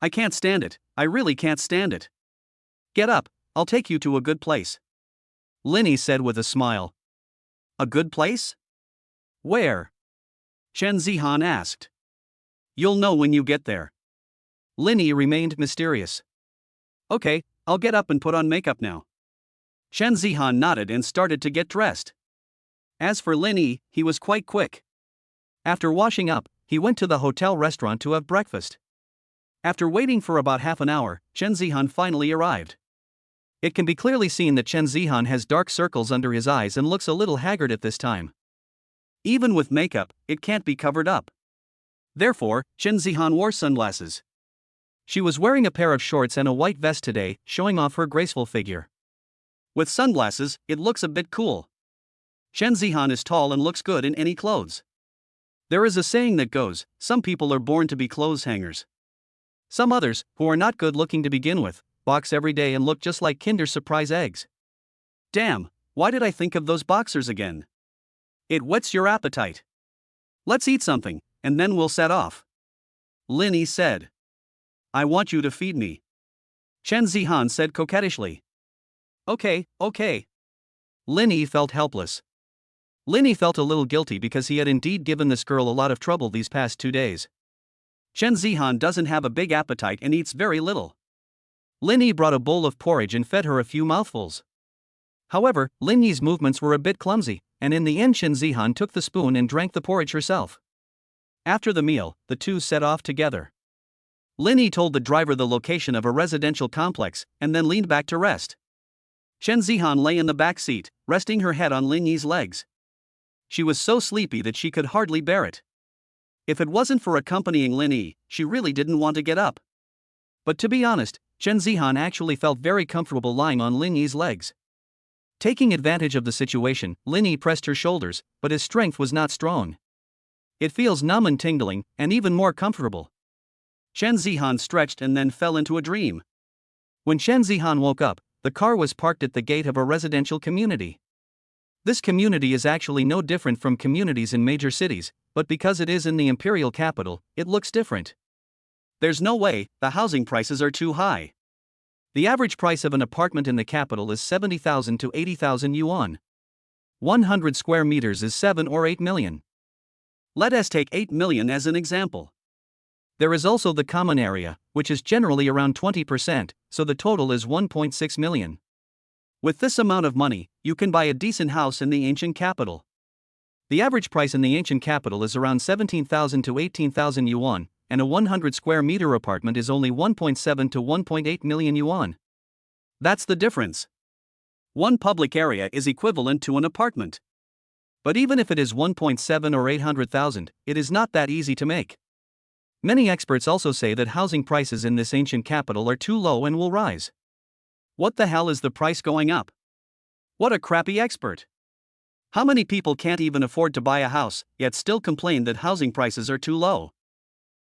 I can't stand it, I really can't stand it. Get up, I'll take you to a good place. Lin Yi said with a smile. A good place? Where? Chen Zihan asked. You'll know when you get there. Lin Yi remained mysterious. Okay, I'll get up and put on makeup now. Chen Zihan nodded and started to get dressed. As for Lin Yi, he was quite quick. After washing up, he went to the hotel restaurant to have breakfast. After waiting for about half an hour, Chen Zihan finally arrived. It can be clearly seen that Chen Zihan has dark circles under his eyes and looks a little haggard at this time. Even with makeup, it can't be covered up. Therefore, Chen Zihan wore sunglasses. She was wearing a pair of shorts and a white vest today, showing off her graceful figure. With sunglasses, it looks a bit cool. Chen Zihan is tall and looks good in any clothes. There is a saying that goes, some people are born to be clothes hangers. Some others, who are not good looking to begin with, box every day and look just like Kinder Surprise eggs. Damn, why did I think of those boxers again? It whets your appetite. Let's eat something, and then we'll set off. Lin Yi said. I want you to feed me. Chen Zihan said coquettishly. Okay. Lin Yi felt helpless. Lin Yi felt a little guilty because he had indeed given this girl a lot of trouble these past 2 days. Chen Zihan doesn't have a big appetite and eats very little. Lin Yi brought a bowl of porridge and fed her a few mouthfuls. However, Lin Yi's movements were a bit clumsy, and in the end Chen Zihan took the spoon and drank the porridge herself. After the meal, the two set off together. Lin Yi told the driver the location of a residential complex, and then leaned back to rest. Chen Zihan lay in the back seat, resting her head on Lin Yi's legs. She was so sleepy that she could hardly bear it. If it wasn't for accompanying Lin Yi, she really didn't want to get up. But to be honest, Chen Zihan actually felt very comfortable lying on Lin Yi's legs. Taking advantage of the situation, Lin Yi pressed her shoulders, but his strength was not strong. It feels numb and tingling, and even more comfortable. Chen Zihan stretched and then fell into a dream. When Chen Zihan woke up, the car was parked at the gate of a residential community. This community is actually no different from communities in major cities, but because it is in the imperial capital, it looks different. There's no way, the housing prices are too high. The average price of an apartment in the capital is 70,000 to 80,000 yuan. 100 square meters is 7 or 8 million. Let us take 8 million as an example. There is also the common area, which is generally around 20%, so the total is 1.6 million. With this amount of money, you can buy a decent house in the ancient capital. The average price in the ancient capital is around 17,000 to 18,000 yuan, and a 100 square meter apartment is only 1.7 to 1.8 million yuan. That's the difference. One public area is equivalent to an apartment. But even if it is 1.7 or 800,000, it is not that easy to make. Many experts also say that housing prices in this ancient capital are too low and will rise. What the hell is the price going up? What a crappy expert. How many people can't even afford to buy a house, yet still complain that housing prices are too low?